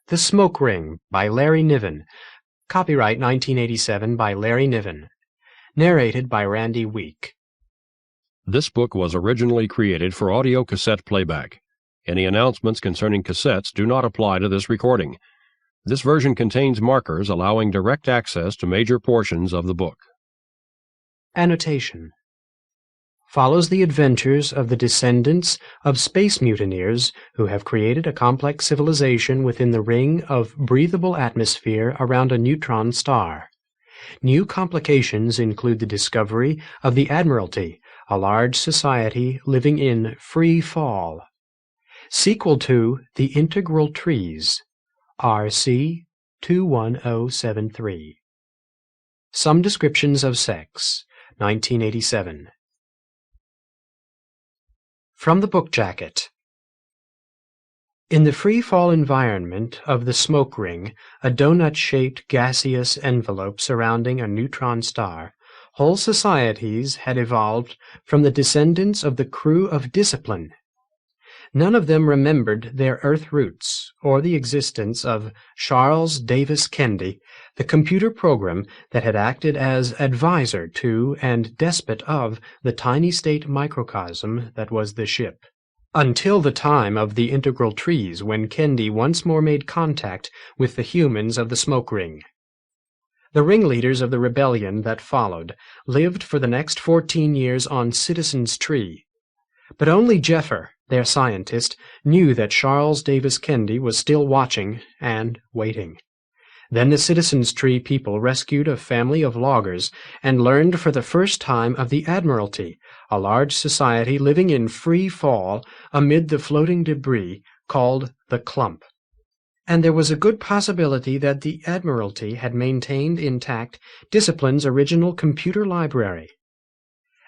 The Smoke Ring by Larry Niven. Copyright 1987 by Larry Niven. Narrated by Randy Wieck. This book was originally created for audio cassette playback. Any announcements concerning cassettes do not apply to this recording. This version contains markers allowing direct access to major portions of the book. Annotation follows the adventures of the descendants of space mutineers who have created a complex civilization within the ring of breathable atmosphere around a neutron star. New complications include the discovery of the Admiralty, a large society living in free fall. Sequel to The Integral Trees, RC 21073. Some descriptions of sex, 1987. From the book jacket. In the free-fall environment of the smoke ring, a donut-shaped gaseous envelope surrounding a neutron star, whole societies had evolved from the descendants of the crew of Discipline. None of them remembered their Earth roots, or the existence of Charles Davis Kennedy, the computer program that had acted as advisor to and despot of the tiny state microcosm that was the ship. Until the time of the Integral Trees, when Kennedy once more made contact with the humans of the smoke ring. The ringleaders of the rebellion that followed lived for the next 14 years on Citizen's Tree. But only Jeffer, their scientist, knew that Charles Davis Kennedy was still watching and waiting. Then the Citizen's Tree people rescued a family of loggers and learned for the first time of the Admiralty, a large society living in free fall amid the floating debris called the Clump. And there was a good possibility that the Admiralty had maintained intact Discipline's original computer library.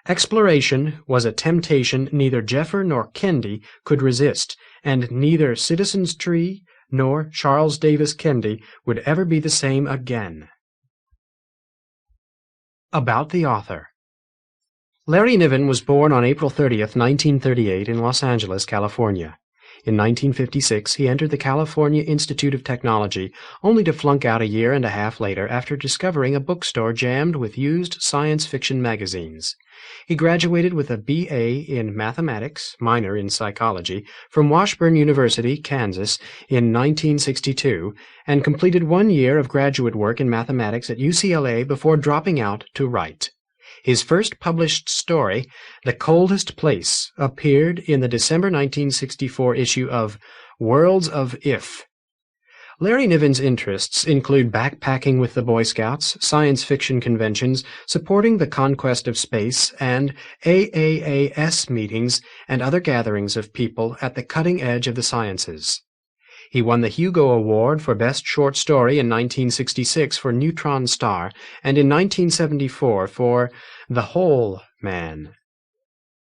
Exploration was a temptation neither Jeffer nor Kennedy could resist, and neither Citizen's Tree nor Charles Davis Kennedy would ever be the same again. About the author. Larry Niven was born on April 30th, 1938 in Los Angeles, California. In 1956, he entered the California Institute of Technology, only to flunk out a year and a half later after discovering a bookstore jammed with used science fiction magazines. He graduated with a B.A. in mathematics, minor in psychology, from Washburn University, Kansas, in 1962, and completed 1 year of graduate work in mathematics at UCLA before dropping out to write. His first published story, The Coldest Place, appeared in the December 1964 issue of Worlds of If. Larry Niven's interests include backpacking with the Boy Scouts, science fiction conventions, supporting the conquest of space, and AAAS meetings and other gatherings of people at the cutting edge of the sciences. He won the Hugo Award for Best Short Story in 1966 for Neutron Star, and in 1974 for The Whole Man.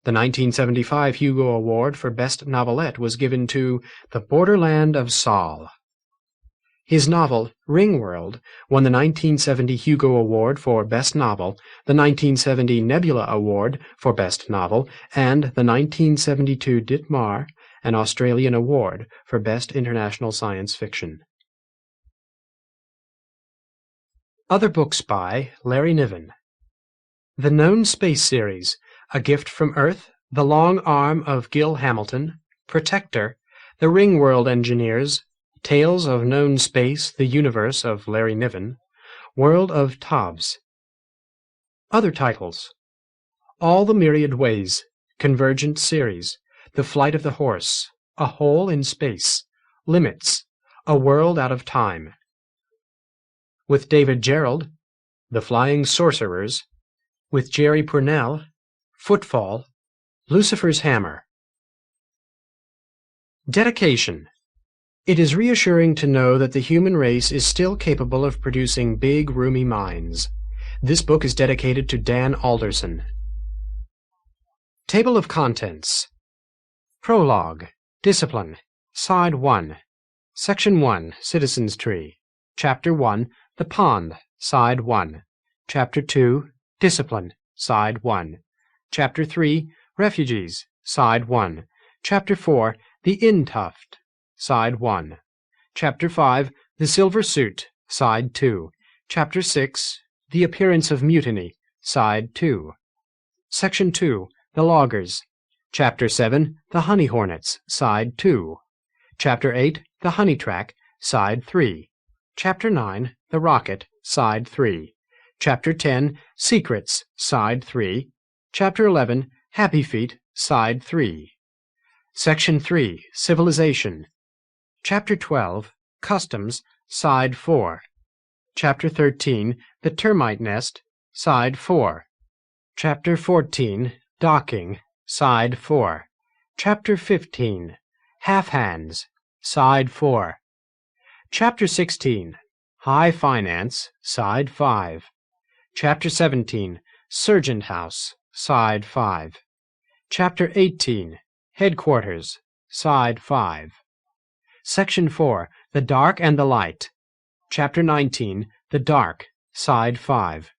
The 1975 Hugo Award for Best Novelette was given to The Borderland of Saul. His novel, Ringworld, won the 1970 Hugo Award for Best Novel, the 1970 Nebula Award for Best Novel, and the 1972 Ditmar, an Australian award for Best International Science Fiction. Other books by Larry Niven. The Known Space Series, A Gift from Earth, The Long Arm of Gil Hamilton, Protector, The Ringworld Engineers, Tales of Known Space, The Universe of Larry Niven, World of Tobbs. Other titles: All the Myriad Ways, Convergent Series, The Flight of the Horse, A Hole in Space, Limits, A World Out of Time. With David Gerald, The Flying Sorcerers. With Jerry Purnell, Footfall, Lucifer's Hammer. Dedication. It is reassuring to know that the human race is still capable of producing big, roomy minds. This book is dedicated to Dan Alderson. Table of Contents. Prologue. Discipline. Side 1. Section 1. Citizen's Tree. Chapter 1. The Pond. Side 1. Chapter 2. Discipline. Side 1. Chapter 3. Refugees. Side 1. Chapter 4. The In Tuft. Side 1. Chapter 5, The Silver Suit, Side 2. Chapter 6, The Appearance of Mutiny, Side 2. Section 2, The Loggers. Chapter 7, The Honey Hornets, Side 2. Chapter 8, The Honey Track, Side 3. Chapter 9, The Rocket, Side 3. Chapter 10, Secrets, Side 3. Chapter 11, Happyfeet, Side 3. Section 3, Civilization. Chapter 12, Customs, Side 4. Chapter 13, The Termite Nest, Side 4. Chapter 14, Docking, Side 4. Chapter 15, Half Hands, Side 4. Chapter 16, High Finance, Side 5. Chapter 17, Serjent House, Side 5. Chapter 18, Headquarters, Side 5. Section 4, The Dark and the Light. Chapter 19, The Dark, Side 5.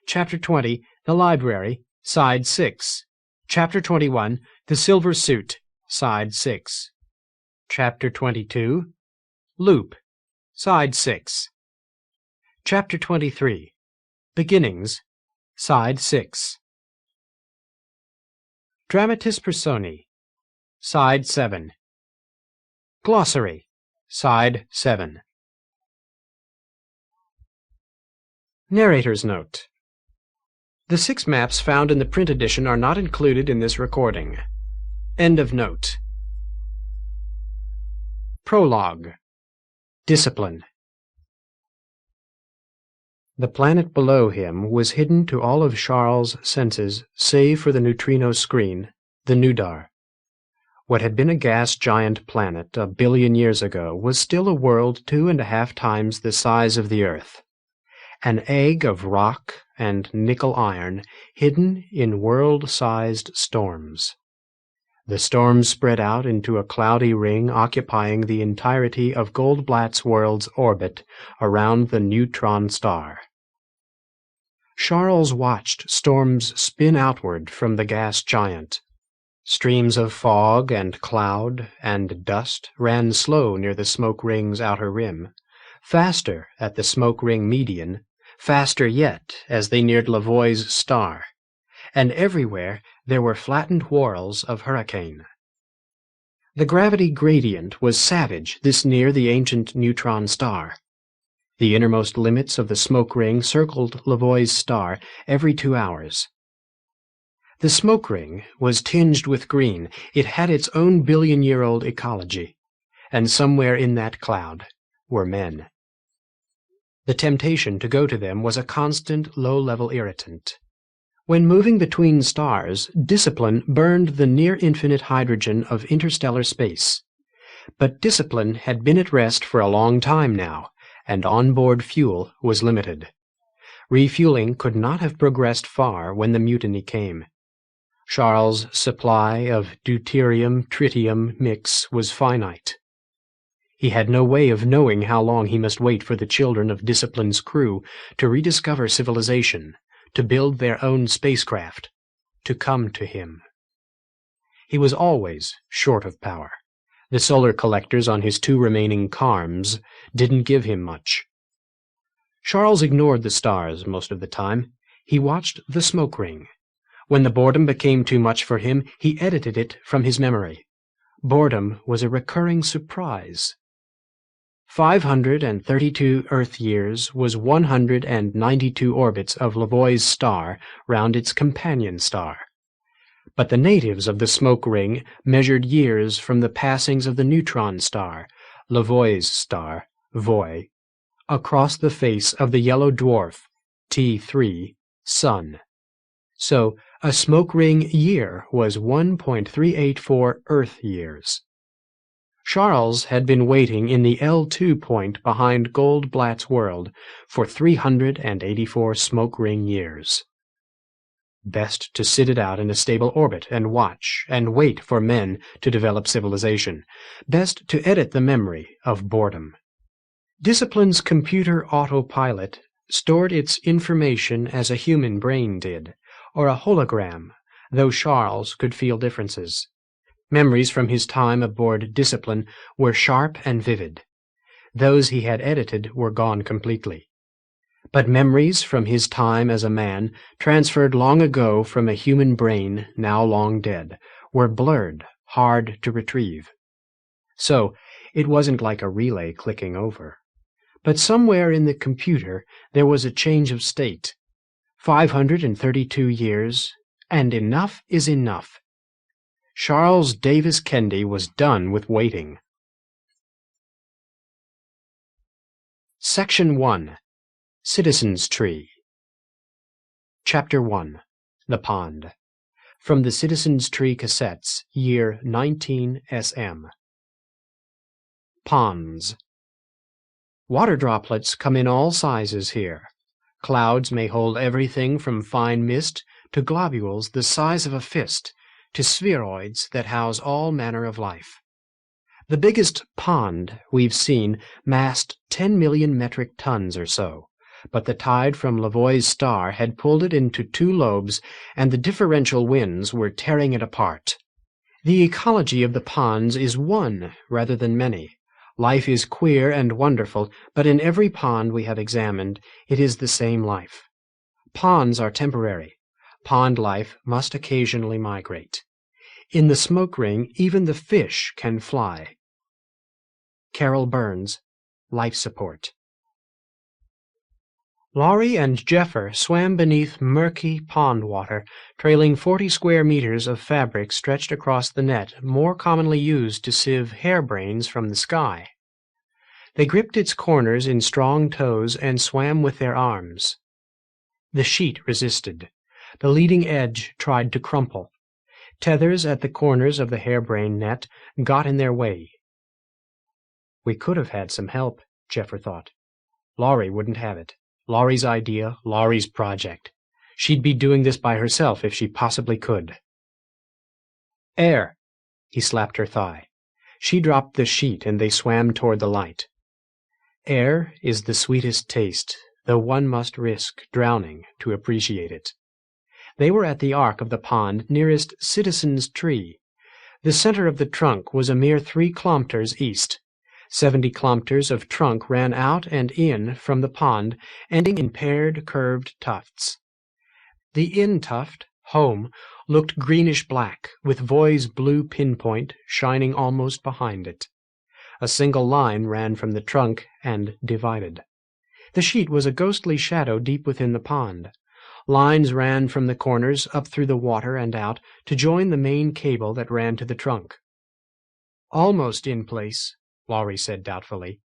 Chapter 20, The Library, Side 6. Chapter 21, The Silver Suit, Side 6. Chapter 22, Loop, Side 6. Chapter 23, Beginnings, Side 6. Dramatis Personae, Side 7. Glossary, Side 7. Narrator's Note. The 6 maps found in the print edition are not included in this recording. End of note. Prologue. Discipline. The planet below him was hidden to all of Charles' senses save for the neutrino screen, the Nudar. What had been a gas giant planet a billion years ago was still a world 2.5 times the size of the Earth. An egg of rock and nickel iron hidden in world-sized storms. The storms spread out into a cloudy ring occupying the entirety of Goldblatt's world's orbit around the neutron star. Charles watched storms spin outward from the gas giant. Streams of fog and cloud and dust ran slow near the smoke ring's outer rim, faster at the smoke ring median, faster yet as they neared Lavoie's star, and everywhere there were flattened whorls of hurricane. The gravity gradient was savage this near the ancient neutron star. The innermost limits of the smoke ring circled Lavoie's star every 2 hours. The smoke ring was tinged with green. It had its own billion-year-old ecology, and somewhere in that cloud were men. The temptation to go to them was a constant low-level irritant. When moving between stars, discipline burned the near-infinite hydrogen of interstellar space. But discipline had been at rest for a long time now, and onboard fuel was limited. Refueling could not have progressed far when the mutiny came. Charles' supply of deuterium-tritium mix was finite. He had no way of knowing how long he must wait for the children of Discipline's crew to rediscover civilization, to build their own spacecraft, to come to him. He was always short of power. The solar collectors on his 2 remaining Carms didn't give him much. Charles ignored the stars most of the time. He watched the smoke ring. When the boredom became too much for him, he edited it from his memory. Boredom was a recurring surprise. 532 Earth years was 192 orbits of Lavoie's star round its companion star. But the natives of the smoke ring measured years from the passings of the neutron star, Lavoie's star, Voy, across the face of the yellow dwarf, T3, Sun. So a smoke ring year was 1.384 Earth years. Charles had been waiting in the L2 point behind Goldblatt's world for 384 smoke ring years. Best to sit it out in a stable orbit and watch and wait for men to develop civilization. Best to edit the memory of boredom. Discipline's computer autopilot stored its information as a human brain did, or a hologram, though Charles could feel differences. Memories from his time aboard Discipline were sharp and vivid. Those he had edited were gone completely. But memories from his time as a man, transferred long ago from a human brain now long dead, were blurred, hard to retrieve. So, it wasn't like a relay clicking over. But somewhere in the computer there was a change of state. 532 years, and enough is enough. Charles Davis Kendy was done with waiting. Section 1. Citizen's Tree. Chapter 1. The Pond. From the Citizen's Tree Cassettes, year 19 SM. Ponds. Water droplets come in all sizes here. Clouds may hold everything from fine mist to globules the size of a fist, to spheroids that house all manner of life. The biggest pond we've seen massed 10 million metric tons or so, but the tide from Lavoie's star had pulled it into two lobes, and the differential winds were tearing it apart. The ecology of the ponds is one rather than many. Life is queer and wonderful, but in every pond we have examined, it is the same life. Ponds are temporary. Pond life must occasionally migrate. In the smoke ring, even the fish can fly. Carol Burns, Life Support. Laurie and Jeffer swam beneath murky pond water, trailing 40 square meters of fabric stretched across the net more commonly used to sieve harebrains from the sky. They gripped its corners in strong toes and swam with their arms. The sheet resisted. The leading edge tried to crumple. Tethers at the corners of the harebrain net got in their way. We could have had some help, Jeffer thought. Laurie wouldn't have it. Laurie's idea, Laurie's project. She'd be doing this by herself if she possibly could. Air! He slapped her thigh. She dropped the sheet and they swam toward the light. Air is the sweetest taste, though one must risk drowning to appreciate it. They were at the arc of the pond nearest Citizen's Tree. The center of the trunk was a mere 3 kilometers east. 70 kilometers of trunk ran out and in from the pond, ending in paired, curved tufts. The In Tuft, home, looked greenish-black, with Voy's blue pinpoint shining almost behind it. A single line ran from the trunk and divided. The sheet was a ghostly shadow deep within the pond. Lines ran from the corners up through the water and out to join the main cable that ran to the trunk. Almost in place, Laurie said doubtfully.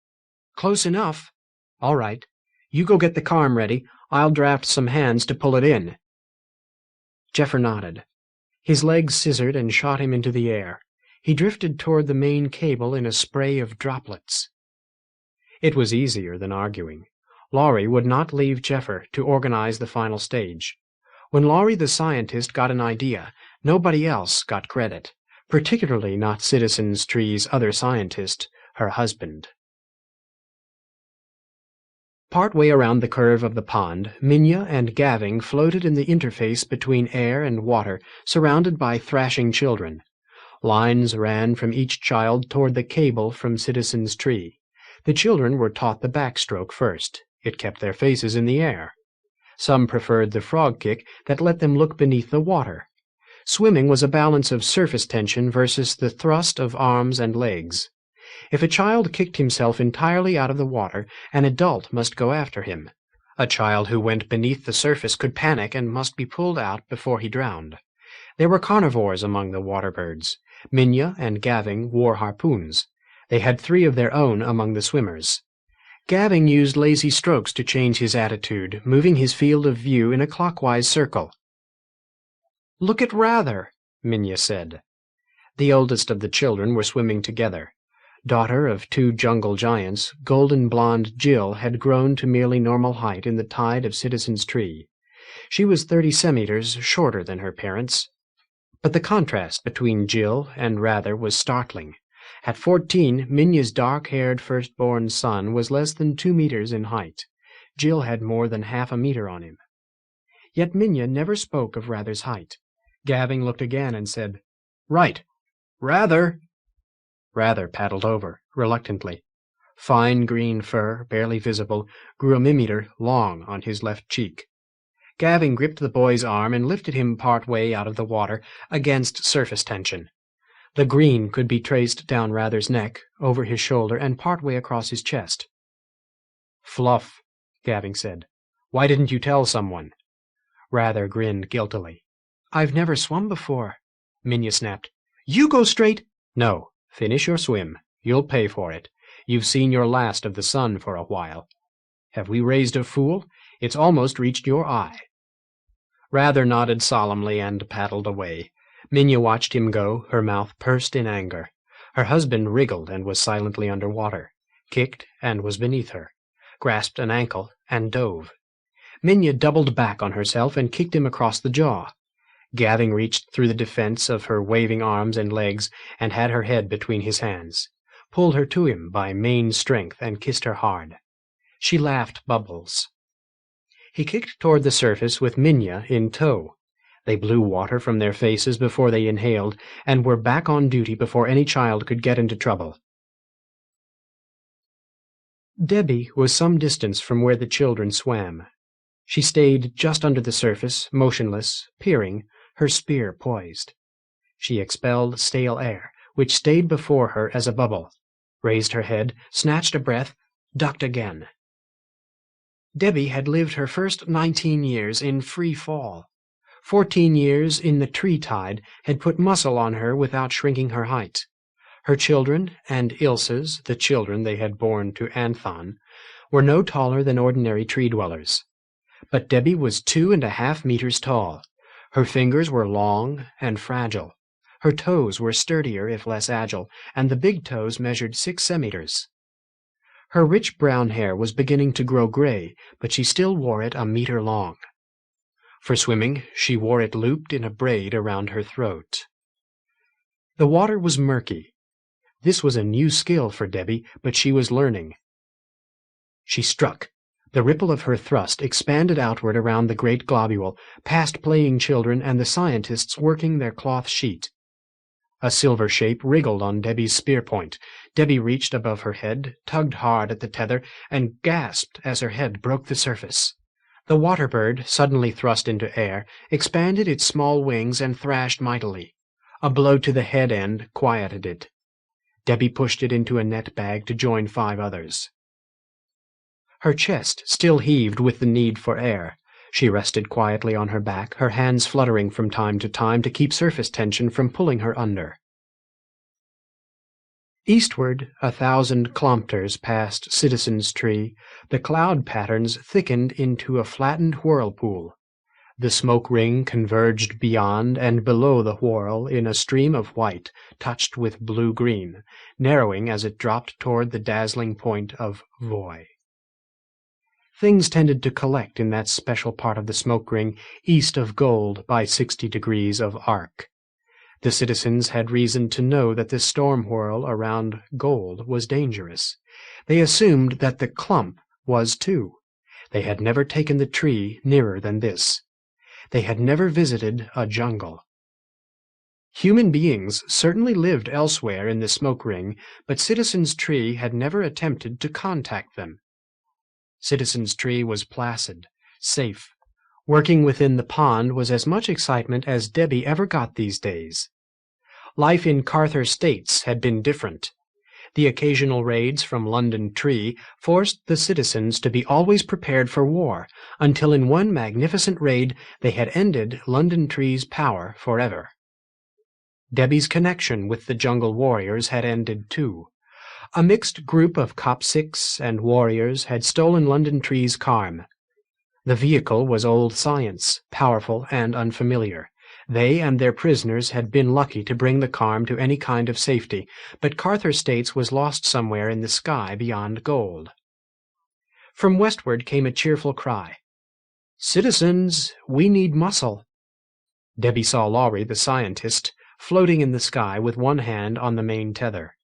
Close enough. All right. You go get the carm ready. I'll draft some hands to pull it in. Jeffer nodded. His legs scissored and shot him into the air. He drifted toward the main cable in a spray of droplets. It was easier than arguing. Laurie would not leave Jeffer to organize the final stage. When Laurie the scientist got an idea, nobody else got credit, particularly not Citizen's Tree's other scientist, her husband. Part way around the curve of the pond, Minya and Gaving floated in the interface between air and water, surrounded by thrashing children. Lines ran from each child toward the cable from Citizen's Tree. The children were taught the backstroke first. It kept their faces in the air. Some preferred the frog kick that let them look beneath the water. Swimming was a balance of surface tension versus the thrust of arms and legs. If a child kicked himself entirely out of the water, an adult must go after him. A child who went beneath the surface could panic and must be pulled out before he drowned. There were carnivores among the water birds. Minya and Gaving wore harpoons. They had 3 of their own among the swimmers. Gaving used lazy strokes to change his attitude, moving his field of view in a clockwise circle. "Look at Rather," Minya said. The oldest of the children were swimming together. Daughter of 2 jungle giants, golden-blonde Jill had grown to merely normal height in the tide of Citizen's Tree. She was 30 centimeters shorter than her parents. But the contrast between Jill and Rather was startling. At 14, Minya's dark-haired firstborn son was less than 2 meters in height. Jill had more than half a meter on him. Yet Minya never spoke of Rather's height. Gaving looked again and said, "Right. Rather." Rather paddled over, reluctantly. Fine green fur, barely visible, grew a millimeter long on his left cheek. Gavin gripped the boy's arm and lifted him part way out of the water against surface tension. The green could be traced down Rather's neck, over his shoulder, and part way across his chest. "Fluff," Gavin said. "Why didn't you tell someone?" Rather grinned guiltily. "I've never swum before," Minya snapped. "You go straight—" "No, finish your swim. You'll pay for it. You've seen your last of the sun for a while. Have we raised a fool? It's almost reached your eye." Rather nodded solemnly and paddled away. Minya watched him go, her mouth pursed in anger. Her husband wriggled and was silently under water, kicked and was beneath her, grasped an ankle and dove. Minya doubled back on herself and kicked him across the jaw. Gavin reached through the defense of her waving arms and legs and had her head between his hands, pulled her to him by main strength and kissed her hard. She laughed bubbles. He kicked toward the surface with Minya in tow. They blew water from their faces before they inhaled and were back on duty before any child could get into trouble. Debbie was some distance from where the children swam. She stayed just under the surface, motionless, peering, her spear poised. She expelled stale air, which stayed before her as a bubble, raised her head, snatched a breath, ducked again. Debbie had lived her first 19 years in free fall. 14 years in the tree tide had put muscle on her without shrinking her height. Her children, and Ilse's, the children they had borne to Anthon, were no taller than ordinary tree-dwellers. But Debbie was 2.5 meters tall. Her fingers were long and fragile. Her toes were sturdier if less agile, and the big toes measured 6 centimeters. Her rich brown hair was beginning to grow gray, but she still wore it a meter long. For swimming, she wore it looped in a braid around her throat. The water was murky. This was a new skill for Debbie, but she was learning. She struck. The ripple of her thrust expanded outward around the great globule, past playing children and the scientists working their cloth sheet. A silver shape wriggled on Debbie's spear point. Debbie reached above her head, tugged hard at the tether, and gasped as her head broke the surface. The water bird, suddenly thrust into air, expanded its small wings and thrashed mightily. A blow to the head end quieted it. Debbie pushed it into a net bag to join 5 others. Her chest still heaved with the need for air. She rested quietly on her back, her hands fluttering from time to keep surface tension from pulling her under. Eastward, 1,000 kilometers past Citizen's Tree, the cloud patterns thickened into a flattened whirlpool. The smoke ring converged beyond and below the whorl in a stream of white, touched with blue-green, narrowing as it dropped toward the dazzling point of Voy. Things tended to collect in that special part of the smoke ring east of Gold by 60 degrees of arc. The citizens had reason to know that the storm whirl around Gold was dangerous. They assumed that the clump was too. They had never taken the tree nearer than this. They had never visited a jungle. Human beings certainly lived elsewhere in the smoke ring, but Citizen's Tree had never attempted to contact them. Citizen's Tree was placid, safe. Working within the pond was as much excitement as Debbie ever got these days. Life in Carther States had been different. The occasional raids from London Tree forced the citizens to be always prepared for war, until in one magnificent raid they had ended London Tree's power forever. Debbie's connection with the jungle warriors had ended too. A mixed group of Copsics and warriors had stolen London Tree's Carm. The vehicle was old science, powerful and unfamiliar. They and their prisoners had been lucky to bring the Carm to any kind of safety, but Carther States was lost somewhere in the sky beyond Gold. From westward came a cheerful cry. "Citizens, we need muscle." Debbie saw Lowry, the scientist, floating in the sky with one hand on the main tether.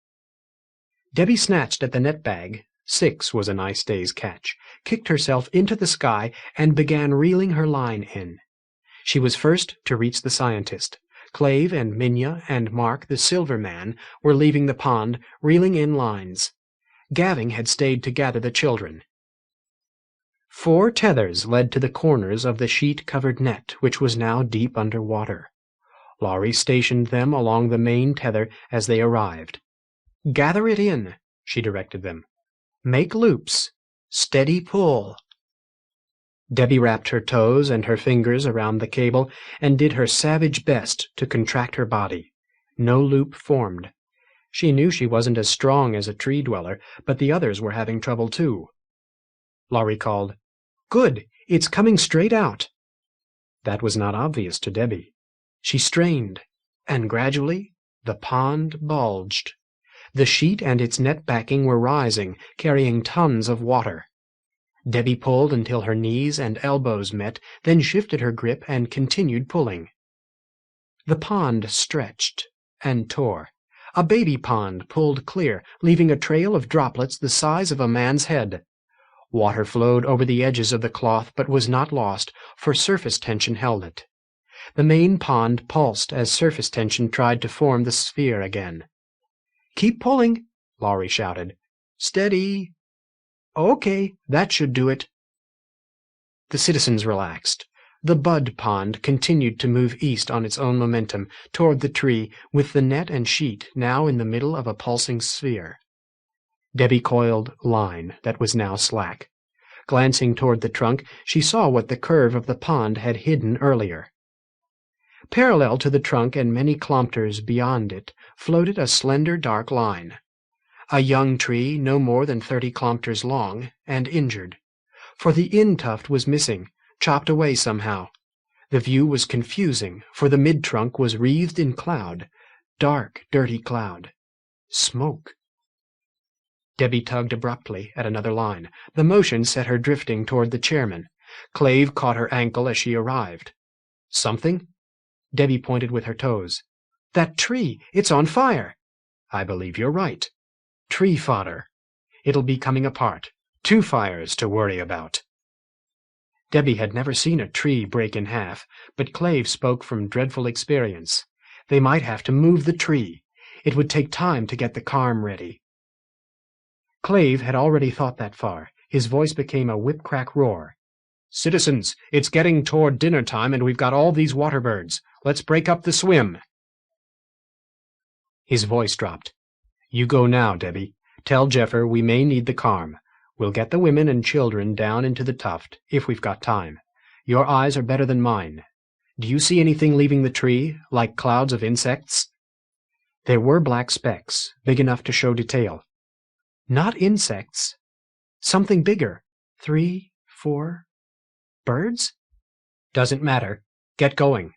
Debbie snatched at the net bag, 6 was a nice day's catch, kicked herself into the sky, and began reeling her line in. She was first to reach the scientist. Clave and Minya and Mark, the silver man, were leaving the pond, reeling in lines. Gavin had stayed to gather the children. 4 tethers led to the corners of the sheet-covered net, which was now deep under water. Laurie stationed them along the main tether as they arrived. "Gather it in," she directed them. "Make loops. Steady pull." Debbie wrapped her toes and her fingers around the cable and did her savage best to contract her body. No loop formed. She knew she wasn't as strong as a tree dweller, but the others were having trouble too. Laurie called, "Good, it's coming straight out." That was not obvious to Debbie. She strained, and gradually the pond bulged. The sheet and its net backing were rising, carrying tons of water. Debbie pulled until her knees and elbows met, then shifted her grip and continued pulling. The pond stretched and tore. A baby pond pulled clear, leaving a trail of droplets the size of a man's head. Water flowed over the edges of the cloth, but was not lost, for surface tension held it. The main pond pulsed as surface tension tried to form the sphere again. "Keep pulling," Laurie shouted. "Steady." "Okay, that should do it." The citizens relaxed. The bud pond continued to move east on its own momentum, toward the tree, with the net and sheet now in the middle of a pulsing sphere. Debbie coiled line that was now slack. Glancing toward the trunk, she saw what the curve of the pond had hidden earlier. Parallel to the trunk and many kilometers beyond it floated a slender dark line. A young tree no more than 30 kilometers long and injured. For the In Tuft was missing, chopped away somehow. The view was confusing, for the mid-trunk was wreathed in cloud, dark, dirty cloud. Smoke. Debbie tugged abruptly at another line. The motion set her drifting toward the chairman. Clave caught her ankle as she arrived. "Something?" Debbie pointed with her toes. "That tree! It's on fire!" "I believe you're right. Tree fodder. It'll be coming apart. 2 fires to worry about." Debbie had never seen a tree break in half, but Clave spoke from dreadful experience. They might have to move the tree. It would take time to get the carm ready. Clave had already thought that far. His voice became a whip-crack roar. "Citizens, it's getting toward dinner time and we've got all these water birds. Let's break up the swim." His voice dropped. "You go now, Debbie. Tell Jeffer we may need the carm. We'll get the women and children down into the tuft, if we've got time. Your eyes are better than mine. Do you see anything leaving the tree, like clouds of insects?" There were black specks, big enough to show detail. Not insects. Something bigger. 3, 4... birds? "Doesn't matter. Get going."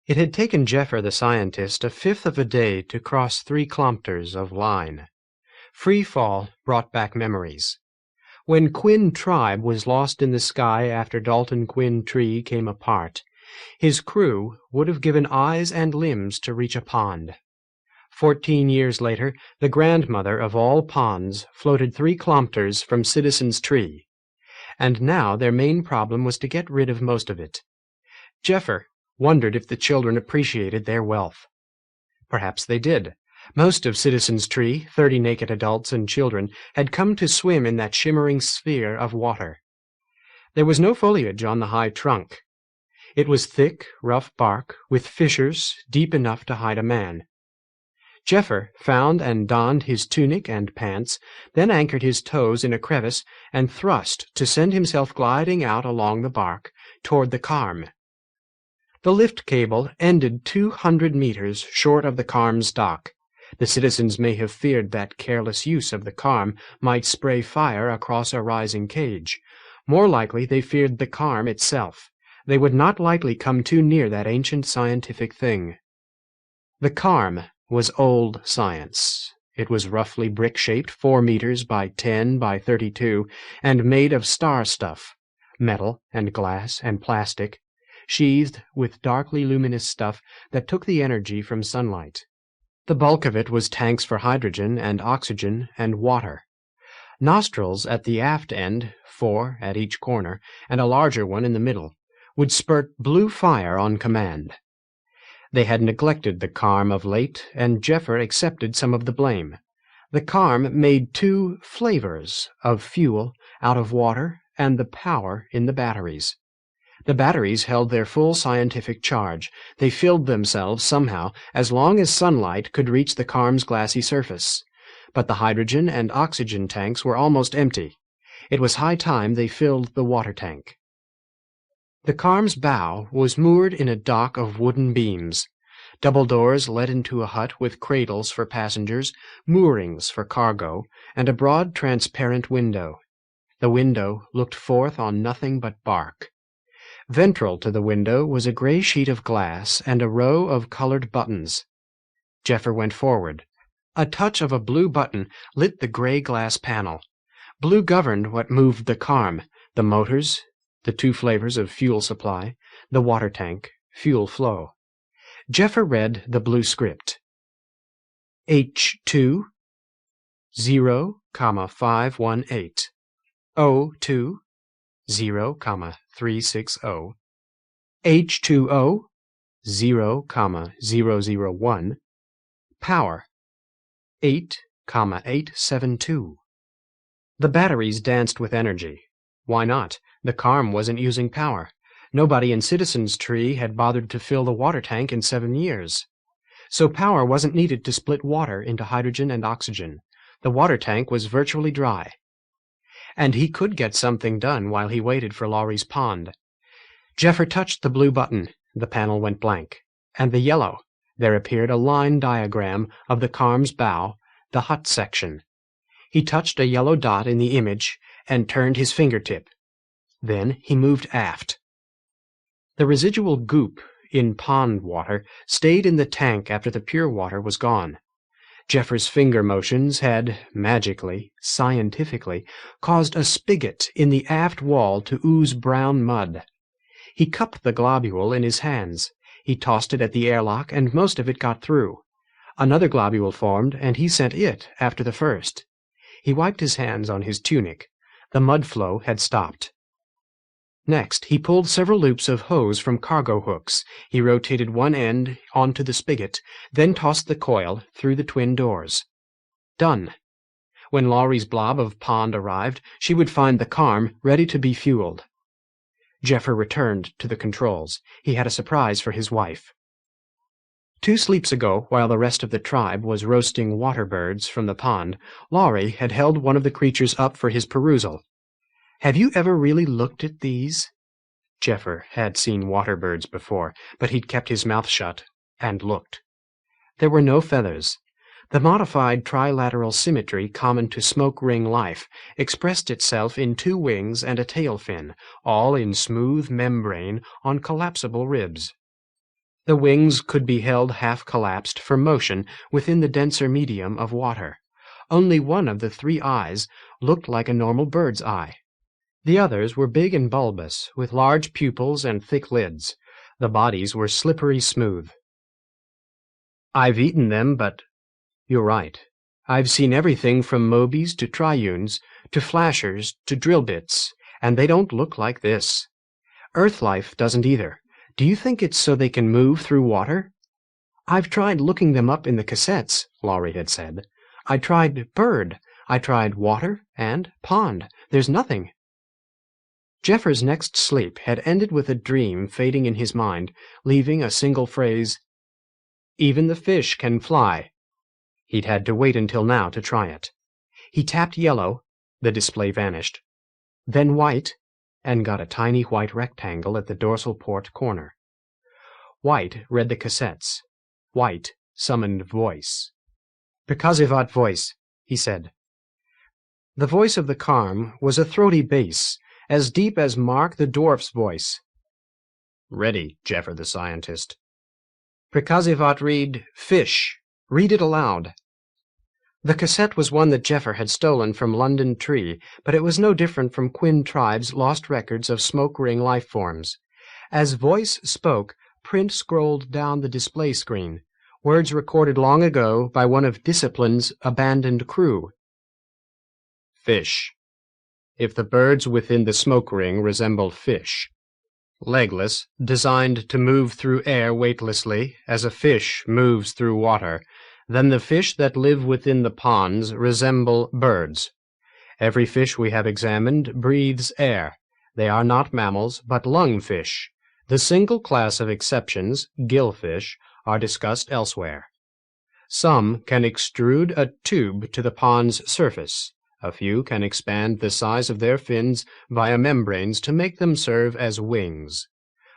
It had taken Jeffer the scientist a fifth of a day to cross 3 kilometers of line. Free fall brought back memories. When Quinn Tribe was lost in the sky after Dalton Quinn Tree came apart, his crew would have given eyes and limbs to reach a pond. 14 years later, the grandmother of all ponds floated 3 kilometers from Citizen's Tree, and now their main problem was to get rid of most of it. Jeffer wondered if the children appreciated their wealth. Perhaps they did. Most of Citizen's Tree, 30 naked adults and children, had come to swim in that shimmering sphere of water. There was no foliage on the high trunk. It was thick, rough bark, with fissures deep enough to hide a man. Jeffer found and donned his tunic and pants, then anchored his toes in a crevice and thrust to send himself gliding out along the bark toward the carm. The lift cable ended 200 meters short of the carm's dock. The citizens may have feared that careless use of the carm might spray fire across a rising cage. More likely they feared the carm itself. They would not likely come too near that ancient scientific thing. The carm was old science. It was roughly brick-shaped, 4 meters by 10 by 32, and made of star stuff, metal and glass and plastic, sheathed with darkly luminous stuff that took the energy from sunlight. The bulk of it was tanks for hydrogen and oxygen and water. Nostrils at the aft end, 4 at each corner, and a larger one in the middle, would spurt blue fire on command. They had neglected the carm of late, and Jeffer accepted some of the blame. The CARM made 2 flavors of fuel out of water and the power in the batteries. The batteries held their full scientific charge. They filled themselves somehow as long as sunlight could reach the CARM's glassy surface. But the hydrogen and oxygen tanks were almost empty. It was high time they filled the water tank. The CARM's bow was moored in a dock of wooden beams. Double doors led into a hut with cradles for passengers, moorings for cargo, and a broad transparent window. The window looked forth on nothing but bark. Ventral to the window was a gray sheet of glass and a row of colored buttons. Jeffer went forward. A touch of a blue button lit the gray glass panel. Blue governed what moved the CARM, the motors, the 2 flavors of fuel supply, the water tank, fuel flow. Jeffer read the blue script. H2, 0,518. O2, 0,360. H2O, 0,001. Power, 8,872. The batteries danced with energy. Why not? The CARM wasn't using power. Nobody in Citizen's Tree had bothered to fill the water tank in 7 years. So power wasn't needed to split water into hydrogen and oxygen. The water tank was virtually dry. And he could get something done while he waited for Laurie's pond. Jeffer touched the blue button. The panel went blank. And the yellow. There appeared a line diagram of the CARM's bow, the hut section. He touched a yellow dot in the image and turned his fingertip. Then he moved aft. The residual goop in pond water stayed in the tank after the pure water was gone. Jeffer's finger motions had, magically, scientifically, caused a spigot in the aft wall to ooze brown mud. He cupped the globule in his hands. He tossed it at the airlock, and most of it got through. Another globule formed, and he sent it after the first. He wiped his hands on his tunic. The mud flow had stopped. Next, he pulled several loops of hose from cargo hooks. He rotated one end onto the spigot, then tossed the coil through the twin doors. Done. When Laurie's blob of pond arrived, she would find the CARM ready to be fueled. Jeffer returned to the controls. He had a surprise for his wife. 2 sleeps ago, while the rest of the tribe was roasting water birds from the pond, Laurie had held one of the creatures up for his perusal. "Have you ever really looked at these?" Jeffer had seen water birds before, but he'd kept his mouth shut and looked. There were no feathers. The modified trilateral symmetry common to smoke ring life expressed itself in 2 wings and a tail fin, all in smooth membrane on collapsible ribs. The wings could be held half-collapsed for motion within the denser medium of water. Only one of the 3 eyes looked like a normal bird's eye. The others were big and bulbous, with large pupils and thick lids. The bodies were slippery smooth. "I've eaten them, but you're right. I've seen everything from mobies to triunes, to flashers, to drill bits, and they don't look like this. Earth life doesn't either. Do you think it's so they can move through water?" "I've tried looking them up in the cassettes," Laurie had said. "I tried bird, I tried water, and pond. There's nothing." Jeffer's next sleep had ended with a dream fading in his mind, leaving a single phrase, "Even the fish can fly." He'd had to wait until now to try it. He tapped yellow, the display vanished, then white, and got a tiny white rectangle at the dorsal port corner. White read the cassettes. White summoned voice. "Prikazivat voice," he said. The voice of the CARM was a throaty bass, as deep as Mark the dwarf's voice. "Ready, Jeffer the scientist." "Prikazivat read fish. Read it aloud." The cassette was one that Jeffer had stolen from London Tree, but it was no different from Quinn Tribe's lost records of smoke ring life forms. As voice spoke, print scrolled down the display screen, words recorded long ago by one of Discipline's abandoned crew. "Fish. If the birds within the smoke ring resemble fish. Legless, designed to move through air weightlessly, as a fish moves through water, Then the fish that live within the ponds resemble birds. Every fish we have examined breathes air. They are not mammals, but lungfish. The single class of exceptions, gillfish, are discussed elsewhere. Some can extrude a tube to the pond's surface. A few can expand the size of their fins via membranes to make them serve as wings.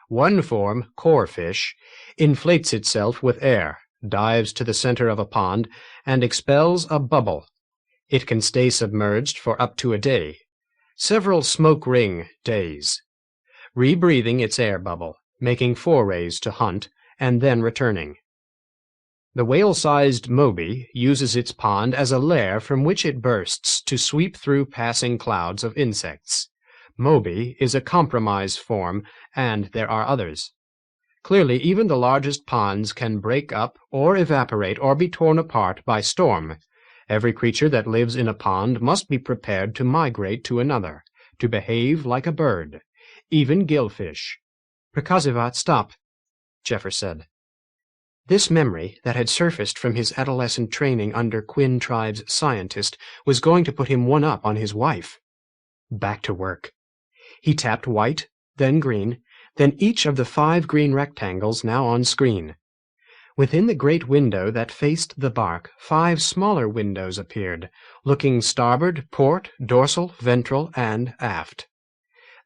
One form, corefish, inflates itself with air, dives to the center of a pond, and expels a bubble. It can stay submerged for up to a day, several smoke ring days, rebreathing its air bubble, making forays to hunt, and then returning. The whale-sized moby uses its pond as a lair from which it bursts to sweep through passing clouds of insects. Moby is a compromise form, and there are others. Clearly, even the largest ponds can break up or evaporate or be torn apart by storm. Every creature that lives in a pond must be prepared to migrate to another, to behave like a bird, even gillfish. Prakazivat, stop, Jeffer said. This memory that had surfaced from his adolescent training under Quinn Tribe's scientist was going to put him one up on his wife. Back to work. He tapped white, then green, then each of the 5 green rectangles now on screen. Within the great window that faced the bark, 5 smaller windows appeared, looking starboard, port, dorsal, ventral, and aft.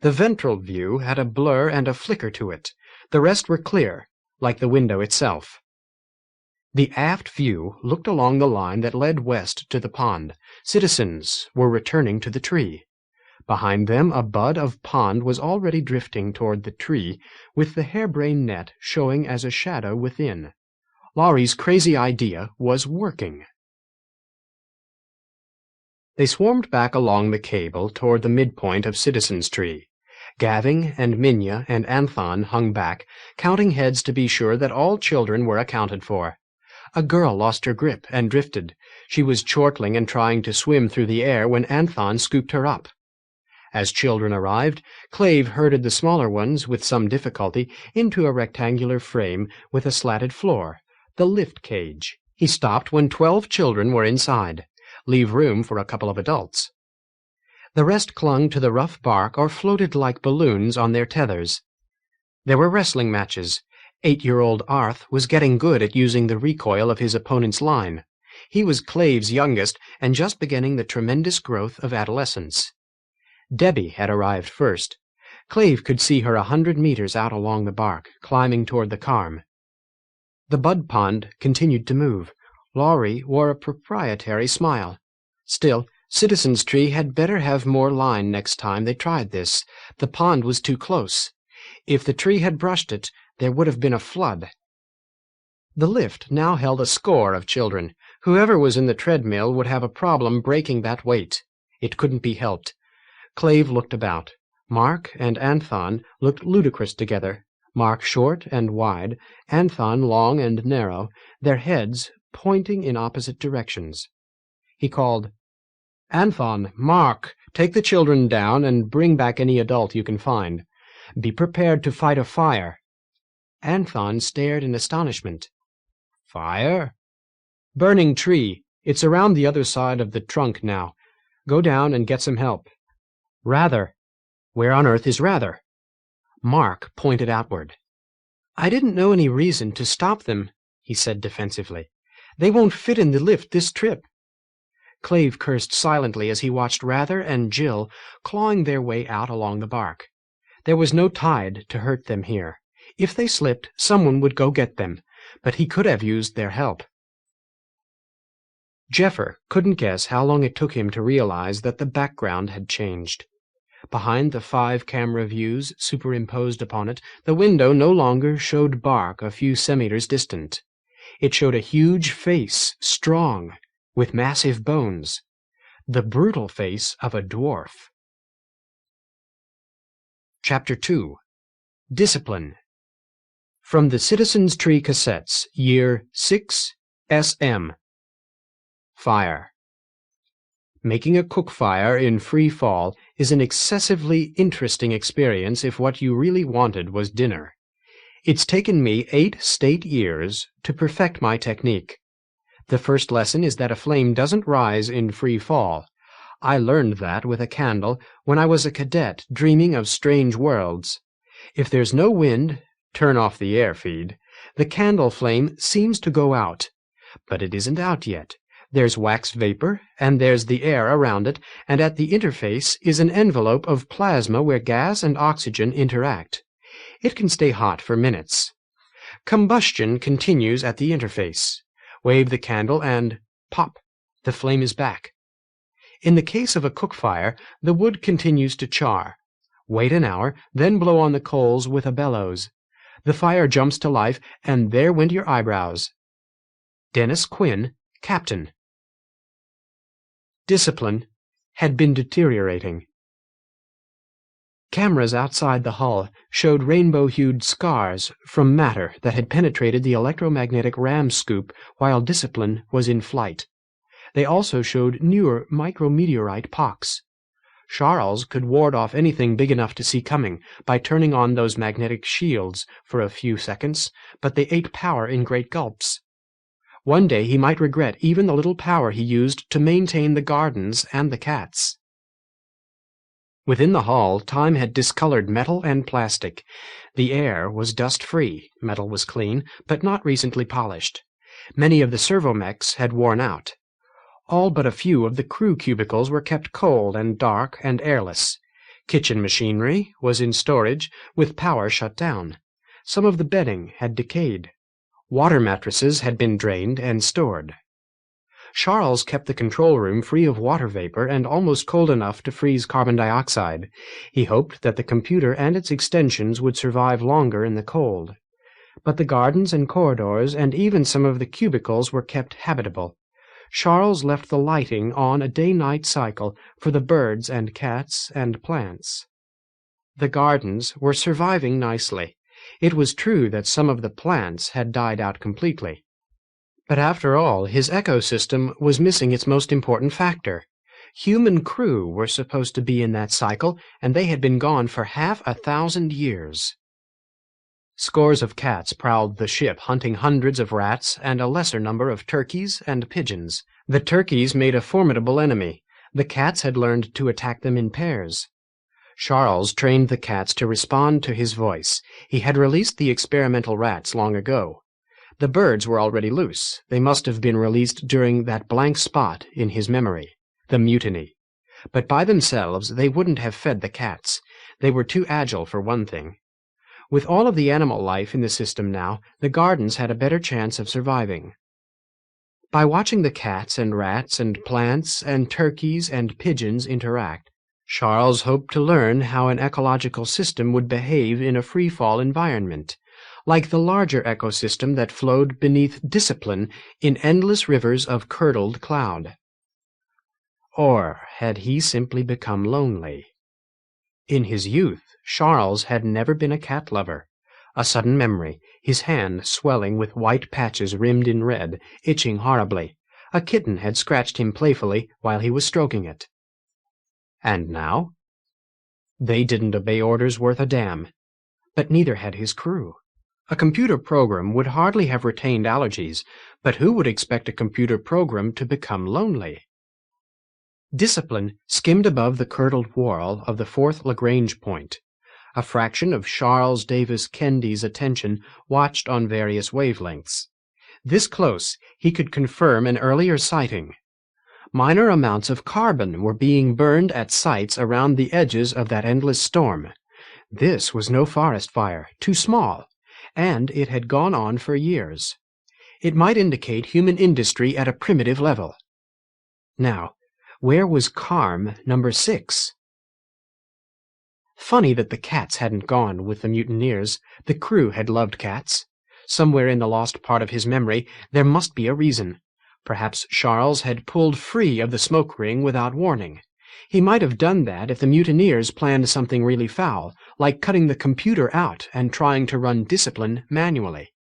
The ventral view had a blur and a flicker to it. The rest were clear, like the window itself. The aft view looked along the line that led west to the pond. Citizens were returning to the tree. Behind them a bud of pond was already drifting toward the tree, with the harebrained net showing as a shadow within. Laurie's crazy idea was working. They swarmed back along the cable toward the midpoint of Citizens' Tree. Gavin and Minya and Anthon hung back, counting heads to be sure that all children were accounted for. A girl lost her grip and drifted. She was chortling and trying to swim through the air when Anthon scooped her up. As children arrived, Clave herded the smaller ones, with some difficulty, into a rectangular frame with a slatted floor, the lift cage. He stopped when 12 children were inside. Leave room for a couple of adults. The rest clung to the rough bark or floated like balloons on their tethers. There were wrestling matches. 8-year-old Arth was getting good at using the recoil of his opponent's line. He was Clave's youngest and just beginning the tremendous growth of adolescence. Debbie had arrived first. Clave could see her 100 meters out along the bark, climbing toward the carm. The bud pond continued to move. Laurie wore a proprietary smile. Still, Citizens' Tree had better have more line next time they tried this. The pond was too close. If the tree had brushed it, there would have been a flood. The lift now held a score of children. Whoever was in the treadmill would have a problem breaking that weight. It couldn't be helped. Clave looked about. Mark and Anthon looked ludicrous together. Mark short and wide, Anthon long and narrow, their heads pointing in opposite directions. He called, "Anthon, Mark, take the children down and bring back any adult you can find. Be prepared to fight a fire." Anthon stared in astonishment. "Fire?" "Burning tree. It's around the other side of the trunk now. Go down and get some help." "Rather. Where on earth is Rather?" Mark pointed outward. "I didn't know any reason to stop them," he said defensively. "They won't fit in the lift this trip." Clave cursed silently as he watched Rather and Jill clawing their way out along the bark. There was no tide to hurt them here. If they slipped, someone would go get them, but he could have used their help. Jeffer couldn't guess how long it took him to realize that the background had changed. Behind the 5 camera views superimposed upon it, the window no longer showed bark a few centimeters distant. It showed a huge face, strong, with massive bones. The brutal face of a dwarf. Chapter 2. Discipline. From the Citizens' Tree Cassettes, Year 6, SM. Fire. Making a cook fire in free fall is an excessively interesting experience if what you really wanted was dinner. It's taken me 8 state years to perfect my technique. The first lesson is that a flame doesn't rise in free fall. I learned that with a candle when I was a cadet dreaming of strange worlds. If there's no wind, turn off the air feed. The candle flame seems to go out. But it isn't out yet. There's wax vapor, and there's the air around it, and at the interface is an envelope of plasma where gas and oxygen interact. It can stay hot for minutes. Combustion continues at the interface. Wave the candle and pop, the flame is back. In the case of a cook fire, the wood continues to char. Wait an hour, then blow on the coals with a bellows. The fire jumps to life, and there went your eyebrows. Dennis Quinn, Captain. Discipline had been deteriorating. Cameras outside the hull showed rainbow-hued scars from matter that had penetrated the electromagnetic ram scoop while Discipline was in flight. They also showed newer micrometeorite pocks. Charles could ward off anything big enough to see coming by turning on those magnetic shields for a few seconds, but they ate power in great gulps. One day he might regret even the little power he used to maintain the gardens and the cats. Within the hull, time had discolored metal and plastic. The air was dust-free, metal was clean, but not recently polished. Many of the servomechs had worn out. All but a few of the crew cubicles were kept cold and dark and airless. Kitchen machinery was in storage, with power shut down. Some of the bedding had decayed. Water mattresses had been drained and stored. Charles kept the control room free of water vapor and almost cold enough to freeze carbon dioxide. He hoped that the computer and its extensions would survive longer in the cold. But the gardens and corridors and even some of the cubicles were kept habitable. Charles left the lighting on a day-night cycle for the birds and cats and plants. The gardens were surviving nicely. It was true that some of the plants had died out completely. But after all, his ecosystem was missing its most important factor. Human crew were supposed to be in that cycle, and they had been gone for 1,000 years. Scores of cats prowled the ship, hunting hundreds of rats and a lesser number of turkeys and pigeons. The turkeys made a formidable enemy. The cats had learned to attack them in pairs. Charles trained the cats to respond to his voice. He had released the experimental rats long ago. The birds were already loose. They must have been released during that blank spot in his memory, the mutiny. But by themselves they wouldn't have fed the cats. They were too agile, for one thing. With all of the animal life in the system now, the gardens had a better chance of surviving. By watching the cats and rats and plants and turkeys and pigeons interact, Charles hoped to learn how an ecological system would behave in a free-fall environment, like the larger ecosystem that flowed beneath Discipline in endless rivers of curdled cloud. Or had he simply become lonely? In his youth, Charles had never been a cat lover. A sudden memory, his hand swelling with white patches rimmed in red, itching horribly. A kitten had scratched him playfully while he was stroking it. And now? They didn't obey orders worth a damn. But neither had his crew. A computer program would hardly have retained allergies, but who would expect a computer program to become lonely? Discipline skimmed above the curdled whorl of the fourth Lagrange point. A fraction of Charles Davis Kendy's attention watched on various wavelengths. This close, he could confirm an earlier sighting. Minor amounts of carbon were being burned at sites around the edges of that endless storm. This was no forest fire, too small, and it had gone on for years. It might indicate human industry at a primitive level. Now, where was Carm number 6? Funny that the cats hadn't gone with the mutineers. The crew had loved cats. Somewhere in the lost part of his memory there must be a reason. Perhaps Charles had pulled free of the smoke ring without warning. He might have done that if the mutineers planned something really foul, like cutting the computer out and trying to run Discipline manually.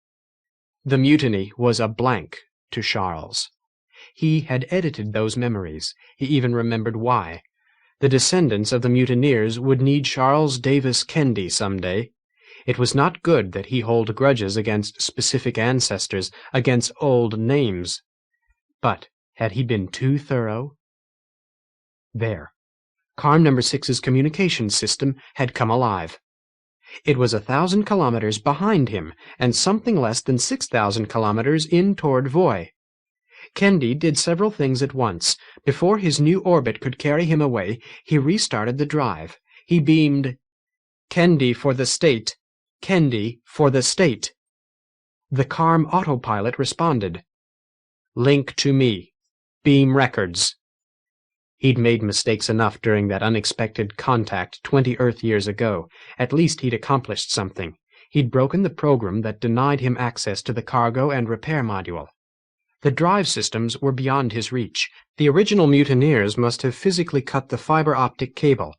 The mutiny was a blank to Charles. He had edited those memories. He even remembered why. The descendants of the mutineers would need Charles Davis Kendy someday. It was not good that he hold grudges against specific ancestors, against old names. But had he been too thorough? There. Carm number 6's communications system had come alive. It was 1,000 kilometers behind him and something less than 6,000 kilometers in toward Voy. Kendi did several things at once. Before his new orbit could carry him away, he restarted the drive. He beamed, "Kendi for the state. Kendi for the state." The Carm autopilot responded, "Link to me. Beam records." He'd made mistakes enough during that unexpected contact 20 Earth years ago. At least he'd accomplished something. He'd broken the program that denied him access to the cargo and repair module. The drive systems were beyond his reach. The original mutineers must have physically cut the fiber optic cable.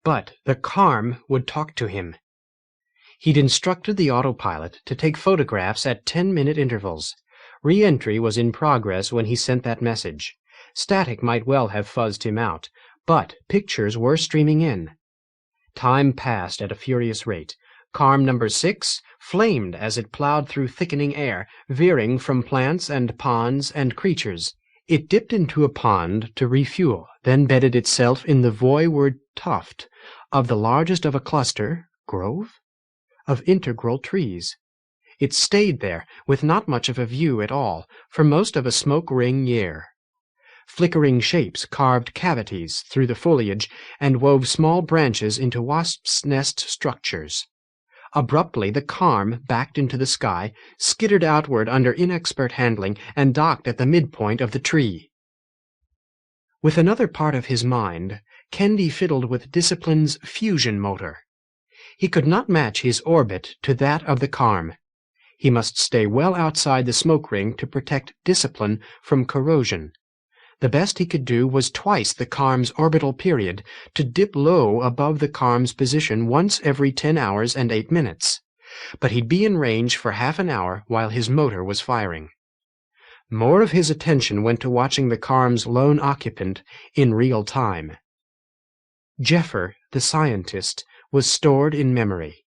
But the Carm would talk to him. He'd instructed the autopilot to take photographs at 10-minute intervals. Re-entry was in progress when he sent that message. Static might well have fuzzed him out, but pictures were streaming in. Time passed at a furious rate. Carm number 6 flamed as it plowed through thickening air, veering from plants and ponds and creatures. It dipped into a pond to refuel, then bedded itself in the voyward tuft of the largest of a cluster, grove, of integral trees. It stayed there, with not much of a view at all, for most of a smoke ring year. Flickering shapes carved cavities through the foliage and wove small branches into wasps' nest structures. Abruptly, the Carm backed into the sky, skittered outward under inexpert handling, and docked at the midpoint of the tree. With another part of his mind, Kendi fiddled with Discipline's fusion motor. He could not match his orbit to that of the Carm. He must stay well outside the smoke ring to protect Discipline from corrosion. The best he could do was twice the Carm's orbital period, to dip low above the Carm's position once every 10 hours and 8 minutes. But he'd be in range for half an hour while his motor was firing. More of his attention went to watching the Carm's lone occupant in real time. Jeffer, the scientist, was stored in memory.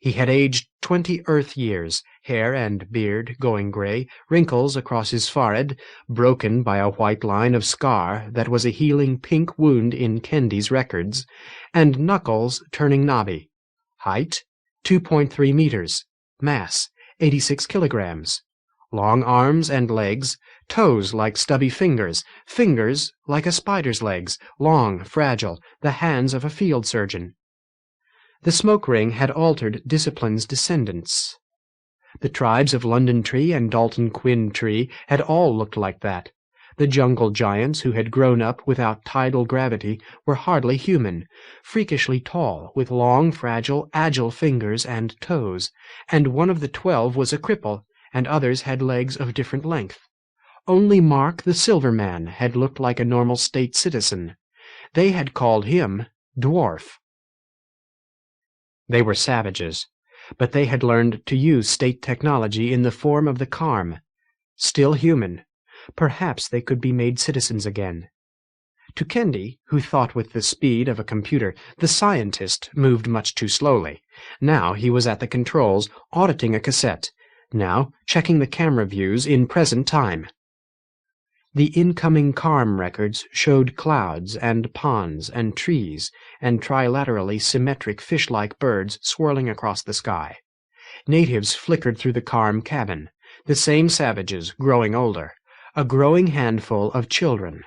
He had aged 20 Earth years, hair and beard going gray, wrinkles across his forehead, broken by a white line of scar that was a healing pink wound in Kendi's records, and knuckles turning knobby. Height, 2.3 meters. Mass, 86 kilograms. Long arms and legs, toes like stubby fingers like a spider's legs, long, fragile, the hands of a field surgeon. The smoke ring had altered Discipline's descendants. The tribes of London Tree and Dalton Quinn Tree had all looked like that. The jungle giants who had grown up without tidal gravity were hardly human, freakishly tall, with long, fragile, agile fingers and toes, and one of the 12 was a cripple, and others had legs of different length. Only Mark the Silverman had looked like a normal state citizen. They had called him Dwarf. They were savages, but they had learned to use state technology in the form of the Carm. Still human, perhaps they could be made citizens again. To Kendi, who thought with the speed of a computer, the scientist moved much too slowly. Now he was at the controls, auditing a cassette. Now checking the camera views in present time. The incoming Carm records showed clouds and ponds and trees and trilaterally symmetric fish-like birds swirling across the sky. Natives flickered through the Carm cabin, the same savages growing older, a growing handful of children.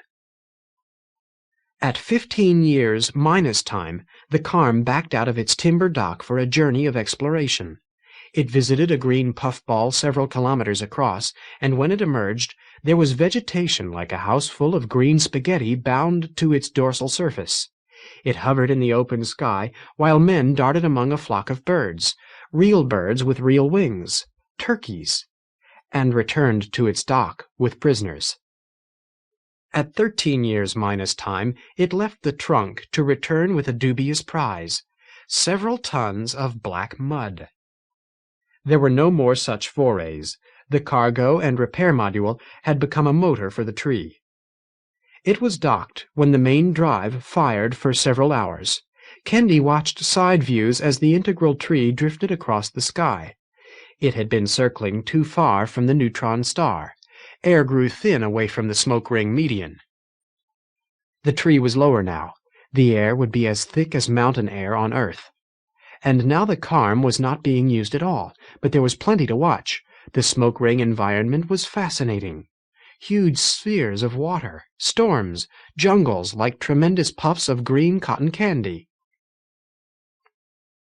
At 15 years minus time, the Carm backed out of its timber dock for a journey of exploration. It visited a green puffball several kilometers across, and when it emerged, there was vegetation like a house full of green spaghetti bound to its dorsal surface. It hovered in the open sky, while men darted among a flock of birds, real birds with real wings, turkeys, and returned to its dock with prisoners. At 13 years minus time, it left the trunk to return with a dubious prize, several tons of black mud. There were no more such forays. The cargo and repair module had become a motor for the tree. It was docked when the main drive fired for several hours. Kendi watched side views as the integral tree drifted across the sky. It had been circling too far from the neutron star. Air grew thin away from the smoke ring median. The tree was lower now. The air would be as thick as mountain air on Earth. And now the Carm was not being used at all, but there was plenty to watch. The smoke ring environment was fascinating. Huge spheres of water, storms, jungles like tremendous puffs of green cotton candy.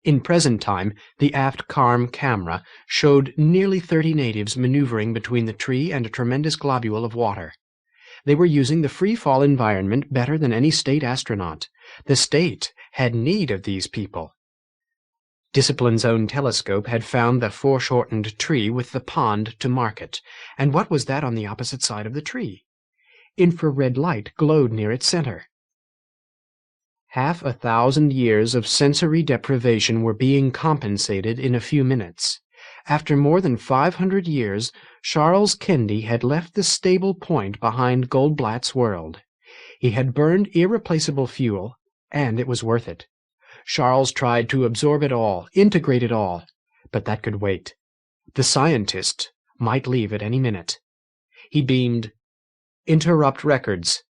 In present time, the aft Carm camera showed nearly 30 natives maneuvering between the tree and a tremendous globule of water. They were using the free-fall environment better than any state astronaut. The state had need of these people. Discipline's own telescope had found the foreshortened tree with the pond to mark it. And what was that on the opposite side of the tree? Infrared light glowed near its center. 1,000 years of sensory deprivation were being compensated in a few minutes. After more than 500 years, Charles Kendi had left the stable point behind Goldblatt's world. He had burned irreplaceable fuel, and it was worth it. Charles tried to absorb it all, integrate it all, but that could wait. The scientist might leave at any minute. He beamed, "Interrupt records."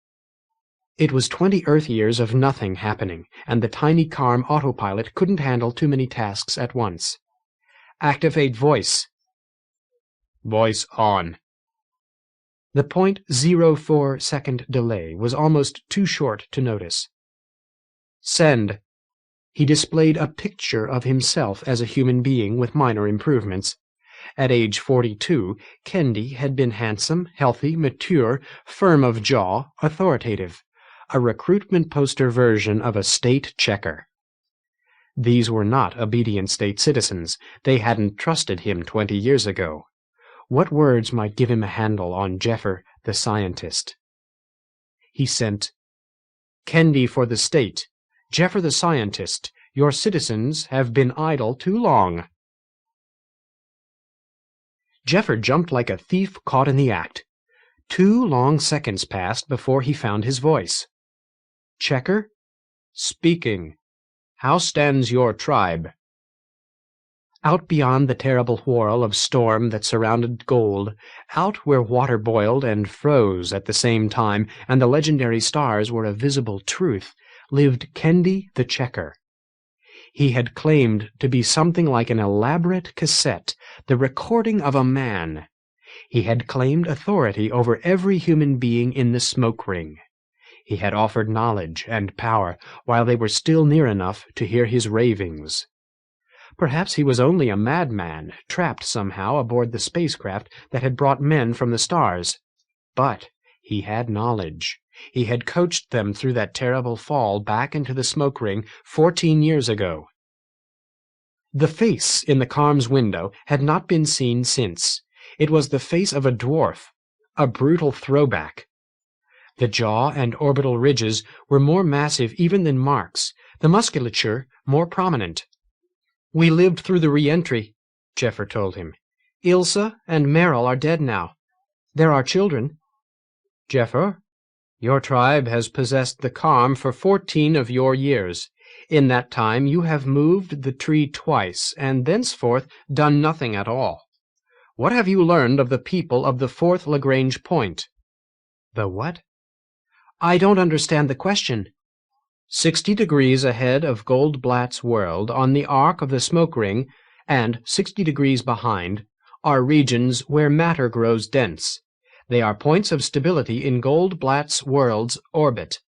It was 20 Earth years of nothing happening, and the tiny Carm autopilot couldn't handle too many tasks at once. "Activate voice." "Voice on." The .04-second delay was almost too short to notice. "Send." He displayed a picture of himself as a human being with minor improvements. At age 42, Kendi had been handsome, healthy, mature, firm of jaw, authoritative. A recruitment poster version of a state checker. These were not obedient state citizens. They hadn't trusted him 20 years ago. What words might give him a handle on Jeffer, the scientist? He sent, "Kendi for the state. Jeffer the scientist, your citizens have been idle too long." Jeffer jumped like a thief caught in the act. 2 long seconds passed before he found his voice. "Checker?" "Speaking. How stands your tribe?" Out beyond the terrible whirl of storm that surrounded Gold, out where water boiled and froze at the same time, and the legendary stars were a visible truth, lived Kendi the Checker. He had claimed to be something like an elaborate cassette, the recording of a man. He had claimed authority over every human being in the smoke ring. He had offered knowledge and power while they were still near enough to hear his ravings. Perhaps he was only a madman, trapped somehow aboard the spacecraft that had brought men from the stars. But he had knowledge. He had coached them through that terrible fall back into the smoke ring 14 years ago. The face in the Carm's window had not been seen since. It was the face of a dwarf, a brutal throwback. The jaw and orbital ridges were more massive even than Mark's, the musculature more prominent. "We lived through the re-entry," Jeffer told him. "Ilsa and Meryl are dead now. There are children." "Jeffer, your tribe has possessed the Carm for 14 of your years. In that time you have moved the tree twice, and thenceforth done nothing at all. What have you learned of the people of the 4th Lagrange point?" "The what?" "I don't understand the question." 60 degrees ahead of Goldblatt's world, on the arc of the smoke ring, and 60 degrees behind, are regions where matter grows dense. They are points of stability in Goldblatt's world's orbit.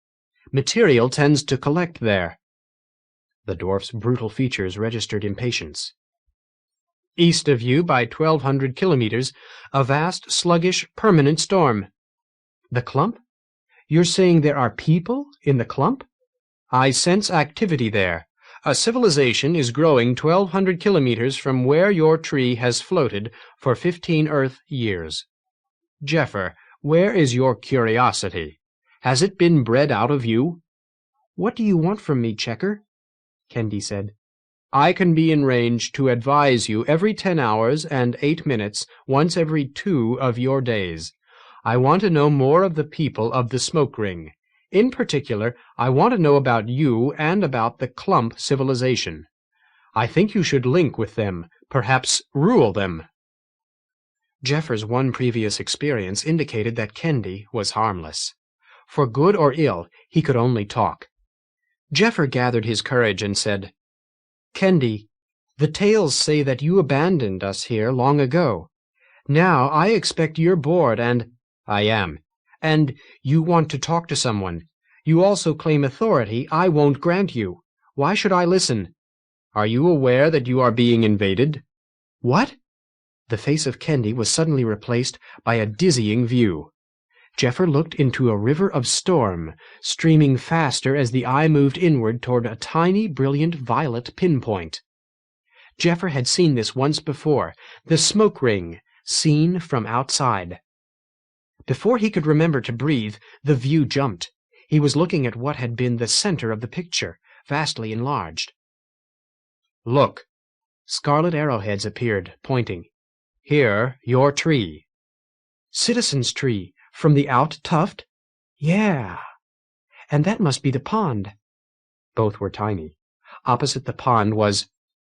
Material tends to collect there." The dwarf's brutal features registered impatience. "East of you by 1,200 kilometers, a vast, sluggish, permanent storm." "The clump? You're saying there are people in the clump?" "I sense activity there. A civilization is growing 1,200 kilometers from where your tree has floated for 15 Earth years. Jeffer, where is your curiosity? Has it been bred out of you?" "What do you want from me, Checker?" Kendi said. "I can be in range to advise you every 10 hours and 8 minutes, once every 2 of your days. I want to know more of the people of the smoke ring. In particular, I want to know about you and about the clump civilization. I think you should link with them, perhaps rule them." Jeffer's one previous experience indicated that Kendi was harmless. For good or ill, he could only talk. Jeffer gathered his courage and said, "Kendi, the tales say that you abandoned us here long ago. Now I expect you're bored and—" "I am." "And you want to talk to someone. You also claim authority I won't grant you. Why should I listen?" "Are you aware that you are being invaded?" "What?" The face of Kendi was suddenly replaced by a dizzying view. Jeffer looked into a river of storm, streaming faster as the eye moved inward toward a tiny, brilliant violet pinpoint. Jeffer had seen this once before, the smoke ring, seen from outside. Before he could remember to breathe, the view jumped. He was looking at what had been the center of the picture, vastly enlarged. "Look!" Scarlet arrowheads appeared, pointing. "Here, your tree." "Citizen's tree, from the In Tuft?" "Yeah. And that must be the pond." Both were tiny. Opposite the pond was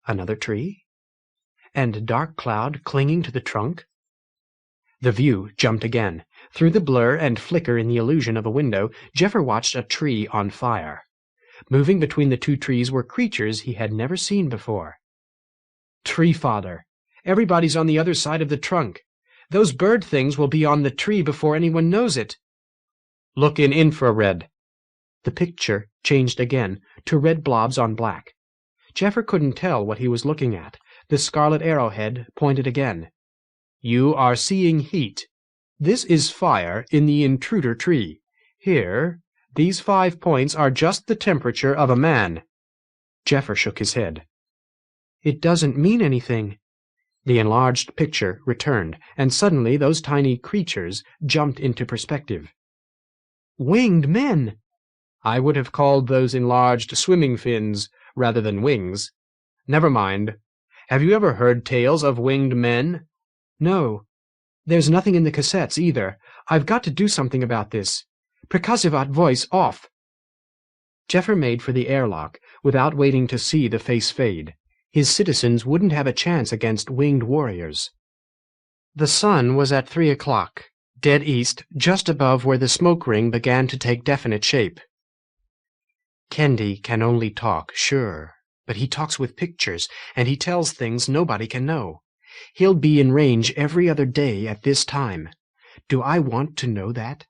another tree? And a dark cloud clinging to the trunk? The view jumped again. Through the blur and flicker in the illusion of a window, Jeffer watched a tree on fire. Moving between the two trees were creatures he had never seen before. "Tree father. Everybody's on the other side of the trunk. Those bird things will be on the tree before anyone knows it." "Look in infrared." The picture changed again, to red blobs on black. Jeffer couldn't tell what he was looking at. The scarlet arrowhead pointed again. "You are seeing heat. This is fire in the intruder tree. Here, these 5 points are just the temperature of a man." Jeffer shook his head. "It doesn't mean anything." The enlarged picture returned, and suddenly those tiny creatures jumped into perspective. "Winged men!" "I would have called those enlarged swimming fins rather than wings. Never mind. Have you ever heard tales of winged men?" "No. There's nothing in the cassettes either. I've got to do something about this. Percussivat voice off." Jeffer made for the airlock, without waiting to see the face fade. His citizens wouldn't have a chance against winged warriors. The sun was at 3 o'clock, dead east, just above where the smoke ring began to take definite shape. "Kendi can only talk, sure, but he talks with pictures, and he tells things nobody can know. He'll be in range every other day at this time. Do I want to know that?"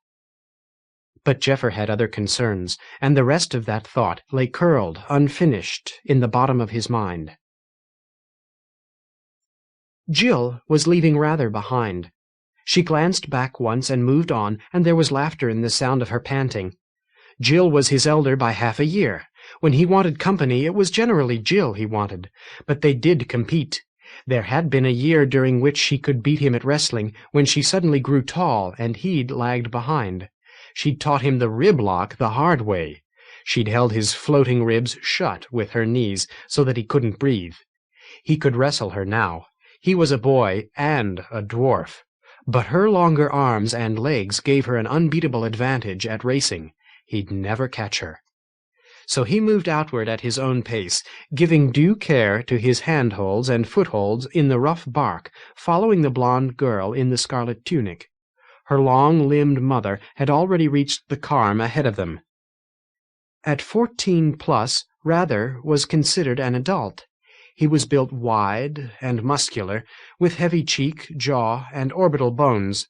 But Jeffer had other concerns, and the rest of that thought lay curled, unfinished, in the bottom of his mind. Jill was leaving rather behind. She glanced back once and moved on, and there was laughter in the sound of her panting. Jill was his elder by half a year. When he wanted company, it was generally Jill he wanted. But they did compete. There had been a year during which she could beat him at wrestling, when she suddenly grew tall and he'd lagged behind. She'd taught him the rib lock the hard way. She'd held his floating ribs shut with her knees so that he couldn't breathe. He could wrestle her now. He was a boy and a dwarf. But her longer arms and legs gave her an unbeatable advantage at racing. He'd never catch her. So he moved outward at his own pace, giving due care to his handholds and footholds in the rough bark, following the blonde girl in the scarlet tunic. Her long-limbed mother had already reached the carm ahead of them. At 14 plus, Rather was considered an adult. He was built wide and muscular, with heavy cheek, jaw, and orbital bones.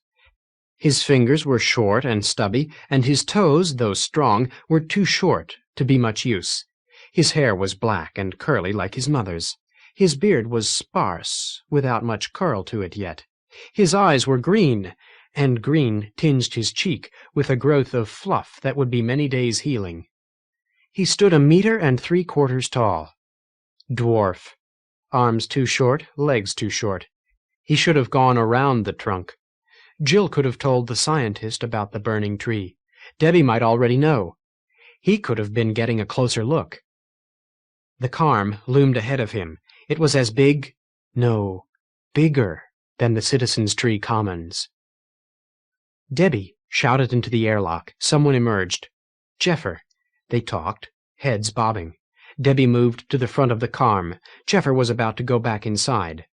His fingers were short and stubby, and his toes, though strong, were too short to be much use. His hair was black and curly like his mother's. His beard was sparse, without much curl to it yet. His eyes were green, and green tinged his cheek with a growth of fluff that would be many days' healing. He stood 1 meter and 3/4 tall. Dwarf. Arms too short, legs too short. He should have gone around the trunk. Jill could have told the scientist about the burning tree. Debbie might already know. He could have been getting a closer look. The carm loomed ahead of him. It was as big, no, bigger than the Citizens' Tree Commons. "Debbie!" shouted into the airlock. Someone emerged. Jeffer. They talked, heads bobbing. Debbie moved to the front of the carm. Jeffer was about to go back inside.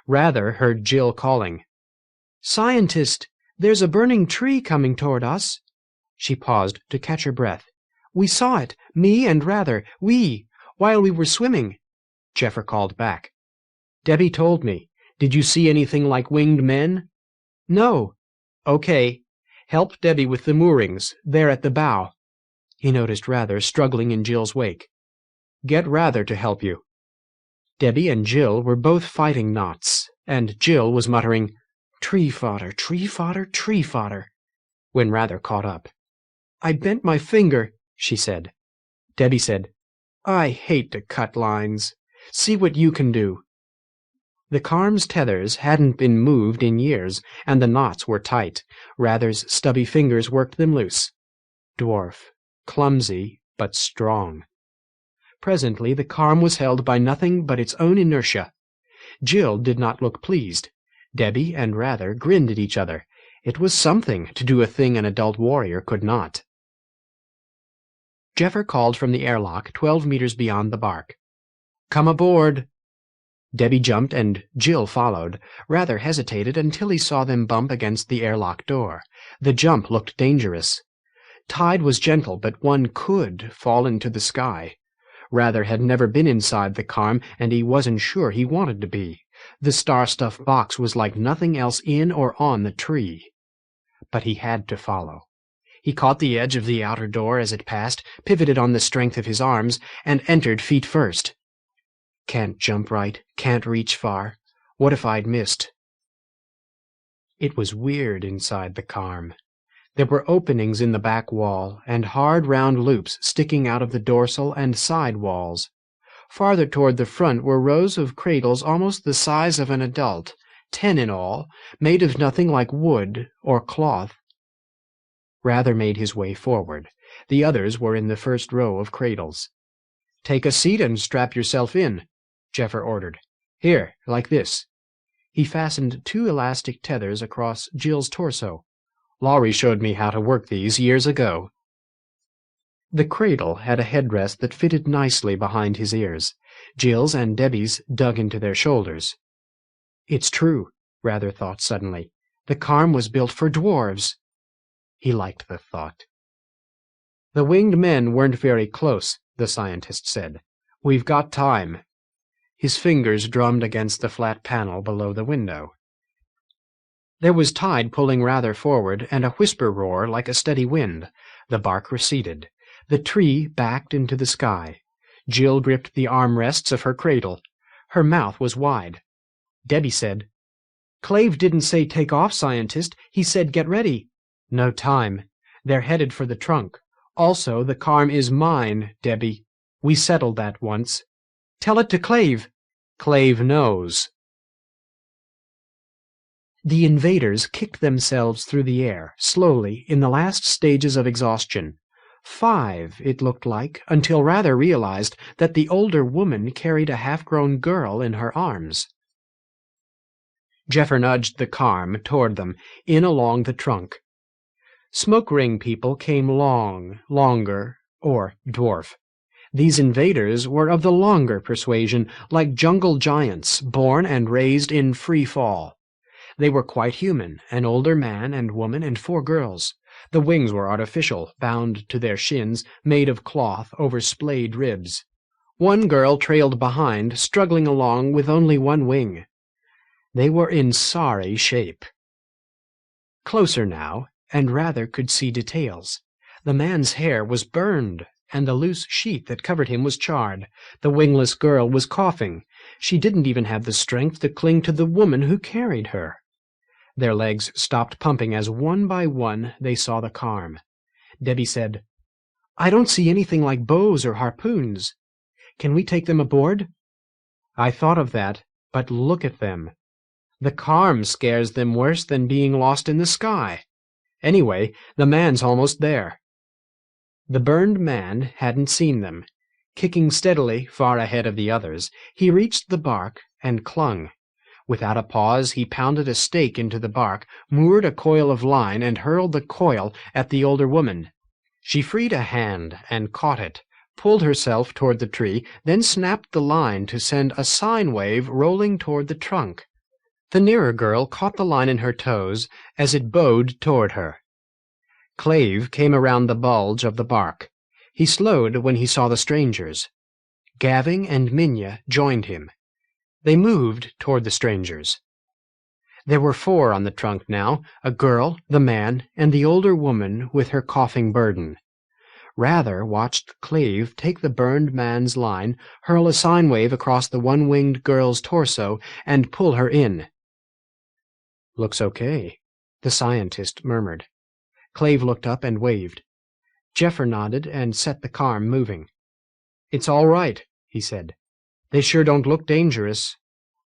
Rather heard Jill calling, "Scientist, there's a burning tree coming toward us." She paused to catch her breath. "We saw it, me and while we were swimming." Jeffer called back. "Debbie told me. Did you see anything like winged men?" "No." "Okay. Help Debbie with the moorings. They're at the bow." He noticed Rather struggling in Jill's wake. "Get Rather to help you." Debbie and Jill were both fighting knots, and Jill was muttering, "Tree fodder, tree fodder, tree fodder," when Rather caught up. "I bent my finger," she said. Debbie said, "I hate to cut lines. See what you can do." The Carm's tethers hadn't been moved in years, and the knots were tight. Rather's stubby fingers worked them loose. Dwarf, clumsy, but strong. Presently the Carm was held by nothing but its own inertia. Jill did not look pleased. Debbie and Rather grinned at each other. It was something to do a thing an adult warrior could not. Jeffer called from the airlock 12 meters beyond the bark. "Come aboard." Debbie jumped and Jill followed. Rather hesitated until he saw them bump against the airlock door. The jump looked dangerous. Tide was gentle, but one could fall into the sky. Rather had never been inside the Carm, and he wasn't sure he wanted to be. The star-stuffed box was like nothing else in or on the tree. But he had to follow. He caught the edge of the outer door as it passed, pivoted on the strength of his arms, and entered feet first. Can't jump right, can't reach far. What if I'd missed? It was weird inside the Carm. There were openings in the back wall, and hard round loops sticking out of the dorsal and side walls. Farther toward the front were rows of cradles almost the size of an adult, 10 in all, made of nothing like wood or cloth. Rather made his way forward. The others were in the first row of cradles. "Take a seat and strap yourself in," Jeffer ordered. "Here, like this." He fastened 2 elastic tethers across Jill's torso. "Laurie showed me how to work these years ago." The cradle had a headrest that fitted nicely behind his ears. Jill's and Debbie's dug into their shoulders. It's true, Rather thought suddenly. The Carm was built for dwarves. He liked the thought. "The winged men weren't very close," the scientist said. "We've got time." His fingers drummed against the flat panel below the window. There was tide pulling Rather forward, and a whisper roar like a steady wind. The bark receded. The tree backed into the sky. Jill gripped the armrests of her cradle. Her mouth was wide. Debbie said, "Clave didn't say take off, scientist. He said get ready." "No time. They're headed for the trunk. Also, the Carm is mine, Debbie. We settled that once." "Tell it to Clave." "Clave knows." The invaders kicked themselves through the air, slowly, in the last stages of exhaustion. 5, it looked like, until Rather realized that the older woman carried a half-grown girl in her arms. Jeffer nudged the Carm toward them, in along the trunk. Smoke ring people came longer, or dwarf. These invaders were of the longer persuasion, like jungle giants, born and raised in free fall. They were quite human, an older man and woman and 4 girls. The wings were artificial, bound to their shins, made of cloth over splayed ribs. One girl trailed behind, struggling along with only one wing. They were in sorry shape. Closer now, and Rather could see details. The man's hair was burned, and the loose sheet that covered him was charred. The wingless girl was coughing. She didn't even have the strength to cling to the woman who carried her. Their legs stopped pumping as one by one they saw the Carm. Debbie said, "I don't see anything like bows or harpoons. Can we take them aboard?" "I thought of that, but look at them. The Carm scares them worse than being lost in the sky. Anyway, the man's almost there." The burned man hadn't seen them. Kicking steadily far ahead of the others, he reached the bark and clung. Without a pause, he pounded a stake into the bark, moored a coil of line, and hurled the coil at the older woman. She freed a hand and caught it, pulled herself toward the tree, then snapped the line to send a sine wave rolling toward the trunk. The nearer girl caught the line in her toes as it bowed toward her. Clave came around the bulge of the bark. He slowed when he saw the strangers. Gavin and Minya joined him. They moved toward the strangers. There were 4 on the trunk now, a girl, the man, and the older woman with her coughing burden. Rather watched Clave take the burned man's line, hurl a sine wave across the one-winged girl's torso, and pull her in. "Looks okay," the scientist murmured. Clave looked up and waved. Jeffer nodded and set the car moving. "It's all right," he said. "They sure don't look dangerous.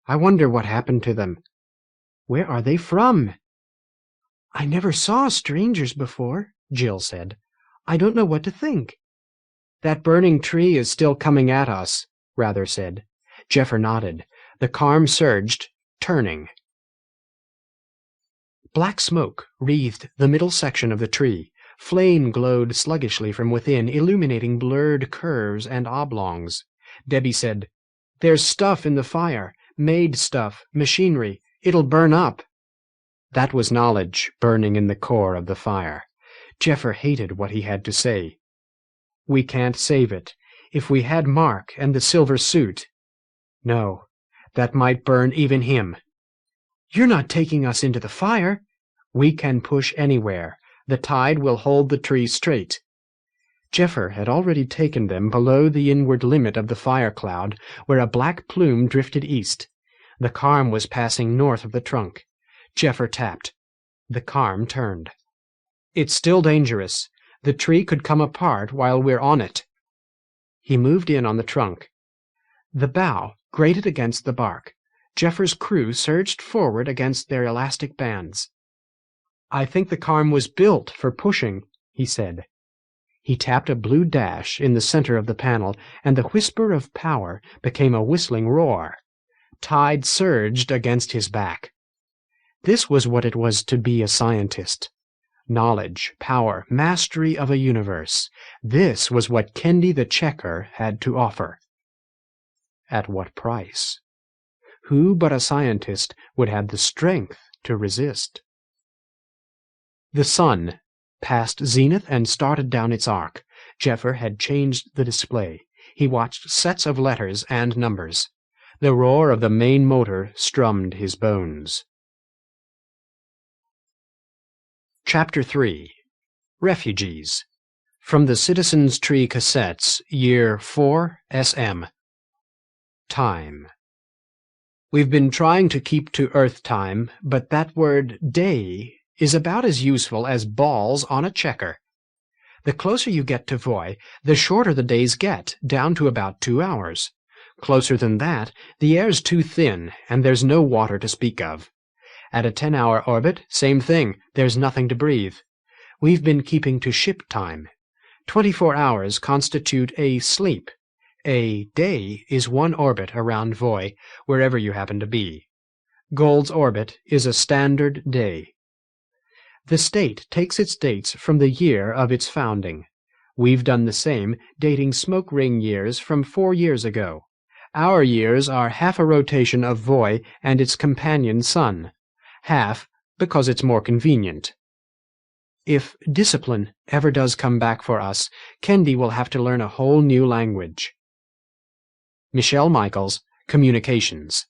I wonder what happened to them. Where are they from?" "I never saw strangers before," Jill said. "I don't know what to think." "That burning tree is still coming at us," Rather said. Jeffer nodded. The car surged, turning. Black smoke wreathed the middle section of the tree. Flame glowed sluggishly from within, illuminating blurred curves and oblongs. Debbie said, "There's stuff in the fire. Made stuff, machinery. It'll burn up." That was knowledge burning in the core of the fire. Jeffer hated what he had to say. "We can't save it. If we had Mark and the silver suit—" "No, that might burn even him." "You're not taking us into the fire." "We can push anywhere. The tide will hold the tree straight." Jeffer had already taken them below the inward limit of the fire cloud, where a black plume drifted east. The carm was passing north of the trunk. Jeffer tapped. The carm turned. "It's still dangerous. The tree could come apart while we're on it." He moved in on the trunk. The bow grated against the bark. Jeffer's crew surged forward against their elastic bands. "I think the carm was built for pushing," he said. He tapped a blue dash in the center of the panel, and the whisper of power became a whistling roar. Tide surged against his back. This was what it was to be a scientist. Knowledge, power, mastery of a universe. This was what Kendi the Checker had to offer. At what price? Who but a scientist would have the strength to resist? The sun passed zenith and started down its arc. Jeffer had changed the display. He watched sets of letters and numbers. The roar of the main motor strummed his bones. Chapter 3. Refugees. From the Citizens Tree Cassettes, Year 4, SM. Time. We've been trying to keep to Earth time, but that word day is about as useful as balls on a checker. The closer you get to Voy, the shorter the days get, down to about 2 hours. Closer than that, the air's too thin, and there's no water to speak of. At a 10-hour orbit, same thing, there's nothing to breathe. We've been keeping to ship time. 24 hours constitute a sleep. A day is 1 orbit around Voy, wherever you happen to be. Gold's orbit is a standard day. The state takes its dates from the year of its founding. We've done the same, dating smoke ring years from 4 years ago. Our years are half a rotation of Voy and its companion sun. Half because it's more convenient. If discipline ever does come back for us, Kendi will have to learn a whole new language. Michelle Michaels, Communications.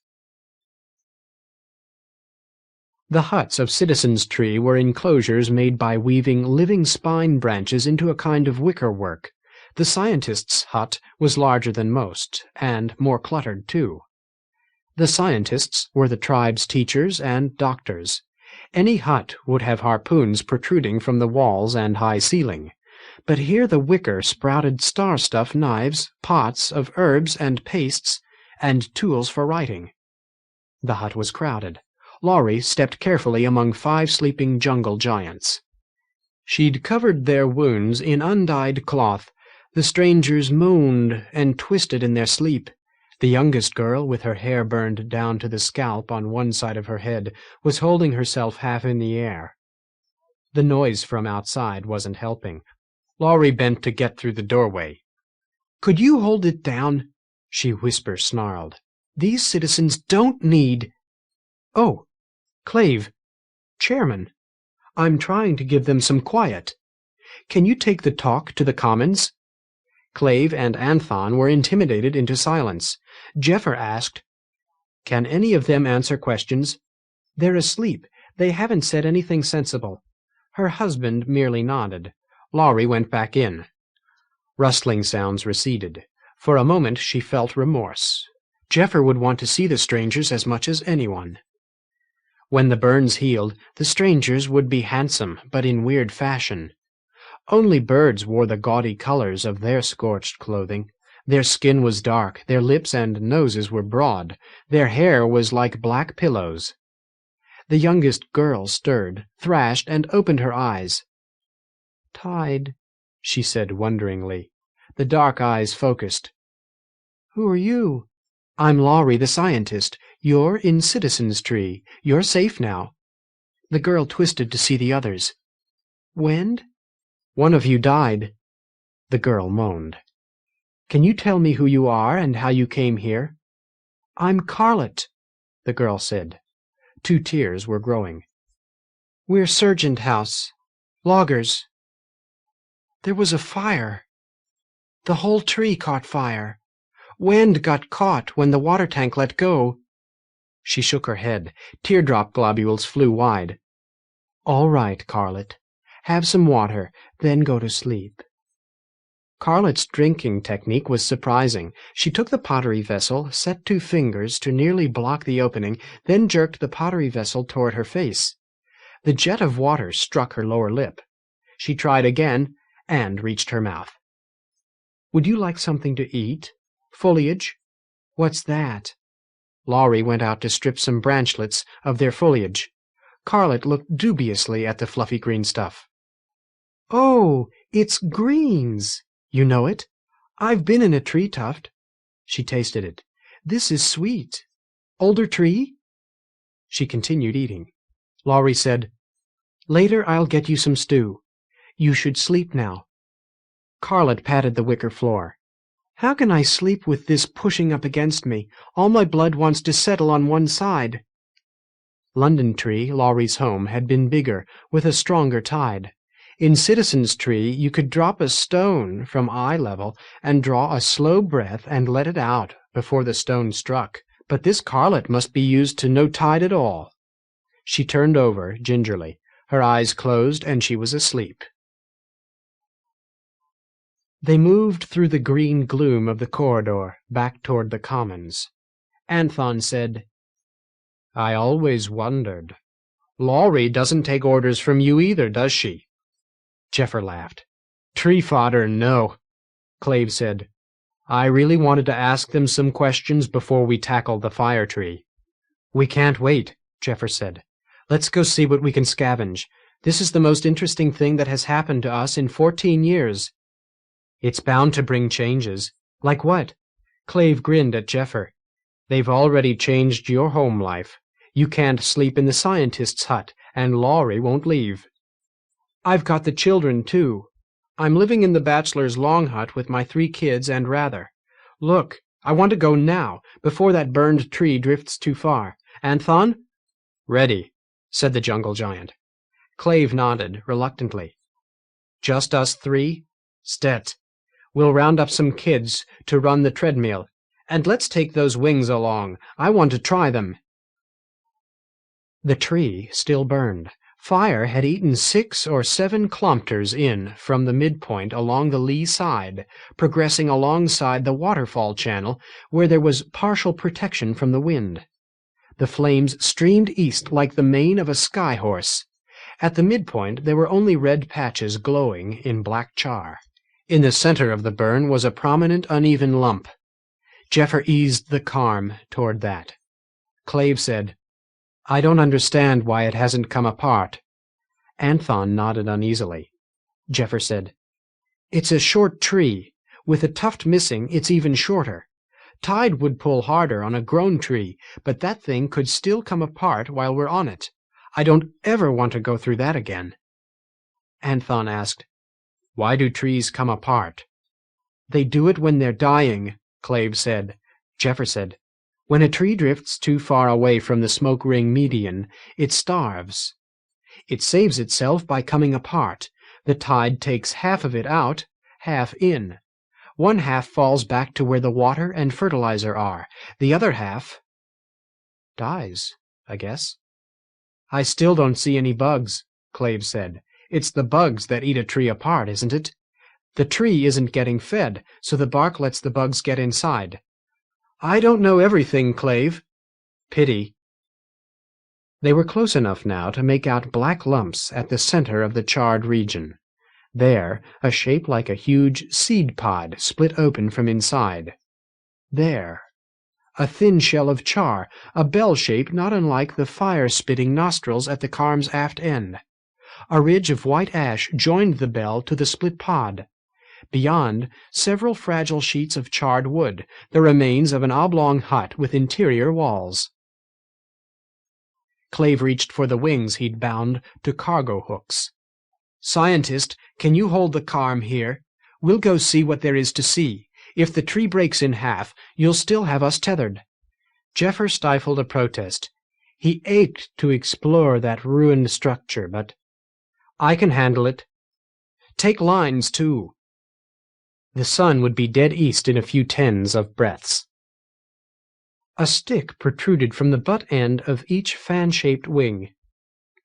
The huts of Citizens Tree were enclosures made by weaving living spine branches into a kind of wickerwork. The scientist's hut was larger than most, and more cluttered too. The scientists were the tribe's teachers and doctors. Any hut would have harpoons protruding from the walls and high ceiling. But here the wicker sprouted star-stuff knives, pots of herbs and pastes, and tools for writing. The hut was crowded. Laurie stepped carefully among 5 sleeping jungle giants. She'd covered their wounds in undyed cloth. The strangers moaned and twisted in their sleep. The youngest girl, with her hair burned down to the scalp on one side of her head, was holding herself half in the air. The noise from outside wasn't helping. Laurie bent to get through the doorway. "Could you hold it down?" she whisper-snarled. "These citizens don't need—" Oh, Clave, Chairman, I'm trying to give them some quiet. Can you take the talk to the Commons? Clave and Anthon were intimidated into silence. Jeffer asked, Can any of them answer questions? They're asleep. They haven't said anything sensible. Her husband merely nodded. Laurie went back in. Rustling sounds receded. For a moment she felt remorse. Jeffer would want to see the strangers as much as anyone. When the burns healed, the strangers would be handsome, but in weird fashion. Only birds wore the gaudy colors of their scorched clothing. Their skin was dark, their lips and noses were broad, their hair was like black pillows. The youngest girl stirred, thrashed, and opened her eyes. "Tide," she said wonderingly. The dark eyes focused. "Who are you?" "I'm Laurie the scientist. You're in Citizen's Tree. You're safe now." The girl twisted to see the others. "When?" "One of you died." The girl moaned. "Can you tell me who you are and how you came here?" "I'm Carlet," the girl said. 2 tears were growing. "We're Serjent House. Loggers. There was a fire. The whole tree caught fire. Wend got caught when the water tank let go." She shook her head. Teardrop globules flew wide. "All right, Carlet. Have some water, then go to sleep." Carlet's drinking technique was surprising. She took the pottery vessel, set 2 fingers to nearly block the opening, then jerked the pottery vessel toward her face. The jet of water struck her lower lip. She tried again and reached her mouth. "Would you like something to eat? Foliage?" "What's that?" Laurie went out to strip some branchlets of their foliage. Carlet looked dubiously at the fluffy green stuff. "Oh, it's greens. You know it? I've been in a tree tuft." She tasted it. "This is sweet. Older tree?" She continued eating. Laurie said, "Later I'll get you some stew. You should sleep now." Carlet patted the wicker floor. "How can I sleep with this pushing up against me? All my blood wants to settle on one side." London Tree, Laurie's home, had been bigger, with a stronger tide. In Citizen's Tree you could drop a stone from eye level and draw a slow breath and let it out before the stone struck. But this Carlet must be used to no tide at all. She turned over gingerly. Her eyes closed and she was asleep. They moved through the green gloom of the corridor, back toward the Commons. Anthon said, "I always wondered. Laurie doesn't take orders from you either, does she?" Jeffer laughed. "Tree fodder, no." Clave said, "I really wanted to ask them some questions before we tackle the fire tree." "We can't wait," Jeffer said. "Let's go see what we can scavenge. This is the most interesting thing that has happened to us in 14 years. "It's bound to bring changes." "Like what?" Clave grinned at Jeffer. "They've already changed your home life. You can't sleep in the scientist's hut, and Laurie won't leave." "I've got the children, too. I'm living in the bachelor's long hut with my 3 kids and Rather. Look, I want to go now, before that burned tree drifts too far. Anthon?" "Ready," said the jungle giant. Clave nodded reluctantly. "Just us 3? Stet. We'll round up some kids to run the treadmill. And let's take those wings along. I want to try them." The tree still burned. Fire had eaten 6 or 7 kilometers in from the midpoint along the lee side, progressing alongside the waterfall channel where there was partial protection from the wind. The flames streamed east like the mane of a sky horse. At the midpoint there were only red patches glowing in black char. In the center of the burn was a prominent uneven lump. Jeffer eased the carm toward that. Clave said, "I don't understand why it hasn't come apart." Anthon nodded uneasily. Jeffer said, "It's a short tree. With a tuft missing, it's even shorter. Tide would pull harder on a grown tree, but that thing could still come apart while we're on it. I don't ever want to go through that again." Anthon asked, "Why do trees come apart?" "They do it when they're dying," Clave said. Jeffer said, When a tree drifts too far away from the smoke ring median, it starves. It saves itself by coming apart. The tide takes half of it out, half in. One half falls back to where the water and fertilizer are. The other half dies, I guess. I still don't see any bugs, Clave said. It's the bugs that eat a tree apart, isn't it? The tree isn't getting fed, so the bark lets the bugs get inside. I don't know everything, Clave. Pity. They were close enough now to make out black lumps at the center of the charred region. There, a shape like a huge seed pod split open from inside. There, a thin shell of char, a bell shape not unlike the fire-spitting nostrils at the carm's aft end. A ridge of white ash joined the bell to the split pod. Beyond, several fragile sheets of charred wood, the remains of an oblong hut with interior walls. Clave reached for the wings he'd bound to cargo hooks. "Scientist, can you hold the carm here? We'll go see what there is to see. If the tree breaks in half, you'll still have us tethered." Jeffer stifled a protest. He ached to explore that ruined structure, but "I can handle it. Take lines, too." The sun would be dead east in a few tens of breaths. A stick protruded from the butt end of each fan-shaped wing.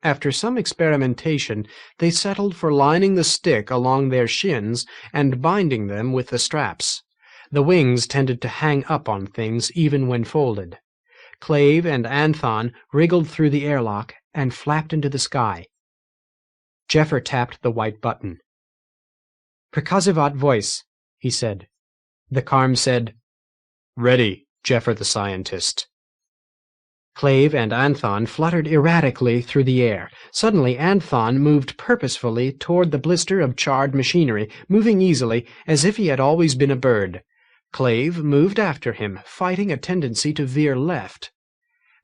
After some experimentation, they settled for lining the stick along their shins and binding them with the straps. The wings tended to hang up on things even when folded. Clave and Anthon wriggled through the airlock and flapped into the sky. Jeffer tapped the white button. "Percussivat voice," he said. The carm said, "Ready, Jeffer the scientist." Clave and Anthon fluttered erratically through the air. Suddenly Anthon moved purposefully toward the blister of charred machinery, moving easily, as if he had always been a bird. Clave moved after him, fighting a tendency to veer left.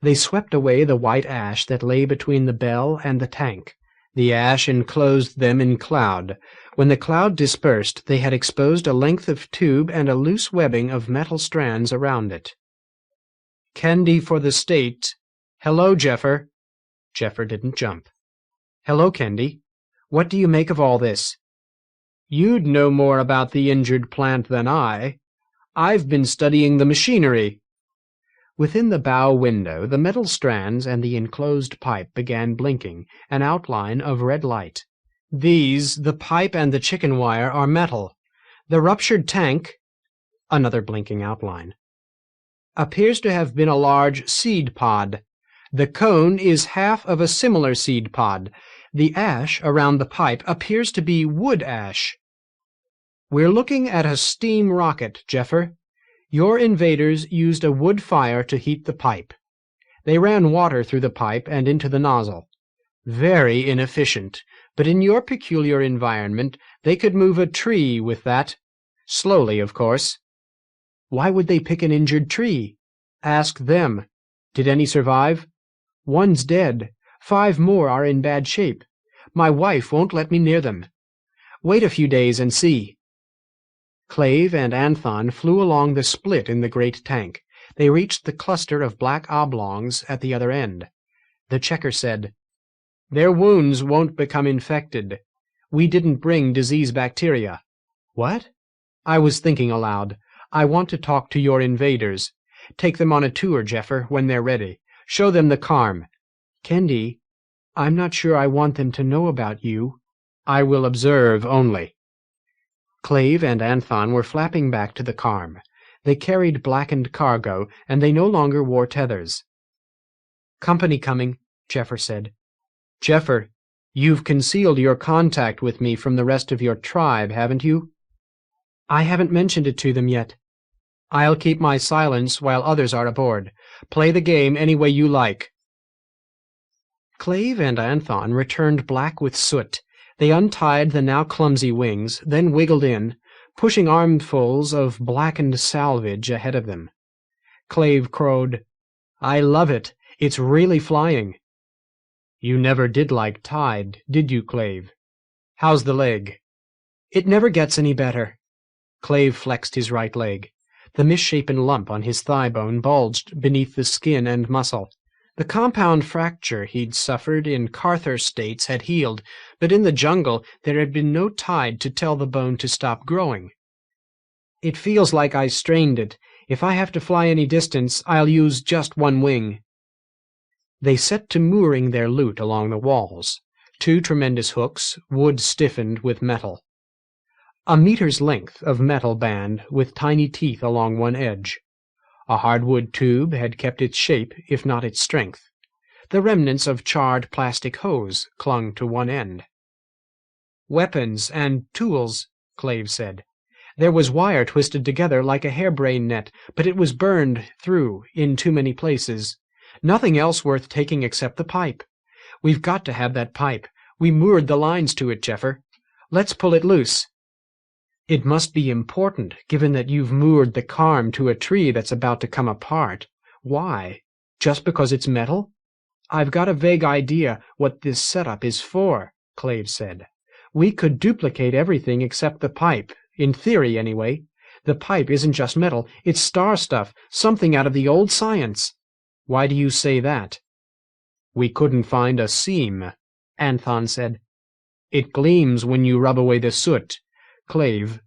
They swept away the white ash that lay between the bell and the tank. The ash enclosed them in cloud. When the cloud dispersed, they had exposed a length of tube and a loose webbing of metal strands around it. "Candy for the state. Hello, Jeffer." Jeffer didn't jump. "Hello, Candy. What do you make of all this?" "You'd know more about the injured plant than I. I've been studying the machinery." Within the bow window, the metal strands and the enclosed pipe began blinking, an outline of red light. "These, the pipe and the chicken wire, are metal. The ruptured tank," another blinking outline, "appears to have been a large seed pod. The cone is half of a similar seed pod. The ash around the pipe appears to be wood ash. We're looking at a steam rocket, Jeffer. Your invaders used a wood fire to heat the pipe. They ran water through the pipe and into the nozzle. Very inefficient, but in your peculiar environment they could move a tree with that. Slowly, of course." "Why would they pick an injured tree?" "Ask them. Did any survive?" "One's dead. 5 more are in bad shape. My wife won't let me near them." "Wait a few days and see." Clave and Anthon flew along the split in the great tank. They reached the cluster of black oblongs at the other end. The checker said, "Their wounds won't become infected. We didn't bring disease bacteria." "What?" "I was thinking aloud. I want to talk to your invaders. Take them on a tour, Jeffer, when they're ready. Show them the carm." "Kendi, I'm not sure I want them to know about you." "I will observe only." Clave and Anthon were flapping back to the carm. They carried blackened cargo, and they no longer wore tethers. "Company coming," Jeffer said. "Jeffer, you've concealed your contact with me from the rest of your tribe, haven't you?" "I haven't mentioned it to them yet." "I'll keep my silence while others are aboard. Play the game any way you like." Clave and Anthon returned black with soot. They untied the now clumsy wings, then wiggled in, pushing armfuls of blackened salvage ahead of them. Clave crowed, "I love it. It's really flying." "You never did like tide, did you, Clave? How's the leg?" "It never gets any better." Clave flexed his right leg. The misshapen lump on his thigh bone bulged beneath the skin and muscle. The compound fracture he'd suffered in Carther States had healed, but in the jungle there had been no tide to tell the bone to stop growing. "It feels like I strained it. If I have to fly any distance, I'll use just one wing." They set to mooring their loot along the walls. 2 tremendous hooks, wood stiffened with metal. A meter's length of metal band with tiny teeth along one edge. A hardwood tube had kept its shape, if not its strength. The remnants of charred plastic hose clung to one end. "Weapons and tools," Clave said. "There was wire twisted together like a harebrain net, but it was burned through in too many places. Nothing else worth taking except the pipe. We've got to have that pipe. We moored the lines to it, Jeffer. Let's pull it loose." "It must be important, given that you've moored the carm to a tree that's about to come apart. Why? Just because it's metal?" "I've got a vague idea what this setup is for," Clave said. "We could duplicate everything except the pipe, in theory anyway. The pipe isn't just metal, it's star stuff, something out of the old science." "Why do you say that?" "We couldn't find a seam," Anthon said. "It gleams when you rub away the soot. Clave,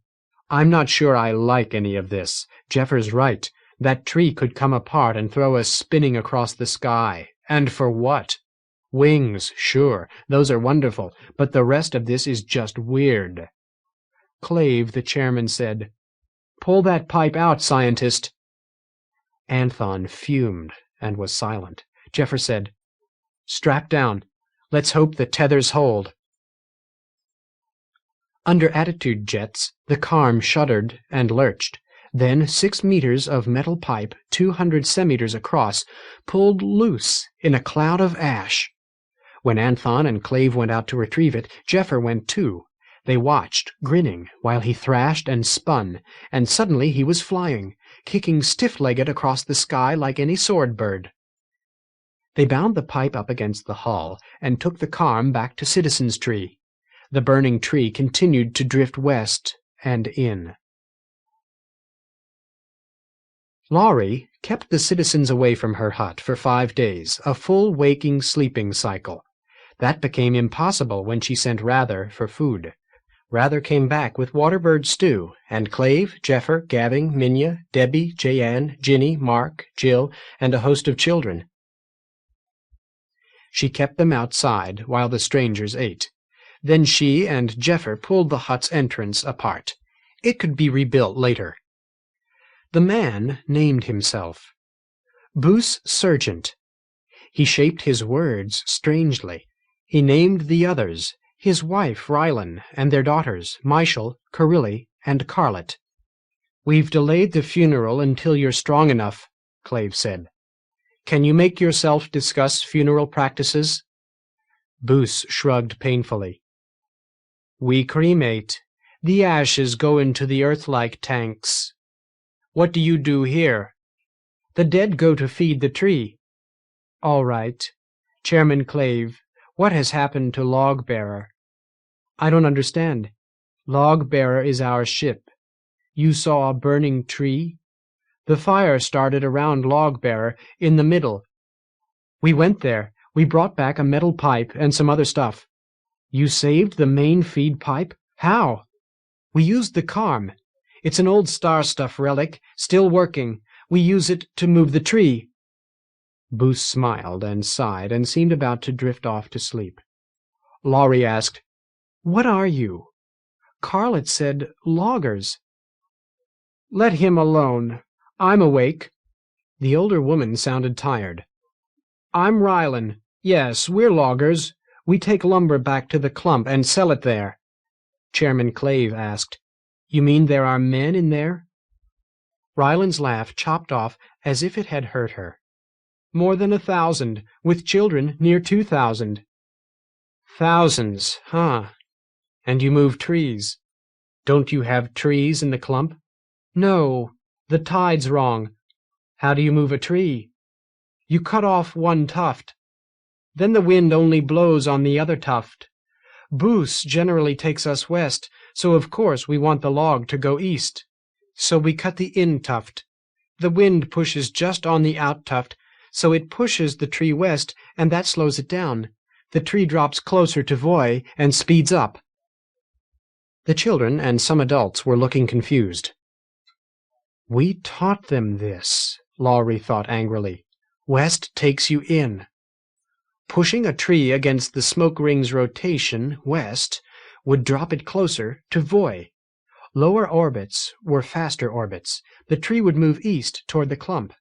I'm not sure I like any of this. Jeffer's right. That tree could come apart and throw us spinning across the sky. And for what? Wings, sure, those are wonderful, but the rest of this is just weird." Clave, the chairman, said, "Pull that pipe out, scientist." Anthon fumed and was silent. Jeffer said, "Strap down. Let's hope the tethers hold." Under attitude jets, the carm shuddered and lurched. Then 6 meters of metal pipe, 200 centimeters across, pulled loose in a cloud of ash. When Anthon and Clave went out to retrieve it, Jeffer went too. They watched, grinning, while he thrashed and spun, and suddenly he was flying, kicking stiff-legged across the sky like any sword bird. They bound the pipe up against the hull and took the carm back to Citizen's Tree. The burning tree continued to drift west and in. Laurie kept the citizens away from her hut for 5 days, a full waking-sleeping cycle. That became impossible when she sent Rather for food. Rather came back with waterbird stew, and Clave, Jeffer, Gavin, Minya, Debbie, Jan, Ginny, Mark, Jill, and a host of children. She kept them outside while the strangers ate. Then she and Jeffer pulled the hut's entrance apart. It could be rebuilt later. The man named himself. Boos Serjent. He shaped his words strangely. He named the others, his wife Rylan and their daughters, Michael, Carilli, and Carlet. "We've delayed the funeral until you're strong enough," Clave said. "Can you make yourself discuss funeral practices?" Boos shrugged painfully. "We cremate. The ashes go into the earth-like tanks." "What do you do here?" "The dead go to feed the tree." "All right. Chairman Clave, what has happened to Log-Bearer?" "I don't understand." "Log-Bearer is our ship. You saw a burning tree? The fire started around Log-Bearer, in the middle. We went there. We brought back a metal pipe and some other stuff." "You saved the main feed pipe? How?" "We used the carm. It's an old star stuff relic, still working. We use it to move the tree." Boos smiled and sighed and seemed about to drift off to sleep. Laurie asked, "What are you?" "Carlet said loggers." "Let him alone. I'm awake." The older woman sounded tired. "I'm Rylan. Yes, we're loggers. We take lumber back to the clump and sell it there." Chairman Clave asked, "You mean there are men in there?" Rylan's laugh chopped off as if it had hurt her. "More than 1,000, with children near 2,000. "Thousands, huh? And you move trees. Don't you have trees in the clump?" "No, the tide's wrong." "How do you move a tree?" "You cut off one tuft. Then the wind only blows on the other tuft. Boos generally takes us west, so of course we want the log to go east. So we cut the in tuft. The wind pushes just on the out tuft, so it pushes the tree west, and that slows it down. The tree drops closer to Voy and speeds up. The children and some adults were looking confused. We taught them this, Lowry thought angrily. West takes you in. Pushing a tree against the smoke ring's rotation, west, would drop it closer to Voy. Lower orbits were faster orbits. The tree would move east toward the clump.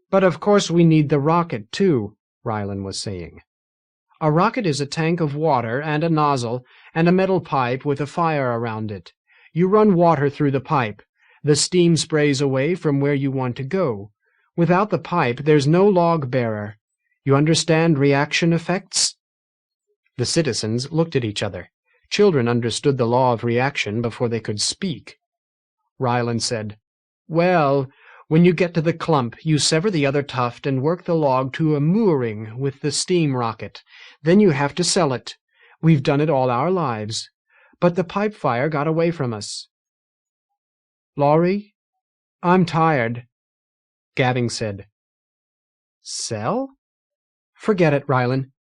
But of course we need the rocket, too, Rylan was saying. A rocket is a tank of water and a nozzle and a metal pipe with a fire around it. You run water through the pipe. The steam sprays away from where you want to go. Without the pipe, there's no log bearer. You understand reaction effects? The citizens looked at each other. Children understood the law of reaction before they could speak. Rylan said, Well, when you get to the clump, you sever the other tuft and work the log to a mooring with the steam rocket. Then you have to sell it. We've done it all our lives. But the pipe fire got away from us. Lowry, I'm tired, Gabbing said. Sell? Forget it, Rylan.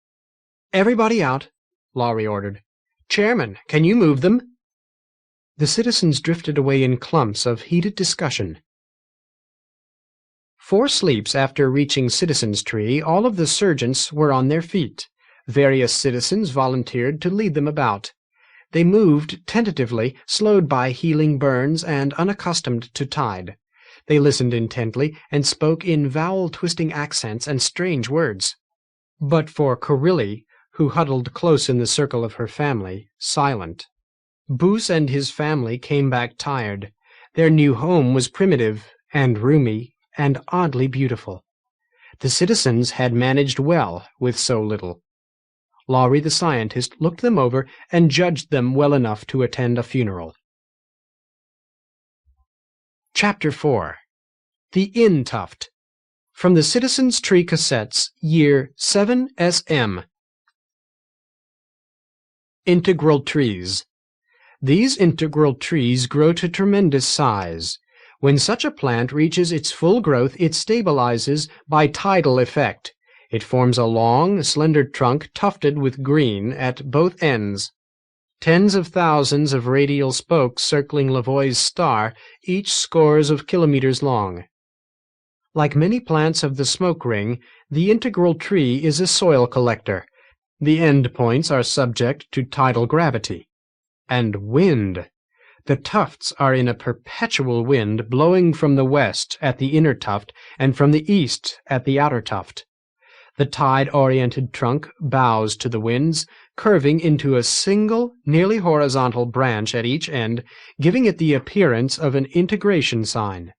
Everybody out, Lowry ordered. Chairman, can you move them? The citizens drifted away in clumps of heated discussion. 4 sleeps after reaching Citizens' Tree, all of the sergeants were on their feet. Various citizens volunteered to lead them about. They moved tentatively, slowed by healing burns and unaccustomed to tide. They listened intently and spoke in vowel-twisting accents and strange words. But for Corilli, who huddled close in the circle of her family, silent. Boos and his family came back tired. Their new home was primitive and roomy and oddly beautiful. The citizens had managed well with so little. Lowry the scientist looked them over and judged them well enough to attend a funeral. Chapter 4. The In Tuft. From the Citizens' Tree Cassettes, Year 7 SM. Integral trees. These integral trees grow to tremendous size. When such a plant reaches its full growth, it stabilizes by tidal effect. It forms a long, slender trunk tufted with green at both ends. Tens of thousands of radial spokes circling Lavoie's star, each scores of kilometers long. Like many plants of the smoke ring, the integral tree is a soil collector. The end points are subject to tidal gravity. And wind. The tufts are in a perpetual wind blowing from the west at the inner tuft and from the east at the outer tuft. The tide-oriented trunk bows to the winds, curving into a single, nearly horizontal branch at each end, giving it the appearance of an integration sign.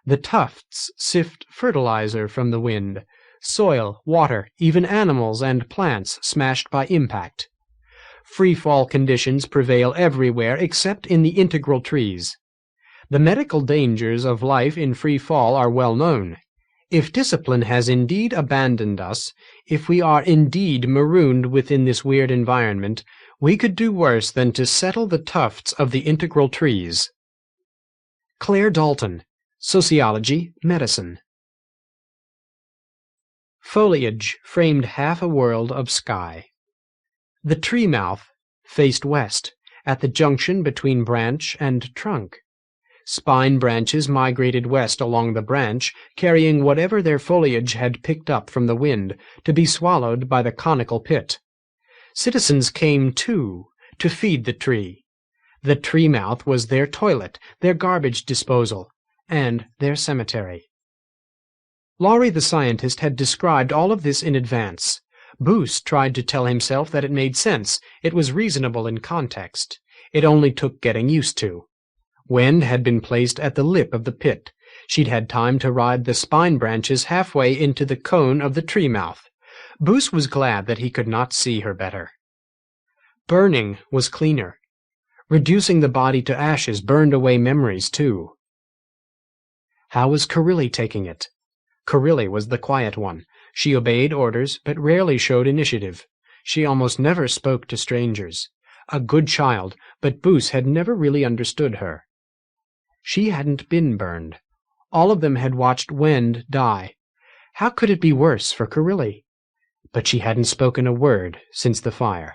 The tufts sift fertilizer from the wind, soil, water, even animals and plants smashed by impact. Free-fall conditions prevail everywhere except in the integral trees. The medical dangers of life in free fall are well known. If discipline has indeed abandoned us, if we are indeed marooned within this weird environment, we could do worse than to settle the tufts of the integral trees. Claire Dalton, Sociology, Medicine. Foliage framed half a world of sky. The tree mouth faced west, at the junction between branch and trunk. Spine branches migrated west along the branch, carrying whatever their foliage had picked up from the wind, to be swallowed by the conical pit. Citizens came, too, to feed the tree. The tree mouth was their toilet, their garbage disposal, and their cemetery. Lowry the scientist had described all of this in advance. Boos tried to tell himself that it made sense, it was reasonable in context. It only took getting used to. Wen had been placed at the lip of the pit. She'd had time to ride the spine branches halfway into the cone of the tree mouth. Boos was glad that he could not see her better. Burning was cleaner. Reducing the body to ashes burned away memories, too. How was Corilli taking it? Corilli was the quiet one. She obeyed orders, but rarely showed initiative. She almost never spoke to strangers. A good child, but Boos had never really understood her. She hadn't been burned. All of them had watched Wend die. How could it be worse for Carilli? But she hadn't spoken a word since the fire.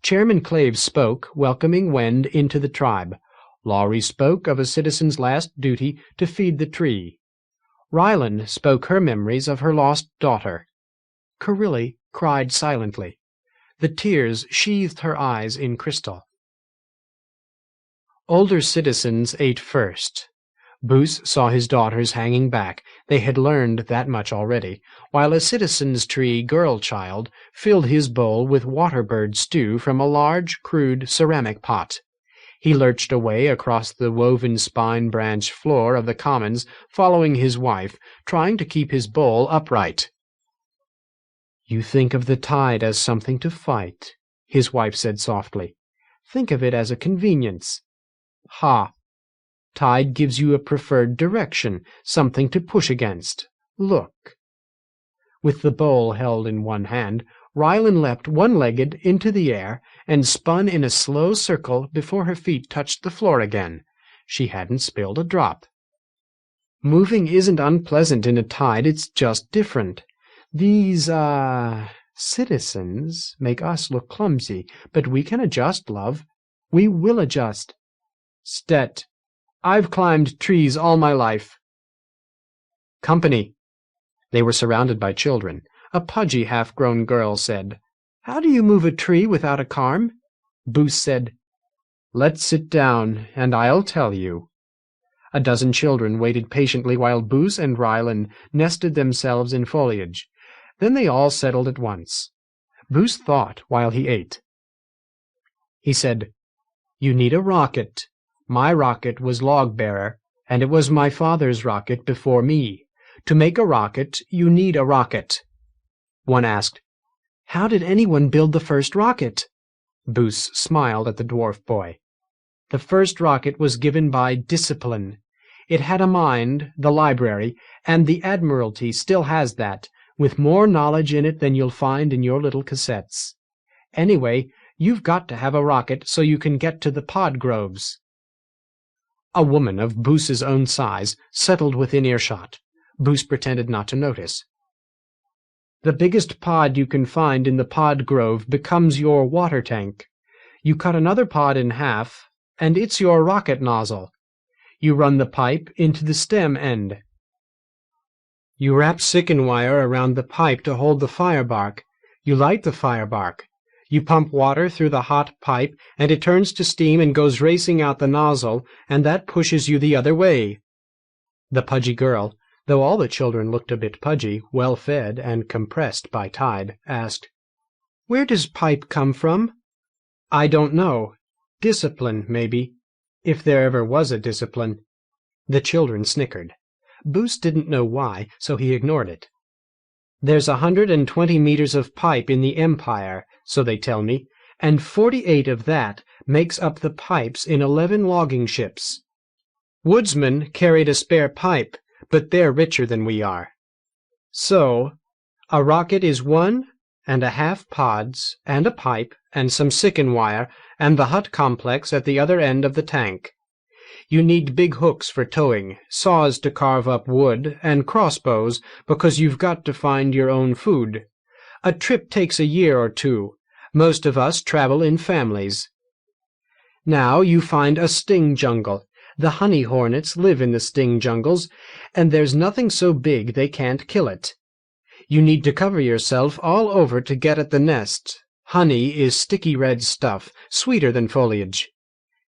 Chairman Claves spoke, welcoming Wend into the tribe. Laurie spoke of a citizen's last duty to feed the tree. Ryland spoke her memories of her lost daughter. Carilli cried silently. The tears sheathed her eyes in crystal. Older citizens ate first. Boos saw his daughters hanging back. They had learned that much already, while a citizen's tree girl-child filled his bowl with waterbird stew from a large, crude ceramic pot. He lurched away across the woven spine-branch floor of the commons, following his wife, trying to keep his bowl upright. "You think of the tide as something to fight," his wife said softly. "Think of it as a convenience." "Ha! Tide gives you a preferred direction, something to push against. Look." With the bowl held in one hand, Ryland leapt one-legged into the air and spun in a slow circle before her feet touched the floor again. She hadn't spilled a drop. "Moving isn't unpleasant in a tide, it's just different. These, citizens make us look clumsy, but we can adjust, love. We will adjust. Stet, I've climbed trees all my life." "Company." They were surrounded by children. A pudgy half-grown girl said, "How do you move a tree without a carm?" Boos said, "Let's sit down, and I'll tell you." A dozen children waited patiently while Boos and Ryland nested themselves in foliage. Then they all settled at once. Boos thought while he ate. He said, "You need a rocket. My rocket was log-bearer, and it was my father's rocket before me. To make a rocket, you need a rocket." One asked, "How did anyone build the first rocket?" Boos smiled at the dwarf boy. "The first rocket was given by discipline. It had a mind, the library, and the Admiralty still has that, with more knowledge in it than you'll find in your little cassettes. Anyway, you've got to have a rocket so you can get to the pod groves." A woman of Boos's own size settled within earshot. Boos pretended not to notice. "The biggest pod you can find in the pod grove becomes your water tank. You cut another pod in half, and it's your rocket nozzle. You run the pipe into the stem end. You wrap sicken wire around the pipe to hold the firebark. You light the firebark. You pump water through the hot pipe, and it turns to steam and goes racing out the nozzle, and that pushes you the other way." The pudgy girl, though all the children looked a bit pudgy, well-fed, and compressed by tide, asked, "Where does pipe come from?" "I don't know. Discipline, maybe. If there ever was a discipline." The children snickered. Boos didn't know why, so he ignored it. "There's 120 meters of pipe in the Empire, so they tell me, and 48 of that makes up the pipes in 11 logging ships. Woodsmen carried a spare pipe, but they're richer than we are. So, a rocket is 1.5 pods, and a pipe, and some sicken wire, and the hut complex at the other end of the tank. You need big hooks for towing, saws to carve up wood, and crossbows, because you've got to find your own food. A trip takes a year or two. Most of us travel in families. Now you find a sting jungle. The honey hornets live in the sting jungles, and there's nothing so big they can't kill it. You need to cover yourself all over to get at the nest. Honey is sticky red stuff, sweeter than foliage.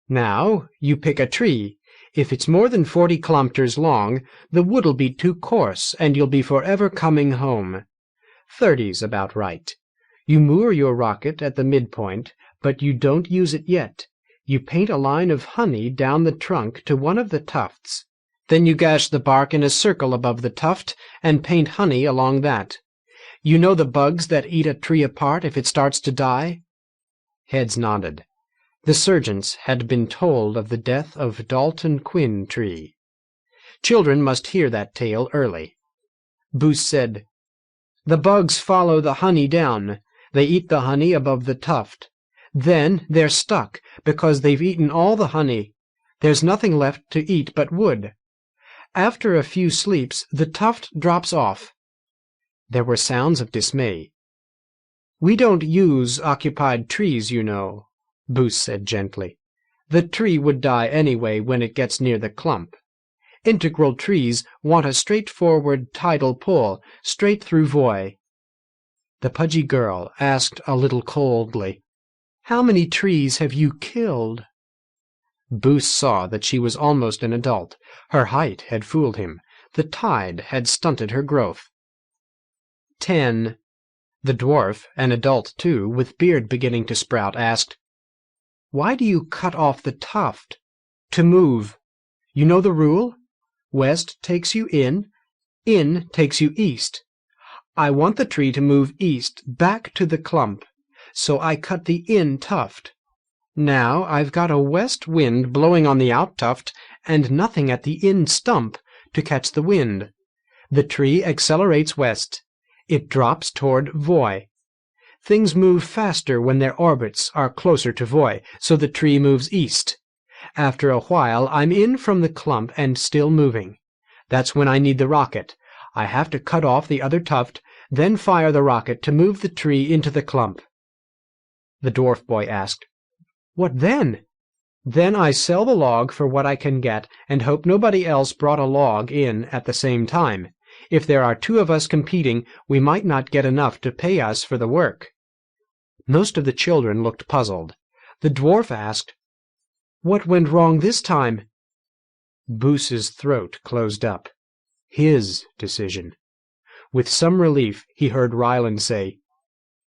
Now you pick a tree. If it's more than 40 kilometers long, the wood'll be too coarse, and you'll be forever coming home. 30's about right. You moor your rocket at the midpoint, but you don't use it yet. You paint a line of honey down the trunk to one of the tufts. Then you gash the bark in a circle above the tuft and paint honey along that. You know the bugs that eat a tree apart if it starts to die?" Heads nodded. The sergeants had been told of the death of Dalton Quinn tree. Children must hear that tale early. Boos said, "The bugs follow the honey down. They eat the honey above the tuft. Then they're stuck because they've eaten all the honey. There's nothing left to eat but wood. After a few sleeps, the tuft drops off." There were sounds of dismay. "We don't use occupied trees, you know," Boos said gently. "The tree would die anyway when it gets near the clump. Integral trees want a straightforward tidal pull, straight through void." The pudgy girl asked a little coldly, "How many trees have you killed?" Boos saw that she was almost an adult. Her height had fooled him. The tide had stunted her growth. 10. The dwarf, an adult too, with beard beginning to sprout, asked, "Why do you cut off the tuft?" "To move. You know the rule? West takes you in takes you east. I want the tree to move east, back to the clump, so I cut the in tuft. Now I've got a west wind blowing on the out tuft and nothing at the in stump to catch the wind. The tree accelerates west. It drops toward void. Things move faster when their orbits are closer to void, so the tree moves east. After a while, I'm in from the clump and still moving. That's when I need the rocket. I have to cut off the other tuft, then fire the rocket to move the tree into the clump." The dwarf boy asked, "What then?" "Then I sell the log for what I can get and hope nobody else brought a log in at the same time. If there are two of us competing, we might not get enough to pay us for the work." Most of the children looked puzzled. The dwarf asked, "What went wrong this time?" Boos's throat closed up. His decision. With some relief, he heard Ryland say,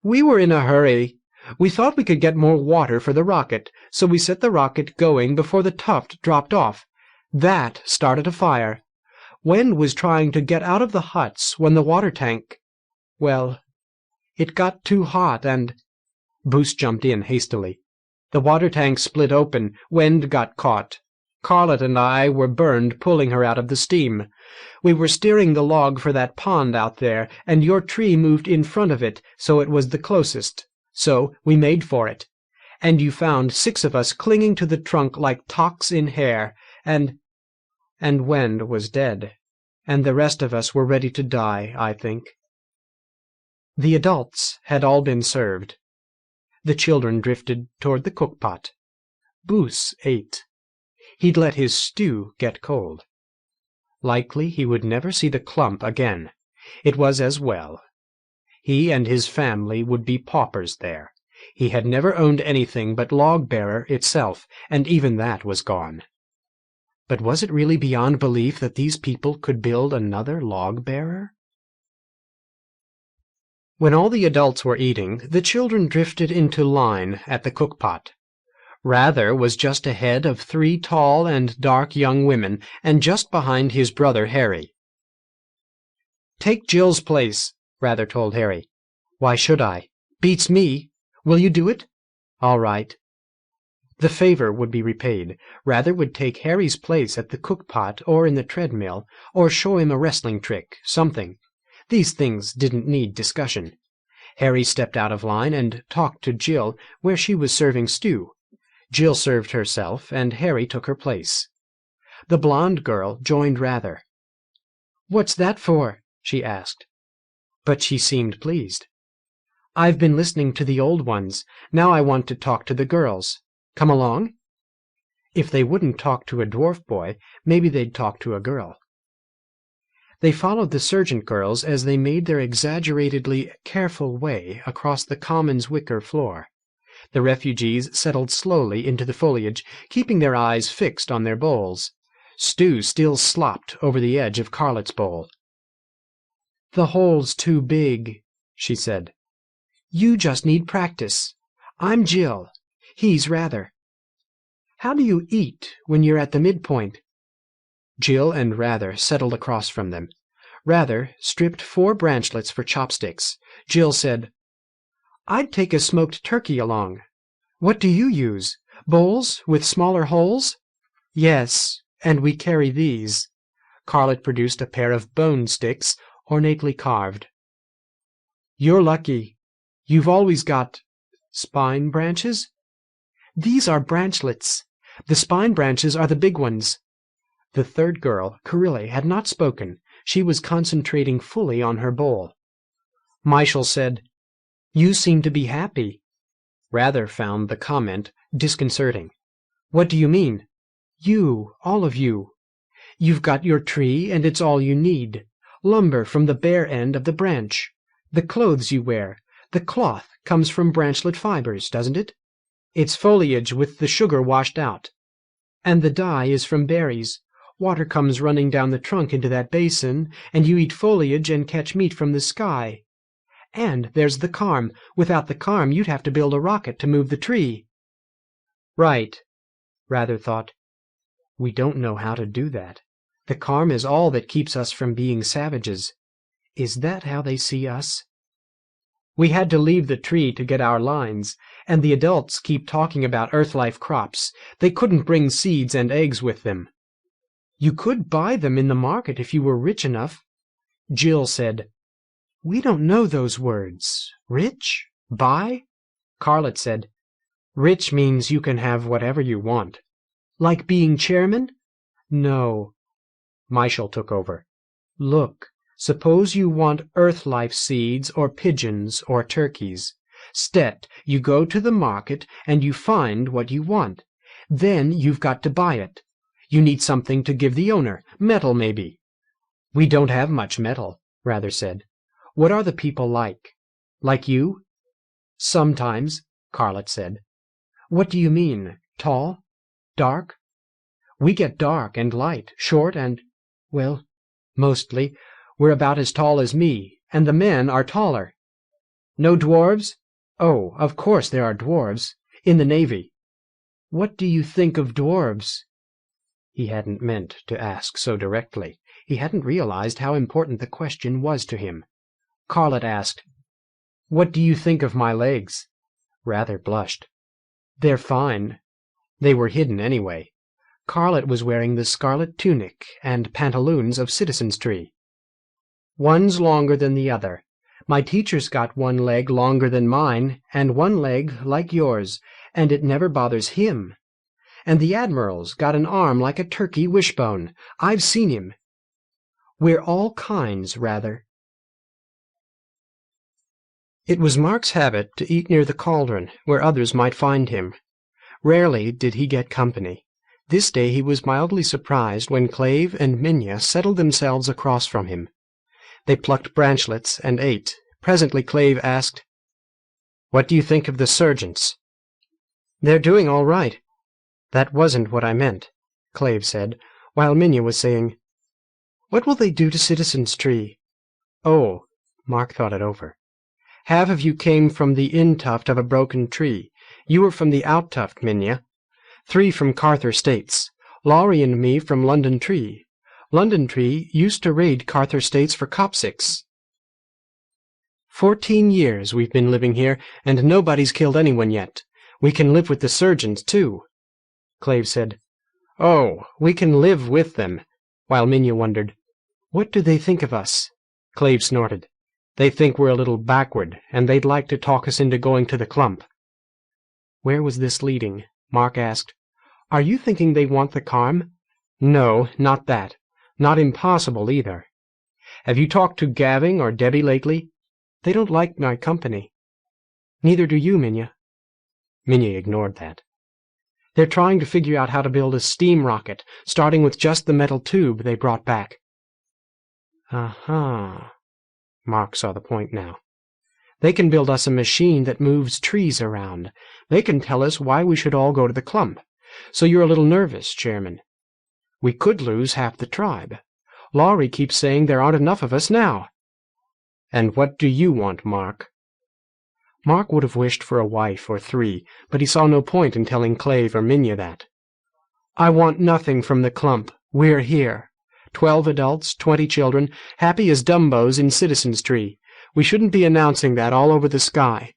"We were in a hurry. We thought we could get more water for the rocket, so we set the rocket going before the tuft dropped off. That started a fire. Wend was trying to get out of the huts when the water tank... well, it got too hot and..." Boos jumped in hastily. "The water tank split open. Wend got caught. Carlet and I were burned pulling her out of the steam. We were steering the log for that pond out there, and your tree moved in front of it, so it was the closest. So we made for it. And you found 6 of us clinging to the trunk like tocks in hair, and Wend was dead. And the rest of us were ready to die, I think." The adults had all been served. The children drifted toward the cookpot. Boos ate. He'd let his stew get cold. Likely he would never see the clump again. It was as well. He and his family would be paupers there. He had never owned anything but log-bearer itself, and even that was gone. But was it really beyond belief that these people could build another log-bearer? When all the adults were eating, the children drifted into line at the cookpot. Rather was just ahead of 3 tall and dark young women, and just behind his brother Harry. "Take Jill's place," Rather told Harry. "Why should I? Beats me. Will you do it?" "All right." The favor would be repaid. Rather would take Harry's place at the cookpot or in the treadmill, or show him a wrestling trick, something. These things didn't need discussion. Harry stepped out of line and talked to Jill where she was serving stew. Jill served herself, and Harry took her place. The blonde girl joined Rather. "What's that for?" she asked. But she seemed pleased. "I've been listening to the old ones. Now I want to talk to the girls. Come along?" If they wouldn't talk to a dwarf boy, maybe they'd talk to a girl. They followed the sergeant girls as they made their exaggeratedly careful way across the common's wicker floor. The refugees settled slowly into the foliage, keeping their eyes fixed on their bowls. Stew still slopped over the edge of Carlet's bowl. "The hole's too big," she said. "You just need practice. I'm Jill. He's Rather. How do you eat when you're at the midpoint?" Jill and Rather settled across from them. Rather stripped 4 branchlets for chopsticks. Jill said, "I'd take a smoked turkey along. What do you use? Bowls with smaller holes?" "Yes, and we carry these." Carlet produced a pair of bone sticks, ornately carved. "You're lucky. You've always got spine branches?" "These are branchlets. The spine branches are the big ones." The third girl, Carille, had not spoken. She was concentrating fully on her bowl. Michael said, "You seem to be happy." Rather found the comment disconcerting. "What do you mean?" "You, all of you. You've got your tree, and it's all you need. Lumber from the bare end of the branch. The clothes you wear, the cloth comes from branchlet fibers, doesn't it? It's foliage with the sugar washed out. And the dye is from berries. Water comes running down the trunk into that basin, and you eat foliage and catch meat from the sky. And there's the carm. Without the carm, you'd have to build a rocket to move the tree." "Right," Rather thought. "We don't know how to do that. The carm is all that keeps us from being savages. Is that how they see us?" "We had to leave the tree to get our lines, and the adults keep talking about Earth-life crops. They couldn't bring seeds and eggs with them." "You could buy them in the market if you were rich enough." Jill said, "We don't know those words. Rich? Buy?" Carlett said, "Rich means you can have whatever you want." "Like being chairman?" "No." Michael took over. "Look, suppose you want Earth-life seeds or pigeons or turkeys. Stet, you go to the market and you find what you want. Then you've got to buy it. You need something to give the owner, metal maybe." "We don't have much metal," Rather said. "What are the people like? Like you?" "Sometimes," Carlett said. "What do you mean? Tall? Dark?" "We get dark and light, short and, well, mostly, we're about as tall as me, and the men are taller." "No dwarves?" "Oh, of course there are dwarves. In the Navy." "What do you think of dwarves?" He hadn't meant to ask so directly. He hadn't realized how important the question was to him. Carlett asked, "What do you think of my legs?" Rather blushed. "They're fine." They were hidden anyway. Carlett was wearing the scarlet tunic and pantaloons of Citizen's Tree. "One's longer than the other. My teacher's got one leg longer than mine, and one leg like yours, and it never bothers him. And the Admiral's got an arm like a turkey wishbone. I've seen him. We're all kinds, Rather." It was Mark's habit to eat near the cauldron, where others might find him. Rarely did he get company. This day he was mildly surprised when Clave and Minya settled themselves across from him. They plucked branchlets and ate. Presently Clave asked, "What do you think of the sergeants?" "They're doing all right." "That wasn't what I meant," Clave said, while Minya was saying, "What will they do to Citizen's Tree?" "Oh," Mark thought it over. "Half of you came from the In Tuft of a broken tree. You were from the Out Tuft, Minya. 3 from Carther States. Laurie and me from London Tree. London Tree used to raid Carther States for copsics. 14 years we've been living here, and nobody's killed anyone yet. We can live with the surgeons, too." Clave said, "Oh, we can live with them," while Minya wondered, "What do they think of us?" Clave snorted. "They think we're a little backward, and they'd like to talk us into going to the clump." Where was this leading? Mark asked. "Are you thinking they want the carm?" "No, not that. Not impossible, either." "Have you talked to Gaving or Debbie lately?" "They don't like my company." "Neither do you, Minya." Minya ignored that. "They're trying to figure out how to build a steam rocket, starting with just the metal tube they brought back." "Uh-huh." Mark saw the point now. "They can build us a machine that moves trees around. They can tell us why we should all go to the clump. So you're a little nervous, Chairman. We could lose half the tribe. Laurie keeps saying there aren't enough of us now." "And what do you want, Mark?" Mark would have wished for a wife or 3, but he saw no point in telling Clave or Minya that. "I want nothing from the clump. We're here. 12 adults, 20 children, happy as Dumbos in Citizen's Tree. We shouldn't be announcing that all over the sky.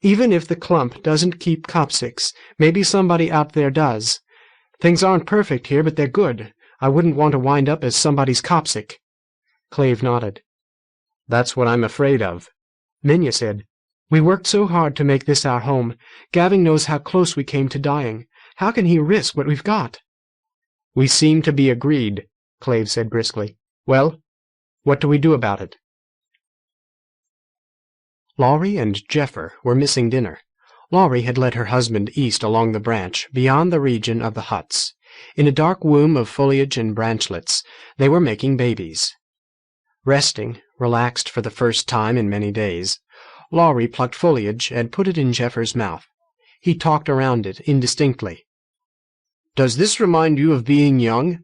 Even if the clump doesn't keep copsics, maybe somebody out there does. Things aren't perfect here, but they're good. I wouldn't want to wind up as somebody's copsic." Clave nodded. "That's what I'm afraid of." Minya said, "We worked so hard to make this our home. Gavin knows how close we came to dying. How can he risk what we've got?" "We seem to be agreed," Clave said briskly. "Well, what do we do about it?" Laurie and Jeffer were missing dinner. Laurie had led her husband east along the branch, beyond the region of the huts. In a dark womb of foliage and branchlets, they were making babies. Resting, relaxed for the first time in many days, Laurie plucked foliage and put it in Jeffer's mouth. He talked around it indistinctly. "Does this remind you of being young?"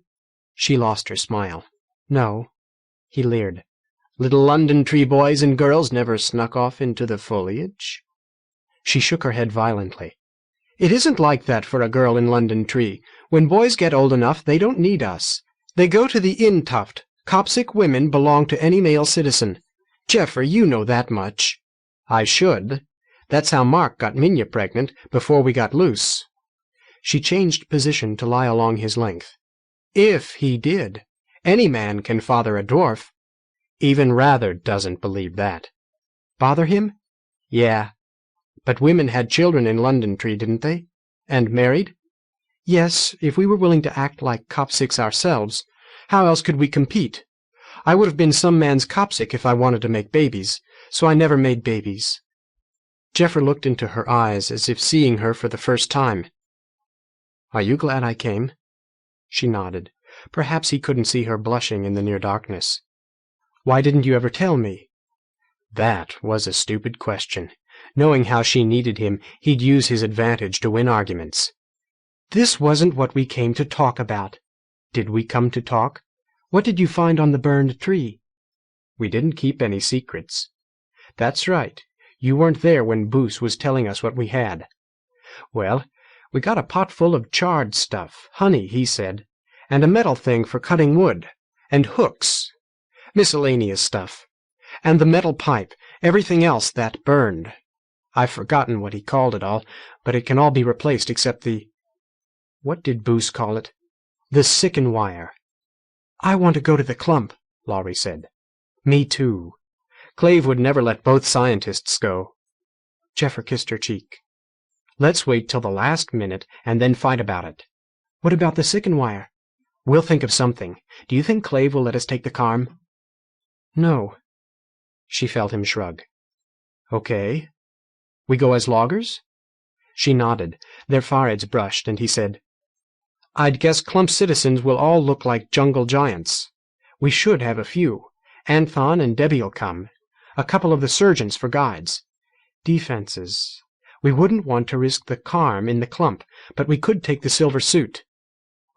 She lost her smile. "No." He leered. "Little London tree boys and girls never snuck off into the foliage?" She shook her head violently. "It isn't like that for a girl in London tree. When boys get old enough, they don't need us. They go to the In Tuft. Copsic women belong to any male citizen. Jeffer, you know that much." "I should. That's how Mark got Minya pregnant before we got loose." She changed position to lie along his length. "If he did. Any man can father a dwarf." "Even Rather doesn't believe that." "Bother him?" "Yeah. But women had children in London Tree, didn't they? And married?" "Yes, if we were willing to act like Copsics ourselves. How else could we compete? I would have been some man's Copsic if I wanted to make babies, so I never made babies." Jeffer looked into her eyes as if seeing her for the first time. "Are you glad I came?" She nodded. Perhaps he couldn't see her blushing in the near darkness. "Why didn't you ever tell me?" That was a stupid question. Knowing how she needed him, he'd use his advantage to win arguments. "This wasn't what we came to talk about." "Did we come to talk?" "What did you find on the burned tree?" "We didn't keep any secrets." "That's right. You weren't there when Boos was telling us what we had." "Well, we got a pot full of charred stuff, honey, he said, and a metal thing for cutting wood, and hooks, miscellaneous stuff, and the metal pipe, everything else that burned. I've forgotten what he called it all, but it can all be replaced except the— What did Boos call it? The sicken wire." "I want to go to the clump," Laurie said. "Me too." Clave would never let both scientists go. Jeffer kissed her cheek. "Let's wait till the last minute and then fight about it." "What about the sicken wire?" "We'll think of something. Do you think Clave will let us take the Carm?" "No." She felt him shrug. "Okay. We go as loggers?" She nodded. Their foreheads brushed, and he said, "I'd guess Clump citizens will all look like jungle giants. We should have a few. Anthon and Debbie'll come. A couple of the sergeants for guides. Defenses. We wouldn't want to risk the Carm in the clump, but we could take the silver suit."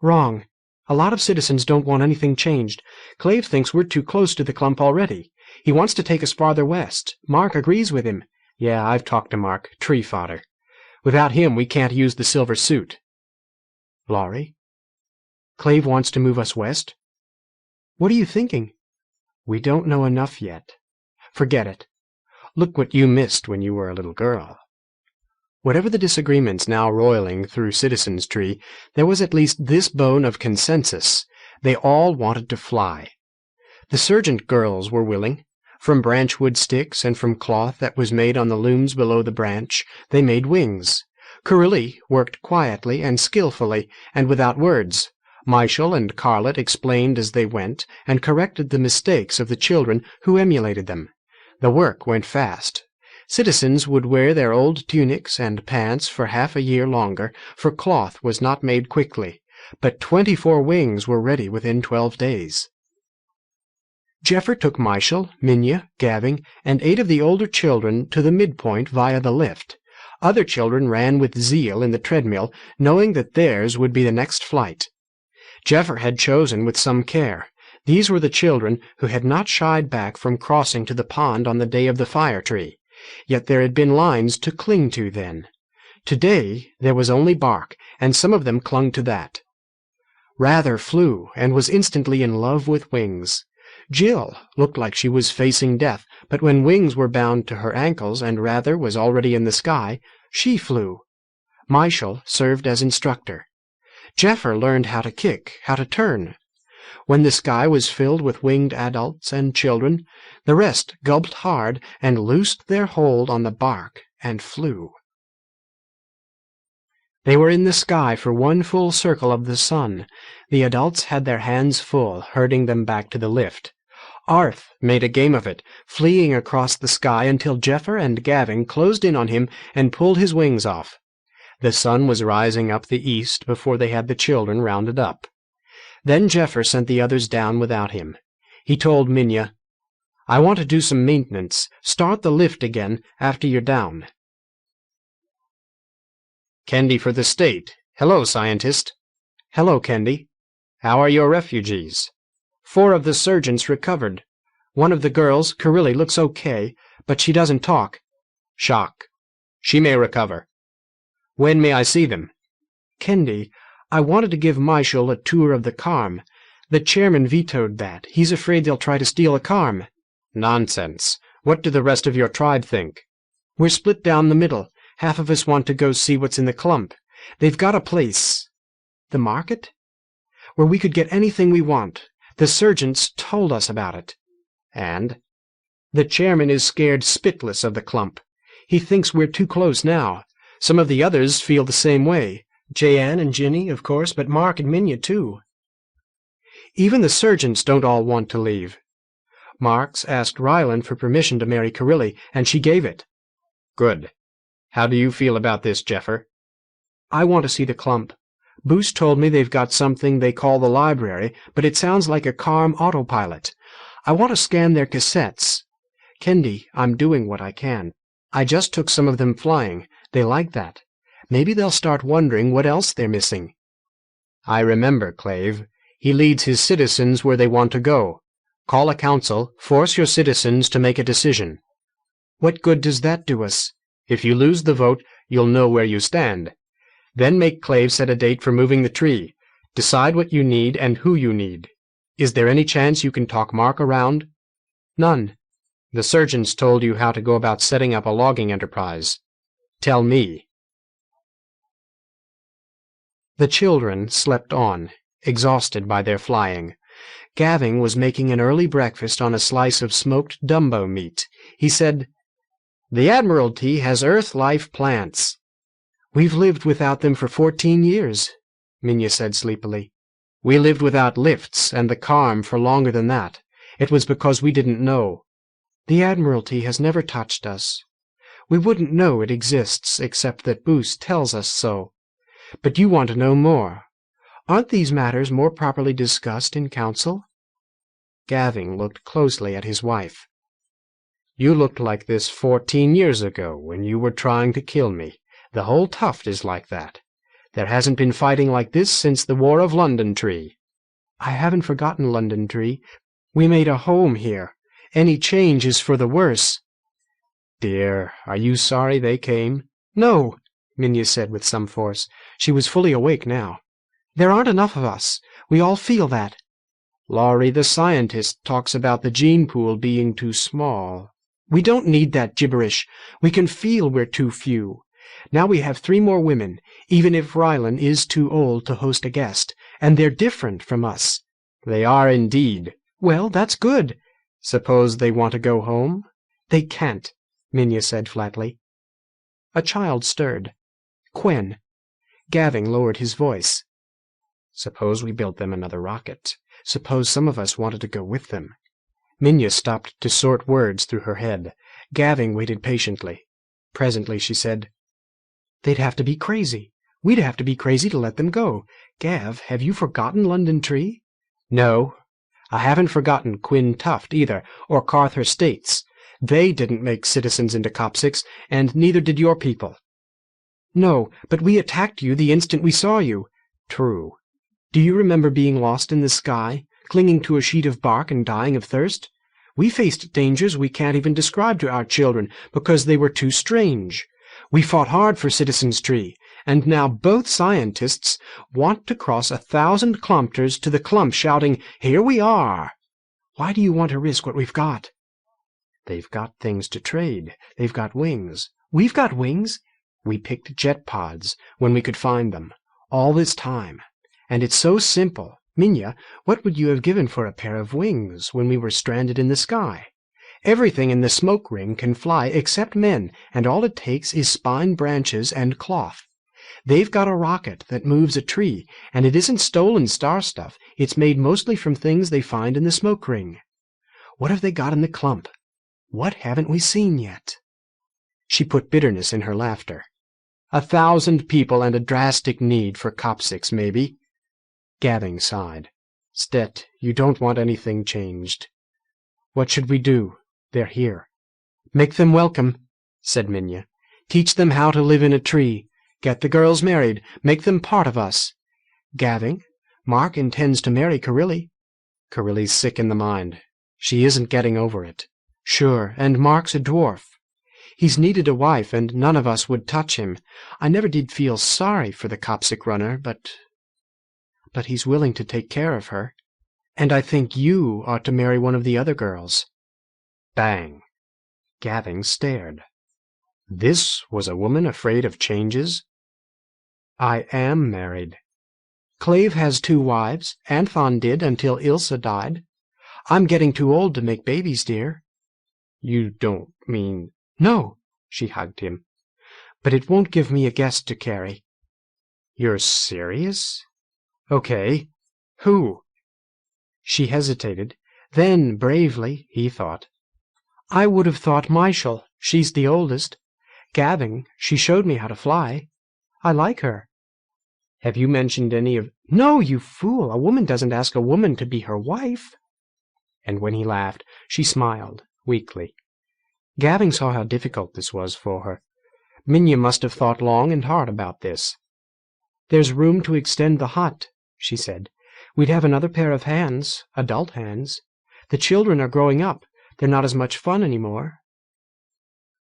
"Wrong. A lot of citizens don't want anything changed. Clave thinks we're too close to the clump already. He wants to take us farther west. Mark agrees with him." "Yeah, I've talked to Mark. Tree fodder. Without him, we can't use the silver suit." "Laurie? Clave wants to move us west?" "What are you thinking?" "We don't know enough yet. Forget it. Look what you missed when you were a little girl." Whatever the disagreements now roiling through Citizens Tree, there was at least this bone of consensus. They all wanted to fly. The sergeant girls were willing. From branchwood sticks and from cloth that was made on the looms below the branch, they made wings. Corilli worked quietly and skillfully, and without words. Michael and Carlet explained as they went, and corrected the mistakes of the children who emulated them. The work went fast. Citizens would wear their old tunics and pants for half a year longer, for cloth was not made quickly, but 24 wings were ready within 12 days. Jeffer took Michael, Minya, Gavin, and 8 of the older children to the midpoint via the lift. Other children ran with zeal in the treadmill, knowing that theirs would be the next flight. Jeffer had chosen with some care. These were the children who had not shied back from crossing to the pond on the day of the fire tree. Yet there had been lines to cling to then. Today there was only bark, and some of them clung to that. Rather flew, and was instantly in love with wings. Jill looked like she was facing death, but when wings were bound to her ankles and Rather was already in the sky, she flew. Michael served as instructor. Jeffer learned how to kick, how to turn. When the sky was filled with winged adults and children, the rest gulped hard and loosed their hold on the bark and flew. They were in the sky for one full circle of the sun. The adults had their hands full, herding them back to the lift. Arth made a game of it, fleeing across the sky until Jeffer and Gavin closed in on him and pulled his wings off. The sun was rising up the east before they had the children rounded up. Then Jeffer sent the others down without him. He told Minya, "I want to do some maintenance. Start the lift again after you're down." Kendi for the state. Hello, scientist. "Hello, Kendi." How are your refugees? 4 of the sergeants recovered. One of the girls, Carilli, looks okay, but she doesn't talk. Shock. She may recover. When may I see them? "Kendi, I wanted to give Michael a tour of the Carm. The chairman vetoed that. He's afraid they'll try to steal a Carm." Nonsense. What do the rest of your tribe think? "We're split down the middle. Half of us want to go see what's in the clump. They've got a place." "The market?" "Where we could get anything we want. The sergeants told us about it." "And?" "The chairman is scared spitless of the clump. He thinks we're too close now. Some of the others feel the same way. Jayan and Ginny, of course, but Mark and Minya, too. Even the sergeants don't all want to leave. Marks asked Ryland for permission to marry Carilli, and she gave it." "Good. How do you feel about this, Jeffer?" "I want to see the clump. Boos told me they've got something they call the library, but it sounds like a Carm autopilot. I want to scan their cassettes. Kendi, I'm doing what I can. I just took some of them flying. They like that. Maybe they'll start wondering what else they're missing." "I remember, Clave. He leads his citizens where they want to go. Call a council, force your citizens to make a decision. What good does that do us? If you lose the vote, you'll know where you stand. Then make Clave set a date for moving the tree. Decide what you need and who you need. Is there any chance you can talk Mark around?" "None." "The sergeants told you how to go about setting up a logging enterprise. Tell me." The children slept on, exhausted by their flying. Gavin was making an early breakfast on a slice of smoked Dumbo meat. He said, "The Admiralty has Earth life plants." "We've lived without them for 14 years, Minya said sleepily. "We lived without lifts and the Carm for longer than that. It was because we didn't know. The Admiralty has never touched us. We wouldn't know it exists except that Boos tells us so. But you want to know more. Aren't these matters more properly discussed in council?" Gavin looked closely at his wife. "You looked like this 14 years ago when you were trying to kill me. The whole Tuft is like that. There hasn't been fighting like this since the War of London Tree." "I haven't forgotten London Tree. We made a home here. Any change is for the worse." "Dear, are you sorry they came?" "No," Minya said with some force. She was fully awake now. "There aren't enough of us. We all feel that." "Laurie the scientist talks about the gene pool being too small." "We don't need that gibberish. We can feel we're too few. Now we have 3 more women, even if Rylan is too old to host a guest, and they're different from us." "They are indeed." "Well, that's good." "Suppose they want to go home?" "They can't," Minya said flatly. A child stirred. "Quen." Gavin lowered his voice. "Suppose we built them another rocket. Suppose some of us wanted to go with them." Minya stopped to sort words through her head. Gavin waited patiently. Presently she said, "They'd have to be crazy. We'd have to be crazy to let them go. Gav, have you forgotten London Tree?" "No. I haven't forgotten In Tuft either, or Carther States. They didn't make citizens into Copsics, and neither did your people." "No, but we attacked you the instant we saw you." "True." "Do you remember being lost in the sky, clinging to a sheet of bark and dying of thirst? We faced dangers we can't even describe to our children because they were too strange. We fought hard for Citizens Tree, and now both scientists want to cross 1,000 kilometers to the clump shouting, 'Here we are!' Why do you want to risk what we've got?" "They've got things to trade. They've got wings." "We've got wings." "We picked jet pods when we could find them. All this time. And it's so simple. Minya, what would you have given for a pair of wings when we were stranded in the sky? Everything in the smoke ring can fly except men, and all it takes is spine branches and cloth. They've got a rocket that moves a tree, and it isn't stolen star stuff. It's made mostly from things they find in the smoke ring. What have they got in the clump? What haven't we seen yet?" She put bitterness in her laughter. 1,000 people and a drastic need for copsics, maybe." Gavin sighed. "Stet, you don't want anything changed." "What should we do? They're here." "Make them welcome," said Minya. "Teach them how to live in a tree. Get the girls married. Make them part of us. Gavin, Mark intends to marry Carilli." "Carilli's sick in the mind. She isn't getting over it." "Sure, and Mark's a dwarf. He's needed a wife, and none of us would touch him. I never did feel sorry for the Copsic runner, but he's willing to take care of her. And I think you ought to marry one of the other girls." Bang! Gavin stared. This was a woman afraid of changes? "I am married." "Clave has 2 wives. Anthon did until Ilsa died. I'm getting too old to make babies, dear." "You don't mean—" "No," she hugged him. "But it won't give me a guest to carry." "You're serious?" "Okay. Who?" She hesitated. Then, bravely, he thought. "I would have thought Michel. She's the oldest. Gavin, she showed me how to fly. I like her." "Have you mentioned any of—" "No, you fool! A woman doesn't ask a woman to be her wife." And when he laughed, she smiled, weakly. Gavin saw how difficult this was for her. Minya must have thought long and hard about this. "There's room to extend the hut," she said. "We'd have another pair of hands, adult hands. The children are growing up. They're not as much fun anymore.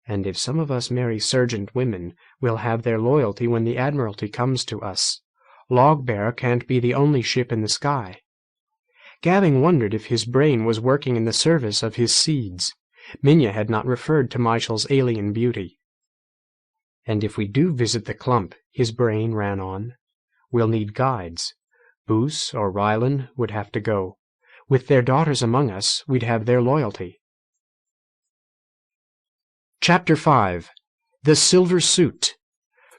And if some of us marry sergeant women, we'll have their loyalty when the Admiralty comes to us. Logbearer can't be the only ship in the sky." Gavin wondered if his brain was working in the service of his seeds. Minya had not referred to Michel's alien beauty. "And if we do visit the clump," his brain ran on, "we'll need guides. Boos or Rylan would have to go. With their daughters among us, we'd have their loyalty." Chapter 5. The Silver Suit.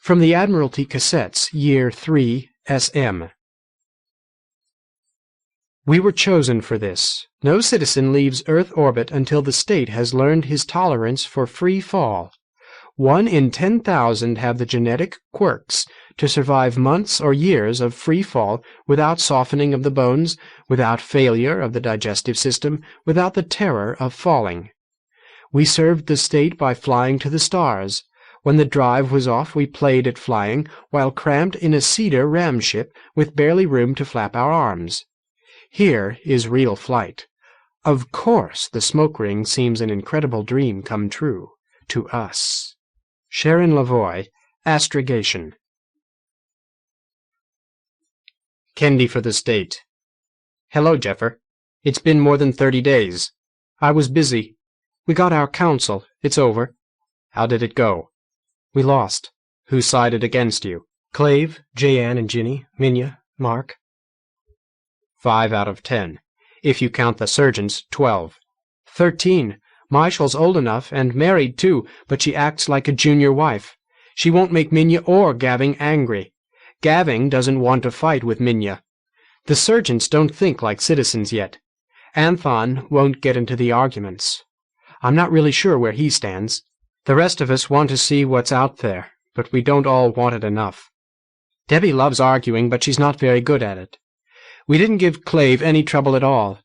From the Admiralty Cassettes, Year 3, SM. "We were chosen for this. No citizen leaves Earth orbit until the state has learned his tolerance for free fall. 1 in 10,000 have the genetic quirks to survive months or years of free fall without softening of the bones, without failure of the digestive system, without the terror of falling. We served the state by flying to the stars. When the drive was off, we played at flying, while cramped in a cedar ramship with barely room to flap our arms. Here is real flight. Of course, the smoke ring seems an incredible dream come true. To us." Sharon Lavoie, Astrogation. Kendi for the state. "Hello, Jeffer. It's been more than 30 days. I was busy. We got our council. It's over." "How did it go?" "We lost." "Who sided against you?" "Clave, Jayan and Ginny, Minya, Mark." 5 out of 10. If you count the sergeants, 12. 13. Michel's old enough, and married too, but she acts like a junior wife. She won't make Minya or Gavin angry. Gavin doesn't want to fight with Minya. The sergeants don't think like citizens yet. Anthon won't get into the arguments. I'm not really sure where he stands. The rest of us want to see what's out there, but we don't all want it enough. Debbie loves arguing, but she's not very good at it. We didn't give Clave any trouble at all."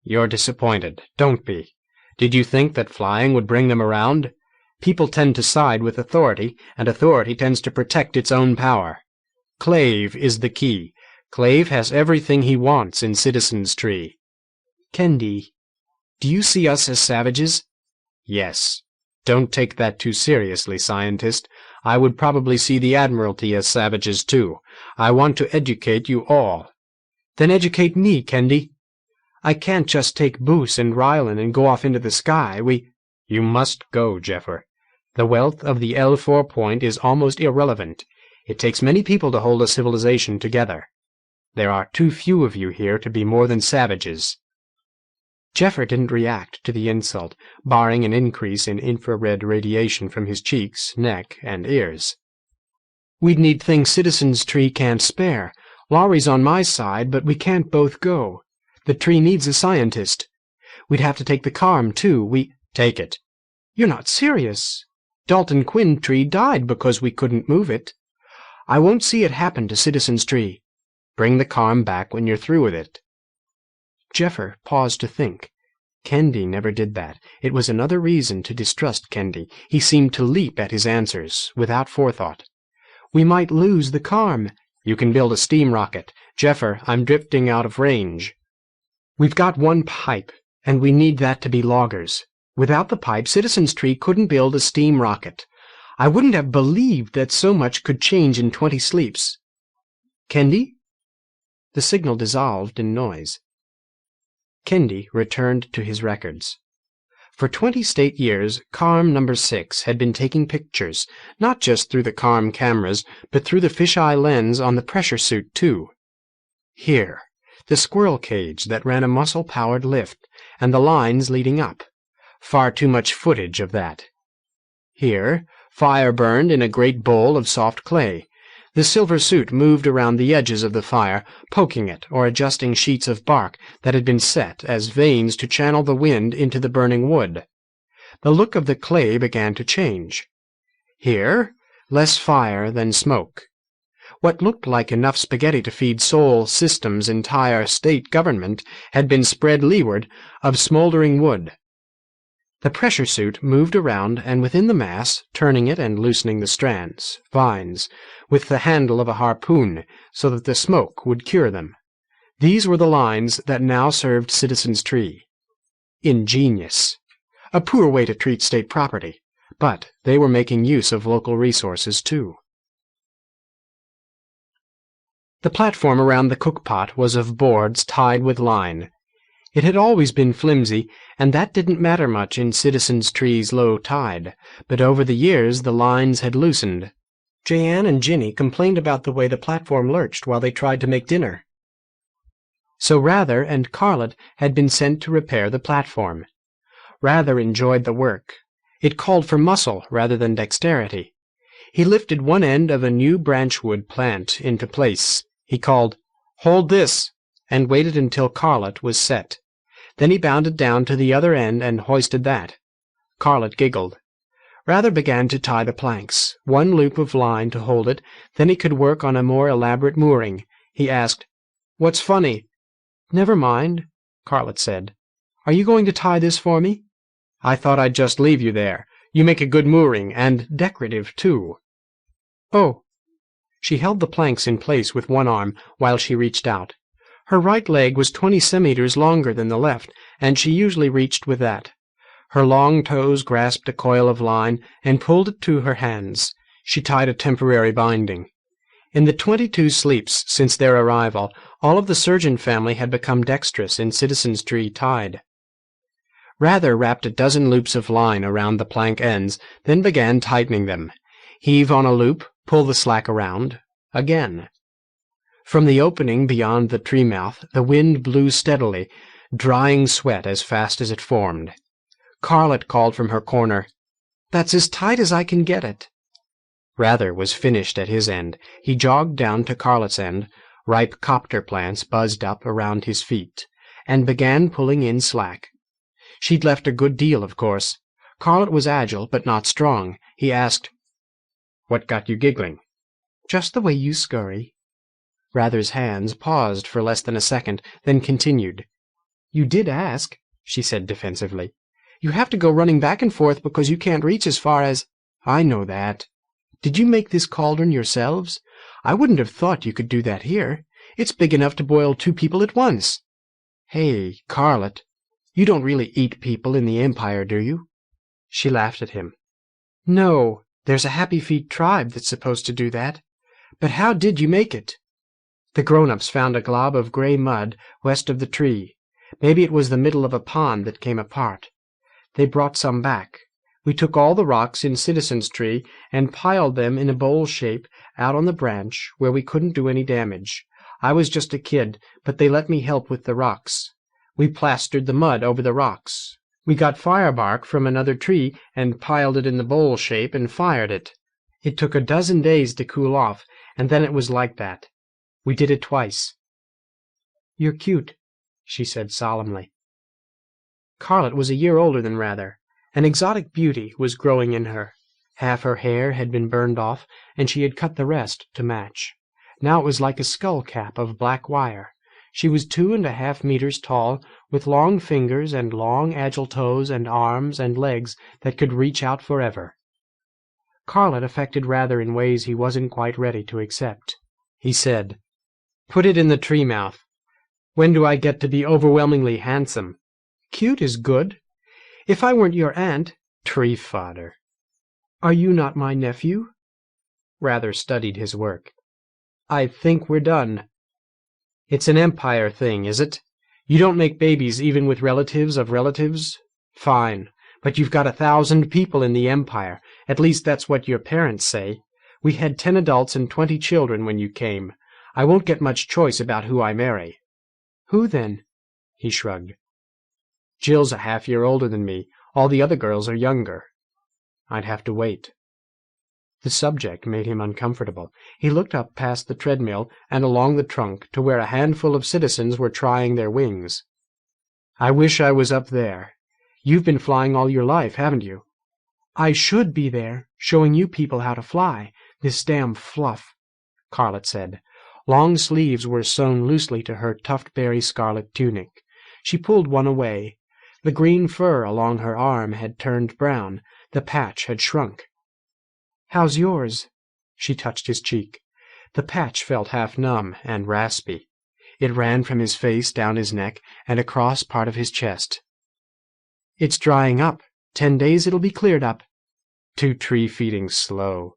"You're disappointed. Don't be. Did you think that flying would bring them around? People tend to side with authority, and authority tends to protect its own power. Clave is the key. Clave has everything he wants in Citizen's Tree." "Kendi, do you see us as savages?" "Yes. Don't take that too seriously, scientist. I would probably see the Admiralty as savages, too. I want to educate you all." "Then educate me, Kendi. I can't just take Boos and Rylan and go off into the sky. You must go, Jeffer. The wealth of the L4 point is almost irrelevant. It takes many people to hold a civilization together. There are too few of you here to be more than savages." Jeffer didn't react to the insult, barring an increase in infrared radiation from his cheeks, neck, and ears. We'd need things Citizens Tree can't spare. Laurie's on my side, but we can't both go. The tree needs a scientist. We'd have to take the Carm, too. Take it. You're not serious. Dalton Quinn Tree died because we couldn't move it. I won't see it happen to Citizens Tree. Bring the Carm back when you're through with it. Jeffer paused to think. Kendi never did that. It was another reason to distrust Kendi. He seemed to leap at his answers, without forethought. We might lose the Carm. You can build a steam rocket. Jeffer, I'm drifting out of range. We've got one pipe, and we need that to be loggers. Without the pipe, Citizens Tree couldn't build a steam rocket. I wouldn't have believed that so much could change in 20 sleeps. Kendi? The signal dissolved in noise. Kendi returned to his records. For 20 state years, Carm No. 6 had been taking pictures, not just through the Carm cameras, but through the fisheye lens on the pressure suit, too. Here, the squirrel cage that ran a muscle-powered lift, and the lines leading up. Far too much footage of that. Here, fire burned in a great bowl of soft clay. The silver suit moved around the edges of the fire, poking it or adjusting sheets of bark that had been set as vanes to channel the wind into the burning wood. The look of the clay began to change. Here, less fire than smoke. What looked like enough spaghetti to feed Sol System's entire state government had been spread leeward of smoldering wood. The pressure suit moved around and within the mass, turning it and loosening the strands, vines, with the handle of a harpoon, so that the smoke would cure them. These were the lines that now served Citizens Tree. Ingenious. A poor way to treat state property, but they were making use of local resources, too. The platform around the cookpot was of boards tied with line. It had always been flimsy, and that didn't matter much in Citizens Tree's low tide, but over the years the lines had loosened. Jeanne and Ginny complained about the way the platform lurched while they tried to make dinner. So Rather and Carlett had been sent to repair the platform. Rather enjoyed the work. It called for muscle rather than dexterity. He lifted one end of a new branchwood plant into place. He called, "Hold this," and waited until Carlett was set. Then he bounded down to the other end and hoisted that. Carlett giggled. Rather began to tie the planks, one loop of line to hold it, then he could work on a more elaborate mooring. He asked, "What's funny?" "Never mind," Carlett said. "Are you going to tie this for me?" "I thought I'd just leave you there. You make a good mooring, and decorative, too." "Oh." She held the planks in place with one arm while she reached out. Her right leg was 20 centimeters longer than the left, and she usually reached with that. Her long toes grasped a coil of line and pulled it to her hands. She tied a temporary binding. In the 22 sleeps since their arrival, all of the Serjent family had become dexterous in Citizens Tree tide. Rather wrapped a dozen loops of line around the plank ends, then began tightening them. Heave on a loop, pull the slack around. Again. From the opening beyond the tree mouth, the wind blew steadily, drying sweat as fast as it formed. Carlett called from her corner, "That's as tight as I can get it." Rather was finished at his end. He jogged down to Carlett's end, ripe copter plants buzzed up around his feet, and began pulling in slack. She'd left a good deal, of course. Carlett was agile, but not strong. He asked, "What got you giggling?" "Just the way you scurry." Rather's hands paused for less than a second, then continued. "You did ask," she said defensively. "You have to go running back and forth because you can't reach as far as—" "I know that. Did you make this cauldron yourselves? I wouldn't have thought you could do that here. It's big enough to boil 2 people at once." "Hey, Carlett, you don't really eat people in the Empire, do you?" She laughed at him. "No, there's a Happyfeet tribe that's supposed to do that. But how did you make it?" The grown-ups found a glob of gray mud west of the tree. Maybe it was the middle of a pond that came apart. They brought some back. We took all the rocks in Citizens Tree and piled them in a bowl shape out on the branch where we couldn't do any damage. I was just a kid, but they let me help with the rocks. We plastered the mud over the rocks. We got fire bark from another tree and piled it in the bowl shape and fired it. It took a dozen days to cool off, and then it was like that. We did it twice. "You're cute," she said solemnly. Carlett was a year older than Rather. An exotic beauty was growing in her. Half her hair had been burned off, and she had cut the rest to match. Now it was like a skull cap of black wire. She was 2.5 meters tall, with long fingers and long agile toes and arms and legs that could reach out forever. Carlett affected Rather in ways he wasn't quite ready to accept. He said, "Put it in the tree mouth. When do I get to be overwhelmingly handsome? Cute is good. If I weren't your aunt—" "Tree fodder." "Are you not my nephew?" Rather studied his work. "I think we're done." "It's an empire thing, is it? You don't make babies even with relatives of relatives? Fine. But you've got 1,000 people in the empire. At least that's what your parents say. We had 10 adults and 20 children when you came. I won't get much choice about who I marry." "Who then?" He shrugged. "Jill's a half-year older than me. All the other girls are younger. I'd have to wait." The subject made him uncomfortable. He looked up past the treadmill and along the trunk to where a handful of citizens were trying their wings. "I wish I was up there. You've been flying all your life, haven't you?" "I should be there, showing you people how to fly. This damn fluff," Carlett said. Long sleeves were sewn loosely to her tuft-berry scarlet tunic. She pulled one away. The green fur along her arm had turned brown. The patch had shrunk. "How's yours?" She touched his cheek. The patch felt half numb and raspy. It ran from his face down his neck and across part of his chest. "It's drying up. 10 days it'll be cleared up." "Too tree-feeding slow."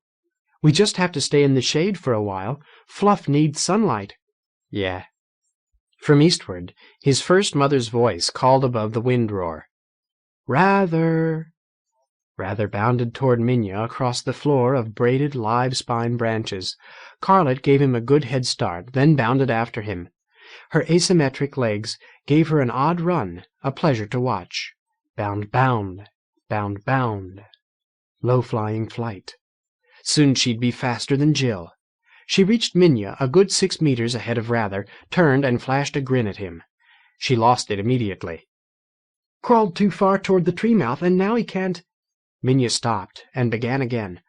"We just have to stay in the shade for a while. Fluff needs sunlight." "Yeah." From eastward, his first mother's voice called above the wind roar. "Rather!" Rather bounded toward Minya across the floor of braided live spine branches. Carlett gave him a good head start, then bounded after him. Her asymmetric legs gave her an odd run, a pleasure to watch. Bound, bound, bound, bound. Low-flying flight. Soon she'd be faster than Jill. She reached Minya a good 6 meters ahead of Rather, turned and flashed a grin at him. She lost it immediately. "Crawled too far toward the tree mouth, and now he can't—" Minya stopped and began again.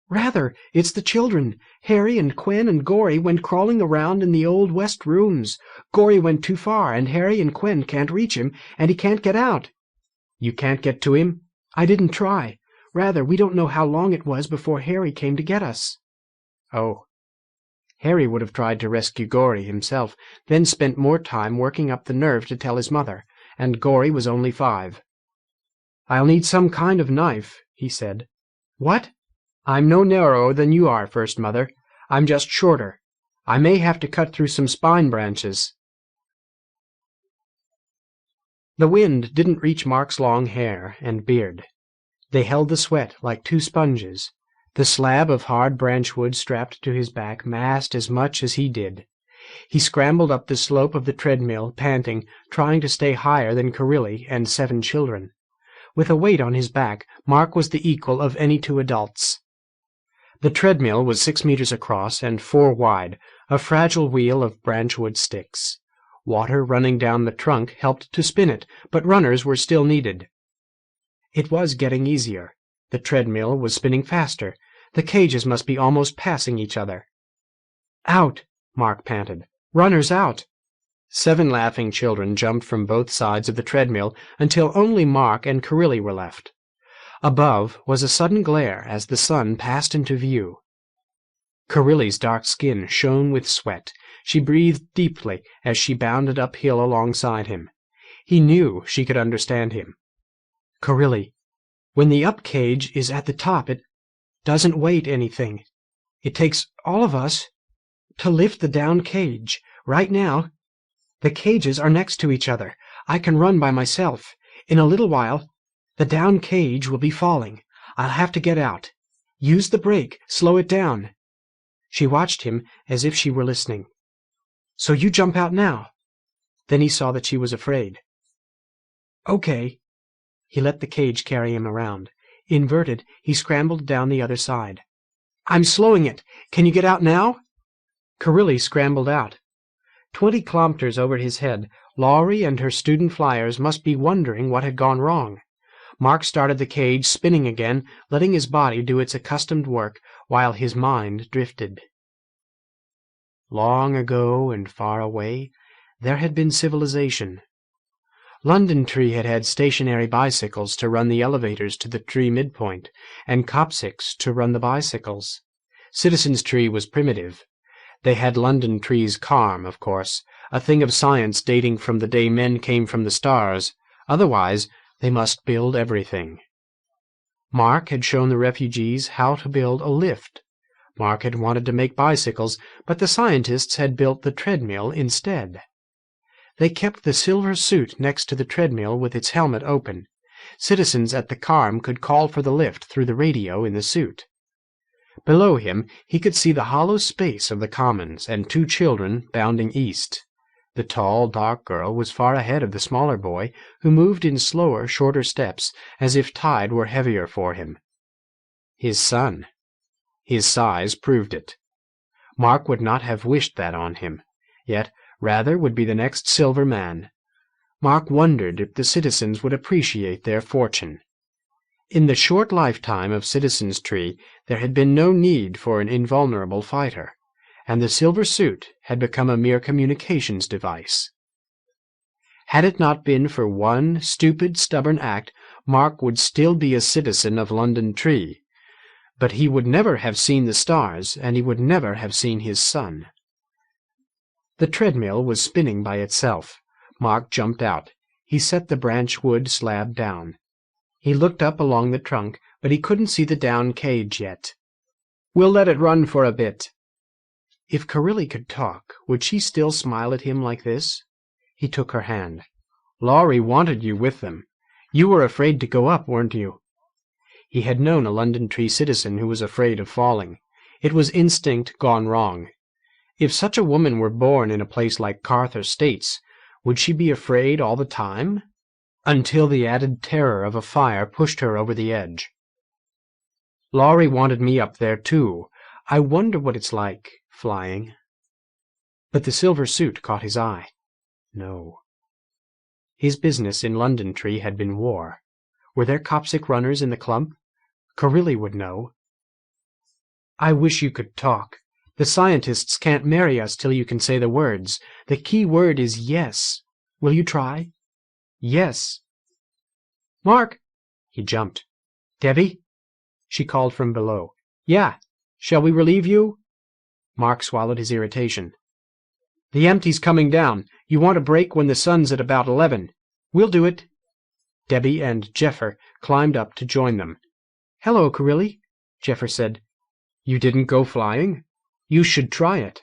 "Rather, it's the children. Harry and Quen and Gory went crawling around in the old west rooms. Gory went too far, and Harry and Quen can't reach him, and he can't get out." "You can't get to him?" "I didn't try. Rather, we don't know how long it was before Harry came to get us." "Oh." Harry would have tried to rescue Gory himself, then spent more time working up the nerve to tell his mother, and Gory was only 5. "I'll need some kind of knife," he said. "What?" "I'm no narrower than you are, First Mother. I'm just shorter. I may have to cut through some spine branches." The wind didn't reach Mark's long hair and beard. They held the sweat like 2 sponges. The slab of hard branchwood strapped to his back massed as much as he did. He scrambled up the slope of the treadmill, panting, trying to stay higher than Carilli and 7 children. With a weight on his back, Mark was the equal of any 2 adults. The treadmill was 6 meters across and 4 wide, a fragile wheel of branchwood sticks. Water running down the trunk helped to spin it, but runners were still needed. It was getting easier. The treadmill was spinning faster. The cages must be almost passing each other. "Out!" Mark panted. "Runners out!" 7 laughing children jumped from both sides of the treadmill until only Mark and Carilli were left. Above was a sudden glare as the sun passed into view. Carilli's dark skin shone with sweat. She breathed deeply as she bounded uphill alongside him. He knew she could understand him. "Carilli, when the up cage is at the top, it doesn't weight anything. It takes all of us to lift the down cage. Right now, the cages are next to each other. I can run by myself. In a little while, the down cage will be falling. I'll have to get out. Use the brake. Slow it down." She watched him as if she were listening. "So you jump out now." Then he saw that she was afraid. "Okay." He let the cage carry him around. Inverted, he scrambled down the other side. I'm slowing it. Can you get out now?" Carilli scrambled out. 20 kilometers over his head, Laurie and her student flyers must be wondering what had gone wrong. Mark started the cage spinning again, letting his body do its accustomed work while his mind drifted. Long ago and far away, there had been civilization. London Tree had had stationary bicycles to run the elevators to the tree midpoint, and copsics to run the bicycles. Citizens Tree was primitive. They had London Tree's charm, of course, a thing of science dating from the day men came from the stars. Otherwise, they must build everything. Mark had shown the refugees how to build a lift. Mark had wanted to make bicycles, but the scientists had built the treadmill instead. They kept the silver suit next to the treadmill with its helmet open. Citizens at the Carm could call for the lift through the radio in the suit. Below him he could see the hollow space of the Commons and 2 children bounding east. The tall, dark girl was far ahead of the smaller boy, who moved in slower, shorter steps, as if tide were heavier for him. His son. His size proved it. Mark would not have wished that on him, yet rather would be the next silver man. Mark wondered if the citizens would appreciate their fortune. In the short lifetime of Citizens Tree, there had been no need for an invulnerable fighter, and the silver suit had become a mere communications device. Had it not been for one stupid, stubborn act, Mark would still be a citizen of London Tree, but he would never have seen the stars, and he would never have seen his son. The treadmill was spinning by itself. Mark jumped out. He set the branch wood slab down. He looked up along the trunk, but he couldn't see the down cage yet. "We'll let it run for a bit." If Carilli could talk, would she still smile at him like this? He took her hand. "Laurie wanted you with them. You were afraid to go up, weren't you?" He had known a London Tree citizen who was afraid of falling. It was instinct gone wrong. If such a woman were born in a place like Carther States, would she be afraid all the time? Until the added terror of a fire pushed her over the edge. "Laurie wanted me up there, too. I wonder what it's like, flying." But the silver suit caught his eye. No. His business in London Tree had been war. Were there Copsic runners in the clump? Carilli would know. "I wish you could talk. The scientists can't marry us till you can say the words. The key word is yes. Will you try?" "Yes." "Mark!" He jumped. "Debbie?" She called from below. "Yeah. Shall we relieve you?" Mark swallowed his irritation. "The empty's coming down. You want a break when the sun's at about 11. We'll do it." Debbie and Jeffer climbed up to join them. "Hello, Carilli," Jeffer said. "You didn't go flying? You should try it."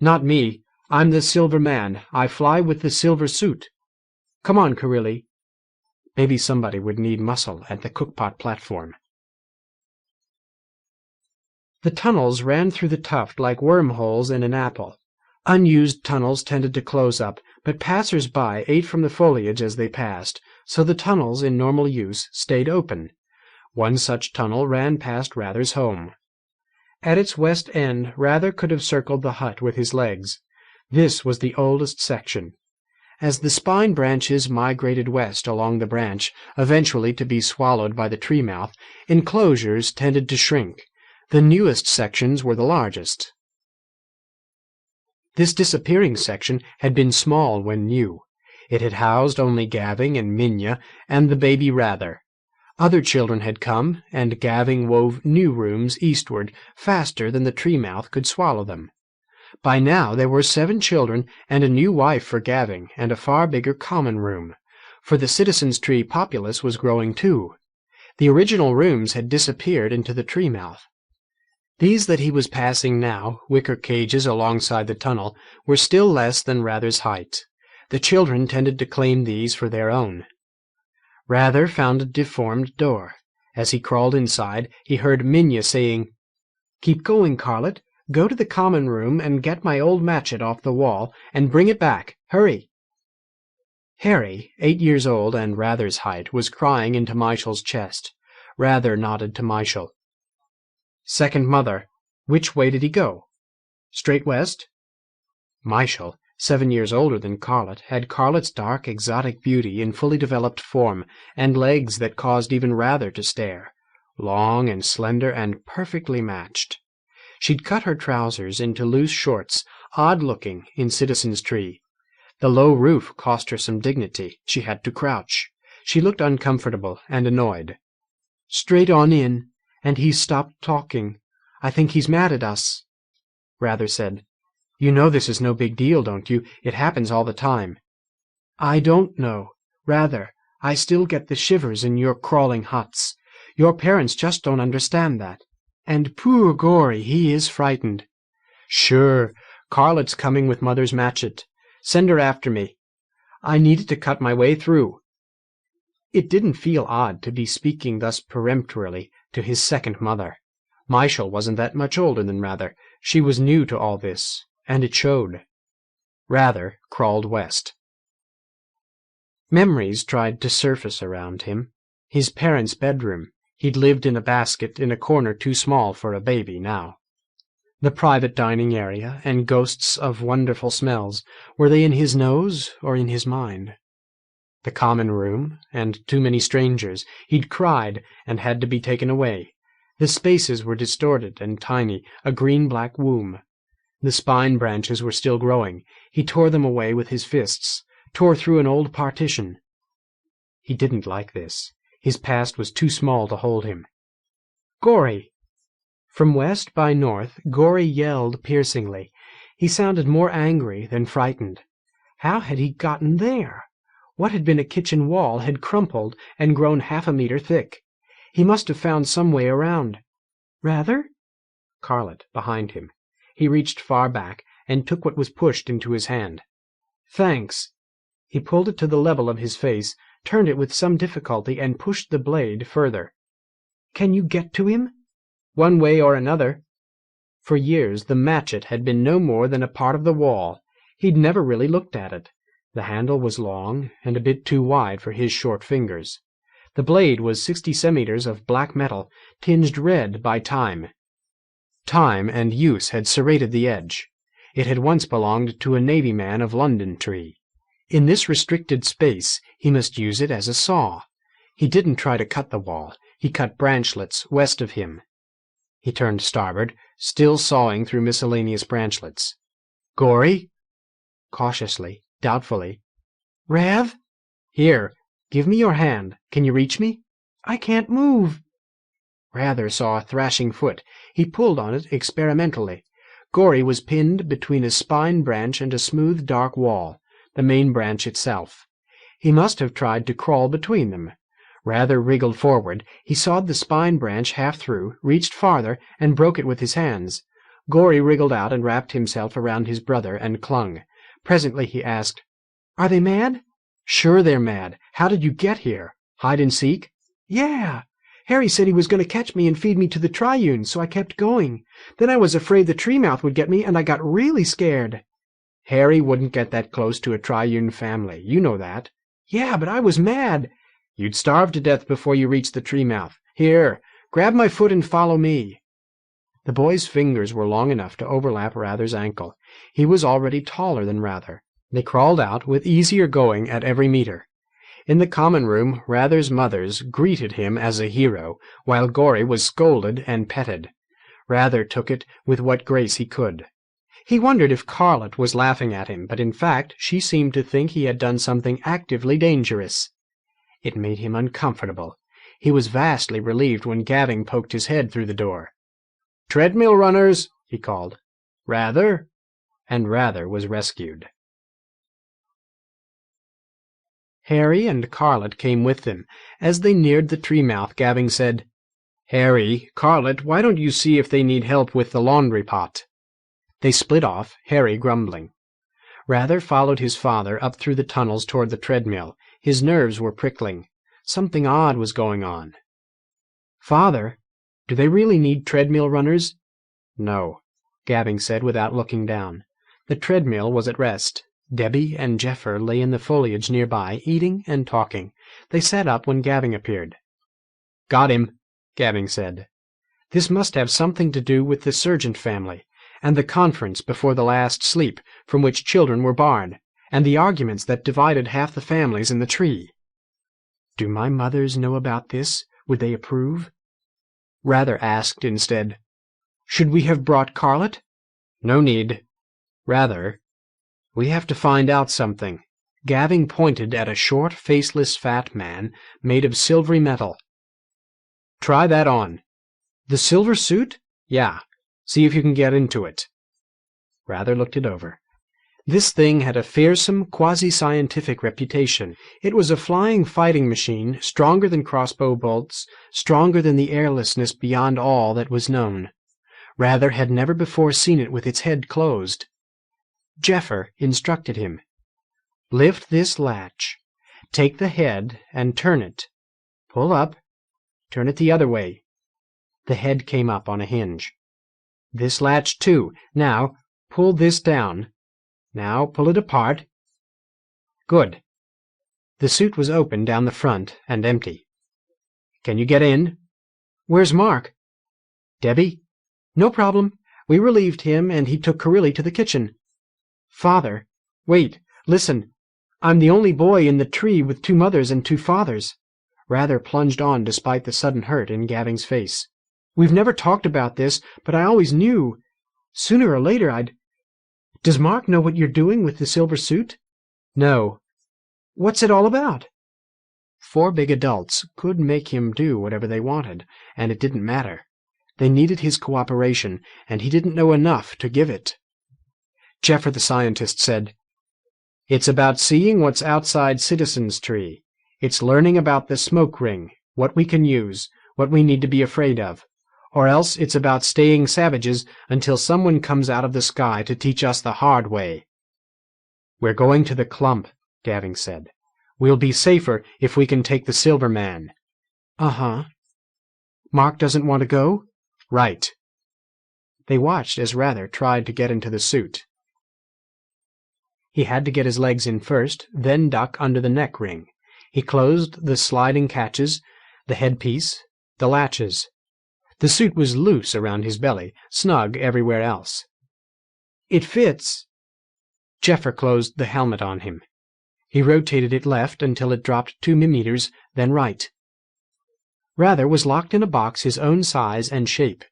"Not me. I'm the silver man. I fly with the silver suit." "Come on, Carilli." Maybe somebody would need muscle at the cookpot platform. The tunnels ran through the tuft like wormholes in an apple. Unused tunnels tended to close up, but passers-by ate from the foliage as they passed, so the tunnels in normal use stayed open. One such tunnel ran past Rather's home. At its west end, Rather could have circled the hut with his legs. This was the oldest section. As the spine branches migrated west along the branch, eventually to be swallowed by the tree mouth, enclosures tended to shrink. The newest sections were the largest. This disappearing section had been small when new. It had housed only Gaving and Minya and the baby Rather. Other children had come, and Gaving wove new rooms eastward faster than the tree mouth could swallow them. By now there were 7 children and a new wife for Gaving, and a far bigger common room. For the Citizens Tree populace was growing too. The original rooms had disappeared into the tree mouth. These that he was passing now, wicker cages alongside the tunnel, were still less than Rather's height. The children tended to claim these for their own. Rather found a deformed door. As he crawled inside, he heard Minya saying, "Keep going, Carlet. Go to the common room and get my old matchet off the wall, and bring it back. Hurry!" Harry, 8 years old and Rather's height, was crying into Michel's chest. Rather nodded to Michel. "Second mother," Which way did he go? Straight west? Michael, 7 years older than Carlet, had Carlet's dark, exotic beauty in fully developed form, and legs that caused even Rather to stare, long and slender and perfectly matched. She'd cut her trousers into loose shorts, odd-looking, in Citizen's Tree. The low roof cost her some dignity. She had to crouch. She looked uncomfortable and annoyed. Straight on in, and he's stopped talking. I think he's mad at us. Rather said, You know this is no big deal, don't you? It happens all the time. I don't know. Rather, I still get the shivers in your crawling huts. Your parents just don't understand that. And poor Gory, he is frightened. Sure, Carlet's coming with Mother's matchet. Send her after me. I needed to cut my way through. It didn't feel odd to be speaking thus peremptorily to his second mother. Michael wasn't that much older than Rather. She was new to all this, and it showed. Rather crawled west. Memories tried to surface around him. His parents' bedroom. He'd lived in a basket in a corner too small for a baby now. The private dining area, and ghosts of wonderful smells, were they in his nose or in his mind? The common room, and too many strangers. He'd cried and had to be taken away. The spaces were distorted and tiny, a green-black womb. The spine branches were still growing. He tore them away with his fists, tore through an old partition. He didn't like this. His past was too small to hold him. Gory! From west by north, Gory yelled piercingly. He sounded more angry than frightened. How had he gotten there? What had been a kitchen wall had crumpled and grown 1/2 meter thick. He must have found some way around. Rather? Carlet, behind him. He reached far back and took what was pushed into his hand. Thanks. He pulled it to the level of his face, turned it with some difficulty, and pushed the blade further. Can you get to him? One way or another. For years the matchet had been no more than a part of the wall. He'd never really looked at it. The handle was long and a bit too wide for his short fingers. The blade was 60 centimeters of black metal, tinged red by time. Time and use had serrated the edge. It had once belonged to a Navy man of London tree. In this restricted space he must use it as a saw. He didn't try to cut the wall. He cut branchlets west of him. He turned starboard, still sawing through miscellaneous branchlets. Gory? Cautiously, doubtfully. Rav? Here, give me your hand. Can you reach me? I can't move. Rather saw a thrashing foot. He pulled on it experimentally. Gory was pinned between a spine branch and a smooth, dark wall, the main branch itself. He must have tried to crawl between them. Rather wriggled forward. He sawed the spine branch half through, reached farther, and broke it with his hands. Gory wriggled out and wrapped himself around his brother and clung. Presently he asked, Are they mad? Sure they're mad. How did you get here? Hide and seek? Yeah. Harry said he was going to catch me and feed me to the Triune, so I kept going. Then I was afraid the tree mouth would get me, and I got really scared. Harry wouldn't get that close to a Triune family. You know that. Yeah, but I was mad. You'd starve to death before you reached the tree mouth. Here, grab my foot and follow me. The boy's fingers were long enough to overlap Rather's ankle. He was already taller than Rather. They crawled out with easier going at every meter. In the common room, Rather's mothers greeted him as a hero, while Gory was scolded and petted. Rather took it with what grace he could. He wondered if Carlet was laughing at him, but in fact she seemed to think he had done something actively dangerous. It made him uncomfortable. He was vastly relieved when Gavin poked his head through the door. "Treadmill runners!" he called. "Rather?" And Rather was rescued. Harry and Carlet came with them. As they neared the tree mouth, Gavin said, "Harry, Carlet, why don't you see if they need help with the laundry pot?" They split off, Harry grumbling. Rather followed his father up through the tunnels toward the treadmill. His nerves were prickling. Something odd was going on. "Father, do they really need treadmill runners?" "No," Gavin said without looking down. The treadmill was at rest. Debbie and Jeffer lay in the foliage nearby, eating and talking. They sat up when Gavin appeared. "Got him," Gavin said. This must have something to do with the Serjent family, and the conference before the last sleep from which children were barred, and the arguments that divided half the families in the tree. Do my mothers know about this? Would they approve? Rather asked instead, should we have brought Carlet? No need. Rather, we have to find out something. Gavin pointed at a short, faceless fat man made of silvery metal. Try that on. The silver suit? Yeah. See if you can get into it. Rather looked it over. This thing had a fearsome, quasi-scientific reputation. It was a flying fighting machine, stronger than crossbow bolts, stronger than the airlessness beyond all that was known. Rather had never before seen it with its head closed. Jeffer instructed him. Lift this latch. Take the head and turn it. Pull up. Turn it the other way. The head came up on a hinge. This latch, too. Now, pull this down. Now, pull it apart. Good. The suit was open down the front and empty. Can you get in? Where's Mark? Debbie? No problem. We relieved him, and he took Carilli to the kitchen. Father. Wait. Listen. I'm the only boy in the tree with 2 mothers and 2 fathers. Rather plunged on despite the sudden hurt in Gavin's face. We've never talked about this, but I always knew. Sooner or later I'd... Does Mark know what you're doing with the silver suit? No. What's it all about? 4 big adults could make him do whatever they wanted, and it didn't matter. They needed his cooperation, and he didn't know enough to give it. Jeffer the scientist said, It's about seeing what's outside Citizen's Tree. It's learning about the smoke ring, what we can use, what we need to be afraid of. Or else it's about staying savages until someone comes out of the sky to teach us the hard way. We're going to the clump, Gavin said. We'll be safer if we can take the Silver Man. Uh-huh. Mark doesn't want to go? Right. They watched as Rather tried to get into the suit. He had to get his legs in first, then duck under the neck ring. He closed the sliding catches, the headpiece, the latches. The suit was loose around his belly, snug everywhere else. It fits. Jeffer closed the helmet on him. He rotated it left until it dropped 2 millimeters, then right. Rather was locked in a box his own size and shape.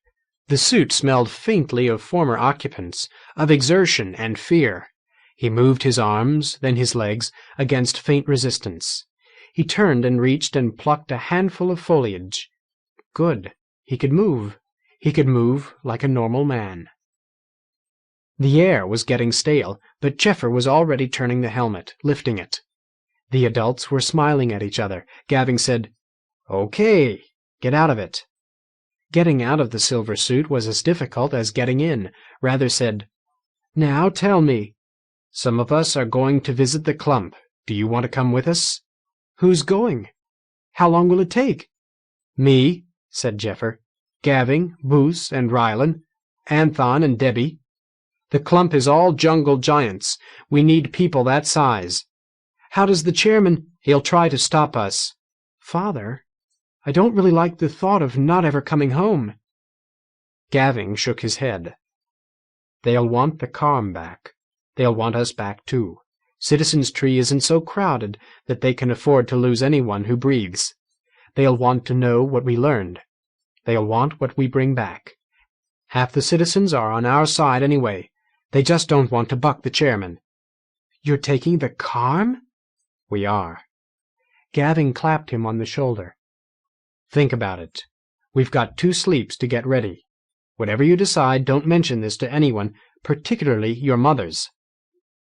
The suit smelled faintly of former occupants, of exertion and fear. He moved his arms, then his legs, against faint resistance. He turned and reached and plucked a handful of foliage. Good. He could move. He could move like a normal man. The air was getting stale, but Jeffer was already turning the helmet, lifting it. The adults were smiling at each other. Gavin said, Okay, get out of it. Getting out of the silver suit was as difficult as getting in. Rather said, Now tell me. Some of us are going to visit the clump. Do you want to come with us? Who's going? How long will it take? Me, said Jeffer. Gavin, Boos, and Rylan. Anthon and Debbie. The clump is all jungle giants. We need people that size. How does the chairman? He'll try to stop us. Father, I don't really like the thought of not ever coming home. Gavin shook his head. They'll want the calm back. They'll want us back, too. Citizen's Tree isn't so crowded that they can afford to lose anyone who breathes. They'll want to know what we learned. They'll want what we bring back. Half the citizens are on our side anyway. They just don't want to buck the chairman. You're taking the calm? We are. Gavin clapped him on the shoulder. Think about it. We've got 2 sleeps to get ready. Whatever you decide, don't mention this to anyone, particularly your mothers.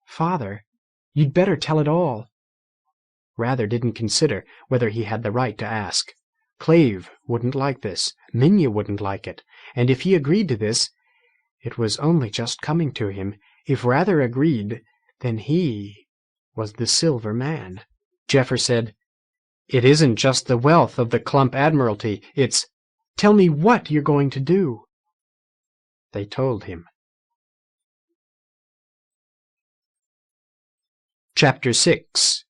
Father, you'd better tell it all. Rather didn't consider whether he had the right to ask. Clave wouldn't like this. Minya wouldn't like it. And if he agreed to this, it was only just coming to him. If Rather agreed, then he was the Silver Man. Jeffer said, It isn't just the wealth of the Clump Admiralty. It's, Tell me what you're going to do. They told him. Chapter 6.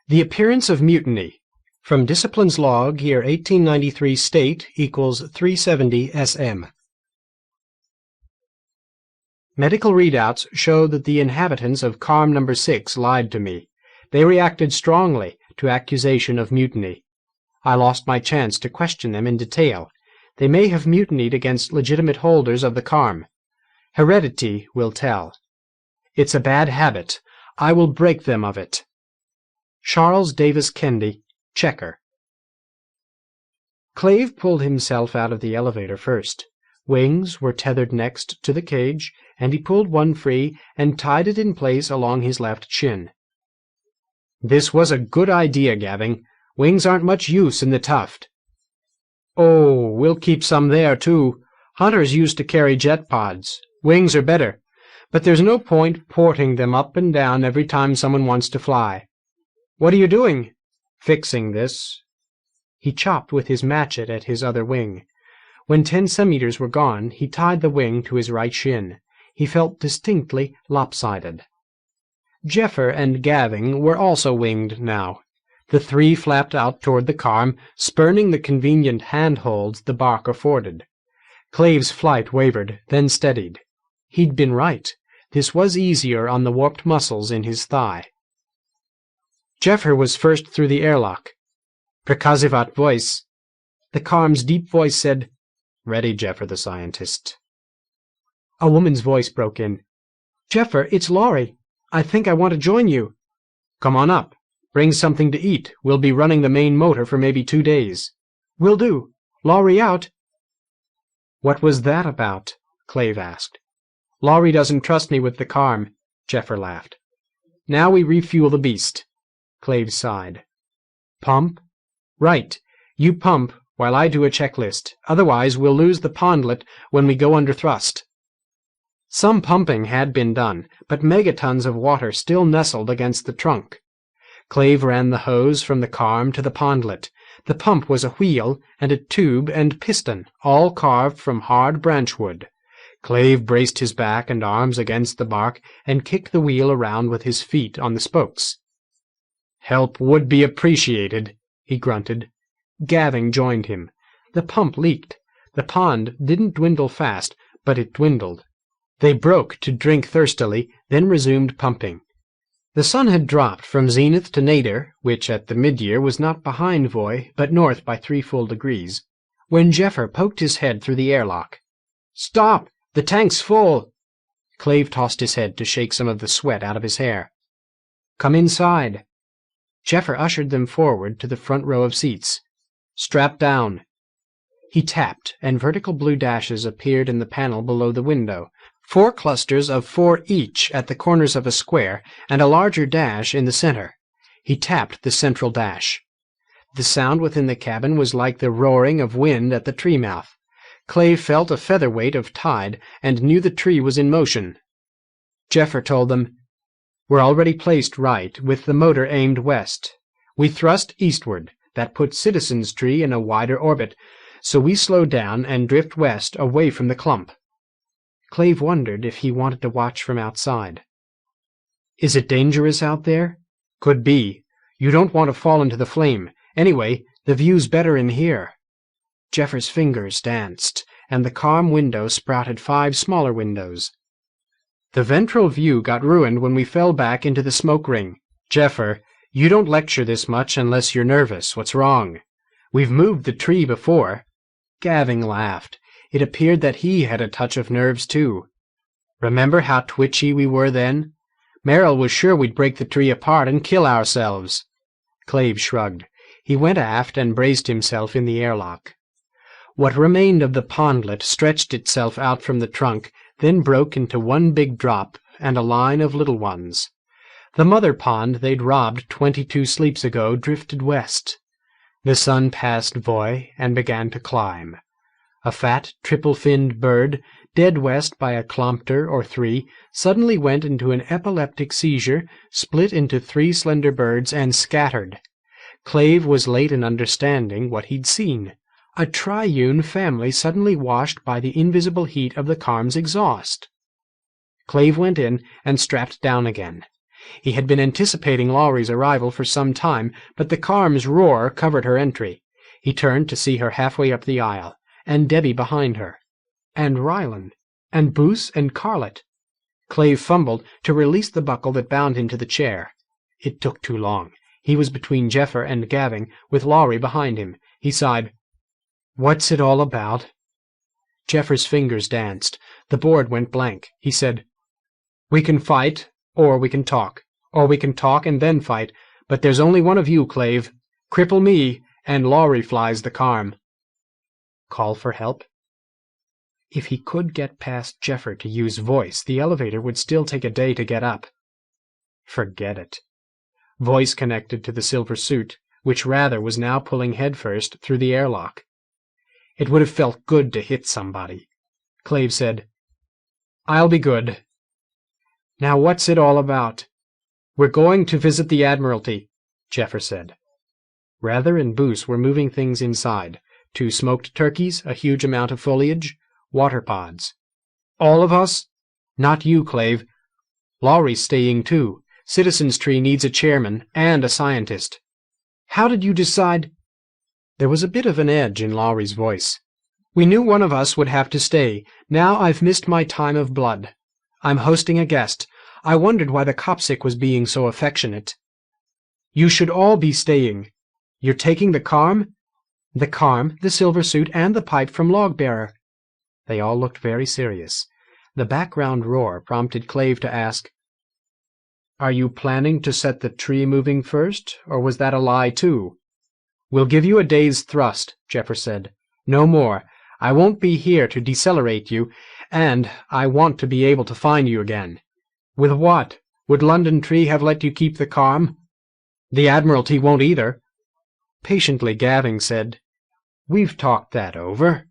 The Appearance of Mutiny. From Discipline's Log, year 1893 state equals 370 SM. Medical readouts show that the inhabitants of Carm No. 6 lied to me. They reacted strongly to accusation of mutiny. I lost my chance to question them in detail. They may have mutinied against legitimate holders of the Carm. Heredity will tell. It's a bad habit. I will break them of it. Charles Davis Kendy, Checker. Clave pulled himself out of the elevator first. Wings were tethered next to the cage, and he pulled one free and tied it in place along his left shin. This was a good idea, Gavin. Wings aren't much use in the Tuft. Oh, we'll keep some there, too. Hunters used to carry jet pods. Wings are better, but there's no point porting them up and down every time someone wants to fly. What are you doing? Fixing this. He chopped with his matchet at his other wing. When 10 centimeters were gone, he tied the wing to his right shin. He felt distinctly lopsided. Jeffer and Gavin were also winged now. The three flapped out toward the Carm, spurning the convenient handholds the bark afforded. Clave's flight wavered, then steadied. He'd been right. This was easier on the warped muscles in his thigh. Jeffer was first through the airlock. Prekazivat voice. The Carm's deep voice said, "Ready, Jeffer the scientist." A woman's voice broke in. "Jeffer, it's Laurie. I think I want to join you." "Come on up. Bring something to eat. We'll be running the main motor for maybe 2 days." "Will do. Laurie out." "What was that about?" Clave asked. "Laurie doesn't trust me with the Carm," Jeffer laughed. "Now we refuel the beast." Clave sighed. "Pump?" "Right. You pump while I do a checklist. Otherwise we'll lose the pondlet when we go under thrust." Some pumping had been done, but megatons of water still nestled against the trunk. Clave ran the hose from the Carm to the pondlet. The pump was a wheel and a tube and piston, all carved from hard branchwood. Clave braced his back and arms against the bark and kicked the wheel around with his feet on the spokes. "Help would be appreciated," he grunted. Gavin joined him. The pump leaked. The pond didn't dwindle fast, but it dwindled. They broke to drink thirstily, then resumed pumping. The sun had dropped from zenith to nadir, which at the mid-year was not behind Voy, but north by 3 full degrees, when Jeffer poked his head through the airlock. "Stop! The tank's full!" Clave tossed his head to shake some of the sweat out of his hair. "Come inside." Jeffer ushered them forward to the front row of seats. "Strap down." He tapped, and vertical blue dashes appeared in the panel below the window. 4 clusters of 4 each at the corners of a square, and a larger dash in the center. He tapped the central dash. The sound within the cabin was like the roaring of wind at the tree mouth. Clave felt a featherweight of tide and knew the tree was in motion. Jeffer told them, "We're already placed right, with the motor aimed west. We thrust eastward. That puts Citizen's Tree in a wider orbit, so we slow down and drift west away from the clump." Clave wondered if he wanted to watch from outside. "Is it dangerous out there?" "Could be. You don't want to fall into the flame. Anyway, the view's better in here." Jeffer's fingers danced, and the Carm window sprouted 5 smaller windows. "The ventral view got ruined when we fell back into the smoke ring. Jeffer, you don't lecture this much unless you're nervous. What's wrong?" "We've moved the tree before." Gavin laughed. It appeared that he had a touch of nerves, too. "Remember how twitchy we were then? Merrill was sure we'd break the tree apart and kill ourselves." Clave shrugged. He went aft and braced himself in the airlock. What remained of the pondlet stretched itself out from the trunk, then broke into one big drop and a line of little ones. The mother pond they'd robbed 22 sleeps ago drifted west. The sun passed Voy and began to climb. A fat, triple-finned bird, dead west by a kilometer or 3, suddenly went into an epileptic seizure, split into 3 slender birds, and scattered. Clave was late in understanding what he'd seen. A triune family suddenly washed by the invisible heat of the Carm's exhaust. Clave went in and strapped down again. He had been anticipating Lowry's arrival for some time, but the carm's roar covered her entry. He turned to see her halfway up the aisle, and Debbie behind her, and Ryland, and Boos and Carlett. Clave fumbled to release the buckle that bound him to the chair. It took too long. He was between Jeffer and Gavin, with Lowry behind him. He sighed, "What's it all about?" Jeffer's fingers danced. The board went blank. He said, "We can fight, or we can talk. Or we can talk and then fight. But there's only one of you, Clave. Cripple me, and Lowry flies the carm." Call for help? If he could get past Jeffer to use voice, the elevator would still take a day to get up. Forget it. Voice connected to the silver suit, which rather was now pulling headfirst through the airlock. It would have felt good to hit somebody. Clave said, "I'll be good. Now what's it all about?" "We're going to visit the Admiralty," Jeffer said. Rather and Boos were moving things inside. 2 smoked turkeys, a huge amount of foliage, water pods. "All of us?" "Not you, Clave. Lowry's staying too. Citizens Tree needs a chairman and a scientist." "How did you decide?" There was a bit of an edge in Lowry's voice. "We knew one of us would have to stay. Now I've missed my time of blood. I'm hosting a guest. I wondered why the Copsic was being so affectionate." "You should all be staying. You're taking the carm?" "The carm, the silver suit, and the pipe from Logbearer." They all looked very serious. The background roar prompted Clave to ask, "Are you planning to set the tree moving first, or was that a lie too?" "We'll give you a day's thrust," Jeffer said. "No more. I won't be here to decelerate you, and I want to be able to find you again." "With what? Would London Tree have let you keep the carm?" "The Admiralty won't either." Patiently Gavin said, "We've talked that over.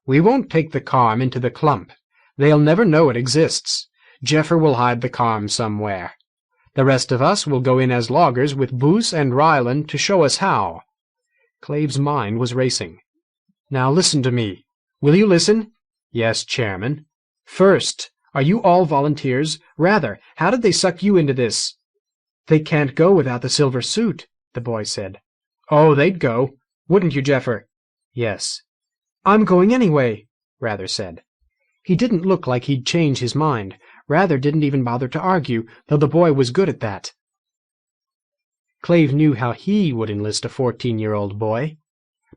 We won't take the carm into the clump. They'll never know it exists. Jeffer will hide the carm somewhere. The rest of us will go in as loggers with Boos and Ryland to show us how." Clave's mind was racing. "Now listen to me. Will you listen?" "Yes, Chairman." "First, are you all volunteers? Rather, how did they suck you into this?" "They can't go without the silver suit," the boy said. "Oh, they'd go. Wouldn't you, Jeffer?" "Yes." "I'm going anyway," Rather said. He didn't look like he'd change his mind. Rather didn't even bother to argue, though the boy was good at that. Clave knew how he would enlist a 14-year-old boy.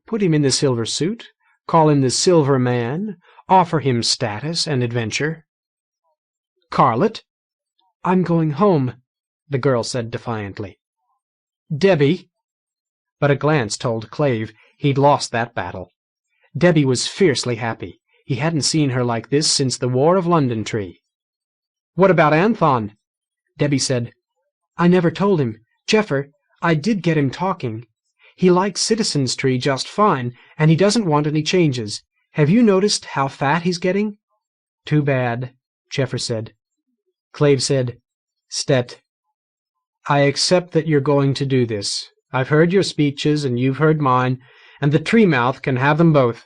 Put him in the silver suit, call him the Silver Man, offer him status and adventure. "Carlett?" "I'm going home," the girl said defiantly. "Debbie?" But a glance told Clave he'd lost that battle. Debbie was fiercely happy. He hadn't seen her like this since the War of London Tree. "What about Anthon?" Debbie said, "I never told him. Jeffer, I did get him talking. He likes Citizens Tree just fine, and he doesn't want any changes. Have you noticed how fat he's getting?" "Too bad," Jeffer said. Clave said, "Stet, I accept that you're going to do this. I've heard your speeches, and you've heard mine, and the tree mouth can have them both.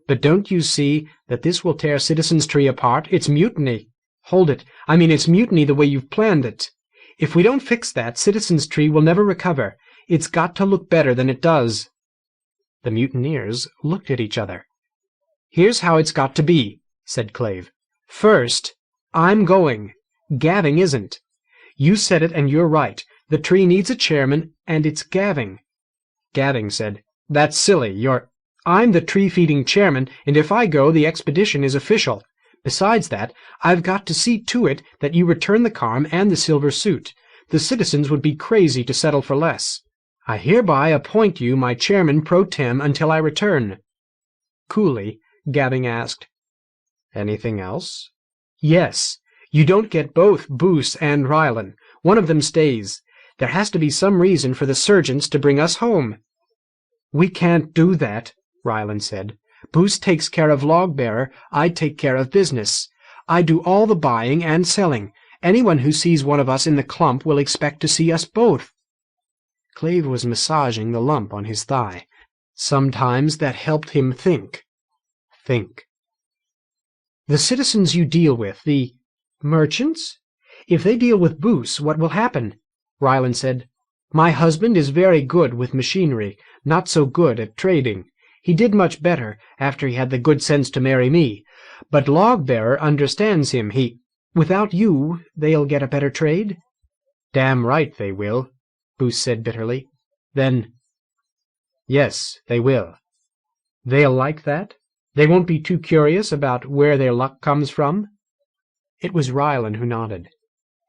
But don't you see that this will tear Citizens Tree apart? It's mutiny. Hold it. I mean, it's mutiny the way you've planned it. If we don't fix that, Citizens Tree will never recover. It's got to look better than it does." The mutineers looked at each other. "Here's how it's got to be," said Clave. "First, I'm going. Gavin isn't. You said it, and you're right. The tree needs a chairman, and it's Gavin." Gavin said, "That's silly. I'm the tree-feeding chairman, and if I go, the expedition is official. Besides that, I've got to see to it that you return the carm and the silver suit. The citizens would be crazy to settle for less. I hereby appoint you my chairman pro tem until I return." Coolly, Gavin asked, "Anything else?" "Yes. You don't get both Boos and Rylan. One of them stays. There has to be some reason for the sergeants to bring us home." "We can't do that," Rylan said. "Boos takes care of Logbearer, I take care of business. I do all the buying and selling. Anyone who sees one of us in the clump will expect to see us both." Clave was massaging the lump on his thigh. Sometimes that helped him think. Think. "The citizens you deal with, the merchants? If they deal with Boos, what will happen? Ryland said, My husband is very good with machinery, not so good at trading. He did much better after he had the good sense to marry me. But Log-bearer understands him. Without you, they'll get a better trade? Damn right they will, Boos said bitterly. Then, yes, they will. They'll like that? They won't be too curious about where their luck comes from? It was Ryland who nodded.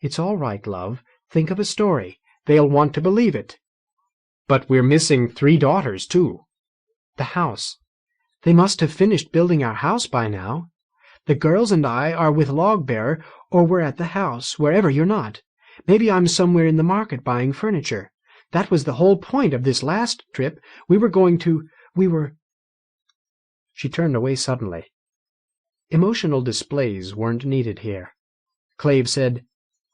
It's all right, love. Think of a story. They'll want to believe it. But we're missing 3 daughters, too. The house. They must have finished building our house by now. The girls and I are with Log-bearer, or we're at the house, wherever you're not. Maybe I'm somewhere in the market buying furniture. That was the whole point of this last trip. We were... She turned away suddenly. Emotional displays weren't needed here. Clave said,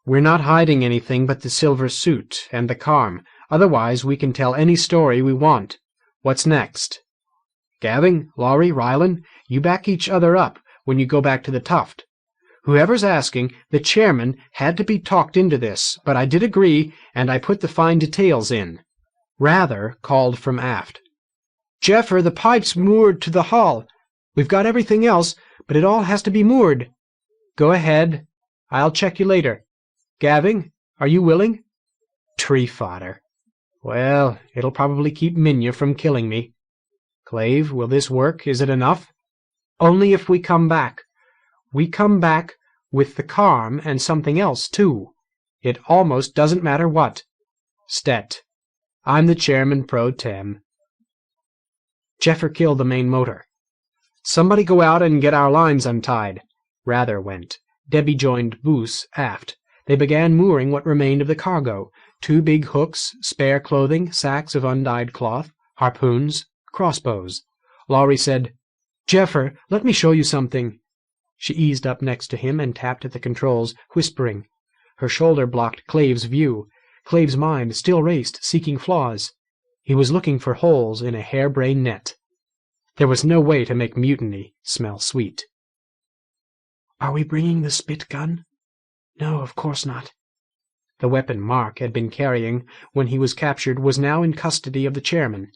We're not hiding anything but the silver suit and the carm. Otherwise we can tell any story we want. What's next? Gavin, Laurie, Ryland, you back each other up when you go back to the Tuft. Whoever's asking, the chairman had to be talked into this, but I did agree, and I put the fine details in. Rather called from aft. Jeffer, the pipe's moored to the hull. We've got everything else, but it all has to be moored. Go ahead. I'll check you later. Gavin, are you willing? Tree fodder. Well, it'll probably keep Minya from killing me. Clave, will this work? Is it enough? Only if we come back. We come back with the carm and something else, too. It almost doesn't matter what. Stet. I'm the chairman pro tem. Jeffer killed the main motor. Somebody go out and get our lines untied. Rather went. Debbie joined Boos aft. They began mooring what remained of the cargo. 2 big hooks, spare clothing, sacks of undyed cloth, harpoons, crossbows. Laurie said, Jeffer, let me show you something. She eased up next to him and tapped at the controls, whispering. Her shoulder blocked Clave's view. Clave's mind still raced, seeking flaws. He was looking for holes in a harebrained net. There was no way to make mutiny smell sweet. Are we bringing the spit gun? No, of course not. The weapon Mark had been carrying when he was captured was now in custody of the chairman.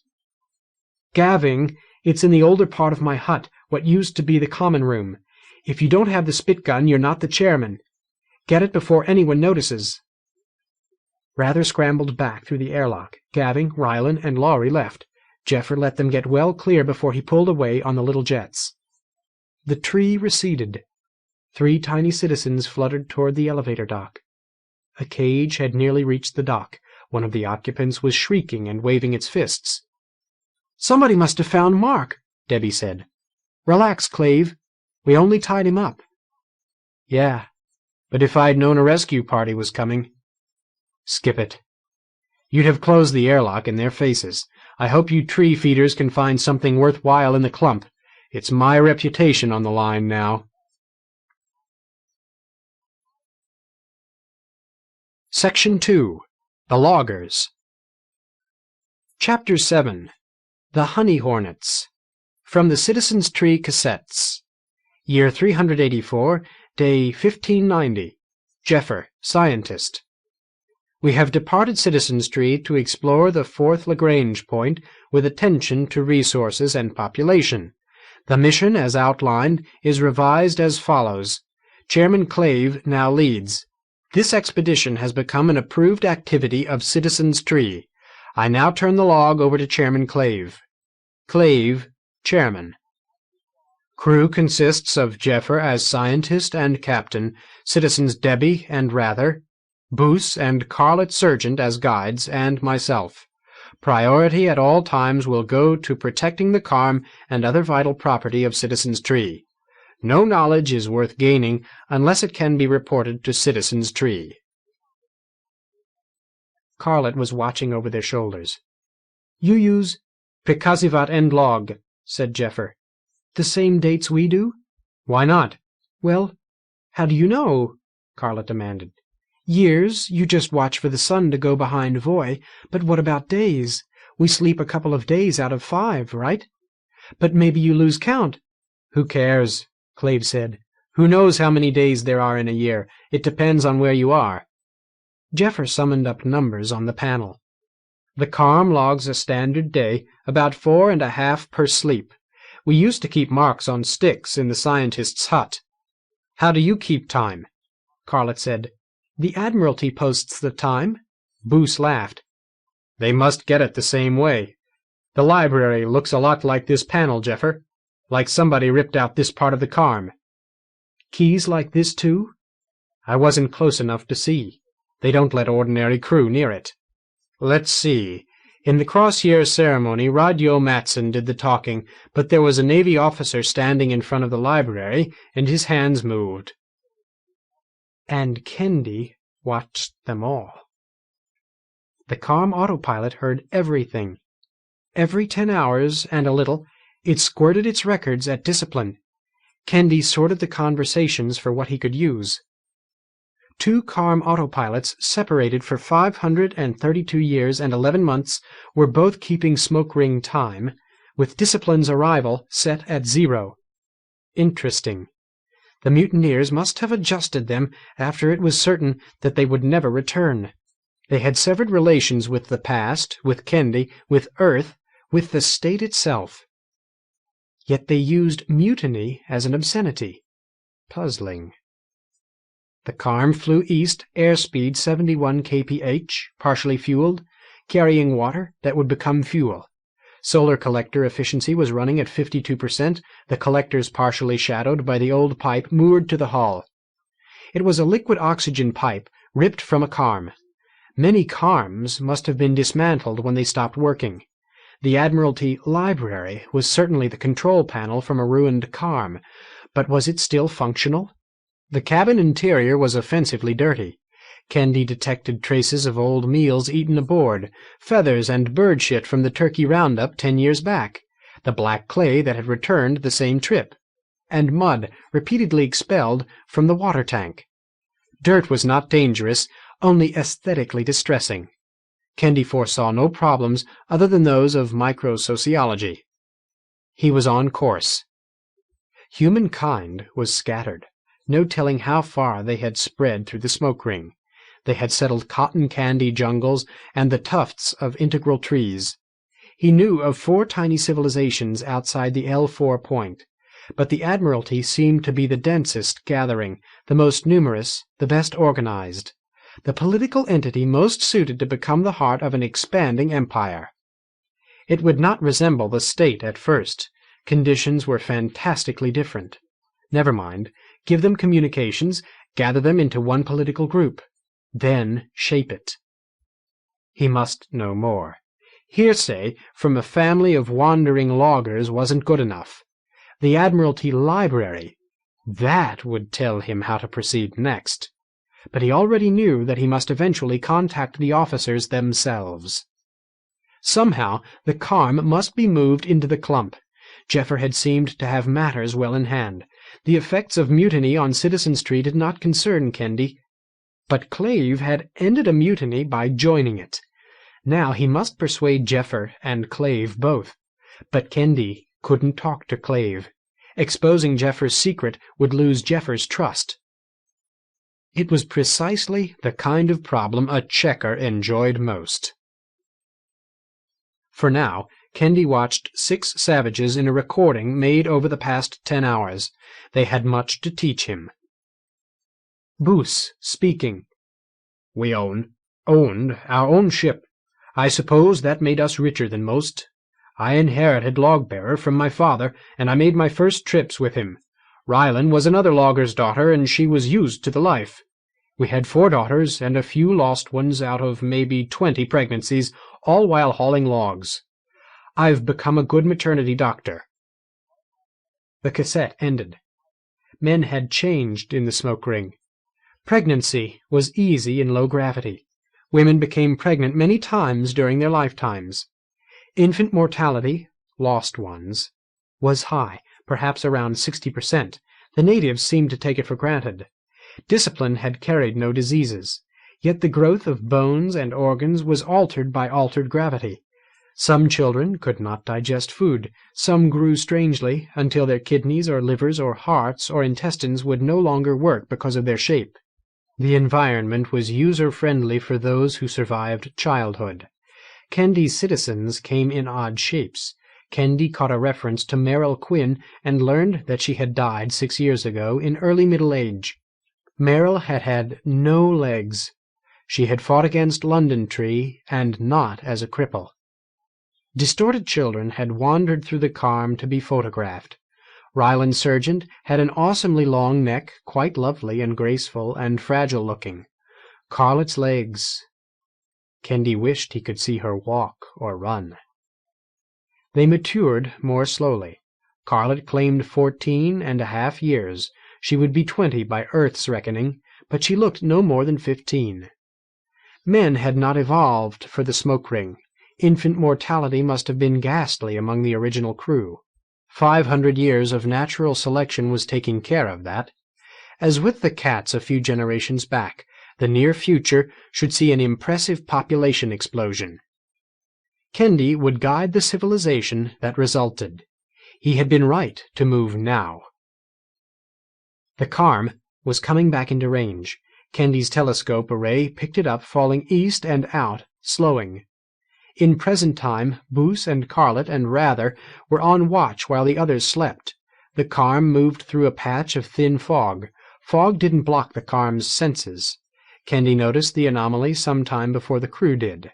Gavin, it's in the older part of my hut, what used to be the common room. If you don't have the spit gun, you're not the chairman. Get it before anyone notices. Rather scrambled back through the airlock. Gavin, Ryland, and Laurie left. Jeffer let them get well clear before he pulled away on the little jets. The tree receded. 3 tiny citizens fluttered toward the elevator dock. A cage had nearly reached the dock. One of the occupants was shrieking and waving its fists. Somebody must have found Mark, Debbie said. Relax, Clave. We only tied him up. Yeah, but if I'd known a rescue party was coming... Skip it. You'd have closed the airlock in their faces. I hope you tree feeders can find something worthwhile in the clump. It's my reputation on the line now. Section 2. The Loggers. Chapter 7. The Honey Hornets. From the Citizens' Tree Cassettes. Year 384, day 1590. Jeffer, Scientist. We have departed Citizens' Tree to explore the 4th Lagrange point with attention to resources and population. The mission, as outlined, is revised as follows. Chairman Clave now leads. This expedition has become an approved activity of Citizens' Tree. I now turn the log over to Chairman Clave. Clave, Chairman. Crew consists of Jeffer as scientist and captain, citizens Debbie and Rather, Boos and Carlet Serjent as guides, and myself. Priority at all times will go to protecting the carm and other vital property of Citizens' Tree. No knowledge is worth gaining unless it can be reported to Citizens' Tree. Carlet was watching over their shoulders. You use Precasivat and log, said Jeffer. the same dates we do? Why not? Well, how do you know? Carlet demanded. Years, you just watch for the sun to go behind Voy, but what about days? We sleep a couple of days out of 5, right? But maybe you lose count. Who cares? Clave said. Who knows how many days there are in a year? It depends on where you are. Jeffer summoned up numbers on the panel. The Carm logs a standard day, about 4.5 per sleep. We used to keep marks on sticks in the scientist's hut. How do you keep time? Carlett said. The Admiralty posts the time. Boos laughed. They must get it the same way. The library looks a lot like this panel, Jeffer. Like somebody ripped out this part of the Carm. Keys like this, too? I wasn't close enough to see. They don't let ordinary crew near it. Let's see. In the cross-year ceremony, Radio Matson did the talking, but there was a Navy officer standing in front of the library, and his hands moved. And Kendi watched them all. The Carm autopilot heard everything. Every 10 hours and a little, it squirted its records at discipline. Kendi sorted the conversations for what he could use. 2 Carm autopilots, separated for 532 years and 11 months, were both keeping smoke ring time, with discipline's arrival set at 0. Interesting. The mutineers must have adjusted them after it was certain that they would never return. They had severed relations with the past, with Kendi, with Earth, with the state itself. Yet they used mutiny as an obscenity. Puzzling. The Carm flew east, airspeed 71 kph, partially fueled, carrying water that would become fuel. Solar collector efficiency was running at 52%, the collectors partially shadowed by the old pipe moored to the hull. It was a liquid oxygen pipe, ripped from a Carm. Many Carms must have been dismantled when they stopped working. The Admiralty library was certainly the control panel from a ruined Carm, but was it still functional? The cabin interior was offensively dirty. Kendi detected traces of old meals eaten aboard, feathers and bird shit from the turkey roundup 10 years back, the black clay that had returned the same trip, and mud repeatedly expelled from the water tank. Dirt was not dangerous, only aesthetically distressing. Kendi foresaw no problems other than those of microsociology. He was on course. Humankind was scattered. No telling how far they had spread through the smoke ring. They had settled cotton candy jungles and the tufts of integral trees. He knew of 4 tiny civilizations outside the L4 point, but the Admiralty seemed to be the densest gathering, the most numerous, the best organized, the political entity most suited to become the heart of an expanding empire. It would not resemble the state at first. Conditions were fantastically different. Never mind. Give them communications, gather them into one political group, then shape it. He must know more. Hearsay from a family of wandering loggers wasn't good enough. The Admiralty library, that would tell him how to proceed next. But he already knew that he must eventually contact the officers themselves. Somehow the Carm must be moved into the clump. Jeffer had seemed to have matters well in hand. The effects of mutiny on Citizens Tree did not concern Kendi, but Clave had ended a mutiny by joining it. Now he must persuade Jeffer and Clave both. But Kendi couldn't talk to Clave. Exposing Jeffer's secret would lose Jeffer's trust. It was precisely the kind of problem a checker enjoyed most. For now, Kendi watched 6 savages in a recording made over the past 10 hours. They had much to teach him. Boos, speaking. We owned our own ship. I suppose that made us richer than most. I inherited Logbearer from my father, and I made my first trips with him. Rylan was another logger's daughter, and she was used to the life. We had 4 daughters and a few lost ones out of maybe 20 pregnancies, all while hauling logs. I've become a good maternity doctor. The cassette ended. Men had changed in the smoke ring. Pregnancy was easy in low gravity. Women became pregnant many times during their lifetimes. Infant mortality, lost ones, was high, perhaps around 60%. The natives seemed to take it for granted. Discipline had carried no diseases, yet the growth of bones and organs was altered by altered gravity. Some children could not digest food. Some grew strangely until their kidneys or livers or hearts or intestines would no longer work because of their shape. The environment was user-friendly for those who survived childhood. Kendy's citizens came in odd shapes. Kendy caught a reference to Meryl Quinn and learned that she had died 6 years ago in early middle age. Meryl had had no legs. She had fought against London Tree, and not as a cripple. Distorted children had wandered through the Carm to be photographed. Ryland Serjent had an awesomely long neck, quite lovely and graceful and fragile-looking. Carlet's legs. Kendy wished he could see her walk or run. They matured more slowly. Carlet claimed 14.5 years. She would be 20 by Earth's reckoning, but she looked no more than 15. Men had not evolved for the smoke ring. Infant mortality must have been ghastly among the original crew. 500 years of natural selection was taking care of that. As with the cats a few generations back, the near future should see an impressive population explosion. Kendy would guide the civilization that resulted. He had been right to move now. The Carm was coming back into range. Kendy's telescope array picked it up, falling east and out, slowing. In present time, Boos and Carlet and Rather were on watch while the others slept. The Carm moved through a patch of thin fog. Fog didn't block the Carm's senses. Kendy noticed the anomaly some time before the crew did.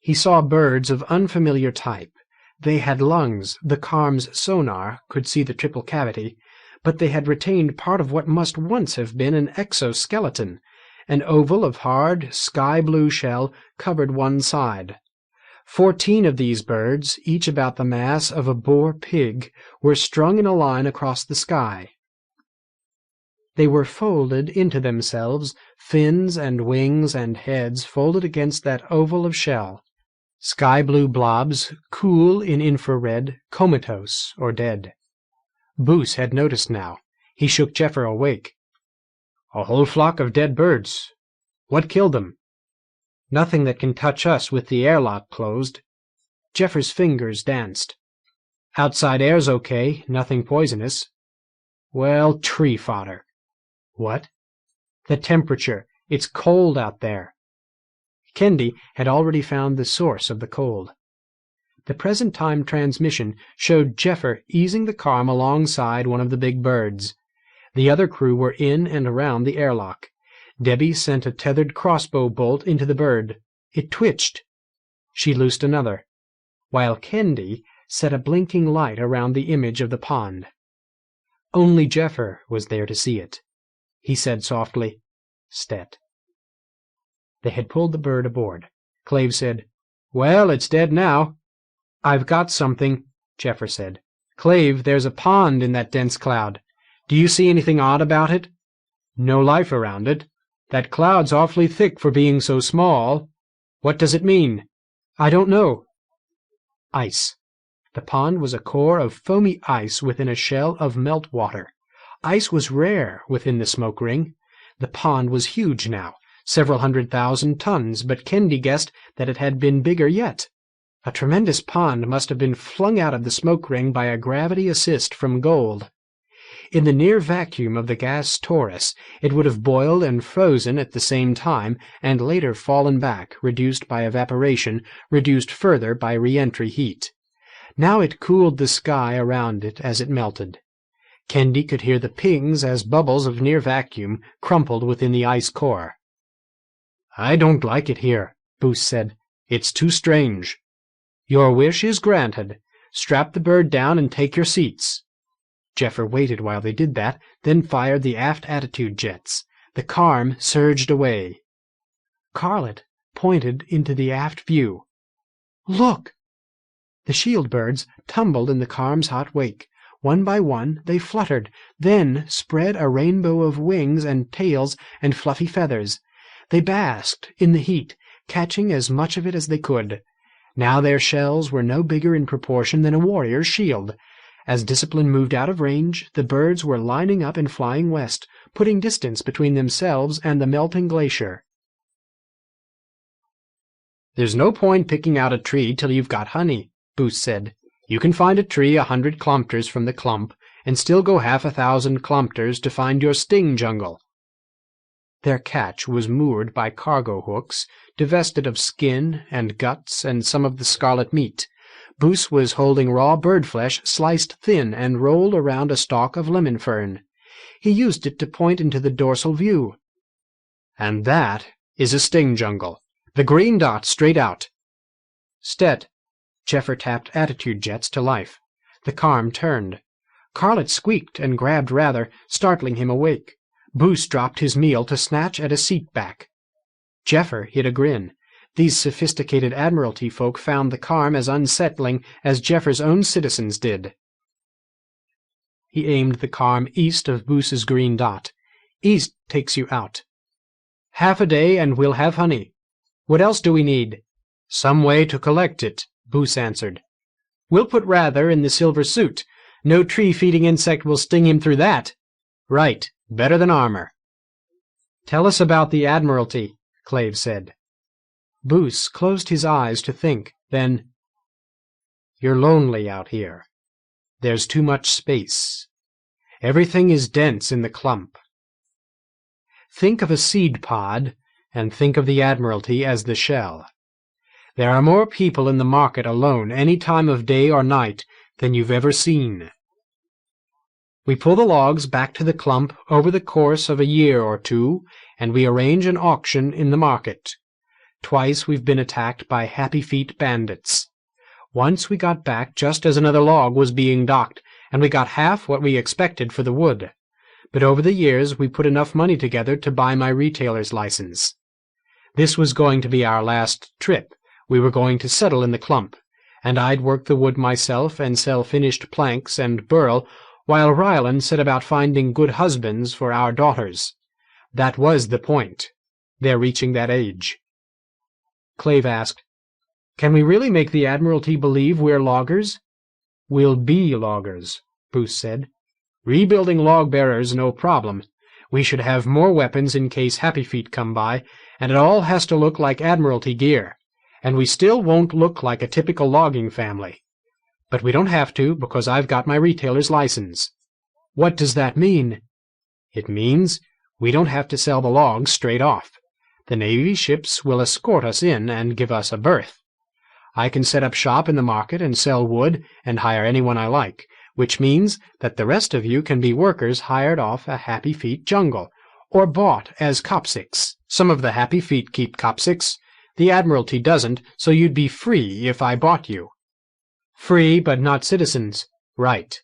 He saw birds of unfamiliar type. They had lungs. The Carm's sonar could see the triple cavity, but they had retained part of what must once have been an exoskeleton. An oval of hard, sky-blue shell covered one side. 14 of these birds, each about the mass of a boar pig, were strung in a line across the sky. They were folded into themselves, fins and wings and heads folded against that oval of shell. Sky-blue blobs, cool in infrared, comatose or dead. Boos had noticed now. He shook Jeffer awake. "A whole flock of dead birds. What killed them?" "Nothing that can touch us with the airlock closed." Jeffer's fingers danced. "Outside air's okay, nothing poisonous." "Well, tree fodder." "What?" "The temperature. It's cold out there." Kendy had already found the source of the cold. The present-time transmission showed Jeffer easing the Carm alongside one of the big birds. The other crew were in and around the airlock. Debbie sent a tethered crossbow bolt into the bird. It twitched. She loosed another, while Kendy set a blinking light around the image of the pond. Only Jeffer was there to see it. He said softly, "Stet." They had pulled the bird aboard. Clave said, "Well, it's dead now." "I've got something," Jeffer said. "Clave, there's a pond in that dense cloud. Do you see anything odd about it?" "No life around it. That cloud's awfully thick for being so small." "What does it mean?" "I don't know." Ice. The pond was a core of foamy ice within a shell of meltwater. Ice was rare within the smoke ring. The pond was huge now, several 100,000 tons, but Kendy guessed that it had been bigger yet. A tremendous pond must have been flung out of the smoke ring by a gravity assist from gold. In the near vacuum of the gas torus, it would have boiled and frozen at the same time, and later fallen back, reduced by evaporation, reduced further by re-entry heat. Now it cooled the sky around it as it melted. Kendy could hear the pings as bubbles of near vacuum crumpled within the ice core. "I don't like it here," Boos said. "It's too strange." "Your wish is granted. Strap the bird down and take your seats." Jeffer waited while they did that, then fired the aft attitude jets. The Carm surged away. Carlet pointed into the aft view. "Look!" The shield birds tumbled in the Carm's hot wake. One by one they fluttered, then spread a rainbow of wings and tails and fluffy feathers. They basked in the heat, catching as much of it as they could. Now their shells were no bigger in proportion than a warrior's shield. As discipline moved out of range, the birds were lining up and flying west, putting distance between themselves and the melting glacier. "There's no point picking out a tree till you've got honey," Booth said. "You can find a tree 100 kilometers from the clump, and still go half 1,000 kilometers to find your sting jungle." Their catch was moored by cargo hooks, divested of skin and guts and some of the scarlet meat. Booth was holding raw bird flesh sliced thin and rolled around a stalk of lemon fern. He used it to point into the dorsal view. "And that is a sting jungle. The green dot straight out." "Stet." Jeffer tapped attitude jets to life. The carm turned. Carlet squeaked and grabbed rather, startling him awake. Booth dropped his meal to snatch at a seat back. Jeffer hid a grin. These sophisticated Admiralty folk found the carm as unsettling as Jeffer's own citizens did. He aimed the carm east of Booth's green dot. "East takes you out." "Half a day and we'll have honey. What else do we need?" "Some way to collect it," Booth answered. "We'll put Rather in the silver suit. No tree-feeding insect will sting him through that." "Right. Better than armor." "Tell us about the Admiralty," Clave said. Booth closed his eyes to think. Then, "You're lonely out here. There's too much space. Everything is dense in the clump. Think of a seed pod, and think of the Admiralty as the shell. There are more people in the market alone any time of day or night than you've ever seen. We pull the logs back to the clump over the course of a year or two, and we arrange an auction in the market. Twice we've been attacked by Happyfeet bandits. Once we got back just as another log was being docked, and we got half what we expected for the wood. But over the years we put enough money together to buy my retailer's license. This was going to be our last trip. We were going to settle in the clump, and I'd work the wood myself and sell finished planks and burl, while Ryland set about finding good husbands for our daughters. That was the point. They're reaching that age." Clave asked, "Can we really make the Admiralty believe we're loggers?" "We'll be loggers," Booth said. "Rebuilding log-bearers no problem. We should have more weapons in case Happyfeet come by, and it all has to look like Admiralty gear. And we still won't look like a typical logging family. But we don't have to, because I've got my retailer's license." "What does that mean?" "It means we don't have to sell the logs straight off. The Navy ships will escort us in and give us a berth. I can set up shop in the market and sell wood and hire anyone I like, which means that the rest of you can be workers hired off a Happyfeet jungle, or bought as copsics. Some of the Happyfeet keep copsics. The Admiralty doesn't, so you'd be free if I bought you." "Free, but not citizens." "Right.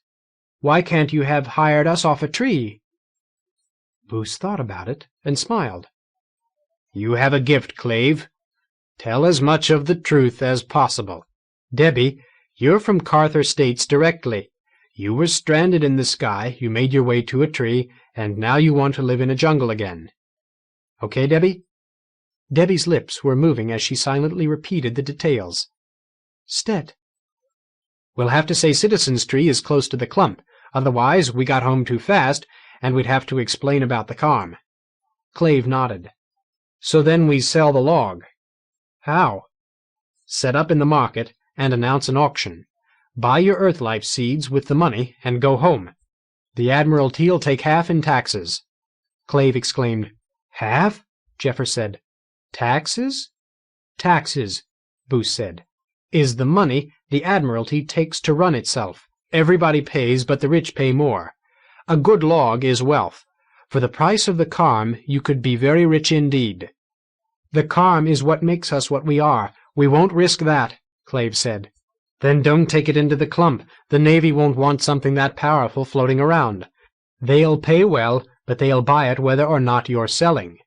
Why can't you have hired us off a tree?" Booth thought about it and smiled. "You have a gift, Clave. Tell as much of the truth as possible. Debbie, you're from Carther States directly. You were stranded in the sky, you made your way to a tree, and now you want to live in a jungle again. Okay, Debbie?" Debbie's lips were moving as she silently repeated the details. "Stet." "We'll have to say Citizen's Tree is close to the clump. Otherwise, we got home too fast, and we'd have to explain about the carm." Clave nodded. "So then we sell the log." "How?" "Set up in the market and announce an auction. Buy your Earthlife seeds with the money and go home. The Admiralty'll take half in taxes." Clave exclaimed. "Half?" Jeffer said. "Taxes?" "Taxes," Booth said, "is the money the Admiralty takes to run itself. Everybody pays, but the rich pay more. A good log is wealth. For the price of the carm, you could be very rich indeed." "The carm is what makes us what we are. We won't risk that," Clave said. "Then don't take it into the clump. The Navy won't want something that powerful floating around. They'll pay well, but they'll buy it whether or not you're selling."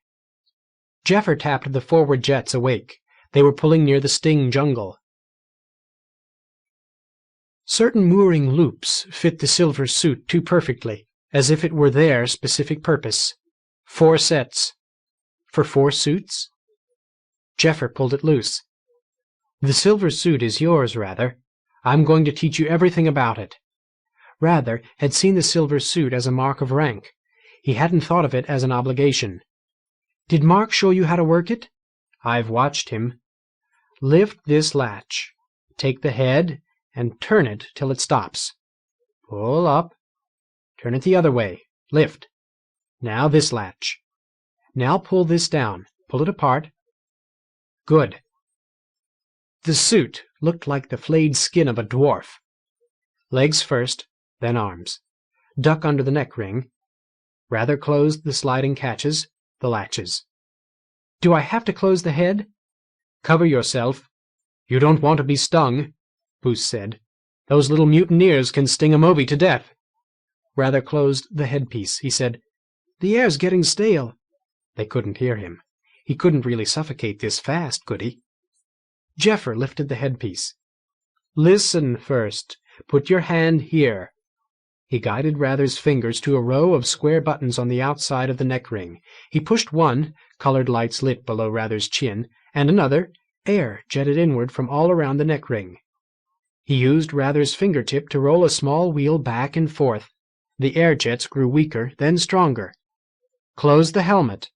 Jeffer tapped the forward jets awake. They were pulling near the sting jungle. Certain mooring loops fit the silver suit too perfectly, as if it were their specific purpose. 4 sets. For 4 suits? Jeffer pulled it loose. "The silver suit is yours, Rather. I'm going to teach you everything about it." Rather had seen the silver suit as a mark of rank. He hadn't thought of it as an obligation. "Did Mark show you how to work it?" "I've watched him." Lift this latch. Take the head and turn it till it stops. Pull up. Turn it the other way. Lift. Now this latch. Now pull this down. Pull it apart. Good. The suit looked like the flayed skin of a dwarf. Legs first, then arms. Duck under the neck ring. Rather closed the sliding catches, the latches. Do I have to close the head? Cover yourself. You don't want to be stung, Boos said. Those little mutineers can sting a Moby to death. Rather closed the headpiece. He said, The air's getting stale. They couldn't hear him. He couldn't really suffocate this fast, could he? Jeffer lifted the headpiece. Listen first. Put your hand here. He guided Rather's fingers to a row of square buttons on the outside of the neck ring. He pushed one, colored lights lit below Rather's chin, and another, air jetted inward from all around the neck ring. He used Rather's fingertip to roll a small wheel back and forth. The air jets grew weaker, then stronger. Close the helmet.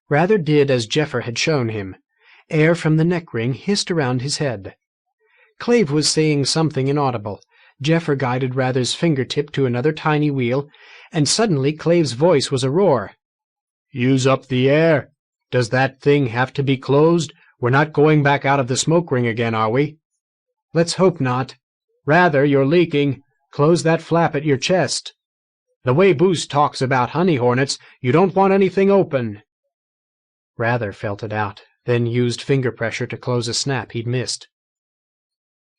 Rather did as Jeffer had shown him. Air from the neck ring hissed around his head. Clave was saying something inaudible. Jeffer guided Rather's fingertip to another tiny wheel, and suddenly Clave's voice was a roar. Use up the air. Does that thing have to be closed? We're not going back out of the smoke ring again, are we? Let's hope not. Rather, you're leaking. Close that flap at your chest. The way Boos talks about honey hornets, you don't want anything open. Rather felt it out, then used finger pressure to close a snap he'd missed.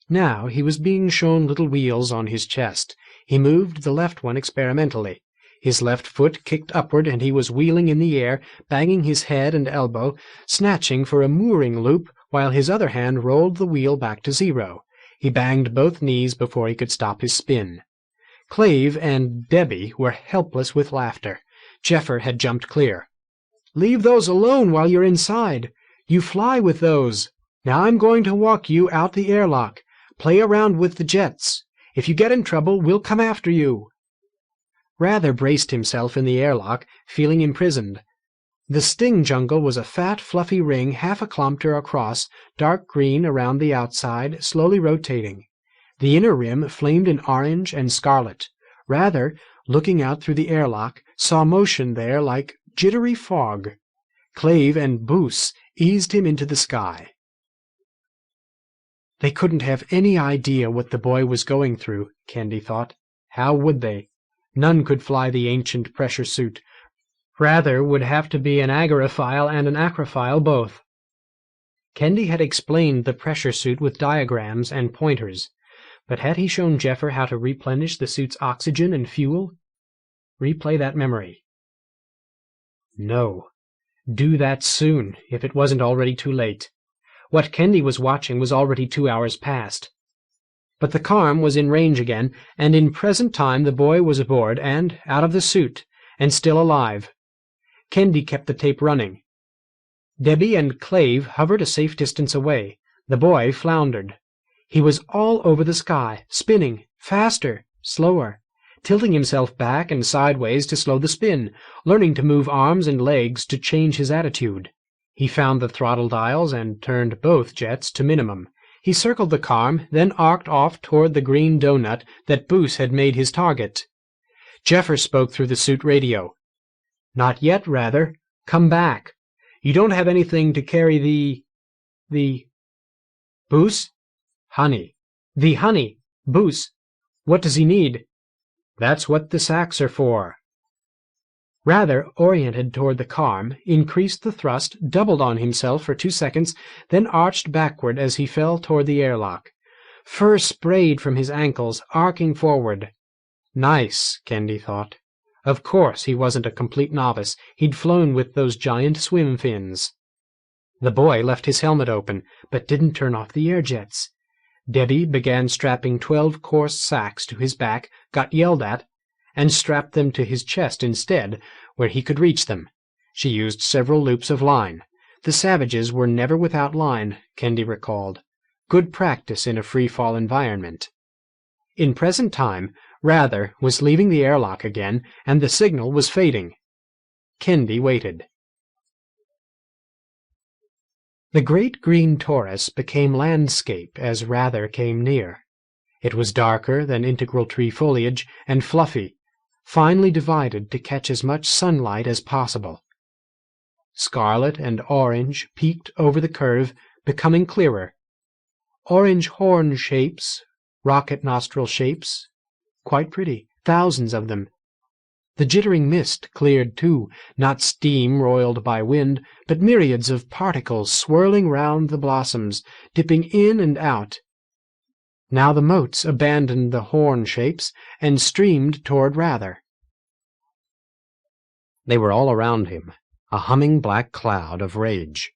Now he was being shown little wheels on his chest. He moved the left one experimentally. His left foot kicked upward, and he was wheeling in the air, banging his head and elbow, snatching for a mooring loop, while his other hand rolled the wheel back to zero. He banged both knees before he could stop his spin. Clave and Debbie were helpless with laughter. Jeffer had jumped clear. Leave those alone while you're inside. You fly with those. Now I'm going to walk you out the airlock. Play around with the jets. If you get in trouble, we'll come after you. Rather braced himself in the airlock, feeling imprisoned. The sting jungle was a fat, fluffy ring half a kilometer across, dark green around the outside, slowly rotating. The inner rim flamed in orange and scarlet. Rather, looking out through the airlock, saw motion there like jittery fog. Clave and Boos eased him into the sky. They couldn't have any idea what the boy was going through, Candy thought. How would they? None could fly the ancient pressure suit. Rather would have to be an agoraphile and an acrophile both. Candy had explained the pressure suit with diagrams and pointers, but had he shown Jeffer how to replenish the suit's oxygen and fuel? Replay that memory. No. Do that soon, if it wasn't already too late. What Candy was watching was already 2 hours past. But the Carm was in range again, and in present time the boy was aboard and out of the suit, and still alive. Candy kept the tape running. Debbie and Clave hovered a safe distance away. The boy floundered. He was all over the sky, spinning, faster, slower, tilting himself back and sideways to slow the spin, learning to move arms and legs to change his attitude. He found the throttle dials and turned both jets to minimum. He circled the Carm, then arced off toward the green donut that Boos had made his target. Jeffer spoke through the suit radio. Not yet, Rather. Come back. You don't have anything to carry the... Boos? Honey. The honey. Boos. What does he need? That's what the sacks are for. Rather oriented toward the Carm, increased the thrust, doubled on himself for 2 seconds, then arched backward as he fell toward the airlock. Fur sprayed from his ankles, arcing forward. Nice, Candy thought. Of course he wasn't a complete novice. He'd flown with those giant swim fins. The boy left his helmet open, but didn't turn off the air jets. Debbie began strapping 12 coarse sacks to his back, got yelled at, and strapped them to his chest instead, where he could reach them. She used several loops of line. The savages were never without line, Candy recalled. Good practice in a free-fall environment. In present time, Rather was leaving the airlock again, and the signal was fading. Candy waited. The great green torus became landscape as Rather came near. It was darker than integral tree foliage and fluffy, finely divided to catch as much sunlight as possible. Scarlet and orange peeked over the curve, becoming clearer. Orange horn shapes, rocket nostril shapes, quite pretty, thousands of them. The jittering mist cleared too, not steam roiled by wind, but myriads of particles swirling round the blossoms, dipping in and out. Now the motes abandoned the horn shapes and streamed toward Rather. They were all around him, a humming black cloud of rage.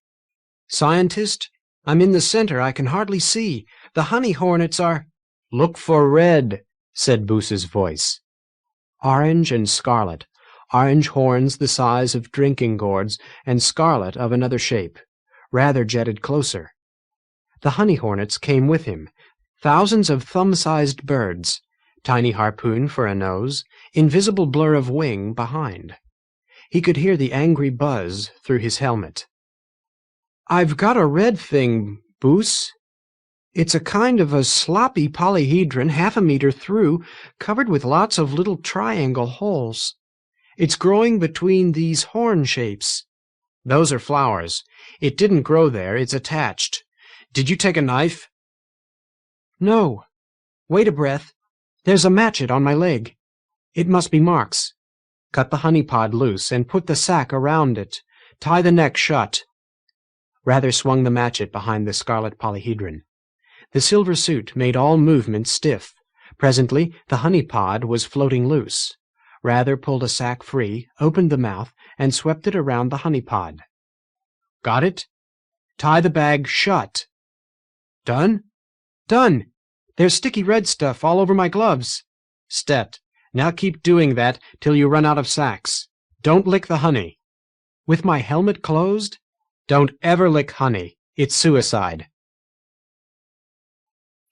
"Scientist, I'm in the center. I can hardly see. The honey hornets are—" "Look for red," said Boose's voice. Orange and scarlet, orange horns the size of drinking gourds, and scarlet of another shape. Rather jetted closer. The honey hornets came with him, thousands of thumb-sized birds, tiny harpoon for a nose, invisible blur of wing behind. He could hear the angry buzz through his helmet. "I've got a red thing, Boose. It's a kind of a sloppy polyhedron 1/2 a meter through, covered with lots of little triangle holes. It's growing between these horn shapes." "Those are flowers. It didn't grow there. It's attached. Did you take a knife?" "No. Wait a breath. There's a matchet on my leg. It must be Mark's. Cut the honey pod loose and put the sack around it. Tie the neck shut." Rather swung the matchet behind the scarlet polyhedron. The silver suit made all movement stiff. Presently the honey pod was floating loose. Rather pulled a sack free, opened the mouth, and swept it around the honey pod. "Got it? Tie the bag shut." "Done?" "Done. There's sticky red stuff all over my gloves." "Stet. Now keep doing that till you run out of sacks. Don't lick the honey." "With my helmet closed?" "Don't ever lick honey. It's suicide."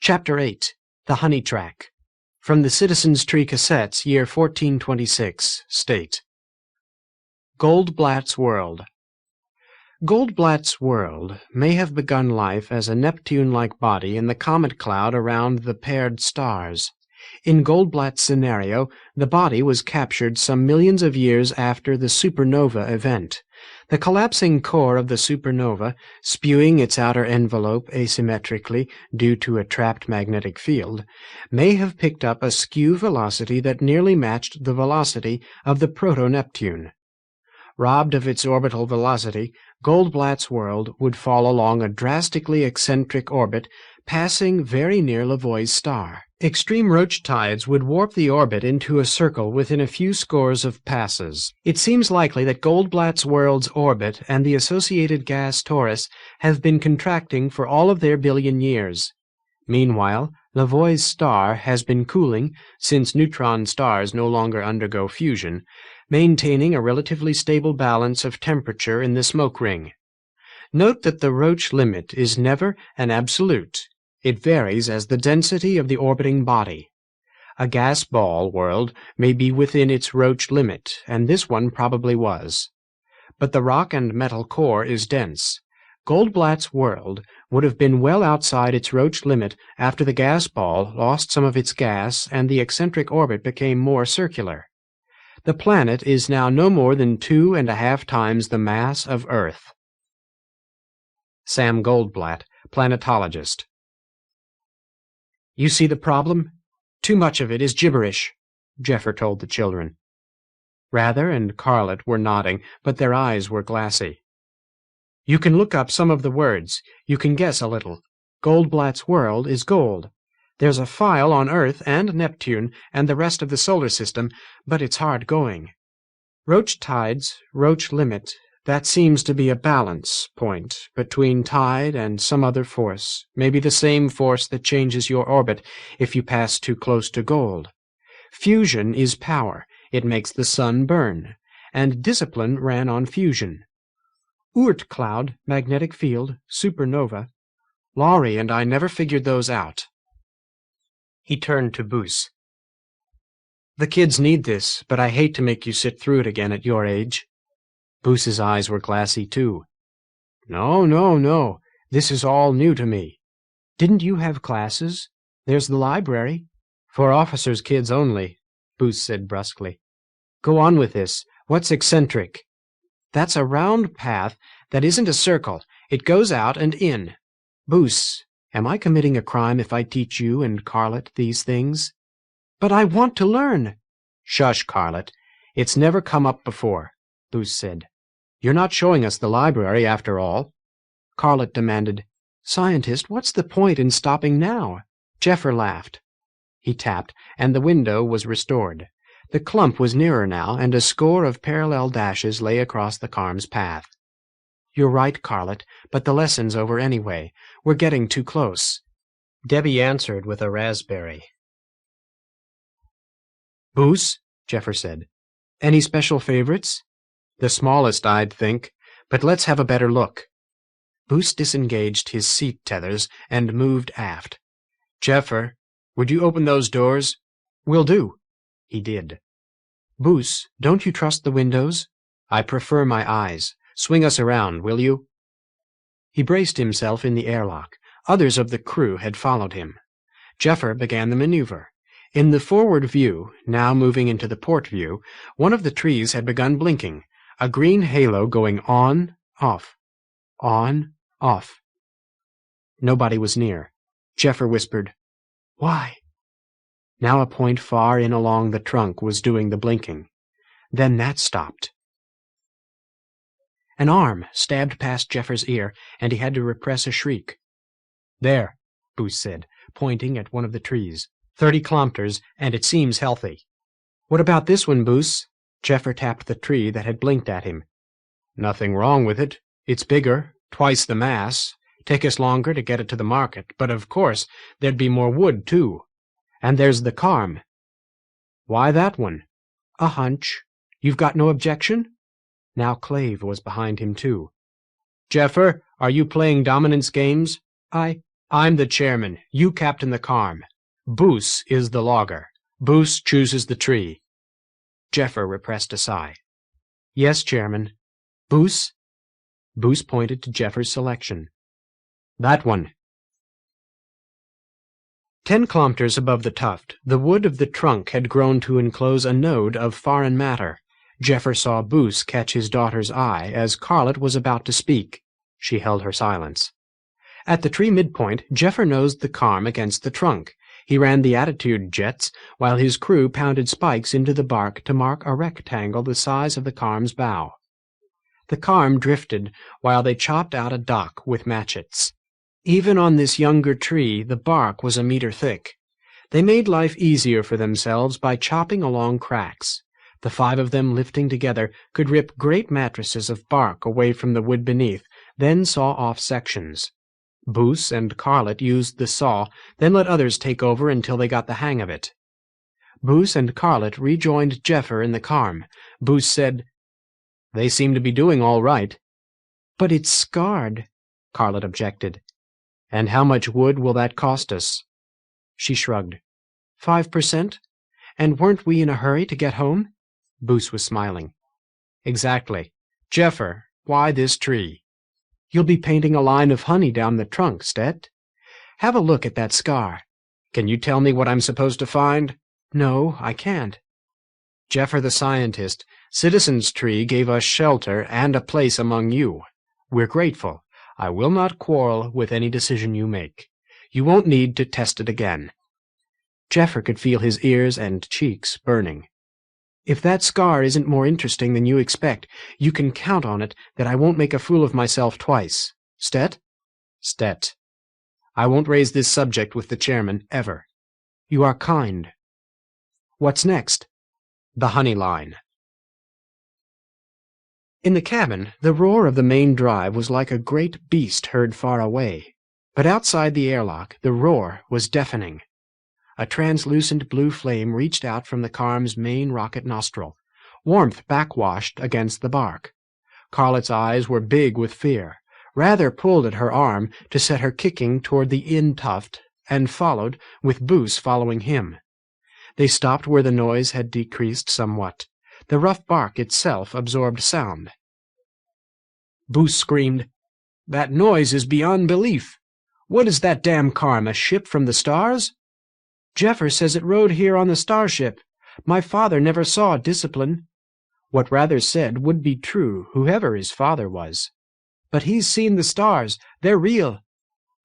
Chapter 8. The Honey Track. From the Citizens' Tree Cassettes, year 1426, state. Goldblatt's World. Goldblatt's world may have begun life as a Neptune-like body in the comet cloud around the paired stars. In Goldblatt's scenario, the body was captured some millions of years after the supernova event. The collapsing core of the supernova, spewing its outer envelope asymmetrically due to a trapped magnetic field, may have picked up a skew velocity that nearly matched the velocity of the proto-Neptune. Robbed of its orbital velocity, Goldblatt's world would fall along a drastically eccentric orbit, passing very near Lavoie's star. Extreme roach tides would warp the orbit into a circle within a few scores of passes. It seems likely that Goldblatt's world's orbit and the associated gas torus have been contracting for all of their billion years. Meanwhile, Lavoie's star has been cooling, since neutron stars no longer undergo fusion, maintaining a relatively stable balance of temperature in the smoke ring. Note that the Roche limit is never an absolute. It varies as the density of the orbiting body. A gas ball world may be within its Roche limit, and this one probably was. But the rock and metal core is dense. Goldblatt's world would have been well outside its Roche limit after the gas ball lost some of its gas and the eccentric orbit became more circular. The planet is now no more than 2.5 times the mass of Earth. Sam Goldblatt, planetologist. "You see the problem? Too much of it is gibberish," Jeffer told the children. Rather and Carlett were nodding, but their eyes were glassy. "You can look up some of the words. You can guess a little. Goldblatt's world is gold. There's a file on Earth and Neptune and the rest of the solar system, but it's hard going. Roche tides, Roche limit, that seems to be a balance point between tide and some other force, maybe the same force that changes your orbit if you pass too close to gold. Fusion is power. It makes the sun burn, and discipline ran on fusion. Oort cloud, magnetic field, supernova. Laurie and I never figured those out." He turned to Boose. "The kids need this, but I hate to make you sit through it again at your age." Boose's eyes were glassy, too. No, no, no. This is all new to me. Didn't you have classes? There's the library. For officers' kids only, Booth said brusquely. Go on with this. What's eccentric? That's a round path that isn't a circle. It goes out and in. Booth, am I committing a crime if I teach you and Carlet these things? But I want to learn. Shush, Carlet. It's never come up before, Booth said. You're not showing us the library, after all. Carlet demanded, Scientist, what's the point in stopping now? Jeffer laughed. He tapped, and the window was restored. The clump was nearer now, and a score of parallel dashes lay across the Carm's path. You're right, Carlet, but the lesson's over anyway. We're getting too close. Debbie answered with a raspberry. Booth, Jeffer said. Any special favorites? The smallest, I'd think, but let's have a better look. Booth disengaged his seat tethers and moved aft. Jeffer, would you open those doors? Will do. He did. Booth, don't you trust the windows? I prefer my eyes. Swing us around, will you? He braced himself in the airlock. Others of the crew had followed him. Jeffer began the maneuver. In the forward view, now moving into the port view, one of the trees had begun blinking, a green halo going on, off, on, off. Nobody was near. Jeffer whispered, Why? Now a point far in along the trunk was doing the blinking. Then that stopped. An arm stabbed past Jeffer's ear, and he had to repress a shriek. There, Booth said, pointing at one of the trees. 30 kilometers, and it seems healthy. What about this one, Booth? Jeffer tapped the tree that had blinked at him. Nothing wrong with it. It's bigger, twice the mass. Take us longer to get it to the market, but of course there'd be more wood, too. And there's the Carm. Why that one? A hunch. You've got no objection? Now Clave was behind him, too. Jeffer, are you playing dominance games? I'm the chairman. You captain the Carm. Booth is the logger. Booth chooses the tree. Jeffer repressed a sigh. Yes, Chairman. Booth? Booth pointed to Jeffer's selection. That one. 10 kilometers above the tuft, the wood of the trunk had grown to enclose a node of foreign matter. Jeffer saw Booth catch his daughter's eye as Carlet was about to speak. She held her silence. At the tree midpoint, Jeffer nosed the Carm against the trunk. He ran the attitude jets, while his crew pounded spikes into the bark to mark a rectangle the size of the Carm's bow. The Carm drifted while they chopped out a dock with matchets. Even on this younger tree, the bark was a meter thick. They made life easier for themselves by chopping along cracks. The 5 of them, lifting together, could rip great mattresses of bark away from the wood beneath, then saw off sections. Booth and Carlet used the saw, then let others take over until they got the hang of it. Booth and Carlet rejoined Jeffer in the Carm. Booth said, They seem to be doing all right. But it's scarred, Carlet objected. And how much wood will that cost us? She shrugged. 5%? And weren't we in a hurry to get home? Booth was smiling. Exactly. Jeffer, why this tree? You'll be painting a line of honey down the trunk, Stet. Have a look at that scar. Can you tell me what I'm supposed to find? No, I can't. Jeffer the scientist, Citizen's Tree gave us shelter and a place among you. We're grateful. I will not quarrel with any decision you make. You won't need to test it again. Jeffer could feel his ears and cheeks burning. If that scar isn't more interesting than you expect, you can count on it that I won't make a fool of myself twice. Stet? Stet. I won't raise this subject with the chairman, ever. You are kind. What's next? The honey line. In the cabin, the roar of the main drive was like a great beast heard far away. But outside the airlock, the roar was deafening. A translucent blue flame reached out from the Carm's main rocket nostril. Warmth backwashed against the bark. Carlet's eyes were big with fear. Rather pulled at her arm to set her kicking toward the In Tuft, and followed, with Booth following him. They stopped where the noise had decreased somewhat. The rough bark itself absorbed sound. Booth screamed, That noise is beyond belief. What is that damn carm, a ship from the stars? Jeffer says it rode here on the starship. My father never saw discipline. What Rather said would be true, whoever his father was. But he's seen the stars. They're real.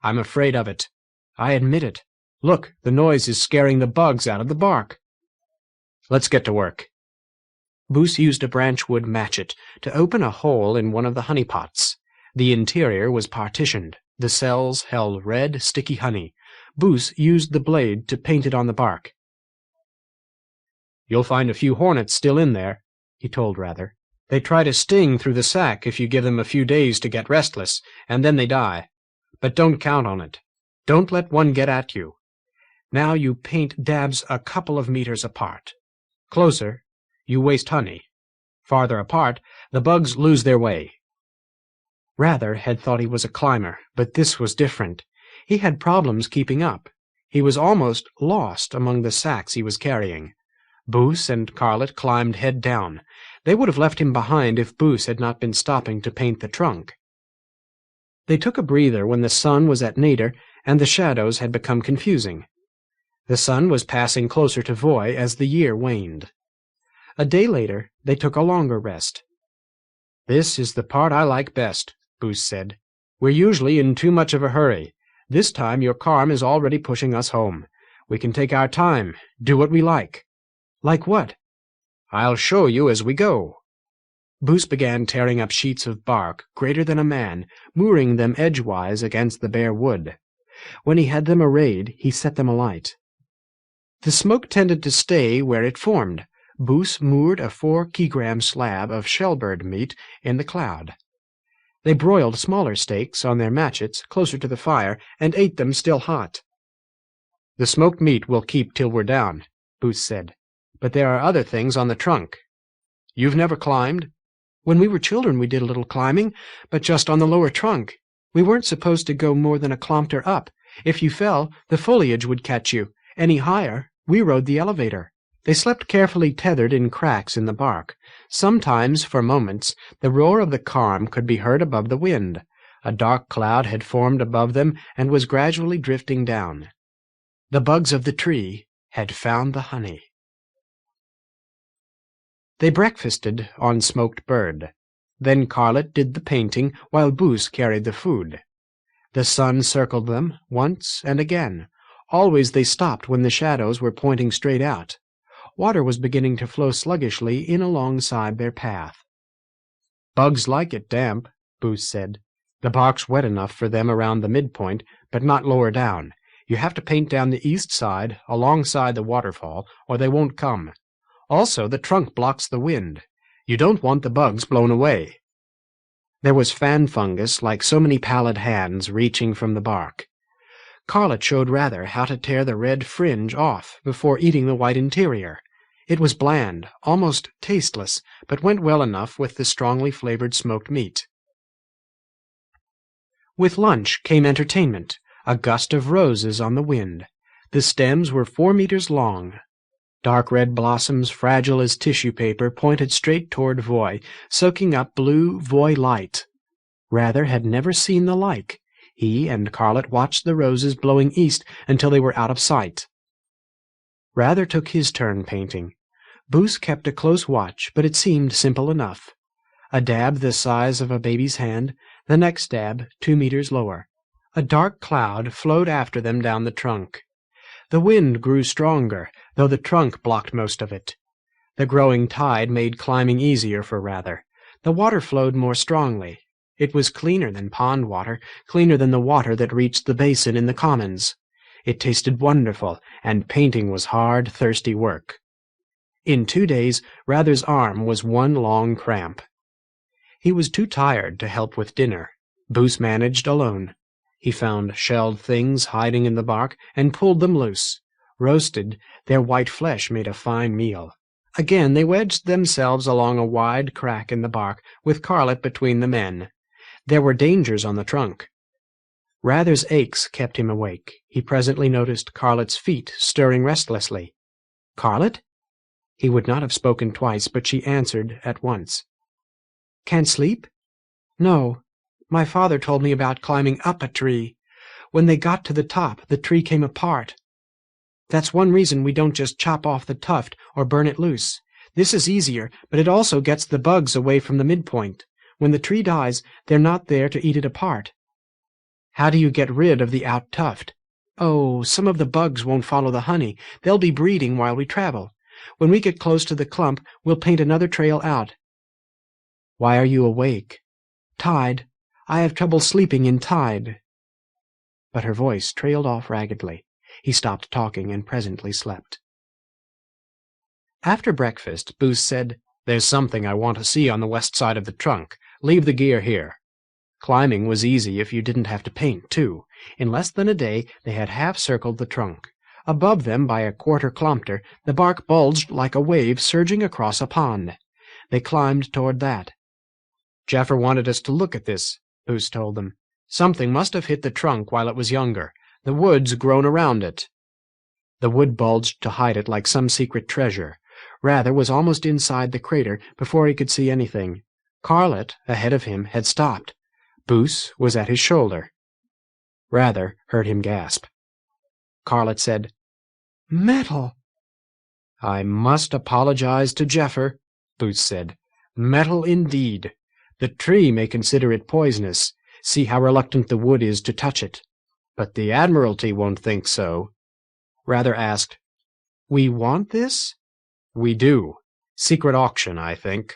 I'm afraid of it. I admit it. Look, the noise is scaring the bugs out of the bark. Let's get to work. Boos used a branchwood matchet to open a hole in one of the honey pots. The interior was partitioned. The cells held red, sticky honey. Boos used the blade to paint it on the bark. You'll find a few hornets still in there, he told Rather. They try to sting through the sac if you give them a few days to get restless, and then they die. But don't count on it. Don't let one get at you. Now you paint dabs a couple of meters apart. Closer, you waste honey. Farther apart, the bugs lose their way. Rather had thought he was a climber, but this was different. He had problems keeping up. He was almost lost among the sacks he was carrying. Boos and Carlet climbed head down. They would have left him behind if Boos had not been stopping to paint the trunk. They took a breather when the sun was at nadir and the shadows had become confusing. The sun was passing closer to Voy as the year waned. A day later, they took a longer rest. This is the part I like best, Boos said. We're usually in too much of a hurry. This time your carm is already pushing us home. We can take our time, do what we like. Like what? I'll show you as we go. Boos began tearing up sheets of bark, greater than a man, mooring them edgewise against the bare wood. When he had them arrayed, he set them alight. The smoke tended to stay where it formed. Boos moored a 4-kilogram slab of shellbird meat in the cloud. They broiled smaller steaks on their matchets closer to the fire and ate them still hot. The smoked meat will keep till we're down, Boos said. But there are other things on the trunk. You've never climbed? When we were children we did a little climbing, but just on the lower trunk. We weren't supposed to go more than a kilometer up. If you fell, the foliage would catch you. Any higher, we rode the elevator. They slept carefully tethered in cracks in the bark. Sometimes, for moments, the roar of the carm could be heard above the wind. A dark cloud had formed above them and was gradually drifting down. The bugs of the tree had found the honey. They breakfasted on smoked bird. Then Carlet did the painting while Boos carried the food. The sun circled them once and again. Always they stopped when the shadows were pointing straight out. Water was beginning to flow sluggishly in alongside their path. Bugs like it damp, Boos said. The bark's wet enough for them around the midpoint, but not lower down. You have to paint down the east side, alongside the waterfall, or they won't come. Also, the trunk blocks the wind. You don't want the bugs blown away. There was fan fungus like so many pallid hands reaching from the bark. Carlet showed Rather how to tear the red fringe off before eating the white interior. It was bland, almost tasteless, but went well enough with the strongly flavored smoked meat. With lunch came entertainment, a gust of roses on the wind. The stems were 4 meters long. Dark red blossoms, fragile as tissue paper, pointed straight toward Voy, soaking up blue Voy light. Rather had never seen the like. He and Carlet watched the roses blowing east until they were out of sight. Rather took his turn painting. Boos kept a close watch, but it seemed simple enough. A dab the size of a baby's hand, the next dab 2 meters lower. A dark cloud flowed after them down the trunk. The wind grew stronger, though the trunk blocked most of it. The growing tide made climbing easier for Rather. The water flowed more strongly. It was cleaner than pond water, cleaner than the water that reached the basin in the commons. It tasted wonderful, and painting was hard, thirsty work. In 2 days, Rather's arm was one long cramp. He was too tired to help with dinner. Boos managed alone. He found shelled things hiding in the bark and pulled them loose. Roasted, their white flesh made a fine meal. Again they wedged themselves along a wide crack in the bark, with Carlet between the men. There were dangers on the trunk. Rather's aches kept him awake. He presently noticed Carlet's feet stirring restlessly. "Carlet?" He would not have spoken twice, but she answered at once. "Can't sleep?" "No, My father told me about climbing up a tree. When they got to the top, the tree came apart. That's one reason we don't just chop off the tuft or burn it loose. This is easier, but it also gets the bugs away from the midpoint. When the tree dies, they're not there to eat it apart. How do you get rid of the out tuft? Oh, some of the bugs won't follow the honey. They'll be breeding while we travel. When we get close to the clump, we'll paint another trail out. Why are you awake? Tide. I have trouble sleeping in tide. But her voice trailed off raggedly. He stopped talking and presently slept. After breakfast, Booth said, "There's something I want to see on the west side of the trunk. Leave the gear here." Climbing was easy if you didn't have to paint, too. In less than a day, they had half-circled the trunk. Above them, by a quarter-kilometer, the bark bulged like a wave surging across a pond. They climbed toward that. "Jaffer wanted us to look at this," Booth told them. "Something must have hit the trunk while it was younger. The wood's grown around it." The wood bulged to hide it like some secret treasure. Rather was almost inside the crater before he could see anything. Carlett, ahead of him, had stopped. Booth was at his shoulder. Rather heard him gasp. Carlett said, "Metal!" "I must apologize to Jaffer," Booth said. "Metal indeed. The tree may consider it poisonous. See how reluctant the wood is to touch it. But the Admiralty won't think so." Rather asked, "We want this?" "We do. Secret auction, I think."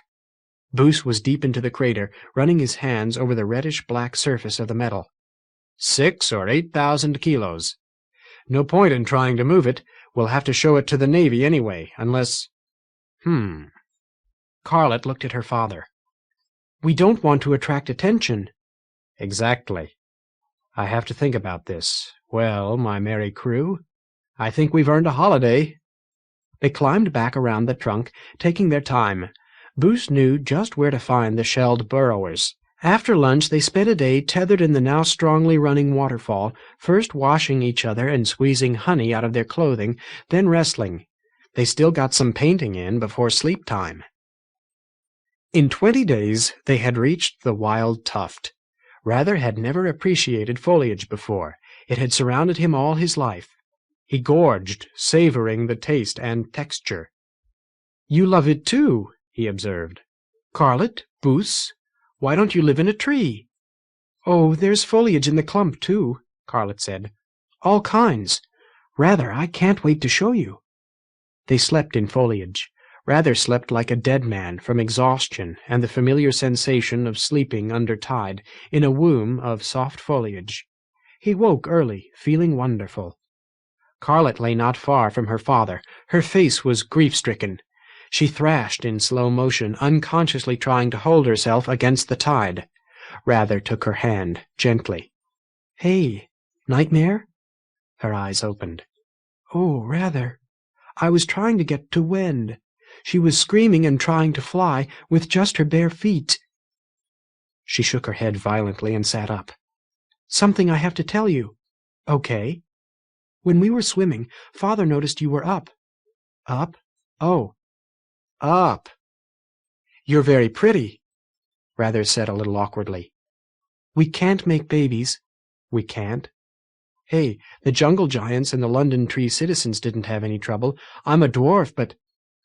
Booth was deep into the crater, running his hands over the reddish-black surface of the metal. 6,000 or 8,000 kilos. No point in trying to move it. We'll have to show it to the Navy anyway, unless... Carlett looked at her father. "We don't want to attract attention." "Exactly. I have to think about this. Well, my merry crew, I think we've earned a holiday." They climbed back around the trunk, taking their time. Booth knew just where to find the shelled burrowers. After lunch they spent a day tethered in the now strongly running waterfall, first washing each other and squeezing honey out of their clothing, then wrestling. They still got some painting in before sleep time. In 20 days they had reached the wild tuft. Rather had never appreciated foliage before. It had surrounded him all his life. He gorged, savoring the taste and texture. "You love it too," he observed. "Carlett, Booth, why don't you live in a tree?" "Oh, there's foliage in the clump, too," Carlett said. "All kinds. Rather, I can't wait to show you." They slept in foliage. Rather slept like a dead man from exhaustion and the familiar sensation of sleeping under tide in a womb of soft foliage. He woke early, feeling wonderful. Carlett lay not far from her father. Her face was grief-stricken. She thrashed in slow motion, unconsciously trying to hold herself against the tide. Rather took her hand, gently. "Hey, nightmare?" Her eyes opened. "Oh, Rather. I was trying to get to Wend. She was screaming and trying to fly with just her bare feet." She shook her head violently and sat up. "Something I have to tell you." "Okay." "When we were swimming, Father noticed you were up." "Up? Oh. Up." "You're very pretty," Rather said a little awkwardly. "We can't make babies." "We can't?" "Hey, the jungle giants and the London tree citizens didn't have any trouble. I'm a dwarf, but—"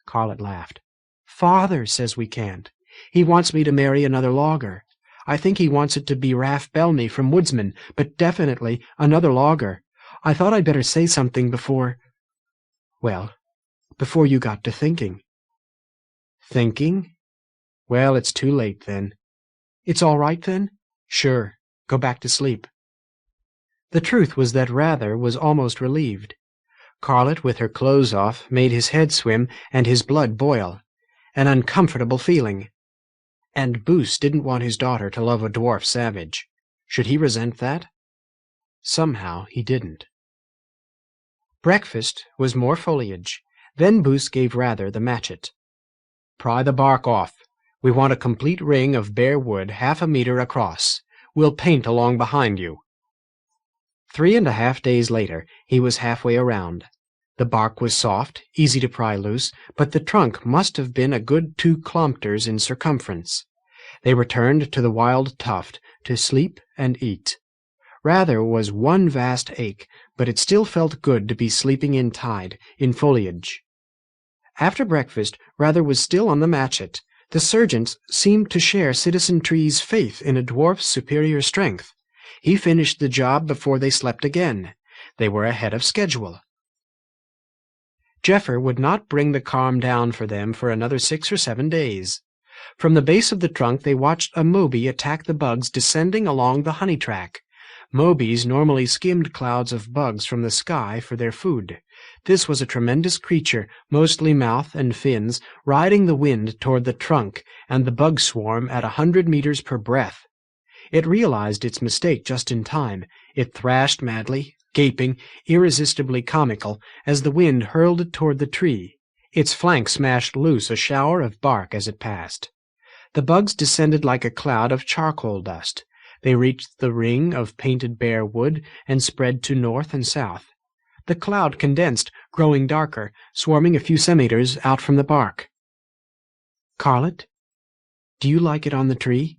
Carlett laughed. "Father says we can't. He wants me to marry another logger. I think he wants it to be Raff Bellamy from Woodsman, but definitely another logger. I thought I'd better say something before you got to thinking." "Thinking? Well, it's too late then." "It's all right then?" "Sure. Go back to sleep." The truth was that Rather was almost relieved. Carlett, with her clothes off, made his head swim and his blood boil. An uncomfortable feeling. And Booth didn't want his daughter to love a dwarf savage. Should he resent that? Somehow he didn't. Breakfast was more foliage. Then Booth gave Rather the matchet. "Pry the bark off. We want a complete ring of bare wood 1/2 meter across. We'll paint along behind you." 3.5 days later, he was halfway around. The bark was soft, easy to pry loose, but the trunk must have been a good 2 kilometers in circumference. They returned to the wild tuft to sleep and eat. Rather was one vast ache, but it still felt good to be sleeping in tide, in foliage. After breakfast, Rather was still on the matchet. The sergeants seemed to share Citizen Tree's faith in a dwarf's superior strength. He finished the job before they slept again. They were ahead of schedule. Jeffer would not bring the calm down for them for another 6 or 7 days. From the base of the trunk they watched a Moby attack the bugs descending along the honey track. Mobies normally skimmed clouds of bugs from the sky for their food. This was a tremendous creature, mostly mouth and fins, riding the wind toward the trunk and the bug swarm at 100 meters per breath. It realized its mistake just in time. It thrashed madly, gaping, irresistibly comical, as the wind hurled it toward the tree. Its flank smashed loose a shower of bark as it passed. The bugs descended like a cloud of charcoal dust. They reached the ring of painted bare wood and spread to north and south. The cloud condensed, growing darker, swarming a few centimeters out from the bark. "Carlet, do you like it on the tree?"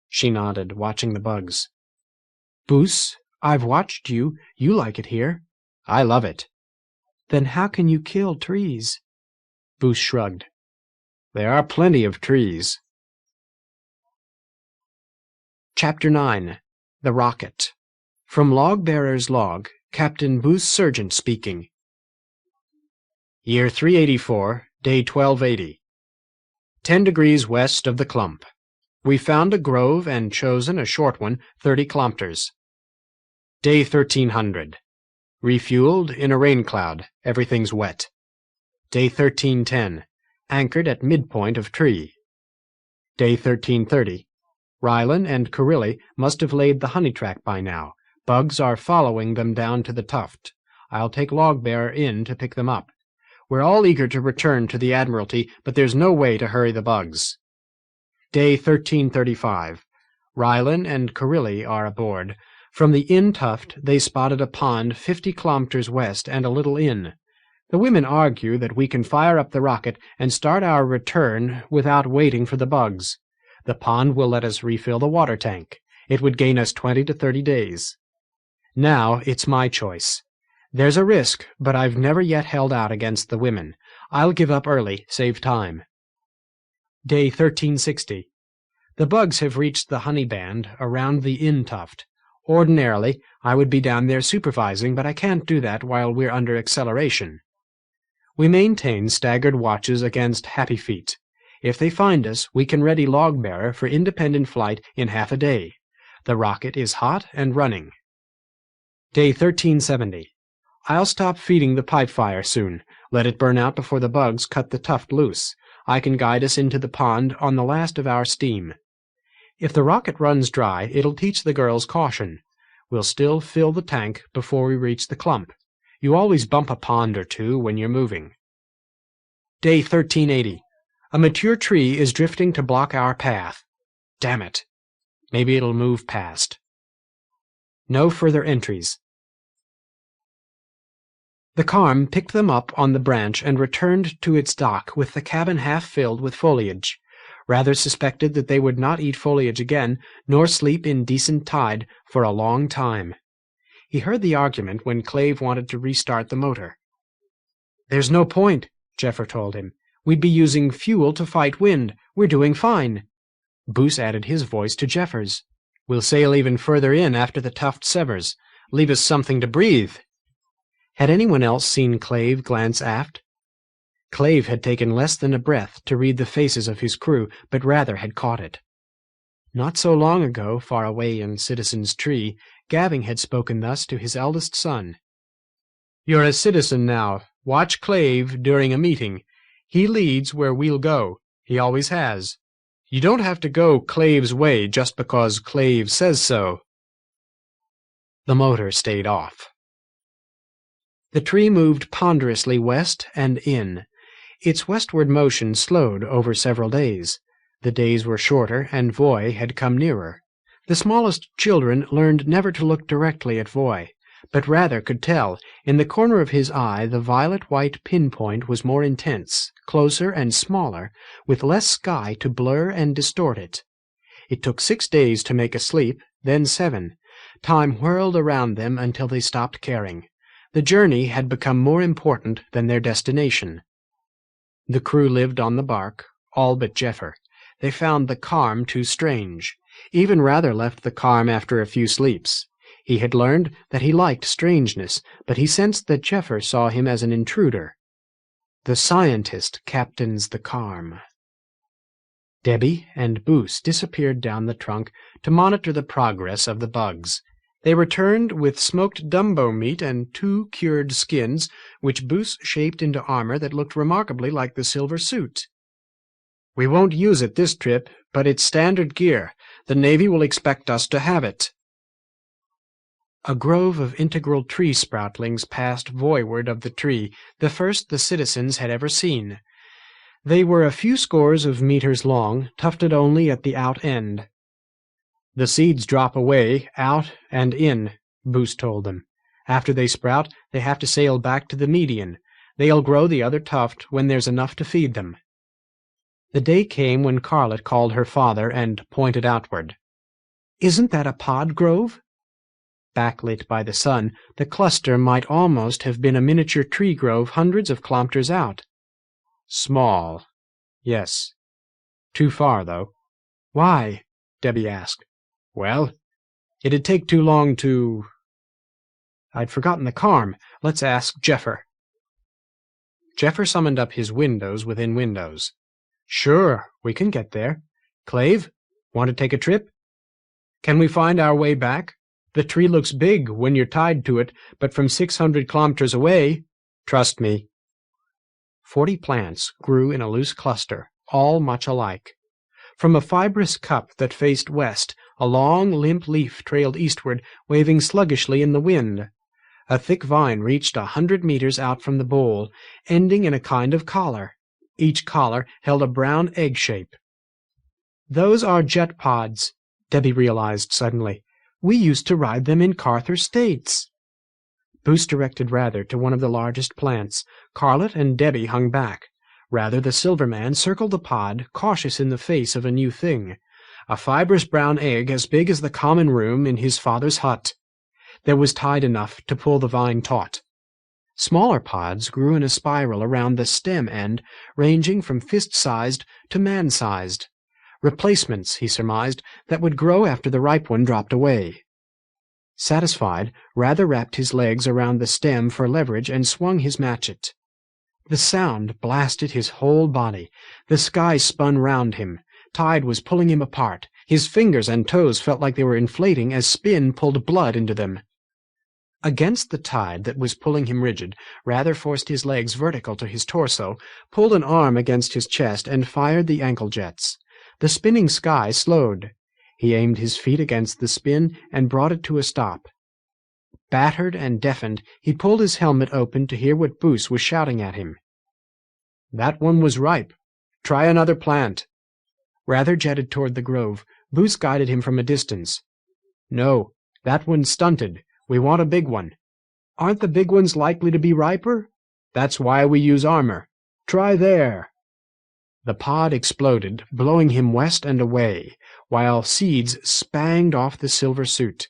She nodded, watching the bugs. "Boos, I've watched you. You like it here." "I love it." "Then how can you kill trees?" Boos shrugged. "There are plenty of trees." Chapter 9. The Rocket. From Log-Bearer's Log, Captain Boos Sergeant speaking. Year 384, day 1280. 10 degrees west of the clump. We found a grove and chosen a short one, 30 kilometers. Day 1300. Refueled in a rain cloud. Everything's wet. Day 1310. Anchored at midpoint of tree. Day 1330. Rylan and Carilli must have laid the honey track by now. Bugs are following them down to the tuft. I'll take Log-Bearer in to pick them up. We're all eager to return to the Admiralty, but there's no way to hurry the bugs. Day 1335. Rylan and Carilli are aboard. From the In Tuft they spotted a pond 50 kilometers west and a little inn. The women argue that we can fire up the rocket and start our return without waiting for the bugs. The pond will let us refill the water tank. It would gain us 20 to 30 days. Now it's my choice. There's a risk, but I've never yet held out against the women. I'll give up early, save time. Day 1360. The bugs have reached the honey band around the In Tuft. Ordinarily, I would be down there supervising, but I can't do that while we're under acceleration. We maintain staggered watches against Happyfeet. If they find us, we can ready Log-Bearer for independent flight in half a day. The rocket is hot and running. Day 1370. I'll stop feeding the pipe fire soon. Let it burn out before the bugs cut the tuft loose. I can guide us into the pond on the last of our steam. If the rocket runs dry, it'll teach the girls caution. We'll still fill the tank before we reach the clump. You always bump a pond or two when you're moving. Day 1380. A mature tree is drifting to block our path. Damn it. Maybe it'll move past. No further entries. The Carm picked them up on the branch and returned to its dock with the cabin half filled with foliage. Rather suspected that they would not eat foliage again, nor sleep in decent tide for a long time. He heard the argument when Clave wanted to restart the motor. "There's no point," Jeffer told him. "We'd be using fuel to fight wind. We're doing fine." Boos added his voice to Jeffer's. "We'll sail even further in after the tuft severs. Leave us something to breathe." Had anyone else seen Clave glance aft? Clave had taken less than a breath to read the faces of his crew, but Rather had caught it. Not so long ago, far away in Citizen's Tree, Gavin had spoken thus to his eldest son. "You're a citizen now. Watch Clave during a meeting. He leads where we'll go. He always has. You don't have to go Clave's way just because Clave says so." The motor stayed off. The tree moved ponderously west and in. Its westward motion slowed over several days. The days were shorter, and Voy had come nearer. The smallest children learned never to look directly at Voy, but rather could tell. In the corner of his eye the violet-white pinpoint was more intense, closer and smaller, with less sky to blur and distort it. It took 6 days to make a sleep, then 7. Time whirled around them until they stopped caring. The journey had become more important than their destination. The crew lived on the bark, all but Jeffer. They found the calm too strange. Even Rather left the calm after a few sleeps. He had learned that he liked strangeness, but he sensed that Jeffer saw him as an intruder. The scientist captains the calm. Debbie and Boos disappeared down the trunk to monitor the progress of the bugs. They returned with smoked Dumbo meat and 2 cured skins, which Boos shaped into armor that looked remarkably like the silver suit. "We won't use it this trip, but it's standard gear. The Navy will expect us to have it." A grove of integral tree sproutlings passed voyward of the tree, the first the citizens had ever seen. They were a few scores of meters long, tufted only at the out end. "The seeds drop away, out and in," Boos told them. "After they sprout, they have to sail back to the median. They'll grow the other tuft when there's enough to feed them." The day came when Carlet called her father and pointed outward. "Isn't that a pod grove?" Backlit by the sun, the cluster might almost have been a miniature tree grove hundreds of kilometers out. "Small. Yes. Too far, though." "Why?" Debbie asked. "Well, it'd take too long to—" "I'd forgotten the Carm. Let's ask Jeffer." Jeffer summoned up his windows within windows. "Sure, we can get there. Clave, want to take a trip? Can we find our way back? The tree looks big when you're tied to it, but from 600 kilometers away, trust me." 40 plants grew in a loose cluster, all much alike. From a fibrous cup that faced west, a long, limp leaf trailed eastward, waving sluggishly in the wind. A thick vine reached 100 meters out from the bowl, ending in a kind of collar. Each collar held a brown egg shape. "Those are jet pods," Debbie realized suddenly. "We used to ride them in Carther States." Boos directed Rather to one of the largest plants. Carlet and Debbie hung back. Rather, the silver man, circled the pod, cautious in the face of a new thing. A fibrous brown egg as big as the common room in his father's hut. There was tide enough to pull the vine taut. Smaller pods grew in a spiral around the stem end, ranging from fist-sized to man-sized. Replacements, he surmised, that would grow after the ripe one dropped away. Satisfied, Rather wrapped his legs around the stem for leverage and swung his matchet. The sound blasted his whole body. The sky spun round him. Tide was pulling him apart. His fingers and toes felt like they were inflating as spin pulled blood into them. Against the tide that was pulling him rigid, Rather forced his legs vertical to his torso, pulled an arm against his chest, and fired the ankle jets. The spinning sky slowed. He aimed his feet against the spin and brought it to a stop. Battered and deafened, he pulled his helmet open to hear what Boos was shouting at him. "That one was ripe. Try another plant." Rather jetted toward the grove. Boos guided him from a distance. "No, that one's stunted. We want a big one." "Aren't the big ones likely to be riper?" "That's why we use armor. Try there." The pod exploded, blowing him west and away, while seeds spanged off the silver suit.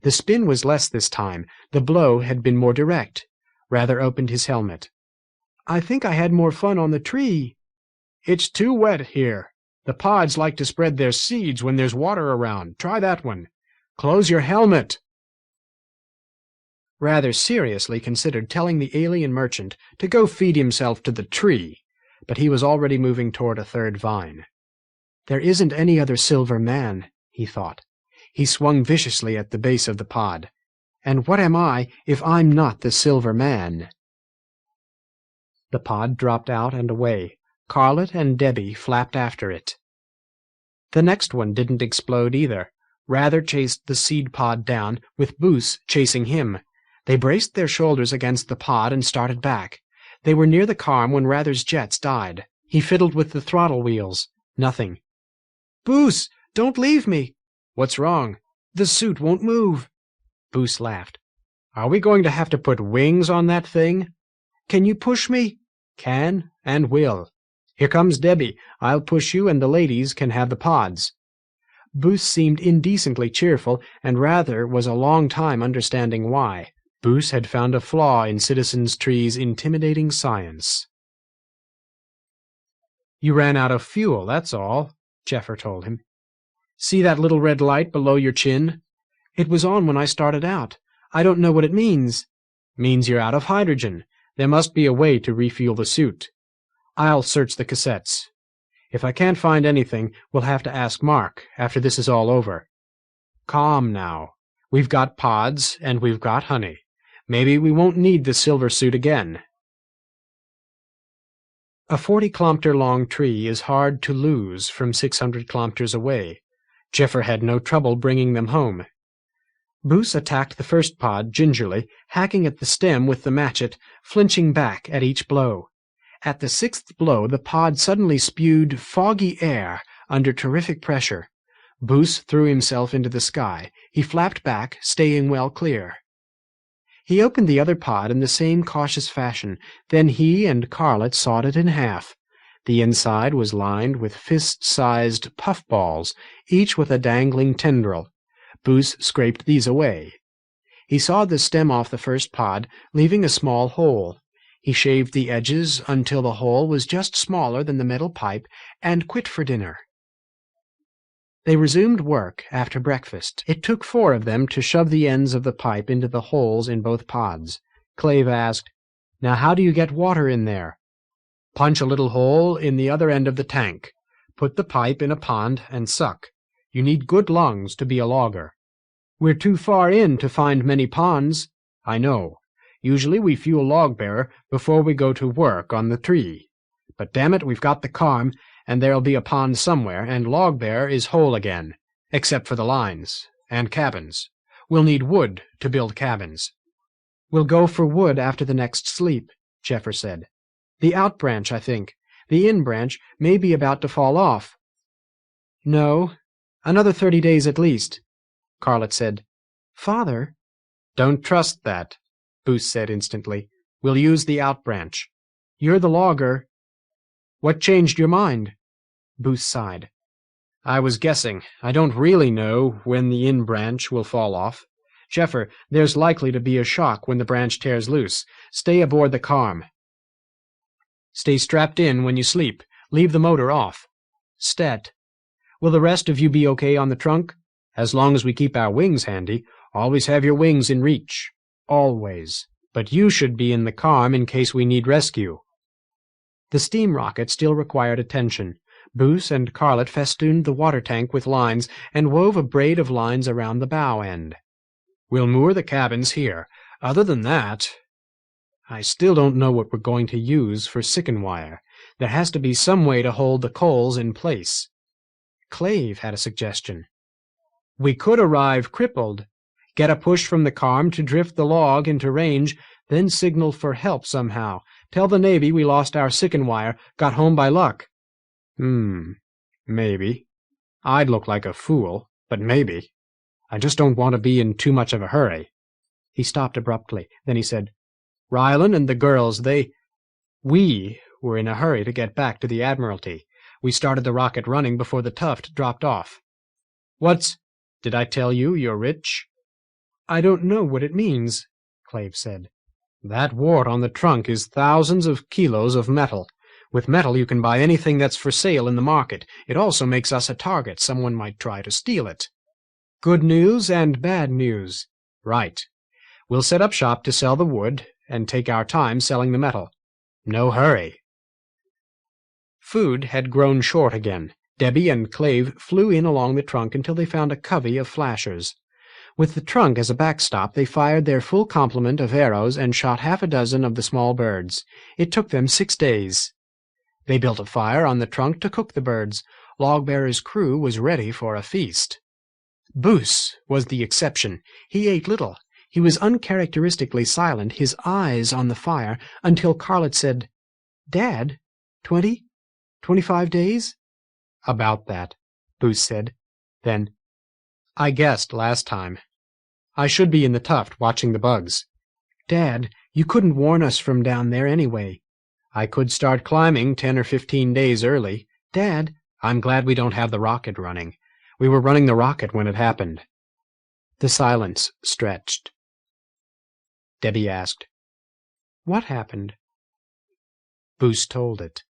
The spin was less this time. The blow had been more direct. Rather opened his helmet. "I think I had more fun on the tree." "It's too wet here. The pods like to spread their seeds when there's water around. Try that one. Close your helmet." Rather seriously considered telling the alien merchant to go feed himself to the tree, but he was already moving toward a third vine. "There isn't any other silver man," he thought. He swung viciously at the base of the pod. "And what am I if I'm not the silver man?" The pod dropped out and away. Carlet and Debbie flapped after it. The next one didn't explode either. Rather chased the seed pod down, with Boos chasing him. They braced their shoulders against the pod and started back. They were near the Carm when Rather's jets died. He fiddled with the throttle wheels. Nothing. "Boos, don't leave me." "What's wrong?" "The suit won't move." Boos laughed. "Are we going to have to put wings on that thing?" "Can you push me?" "Can and will. Here comes Debbie. I'll push you and the ladies can have the pods." Booth seemed indecently cheerful, and rather was a long time understanding why. Booth had found a flaw in Citizen's Tree's intimidating science. "You ran out of fuel, that's all," Jeffer told him. "See that little red light below your chin? It was on when I started out. I don't know what it means." "Means you're out of hydrogen. There must be a way to refuel the suit. I'll search the cassettes. If I can't find anything, we'll have to ask Mark after this is all over. Calm now. We've got pods, and we've got honey. Maybe we won't need the silver suit again." A 40-kilometer-long tree is hard to lose from 600 kilometers away. Jeffer had no trouble bringing them home. Booth attacked the first pod gingerly, hacking at the stem with the matchet, flinching back at each blow. At the sixth blow, the pod suddenly spewed foggy air under terrific pressure. Booth threw himself into the sky. He flapped back, staying well clear. He opened the other pod in the same cautious fashion. Then he and Carlett sawed it in half. The inside was lined with fist-sized puffballs, each with a dangling tendril. Booth scraped these away. He sawed the stem off the first pod, leaving a small hole. He shaved the edges until the hole was just smaller than the metal pipe, and quit for dinner. They resumed work after breakfast. It took 4 of them to shove the ends of the pipe into the holes in both pods. Clave asked, "Now how do you get water in there?" "Punch a little hole in the other end of the tank. Put the pipe in a pond and suck. You need good lungs to be a logger." "We're too far in to find many ponds." "I know. Usually we fuel log-bearer before we go to work on the tree. But damn it, we've got the carm, and there'll be a pond somewhere, and log-bearer is whole again, except for the lines, and cabins. We'll need wood to build cabins." "We'll go for wood after the next sleep," Jeffer said. "The out branch, I think. The in branch may be about to fall off." "No, another 30 days at least." Carlett said, "Father—" "Don't trust that," Booth said instantly. "We'll use the out branch." "You're the logger." "What changed your mind?" Booth sighed. "I was guessing. I don't really know when the in branch will fall off. Jeffer, there's likely to be a shock when the branch tears loose. Stay aboard the carm. Stay strapped in when you sleep. Leave the motor off." "Stet. Will the rest of you be okay on the trunk?" "As long as we keep our wings handy. Always have your wings in reach." "Always. But you should be in the carm in case we need rescue." The steam rocket still required attention. Booth and Carlett festooned the water tank with lines and wove a braid of lines around the bow end. "We'll moor the cabins here. Other than that, I still don't know what we're going to use for sicken wire. There has to be some way to hold the coals in place." Clave had a suggestion. "We could arrive crippled, get a push from the carm to drift the log into range, then signal for help somehow. Tell the Navy we lost our sicken wire, got home by luck." Maybe. I'd look like a fool, but maybe. I just don't want to be in too much of a hurry." He stopped abruptly. Then he said, "Rylan and the girls, we were in a hurry to get back to the Admiralty. We started the rocket running before the Tuft dropped off." Did I tell you you're rich?" "I don't know what it means," Clave said. "That wart on the trunk is thousands of kilos of metal. With metal you can buy anything that's for sale in the market. It also makes us a target. Someone might try to steal it." "Good news and bad news." "Right. We'll set up shop to sell the wood and take our time selling the metal. No hurry." Food had grown short again. Debbie and Clave flew in along the trunk until they found a covey of flashers. With the trunk as a backstop, they fired their full complement of arrows and shot 6 of the small birds. It took them 6 days. They built a fire on the trunk to cook the birds. Logbearer's crew was ready for a feast. Booth was the exception. He ate little. He was uncharacteristically silent, his eyes on the fire, until Carlett said, "Dad, 25 days?" "About that," Booth said. Then, "I guessed last time. I should be in the Tuft watching the bugs." "Dad, you couldn't warn us from down there anyway." "I could start climbing 10 or 15 days early." "Dad—" "I'm glad we don't have the rocket running. We were running the rocket when it happened." The silence stretched. Debbie asked, "What happened?" Boos told it.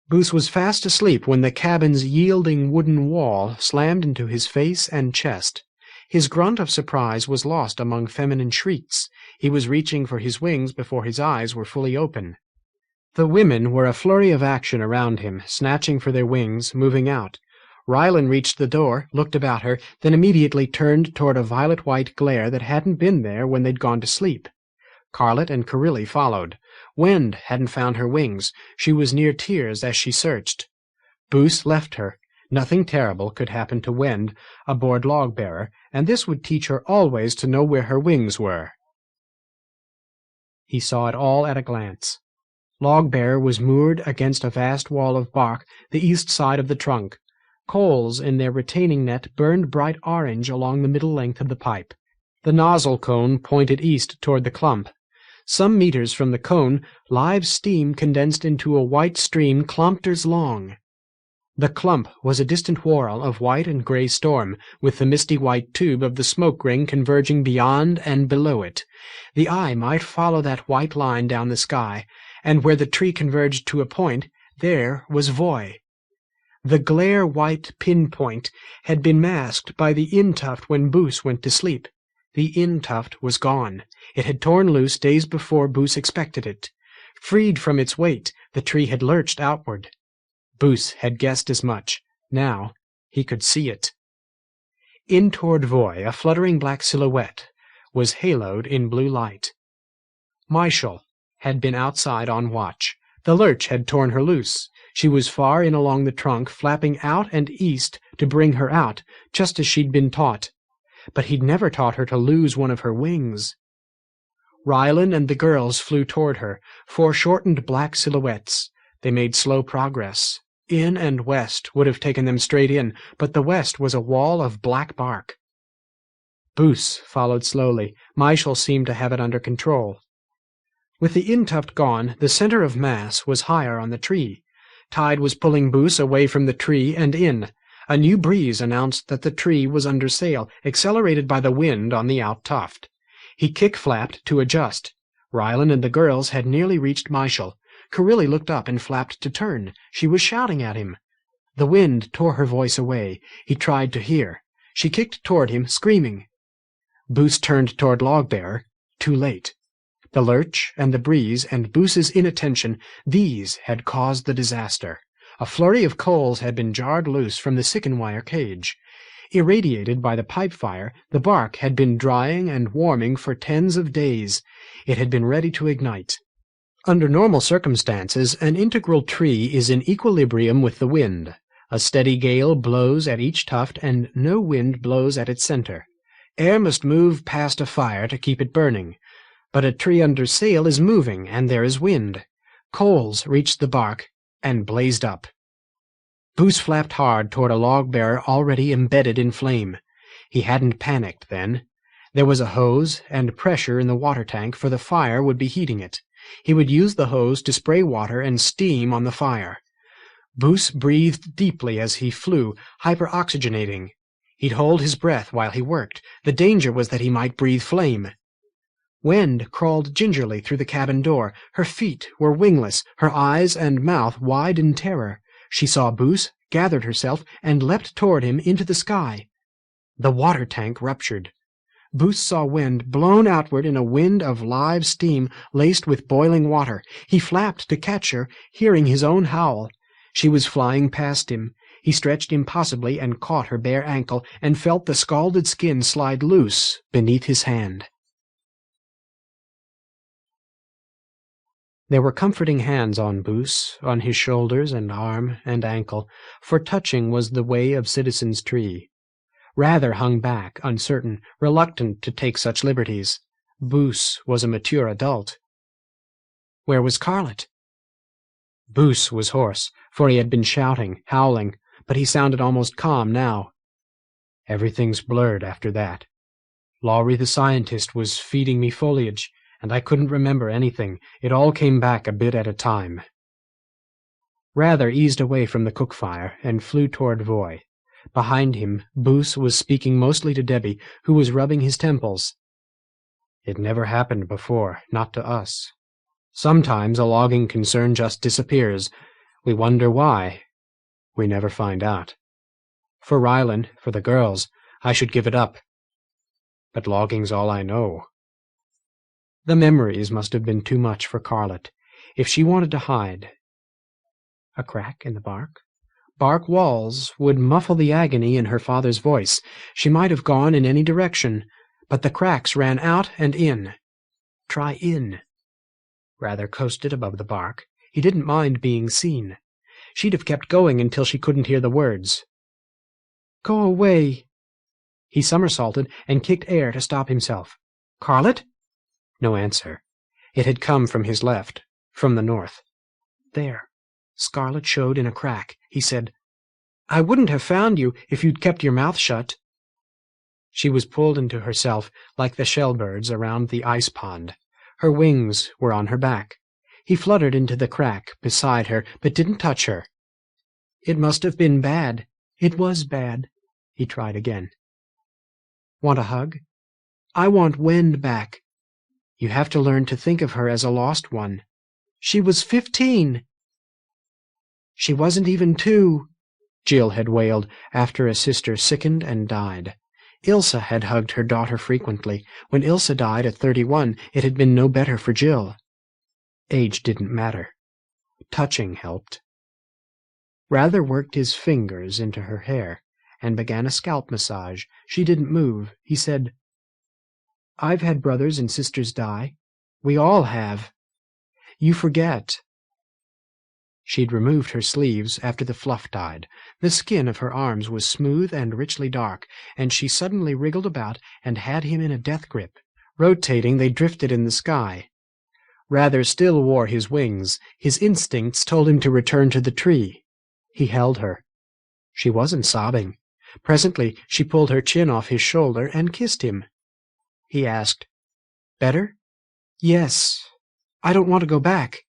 Boos was fast asleep when the cabin's yielding wooden wall slammed into his face and chest. His grunt of surprise was lost among feminine shrieks. He was reaching for his wings before his eyes were fully open. The women were a flurry of action around him, snatching for their wings, moving out. Rylan reached the door, looked about her, then immediately turned toward a violet-white glare that hadn't been there when they'd gone to sleep. Carlet and Carilli followed. Wend hadn't found her wings. She was near tears as she searched. Boos left her. Nothing terrible could happen to Wend, aboard Log-bearer, and this would teach her always to know where her wings were. He saw it all at a glance. Log-bearer was moored against a vast wall of bark, the east side of the trunk. Coals in their retaining net burned bright orange along the middle length of the pipe. The nozzle cone pointed east toward the clump. Some meters from the cone, live steam condensed into a white stream kilometers long. The clump was a distant whorl of white and gray storm, with the misty white tube of the smoke ring converging beyond and below it. The eye might follow that white line down the sky, and where the tree converged to a point, there was Voy. The glare-white pinpoint had been masked by the In Tuft when Boos went to sleep. The In Tuft was gone. It had torn loose days before Boos expected it. Freed from its weight, the tree had lurched outward. Boos had guessed as much. Now he could see it. In toward Voy, a fluttering black silhouette was haloed in blue light. Michael had been outside on watch. The lurch had torn her loose. She was far in along the trunk, flapping out and east to bring her out, just as she'd been taught. But he'd never taught her to lose one of her wings. Rylan and the girls flew toward her, foreshortened black silhouettes. They made slow progress. In and west would have taken them straight in, but the west was a wall of black bark. Boos followed slowly. Michael seemed to have it under control. With the In Tuft gone, the center of mass was higher on the tree. Tide was pulling Boos away from the tree and in. A new breeze announced that the tree was under sail, accelerated by the wind on the out tuft. He kick-flapped to adjust. Rylan and the girls had nearly reached Michael. Carilli looked up and flapped to turn. She was shouting at him. The wind tore her voice away. He tried to hear. She kicked toward him, screaming. Boos turned toward Log-bearer. Too late. The lurch and the breeze and Boos's inattention, these had caused the disaster. A flurry of coals had been jarred loose from the sicken-wire cage. Irradiated by the pipe fire, the bark had been drying and warming for tens of days. It had been ready to ignite. Under normal circumstances, an integral tree is in equilibrium with the wind. A steady gale blows at each tuft, and no wind blows at its center. Air must move past a fire to keep it burning. But a tree under sail is moving, and there is wind. Coals reached the bark and blazed up. Boos flapped hard toward a log-bearer already embedded in flame. He hadn't panicked then. There was a hose and pressure in the water tank, for the fire would be heating it. He would use the hose to spray water and steam on the fire. Boos breathed deeply as he flew, hyperoxygenating. He'd hold his breath while he worked. The danger was that he might breathe flame. Wend crawled gingerly through the cabin door. Her feet were wingless, her eyes and mouth wide in terror. She saw Boos, gathered herself, and leapt toward him into the sky. The water tank ruptured. Boos saw Wend blown outward in a wind of live steam laced with boiling water. He flapped to catch her, hearing his own howl. She was flying past him. He stretched impossibly and caught her bare ankle and felt the scalded skin slide loose beneath his hand. There were comforting hands on Boos, on his shoulders and arm and ankle, for touching was the way of Citizen's Tree. Rather hung back, uncertain, reluctant to take such liberties. Boos was a mature adult. Where was Carlet? Boos was hoarse, for he had been shouting, howling, but he sounded almost calm now. Everything's blurred after that. Lowry the scientist was feeding me foliage, and I couldn't remember anything. It all came back a bit at a time. Rather eased away from the cook fire and flew toward Voy. Behind him, Boos was speaking mostly to Debbie, who was rubbing his temples. It never happened before, not to us. Sometimes a logging concern just disappears. We wonder why. We never find out. For Ryland, for the girls, I should give it up. But logging's all I know. The memories must have been too much for Carlett. If she wanted to hide... A crack in the bark? Bark walls would muffle the agony in her father's voice. She might have gone in any direction, but the cracks ran out and in. Try in. Rather coasted above the bark. He didn't mind being seen. She'd have kept going until she couldn't hear the words. Go away. He somersaulted and kicked air to stop himself. Carlett? No answer. It had come from his left, from the north. There. Scarlet showed in a crack. He said, I wouldn't have found you if you'd kept your mouth shut. She was pulled into herself like the shellbirds around the ice pond. Her wings were on her back. He fluttered into the crack beside her, but didn't touch her. It must have been bad. It was bad. He tried again. Want a hug? I want Wend back. You have to learn to think of her as a lost one. She was 15. She wasn't even 2, Jill had wailed after a sister sickened and died. Ilsa had hugged her daughter frequently. When Ilsa died at 31, it had been no better for Jill. Age didn't matter. Touching helped. Rather worked his fingers into her hair and began a scalp massage. She didn't move. He said, I've had brothers and sisters die. We all have. You forget. She'd removed her sleeves after the fluff died. The skin of her arms was smooth and richly dark, and she suddenly wriggled about and had him in a death grip. Rotating, they drifted in the sky. Rather still wore his wings. His instincts told him to return to the tree. He held her. She wasn't sobbing. Presently she pulled her chin off his shoulder and kissed him. He asked, Better? Yes. I don't want to go back.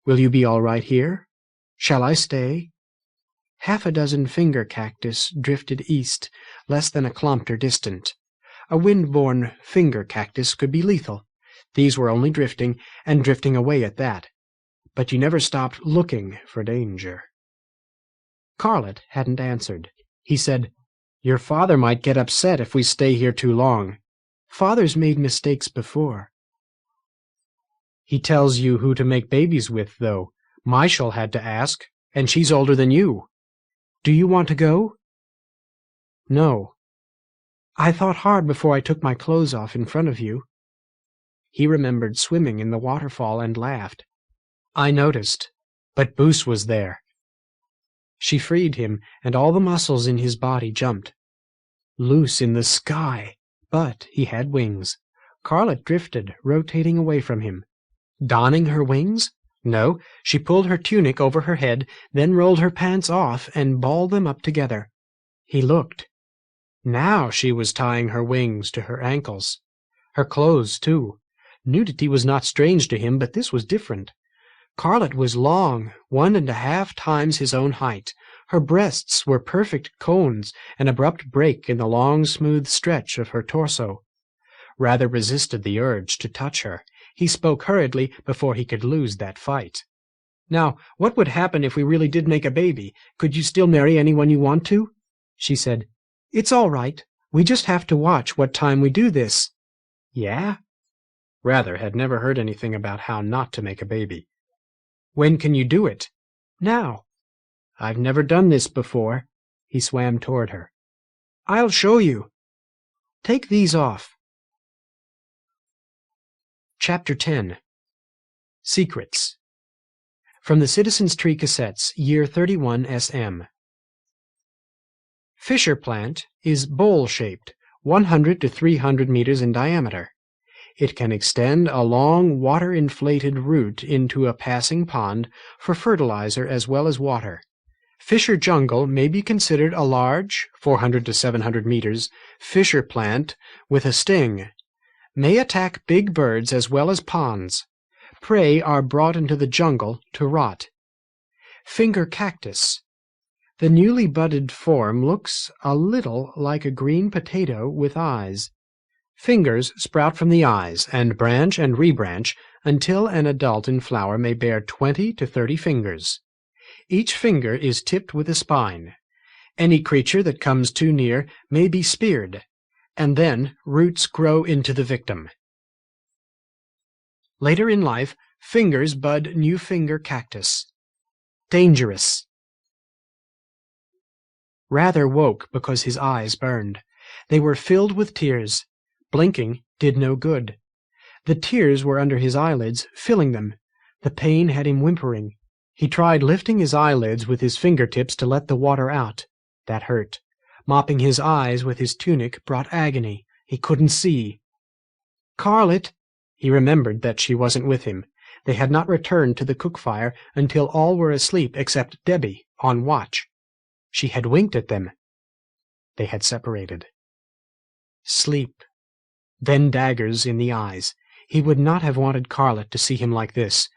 Will you be all right here? Shall I stay? Half a dozen finger cactus drifted east, less than a kilometer distant. A wind-borne finger cactus could be lethal. These were only drifting, and drifting away at that. But you never stopped looking for danger. Carlett hadn't answered. He said, Your father might get upset if we stay here too long. Father's made mistakes before. He tells you who to make babies with, though. Michel had to ask, and she's older than you. Do you want to go? No. I thought hard before I took my clothes off in front of you. He remembered swimming in the waterfall and laughed. I noticed, but Boos was there. She freed him, and all the muscles in his body jumped. Loose in the sky, but he had wings. Carlett drifted, rotating away from him. Donning her wings? No, she pulled her tunic over her head, then rolled her pants off and balled them up together. He looked. Now she was tying her wings to her ankles. Her clothes, too. Nudity was not strange to him, but this was different. Carlett was long, 1.5 times his own height. Her breasts were perfect cones, an abrupt break in the long, smooth stretch of her torso. Rather resisted the urge to touch her. He spoke hurriedly before he could lose that fight. Now, what would happen if we really did make a baby? Could you still marry anyone you want to? She said, It's all right. We just have to watch what time we do this. Yeah? Rather had never heard anything about how not to make a baby. When can you do it? Now. I've never done this before. He swam toward her. I'll show you. Take these off. Chapter 10. Secrets. From the Citizen's Tree Cassettes, Year 31 SM. Fisher plant is bowl-shaped, 100 to 300 meters in diameter. It can extend a long water-inflated root into a passing pond for fertilizer as well as water. Fisher jungle may be considered a large, 400 to 700 meters, fisher plant with a sting. May attack big birds as well as ponds. Prey are brought into the jungle to rot. Finger cactus. The newly budded form looks a little like a green potato with eyes. Fingers sprout from the eyes, and branch and rebranch until an adult in flower may bear 20 to 30 fingers. Each finger is tipped with a spine. Any creature that comes too near may be speared, and then roots grow into the victim. Later in life, fingers bud new finger cactus. Dangerous. Rather woke because his eyes burned. They were filled with tears. Blinking did no good. The tears were under his eyelids, filling them. The pain had him whimpering. He tried lifting his eyelids with his fingertips to let the water out. That hurt. Mopping his eyes with his tunic brought agony. He couldn't see. Carlet! He remembered that she wasn't with him. They had not returned to the cook fire until all were asleep except Debbie, on watch. She had winked at them. They had separated. Sleep. Then daggers in the eyes. He would not have wanted Carlet to see him like this,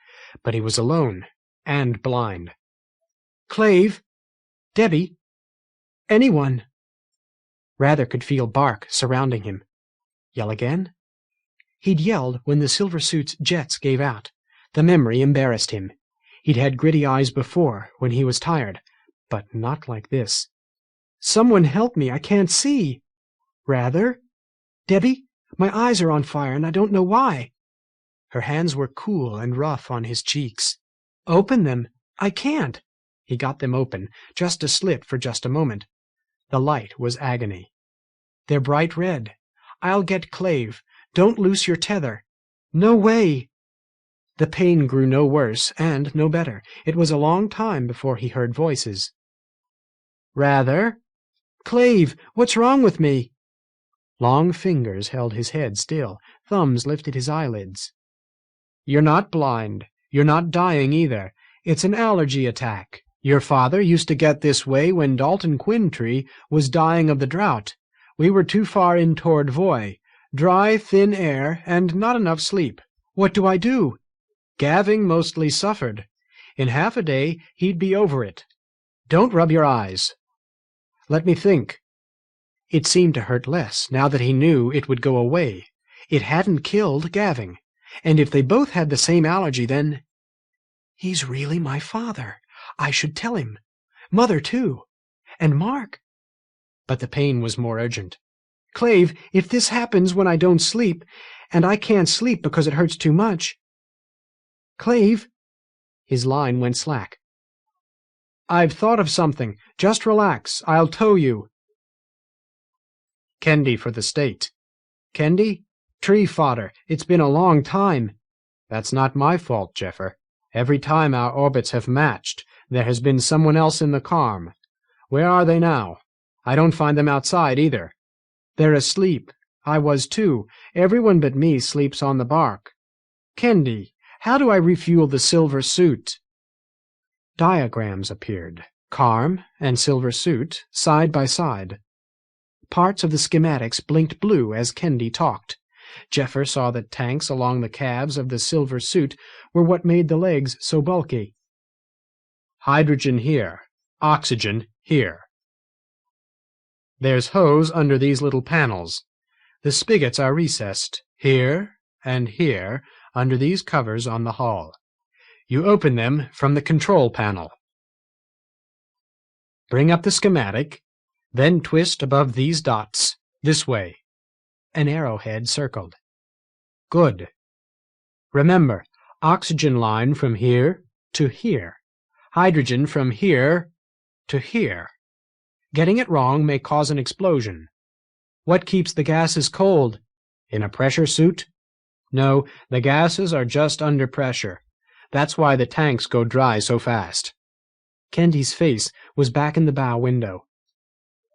but he was alone and blind. Clave! Debbie! Anyone! Rather could feel bark surrounding him. Yell again? He'd yelled when the Silver Suit's jets gave out. The memory embarrassed him. He'd had gritty eyes before, when he was tired, but not like this. Someone help me, I can't see. Rather? Debbie, my eyes are on fire, and I don't know why. Her hands were cool and rough on his cheeks. Open them. I can't. He got them open, just a slit for just a moment. The light was agony. They're bright red. I'll get Clave. Don't loose your tether. No way. The pain grew no worse and no better. It was a long time before he heard voices. Rather? Clave, what's wrong with me? Long fingers held his head still. Thumbs lifted his eyelids. You're not blind. You're not dying either. It's an allergy attack. Your father used to get this way when Dalton Quintree was dying of the drought. We were too far in toward Voy. Dry, thin air, and not enough sleep. What do I do? Gaving mostly suffered. In half a day he'd be over it. Don't rub your eyes. Let me think. It seemed to hurt less, now that he knew it would go away. It hadn't killed Gaving. And if they both had the same allergy, then... He's really my father. I should tell him. Mother, too. And Mark. But the pain was more urgent. Clave, if this happens when I don't sleep, and I can't sleep because it hurts too much... Clave... His line went slack. I've thought of something. Just relax. I'll tow you. Kendi for the state. Kendi? Tree fodder. It's been a long time. That's not my fault, Jeffer. Every time our orbits have matched, there has been someone else in the calm. Where are they now? I don't find them outside, either. They're asleep. I was, too. Everyone but me sleeps on the bark. Kendi, how do I refuel the Silver Suit? Diagrams appeared. Carm and Silver Suit, side by side. Parts of the schematics blinked blue as Kendi talked. Jeffer saw that tanks along the calves of the Silver Suit were what made the legs so bulky. Hydrogen here. Oxygen here. There's hose under these little panels. The spigots are recessed, here and here, under these covers on the hull. You open them from the control panel. Bring up the schematic, then twist above these dots, this way. An arrowhead circled. Good. Remember, oxygen line from here to here. Hydrogen from here to here. Getting it wrong may cause an explosion. What keeps the gases cold? In a pressure suit? No, the gases are just under pressure. That's why the tanks go dry so fast. Kendi's face was back in the bow window.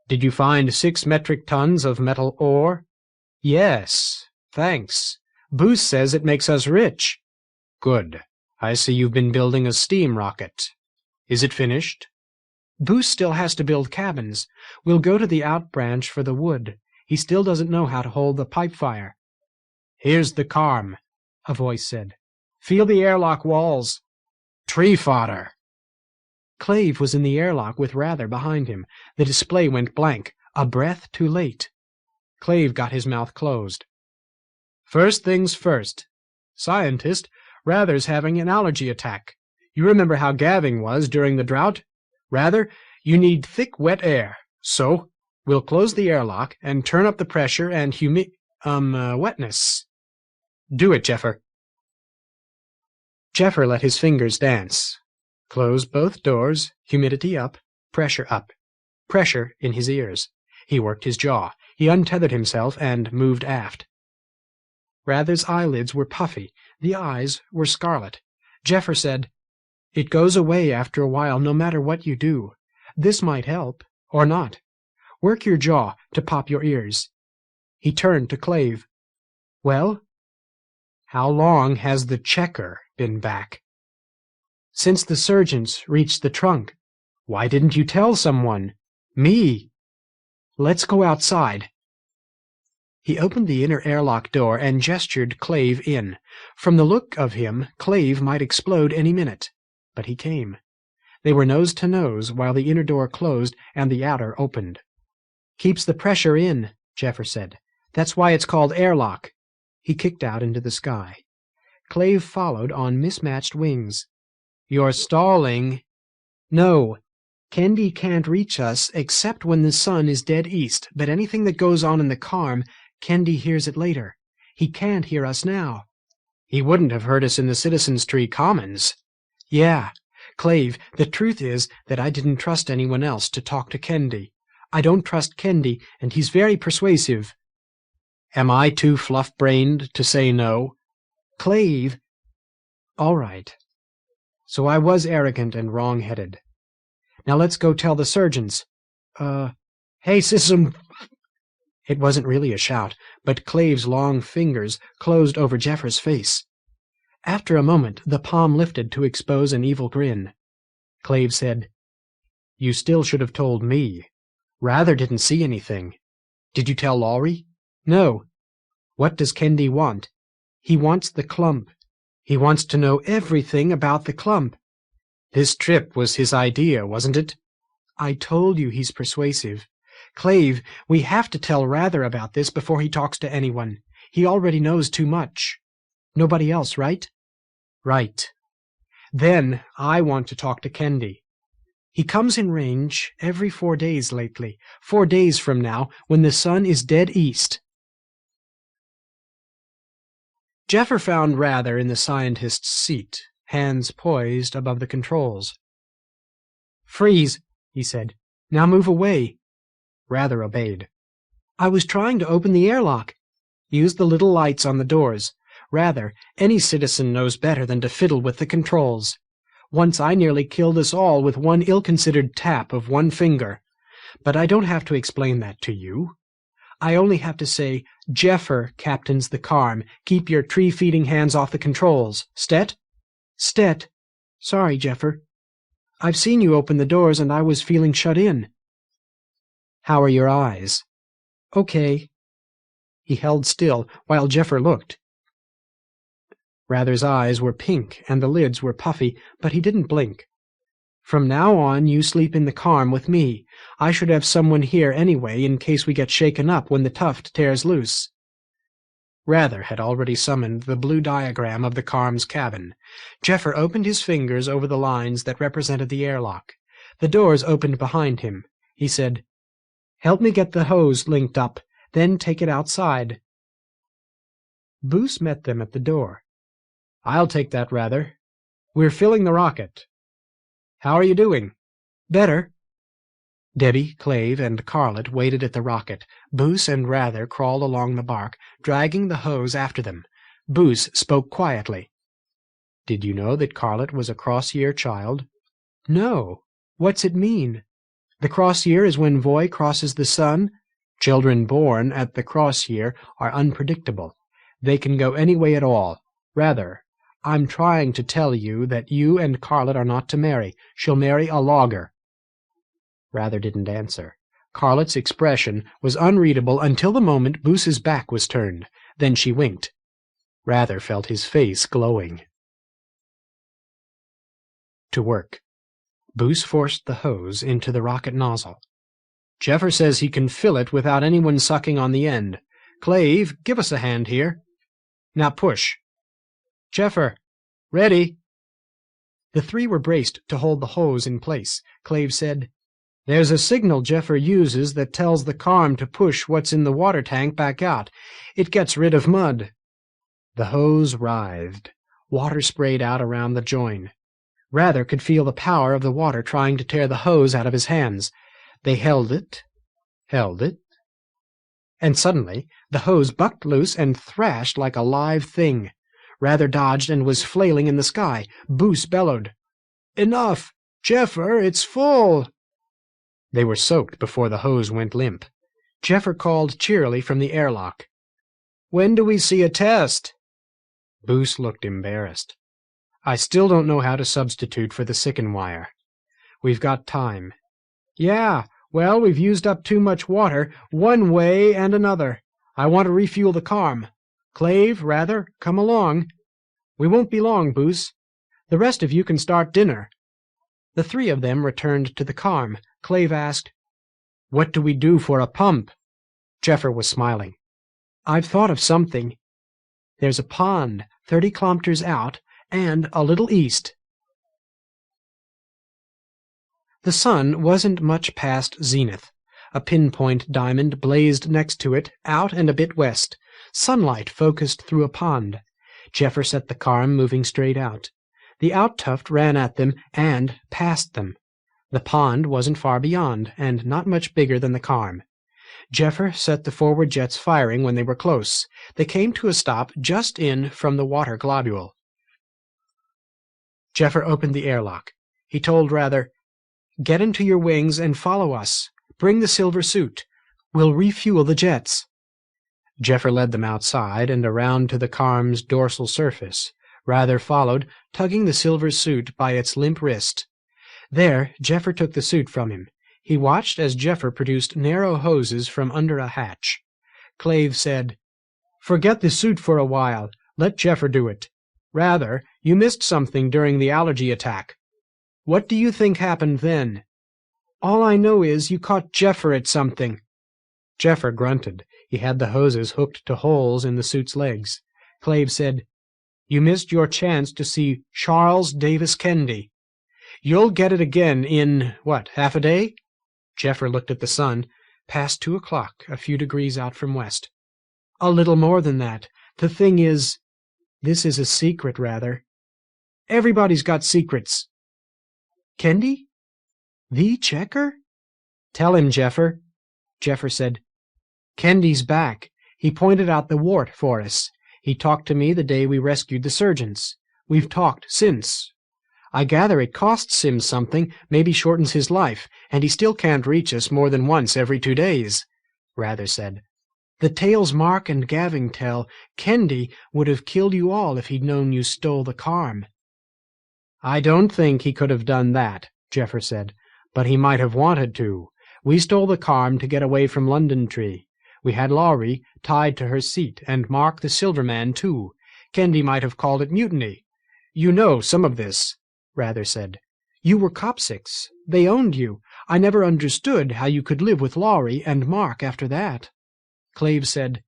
Did you find 6 metric tons of metal ore? Yes, thanks. Booth says it makes us rich. Good. I see you've been building a steam rocket. Is it finished? Booth still has to build cabins. We'll go to the out branch for the wood. He still doesn't know how to hold the pipe fire. Here's the carm, a voice said. Feel the airlock walls. Tree fodder. Clave was in the airlock with Rather behind him. The display went blank. A breath too late. Clave got his mouth closed. "First things first. Scientist, Rather's having an allergy attack. You remember how Gaving was during the drought? Rather, you need thick, wet air. So, we'll close the airlock and turn up the pressure and wetness. Do it, Jeffer." Jeffer let his fingers dance. Close both doors, humidity up, pressure up. Pressure in his ears. He worked his jaw. He untethered himself and moved aft. Rather's eyelids were puffy. The eyes were scarlet. Jeffer said, "It goes away after a while no matter what you do. This might help, or not. Work your jaw to pop your ears." He turned to Clave. "Well? How long has the checker been back?" "Since the surgeons reached the trunk." "Why didn't you tell someone?" "Me." "Let's go outside." He opened the inner airlock door and gestured Clave in. From the look of him, Clave might explode any minute. But he came. They were nose to nose while the inner door closed and the outer opened. "Keeps the pressure in," Jeffer said. "That's why it's called airlock." He kicked out into the sky. Clave followed on mismatched wings. "You're stalling." "No. Kendi can't reach us except when the sun is dead east, but anything that goes on in the Carm, Kendi hears it later. He can't hear us now." "He wouldn't have heard us in the Citizens' Tree Commons." "Yeah. Clave, the truth is that I didn't trust anyone else to talk to Kendi. I don't trust Kendi, and he's very persuasive." "Am I too fluff-brained to say no?" "Clave—" "All right. So I was arrogant and wrong-headed. Now let's go tell the surgeons. Hey, Sism!" It wasn't really a shout, but Clave's long fingers closed over Jeffer's face. After a moment, the palm lifted to expose an evil grin. Clave said, "You still should have told me. Rather didn't see anything. Did you tell Lowry?" "No." "What does Kendi want?" "He wants the clump. He wants to know everything about the clump." "This trip was his idea, wasn't it?" "I told you he's persuasive. Clave, we have to tell Rather about this before he talks to anyone. He already knows too much. Nobody else, right?" "Right." "Then I want to talk to Kendi. He comes in range every 4 days lately. 4 days from now, when the sun is dead east." Jeffer found Rather in the scientist's seat, hands poised above the controls. "Freeze," he said. "Now move away." Rather obeyed. "I was trying to open the airlock." "Use the little lights on the doors. Rather, any citizen knows better than to fiddle with the controls. Once I nearly killed us all with one ill-considered tap of one finger. But I don't have to explain that to you. I only have to say, Jeffer captains the Carm. Keep your tree-feeding hands off the controls. Stet?" "Stet. Sorry, Jeffer. I've seen you open the doors and I was feeling shut in." "How are your eyes?" "Okay." He held still while Jeffer looked. Rather's eyes were pink and the lids were puffy, but he didn't blink. "From now on you sleep in the Carm with me. I should have someone here anyway in case we get shaken up when the tuft tears loose." Rather had already summoned the blue diagram of the Carm's cabin. Jeffer opened his fingers over the lines that represented the airlock. The doors opened behind him. He said, "Help me get the hose linked up, then take it outside." Boos met them at the door. "I'll take that, Rather. We're filling the rocket. How are you doing?" "Better." Debbie, Clave, and Carlet waited at the rocket. Boos and Rather crawled along the bark, dragging the hose after them. Boos spoke quietly. "Did you know that Carlet was a cross-year child?" "No. What's it mean?" "The cross-year is when Voy crosses the sun. Children born at the cross-year are unpredictable. They can go any way at all. Rather, I'm trying to tell you that you and Carlet are not to marry. She'll marry a logger." Rather didn't answer. Carlet's expression was unreadable until the moment Boos's back was turned. Then she winked. Rather felt his face glowing. To work. Boos forced the hose into the rocket nozzle. "Jeffer says he can fill it without anyone sucking on the end. Clave, give us a hand here. Now push. Jeffer, ready." The three were braced to hold the hose in place. Clave said, "There's a signal Jeffer uses that tells the carm to push what's in the water tank back out. It gets rid of mud." The hose writhed. Water sprayed out around the join. Rather could feel the power of the water trying to tear the hose out of his hands. They held it, and suddenly the hose bucked loose and thrashed like a live thing. Rather dodged and was flailing in the sky. Boos bellowed, "Enough! Jeffer, it's full!" They were soaked before the hose went limp. Jeffer called cheerily from the airlock, "When do we see a test?" Boos looked embarrassed. "I still don't know how to substitute for the sicken wire. We've got time." "Yeah, well, we've used up too much water, one way and another. I want to refuel the carm. Clave, rather, come along." "We won't be long, Boos. The rest of you can start dinner." The three of them returned to the carm. Clave asked, "What do we do for a pump?" Jeffer was smiling. "I've thought of something. There's a pond 30 kilometers out and a little east." The sun wasn't much past zenith. A pinpoint diamond blazed next to it, out and a bit west. Sunlight focused through a pond. Jeffer set the carm moving straight out. The out-tuft ran at them and past them. The pond wasn't far beyond, and not much bigger than the carm. Jeffer set the forward jets firing when they were close. They came to a stop just in from the water globule. Jeffer opened the airlock. He told Rather, "Get into your wings and follow us. Bring the silver suit. We'll refuel the jets." Jeffer led them outside and around to the carm's dorsal surface. Rather followed, tugging the silver suit by its limp wrist. There, Jeffer took the suit from him. He watched as Jeffer produced narrow hoses from under a hatch. Clave said, "Forget the suit for a while. Let Jeffer do it. Rather, you missed something during the allergy attack. What do you think happened then?" "All I know is you caught Jeffer at something." Jeffer grunted. He had the hoses hooked to holes in the suit's legs. Clave said, "You missed your chance to see Charles Davis Kennedy. You'll get it again in, half a day?" Jeffer looked at the sun. Past 2 o'clock, a few degrees out from west. "A little more than that. The thing is, this is a secret, Rather. Everybody's got secrets." "Kennedy? The checker?" "Tell him, Jeffer." Jeffer said, "Kennedy's back. He pointed out the wart for us. He talked to me the day we rescued the sergeants. We've talked since. I gather it costs him something, maybe shortens his life, and he still can't reach us more than once every 2 days." Rather said, "The tales Mark and Gavin tell, Kennedy would have killed you all if he'd known you stole the carm." "I don't think he could have done that," Jeffer said, "but he might have wanted to. We stole the carm to get away from London Tree. We had Laurie tied to her seat, and Mark the Silverman, too. Kennedy might have called it mutiny. You know some of this," Rather said. "You were Copsics. They owned you. I never understood how you could live with Laurie and Mark after that." Clave said,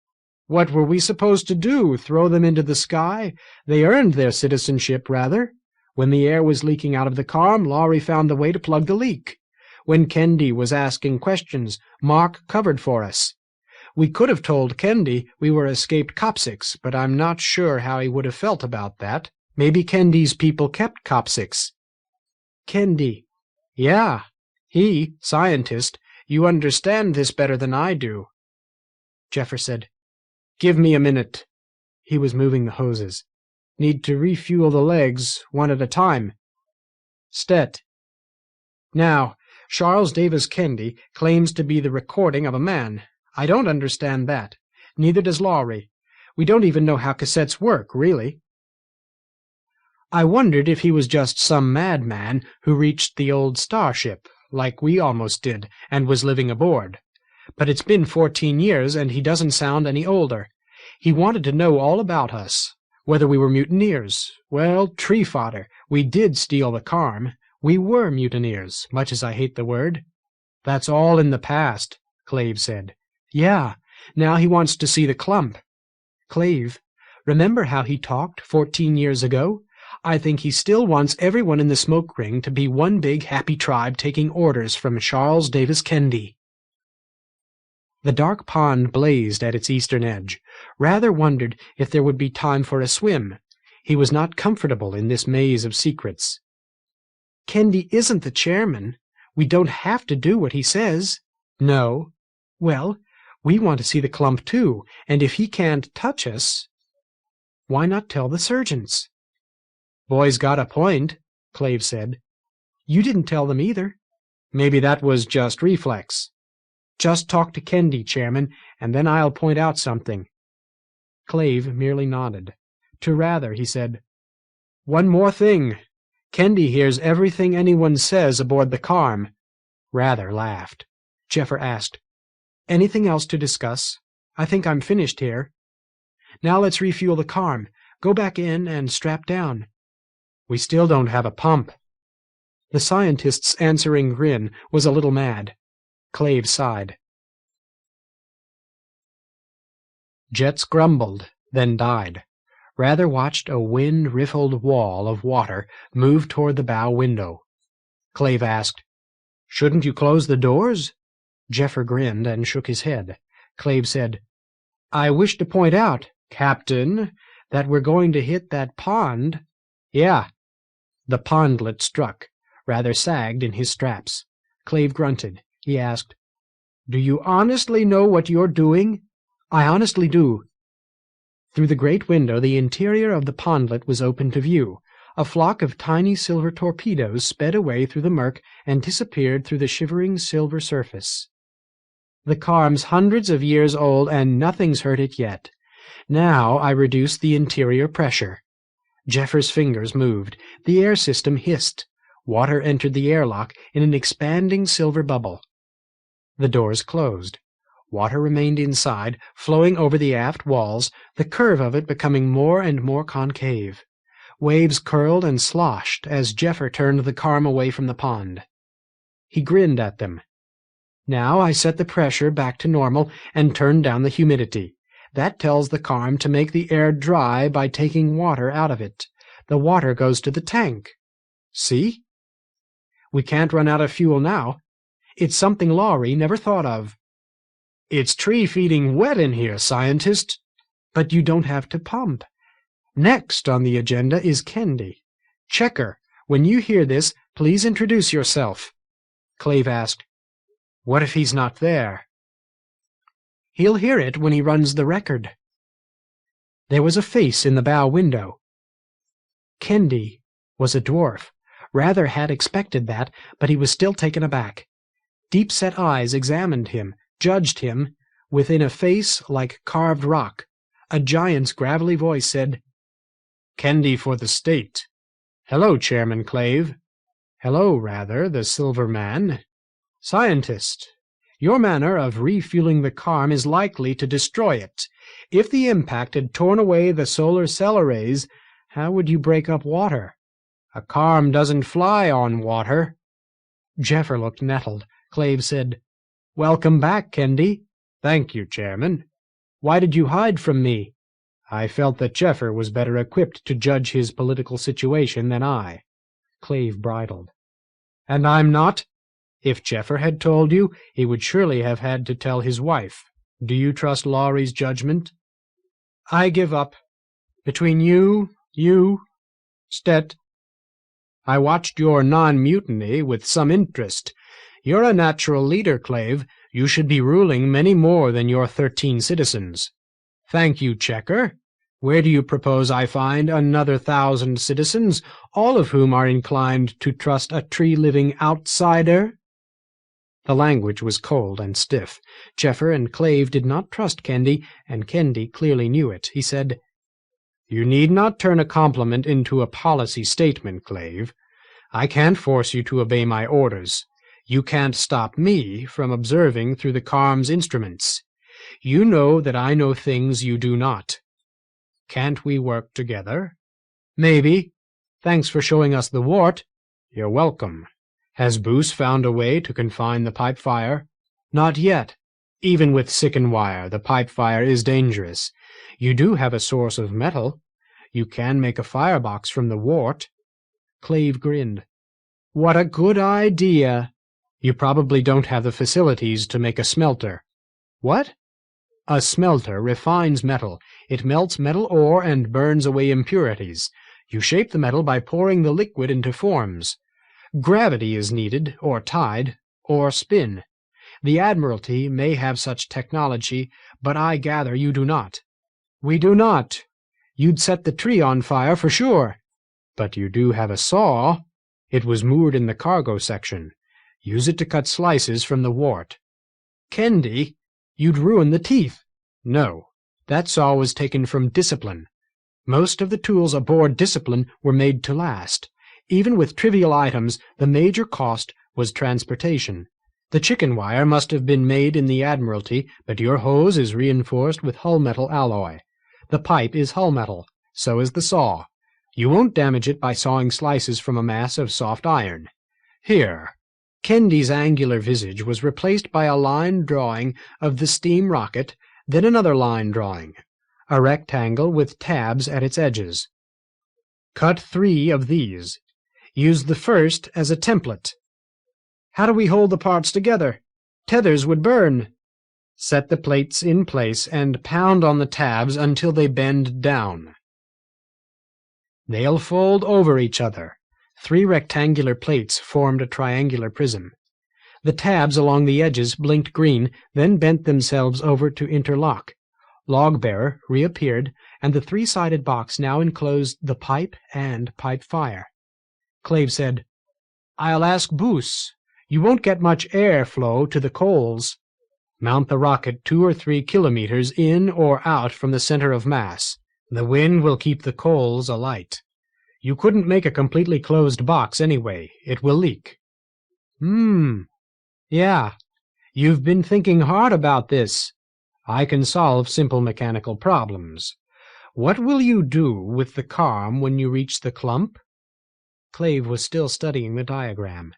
"What were we supposed to do, throw them into the sky? They earned their citizenship, Rather. When the air was leaking out of the carm, Laurie found the way to plug the leak. When Kennedy was asking questions, Mark covered for us. We could have told Kennedy we were escaped Copsics, but I'm not sure how he would have felt about that. Maybe Kennedy's people kept Copsics." "Kennedy." "Yeah. He, scientist. You understand this better than I do." Jeffer said, "Give me a minute." He was moving the hoses. "Need to refuel the legs, one at a time." "Stet." "Now, Charles Davis Kennedy claims to be the recording of a man. I don't understand that. Neither does Laurie. We don't even know how cassettes work, really. I wondered if he was just some madman who reached the old starship, like we almost did, and was living aboard. But it's been 14 years, and he doesn't sound any older. He wanted to know all about us, whether we were mutineers. Well, tree fodder. We did steal the carm. We were mutineers, much as I hate the word. That's all in the past, Clave said. Yeah, now he wants to see the clump. Clave, remember how he talked 14 years ago? I think he still wants everyone in the smoke ring to be one big happy tribe taking orders from Charles Davis Kennedy. The dark pond blazed at its eastern edge. Rather wondered if there would be time for a swim. He was not comfortable in this maze of secrets. Kennedy isn't the chairman. We don't have to do what he says. No. Well, we want to see the clump too, and if he can't touch us, why not tell the sergeants? Boy's got a point, Clave said. You didn't tell them either. Maybe that was just reflex. Just talk to Kennedy, Chairman, and then I'll point out something. Clave merely nodded. To Rather, he said, One more thing. Kennedy hears everything anyone says aboard the Carm. Rather laughed. Jeffer asked, Anything else to discuss? I think I'm finished here. Now let's refuel the Carm. Go back in and strap down. We still don't have a pump. The scientist's answering grin was a little mad. Clave sighed. Jets grumbled, then died. Rather watched a wind-riffled wall of water move toward the bow window. Clave asked, Shouldn't you close the doors? Jeffer grinned and shook his head. Clave said, I wish to point out, Captain, that we're going to hit that pond. Yeah. The pondlet struck. Rather sagged in his straps. Clave grunted. He asked, Do you honestly know what you're doing? I honestly do. Through the great window the interior of the pondlet was open to view. A flock of tiny silver torpedoes sped away through the murk and disappeared through the shivering silver surface. The Carm's hundreds of years old, and nothing's hurt it yet. Now I reduced the interior pressure. Jeffer's fingers moved. The air system hissed. Water entered the airlock in an expanding silver bubble. The doors closed. Water remained inside, flowing over the aft walls, the curve of it becoming more and more concave. Waves curled and sloshed as Jeffer turned the Carm away from the pond. He grinned at them. Now I set the pressure back to normal and turned down the humidity. That tells the Carm to make the air dry by taking water out of it. The water goes to the tank. See? We can't run out of fuel now. It's something Laurie never thought of. It's tree-feeding wet in here, scientist. But you don't have to pump. Next on the agenda is Kennedy. Checker, when you hear this, please introduce yourself. Clave asked, What if he's not there? He'll hear it when he runs the record. There was a face in the bow window. Kennedy was a dwarf. Rather had expected that, but he was still taken aback. Deep-set eyes examined him, judged him, within a face like carved rock. A giant's gravelly voice said, Kennedy for the state. Hello, Chairman Clave. Hello, Rather, the silver man. Scientist, your manner of refueling the Carm is likely to destroy it. If the impact had torn away the solar cell arrays, how would you break up water? A Carm doesn't fly on water. Jeffer looked nettled. Clave said, Welcome back, Kennedy. Thank you, Chairman. Why did you hide from me? I felt that Jeffer was better equipped to judge his political situation than I. Clave bridled. And I'm not? If Jeffer had told you, he would surely have had to tell his wife. Do you trust Laurie's judgment? I give up. Between you, Stet. I watched your non-mutiny with some interest. You're a natural leader, Clave. You should be ruling many more than your 13 citizens. Thank you, Checker. Where do you propose I find another 1,000 citizens, all of whom are inclined to trust a tree-living outsider? The language was cold and stiff. Jeffer and Clave did not trust Kennedy, and Kennedy clearly knew it. He said, You need not turn a compliment into a policy statement, Clave. I can't force you to obey my orders. You can't stop me from observing through the Carm's instruments. You know that I know things you do not. Can't we work together? Maybe. Thanks for showing us the wart. You're welcome. Has Boos found a way to confine the pipe fire? Not yet. Even with sicken wire, the pipe fire is dangerous. You do have a source of metal. You can make a firebox from the wart. Clave grinned. What a good idea! You probably don't have the facilities to make a smelter. What? A smelter refines metal. It melts metal ore and burns away impurities. You shape the metal by pouring the liquid into forms. Gravity is needed, or tide, or spin. The Admiralty may have such technology, but I gather you do not. We do not. You'd set the tree on fire for sure. But you do have a saw. It was moored in the cargo section. Use it to cut slices from the wart. Kendi, you'd ruin the teeth. No, that saw was taken from Discipline. Most of the tools aboard Discipline were made to last. Even with trivial items, the major cost was transportation. The chicken wire must have been made in the Admiralty, but your hose is reinforced with hull metal alloy. The pipe is hull metal. So is the saw. You won't damage it by sawing slices from a mass of soft iron. Here. Kendi's angular visage was replaced by a line drawing of the steam rocket, then another line drawing, a rectangle with tabs at its edges. Cut 3 of these. Use the first as a template. How do we hold the parts together? Tethers would burn. Set the plates in place and pound on the tabs until they bend down. They'll fold over each other. 3 rectangular plates formed a triangular prism. The tabs along the edges blinked green, then bent themselves over to interlock. Log-bearer reappeared, and the 3-sided box now enclosed the pipe and pipe fire. Clave said, I'll ask Boos. You won't get much air flow to the coals. Mount the rocket 2 or 3 kilometers in or out from the center of mass. The wind will keep the coals alight. You couldn't make a completely closed box anyway. It will leak. Yeah. You've been thinking hard about this. I can solve simple mechanical problems. What will you do with the carm when you reach the clump? Clave was still studying the diagram.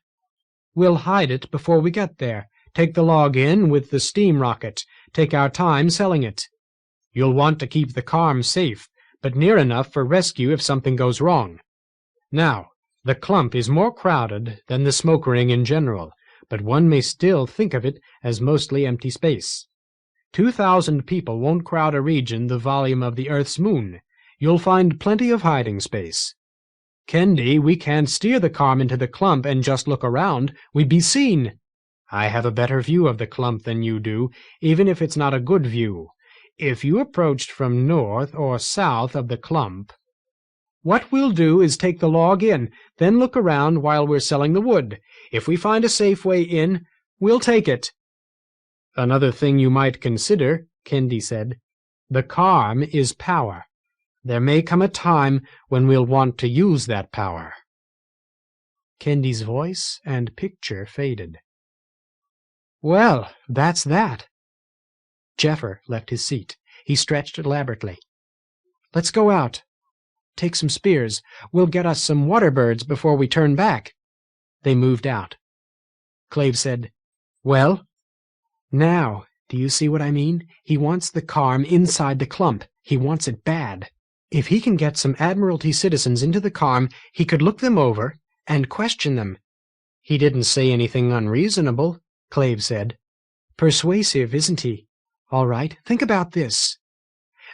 We'll hide it before we get there. Take the log in with the steam rocket. Take our time selling it. You'll want to keep the carm safe, but near enough for rescue if something goes wrong. Now, the clump is more crowded than the smoke ring in general, but one may still think of it as mostly empty space. 2,000 people won't crowd a region the volume of the Earth's moon. You'll find plenty of hiding space. Kendi, we can't steer the carm into the clump and just look around. We'd be seen. I have a better view of the clump than you do, even if it's not a good view. If you approached from north or south of the clump, what we'll do is take the log in, then look around while we're selling the wood. If we find a safe way in, we'll take it. Another thing you might consider, Kendi said. The carm is power. There may come a time when we'll want to use that power. Kendi's voice and picture faded. Well, that's that. Jeffer left his seat. He stretched elaborately. Let's go out. Take some spears. We'll get us some water birds before we turn back. They moved out. Clave said, Well? Now, do you see what I mean? He wants the carm inside the clump. He wants it bad. If he can get some Admiralty citizens into the carm, he could look them over and question them. He didn't say anything unreasonable, Clave said. Persuasive, isn't he? All right, think about this.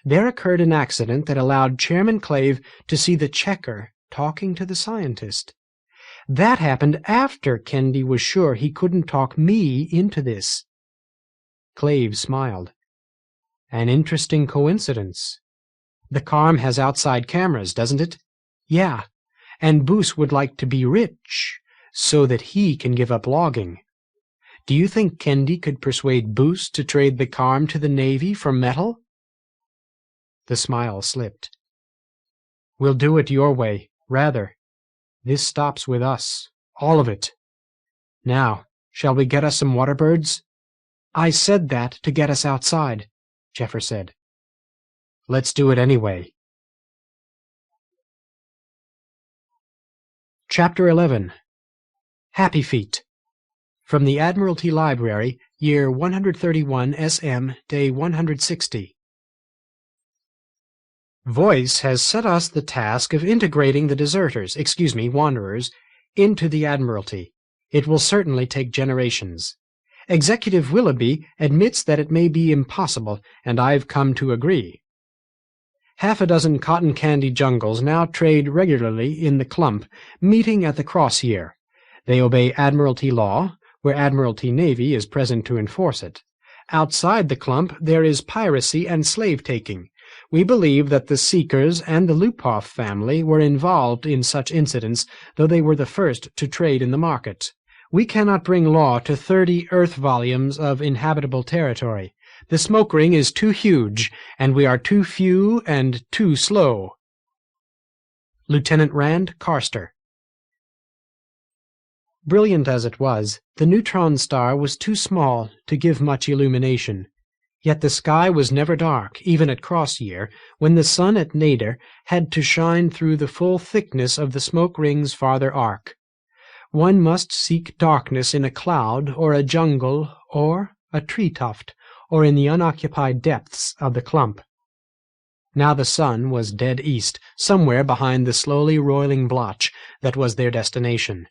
There occurred an accident that allowed Chairman Clave to see the checker talking to the scientist. That happened after Kendi was sure he couldn't talk me into this. Clave smiled. An interesting coincidence. The carm has outside cameras, doesn't it? Yeah, and Boos would like to be rich so that he can give up logging. Do you think Kendi could persuade Boos to trade the carm to the Navy for metal? The smile slipped. We'll do it your way, rather. This stops with us, all of it. Now, shall we get us some water birds? I said that to get us outside, Jeffer said. Let's do it anyway. Chapter 11. Happyfeet. From the Admiralty Library, Year 131 SM, Day 160. Voice has set us the task of integrating the wanderers, into the Admiralty. It will certainly take generations. Executive Willoughby admits that it may be impossible, and I've come to agree. Half a dozen cotton candy jungles now trade regularly in the clump, meeting at the cross-year. They obey Admiralty law, where Admiralty Navy is present to enforce it. Outside the clump there is piracy and slave-taking. We believe that the Seekers and the Lupoff family were involved in such incidents, though they were the first to trade in the market. We cannot bring law to 30 Earth volumes of inhabitable territory. The smoke ring is too huge, and we are too few and too slow. Lieutenant Rand Carster. Brilliant as it was, the neutron star was too small to give much illumination. Yet the sky was never dark, even at cross-year, when the sun at nadir had to shine through the full thickness of the smoke ring's farther arc. One must seek darkness in a cloud, or a jungle, or a tree tuft, or in the unoccupied depths of the clump. Now the sun was dead east, somewhere behind the slowly roiling blotch that was their destination.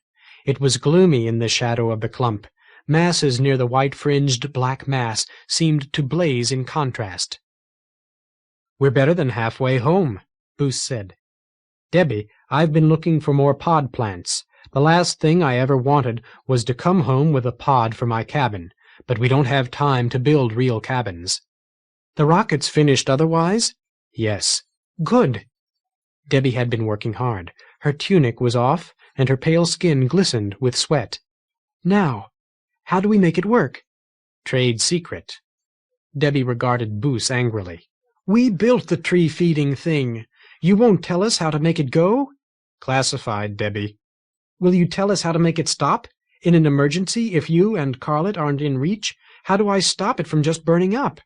It was gloomy in the shadow of the clump. Masses near the white-fringed black mass seemed to blaze in contrast. "We're better than halfway home," Boos said. "Debbie, I've been looking for more pod plants. The last thing I ever wanted was to come home with a pod for my cabin, but we don't have time to build real cabins." "The rocket's finished otherwise?" "Yes." "Good." Debbie had been working hard. Her tunic was off, and her pale skin glistened with sweat. "Now, how do we make it work?" "Trade secret." Debbie regarded Boos angrily. "We built the tree-feeding thing. You won't tell us how to make it go?" "Classified, Debbie." "Will you tell us how to make it stop? In an emergency, if you and Carlet aren't in reach, how do I stop it from just burning up?"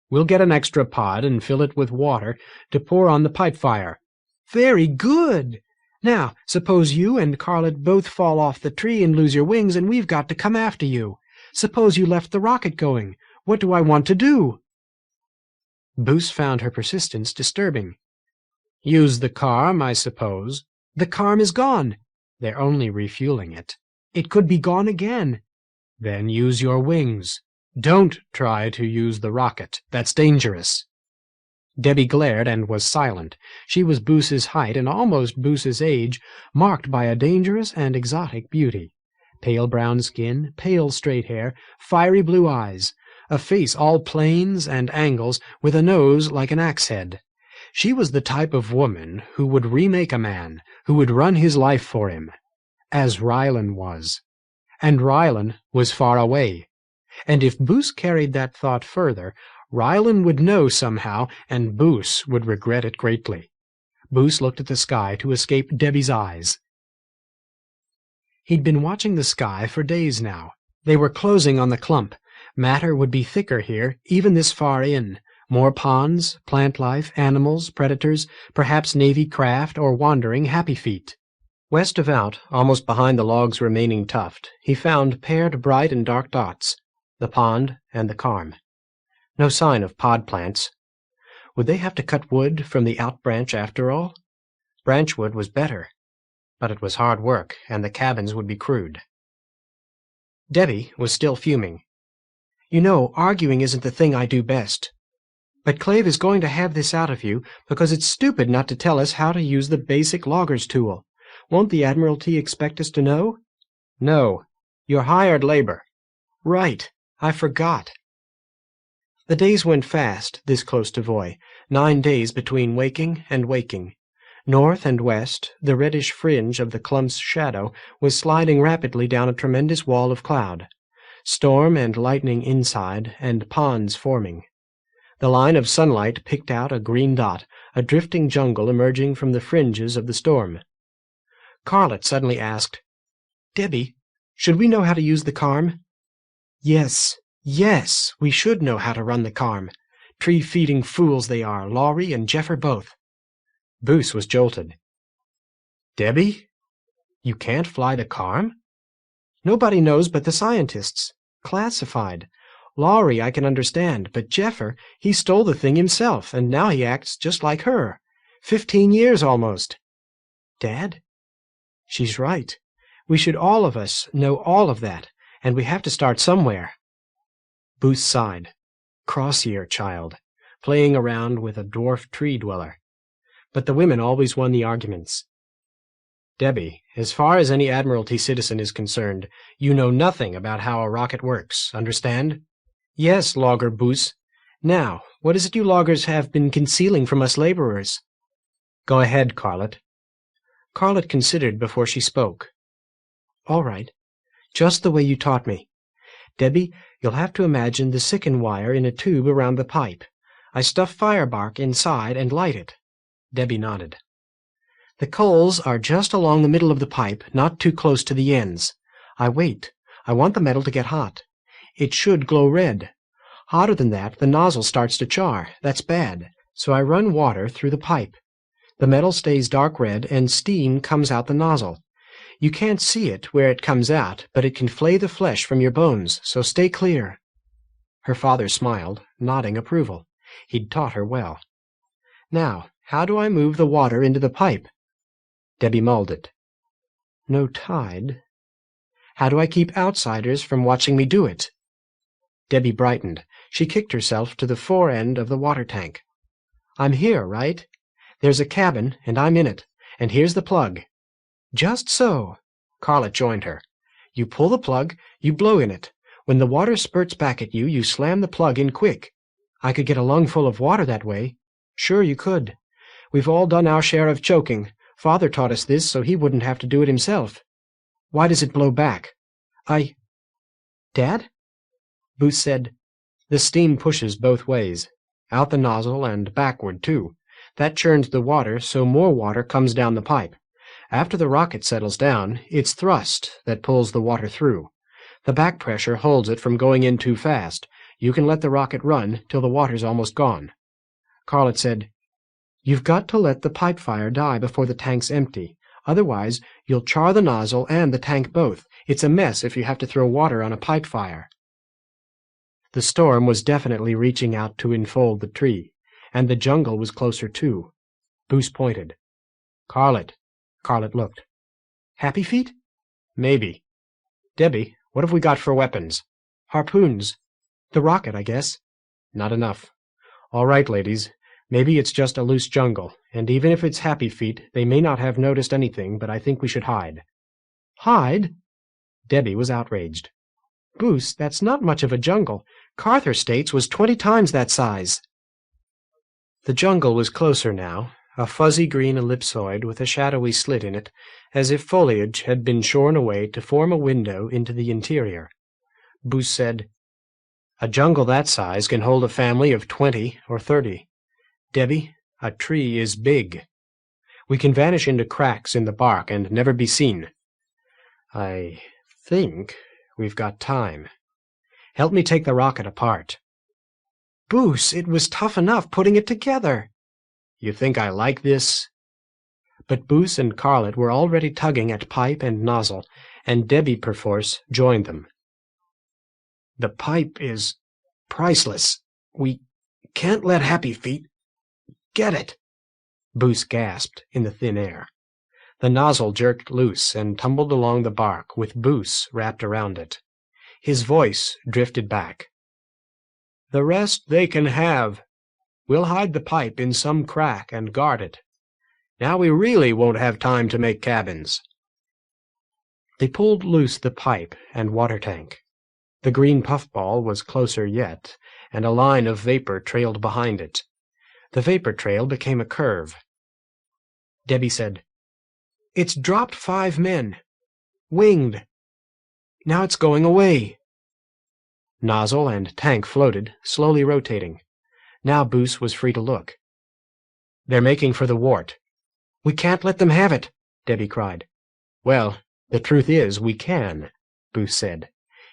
"We'll get an extra pod and fill it with water to pour on the pipe fire." "Very good! Now, suppose you and Carlet both fall off the tree and lose your wings, and we've got to come after you. Suppose you left the rocket going. What do I want to do?" Boos found her persistence disturbing. "Use the carm, I suppose." "The carm is gone." "They're only refueling it." "It could be gone again." "Then use your wings. Don't try to use the rocket. That's dangerous." Debbie glared and was silent. She was Boos's height and almost Boos's age, marked by a dangerous and exotic beauty. Pale brown skin, pale straight hair, fiery blue eyes, a face all planes and angles, with a nose like an axe-head. She was the type of woman who would remake a man, who would run his life for him, as Rylan was. And Rylan was far away. And if Boos carried that thought further, Rylan would know somehow, and Boos would regret it greatly. Boos looked at the sky to escape Debbie's eyes. He'd been watching the sky for days now. They were closing on the clump. Matter would be thicker here, even this far in. More ponds, plant life, animals, predators, perhaps Navy craft or wandering Happyfeet. West of out, almost behind the log's remaining tuft, he found paired bright and dark dots, the pond and the carm. No sign of pod plants. Would they have to cut wood from the out-branch after all? Branchwood was better, but it was hard work, and the cabins would be crude. Debbie was still fuming. "You know, arguing isn't the thing I do best. But Clave is going to have this out of you because it's stupid not to tell us how to use the basic logger's tool. Won't the Admiralty expect us to know?" "No. You're hired labor." "Right. I forgot." The days went fast, this close to Voy, 9 days between waking and waking. North and west, the reddish fringe of the clump's shadow was sliding rapidly down a tremendous wall of cloud. Storm and lightning inside, and ponds forming. The line of sunlight picked out a green dot, a drifting jungle emerging from the fringes of the storm. Carlet suddenly asked, "Debbie, should we know how to use the carm?" Yes, we should know how to run the carm. Tree-feeding fools they are, Laurie and Jeffer both." Boos was jolted. "Debbie, you can't fly the carm?" Nobody knows but the scientists. Classified. Laurie I can understand, but Jeffer, he stole the thing himself, and now he acts just like her. 15 years almost. Dad? She's right. We should all of us know all of that, and we have to start somewhere. Booth sighed. Cross-year child, playing around with a dwarf tree dweller. But the women always won the arguments. Debbie, as far as any Admiralty citizen is concerned, you know nothing about how a rocket works, understand? Yes, Logger Boos. Now, what is it you loggers have been concealing from us laborers? Go ahead, Carlet. Carlet considered before she spoke. All right, just the way you taught me. Debbie, you'll have to imagine the sicken wire in a tube around the pipe. I stuff firebark inside and light it. Debbie nodded. The coals are just along the middle of the pipe, not too close to the ends. I wait. I want the metal to get hot. It should glow red. Hotter than that, the nozzle starts to char. That's bad. So I run water through the pipe. The metal stays dark red, and steam comes out the nozzle. You can't see it where it comes out, but it can flay the flesh from your bones, so stay clear. Her father smiled, nodding approval. He'd taught her well. Now, how do I move the water into the pipe? Debbie mulled it. No tide. How do I keep outsiders from watching me do it? Debbie brightened. She kicked herself to the fore end of the water tank. I'm here, right? There's a cabin, and I'm in it, and here's the plug. Just so. Carlet joined her. You pull the plug, you blow in it. When the water spurts back at you, you slam the plug in quick. I could get a lungful of water that way. Sure you could. We've all done our share of choking. Father taught us this so he wouldn't have to do it himself. Why does it blow back? Dad? Booth said, The steam pushes both ways. Out the nozzle and backward, too. That churns the water so more water comes down the pipe. After the rocket settles down, it's thrust that pulls the water through. The back pressure holds it from going in too fast. You can let the rocket run till the water's almost gone. Carlet said, You've got to let the pipe fire die before the tank's empty. Otherwise, you'll char the nozzle and the tank both. It's a mess if you have to throw water on a pipe fire. The storm was definitely reaching out to enfold the tree, and the jungle was closer too. Boos pointed. Carlet. Carlet looked. Happyfeet? Maybe. Debbie, what have we got for weapons? Harpoons. The rocket, I guess. Not enough. All right, ladies. Maybe it's just a loose jungle, and even if it's Happyfeet, they may not have noticed anything, but I think we should hide. Hide? Debbie was outraged. Boos, that's not much of a jungle. Carther States was 20 times that size. The jungle was closer now, a fuzzy green ellipsoid with a shadowy slit in it, as if foliage had been shorn away to form a window into the interior. Boos said, A jungle that size can hold a family of 20 or 30. Debbie, a tree is big. We can vanish into cracks in the bark and never be seen. I think we've got time. Help me take the rocket apart. Boos, it was tough enough putting it together. You think I like this? But Boos and Carlet were already tugging at pipe and nozzle, and Debbie perforce joined them. The pipe is priceless. We can't let Happyfeet get it. Boos gasped in the thin air. The nozzle jerked loose and tumbled along the bark with Boos wrapped around it. His voice drifted back. The rest they can have. We'll hide the pipe in some crack and guard it. Now we really won't have time to make cabins. They pulled loose the pipe and water tank. The green puffball was closer yet, and a line of vapor trailed behind it. The vapor trail became a curve. Debbie said, It's dropped 5 men. Winged. Now it's going away. Nozzle and tank floated, slowly rotating. Now Boos was free to look. They're making for the wart. We can't let them have it, Debbie cried. Well, the truth is we can, Boos said.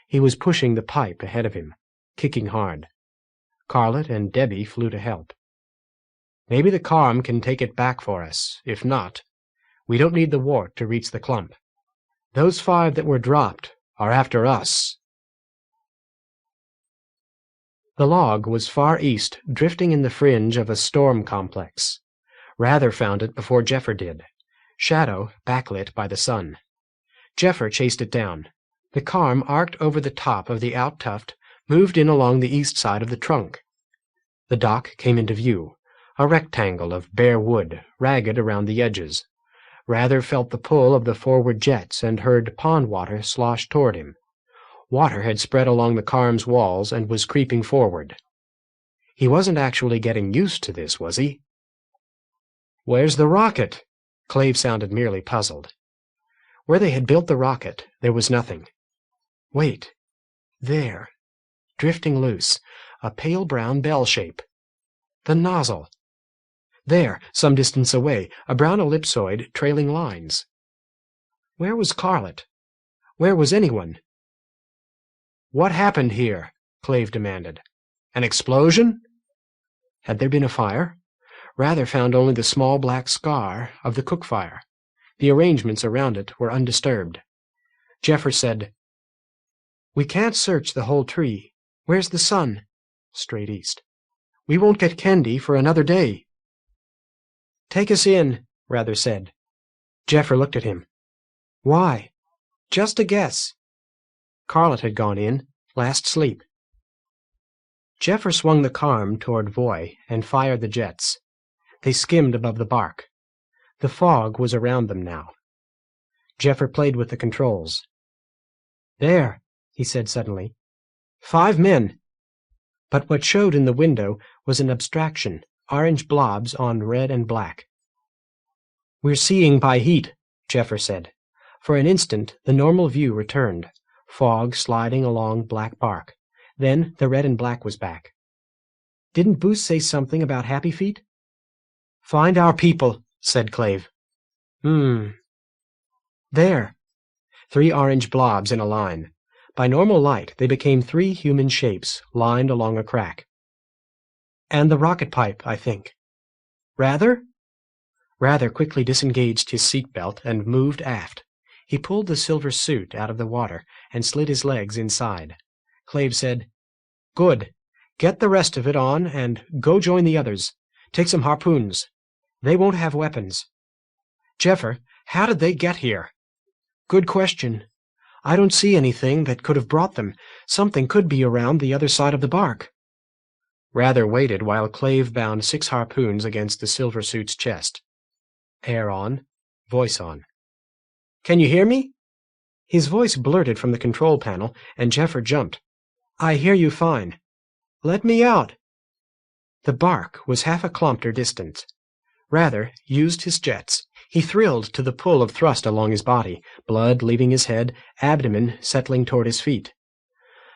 He was pushing the pipe ahead of him, kicking hard. Carlet and Debbie flew to help. Maybe the Carm can take it back for us. If not, we don't need the wart to reach the clump. Those 5 that were dropped are after us." The log was far east, drifting in the fringe of a storm complex. Rather found it before Jeffer did. Shadow, backlit by the sun. Jeffer chased it down. The carm arced over the top of the out tuft, moved in along the east side of the trunk. The dock came into view, a rectangle of bare wood, ragged around the edges. Rather felt the pull of the forward jets and heard pond water slosh toward him. Water had spread along the carm's walls and was creeping forward. He wasn't actually getting used to this, was he? "Where's the rocket?" Clave sounded merely puzzled. Where they had built the rocket, there was nothing. Wait. There. Drifting loose. A pale brown bell shape. The nozzle. There, some distance away, a brown ellipsoid trailing lines. Where was Carlet? Where was anyone? "What happened here?" Clave demanded. "An explosion?" Had there been a fire? Rather found only the small black scar of the cook fire. The arrangements around it were undisturbed. Jeffer said, "We can't search the whole tree. Where's the sun?" Straight east. "We won't get candy for another day." "Take us in," Rather said. Jeffer looked at him. "Why?" "Just a guess." Carlet had gone in, last sleep. Jeffer swung the carm toward Voy and fired the jets. They skimmed above the bark. The fog was around them now. Jeffer played with the controls. "There," he said suddenly. 5 men." But what showed in the window was an abstraction, orange blobs on red and black. "We're seeing by heat," Jeffer said. For an instant the normal view returned, fog sliding along black bark. Then the red and black was back. "Didn't Booth say something about Happyfeet?" "Find our people," said Clave. There. 3 orange blobs in a line. By normal light, they became 3 human shapes, lined along a crack. "And the rocket pipe, I think." "Rather?" Rather quickly disengaged his seatbelt and moved aft. He pulled the silver suit out of the water and slid his legs inside. Clave said, "Good. Get the rest of it on and go join the others. Take some harpoons. They won't have weapons." "Jeffer, how did they get here?" "Good question. I don't see anything that could have brought them. Something could be around the other side of the bark." Rather waited while Clave bound 6 harpoons against the silver suit's chest. Air on, voice on. "Can you hear me?" His voice blurted from the control panel, and Jeffer jumped. "I hear you fine." "Let me out." The bark was half a kilometer distant. Rather used his jets. He thrilled to the pull of thrust along his body, blood leaving his head, abdomen settling toward his feet.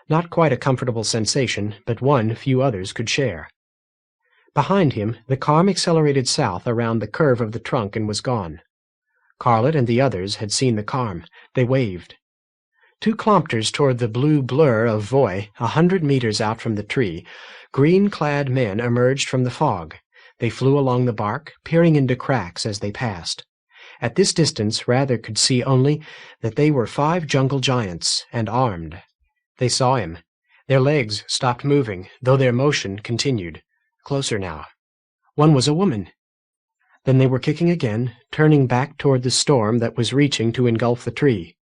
Not quite a comfortable sensation, but one few others could share. Behind him, the carm accelerated south around the curve of the trunk and was gone. Carlet and the others had seen the carm. They waved. 2 kilometers toward the blue blur of Voy, 100 meters out from the tree, green-clad men emerged from the fog. They flew along the bark, peering into cracks as they passed. At this distance, Rather could see only that they were 5 jungle giants, and armed. They saw him. Their legs stopped moving, though their motion continued. Closer now. One was a woman. Then they were kicking again, turning back toward the storm that was reaching to engulf the tree.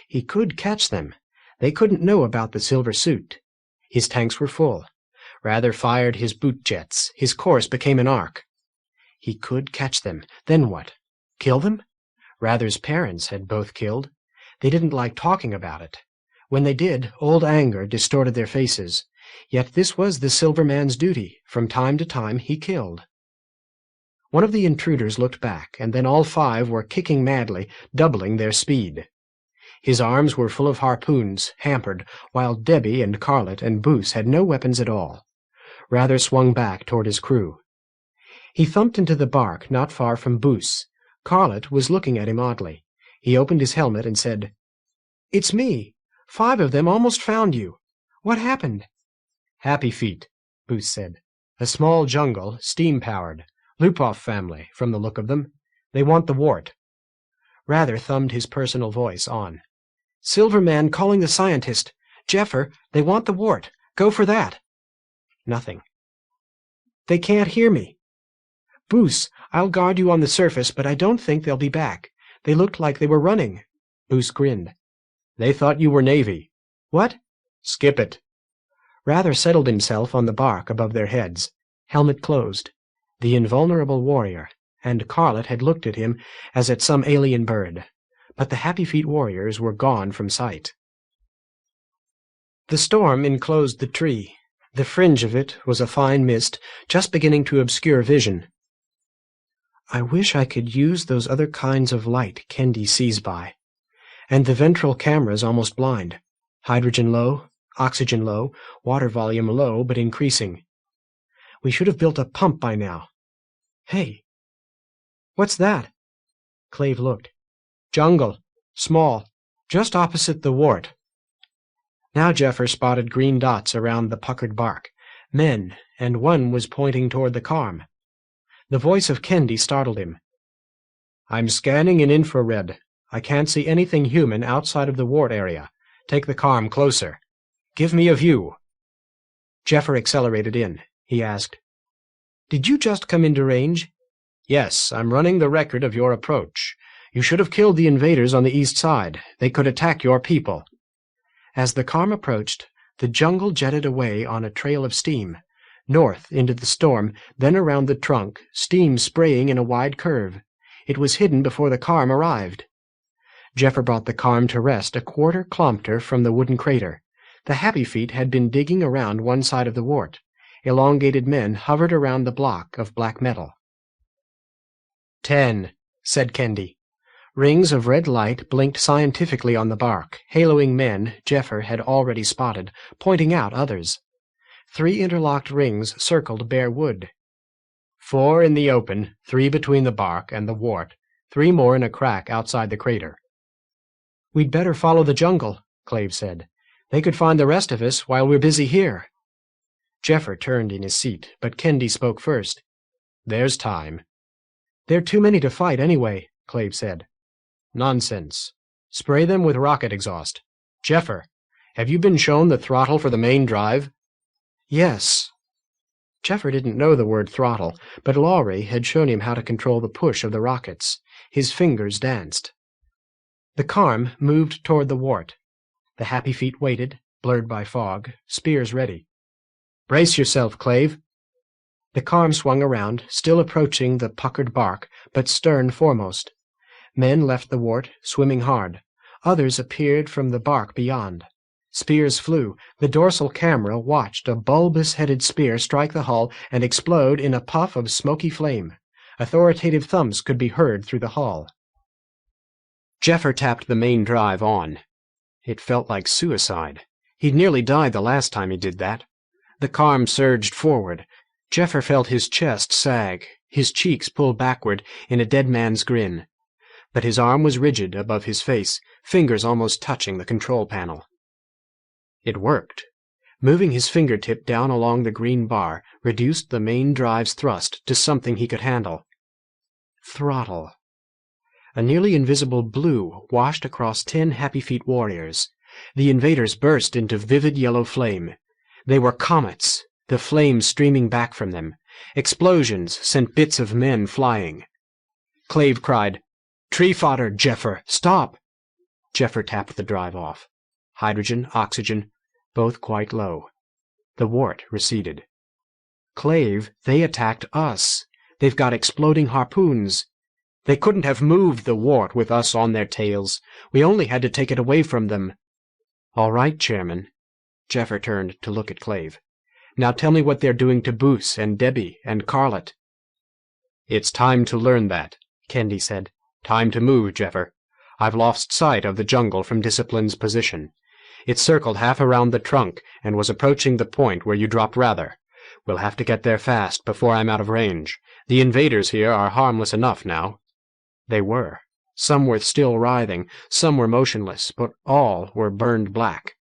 He could catch them. They couldn't know about the silver suit. His tanks were full. Rather fired his boot jets. His course became an arc. He could catch them. Then what? Kill them? Rather's parents had both killed. They didn't like talking about it. When they did, old anger distorted their faces. Yet this was the Silver Man's duty. From time to time he killed. One of the intruders looked back, and then all 5 were kicking madly, doubling their speed. His arms were full of harpoons, hampered, while Debbie and Carlet and Booth had no weapons at all. Rather swung back toward his crew. He thumped into the bark not far from Booth. Carlet was looking at him oddly. He opened his helmet and said, "It's me. 5 of them almost found you. What happened?" "Happyfeet," Booth said. "A small jungle, steam-powered. Lupoff family, from the look of them. They want the wart." Rather thumbed his personal voice on. Silverman calling the scientist. Jeffer, they want the wart. Go for that. Nothing. They can't hear me. Boos, I'll guard you on the surface, but I don't think they'll be back. They looked like they were running. Boos grinned. They thought you were Navy. What? Skip it. Rather settled himself on the bark above their heads, helmet closed. The invulnerable warrior, and Carlet had looked at him as at some alien bird. But the Happyfeet warriors were gone from sight. The storm enclosed the tree. The fringe of it was a fine mist, just beginning to obscure vision. I wish I could use those other kinds of light Kendi sees by. And the ventral camera's almost blind. Hydrogen low, oxygen low, water volume low but increasing. We should have built a pump by now. Hey! What's that? Clave looked. Jungle. Small. Just opposite the wart. Now Jeffer spotted green dots around the puckered bark. Men, and one was pointing toward the Carm. The voice of Kendi startled him. I'm scanning in infrared. I can't see anything human outside of the wart area. Take the Carm closer. Give me a view. Jeffer accelerated in. He asked, Did you just come into range? Yes, I'm running the record of your approach. You should have killed the invaders on the east side. They could attack your people. As the Carm approached, the jungle jetted away on a trail of steam. North into the storm, then around the trunk, steam spraying in a wide curve. It was hidden before the Carm arrived. Jeffer brought the Carm to rest a quarter kilometer from the wooden crater. The Happyfeet had been digging around one side of the wart. Elongated men hovered around the block of black metal. 10, said Kendi. Rings of red light blinked scientifically on the bark, haloing men Jeffer had already spotted, pointing out others. 3 interlocked rings circled bare wood. 4 in the open, 3 between the bark and the wart, 3 more in a crack outside the crater. We'd better follow the jungle, Clave said. They could find the rest of us while we're busy here. Jeffer turned in his seat, but Kendi spoke first. There's time. There are too many to fight anyway, Clave said. Nonsense. Spray them with rocket exhaust. Jeffer, have you been shown the throttle for the main drive? Yes. Jeffer didn't know the word throttle, but Lowry had shown him how to control the push of the rockets. His fingers danced. The Carm moved toward the wart. The Happyfeet waited, blurred by fog, spears ready. Brace yourself, Clave. The Carm swung around, still approaching the puckered bark, but stern foremost. Men left the wart, swimming hard. Others appeared from the bark beyond. Spears flew. The dorsal camera watched a bulbous-headed spear strike the hull and explode in a puff of smoky flame. Authoritative thumps could be heard through the hull. Jeffer tapped the main drive on. It felt like suicide. He'd nearly died the last time he did that. The Carm surged forward. Jeffer felt his chest sag, his cheeks pull backward in a dead man's grin. But his arm was rigid above his face, fingers almost touching the control panel. It worked. Moving his fingertip down along the green bar reduced the main drive's thrust to something he could handle. Throttle. A nearly invisible blue washed across 10 Happyfeet warriors. The invaders burst into vivid yellow flame. They were comets, the flames streaming back from them. Explosions sent bits of men flying. Clave cried, "Tree fodder, Jeffer! Stop!" Jeffer tapped the drive off. Hydrogen, oxygen, both quite low. The wart receded. "Clave, they attacked us. They've got exploding harpoons. They couldn't have moved the wart with us on their tails. We only had to take it away from them." "All right, Chairman." Jeffer turned to look at Clave. "Now tell me what they're doing to Boos and Debbie and Carlet." "It's time to learn that," Kendi said. "Time to move, Jeffer. I've lost sight of the jungle from Discipline's position. It circled half around the trunk and was approaching the point where you dropped Rather. We'll have to get there fast before I'm out of range. The invaders here are harmless enough now." They were. Some were still writhing, some were motionless, but all were burned black.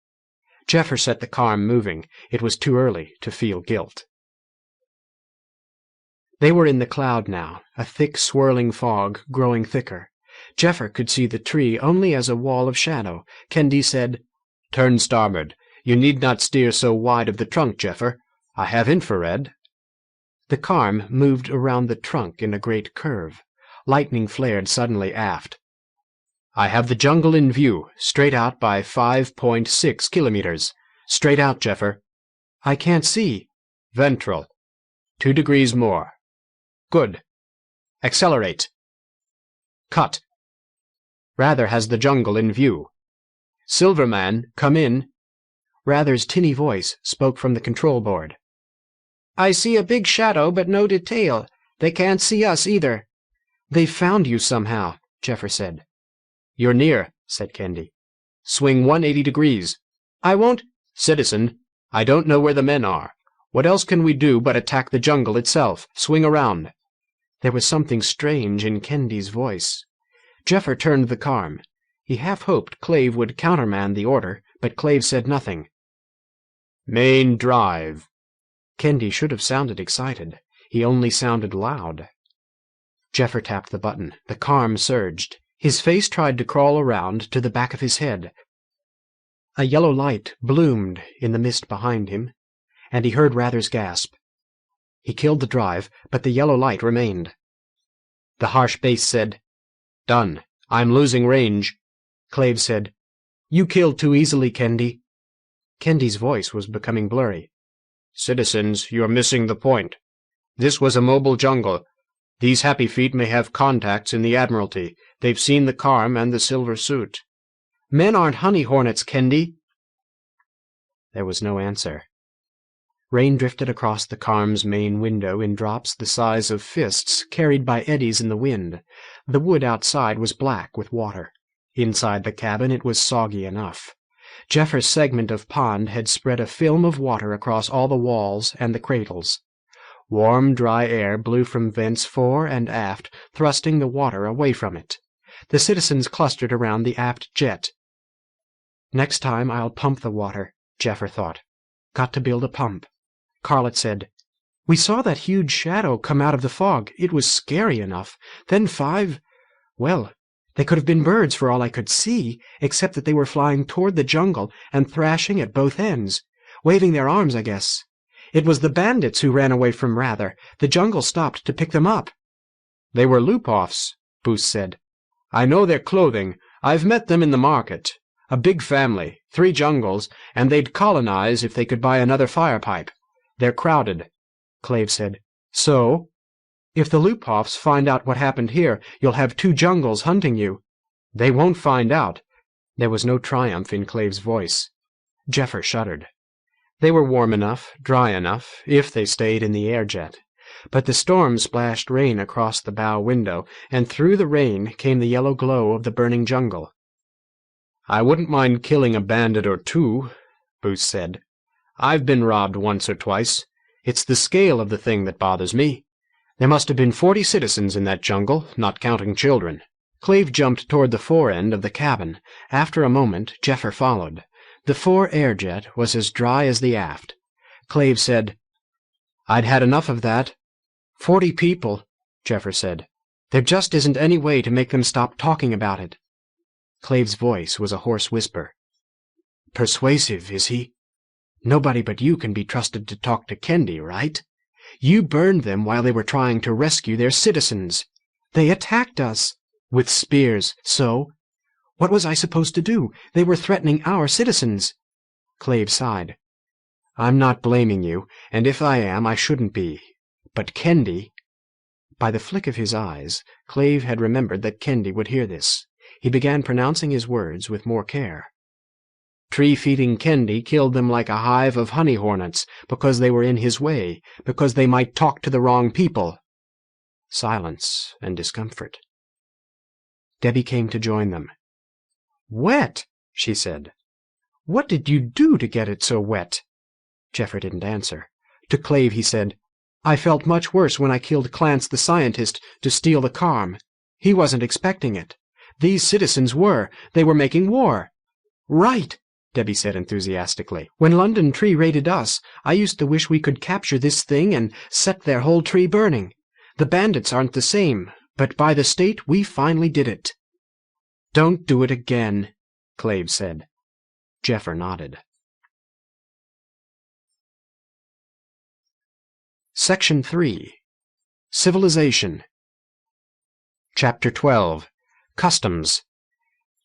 Jeffer set the Carm moving. It was too early to feel guilt. They were in the cloud now, a thick swirling fog growing thicker. Jeffer could see the tree only as a wall of shadow. Kendi said, "Turn starboard. You need not steer so wide of the trunk, Jeffer. I have infrared." The Carm moved around the trunk in a great curve. Lightning flared suddenly aft. "I have the jungle in view, straight out by 5.6 kilometers. Straight out, Jeffer." "I can't see." "Ventral. 2 degrees more. Good. Accelerate." "Cut. Rather has the jungle in view. Silverman, come in." Rather's tinny voice spoke from the control board. "I see a big shadow, but no detail. They can't see us either." "They've found you somehow," Jeffer said. "You're near," said Kendi. "Swing 180 degrees. "I won't—" "Citizen, I don't know where the men are. What else can we do but attack the jungle itself? Swing around." There was something strange in Kendi's voice. Jeffer turned the Carm. He half hoped Clave would countermand the order, but Clave said nothing. "Main drive." Kendi should have sounded excited. He only sounded loud. Jeffer tapped the button. The Carm surged. His face tried to crawl around to the back of his head. A yellow light bloomed in the mist behind him, and he heard Rather's gasp. He killed the drive, but the yellow light remained. The harsh bass said, "Done. I'm losing range." Clave said, "You killed too easily, Kendi." Kendi's voice was becoming blurry. "Citizens, you're missing the point. This was a mobile jungle. These Happyfeet may have contacts in the Admiralty. They've seen the Carm and the silver suit." "Men aren't Honey Hornets, Kendi." There was no answer. Rain drifted across the Carm's main window in drops the size of fists carried by eddies in the wind. The wood outside was black with water. Inside the cabin it was soggy enough. Jeffer's segment of pond had spread a film of water across all the walls and the cradles. Warm, dry air blew from vents fore and aft, thrusting the water away from it. The citizens clustered around the aft jet. "Next time I'll pump the water," Jeffer thought. "Got to build a pump." Carlett said, "We saw that huge shadow come out of the fog. It was scary enough. Then 5... well, they could have been birds for all I could see, except that they were flying toward the jungle and thrashing at both ends. Waving their arms, I guess. It was the bandits who ran away from Rather. The jungle stopped to pick them up." "They were loop-offs," Booth said. "I know their clothing. I've met them in the market. A big family, 3 jungles, and they'd colonize if they could buy another fire pipe. They're crowded." Clave said, "So? If the loop-offs find out what happened here, you'll have 2 jungles hunting you." "They won't find out." There was no triumph in Clave's voice. Jeffer shuddered. They were warm enough, dry enough, if they stayed in the air-jet. But the storm splashed rain across the bow window, and through the rain came the yellow glow of the burning jungle. "I wouldn't mind killing a bandit or 2, Booth said. "I've been robbed once or twice. It's the scale of the thing that bothers me. There must have been 40 citizens in that jungle, not counting children." Clave jumped toward the fore end of the cabin. After a moment, Jeffer followed. The fore air-jet was as dry as the aft. Clave said, "I'd had enough of that." 40 people, Jeffer said. "There just isn't any way to make them stop talking about it." Clave's voice was a hoarse whisper. "Persuasive, is he? Nobody but you can be trusted to talk to Kendi, right? You burned them while they were trying to rescue their citizens. They attacked us. With spears, so? What was I supposed to do? They were threatening our citizens." Clave sighed. "I'm not blaming you, and if I am, I shouldn't be. But Kendi—" By the flick of his eyes, Clave had remembered that Kendi would hear this. He began pronouncing his words with more care. "Tree-feeding Kendi killed them like a hive of honey hornets, because they were in his way, because they might talk to the wrong people." Silence and discomfort. Debbie came to join them. "Wet," she said. "What did you do to get it so wet?" Jeffer didn't answer. To Clave he said, "I felt much worse when I killed Clance the scientist to steal the Carm. He wasn't expecting it. These citizens were. They were making war." "Right," Debbie said enthusiastically. "When London Tree raided us, I used to wish we could capture this thing and set their whole tree burning. The bandits aren't the same, but by the state we finally did it." Don't do it again, Clave said. Jeffer nodded. Section 3. Civilization. Chapter 12. Customs.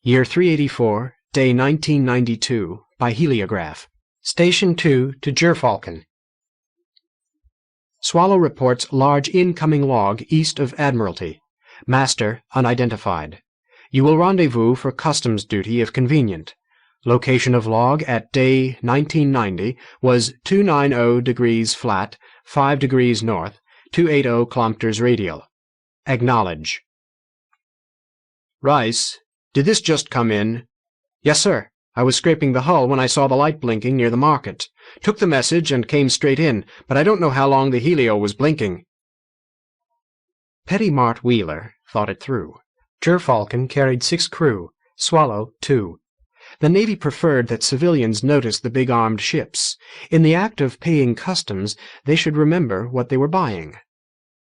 Year 384, Day 1992, by heliograph. Station 2 to Gerfalcon. Swallow reports large incoming log east of Admiralty. Master unidentified. You will rendezvous for customs duty if convenient. Location of log at day 1990 was 290 degrees flat, 5 degrees north, 280 kilometers radial. Acknowledge. Rice, did this just come in? Yes, sir. I was scraping the hull when I saw the light blinking near the market. Took the message and came straight in, but I don't know how long the helio was blinking. Petty Mart Wheeler thought it through. Gerfalcon carried 6 crew, Swallow 2. The Navy preferred that civilians notice the big armed ships. In the act of paying customs, they should remember what they were buying.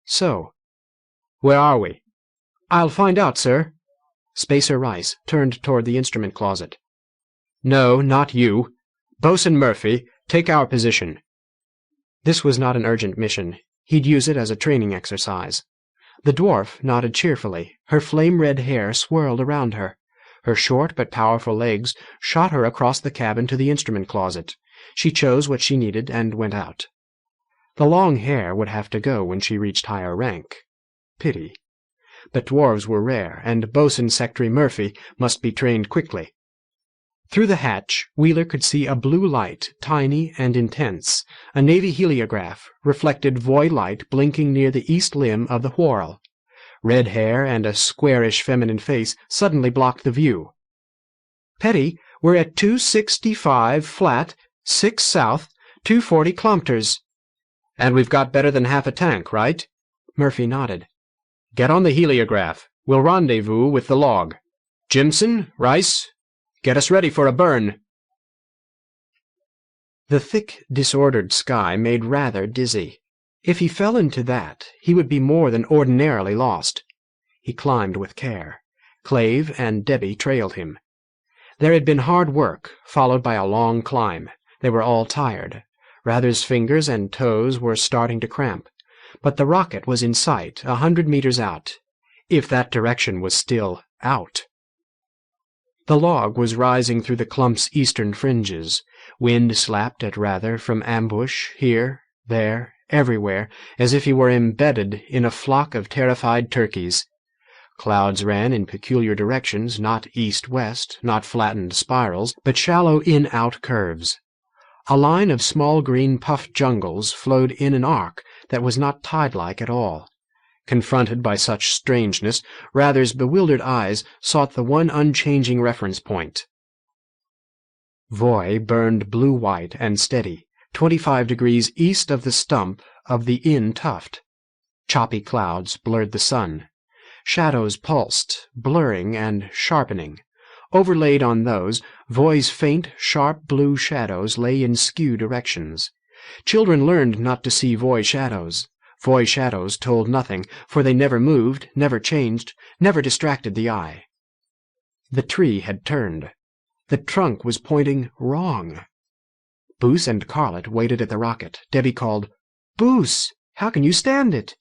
So, where are we? I'll find out, sir. Spacer Rice turned toward the instrument closet. No, not you. Bosun Murphy, take our position. This was not an urgent mission. He'd use it as a training exercise. The dwarf nodded cheerfully. Her flame-red hair swirled around her. Her short but powerful legs shot her across the cabin to the instrument closet. She chose what she needed and went out. The long hair would have to go when she reached higher rank. Pity. But dwarves were rare, and Bosun Secretary Murphy must be trained quickly. Through the hatch, Wheeler could see a blue light, tiny and intense. A Navy heliograph reflected void light blinking near the east limb of the whorl. Red hair and a squarish feminine face suddenly blocked the view. Petty, we're at 265 flat, 6 south, 240 kilometers. And we've got better than half a tank, right? Murphy nodded. Get on the heliograph. We'll rendezvous with the log. Jimson, Rice, get us ready for a burn. The thick, disordered sky made rather dizzy. If he fell into that, he would be more than ordinarily lost. He climbed with care. Clave and Debbie trailed him. There had been hard work, followed by a long climb. They were all tired. Rather's fingers and toes were starting to cramp. But the rocket was in sight, 100 meters out, if that direction was still out. The log was rising through the clump's eastern fringes. Wind slapped at Rather from ambush, here, there, everywhere, as if he were embedded in a flock of terrified turkeys. Clouds ran in peculiar directions, not east-west, not flattened spirals, but shallow in-out curves. A line of small green puffed jungles flowed in an arc that was not tide-like at all. Confronted by such strangeness, Rather's bewildered eyes sought the one unchanging reference point. Voy burned blue-white and steady, 25 degrees east of the stump of the In Tuft. Choppy clouds blurred the sun. Shadows pulsed, blurring and sharpening. Overlaid on those, Voy's faint, sharp blue shadows lay in skew directions. Children learned not to see Voy shadows. Voy shadows told nothing, for they never moved, never changed, never distracted the eye. The tree had turned. The trunk was pointing wrong. Boos and Carlet waited at the rocket. Debbie called, "Boos, how can you stand it?"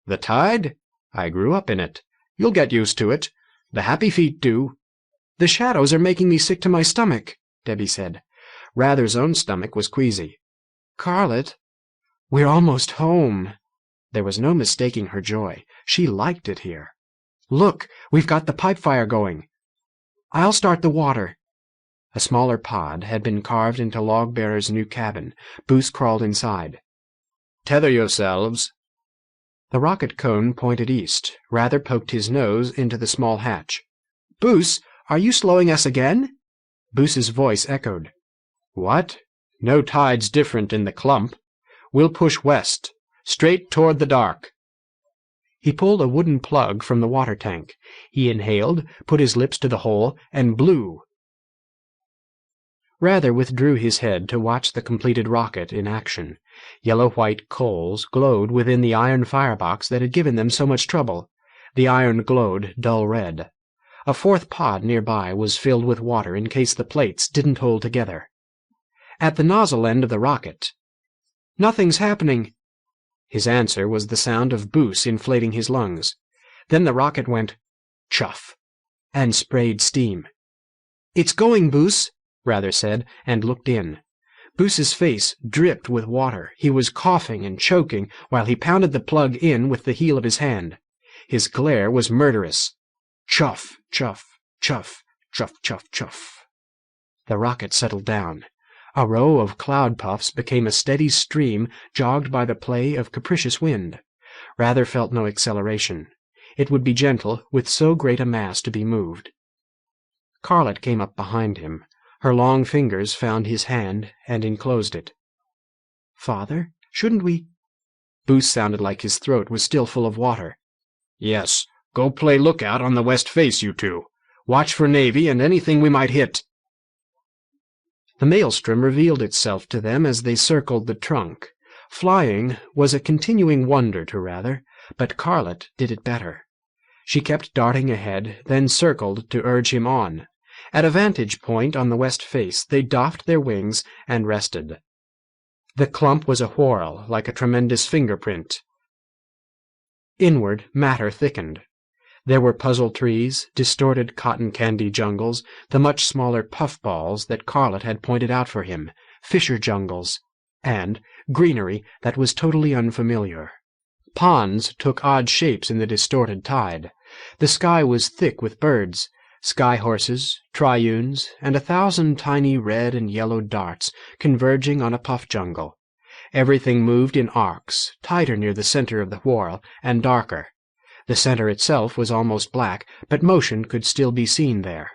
"The tide? I grew up in it. You'll get used to it. The Happyfeet do." "The shadows are making me sick to my stomach," Debbie said. Rather's own stomach was queasy. "Carlet, we're almost home." There was no mistaking her joy. She liked it here. "Look, we've got the pipe fire going." "I'll start the water." A smaller pod had been carved into Log-Bearer's new cabin. Boos crawled inside. "Tether yourselves." The rocket cone pointed east. Rather poked his nose into the small hatch. "Boos, are you slowing us again?" Boos's voice echoed. "What? No tide's different in the clump. We'll push west, straight toward the dark." He pulled a wooden plug from the water tank. He inhaled, put his lips to the hole, and blew. Rather withdrew his head to watch the completed rocket in action. Yellow-white coals glowed within the iron firebox that had given them so much trouble. The iron glowed dull red. A fourth pod nearby was filled with water in case the plates didn't hold together. At the nozzle end of the rocket, "Nothing's happening." His answer was the sound of Boos inflating his lungs. Then the rocket went chuff and sprayed steam. "It's going, Boos," Rather said, and looked in. Boos's face dripped with water. He was coughing and choking while he pounded the plug in with the heel of his hand. His glare was murderous. Chuff, chuff, chuff, chuff, chuff, chuff. The rocket settled down. A row of cloud puffs became a steady stream jogged by the play of capricious wind. Rather felt no acceleration. It would be gentle with so great a mass to be moved. Carlett came up behind him. Her long fingers found his hand and enclosed it. "Father, shouldn't we—" Boos sounded like his throat was still full of water. "Yes, go play lookout on the west face, you two. Watch for Navy and anything we might hit." The maelstrom revealed itself to them as they circled the trunk. Flying was a continuing wonder to Rather, but Carlett did it better. She kept darting ahead, then circled to urge him on. At a vantage point on the west face, they doffed their wings and rested. The clump was a whorl, like a tremendous fingerprint. Inward, matter thickened. There were puzzle trees, distorted cotton candy jungles, the much smaller puffballs that Carlett had pointed out for him, fisher jungles, and greenery that was totally unfamiliar. Ponds took odd shapes in the distorted tide. The sky was thick with birds, sky horses, triunes, and 1,000 tiny red and yellow darts converging on a puff jungle. Everything moved in arcs, tighter near the center of the whorl, and darker. The center itself was almost black, but motion could still be seen there.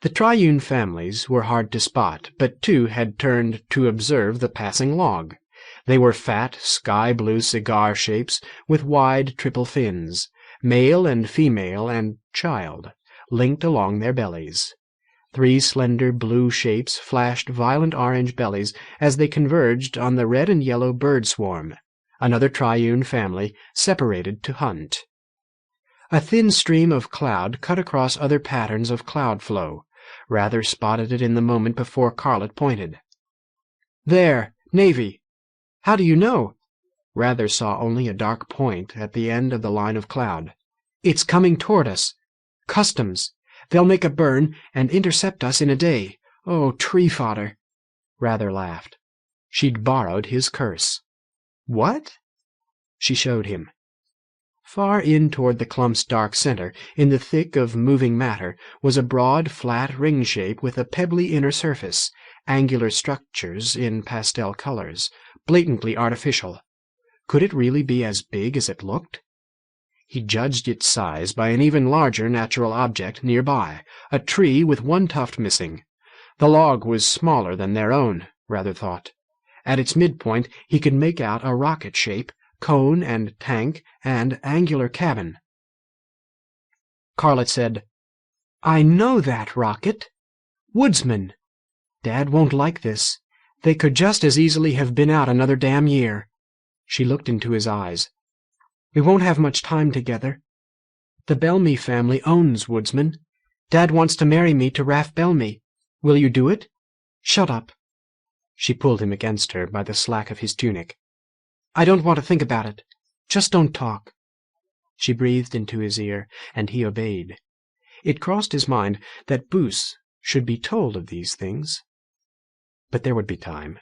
The triune families were hard to spot, but two had turned to observe the passing log. They were fat, sky-blue cigar shapes with wide triple fins, male and female and child, linked along their bellies. 3 slender blue shapes flashed violent orange bellies as they converged on the red and yellow bird swarm, another triune family separated to hunt. A thin stream of cloud cut across other patterns of cloud flow. Rather spotted it in the moment before Carlett pointed. "There, Navy." "How do you know?" Rather saw only a dark point at the end of the line of cloud. "It's coming toward us. Customs. They'll make a burn and intercept us in a day. Oh, tree fodder." Rather laughed. She'd borrowed his curse. "What?" She showed him. Far in toward the clump's dark center, in the thick of moving matter, was a broad, flat ring shape with a pebbly inner surface, angular structures in pastel colors, blatantly artificial. Could it really be as big as it looked? He judged its size by an even larger natural object nearby, a tree with one tuft missing. The log was smaller than their own, Rather thought. At its midpoint he could make out a rocket shape, cone and tank and angular cabin. Carlett said, "I know that rocket. Woodsman. Dad won't like this. They could just as easily have been out another damn year." She looked into his eyes. "We won't have much time together. The Bellamy family owns Woodsman. Dad wants to marry me to Raph Bellamy. Will you do it? Shut up." She pulled him against her by the slack of his tunic. "I don't want to think about it. Just don't talk." She breathed into his ear, and he obeyed. It crossed his mind that Boos should be told of these things. But there would be time.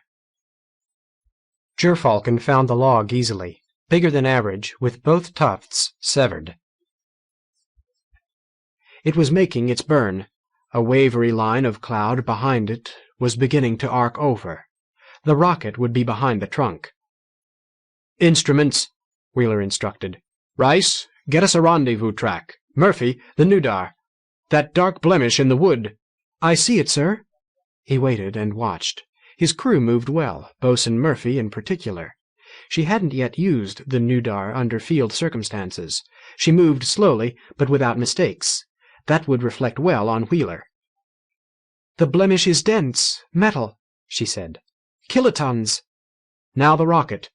Gerfalcon found the log easily, bigger than average, with both tufts severed. It was making its burn. A wavery line of cloud behind it was beginning to arc over. The rocket would be behind the trunk. "Instruments," Wheeler instructed. "Rice, get us a rendezvous track. Murphy, the Nudar. That dark blemish in the wood." "I see it, sir." He waited and watched. His crew moved well, Bosun Murphy in particular. She hadn't yet used the Nudar under field circumstances. She moved slowly, but without mistakes. That would reflect well on Wheeler. "The blemish is dense, metal," she said. "Kilotons." "Now the rocket."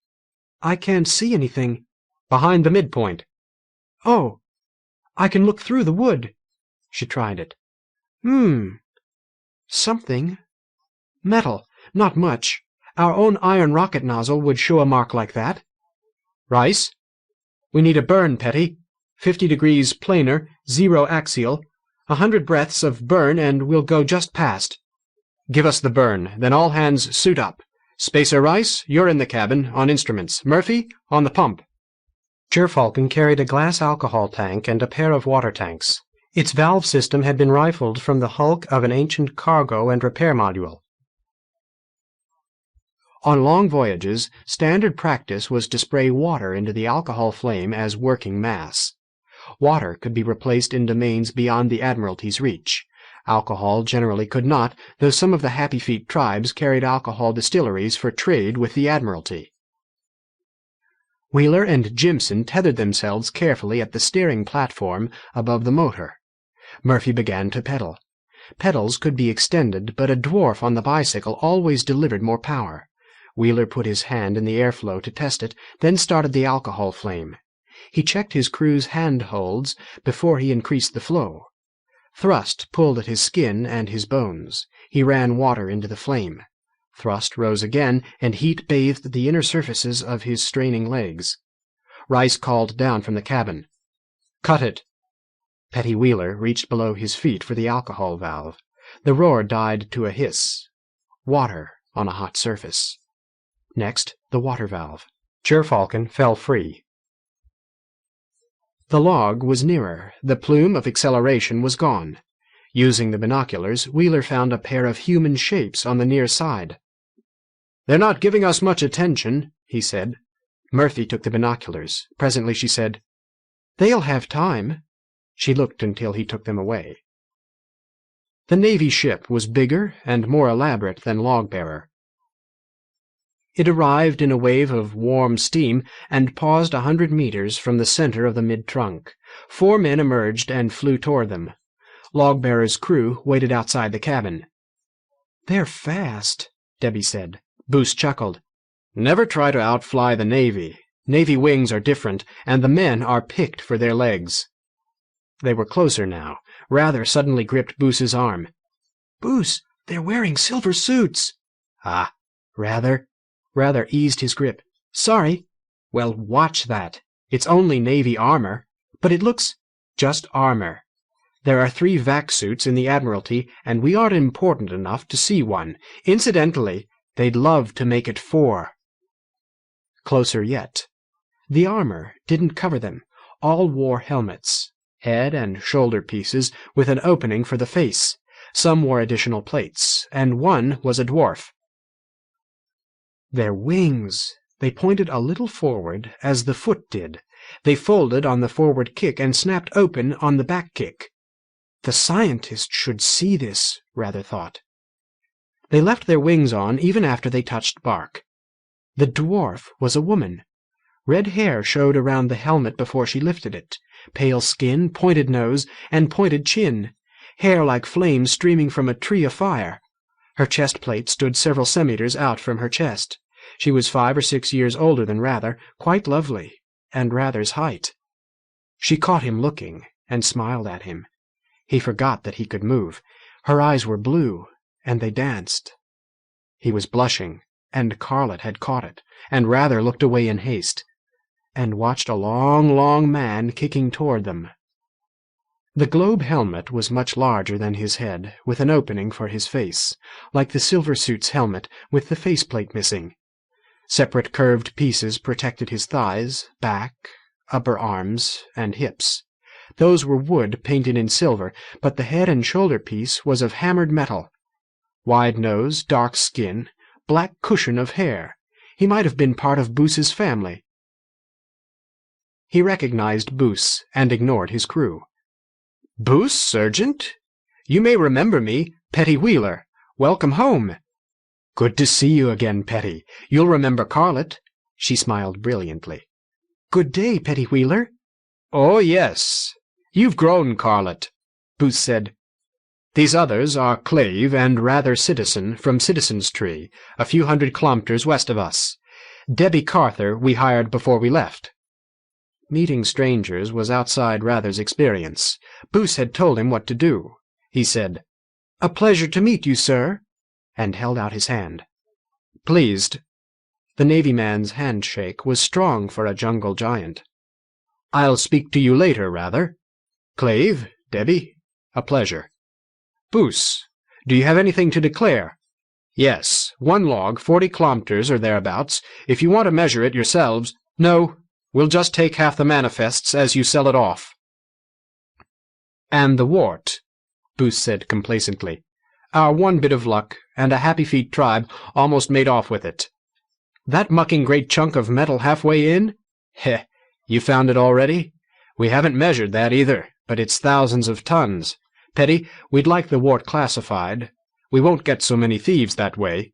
"I can't see anything." "Behind the midpoint." "Oh, I can look through the wood." She tried it. Something. Metal. Not much. Our own iron rocket nozzle would show a mark like that. Rice? We need a burn, Petty. 50 degrees planar, 0 axial. 100 breaths of burn and we'll go just past. Give us the burn, then all hands suit up. Spacer Rice, you're in the cabin, on instruments. Murphy, on the pump. Gerfalcon carried a glass alcohol tank and a pair of water tanks. Its valve system had been rifled from the hulk of an ancient cargo and repair module. On long voyages, standard practice was to spray water into the alcohol flame as working mass. Water could be replaced in domains beyond the Admiralty's reach. Alcohol generally could not, though some of the Happyfeet tribes carried alcohol distilleries for trade with the Admiralty. Wheeler and Jimson tethered themselves carefully at the steering platform above the motor. Murphy began to pedal. Pedals could be extended, but a dwarf on the bicycle always delivered more power. Wheeler put his hand in the airflow to test it, then started the alcohol flame. He checked his crew's handholds before he increased the flow. Thrust pulled at his skin and his bones. He ran water into the flame. Thrust rose again, and heat bathed the inner surfaces of his straining legs. Rice called down from the cabin. "Cut it!" Petty Wheeler reached below his feet for the alcohol valve. The roar died to a hiss. Water on a hot surface. Next, the water valve. Gerfalcon fell free. The log was nearer. The plume of acceleration was gone. Using the binoculars, Wheeler found a pair of human shapes on the near side. "They're not giving us much attention," he said. Murphy took the binoculars. Presently she said, "They'll have time." She looked until he took them away. The Navy ship was bigger and more elaborate than Logbearer. It arrived in a wave of warm steam and paused 100 meters from the center of the mid-trunk. 4 men emerged and flew toward them. Logbearer's crew waited outside the cabin. "They're fast," Debbie said. Boos chuckled. "Never try to outfly the Navy. Navy wings are different, and the men are picked for their legs." They were closer now. Rather suddenly gripped Boos's arm. "Boos, they're wearing silver suits." "Ah, Rather eased his grip. "Sorry." "Well, watch that. It's only Navy armor. But it looks just armor. There are 3 vac suits in the Admiralty, and we aren't important enough to see one. Incidentally, they'd love to make it 4. Closer yet. The armor didn't cover them. All wore helmets, head and shoulder pieces with an opening for the face. Some wore additional plates, and one was a dwarf. Their wings. They pointed a little forward, as the foot did. They folded on the forward kick and snapped open on the back kick. The scientist should see this, Rather thought. They left their wings on even after they touched bark. The dwarf was a woman. Red hair showed around the helmet before she lifted it. Pale skin, pointed nose, and pointed chin. Hair like flames streaming from a tree afire. Her chest plate stood several centimeters out from her chest. She was 5 or 6 years older than Rather, quite lovely, and Rather's height. She caught him looking, and smiled at him. He forgot that he could move. Her eyes were blue, and they danced. He was blushing, and Carlet had caught it, and Rather looked away in haste, and watched a long, long man kicking toward them. The globe helmet was much larger than his head, with an opening for his face, like the silver suit's helmet, with the faceplate missing. Separate curved pieces protected his thighs, back, upper arms, and hips. Those were wood painted in silver, but the head and shoulder piece was of hammered metal. Wide nose, dark skin, black cushion of hair. He might have been part of Boos's family. He recognized Boos and ignored his crew. "Boos, Sergeant? You may remember me, Petty Wheeler. Welcome home." "Good to see you again, Petty. You'll remember Carlet." She smiled brilliantly. "Good day, Petty Wheeler." "Oh, yes. You've grown, Carlet," Boos said. "These others are Clave and Rather Citizen from Citizen's Tree, a few 100 kilometers west of us. Debbie Carther we hired before we left." Meeting strangers was outside Rather's experience. Boos had told him what to do. He said, "A pleasure to meet you, sir," and held out his hand. "Pleased." The Navy man's handshake was strong for a jungle giant. "I'll speak to you later, Rather. Clave, Debbie, a pleasure. Boos, do you have anything to declare?" "Yes, 1 log, 40 kilometers or thereabouts. If you want to measure it yourselves—" "No, we'll just take half the manifests as you sell it off." "And the wart," Boos said complacently. "Our one bit of luck, and a Happyfeet tribe almost made off with it. That mucking great chunk of metal halfway in? Heh, you found it already? We haven't measured that either, but it's thousands of tons. Petty, we'd like the wart classified. We won't get so many thieves that way."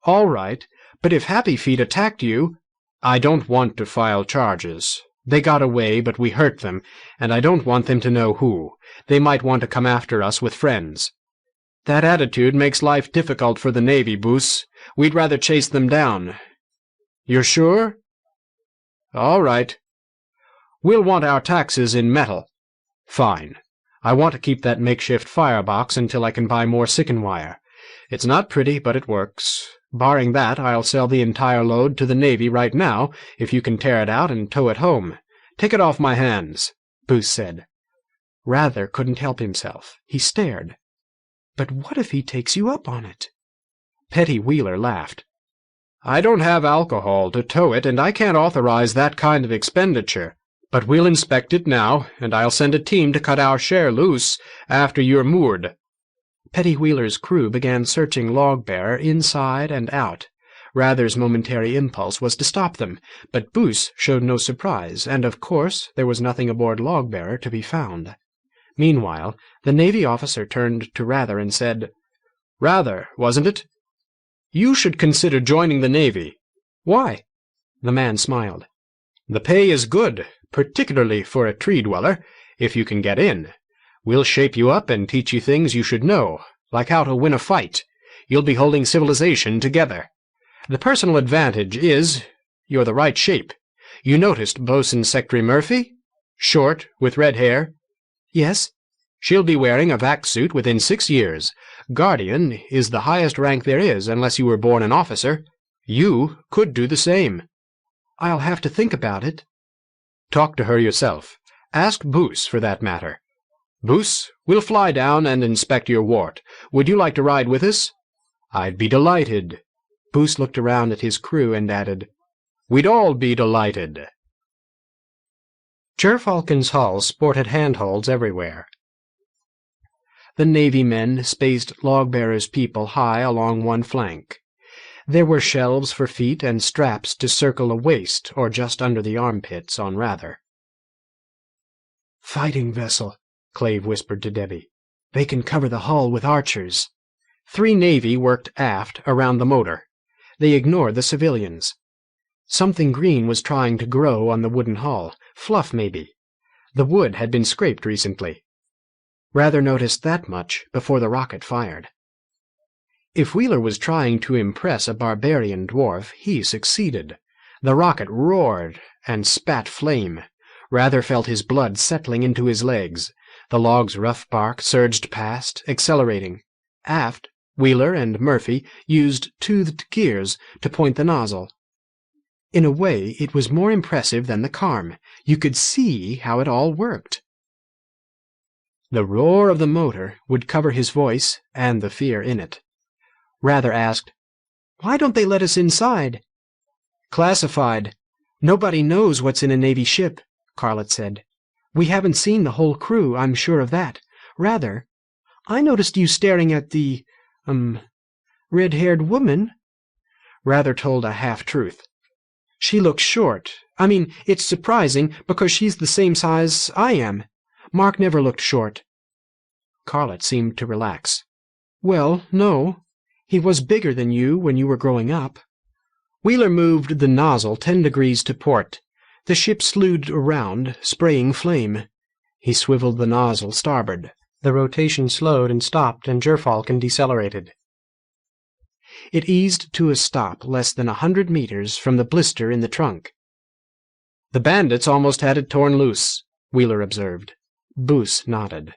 "All right, but if Happyfeet attacked you—" "I don't want to file charges. They got away, but we hurt them, and I don't want them to know who. They might want to come after us with friends." "That attitude makes life difficult for the Navy, Boos. We'd rather chase them down." "You're sure?" "All right. We'll want our taxes in metal." "Fine. I want to keep that makeshift firebox until I can buy more sicken wire. It's not pretty, but it works. Barring that, I'll sell the entire load to the Navy right now, if you can tear it out and tow it home. Take it off my hands," Boos said. Rather couldn't help himself. He stared. "But what if he takes you up on it?" Petty Wheeler laughed. "I don't have alcohol to tow it, and I can't authorize that kind of expenditure. But we'll inspect it now, and I'll send a team to cut our share loose after you're moored." Petty Wheeler's crew began searching Logbearer inside and out. Rather's momentary impulse was to stop them, but Boos showed no surprise, and of course there was nothing aboard Logbearer to be found. Meanwhile, the Navy officer turned to Rather and said, "Rather, wasn't it? You should consider joining the Navy." "Why?" The man smiled. "The pay is good, particularly for a tree-dweller, if you can get in. We'll shape you up and teach you things you should know, like how to win a fight. You'll be holding civilization together. The personal advantage is, you're the right shape. You noticed Bosun Secretary Murphy? Short, with red hair." "Yes." "She'll be wearing a vac suit within 6 years. Guardian is the highest rank there is, unless you were born an officer. You could do the same." "I'll have to think about it." "Talk to her yourself. Ask Boos, for that matter. Boos, we'll fly down and inspect your wart. Would you like to ride with us?" "I'd be delighted." Boos looked around at his crew and added, "We'd all be delighted." Gerfalcon's hull sported handholds everywhere. The Navy men spaced Logbearer's people high along one flank. There were shelves for feet and straps to circle a waist or just under the armpits on Rather. "Fighting vessel," Clave whispered to Debbie. "They can cover the hull with archers." 3 Navy worked aft around the motor. They ignored the civilians. Something green was trying to grow on the wooden hull. Fluff, maybe. The wood had been scraped recently. Rather noticed that much before the rocket fired. If Wheeler was trying to impress a barbarian dwarf, he succeeded. The rocket roared and spat flame. Rather felt his blood settling into his legs. The log's rough bark surged past, accelerating. Aft, Wheeler and Murphy used toothed gears to point the nozzle. In a way, it was more impressive than the Carm. You could see how it all worked. The roar of the motor would cover his voice and the fear in it. Rather asked, "Why don't they let us inside?" "Classified. Nobody knows what's in a Navy ship," Carlett said. "We haven't seen the whole crew, I'm sure of that. Rather, I noticed you staring at the, red-haired woman." Rather told a half-truth. "She looks short. I mean, it's surprising, because she's the same size I am. Mark never looked short." Carlett seemed to relax. "Well, no. He was bigger than you when you were growing up." Wheeler moved the nozzle 10 degrees to port. The ship slewed around, spraying flame. He swiveled the nozzle starboard. The rotation slowed and stopped, and Gerfalcon decelerated. It eased to a stop less than 100 meters from the blister in the trunk. "The bandits almost had it torn loose," Wheeler observed. Boos nodded.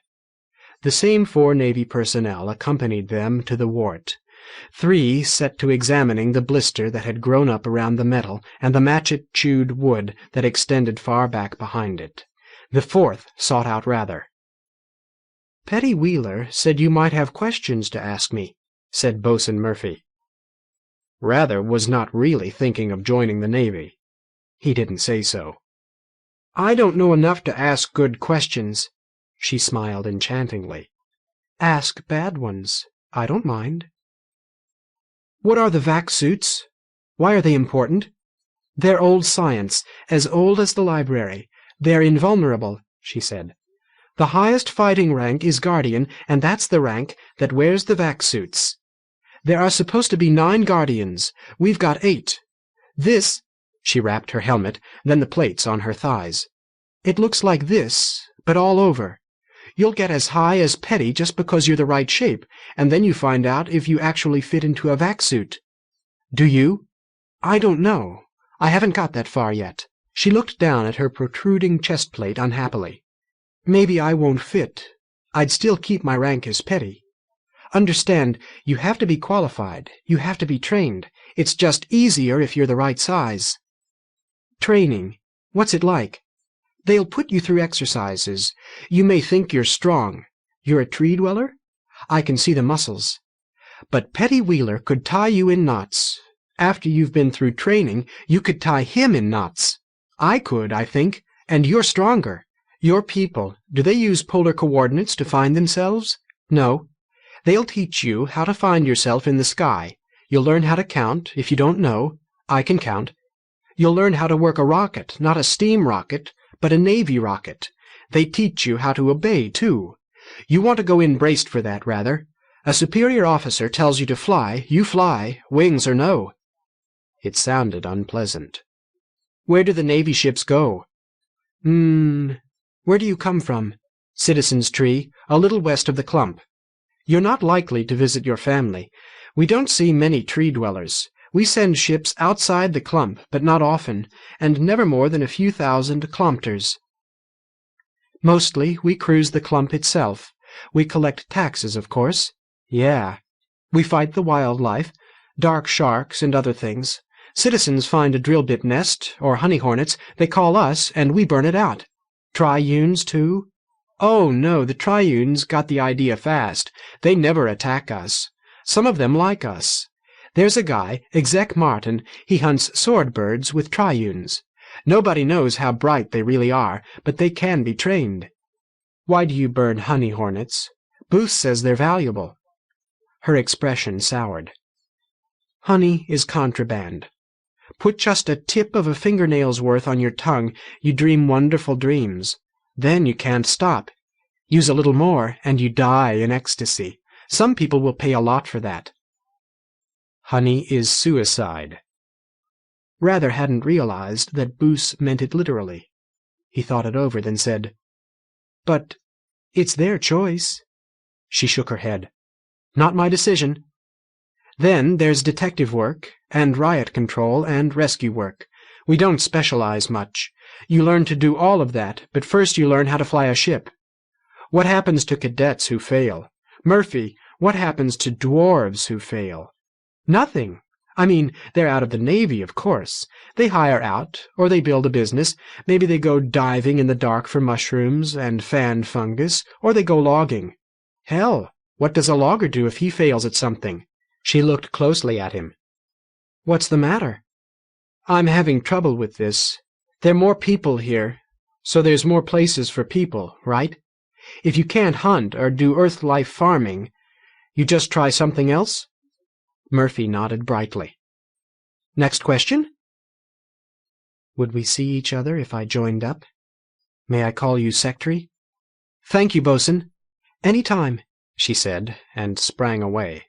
The same 4 Navy personnel accompanied them to the wart. 3 set to examining the blister that had grown up around the metal and the matchet-chewed wood that extended far back behind it. The 4th sought out Rather. "Petty Wheeler said you might have questions to ask me," said Bosun Murphy. Rather was not really thinking of joining the Navy. He didn't say so. "I don't know enough to ask good questions." She smiled enchantingly. "Ask bad ones. I don't mind." "What are the vac suits? Why are they important?" "They're old science, as old as the library. They're invulnerable," she said. "The highest fighting rank is Guardian, and that's the rank that wears the vac suits. There are supposed to be 9 Guardians. We've got 8. This," she rapped her helmet, then the plates on her thighs. "It looks like this, but all over. You'll get as high as Petty just because you're the right shape, and then you find out if you actually fit into a vac suit." "Do you?" "I don't know. I haven't got that far yet." She looked down at her protruding chest plate unhappily. "Maybe I won't fit. I'd still keep my rank as Petty. Understand, you have to be qualified. You have to be trained. It's just easier if you're the right size." "Training. What's it like?" "They'll put you through exercises. You may think you're strong. You're a tree dweller? I can see the muscles. But Petty Wheeler could tie you in knots. After you've been through training, you could tie him in knots. I could, I think, and you're stronger. Your people, do they use polar coordinates to find themselves? No. They'll teach you how to find yourself in the sky. You'll learn how to count, if you don't know. I can count. You'll learn how to work a rocket, not a steam rocket, but a Navy rocket. They teach you how to obey, too. You want to go in braced for that, rather. A superior officer tells you to fly, you fly, wings or no." It sounded unpleasant. "Where do the Navy ships go?" Where do you come from?" "Citizen's Tree, a little west of the clump." "You're not likely to visit your family. We don't see many tree dwellers. We send ships outside the clump, but not often, and never more than a few thousand kilometers. Mostly we cruise the clump itself. We collect taxes, of course. Yeah. We fight the wildlife, dark sharks and other things. Citizens find a drill bit nest, or honey hornets, they call us, and we burn it out. Triunes, too? Oh, no, the triunes got the idea fast. They never attack us. Some of them like us. There's a guy, Exec Martin, he hunts sword birds with triunes. Nobody knows how bright they really are, but they can be trained." "Why do you burn honey hornets?" "Booth says they're valuable." Her expression soured. "Honey is contraband. Put just a tip of a fingernail's worth on your tongue, you dream wonderful dreams. Then you can't stop. Use a little more, and you die in ecstasy. Some people will pay a lot for that." "Honey is suicide." Rather hadn't realized that Boos meant it literally. He thought it over, then said, "But it's their choice." She shook her head. "Not my decision." "Then there's detective work, and riot control, and rescue work. We don't specialize much. You learn to do all of that, but first you learn how to fly a ship. What happens to cadets who fail? Murphy, what happens to dwarves who fail?" "Nothing. I mean, they're out of the Navy, of course. They hire out, or they build a business. Maybe they go diving in the dark for mushrooms and fan fungus, or they go logging. Hell, what does a logger do if he fails at something?" She looked closely at him. "What's the matter?" "I'm having trouble with this. There are more people here, so there's more places for people, right? If you can't hunt or do earth-life farming, you just try something else?" Murphy nodded brightly. "Next question?" "Would we see each other if I joined up? May I call you Secretary?" "Thank you, Bosun. Any time," she said, and sprang away.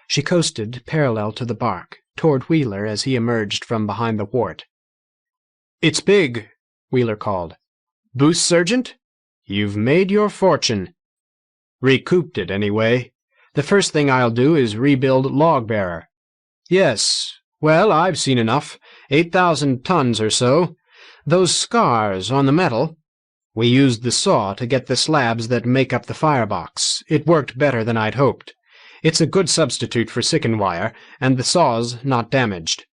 She coasted parallel to the bark, toward Wheeler as he emerged from behind the wart. "It's big," Wheeler called. "Boost, Sergeant? You've made your fortune." "Recouped it, anyway. The first thing I'll do is rebuild Log Bearer." "Yes. Well, I've seen enough. 8,000 tons or so. Those scars on the metal? We used the saw to get the slabs that make up the firebox. It worked better than I'd hoped. It's a good substitute for sicken wire, and the saw's not damaged.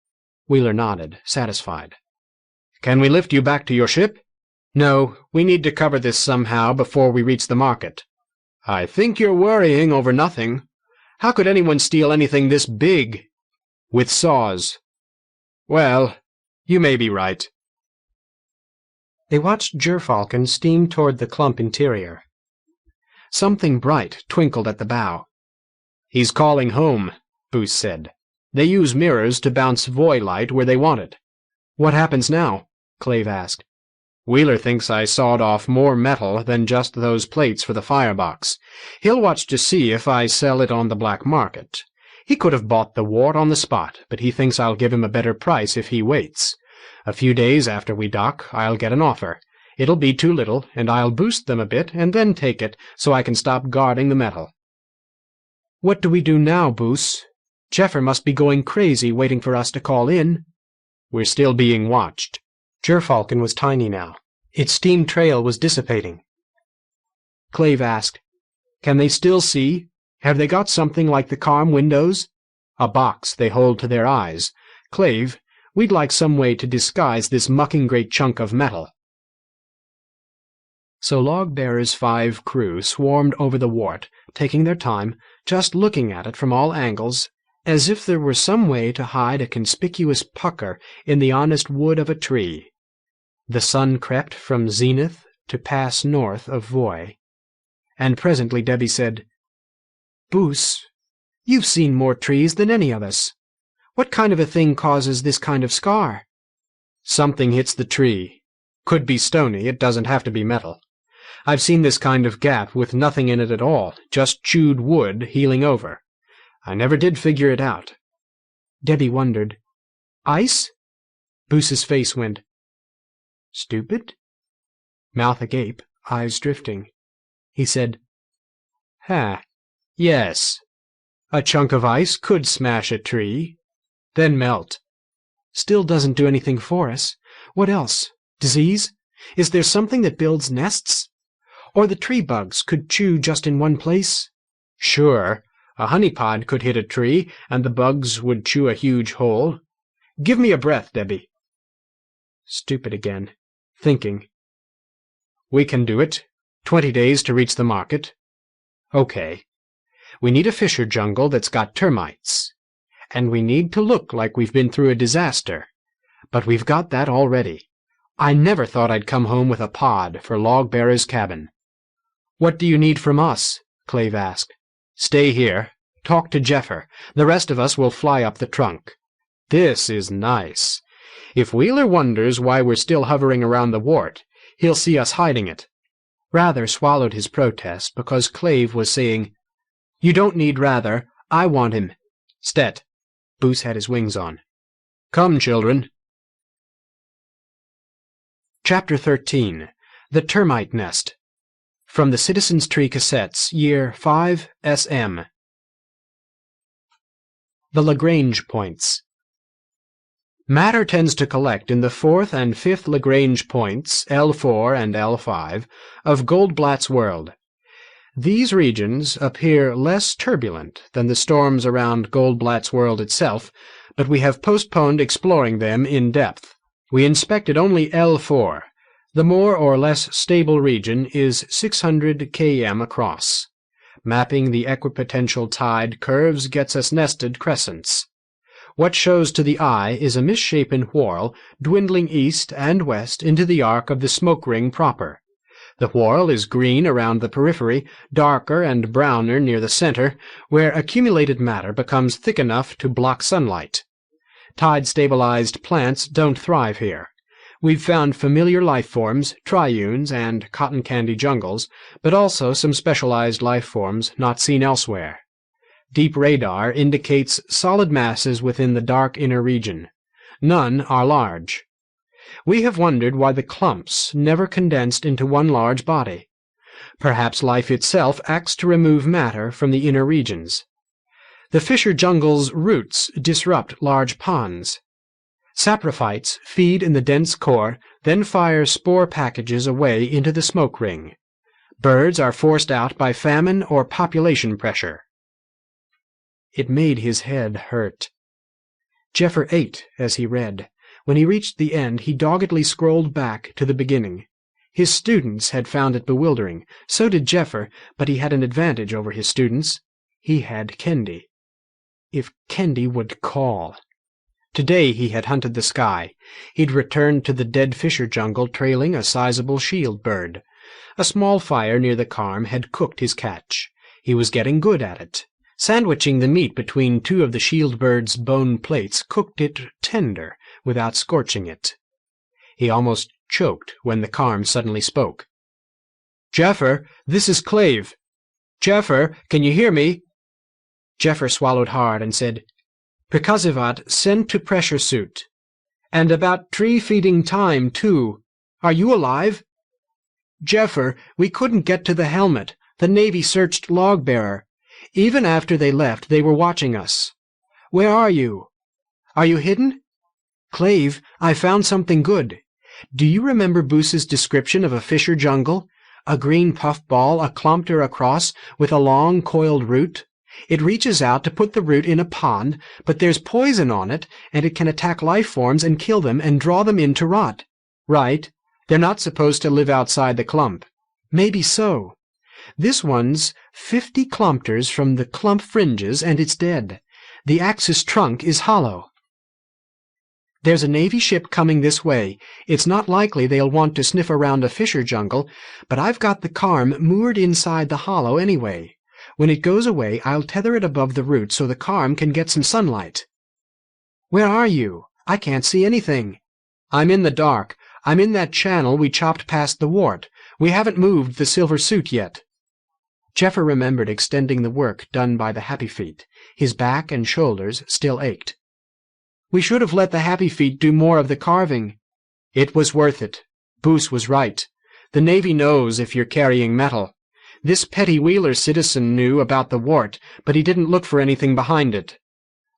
Wheeler nodded, satisfied. Can we lift you back to your ship? No, we need to cover this somehow before we reach the market. I think you're worrying over nothing. How could anyone steal anything this big? With saws. Well, you may be right. They watched Gerfalcon steam toward the clump interior. Something bright twinkled at the bow. He's calling home, Booth said. They use mirrors to bounce Voy light where they want it. What happens now? Clave asked. Wheeler thinks I sawed off more metal than just those plates for the firebox. He'll watch to see if I sell it on the black market. He could have bought the wart on the spot, but he thinks I'll give him a better price if he waits. A few days after we dock, I'll get an offer. It'll be too little, and I'll boost them a bit and then take it so I can stop guarding the metal. What do we do now, Boos? Jeffer must be going crazy waiting for us to call in. We're still being watched. Gerfalcon was tiny now. Its steam trail was dissipating. Clave asked, Can they still see? Have they got something like the Carm windows? A box they hold to their eyes. Clave, we'd like some way to disguise this mucking great chunk of metal. So Log-Bearer's 5 crew swarmed over the wart, taking their time, just looking at it from all angles, as if there were some way to hide a conspicuous pucker in the honest wood of a tree. The sun crept from zenith to pass north of Voy, and presently Debbie said, Boos, you've seen more trees than any of us. What kind of a thing causes this kind of scar? Something hits the tree. Could be stony, it doesn't have to be metal. I've seen this kind of gap with nothing in it at all, just chewed wood healing over. I never did figure it out. Debbie wondered, Ice? Boos's face went, Stupid? Mouth agape, eyes drifting. He said, Yes. A chunk of ice could smash a tree, then melt. Still doesn't do anything for us. What else? Disease? Is there something that builds nests? Or the tree bugs could chew just in one place? Sure, a honeypod could hit a tree, and the bugs would chew a huge hole. Give me a breath, Debbie. Stupid again. Thinking. We can do it. 20 days to reach the market. Okay. We need a fisher jungle that's got termites. And we need to look like we've been through a disaster. But we've got that already. I never thought I'd come home with a pod for Log-Bearer's cabin. What do you need from us? Clave asked. Stay here. Talk to Jeffer. The rest of us will fly up the trunk. This is nice. If Wheeler wonders why we're still hovering around the wart, he'll see us hiding it. Rather swallowed his protest because Clave was saying, You don't need Rather. I want him. Stet. Boos had his wings on. Come, children. Chapter 13. The Termite Nest. From the Citizens' Tree Cassettes, Year 5 SM. The Lagrange Points. Matter tends to collect in the 4th and 5th Lagrange points, L4 and L5, of Goldblatt's world. These regions appear less turbulent than the storms around Goldblatt's world itself, but we have postponed exploring them in depth. We inspected only L4. The more or less stable region is 600 km across. Mapping the equipotential tide curves gets us nested crescents. What shows to the eye is a misshapen whorl dwindling east and west into the arc of the smoke ring proper. The whorl is green around the periphery, darker and browner near the center, where accumulated matter becomes thick enough to block sunlight. Tide-stabilized plants don't thrive here. We've found familiar life forms, triunes, and cotton candy jungles, but also some specialized life forms not seen elsewhere. Deep radar indicates solid masses within the dark inner region. None are large. We have wondered why the clumps never condensed into one large body. Perhaps life itself acts to remove matter from the inner regions. The fisher jungle's roots disrupt large ponds. Saprophytes feed in the dense core then fire spore packages away into the smoke ring. Birds are forced out by famine or population pressure. It made his head hurt. Jeffer ate as he read. When he reached the end, he doggedly scrolled back to the beginning. His students had found it bewildering. So did Jeffer, but he had an advantage over his students. He had Kendi. If Kendi would call. Today he had hunted the sky. He'd returned to the dead fisher jungle trailing a sizable shield bird. A small fire near the carm had cooked his catch. He was getting good at it. Sandwiching the meat between two of the shield bird's bone plates cooked it tender without scorching it. He almost choked when the carm suddenly spoke. "Jeffer, this is Clave. Jeffer, can you hear me?" Jeffer swallowed hard and said, "Prikazivat, sent to pressure suit. And about tree feeding time, too. Are you alive?" "Jeffer, we couldn't get to the helmet. The Navy searched log bearer. Even after they left, they were watching us. Where are you? Are you hidden? Clave, I found something good. Do you remember Boos's description of a fisher jungle? A green puffball a kilometer across with a long coiled root? It reaches out to put the root in a pond, but there's poison on it, and it can attack life forms and kill them and draw them in to rot. Right. They're not supposed to live outside the clump. Maybe so. This one's 50 kilometers from the clump fringes, and it's dead. The axis trunk is hollow. There's a Navy ship coming this way. It's not likely they'll want to sniff around a fisher jungle, but I've got the carm moored inside the hollow anyway. When it goes away, I'll tether it above the root so the carm can get some sunlight." "Where are you? I can't see anything." "I'm in the dark. I'm in that channel we chopped past the wart. We haven't moved the silver suit yet." Jeffer remembered extending the work done by the Happyfeet. His back and shoulders still ached. "We should have let the Happyfeet do more of the carving." "It was worth it. Boos was right. The Navy knows if you're carrying metal. This petty Wheeler citizen knew about the wart, but he didn't look for anything behind it."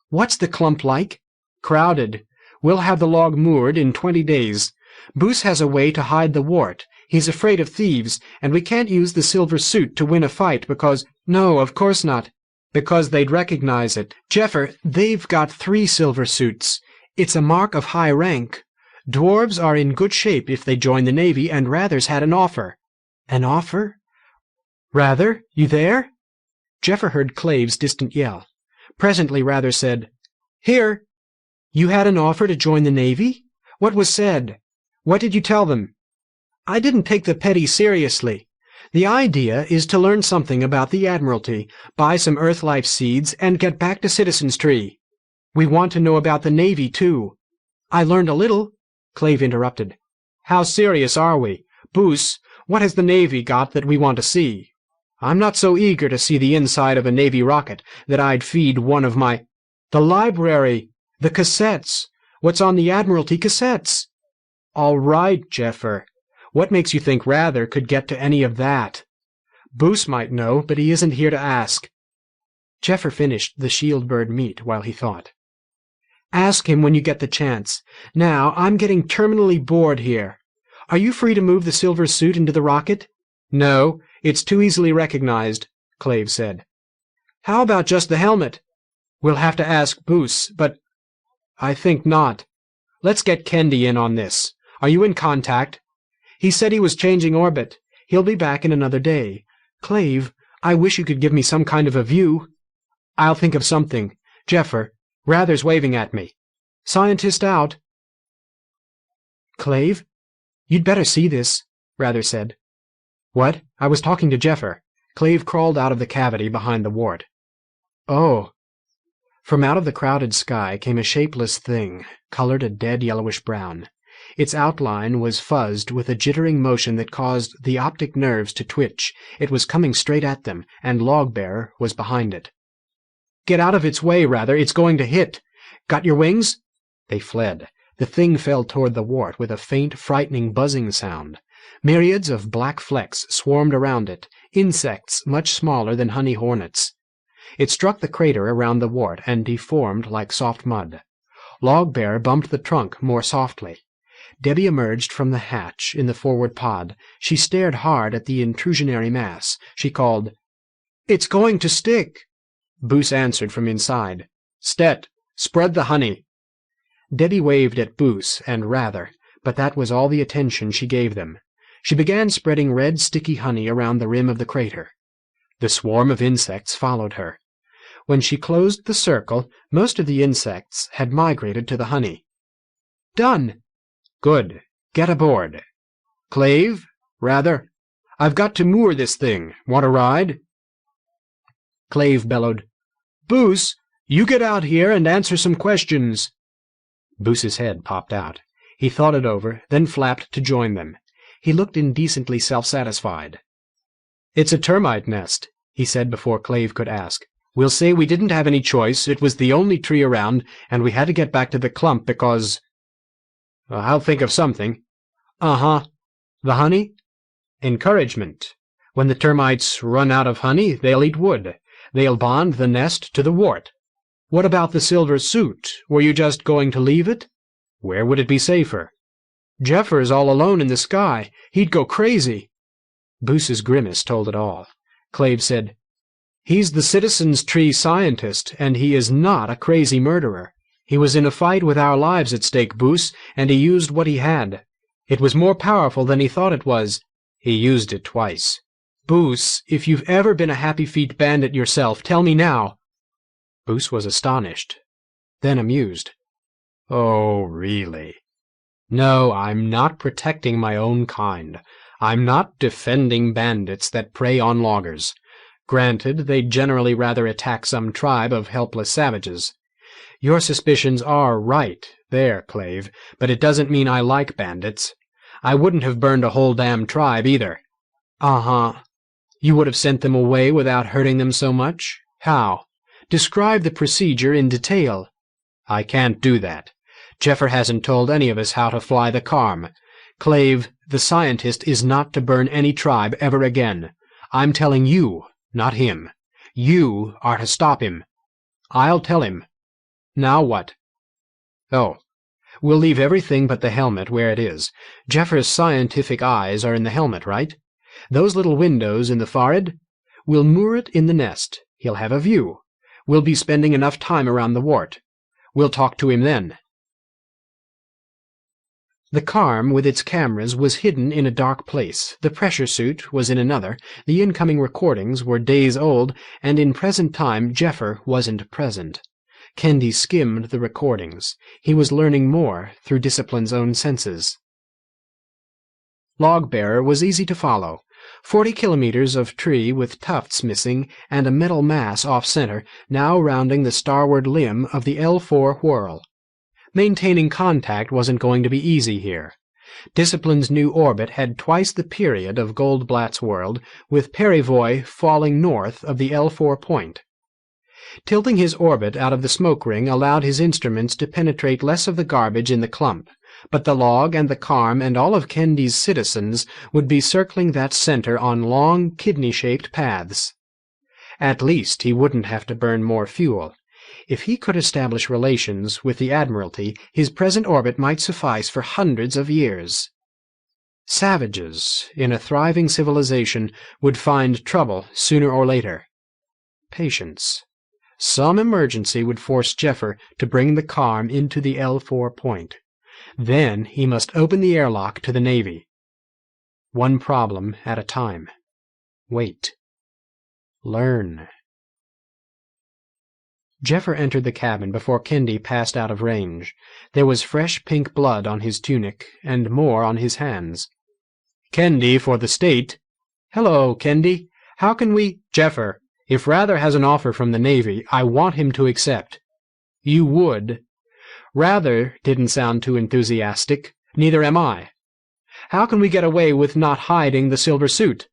"What's the clump like?" "Crowded. We'll have the log moored in 20 days. Boos has a way to hide the wart. He's afraid of thieves, and we can't use the silver suit to win a fight because—" "No, of course not. Because they'd recognize it. Jeffer, they've got 3 silver suits. It's a mark of high rank. Dwarves are in good shape if they join the Navy, and Rather's had an offer." "An offer? Rather, you there?" Jeffer heard Clave's distant yell. Presently Rather said, "Here." "You had an offer to join the Navy? What was said? What did you tell them?" "I didn't take the petty seriously. The idea is to learn something about the Admiralty, buy some Earth-life seeds, and get back to Citizen's Tree. We want to know about the Navy, too." "I learned a little," Clave interrupted. "How serious are we? Boos, what has the Navy got that we want to see? I'm not so eager to see the inside of a Navy rocket that I'd feed one of my—" "The library! The cassettes! What's on the Admiralty cassettes?" "All right, Jeffer. What makes you think Rather could get to any of that?" "Boos might know, but he isn't here to ask." Jeffer finished the shield bird meat while he thought. "Ask him when you get the chance. Now, I'm getting terminally bored here. Are you free to move the silver suit into the rocket?" "No, it's too easily recognized," Clave said. "How about just the helmet?" "We'll have to ask Boos, but—" "I think not. Let's get Kendi in on this. Are you in contact?" "He said he was changing orbit. He'll be back in another day. Clave, I wish you could give me some kind of a view." "I'll think of something. Jeffer, Rather's waving at me. Scientist out." "Clave, you'd better see this," Rather said. "What? I was talking to Jeffer." Clave crawled out of the cavity behind the wart. "Oh." From out of the crowded sky came a shapeless thing, colored a dead yellowish-brown. Its outline was fuzzed with a jittering motion that caused the optic nerves to twitch. It was coming straight at them, and Logbearer was behind it. "Get out of its way, Rather. It's going to hit. Got your wings?" They fled. The thing fell toward the wart with a faint, frightening buzzing sound. Myriads of black flecks swarmed around it, insects much smaller than honey hornets. It struck the crater around the wart and deformed like soft mud. Logbearer bumped the trunk more softly. Debbie emerged from the hatch in the forward pod. She stared hard at the intrusionary mass. She called, "It's going to stick." Boos answered from inside, "Stet, spread the honey." Debbie waved at Boos and Rather, but that was all the attention she gave them. She began spreading red, sticky honey around the rim of the crater. The swarm of insects followed her. When she closed the circle, most of the insects had migrated to the honey. "Done." "Good. Get aboard." "Clave? Rather? I've got to moor this thing. Want a ride?" Clave bellowed, "Boos, you get out here and answer some questions." Boos's head popped out. He thought it over, then flapped to join them. He looked indecently self-satisfied. "It's a termite nest," he said before Clave could ask. "We'll say we didn't have any choice. It was the only tree around, and we had to get back to the clump because— I'll think of something." "Uh-huh. The honey?" "Encouragement. When the termites run out of honey, they'll eat wood. They'll bond the nest to the wart." "What about the silver suit? Were you just going to leave it?" "Where would it be safer?" "Jeffer's all alone in the sky. He'd go crazy." Boos's grimace told it all. Clave said, "He's the citizens' tree scientist, and he is not a crazy murderer. He was in a fight with our lives at stake, Boos, and he used what he had. It was more powerful than he thought it was. He used it twice. Boos, if you've ever been a Happyfeet bandit yourself, tell me now." Boos was astonished, then amused. "Oh, really? No, I'm not protecting my own kind. I'm not defending bandits that prey on loggers. Granted, they'd generally rather attack some tribe of helpless savages. Your suspicions are right there, Clave, but it doesn't mean I like bandits. I wouldn't have burned a whole damn tribe, either." "Uh-huh. You would have sent them away without hurting them so much? How? Describe the procedure in detail." "I can't do that. Jeffer hasn't told any of us how to fly the carm. Clave, the scientist is not to burn any tribe ever again. I'm telling you, not him. You are to stop him." "I'll tell him. Now what?" "Oh, we'll leave everything but the helmet where it is. Jeffer's scientific eyes are in the helmet, right? Those little windows in the forehead? We'll moor it in the nest. He'll have a view. We'll be spending enough time around the wart. We'll talk to him then." The carm with its cameras was hidden in a dark place. The pressure suit was in another. The incoming recordings were days old, and in present time Jeffer wasn't present. Kendi skimmed the recordings. He was learning more through Discipline's own senses. Logbearer was easy to follow. 40 kilometers of tree with tufts missing and a metal mass off-center, now rounding the starward limb of the L4 whirl. Maintaining contact wasn't going to be easy here. Discipline's new orbit had twice the period of Goldblatt's world, with Perivoy falling north of the L4 point. Tilting his orbit out of the smoke ring allowed his instruments to penetrate less of the garbage in the clump, but the log and the carm and all of Kendi's citizens would be circling that center on long, kidney-shaped paths. At least he wouldn't have to burn more fuel. If he could establish relations with the Admiralty, his present orbit might suffice for hundreds of years. Savages, in a thriving civilization, would find trouble sooner or later. Patience. Some emergency would force Jeffer to bring the carm into the L4 point. Then he must open the airlock to the Navy. One problem at a time. Wait. Learn. Jeffer entered the cabin before Kendi passed out of range. There was fresh pink blood on his tunic, and more on his hands. "Kendi for the state." "Hello, Kendi. How can we—" "Jeffer, if Rather has an offer from the Navy, I want him to accept." "You would?" "Rather didn't sound too enthusiastic. Neither am I." "How can we get away with not hiding the silver suit?"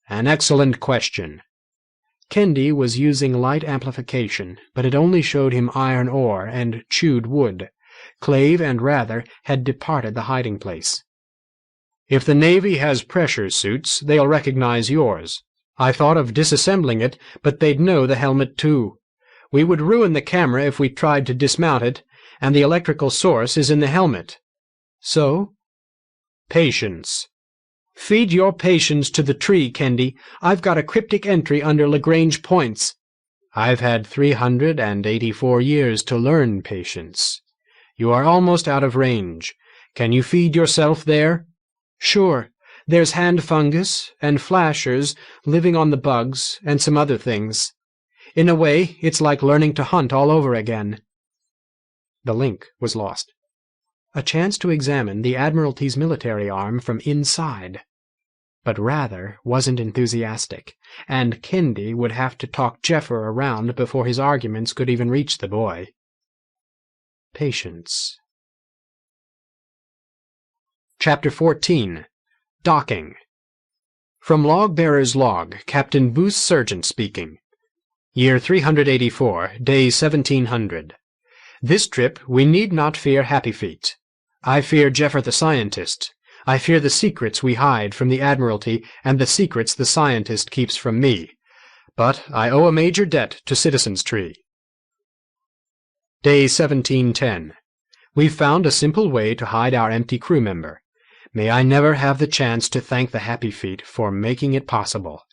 "An excellent question." Kendi was using light amplification, but it only showed him iron ore and chewed wood. Clave and Rather had departed the hiding place. "If the Navy has pressure suits, they'll recognize yours. I thought of disassembling it, but they'd know the helmet too. We would ruin the camera if we tried to dismount it, and the electrical source is in the helmet. So Patience. Feed your patience to the tree, Kendi. I've got a cryptic entry under Lagrange points. I've had 384 years to learn patience. You are almost out of range. Can you feed yourself there? Sure. There's hand fungus and flashers living on the bugs and some other things. In a way, it's like learning to hunt all over again. The link was lost. A chance to examine the Admiralty's military arm from inside. But Rather wasn't enthusiastic, and Kendi would have to talk Jeffer around before his arguments could even reach the boy. Patience. Chapter 14. Docking. From Log-Bearer's Log, Captain Booth Sergeant speaking. Year 384, day 1700. This trip we need not fear Happyfeet. I fear Jeffer the scientist. I fear the secrets we hide from the Admiralty and the secrets the scientist keeps from me. But I owe a major debt to Citizen's Tree. Day 1710. We've found a simple way to hide our empty crew member. May I never have the chance to thank the Happyfeet for making it possible.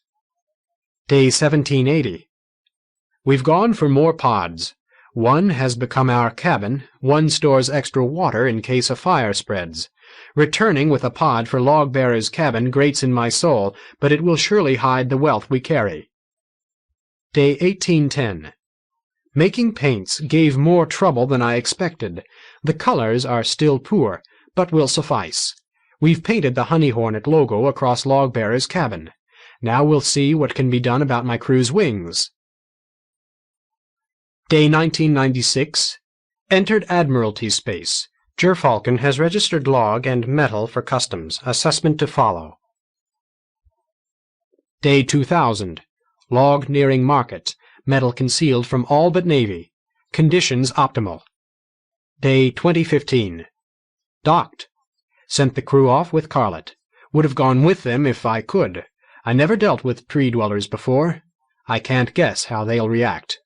Day 1780. We've gone for more pods. One has become our cabin, one stores extra water in case a fire spreads. Returning with a pod for Log-Bearer's cabin grates in my soul, but it will surely hide the wealth we carry. Day 1810. Making paints gave more trouble than I expected. The colors are still poor, but will suffice. We've painted the Honey Hornet logo across Log-Bearer's cabin. Now we'll see what can be done about my crew's wings. Day 1996. Entered Admiralty space. Gerfalcon has registered log and metal for customs. Assessment to follow. Day 2000. Log nearing market. Metal concealed from all but Navy. Conditions optimal. Day 2015. Docked. Sent the crew off with Carlet. Would have gone with them if I could. I never dealt with tree-dwellers before. I can't guess how they'll react.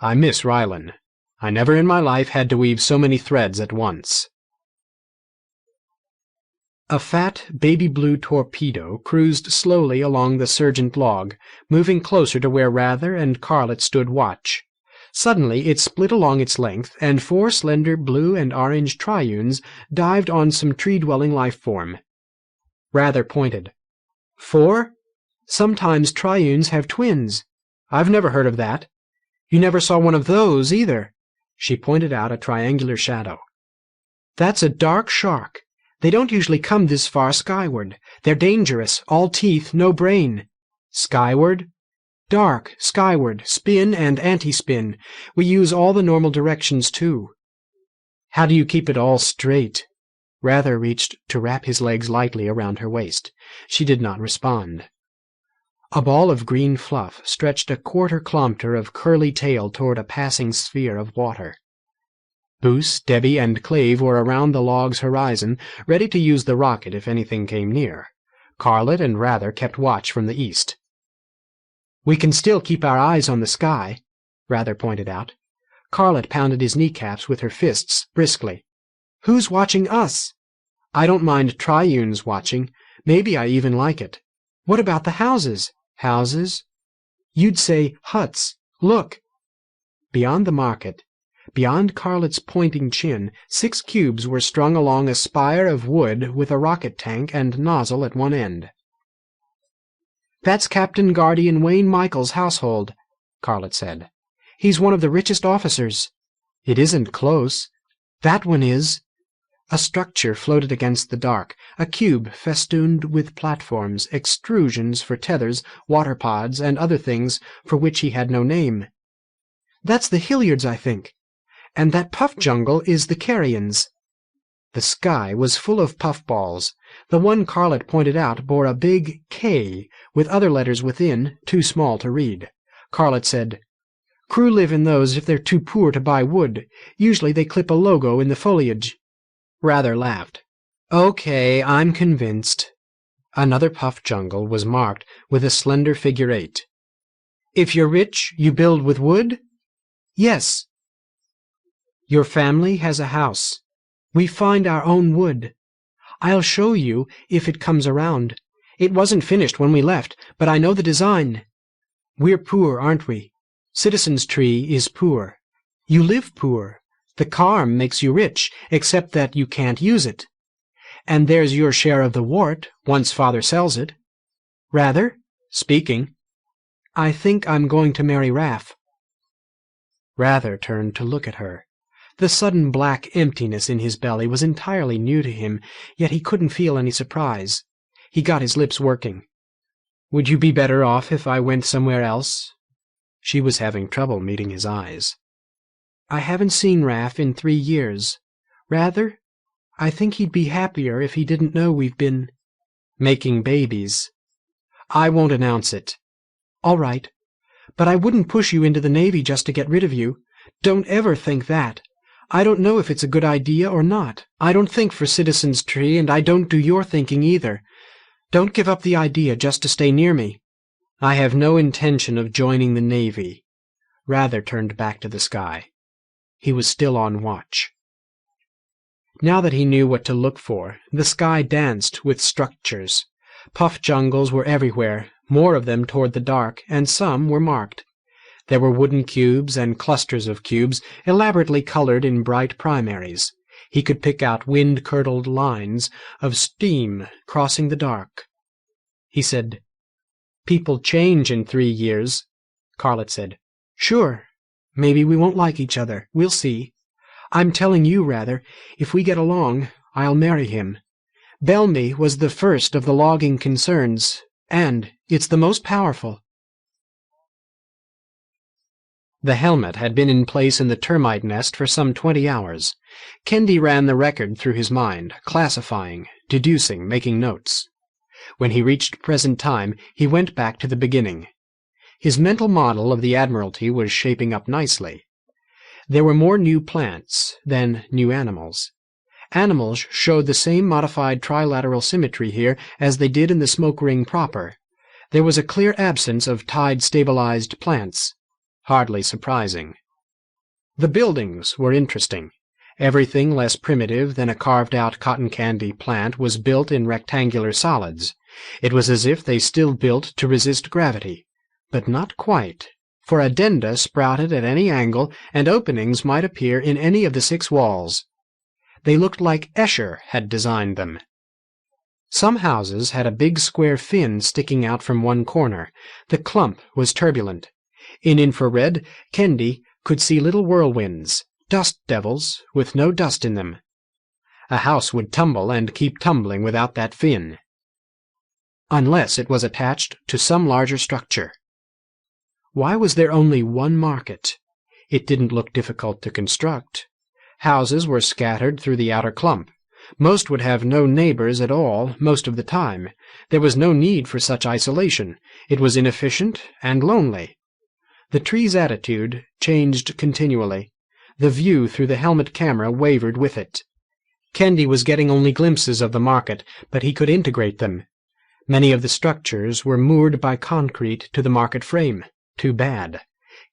I miss Rylan. I never in my life had to weave so many threads at once. A fat, baby blue torpedo cruised slowly along the Serjent log, moving closer to where Rather and Carlet stood watch. Suddenly it split along its length, and 4 slender blue and orange triunes dived on some tree-dwelling life-form. Rather pointed. 4? Sometimes triunes have twins. I've never heard of that. You never saw one of those, either. She pointed out a triangular shadow. That's a dark shark. They don't usually come this far skyward. They're dangerous, all teeth, no brain. Skyward? Dark, skyward, spin and anti-spin. We use all the normal directions, too. How do you keep it all straight? Rather reached to wrap his legs lightly around her waist. She did not respond. A ball of green fluff stretched a quarter-kilometer of curly tail toward a passing sphere of water. Boos, Debbie, and Clave were around the log's horizon, ready to use the rocket if anything came near. Carlet and Rather kept watch from the east. We can still keep our eyes on the sky, Rather pointed out. Carlet pounded his kneecaps with her fists briskly. Who's watching us? I don't mind triunes watching. Maybe I even like it. What about the houses? Houses? You'd say huts. Look. Beyond the market, beyond Carlet's pointing chin, 6 cubes were strung along a spire of wood with a rocket tank and nozzle at one end. That's Captain Guardian Wayne Michael's household, Carlet said. He's one of the richest officers. It isn't close. That one is. A structure floated against the dark, a cube festooned with platforms, extrusions for tethers, water pods, and other things for which he had no name. That's the Hilliards, I think. And that puff jungle is the Carrions. The sky was full of puffballs. The one Carlet pointed out bore a big K with other letters within, too small to read. Carlet said, Crew live in those if they're too poor to buy wood. Usually they clip a logo in the foliage. Rather laughed. Okay, I'm convinced. Another puff jungle was marked with a slender figure 8. If you're rich, you build with wood? Yes. Your family has a house. We find our own wood. I'll show you if it comes around. It wasn't finished when we left, but I know the design. We're poor, aren't we? Citizen's Tree is poor. You live poor. The Carm makes you rich, except that you can't use it. And there's your share of the wart, once Father sells it. Rather, speaking, I think I'm going to marry Raff. Rather turned to look at her. The sudden black emptiness in his belly was entirely new to him, yet he couldn't feel any surprise. He got his lips working. Would you be better off if I went somewhere else? She was having trouble meeting his eyes. I haven't seen Raff in 3 years. Rather, I think he'd be happier if he didn't know we've been making babies. I won't announce it. All right. But I wouldn't push you into the Navy just to get rid of you. Don't ever think that. I don't know if it's a good idea or not. I don't think for Citizen's Tree, and I don't do your thinking either. Don't give up the idea just to stay near me. I have no intention of joining the Navy. Rather turned back to the sky. He was still on watch. Now that he knew what to look for, the sky danced with structures. Puff jungles were everywhere, more of them toward the dark, and some were marked. There were wooden cubes and clusters of cubes, elaborately colored in bright primaries. He could pick out wind-curdled lines of steam crossing the dark. He said, People change in 3 years. Carlett said, Sure. Maybe we won't like each other. We'll see. I'm telling you, rather, if we get along, I'll marry him. Belmy was the first of the logging concerns, and it's the most powerful. The helmet had been in place in the Termite Nest for some 20 hours. Kendi ran the record through his mind, classifying, deducing, making notes. When he reached present time, he went back to the beginning. His mental model of the Admiralty was shaping up nicely. There were more new plants than new animals. Animals showed the same modified trilateral symmetry here as they did in the smoke ring proper. There was a clear absence of tide-stabilized plants. Hardly surprising. The buildings were interesting. Everything less primitive than a carved-out cotton candy plant was built in rectangular solids. It was as if they still built to resist gravity. But not quite, for addenda sprouted at any angle, and openings might appear in any of the 6 walls. They looked like Escher had designed them. Some houses had a big square fin sticking out from one corner. The clump was turbulent. In infrared, Kendi could see little whirlwinds, dust devils with no dust in them. A house would tumble and keep tumbling without that fin, unless it was attached to some larger structure. Why was there only one market? It didn't look difficult to construct. Houses were scattered through the outer clump. Most would have no neighbors at all most of the time. There was no need for such isolation. It was inefficient and lonely. The tree's attitude changed continually. The view through the helmet camera wavered with it. Kendi was getting only glimpses of the market, but he could integrate them. Many of the structures were moored by concrete to the market frame. Too bad.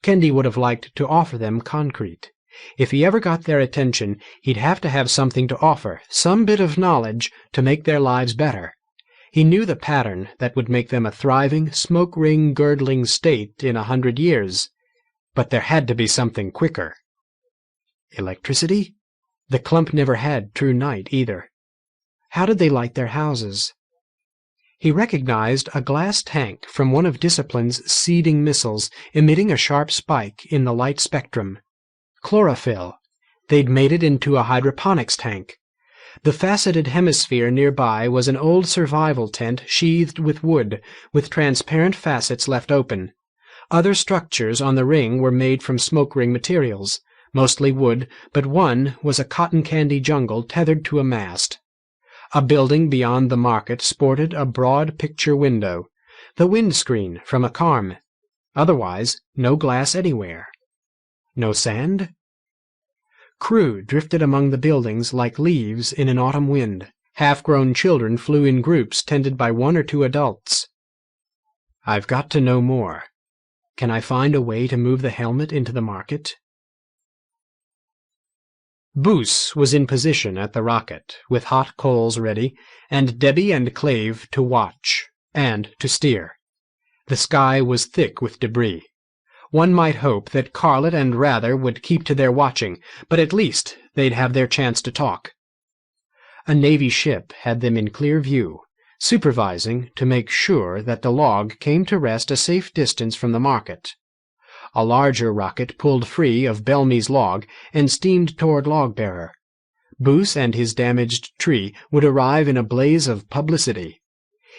Kendi would have liked to offer them concrete. If he ever got their attention, he'd have to have something to offer, some bit of knowledge to make their lives better. He knew the pattern that would make them a thriving, smoke-ring-girdling state in 100 years. But there had to be something quicker. Electricity? The clump never had true night, either. How did they light their houses? He recognized a glass tank from one of Discipline's seeding missiles, emitting a sharp spike in the light spectrum. Chlorophyll. They'd made it into a hydroponics tank. The faceted hemisphere nearby was an old survival tent sheathed with wood, with transparent facets left open. Other structures on the ring were made from smoke ring materials, mostly wood, but one was a cotton candy jungle tethered to a mast. A building beyond the market sported a broad picture window, the windscreen from a Carm. Otherwise, no glass anywhere. No sand? Crew drifted among the buildings like leaves in an autumn wind. Half-grown children flew in groups tended by 1 or 2 adults. I've got to know more. Can I find a way to move the helmet into the market? Boos was in position at the rocket, with hot coals ready, and Debbie and Clave to watch, and to steer. The sky was thick with debris. One might hope that Carlet and Rather would keep to their watching, but at least they'd have their chance to talk. A Navy ship had them in clear view, supervising to make sure that the log came to rest a safe distance from the market. A larger rocket pulled free of Belmy's log and steamed toward Logbearer. Boos and his damaged tree would arrive in a blaze of publicity.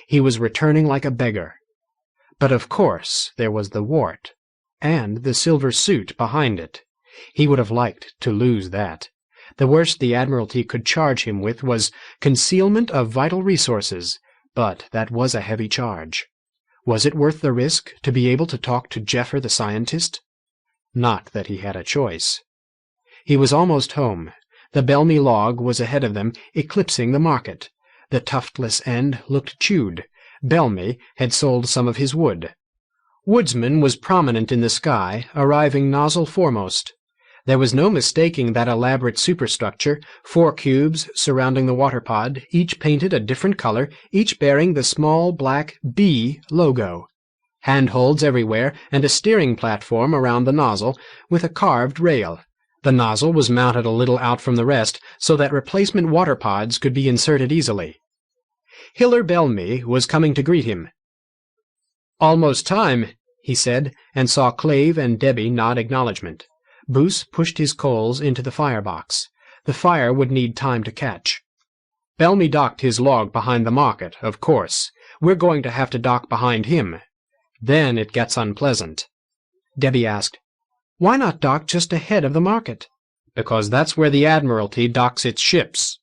He was returning like a beggar. But of course there was the wart, and the silver suit behind it. He would have liked to lose that. The worst the Admiralty could charge him with was concealment of vital resources, but that was a heavy charge. Was it worth the risk to be able to talk to Jeffer the scientist? Not that he had a choice. He was almost home. The Belmy log was ahead of them, eclipsing the market. The tuftless end looked chewed. Belmy had sold some of his wood. Woodsman was prominent in the sky, arriving nozzle foremost. There was no mistaking that elaborate superstructure, 4 cubes surrounding the water pod, each painted a different color, each bearing the small black B logo. Handholds everywhere, and a steering platform around the nozzle, with a carved rail. The nozzle was mounted a little out from the rest, so that replacement water pods could be inserted easily. Hiller Belmy was coming to greet him. "Almost time," he said, and saw Clave and Debbie nod acknowledgment. Boos pushed his coals into the firebox. The fire would need time to catch. "Belmy docked his log behind the market, of course. We're going to have to dock behind him. Then it gets unpleasant." Debbie asked, "Why not dock just ahead of the market?" "Because that's where the Admiralty docks its ships."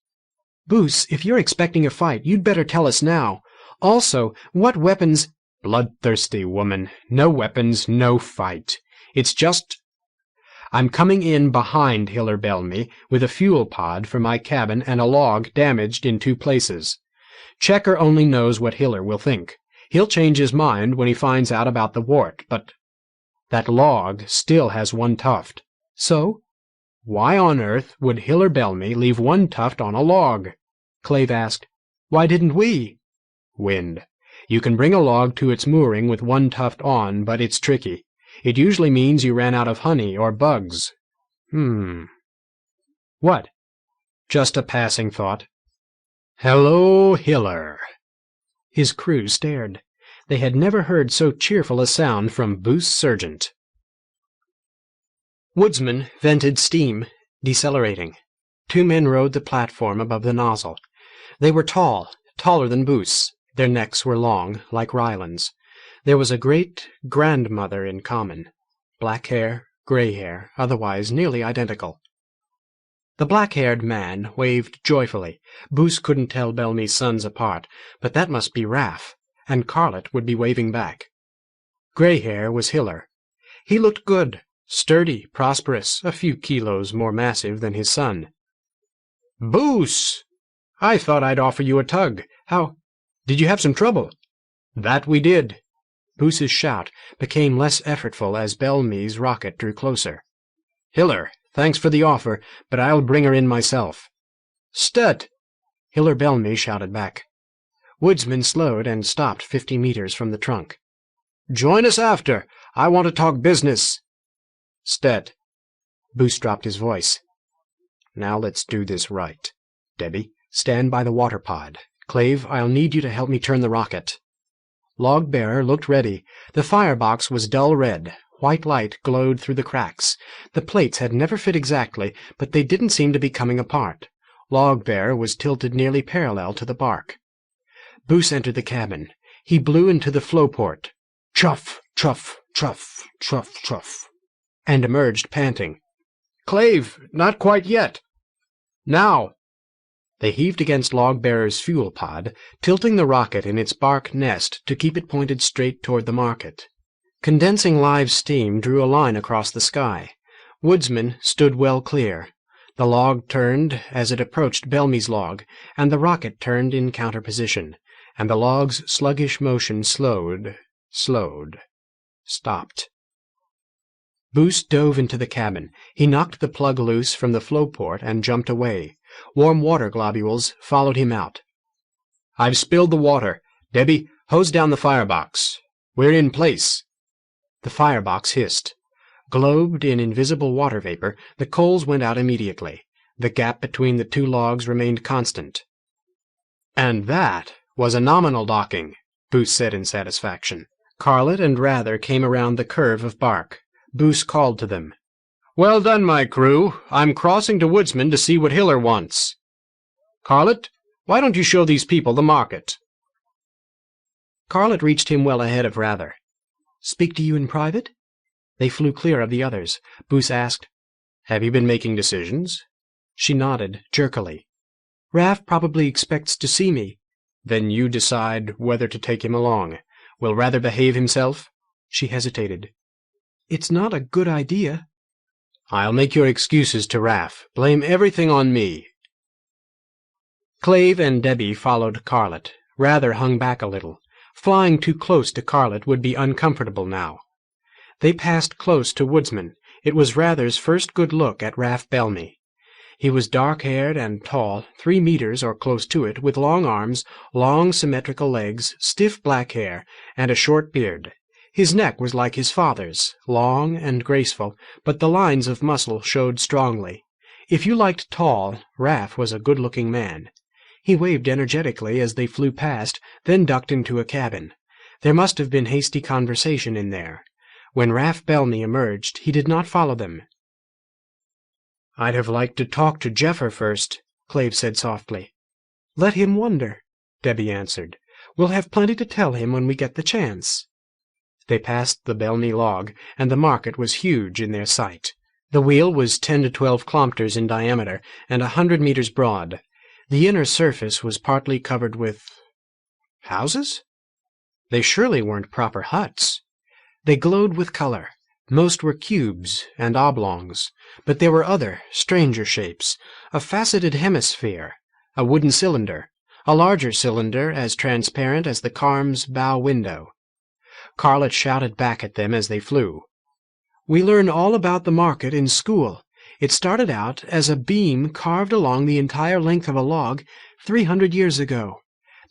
"Boos, if you're expecting a fight, you'd better tell us now. Also, what weapons—" "Bloodthirsty woman. No weapons, no fight. It's just— I'm coming in behind Hiller Belmy with a fuel pod for my cabin and a log damaged in 2 places. Checker only knows what Hiller will think. He'll change his mind when he finds out about the wart, but that log still has 1 tuft. So, why on earth would Hiller Belmy leave 1 tuft on a log?" Clave asked. "Why didn't we?" "Wind. You can bring a log to its mooring with 1 tuft on, but it's tricky. It usually means you ran out of honey or bugs." "What?" "Just a passing thought." "Hello, Hiller." His crew stared. They had never heard so cheerful a sound from Boos Serjent. Woodsman vented steam, decelerating. 2 men rode the platform above the nozzle. They were tall, taller than Boos. Their necks were long, like Ryland's. There was a great-grandmother in common. Black hair, gray hair, otherwise nearly identical. The black-haired man waved joyfully. Boos couldn't tell Belmy's sons apart, but that must be Raff, and Carlet would be waving back. Gray hair was Hiller. He looked good, sturdy, prosperous, a few kilos more massive than his son. "Boos! I thought I'd offer you a tug. How? Did you have some trouble?" "That we did." Boos's shout became less effortful as Belmy's rocket drew closer. "Hiller, thanks for the offer, but I'll bring her in myself." "Stut!" Hiller Belmy shouted back. Woodsman slowed and stopped 50 meters from the trunk. "Join us after. I want to talk business." "Stet." Boos dropped his voice. "Now let's do this right. Debbie, stand by the water pod. Clave, I'll need you to help me turn the rocket." Log-bearer looked ready. The firebox was dull red. White light glowed through the cracks. The plates had never fit exactly, but they didn't seem to be coming apart. Log-bearer was tilted nearly parallel to the bark. Boos entered the cabin. He blew into the flow-port. Chuff, chuff, chuff, chuff, chuff, and emerged panting. "Clave, not quite yet." "Now." They heaved against Log-bearer's fuel pod, tilting the rocket in its bark nest to keep it pointed straight toward the market. Condensing live steam drew a line across the sky. Woodsman stood well clear. The log turned as it approached Belmy's log, and the rocket turned in counterposition, and the log's sluggish motion slowed, stopped. Boost dove into the cabin. He knocked the plug loose from the flow port and jumped away. Warm water globules followed him out. "I've spilled the water. Debbie, hose down the firebox. We're in place." The firebox hissed. Globed in invisible water vapor, the coals went out immediately. The gap between the two logs remained constant. "And that was a nominal docking," Boost said in satisfaction. Carlet and Rather came around the curve of bark. Boost called to them. "Well done, my crew. I'm crossing to Woodsman to see what Hiller wants. Carlet, why don't you show these people the market?" Carlet reached him well ahead of Rather. "Speak to you in private?" They flew clear of the others. Boost asked, "Have you been making decisions?" She nodded, jerkily. "Raff probably expects to see me." "Then you decide whether to take him along. Will Rather behave himself?" She hesitated. "It's not a good idea." "I'll make your excuses to Raff. Blame everything on me." Clave and Debbie followed Carlet. Rather hung back a little. Flying too close to Carlet would be uncomfortable now. They passed close to Woodsman. It was Rather's first good look at Raff Bellamy. He was dark-haired and tall, 3 meters or close to it, with long arms, long symmetrical legs, stiff black hair, and a short beard. His neck was like his father's, long and graceful, but the lines of muscle showed strongly. If you liked tall, Raff was a good-looking man. He waved energetically as they flew past, then ducked into a cabin. There must have been hasty conversation in there. When Raff Bellamy emerged, he did not follow them. "I'd have liked to talk to Jeffer first," Clave said softly. "Let him wonder," Debbie answered. "We'll have plenty to tell him when we get the chance." They passed the Bellamy log, and the market was huge in their sight. The wheel was 10 to 12 kilometers in diameter and 100 meters broad. The inner surface was partly covered with houses? They surely weren't proper huts. They glowed with color. Most were cubes and oblongs, but there were other, stranger shapes, a faceted hemisphere, a wooden cylinder, a larger cylinder as transparent as the car's bow window. Carlet shouted back at them as they flew. "We learn all about the market in school. It started out as a beam carved along the entire length of a log 300 years ago.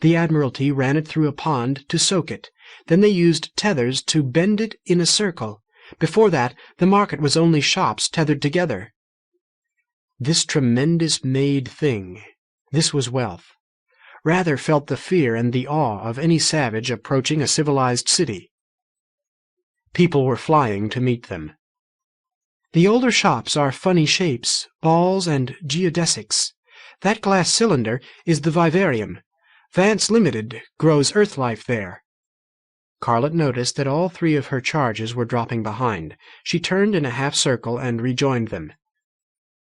The Admiralty ran it through a pond to soak it. Then they used tethers to bend it in a circle. Before that, the market was only shops tethered together." This tremendous made thing, this was wealth. Rather felt the fear and the awe of any savage approaching a civilized city. People were flying to meet them. "The older shops are funny shapes, balls and geodesics. That glass cylinder is the vivarium. Vance Limited grows earth life there." Carlet noticed that all 3 of her charges were dropping behind. She turned in a half-circle and rejoined them.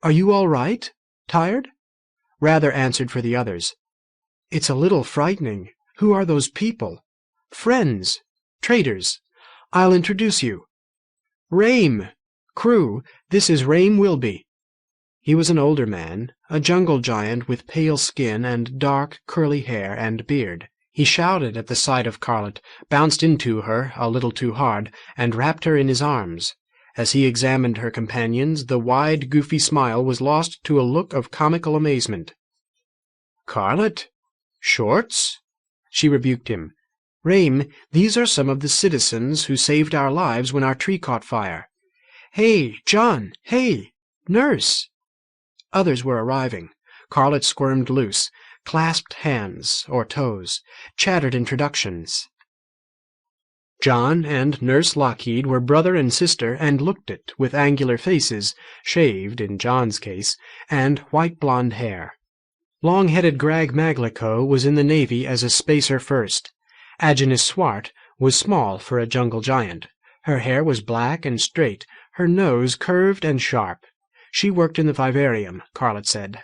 "Are you all right? Tired?" Rather answered for the others. "It's a little frightening. Who are those people?" "Friends. Traders. I'll introduce you. Rame. Crew, this is Rame Wilby." He was an older man, a jungle giant with pale skin and dark, curly hair and beard. He shouted at the sight of Carlet, bounced into her a little too hard, and wrapped her in his arms. As he examined her companions, the wide, goofy smile was lost to a look of comical amazement. "Carlet? Shorts?" She rebuked him. "Rame, these are some of the citizens who saved our lives when our tree caught fire. Hey, John! Hey! Nurse!" Others were arriving. Carlet squirmed loose, clasped hands or toes, chattered introductions. John and Nurse Lockheed were brother and sister and looked it, with angular faces, shaved in John's case, and white blonde hair. Long-headed Greg Maglico was in the Navy as a spacer first. Agnes Swart was small for a jungle giant. Her hair was black and straight, her nose curved and sharp. She worked in the vivarium, Carlet said.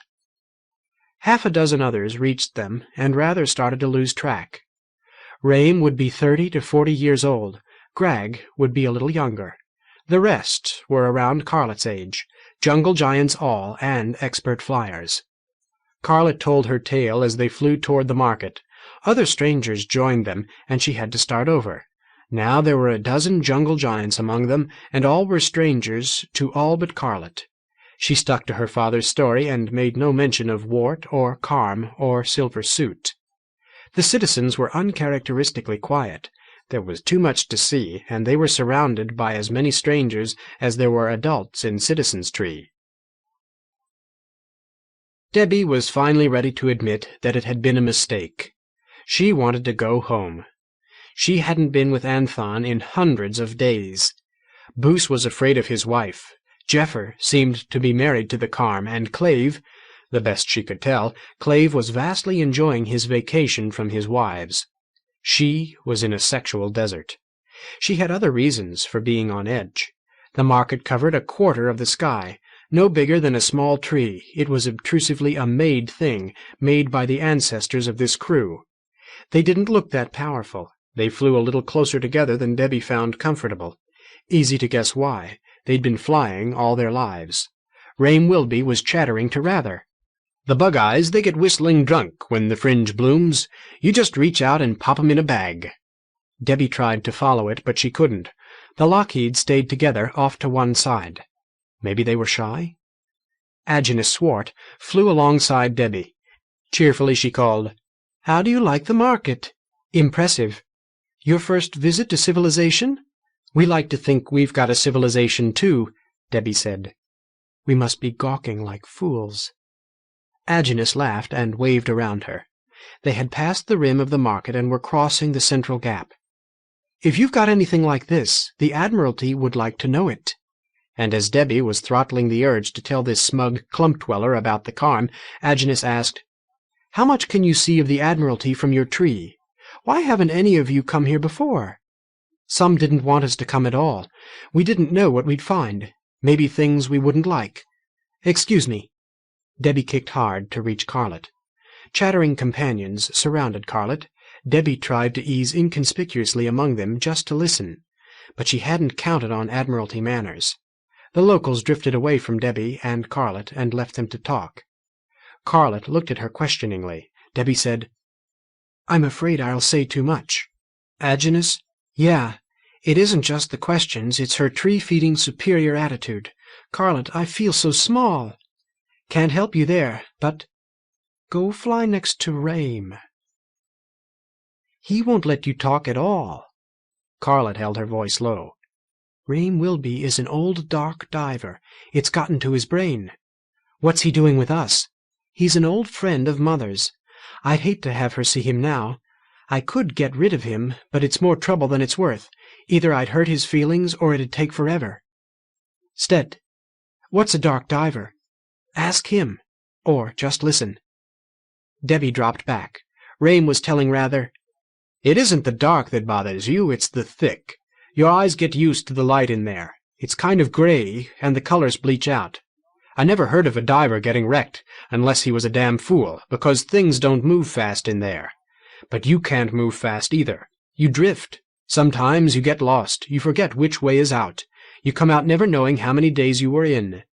Half a dozen others reached them, and Rather started to lose track. Rame would be 30 to 40 years old. Greg would be a little younger. The rest were around Carlet's age, jungle giants all, and expert flyers. Carlet told her tale as they flew toward the market. Other strangers joined them, and she had to start over. Now there were a dozen jungle giants among them, and all were strangers to all but Carlet. She stuck to her father's story and made no mention of wart or carm or silver suit. The citizens were uncharacteristically quiet. There was too much to see, and they were surrounded by as many strangers as there were adults in Citizens Tree. Debbie was finally ready to admit that it had been a mistake. She wanted to go home. She hadn't been with Anthon in hundreds of days. Boos was afraid of his wife. Jeffer seemed to be married to the Carm, and Clave, the best she could tell, Clave was vastly enjoying his vacation from his wives. She was in a sexual desert. She had other reasons for being on edge. The market covered a quarter of the sky, no bigger than a small tree. It was obtrusively a made thing, made by the ancestors of this crew. They didn't look that powerful. They flew a little closer together than Debbie found comfortable. Easy to guess why. They'd been flying all their lives. Raim Wilby was chattering to Rather. "The bug-eyes, they get whistling drunk when the fringe blooms. You just reach out and pop 'em in a bag." Debbie tried to follow it, but she couldn't. The Lockheeds stayed together, off to one side. Maybe they were shy? Agnes Swart flew alongside Debbie. Cheerfully she called, "How do you like the market?" "Impressive." "Your first visit to civilization?" "We like to think we've got a civilization, too," Debbie said. "We must be gawking like fools." Agnes laughed and waved around her. They had passed the rim of the market and were crossing the central gap. "If you've got anything like this, the Admiralty would like to know it." And as Debbie was throttling the urge to tell this smug clump-dweller about the Carm, Agnes asked, "How much can you see of the Admiralty from your tree? Why haven't any of you come here before?" "Some didn't want us to come at all. We didn't know what we'd find. Maybe things we wouldn't like. Excuse me." Debbie kicked hard to reach Carlet. Chattering companions surrounded Carlet. Debbie tried to ease inconspicuously among them just to listen, but she hadn't counted on Admiralty manners. The locals drifted away from Debbie and Carlet and left them to talk. Carlet looked at her questioningly. Debbie said, "I'm afraid I'll say too much." "Agnes?" "Yeah. It isn't just the questions, it's her tree-feeding superior attitude. Carlet, I feel so small. Can't help you there, but go fly next to Raim. He won't let you talk at all." Carlet held her voice low. "Raim Wilby is an old dark diver. It's gotten to his brain. What's he doing with us? He's an old friend of Mother's. I'd hate to have her see him now. I could get rid of him, but it's more trouble than it's worth. Either I'd hurt his feelings or it'd take forever." "Stet, what's a dark diver? Ask him. Or just listen." Debbie dropped back. Raim was telling Rather, "It isn't the dark that bothers you, it's the thick. Your eyes get used to the light in there. It's kind of gray, and the colors bleach out. I never heard of a diver getting wrecked, unless he was a damn fool, because things don't move fast in there. But you can't move fast either. You drift. Sometimes you get lost. You forget which way is out. You come out never knowing how many days you were in."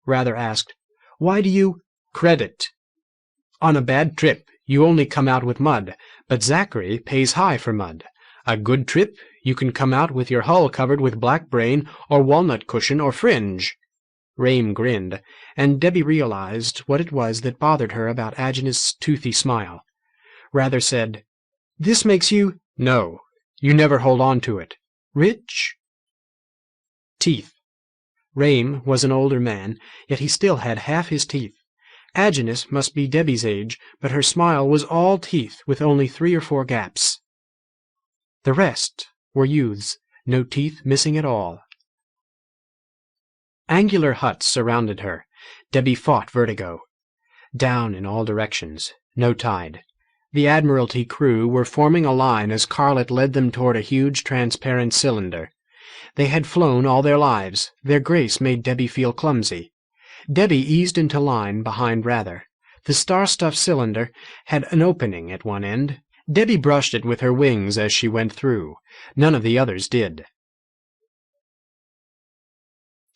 Rather asked, "Why do you—" "Credit. On a bad trip, you only come out with mud, but Zachary pays high for mud. A good trip, you can come out with your hull covered with black brain or walnut cushion or fringe." Raim grinned, and Debbie realized what it was that bothered her about Agnes' toothy smile. Rather said, "This makes you—" "No, you never hold on to it." "Rich?" Teeth. Raim was an older man, yet he still had half his teeth. Agnes must be Debbie's age, but her smile was all teeth with only 3 or 4 gaps. The rest were youths, no teeth missing at all. Angular huts surrounded her. Debbie fought vertigo. Down in all directions. No tide. The Admiralty crew were forming a line as Carlet led them toward a huge transparent cylinder. They had flown all their lives. Their grace made Debbie feel clumsy. Debbie eased into line behind Rather. The star-stuffed cylinder had an opening at one end. Debbie brushed it with her wings as she went through. None of the others did.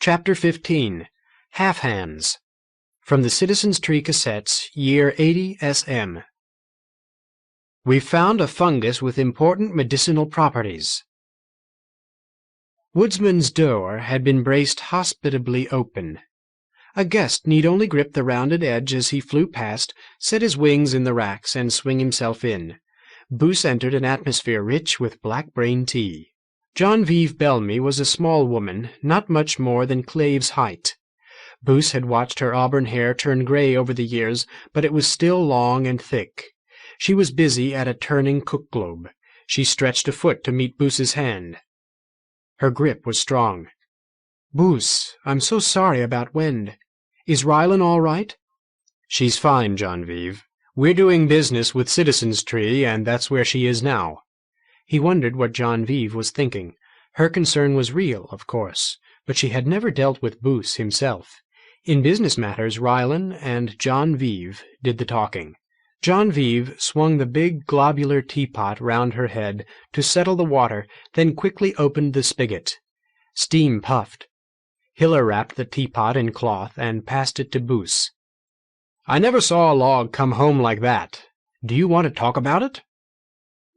Chapter 15. Half-Hands. From the Citizens Tree Cassettes, Year 80 SM. "We've found a fungus with important medicinal properties." Woodsman's door had been braced hospitably open. A guest need only grip the rounded edge as he flew past, set his wings in the racks, and swing himself in. Boos entered an atmosphere rich with black-brain tea. Genevieve Bellamy was a small woman, not much more than Clave's height. Boos had watched her auburn hair turn gray over the years, but it was still long and thick. She was busy at a turning cook globe. She stretched a foot to meet Boos's hand. Her grip was strong. "Boos, I'm so sorry about Wend. Is Rylan all right?" "She's fine, Genevieve. We're doing business with Citizens Tree, and that's where she is now." He wondered what Genevieve was thinking. Her concern was real, of course, but she had never dealt with Boos himself. In business matters, Rylan and Genevieve did the talking. Genevieve swung the big globular teapot round her head to settle the water, then quickly opened the spigot. Steam puffed. Hiller wrapped the teapot in cloth and passed it to Boos. "I never saw a log come home like that. Do you want to talk about it?"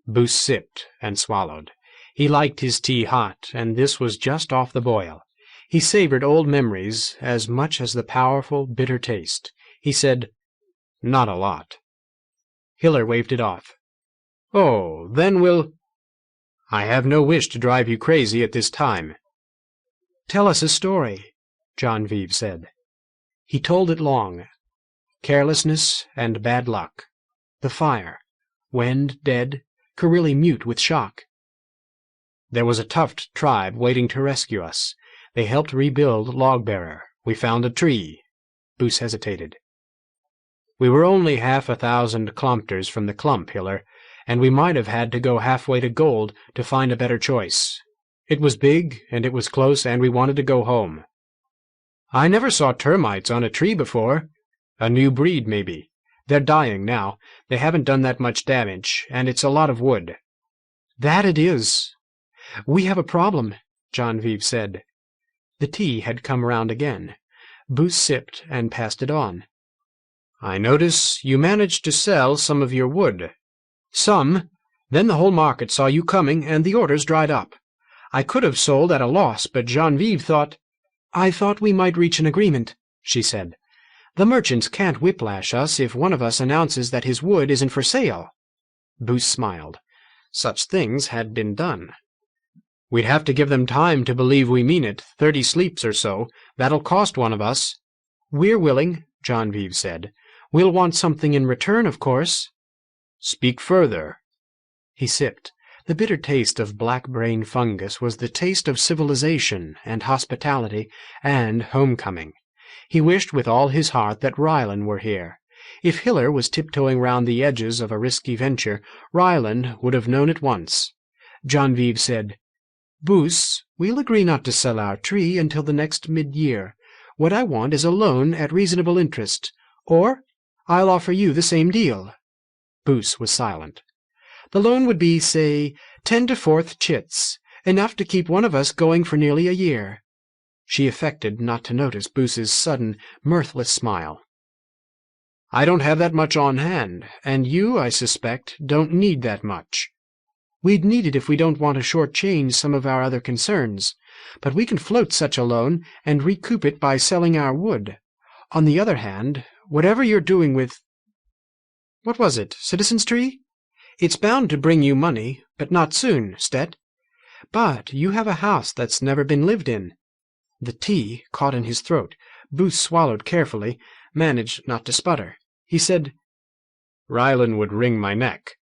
Boos sipped and swallowed. He liked his tea hot, and this was just off the boil. He savored old memories as much as the powerful, bitter taste. He said, "Not a lot." Hiller waved it off. "Oh, then we'll—" "I have no wish to drive you crazy at this time." "Tell us a story," Genevieve said. He told it long. Carelessness and bad luck. The fire. Wend dead. Carilli mute with shock. "There was a Tuft tribe waiting to rescue us. They helped rebuild Logbearer. We found a tree." Boos hesitated. "We were only 1,000 kilometers from the clump, Hiller, and we might have had to go halfway to Gold to find a better choice. It was big, and it was close, and we wanted to go home." "I never saw termites on a tree before. A new breed, maybe. They're dying now. They haven't done that much damage, and it's a lot of wood." "That it is. We have a problem," Genevieve said. The tea had come round again. Boos sipped and passed it on. "I notice you managed to sell some of your wood." "Some. Then the whole market saw you coming, and the orders dried up. I could have sold at a loss, but Genevieve thought—" "I thought we might reach an agreement," she said. "The merchants can't whiplash us if one of us announces that his wood isn't for sale." Boos smiled. Such things had been done. "We'd have to give them time to believe we mean it, 30 sleeps or so. That'll cost one of us." "We're willing," Genevieve said. "We'll want something in return, of course." "Speak further." He sipped. The bitter taste of black-brain fungus was the taste of civilization and hospitality and homecoming. He wished with all his heart that Rylan were here. If Hiller was tiptoeing round the edges of a risky venture, Rylan would have known at once. Genevieve said, "Boos, we'll agree not to sell our tree until the next mid-year. What I want is a loan at reasonable interest, or I'll offer you the same deal." Boos was silent. "The loan would be, say, 10 to 4th chits, enough to keep one of us going for nearly a year." She affected not to notice Boos's sudden, mirthless smile. "I don't have that much on hand, and you, I suspect, don't need that much." "We'd need it if we don't want to short-change some of our other concerns. But we can float such a loan and recoup it by selling our wood. On the other hand, whatever you're doing with— what was it, Citizens Tree? It's bound to bring you money, but not soon, Stet. But you have a house that's never been lived in." The tea caught in his throat. Boos swallowed carefully, managed not to sputter. He said, "Rylan would wring my neck."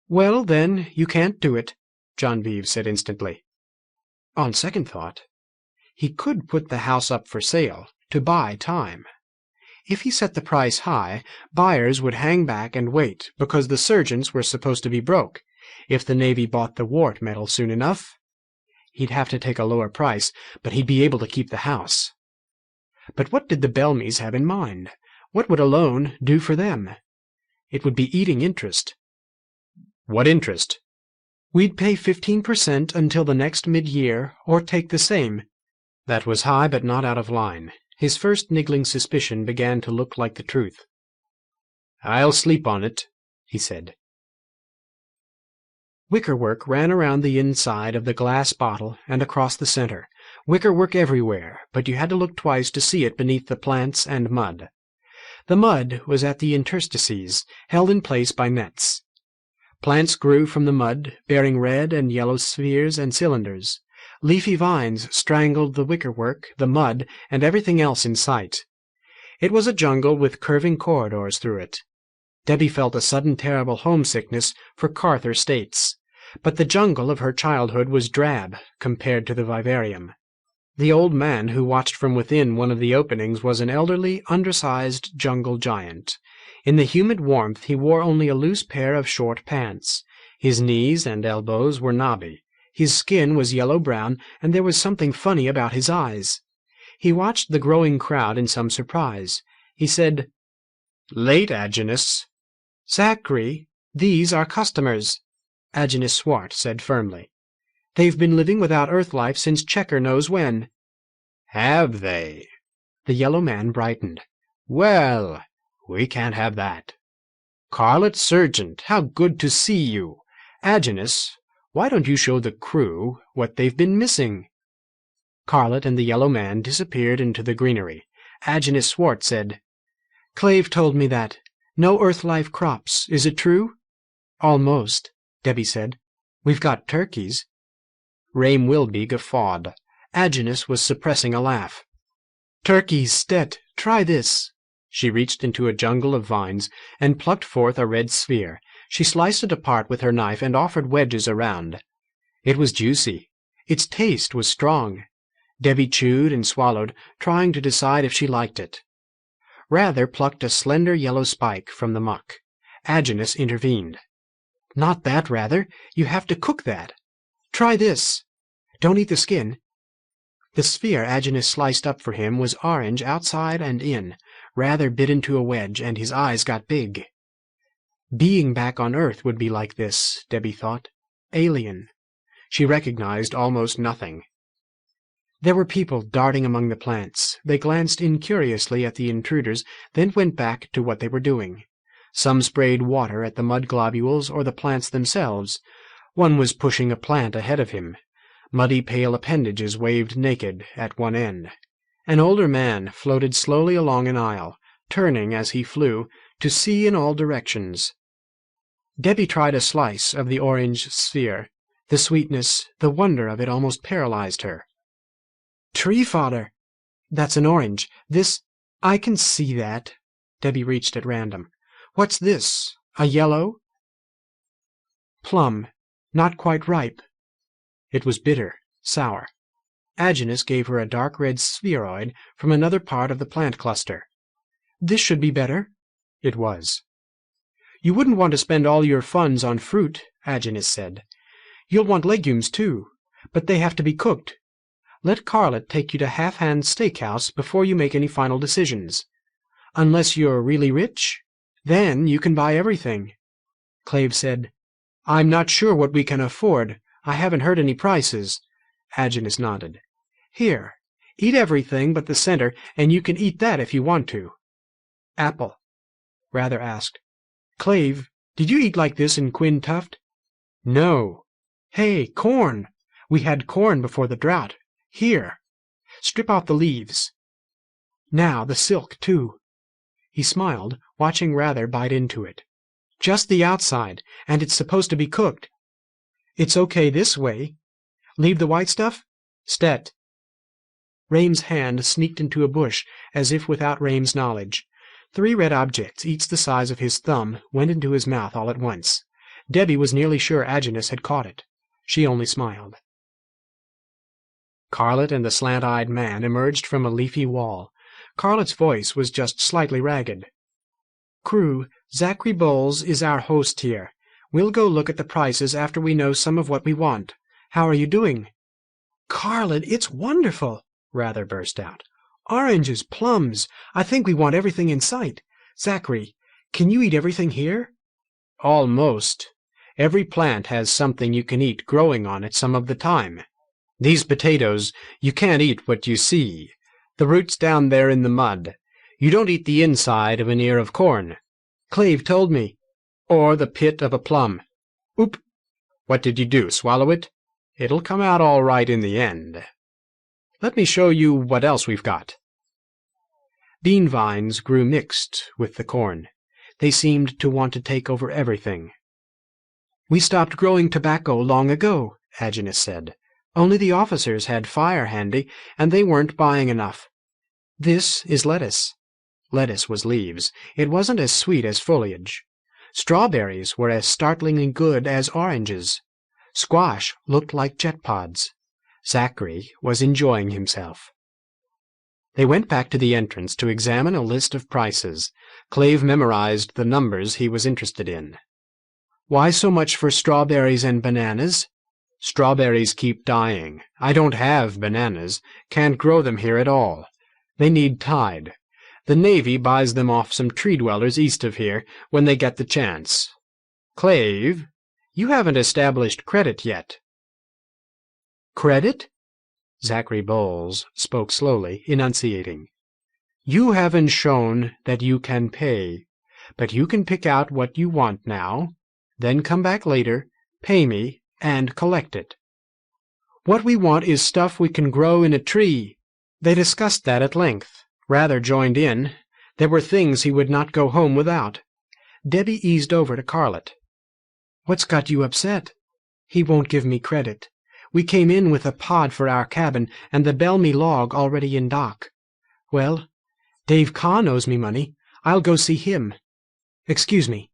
"Well, then, you can't do it," Genevieve said instantly. On second thought, he could put the house up for sale, to buy time. If he set the price high, buyers would hang back and wait, because the sergeants were supposed to be broke. If the Navy bought the Wart metal soon enough, he'd have to take a lower price, but he'd be able to keep the house. But what did the Belmys have in mind? What would a loan do for them? It would be eating interest. "What interest?" "We'd pay 15% until the next mid-year, or take the same." That was high, but not out of line. His first niggling suspicion began to look like the truth. "I'll sleep on it," he said. Wickerwork ran around the inside of the glass bottle and across the center. Wickerwork everywhere, but you had to look twice to see it beneath the plants and mud. The mud was at the interstices, held in place by nets. Plants grew from the mud, bearing red and yellow spheres and cylinders. Leafy vines strangled the wickerwork, the mud, and everything else in sight. It was a jungle with curving corridors through it. Debbie felt a sudden terrible homesickness for Carther States, but the jungle of her childhood was drab compared to the vivarium. The old man who watched from within one of the openings was an elderly, undersized jungle giant. In the humid warmth he wore only a loose pair of short pants. His knees and elbows were knobby. His skin was yellow-brown, and there was something funny about his eyes. He watched the growing crowd in some surprise. He said, "Late, Agenists." "Zachary, these are customers," Agnes Swart said firmly. "They've been living without Earth life since Checker knows when." "Have they?" The yellow man brightened. "Well, we can't have that. Carlet Serjent, how good to see you. Agnes, why don't you show the crew what they've been missing?" Carlet and the yellow man disappeared into the greenery. Agnes Swart said, "Clave told me that. No Earth life crops. Is it true?" "Almost," Debbie said. "We've got turkeys." Rame Wilby guffawed. Agnes was suppressing a laugh. "Turkeys, Stet, try this." She reached into a jungle of vines and plucked forth a red sphere. She sliced it apart with her knife and offered wedges around. It was juicy. Its taste was strong. Debbie chewed and swallowed, trying to decide if she liked it. Rather plucked a slender yellow spike from the muck. Agnes intervened. "Not that, Rather. You have to cook that. Try this. Don't eat the skin." The sphere Agnes sliced up for him was orange outside and in. Rather bit into a wedge, and his eyes got big. Being back on Earth would be like this, Debbie thought. Alien. She recognized almost nothing. There were people darting among the plants. They glanced incuriously at the intruders, then went back to what they were doing. Some sprayed water at the mud globules or the plants themselves. One was pushing a plant ahead of him. Muddy pale appendages waved naked at one end. An older man floated slowly along an aisle, turning as he flew, to see in all directions. Debbie tried a slice of the orange sphere. The sweetness, the wonder of it almost paralyzed her. "Tree fodder! That's an orange. This... I can see that." Debbie reached at random. "What's this? A yellow?" "Plum. Not quite ripe." It was bitter, sour. Agnes gave her a dark red spheroid from another part of the plant cluster. "This should be better." It was. "You wouldn't want to spend all your funds on fruit," Agnes said. "You'll want legumes, too, but they have to be cooked. Let Carlet take you to Half Hand's Steakhouse before you make any final decisions. Unless you're really rich, then you can buy everything." Clave said, "I'm not sure what we can afford. I haven't heard any prices." Agnes nodded. "Here, eat everything but the center, and you can eat that if you want to." "Apple?" Rather asked. "Clave, did you eat like this in In Tuft?" "No." "Hey, corn! We had corn before the drought. Here. Strip off the leaves. Now the silk, too." He smiled, watching Rather bite into it. "Just the outside, and it's supposed to be cooked." "It's okay this way. Leave the white stuff?" "Stet." Rame's hand sneaked into a bush, as if without Rame's knowledge. 3 red objects, each the size of his thumb, went into his mouth all at once. Debbie was nearly sure Agnes had caught it. She only smiled. Carlet and the slant-eyed man emerged from a leafy wall. Carlet's voice was just slightly ragged. "Crew, Zachary Bowles is our host here. We'll go look at the prices after we know some of what we want. How are you doing?" "Carlet, it's wonderful!" Rather burst out. "Oranges, plums. I think we want everything in sight. Zachary, can you eat everything here?" "Almost. Every plant has something you can eat growing on it some of the time. These potatoes, you can't eat what you see. The root's down there in the mud. You don't eat the inside of an ear of corn." "Clave told me." "Or the pit of a plum." "Oop." What did you do, swallow it? It'll come out all right in the end. Let me show you what else we've got. Bean vines grew mixed with the corn. They seemed to want to take over everything. "We stopped growing tobacco long ago," Agnes said. "Only the officers had fire handy, and they weren't buying enough. This is lettuce." Lettuce was leaves. It wasn't as sweet as foliage. Strawberries were as startlingly good as oranges. Squash looked like jet pods. Zachary was enjoying himself. They went back to the entrance to examine a list of prices. Clave memorized the numbers he was interested in. "Why so much for strawberries and bananas?" "Strawberries keep dying. I don't have bananas. Can't grow them here at all. They need tide. The Navy buys them off some tree-dwellers east of here when they get the chance. Clave, you haven't established credit yet." "Credit?" Zachary Bowles spoke slowly, enunciating. "You haven't shown that you can pay, but you can pick out what you want now, then come back later, pay me, and collect it. What we want is stuff we can grow in a tree." They discussed that at length. Rather joined in. There were things he would not go home without. Debbie eased over to Carlett. "What's got you upset?" "He won't give me credit. We came in with a pod for our cabin, and the Bellamy log already in dock. Well, Dave Kahn owes me money. I'll go see him. Excuse me."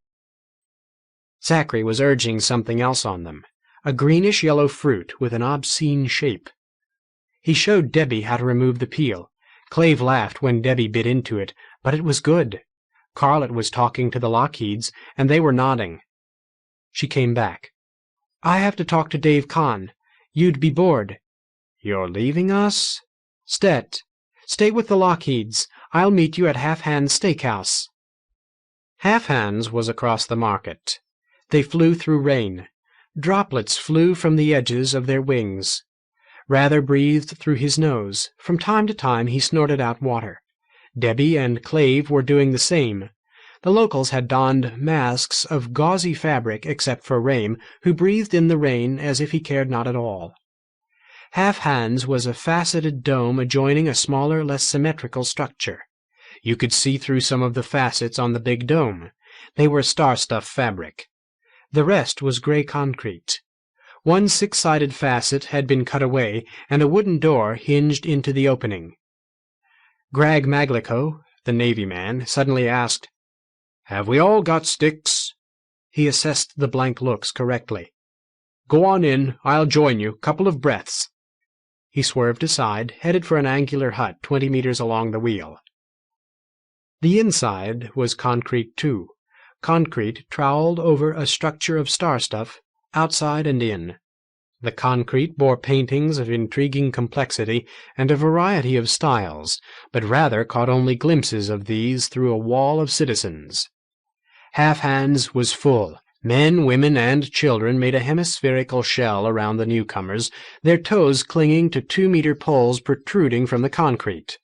Zachary was urging something else on them, a greenish-yellow fruit with an obscene shape. He showed Debbie how to remove the peel. Clave laughed when Debbie bit into it, but it was good. Carlett was talking to the Lockheeds, and they were nodding. She came back. "I have to talk to Dave Kahn. You'd be bored." "You're leaving us?" Stay with the Lockheeds. I'll meet you at Half Hand's Steakhouse." Half Hand's was across the market. They flew through rain. Droplets flew from the edges of their wings. Rather breathed through his nose. From time to time he snorted out water. Debbie and Clave were doing the same. The locals had donned masks of gauzy fabric except for Rame, who breathed in the rain as if he cared not at all. Half Hand's was a faceted dome adjoining a smaller, less symmetrical structure. You could see through some of the facets on the big dome. They were star-stuff fabric. The rest was gray concrete. One six-sided facet had been cut away, and a wooden door hinged into the opening. Greg Maglico, the Navy man, suddenly asked, "Have we all got sticks?" He assessed the blank looks correctly. "Go on in. I'll join you. Couple of breaths." He swerved aside, headed for an angular hut 20 meters along the wheel. The inside was concrete, too. Concrete troweled over a structure of star stuff, outside and in. The concrete bore paintings of intriguing complexity and a variety of styles, but rather caught only glimpses of these through a wall of citizens. Half Hand's was full. Men, women, and children made a hemispherical shell around the newcomers, their toes clinging to 2-meter poles protruding from the concrete.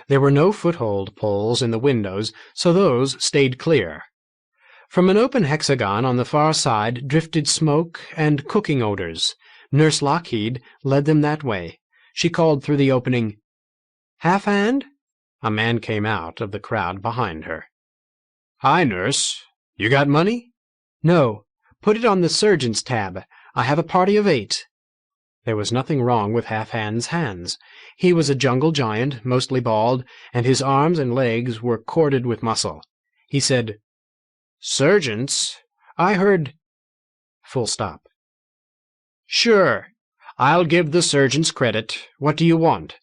There were no foothold poles in the windows, so those stayed clear. From an open hexagon on the far side drifted smoke and cooking odors. Nurse Lockheed led them that way. She called through the opening, "Half Hand?" A man came out of the crowd behind her. "Hi, Nurse. You got money?" "No. Put it on the surgeon's tab. I have a party of 8. There was nothing wrong with Half Hand's hands. He was a jungle giant, mostly bald, and his arms and legs were corded with muscle. He said, "Sergeants, I heard—" Full stop. "Sure. I'll give the sergeants credit. What do you want?"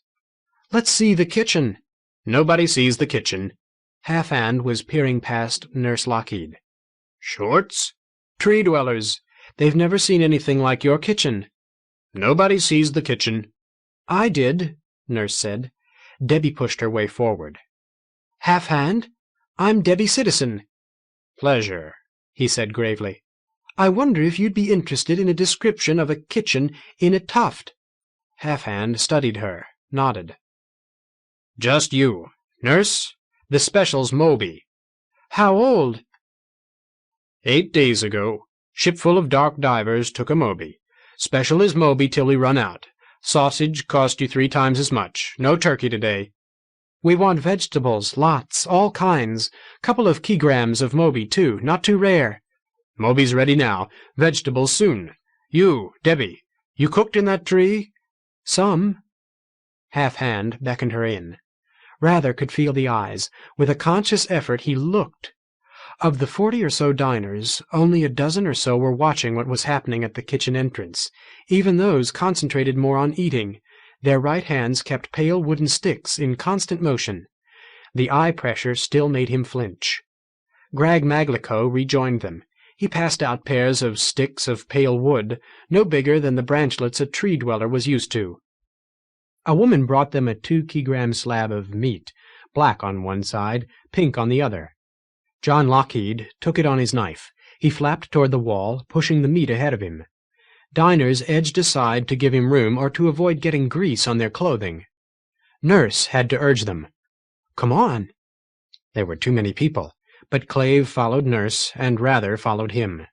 "Let's see the kitchen." "Nobody sees the kitchen." Half Hand was peering past Nurse Lockheed. "Shorts?" "Tree dwellers. They've never seen anything like your kitchen." "Nobody sees the kitchen." "I did," Nurse said. Debbie pushed her way forward. "Half Hand, I'm Debbie Citizen." "Pleasure," he said gravely. "I wonder if you'd be interested in a description of a kitchen in a tuft." Half Hand studied her, nodded. "Just you. Nurse, the special's Moby." "How old?" 8 days ago. Ship full of dark divers took a Moby. Special is Moby till we run out. Sausage cost you 3 times as much. No turkey today. We want vegetables, lots, all kinds. Couple of kilograms of Moby, too, not too rare. Moby's ready now. Vegetables soon. You, Debbie, you cooked in that tree? Some. Half-Hand beckoned her in. Rather could feel the eyes. With a conscious effort he looked. Of the 40 or so diners, only a dozen or so were watching what was happening at the kitchen entrance. Even those concentrated more on eating. Their right hands kept pale wooden sticks in constant motion. The eye pressure still made him flinch. Grag Maglico rejoined them. He passed out pairs of sticks of pale wood, no bigger than the branchlets a tree-dweller was used to. A woman brought them a 2-kilogram slab of meat, black on one side, pink on the other. John Lockheed took it on his knife. He flapped toward the wall, pushing the meat ahead of him. Diners edged aside to give him room or to avoid getting grease on their clothing. Nurse had to urge them. "Come on." There were too many people, but Clave followed Nurse, and Rather followed him.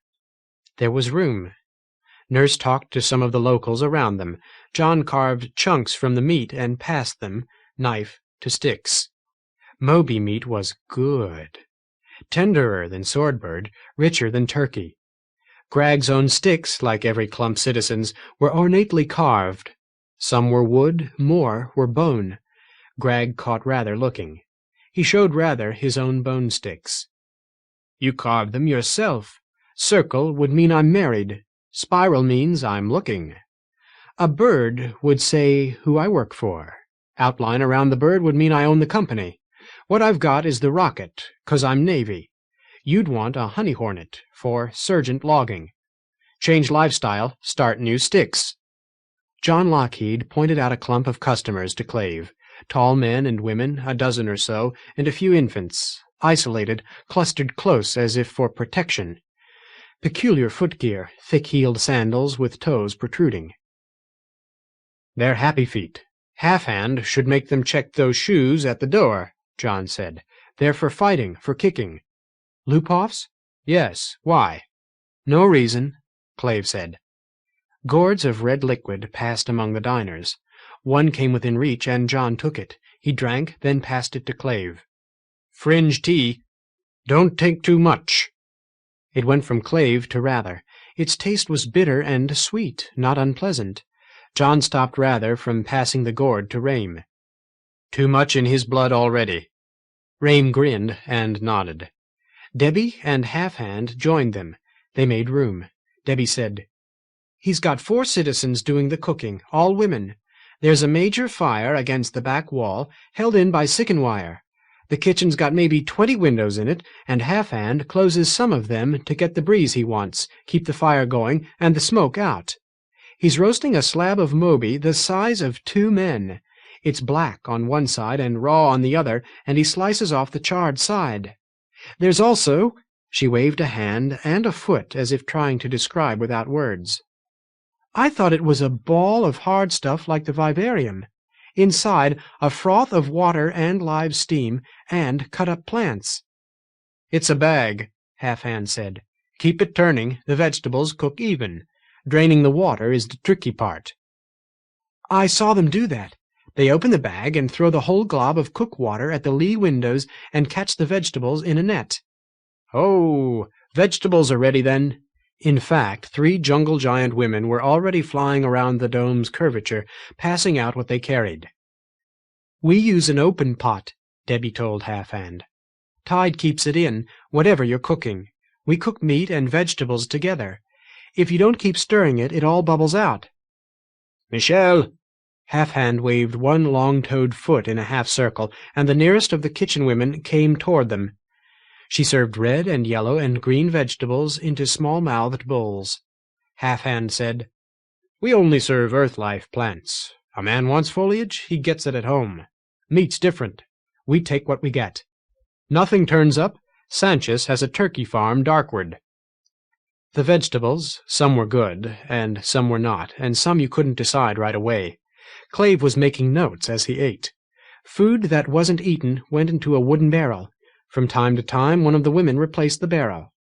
There was room. Nurse talked to some of the locals around them. John carved chunks from the meat and passed them, knife to sticks. Moby meat was good. Tenderer than swordbird, richer than turkey. Grag's own sticks, like every clump citizen's, were ornately carved. Some were wood, more were bone. Grag caught Rather looking. He showed Rather his own bone sticks. "You carved them yourself. Circle would mean I'm married. Spiral means I'm looking. A bird would say who I work for. Outline around the bird would mean I own the company. What I've got is the rocket, 'cause I'm Navy. You'd want a Honey Hornet for Serjent logging. Change lifestyle, start new sticks." John Lockheed pointed out a clump of customers to Clave. Tall men and women, a dozen or so, and a few infants, isolated, clustered close as if for protection. Peculiar footgear, thick-heeled sandals with toes protruding. "They're Happyfeet. Half-Hand should make them check those shoes at the door," John said. "They're for fighting, for kicking." "Lupoffs?" "Yes. Why?" "No reason," Clave said. Gourds of red liquid passed among the diners. One came within reach, and John took it. He drank, then passed it to Clave. "Fringe tea. Don't take too much." It went from Clave to Rather. Its taste was bitter and sweet, not unpleasant. John stopped Rather from passing the gourd to Rame. "Too much in his blood already." Rame grinned and nodded. Debbie and Half-Hand joined them. They made room. Debbie said, "He's got 4 citizens doing the cooking, all women. There's a major fire against the back wall, held in by sicken wire. The kitchen's got maybe 20 windows in it, and Half-Hand closes some of them to get the breeze he wants, keep the fire going, and the smoke out. He's roasting a slab of Moby the size of 2 men. It's black on one side and raw on the other, and he slices off the charred side. There's also—" She waved a hand and a foot as if trying to describe without words. "I thought it was a ball of hard stuff like the vivarium. Inside, a froth of water and live steam, and cut-up plants." "It's a bag," Half-Hand said. "Keep it turning, the vegetables cook even. Draining the water is the tricky part." "I saw them do that. They open the bag and throw the whole glob of cook water at the lee windows and catch the vegetables in a net." "Oh, vegetables are ready then." In fact, 3 jungle giant women were already flying around the dome's curvature, passing out what they carried. "We use an open pot," Debbie told Half-Hand. "Tide keeps it in, whatever you're cooking. We cook meat and vegetables together. If you don't keep stirring it, it all bubbles out." "Michelle!" Half-Hand waved one long-toed foot in a half-circle, and the nearest of the kitchen women came toward them. She served red and yellow and green vegetables into small-mouthed bowls. Half-Hand said, "We only serve earth-life plants. A man wants foliage, he gets it at home. Meat's different. We take what we get. Nothing turns up. Sanchez has a turkey farm darkward." The vegetables, some were good, and some were not, and some you couldn't decide right away. Clave was making notes as he ate. Food that wasn't eaten went into a wooden barrel. From time to time, one of the women replaced the barrel.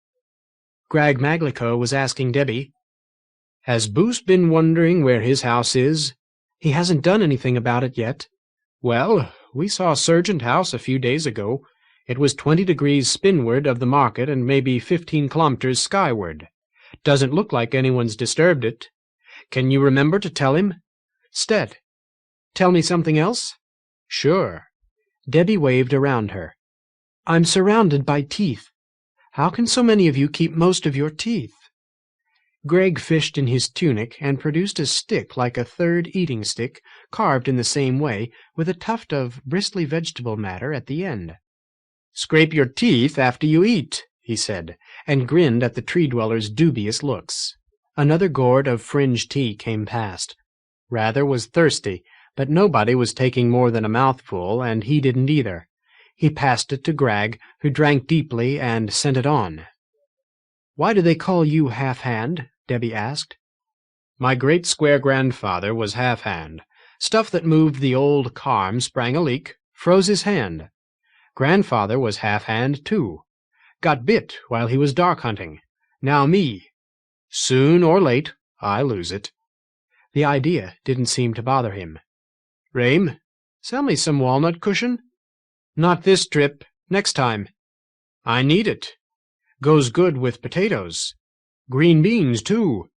Greg Maglico was asking Debbie, "Has Boos been wondering where his house is? He hasn't done anything about it yet." "Well, we saw Serjent House a few days ago. It was 20 degrees spinward of the market and maybe 15 kilometers skyward. Doesn't look like anyone's disturbed it. Can you remember to tell him?" "Stet. Tell me something else?" "Sure." Debbie waved around her. "I'm surrounded by teeth. How can so many of you keep most of your teeth?" Greg fished in his tunic and produced a stick like a third eating stick, carved in the same way, with a tuft of bristly vegetable matter at the end. "Scrape your teeth after you eat," he said, and grinned at the tree-dweller's dubious looks. Another gourd of fringe tea came past. Rather was thirsty, but nobody was taking more than a mouthful, and he didn't either. He passed it to Greg, who drank deeply and sent it on. "Why do they call you Half-Hand?" Debbie asked. "My great-square-grandfather was half-hand. Stuff that moved the old carm sprang a leak, froze his hand. Grandfather was half-hand, too. Got bit while he was dark hunting. Now me. Soon or late, I lose it." The idea didn't seem to bother him. "Rame, sell me some walnut cushion?" "Not this trip. Next time." "I need it. Goes good with potatoes. Green beans, too."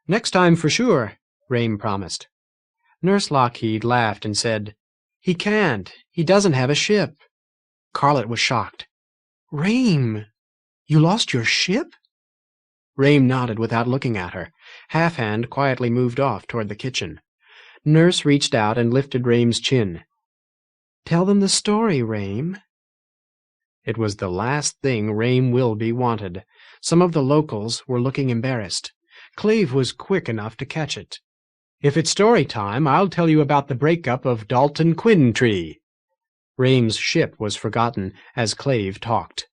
"Next time for sure," Rame promised. Nurse Lockheed laughed and said, "He can't. He doesn't have a ship." Carlett was shocked. "Rame, you lost your ship?" Rame nodded without looking at her. Half-Hand quietly moved off toward the kitchen. Nurse reached out and lifted Rame's chin. "Tell them the story, Rame." It was the last thing Rame Wilby wanted. Some of the locals were looking embarrassed. Cleve was quick enough to catch it. "If it's story time, I'll tell you about the breakup of Dalton Quintree." Rame's ship was forgotten as Cleve talked.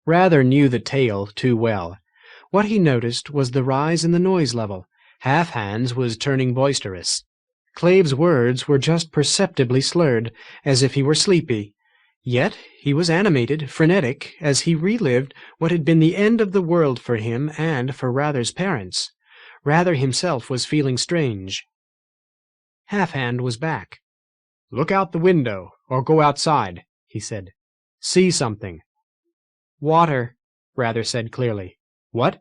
Rather knew the tale too well. What he noticed was the rise in the noise level. Half-Hands was turning boisterous. Clave's words were just perceptibly slurred, as if he were sleepy. Yet he was animated, frenetic, as he relived what had been the end of the world for him and for Rather's parents. Rather himself was feeling strange. Half-Hand was back. "Look out the window, or go outside," he said. "See something." "Water," Rather said clearly. "What?"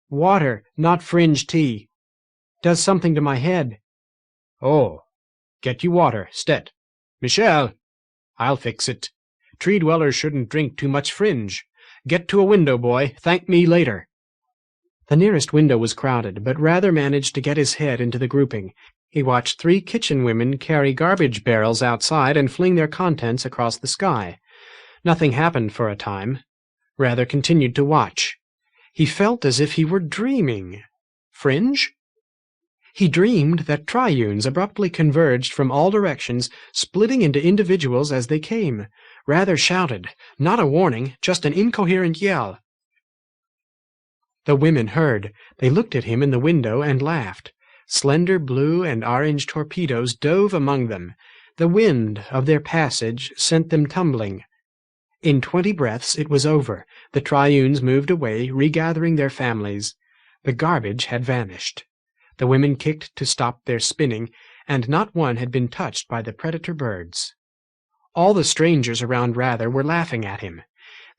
"Water, not fringe tea. Does something to my head." "Oh. Get you water, Stet. Michelle!" "I'll fix it. Tree-dwellers shouldn't drink too much fringe. Get to a window, boy. Thank me later." The nearest window was crowded, but Rather managed to get his head into the grouping. He watched 3 kitchen women carry garbage barrels outside and fling their contents across the sky. Nothing happened for a time. Rather continued to watch. He felt as if he were dreaming. Fringe? He dreamed that triunes abruptly converged from all directions, splitting into individuals as they came. Rather shouted, not a warning, just an incoherent yell. The women heard. They looked at him in the window and laughed. Slender blue and orange torpedoes dove among them. The wind of their passage sent them tumbling. In 20 breaths it was over. The triunes moved away, regathering their families. The garbage had vanished. The women kicked to stop their spinning, and not one had been touched by the predator birds. All the strangers around Rather were laughing at him.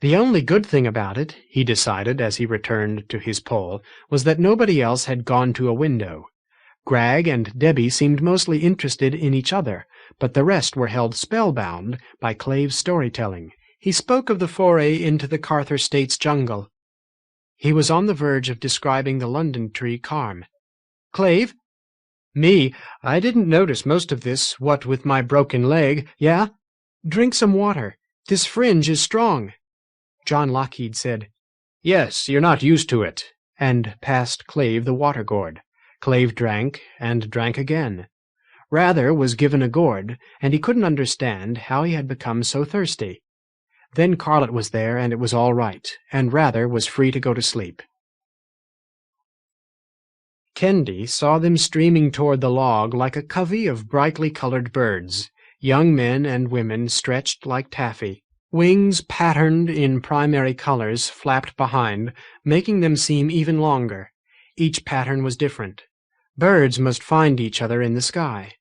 The only good thing about it, he decided as he returned to his pole, was that nobody else had gone to a window. Greg and Debbie seemed mostly interested in each other, but the rest were held spellbound by Clave's storytelling. He spoke of the foray into the Carther State's jungle. He was on the verge of describing the London tree carm. "Clave?" "Me? I didn't notice most of this, what with my broken leg. Yeah? Drink some water. This fringe is strong." John Lockheed said, "Yes, you're not used to it," and passed Clave the water gourd. Clave drank, and drank again. Rather was given a gourd, and he couldn't understand how he had become so thirsty. Then Carlett was there, and it was all right, and Rather was free to go to sleep. Kendi saw them streaming toward the log like a covey of brightly colored birds, young men and women stretched like taffy. Wings patterned in primary colors flapped behind, making them seem even longer. Each pattern was different. Birds must find each other in the sky.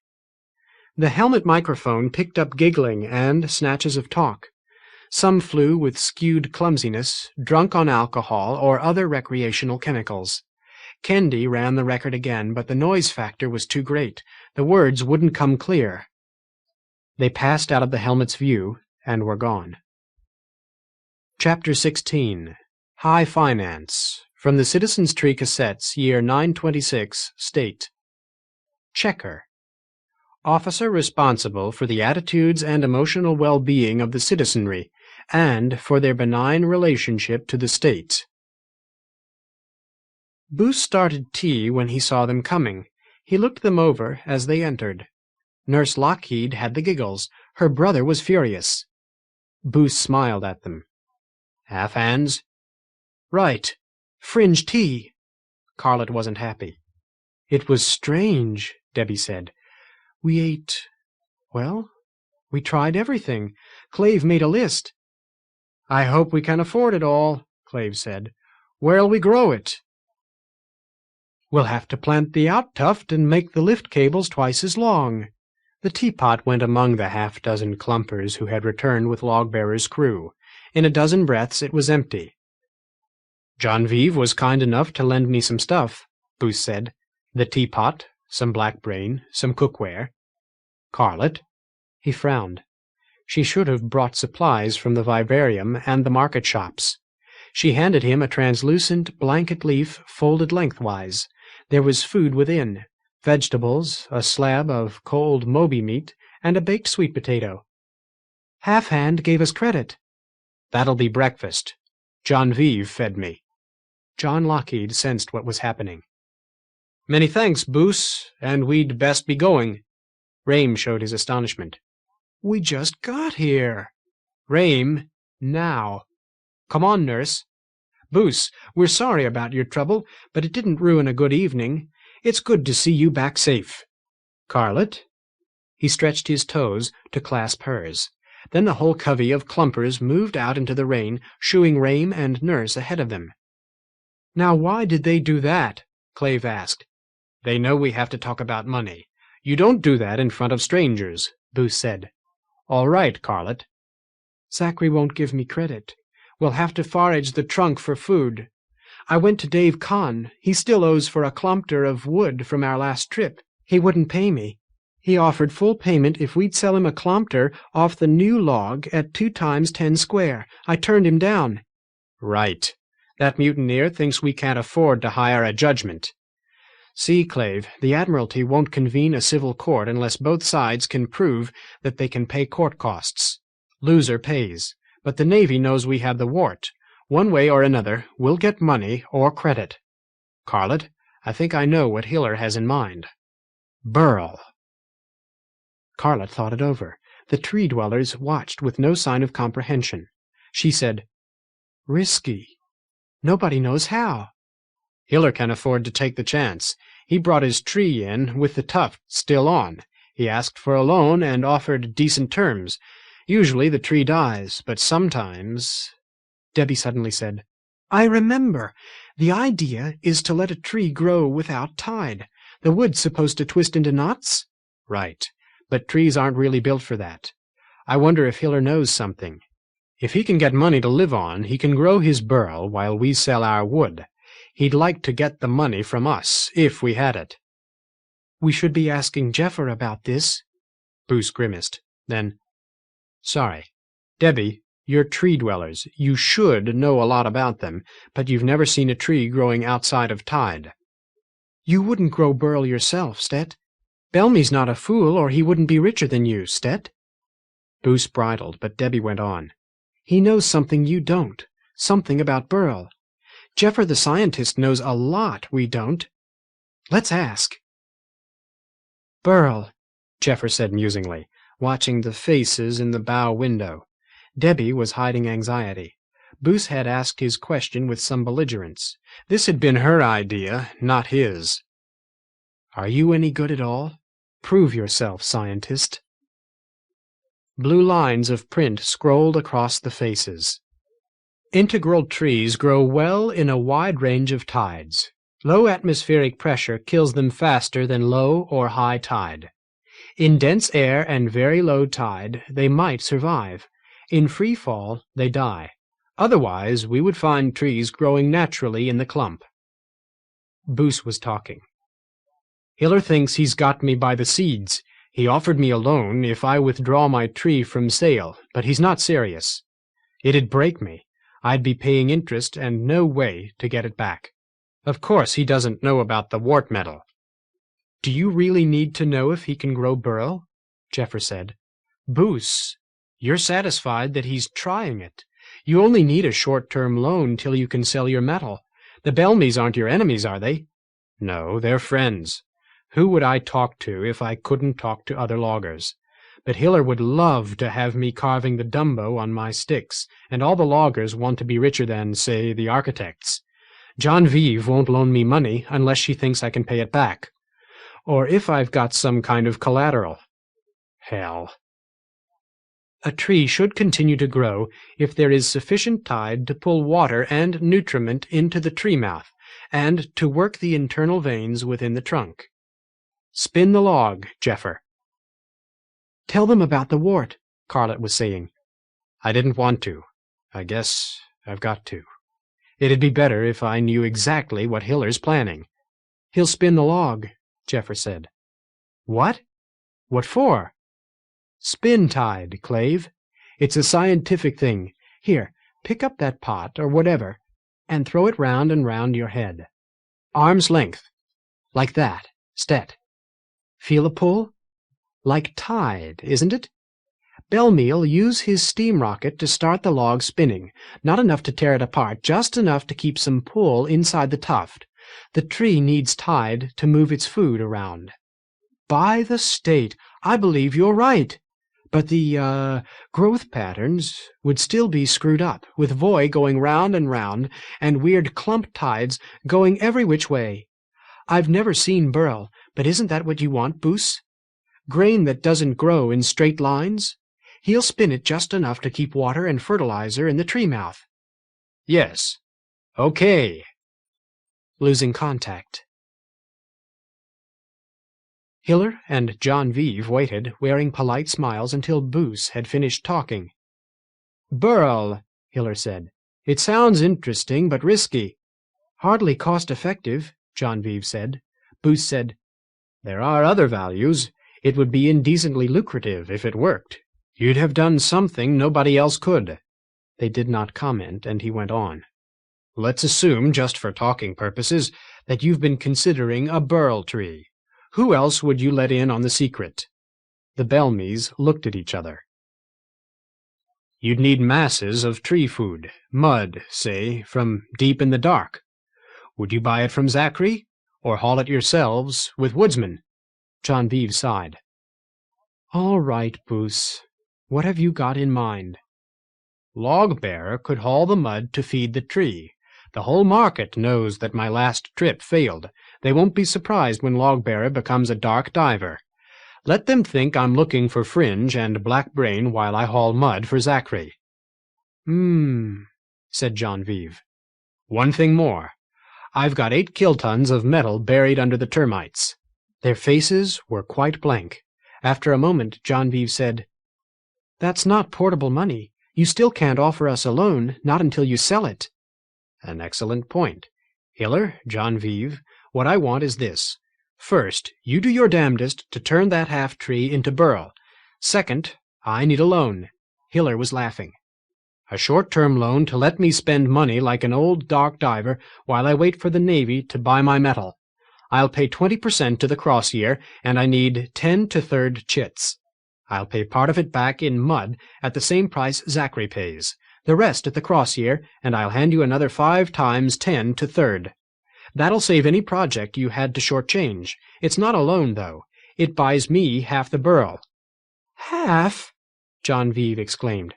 The helmet microphone picked up giggling and snatches of talk. Some flew with skewed clumsiness, drunk on alcohol or other recreational chemicals. Kendi ran the record again, but the noise factor was too great. The words wouldn't come clear. They passed out of the helmet's view and were gone. Chapter 16. High Finance. From the Citizens' Tree Cassettes, year 926, state. Checker. Officer responsible for the attitudes and emotional well-being of the citizenry, and for their benign relationship to the state. Booth started tea when he saw them coming. He looked them over as they entered. Nurse Lockheed had the giggles. Her brother was furious. Booth smiled at them. Half-hands? Right. Fringe tea. Carlett wasn't happy. It was strange, Debbie said. We ate... well, we tried everything. Clave made a list. I hope we can afford it all, Clave said. Where'll we grow it? We'll have to plant the out-tuft and make the lift cables twice as long. The teapot went among the half-dozen clumpers who had returned with Logbearer's crew. In a dozen breaths it was empty. John Vive was kind enough to lend me some stuff, Booth said. The teapot, some black brain, some cookware. Carlett? He frowned. She should have brought supplies from the vivarium and the market shops. She handed him a translucent blanket leaf folded lengthwise. There was food within, vegetables, a slab of cold Moby meat, and a baked sweet potato. Half-Hand gave us credit. That'll be breakfast. John Vive fed me. John Lockheed sensed what was happening. Many thanks, Boos, and we'd best be going. Rame showed his astonishment. We just got here. Rame, now. Come on, nurse. Boos, we're sorry about your trouble, but it didn't ruin a good evening. It's good to see you back safe. Carlett? He stretched his toes to clasp hers. Then the whole covey of clumpers moved out into the rain, shooing Rame and nurse ahead of them. Now why did they do that? Clave asked. They know we have to talk about money. You don't do that in front of strangers, Booth said. All right, Carlett. Zachary won't give me credit. We'll have to forage the trunk for food. I went to Dave Kahn. He still owes for a kilometer of wood from our last trip. He wouldn't pay me. He offered full payment if we'd sell him a kilometer off the new log at 2 times 10 square. I turned him down. Right. That mutineer thinks we can't afford to hire a judgment. See, Clave, the Admiralty won't convene a civil court unless both sides can prove that they can pay court costs. Loser pays. But the Navy knows we have the wart. One way or another, we'll get money or credit. Carlett, I think I know what Hiller has in mind. Burl. Carlett thought it over. The tree-dwellers watched with no sign of comprehension. She said, Risky. Nobody knows how. Hiller can afford to take the chance. He brought his tree in with the tuft still on. He asked for a loan and offered decent terms. Usually the tree dies, but sometimes... Debbie suddenly said, I remember. The idea is to let a tree grow without tide. The wood's supposed to twist into knots? Right. But trees aren't really built for that. I wonder if Hiller knows something. If he can get money to live on, he can grow his burl while we sell our wood. He'd like to get the money from us, if we had it. We should be asking Jeffer about this. Boos grimaced. Then, sorry. Debbie, you're tree-dwellers. You should know a lot about them, but you've never seen a tree growing outside of tide. You wouldn't grow burl yourself, Stet. Belmy's not a fool, or he wouldn't be richer than you, Stet. Boos bridled, but Debbie went on. He knows something you don't. Something about burl. Jeffer the scientist knows a lot we don't. Let's ask. Burl, Jeffer said musingly, watching the faces in the bow window. Debbie was hiding anxiety. Boos had asked his question with some belligerence. This had been her idea, not his. Are you any good at all? Prove yourself, scientist. Blue lines of print scrolled across the faces. Integral trees grow well in a wide range of tides. Low atmospheric pressure kills them faster than low or high tide. In dense air and very low tide, they might survive. In free fall, they die. Otherwise, we would find trees growing naturally in the clump. Boos was talking. Hiller thinks he's got me by the seeds. He offered me a loan if I withdraw my tree from sale, but he's not serious. It'd break me. I'd be paying interest and no way to get it back. Of course he doesn't know about the wart metal. Do you really need to know if he can grow burl? Jeffer said. Boos, you're satisfied that he's trying it. You only need a short-term loan till you can sell your metal. The Belmies aren't your enemies, are they? No, they're friends. Who would I talk to if I couldn't talk to other loggers? But Hiller would love to have me carving the Dumbo on my sticks, and all the loggers want to be richer than, say, the architects. John Vive won't loan me money unless she thinks I can pay it back. Or if I've got some kind of collateral. Hell. A tree should continue to grow if there is sufficient tide to pull water and nutriment into the tree mouth, and to work the internal veins within the trunk. Spin the log, Jeffer. Tell them about the wart, Carlett was saying. I didn't want to. I guess I've got to. It'd be better if I knew exactly what Hiller's planning. He'll spin the log, Jeffer said. What? What for? Spin tide, Clave. It's a scientific thing. Here, pick up that pot, or whatever, and throw it round and round your head. Arm's length. Like that. Stet. Feel a pull? Like tide, isn't it? Belme'll use his steam rocket to start the log spinning, not enough to tear it apart, just enough to keep some pull inside the tuft. The tree needs tide to move its food around. By the state, I believe you're right. But the, growth patterns would still be screwed up, with voy going round and weird clump tides going every which way. I've never seen burl, but isn't that what you want, Boos? Grain that doesn't grow in straight lines? He'll spin it just enough to keep water and fertilizer in the tree mouth. Yes. Okay. Losing contact. Hiller and John Vive waited, wearing polite smiles, until Boos had finished talking. Burl, Hiller said. It sounds interesting, but risky. Hardly cost-effective, John Vive said. Boos said, There are other values. It would be indecently lucrative if it worked. You'd have done something nobody else could. They did not comment, and he went on. Let's assume, just for talking purposes, that you've been considering a burl tree. Who else would you let in on the secret? The Belmies looked at each other. You'd need masses of tree food, mud, say, from deep in the dark. Would you buy it from Zachary, or haul it yourselves with woodsmen? John Vive sighed. All right, Boos. What have you got in mind? Log-bearer could haul the mud to feed the tree. The whole market knows that my last trip failed. They won't be surprised when Log-bearer becomes a dark diver. Let them think I'm looking for Fringe and Black Brain while I haul mud for Zachary. Said John Vive. One thing more. I've got 8 kilotons of metal buried under the termites. Their faces were quite blank. After a moment, John Vive said, That's not portable money. You still can't offer us a loan, not until you sell it. An excellent point. Hiller, John Vive, what I want is this. First, you do your damnedest to turn that half-tree into burl. Second, I need a loan. Hiller was laughing. A short-term loan to let me spend money like an old dark diver while I wait for the Navy to buy my metal. I'll pay 20% to the cross-year, and I need 10 to third chits. I'll pay part of it back in mud at the same price Zachary pays, the rest at the cross-year, and I'll hand you another 5 times 10 to third. That'll save any project you had to shortchange. It's not a loan, though. It buys me half the burl. Half? John Vive exclaimed.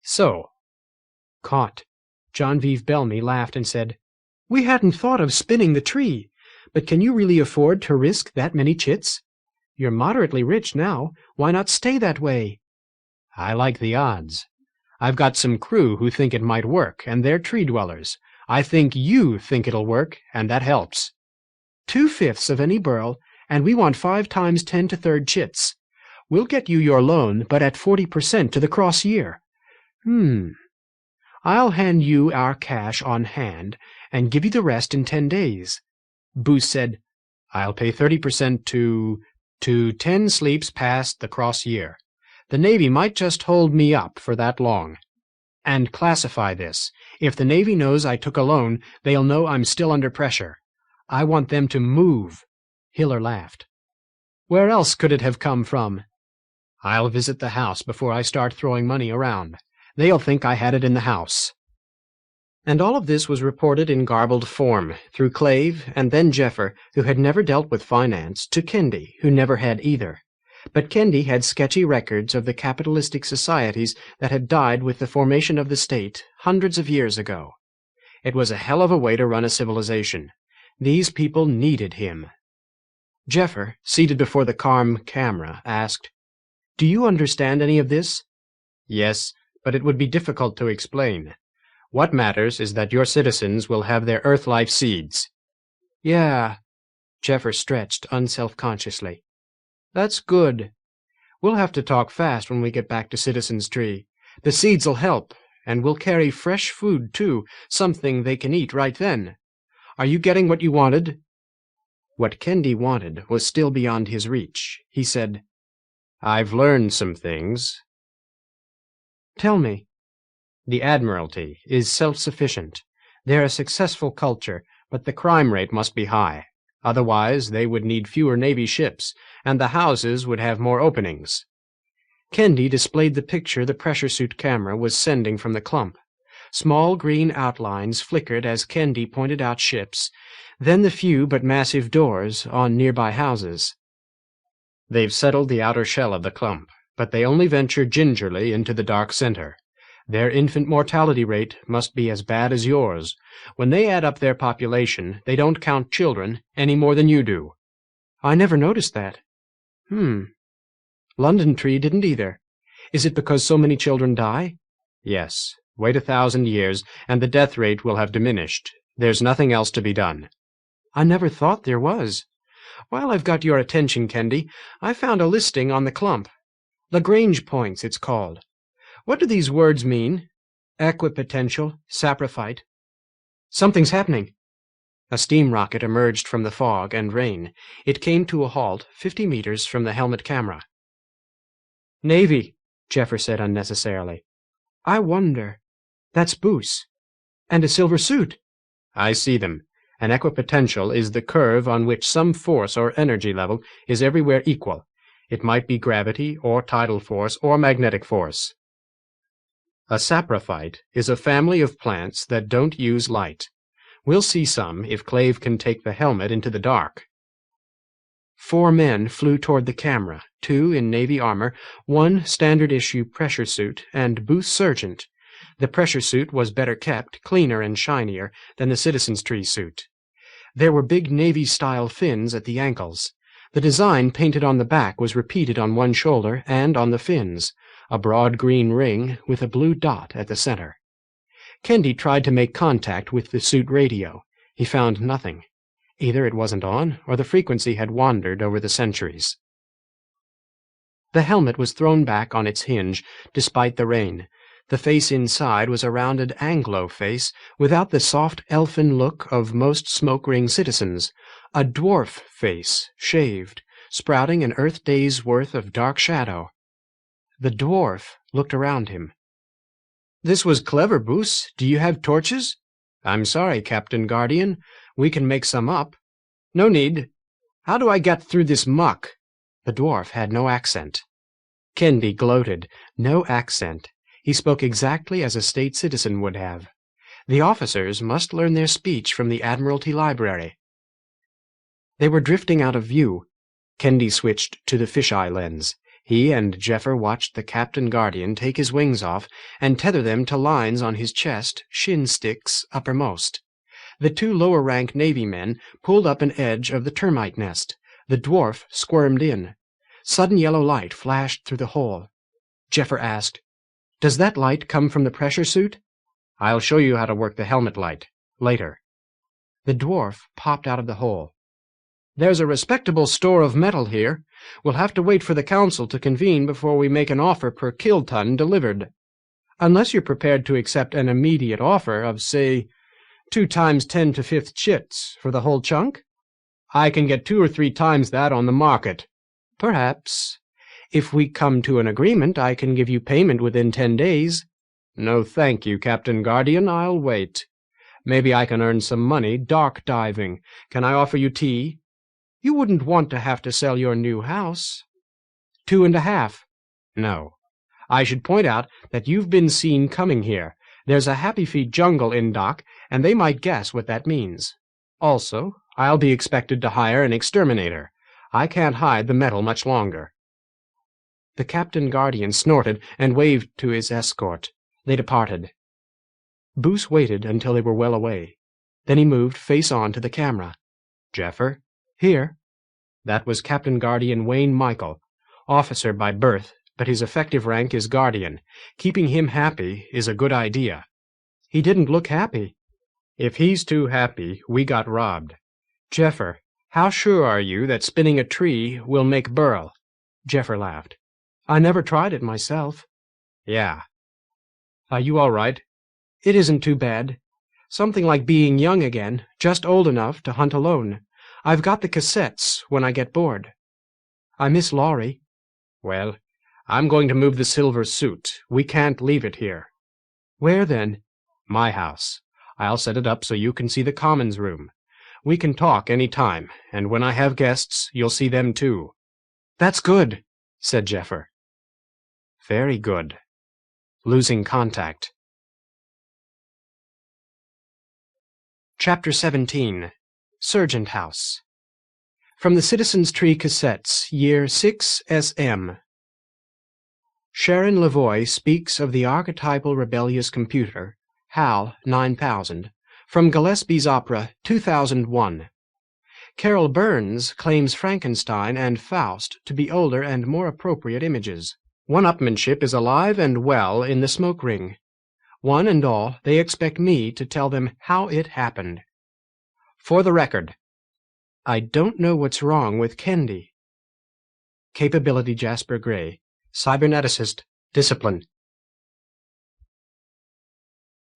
So. Caught. John Vive Belmy laughed and said, We hadn't thought of spinning the tree. But can you really afford to risk that many chits? You're moderately rich now. Why not stay that way? I like the odds. I've got some crew who think it might work, and they're tree dwellers. I think you think it'll work, and that helps. 2/5 of any burl, and we want 5 times 10 to third chits. We'll get you your loan, but at 40% to the cross year. I'll hand you our cash on hand, and give you the rest in 10 days. Booth said, I'll pay 30% to 10 sleeps past the cross year. The Navy might just hold me up for that long. And classify this. If the Navy knows I took a loan, they'll know I'm still under pressure. I want them to move. Hiller laughed. Where else could it have come from? I'll visit the house before I start throwing money around. They'll think I had it in the house. And all of this was reported in garbled form, through Clave, and then Jeffer, who had never dealt with finance, to Kendi, who never had either. But Kendi had sketchy records of the capitalistic societies that had died with the formation of the state hundreds of years ago. It was a hell of a way to run a civilization. These people needed him. Jeffer, seated before the Carm camera, asked, Do you understand any of this? Yes, but it would be difficult to explain. What matters is that your citizens will have their Earth life seeds. Yeah, Jeffer stretched unselfconsciously. That's good. We'll have to talk fast when we get back to Citizen's Tree. The seeds'll help, and we'll carry fresh food, too, something they can eat right then. Are you getting what you wanted? What Kendi wanted was still beyond his reach. He said, I've learned some things. Tell me. The Admiralty is self-sufficient. They're a successful culture, but the crime rate must be high. Otherwise, they would need fewer Navy ships, and the houses would have more openings. Kendi displayed the picture the pressure suit camera was sending from the clump. Small green outlines flickered as Kendi pointed out ships, then the few but massive doors on nearby houses. They've settled the outer shell of the clump, but they only venture gingerly into the dark center. Their infant mortality rate must be as bad as yours. When they add up their population, they don't count children any more than you do. I never noticed that. London Tree didn't either. Is it because so many children die? Yes. Wait 1,000 years, and the death rate will have diminished. There's nothing else to be done. I never thought there was. While I've got your attention, Kendi, I found a listing on the clump. Lagrange points, it's called. What do these words mean? Equipotential, saprophyte. Something's happening. A steam rocket emerged from the fog and rain. It came to a halt 50 meters from the helmet camera. Navy, Jeffer said unnecessarily. I wonder. That's Boos. And a silver suit. I see them. An equipotential is the curve on which some force or energy level is everywhere equal. It might be gravity, or tidal force, or magnetic force. A saprophyte is a family of plants that don't use light. We'll see some if Clave can take the helmet into the dark. 4 men flew toward the camera, 2 in Navy armor, 1 standard-issue pressure suit, and Booth Sergeant. The pressure suit was better kept, cleaner and shinier than the Citizen's Tree suit. There were big Navy-style fins at the ankles. The design painted on the back was repeated on one shoulder and on the fins, a broad green ring with a blue dot at the center. Kendi tried to make contact with the suit radio. He found nothing. Either it wasn't on, or the frequency had wandered over the centuries. The helmet was thrown back on its hinge, despite the rain. The face inside was a rounded Anglo face, without the soft elfin look of most smoke-ring citizens. A dwarf face, shaved, sprouting an Earth day's worth of dark shadow. The dwarf looked around him. This was clever, Boos. Do you have torches? I'm sorry, Captain Guardian. We can make some up. No need. How do I get through this muck? The dwarf had no accent. Kendi gloated. No accent. He spoke exactly as a state citizen would have. The officers must learn their speech from the Admiralty Library. They were drifting out of view. Kendi switched to the fisheye lens. He and Jeffer watched the Captain Guardian take his wings off and tether them to lines on his chest, shin sticks uppermost. The 2 lower-rank Navy men pulled up an edge of the Termite Nest. The dwarf squirmed in. Sudden yellow light flashed through the hole. Jeffer asked. "Does that light come from the pressure suit?" "I'll show you how to work the helmet light. Later." The dwarf popped out of the hole. "There's a respectable store of metal here. We'll have to wait for the council to convene before we make an offer per kiloton delivered. Unless you're prepared to accept an immediate offer of, say, 2 times 10 to 5th chits for the whole chunk?" "I can get 2 or 3 times that on the market." "Perhaps. If we come to an agreement, I can give you payment within 10 days. "No, thank you, Captain Guardian. I'll wait. Maybe I can earn some money dark diving. Can I offer you tea?" "You wouldn't want to have to sell your new house." 2.5. "No. I should point out that you've been seen coming here. There's a Happyfeet jungle in dock, and they might guess what that means. Also, I'll be expected to hire an exterminator. I can't hide the metal much longer." The Captain Guardian snorted and waved to his escort. They departed. Boos waited until they were well away. Then he moved face on to the camera. "Jeffer?" "Here." That was Captain Guardian Wayne Michael, officer by birth, but his effective rank is Guardian. Keeping him happy is a good idea. "He didn't look happy." "If he's too happy, we got robbed. Jeffer, how sure are you that spinning a tree will make burl?" Jeffer laughed. "I never tried it myself." "Yeah. Are you all right?" "It isn't too bad. Something like being young again, just old enough to hunt alone. I've got the cassettes when I get bored. I miss Laurie." "Well, I'm going to move the silver suit. We can't leave it here." "Where then?" "My house. I'll set it up so you can see the Commons room. We can talk any time, and when I have guests, you'll see them too." "That's good," said Jeffer. "Very good." Losing contact. Chapter 17. Serjent House. From the Citizens' Tree Cassettes, Year 6 SM. Sharon Lavoie speaks of the archetypal rebellious computer, HAL 9000, from Gillespie's opera 2001. Carol Burns claims Frankenstein and Faust to be older and more appropriate images. One-upmanship is alive and well in the smoke ring. One and all, they expect me to tell them how it happened. For the record, I don't know what's wrong with Kendi. Capability Jasper Gray. Cyberneticist. Discipline.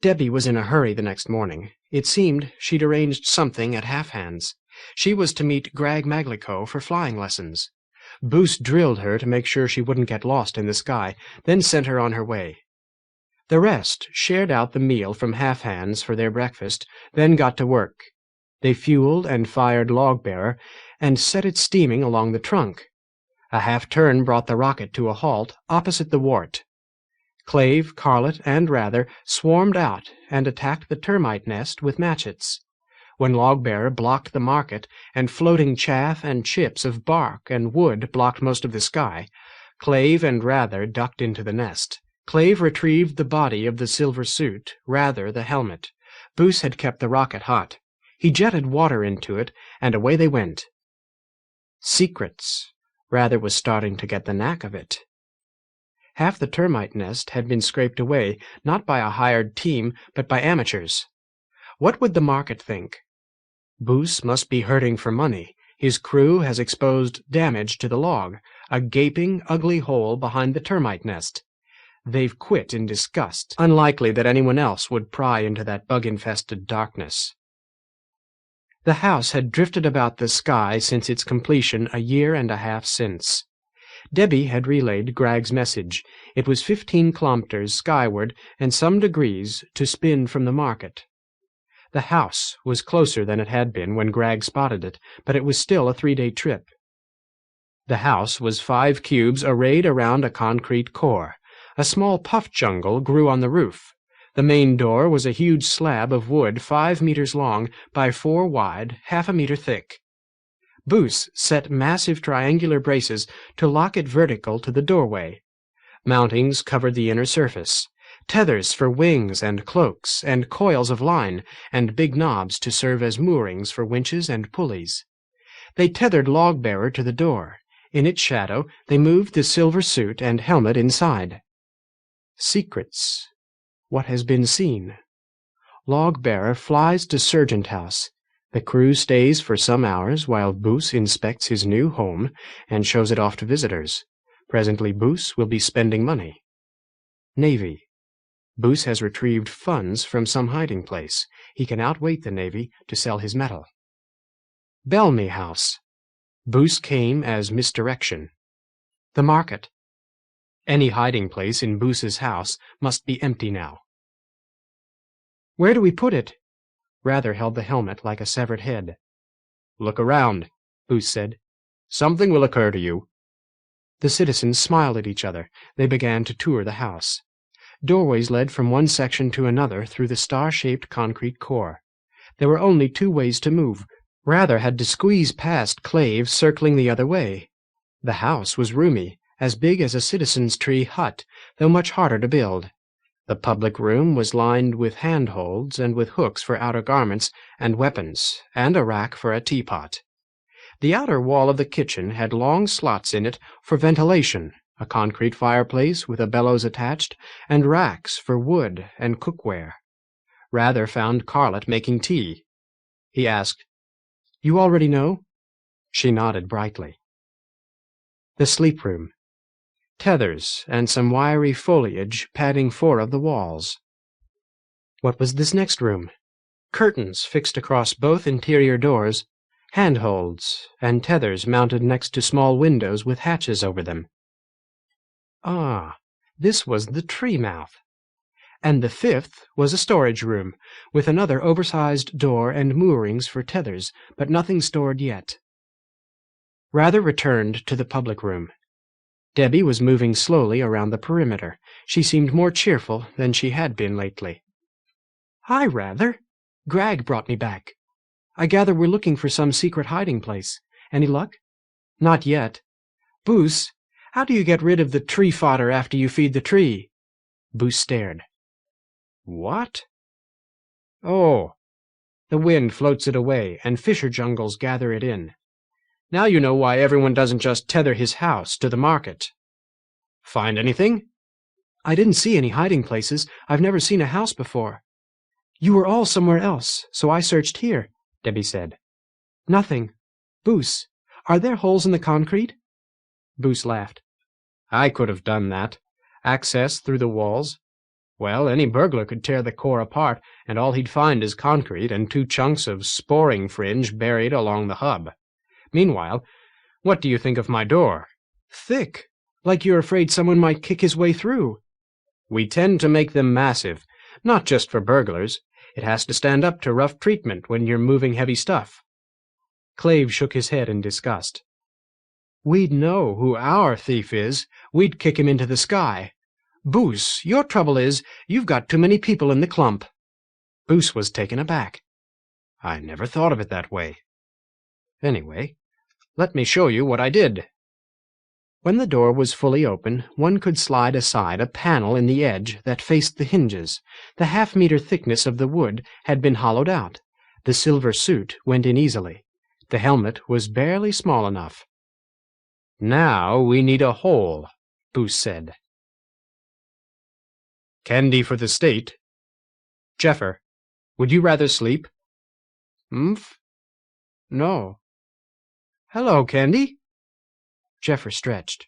Debbie was in a hurry the next morning. It seemed she'd arranged something at Half Hands. She was to meet Greg Maglico for flying lessons. Boos drilled her to make sure she wouldn't get lost in the sky, then sent her on her way. The rest shared out the meal from Half Hands for their breakfast, then got to work. They fueled and fired Logbearer and set it steaming along the trunk. A half-turn brought the rocket to a halt opposite the wart. Clave, Carlet, and Rather swarmed out and attacked the Termite Nest with matchets. When Logbearer blocked the market and floating chaff and chips of bark and wood blocked most of the sky, Clave and Rather ducked into the nest. Clave retrieved the body of the silver suit, Rather the helmet. Boos had kept the rocket hot. He jetted water into it, and away they went. Secrets. Rather was starting to get the knack of it. Half the termite nest had been scraped away, not by a hired team, but by amateurs. What would the market think? Boos must be hurting for money. His crew has exposed damage to the log, a gaping, ugly hole behind the termite nest. They've quit in disgust. Unlikely that anyone else would pry into that bug-infested darkness. The house had drifted about the sky since its completion a year and a half since. Debbie had relayed Greg's message. It was 15 kilometers skyward and some degrees to spin from the market. The house was closer than it had been when Greg spotted it, but it was still a 3-day trip. The house was 5 cubes arrayed around a concrete core. A small puff jungle grew on the roof. The main door was a huge slab of wood 5 meters long by 4 wide, half a meter thick. Boos set massive triangular braces to lock it vertical to the doorway. Mountings covered the inner surface. Tethers for wings and cloaks, and coils of line, and big knobs to serve as moorings for winches and pulleys. They tethered Logbearer to the door. In its shadow, they moved the silver suit and helmet inside. Secrets. What has been seen. Log-bearer flies to Serjent House. The crew stays for some hours while Boos inspects his new home and shows it off to visitors. Presently Boos will be spending money. Navy. Boos has retrieved funds from some hiding place. He can outweight the Navy to sell his metal. Bellamy House. Boos came as misdirection. The market. Any hiding place in Boos's house must be empty now. Where do we put it? Rather held the helmet like a severed head. Look around, Boos said. Something will occur to you. The citizens smiled at each other. They began to tour the house. Doorways led from one section to another through the star-shaped concrete core. There were only two ways to move. Rather had to squeeze past Clave circling the other way. The house was roomy, as big as a citizen's tree hut, though much harder to build. The public room was lined with handholds and with hooks for outer garments and weapons, and a rack for a teapot. The outer wall of the kitchen had long slots in it for ventilation, a concrete fireplace with a bellows attached, and racks for wood and cookware. Rather found Carlett making tea. He asked, "You already know?" She nodded brightly. The sleep room. Tethers and some wiry foliage padding four of the walls. What was this next room? Curtains fixed across both interior doors, handholds, and tethers mounted next to small windows with hatches over them. Ah, this was the tree mouth. And the fifth was a storage room, with another oversized door and moorings for tethers, but nothing stored yet. Rather returned to the public room. Debbie was moving slowly around the perimeter. She seemed more cheerful than she had been lately. "Hi, Rather. Grag brought me back. I gather we're looking for some secret hiding place. Any luck?" "Not yet. Boos, how do you get rid of the tree fodder after you feed the tree?" Boos stared. What? Oh, the wind floats it away, and fisher jungles gather it in. Now you know why everyone doesn't just tether his house to the market. Find anything? "I didn't see any hiding places. I've never seen a house before." "You were all somewhere else, so I searched here," Debbie said. "Nothing. Boos, are there holes in the concrete?" Boos laughed. "I could have done that. Access through the walls. Well, any burglar could tear the core apart, and all he'd find is concrete and two chunks of sporing fringe buried along the hub. Meanwhile, what do you think of my door?" "Thick, like you're afraid someone might kick his way through." "We tend to make them massive, not just for burglars. It has to stand up to rough treatment when you're moving heavy stuff." Clave shook his head in disgust. "We'd know who our thief is. We'd kick him into the sky. Boos, your trouble is you've got too many people in the clump." Boos was taken aback. "I never thought of it that way. Anyway, let me show you what I did." When the door was fully open, one could slide aside a panel in the edge that faced the hinges. The half-meter thickness of the wood had been hollowed out. The silver suit went in easily. The helmet was barely small enough. "Now we need a hole," Boos said. "Candy for the state. Jeffer, would you rather sleep?" "Mph? No." "Hello, Candy." Jeffer stretched.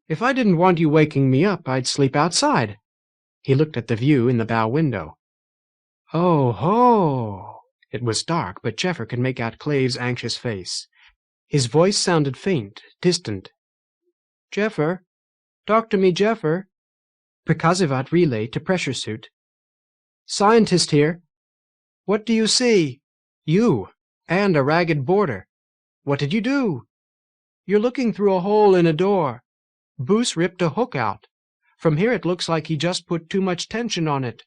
"If I didn't want you waking me up, I'd sleep outside." He looked at the view in the bow window. "Oh ho!" It was dark, but Jeffer could make out Clave's anxious face. His voice sounded faint, distant. "Jeffer? Talk to me, Jeffer." Prikazivat relay to pressure suit. "Scientist here." "What do you see?" "You, and a ragged border." "What did you do?" "You're looking through a hole in a door. Boos ripped a hook out. From here it looks like he just put too much tension on it."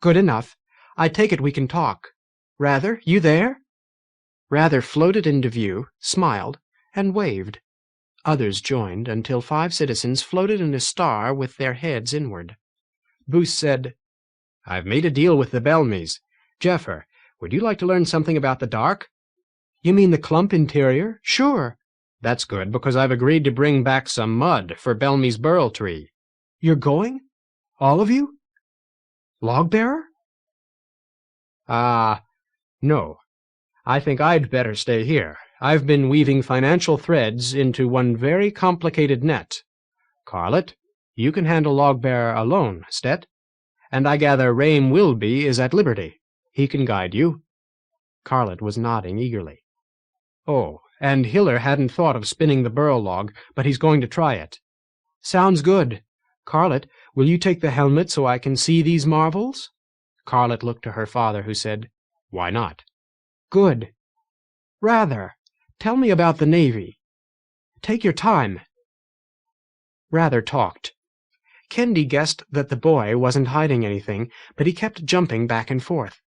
"Good enough. I take it we can talk. Rather, you there?" Rather floated into view, smiled, and waved. Others joined until 5 citizens floated in a star with their heads inward. Boos said, "I've made a deal with the Belmys. Jeffer, would you like to learn something about the dark?" "You mean the clump interior? Sure." "That's good, because I've agreed to bring back some mud for Belmy's burl tree." "You're going?" All of you? Log-bearer? No. I think I'd better stay here. I've been weaving financial threads into one very complicated net. Carlet, you can handle log-bearer alone, Stet. And I gather Raim Wilby is at liberty. He can guide you. Carlet was nodding eagerly. Oh, and Hiller hadn't thought of spinning the burl log, but he's going to try it. Sounds good. Carlet, will you take the helmet so I can see these marvels? Carlet looked to her father, who said, Why not? Good. Rather, tell me about the Navy. Take your time. Rather talked. Kendi guessed that the boy wasn't hiding anything, but he kept jumping back and forth.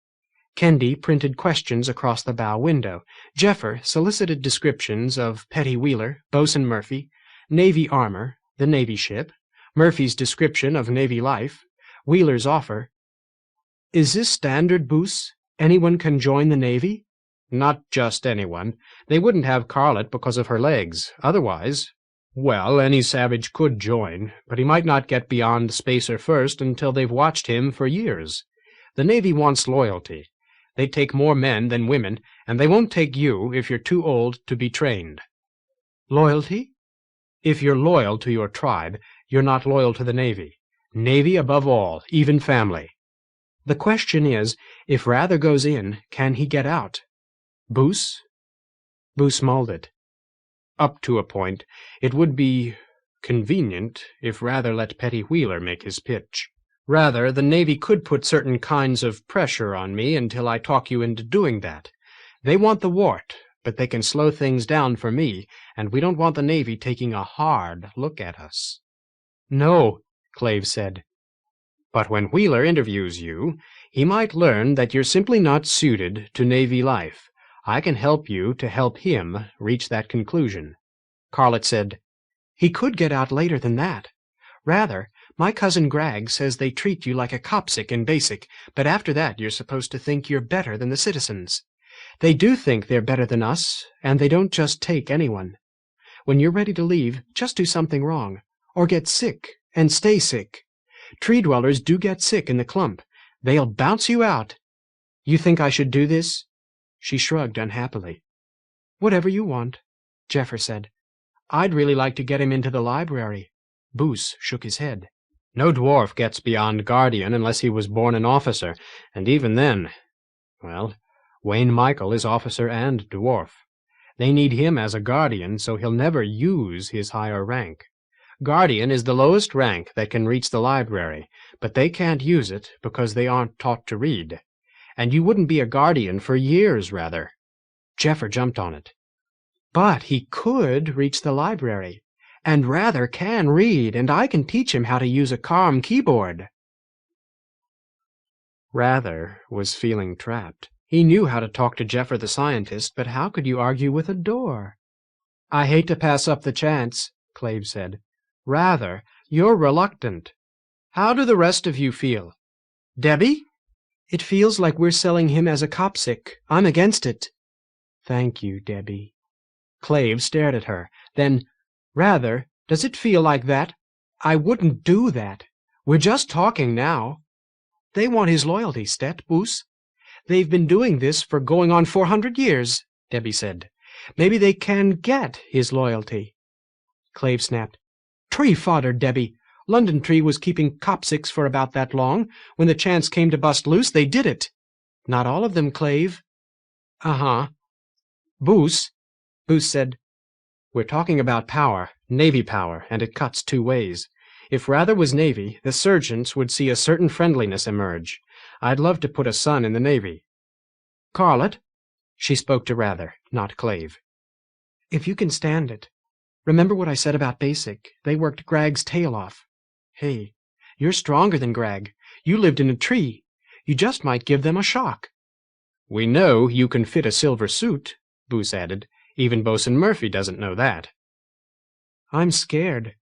Kendi printed questions across the bow window. Jeffer solicited descriptions of Petty Wheeler, Bosun Murphy, Navy armor, the Navy ship, Murphy's description of Navy life, Wheeler's offer. Is this standard, Boos? Anyone can join the Navy? Not just anyone. They wouldn't have Carlet because of her legs. Otherwise, well, any savage could join, but he might not get beyond Spacer First until they've watched him for years. The Navy wants loyalty. They take more men than women, and they won't take you if you're too old to be trained. Loyalty? If you're loyal to your tribe, you're not loyal to the Navy. Navy above all, even family. The question is, if Rather goes in, can he get out? Boos? Boos mulled it. Up to a point. It would be convenient if Rather let Petty Wheeler make his pitch. Rather, the Navy could put certain kinds of pressure on me until I talk you into doing that. They want the wart, but they can slow things down for me, and we don't want the Navy taking a hard look at us. No, Clave said. But when Wheeler interviews you, he might learn that you're simply not suited to Navy life. I can help you to help him reach that conclusion. Carlet said, He could get out later than that. Rather, my cousin Grag says they treat you like a copsic in basic, but after that you're supposed to think you're better than the citizens. They do think they're better than us, and they don't just take anyone. When you're ready to leave, just do something wrong, or get sick, and stay sick. Tree dwellers do get sick in the clump. They'll bounce you out. You think I should do this? She shrugged unhappily. Whatever you want, Jeffer said. I'd really like to get him into the library. Boos shook his head. No dwarf gets beyond guardian unless he was born an officer, and even then, well, Wayne Michael is officer and dwarf. They need him as a guardian, so he'll never use his higher rank. Guardian is the lowest rank that can reach the library, but they can't use it because they aren't taught to read. And you wouldn't be a guardian for years, Rather. Jeffer jumped on it. But he could reach the library, and Rather can read, and I can teach him how to use a CARM keyboard. Rather was feeling trapped. He knew how to talk to Jeffer the scientist, but how could you argue with a door? I hate to pass up the chance, Clave said. Rather, you're reluctant. How do the rest of you feel? Debbie? It feels like we're selling him as a copsic. I'm against it. Thank you, Debbie. Clave stared at her. Then, Rather, does it feel like that? I wouldn't do that. We're just talking now. They want his loyalty, Stet, Boos. They've been doing this for going on 400 years, Debbie said. Maybe they can get his loyalty. Clave snapped. Tree fodder, Debbie. London Tree was keeping copsics for about that long. When the chance came to bust loose, they did it. Not all of them, Clave. Uh-huh. Boos said, We're talking about power, Navy power, and it cuts two ways. If Rather was Navy, the sergeants would see a certain friendliness emerge. I'd love to put a son in the Navy. Carlet, she spoke to Rather, not Clave. If you can stand it. Remember what I said about basic. They worked Grag's tail off. Hey, you're stronger than Grag. You lived in a tree. You just might give them a shock. We know you can fit a silver suit, Boos added. Even Bosun Murphy doesn't know that. I'm scared.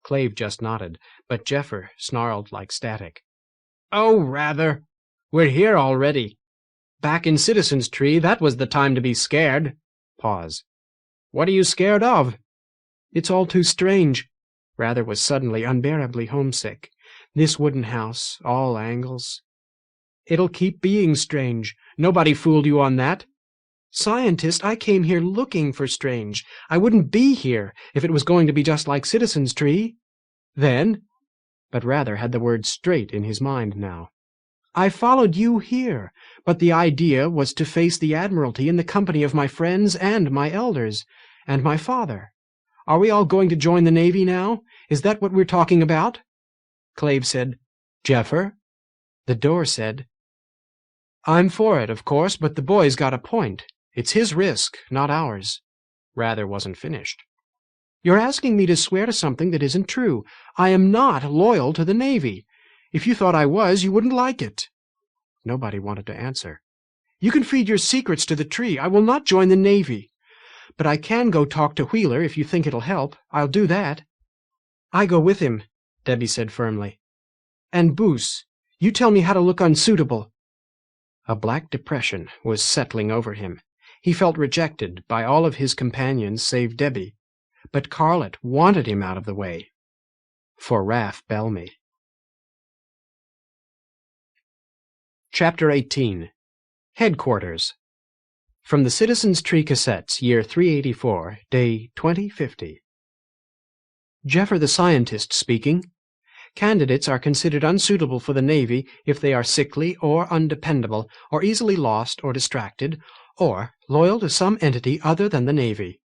Clave just nodded, but Jeffer snarled like static. Oh, Rather. We're here already. Back in Citizen's Tree, that was the time to be scared. Pause. What are you scared of? It's all too strange. Rather was suddenly unbearably homesick. This wooden house, all angles. It'll keep being strange. Nobody fooled you on that. Scientist, I came here looking for strange. I wouldn't be here if it was going to be just like Citizen's Tree. Then, but rather had the word straight in his mind now. I followed you here, but the idea was to face the Admiralty in the company of my friends and my elders, and my father. Are we all going to join the Navy now? Is that what we're talking about? Clave said, Jeffer? The door said, I'm for it, of course, but the boy's got a point. It's his risk, not ours. Rather wasn't finished. You're asking me to swear to something that isn't true. I am not loyal to the Navy. If you thought I was, you wouldn't like it. Nobody wanted to answer. You can feed your secrets to the tree. I will not join the Navy. But I can go talk to Wheeler if you think it'll help. I'll do that. I go with him, Debbie said firmly. And Boos, you tell me how to look unsuitable. A black depression was settling over him. He felt rejected by all of his companions save Debbie, but Carlett wanted him out of the way. For Raff Bellamy. Chapter 18. Headquarters. From the Citizen's Tree Cassettes, year 384, day 2050. Jeffer the Scientist speaking. Candidates are considered unsuitable for the Navy if they are sickly or undependable, or easily lost or distracted, or loyal to some entity other than the Navy.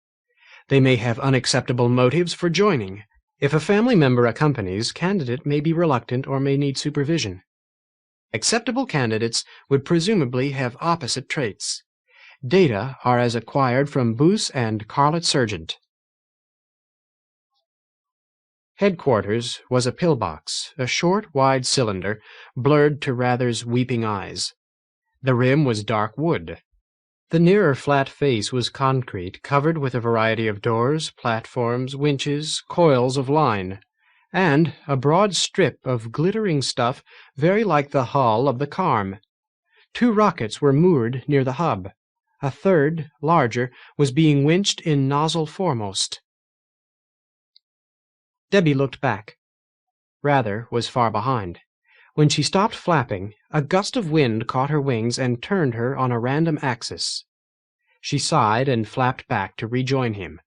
They may have unacceptable motives for joining. If a family member accompanies, candidate may be reluctant or may need supervision. Acceptable candidates would presumably have opposite traits. Data are as acquired from Boos and Carlett Serjent. Headquarters was a pillbox, a short, wide cylinder, blurred to Rather's weeping eyes. The rim was dark wood. The nearer flat face was concrete, covered with a variety of doors, platforms, winches, coils of line, and a broad strip of glittering stuff very like the hull of the Carm. 2 rockets were moored near the hub. A third, larger, was being winched in nozzle foremost. Debbie looked back. Rather was far behind. When she stopped flapping, a gust of wind caught her wings and turned her on a random axis. She sighed and flapped back to rejoin him.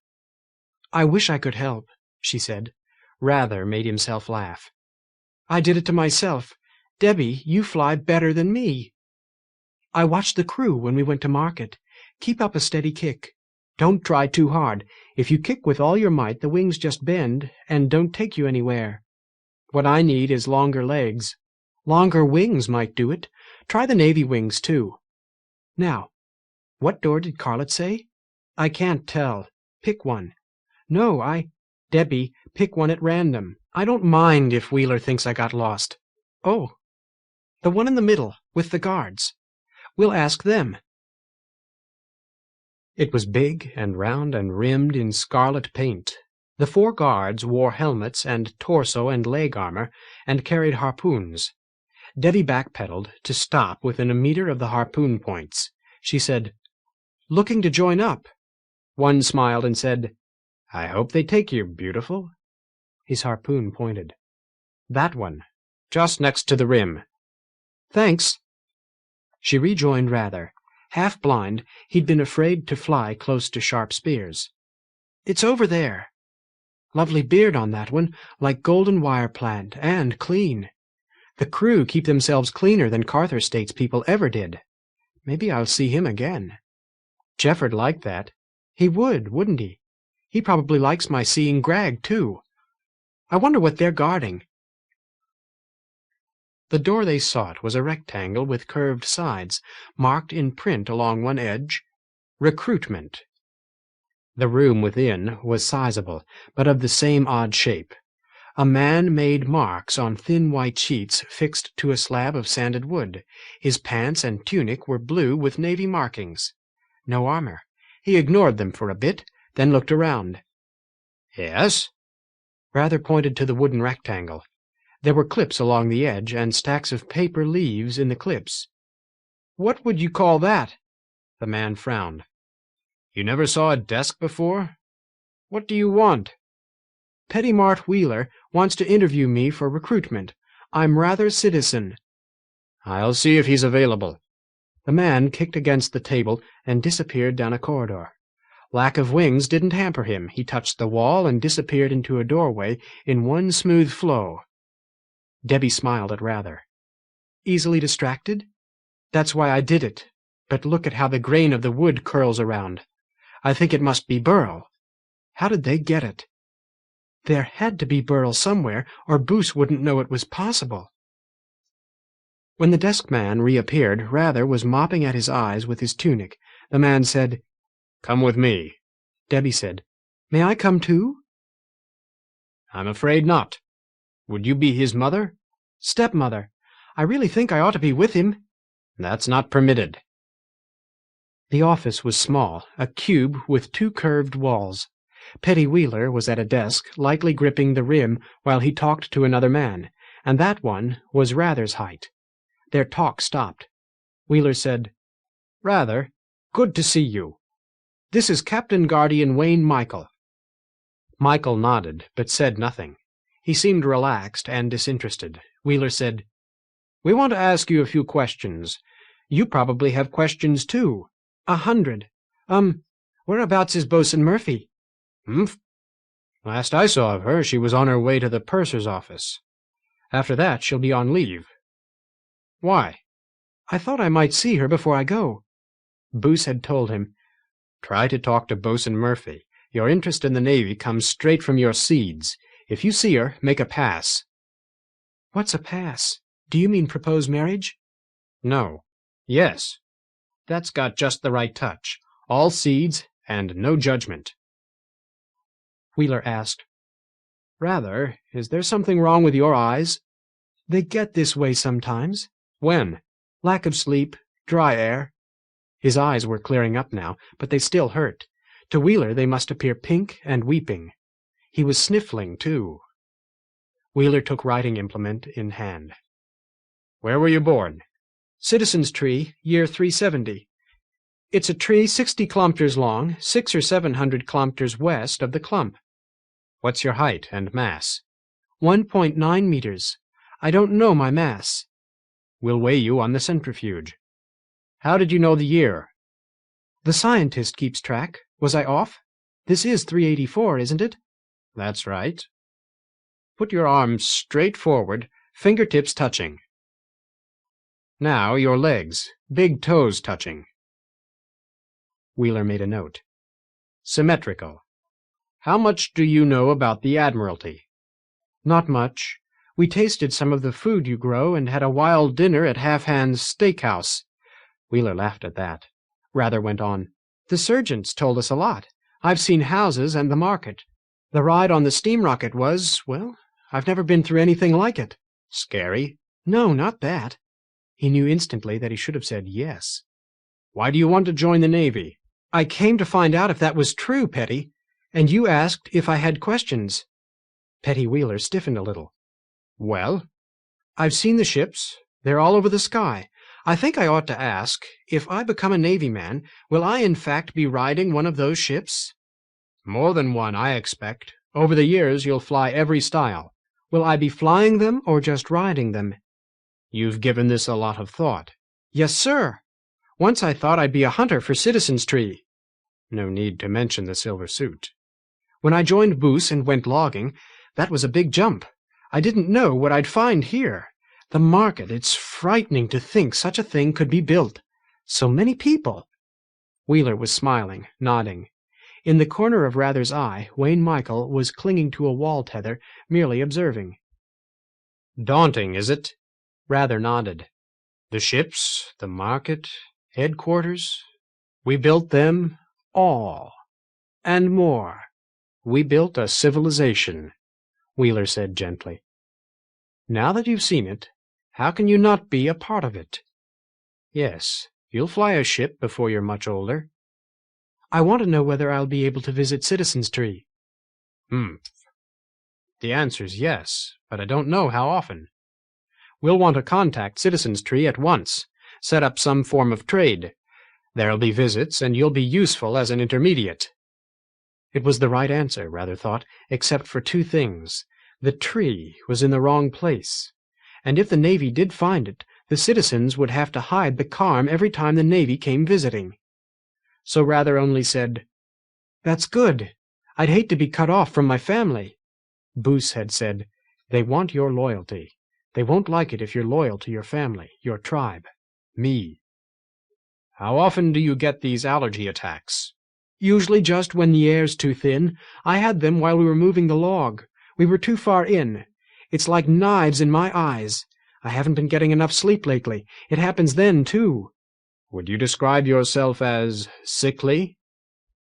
I wish I could help, she said. Rather made himself laugh. I did it to myself. Debbie, you fly better than me. I watched the crew when we went to market. Keep up a steady kick. Don't try too hard. If you kick with all your might, the wings just bend and don't take you anywhere. What I need is longer legs. Longer wings might do it. Try the Navy wings, too. Now, what door did Carlett say? I can't tell. Pick one. No, Debbie, pick one at random. I don't mind if Wheeler thinks I got lost. Oh, the one in the middle, with the guards. We'll ask them. It was big and round and rimmed in scarlet paint. The 4 guards wore helmets and torso and leg armor, and carried harpoons. Debbie backpedaled to stop within a meter of the harpoon points. She said, Looking to join up. One smiled and said, I hope they take you, beautiful. His harpoon pointed. That one, just next to the rim. Thanks. She rejoined Rather. Half blind, he'd been afraid to fly close to sharp spears. It's over there. Lovely beard on that one, like golden wire plant, and clean. The crew keep themselves cleaner than Carther State's people ever did. Maybe I'll see him again. Jeff'd like that. He would, wouldn't he? He probably likes my seeing Grag, too. I wonder what they're guarding. The door they sought was a rectangle with curved sides, marked in print along one edge, Recruitment. The room within was sizable, but of the same odd shape. A man made marks on thin white sheets fixed to a slab of sanded wood. His pants and tunic were blue with navy markings. No armor. He ignored them for a bit, then looked around. Yes? Rather pointed to the wooden rectangle. There were clips along the edge and stacks of paper leaves in the clips. What would you call that? The man frowned. You never saw a desk before? What do you want? Petty Mart Wheeler wants to interview me for recruitment. I'm rather citizen." "I'll see if he's available." The man kicked against the table and disappeared down a corridor. Lack of wings didn't hamper him. He touched the wall and disappeared into a doorway in one smooth flow. Debbie smiled at Rather. "Easily distracted? That's why I did it. But look at how the grain of the wood curls around. I think it must be burl. How did they get it? There had to be burl somewhere, or Boos wouldn't know it was possible." When the desk man reappeared, Rather was mopping at his eyes with his tunic. The man said, "Come with me." Debbie said, "May I come too?" "I'm afraid not. Would you be his mother?" "Stepmother. I really think I ought to be with him." "That's not permitted." The office was small, a cube with 2 curved walls. Petty Wheeler was at a desk, lightly gripping the rim while he talked to another man, and that one was Rather's height. Their talk stopped. Wheeler said, "Rather, good to see you. This is Captain Guardian Wayne Michael." Michael nodded, but said nothing. He seemed relaxed and disinterested. Wheeler said, "We want to ask you a few questions. You probably have questions, too." 100. Whereabouts is Bosun Murphy?" "Humph. Last I saw of her, she was on her way to the purser's office. After that, she'll be on leave." "Why?" "I thought I might see her before I go." Boos had told him, "Try to talk to Bosun Murphy. Your interest in the Navy comes straight from your seeds. If you see her, make a pass." "What's a pass? Do you mean propose marriage?" "No. Yes. That's got just the right touch. All seeds and no judgment." Wheeler asked, "Rather, is there something wrong with your eyes?" "They get this way sometimes." "When?" "Lack of sleep, dry air." His eyes were clearing up now, but they still hurt. To Wheeler they must appear pink and weeping. He was sniffling, too. Wheeler took writing implement in hand. "Where were you born?" "Citizen's Tree, year 370. It's a tree 60 kilometers long, 600 or 700 kilometers west of the clump." "What's your height and mass?" 1.9 meters. I don't know my mass." "We'll weigh you on the centrifuge." "How did you know the year?" "The scientist keeps track. Was I off? This is 384, isn't it?" "That's right. Put your arms straight forward, fingertips touching. Now your legs, big toes touching." Wheeler made a note. "Symmetrical. How much do you know about the Admiralty?" "Not much. We tasted some of the food you grow and had a wild dinner at Half Hand's Steakhouse." Wheeler laughed at that. Rather went on. "The sergeants told us a lot. I've seen houses and the market. The ride on the steam rocket was, well, I've never been through anything like it." "Scary?" "No, not that." He knew instantly that he should have said yes. "Why do you want to join the Navy?" "I came to find out if that was true, Petty, and you asked if I had questions." Petty Wheeler stiffened a little. "Well?" "I've seen the ships. They're all over the sky. I think I ought to ask, if I become a Navy man, will I in fact be riding one of those ships?" "More than one, I expect. Over the years, you'll fly every style." "Will I be flying them or just riding them?" "You've given this a lot of thought." "Yes, sir. Once I thought I'd be a hunter for Citizen's Tree." No need to mention the silver suit. "When I joined Boos and went logging, that was a big jump. I didn't know what I'd find here. The market, it's frightening to think such a thing could be built. So many people." Wheeler was smiling, nodding. In the corner of Rather's eye, Wayne Michael was clinging to a wall tether, merely observing. "Daunting, is it?" Rather nodded. "The ships, the market, headquarters, we built them all. And more. We built a civilization," Wheeler said gently. "Now that you've seen it, how can you not be a part of it? Yes, you'll fly a ship before you're much older." "I want to know whether I'll be able to visit Citizen's Tree." The answer's yes, but I don't know how often. We'll want to contact Citizen's Tree at once, set up some form of trade. There'll be visits, and you'll be useful as an intermediate." It was the right answer, Rather thought, except for 2 things. The tree was in the wrong place, and if the Navy did find it, the citizens would have to hide the carm every time the Navy came visiting. So Rather only said, "That's good. I'd hate to be cut off from my family." Boos had said, "They want your loyalty. They won't like it if you're loyal to your family, your tribe, me." "How often do you get these allergy attacks?" "Usually just when the air's too thin. I had them while we were moving the log. We were too far in. It's like knives in my eyes. I haven't been getting enough sleep lately. It happens then, too." "Would you describe yourself as sickly?"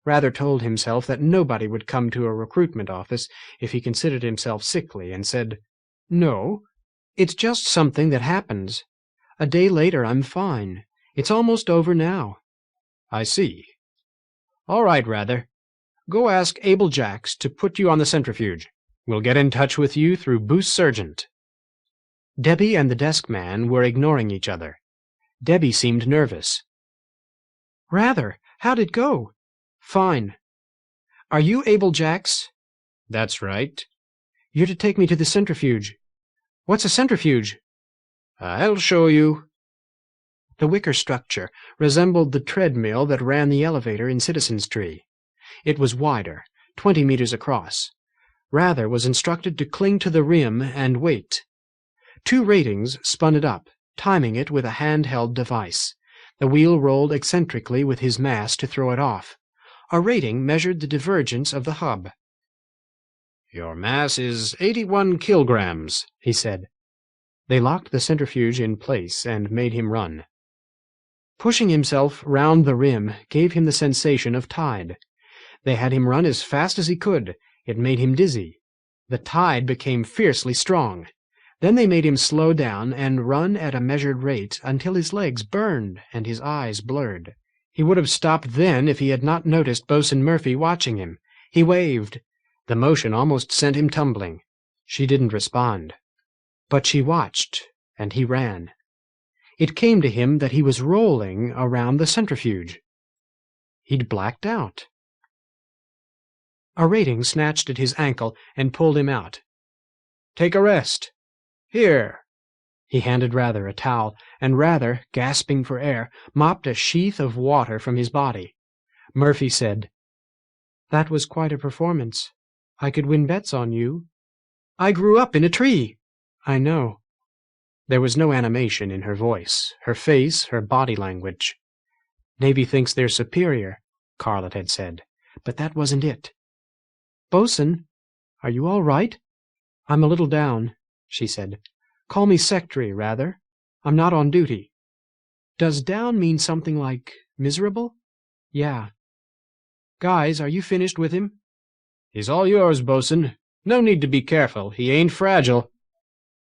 Rather told himself that nobody would come to a recruitment office if he considered himself sickly, and said, "No, it's just something that happens. A day later I'm fine. It's almost over now." "I see. All right, Rather. Go ask Abel Jacks to put you on the centrifuge. We'll get in touch with you through Boost Sergeant." Debbie and the desk man were ignoring each other. Debbie seemed nervous. "Rather, how'd it go?" "Fine." "Are you Abel Jacks?" "That's right." "You're to take me to the centrifuge." "What's a centrifuge?" "I'll show you." The wicker structure resembled the treadmill that ran the elevator in Citizens Tree. It was wider, 20 meters across. Rather was instructed to cling to the rim and wait. 2 ratings spun it up, timing it with a handheld device. The wheel rolled eccentrically with his mass to throw it off. A rating measured the divergence of the hub. "Your mass is 81 kilograms," he said. They locked the centrifuge in place and made him run. Pushing himself round the rim gave him the sensation of tide. They had him run as fast as he could. It made him dizzy. The tide became fiercely strong. Then they made him slow down and run at a measured rate until his legs burned and his eyes blurred. He would have stopped then if he had not noticed Bosun Murphy watching him. He waved. The motion almost sent him tumbling. She didn't respond. But she watched, and he ran. It came to him that he was rolling around the centrifuge. He'd blacked out. A rating snatched at his ankle and pulled him out. "Take a rest. Here." He handed Rather a towel, and Rather, gasping for air, mopped a sheath of water from his body. Murphy said, "That was quite a performance. I could win bets on you." "I grew up in a tree." "I know." There was no animation in her voice, her face, her body language. "Navy thinks they're superior," Carlett had said, but that wasn't it. "Bosun, are you all right?" "I'm a little down," she said. "Call me Secretary, Rather. I'm not on duty." "Does down mean something like miserable?" "Yeah." "Guys, are you finished with him?" "He's all yours, Bosun. No need to be careful. He ain't fragile."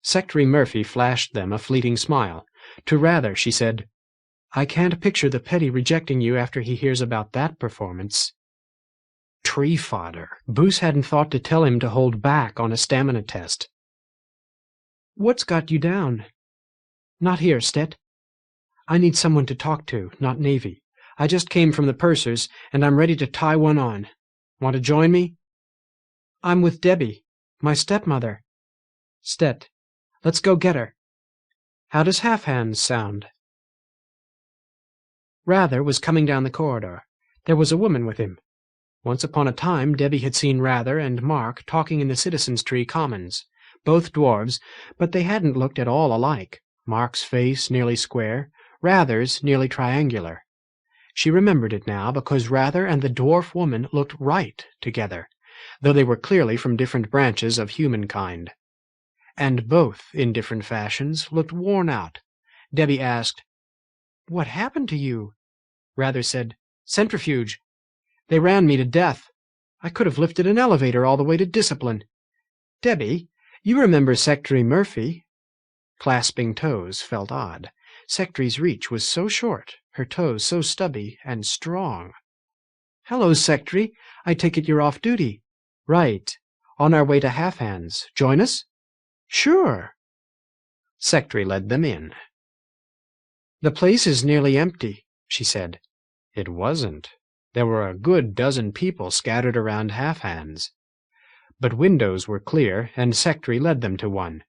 Secretary Murphy flashed them a fleeting smile. To Rather she said, "I can't picture the Petty rejecting you after he hears about that performance." Tree fodder. Boos hadn't thought to tell him to hold back on a stamina test. "What's got you down?" "Not here, Stet. I need someone to talk to, not Navy. I just came from the pursers, and I'm ready to tie one on. Want to join me?" "I'm with Debbie, my stepmother." "Stet, let's go get her. How does half hands sound?" Rather was coming down the corridor. There was a woman with him. Once upon a time Debbie had seen Rather and Mark talking in the Citizens Tree Commons. Both dwarves, but they hadn't looked at all alike. Mark's face nearly square, Rather's nearly triangular. She remembered it now because Rather and the dwarf woman looked right together, though they were clearly from different branches of humankind. And both, in different fashions, looked worn out. Debbie asked, "What happened to you?" Rather said, "Centrifuge. They ran me to death. I could have lifted an elevator all the way to Discipline. Debbie, you remember Secretary Murphy?" Clasping toes felt odd. Secretary's reach was so short, her toes so stubby and strong. "Hello, Secretary. I take it you're off duty." "Right. On our way to Half Hands. Join us?" "Sure." Secretary led them in. "The place is nearly empty," she said. It wasn't. There were a good dozen people scattered around Half Hands. But windows were clear, and Secretary led them to one.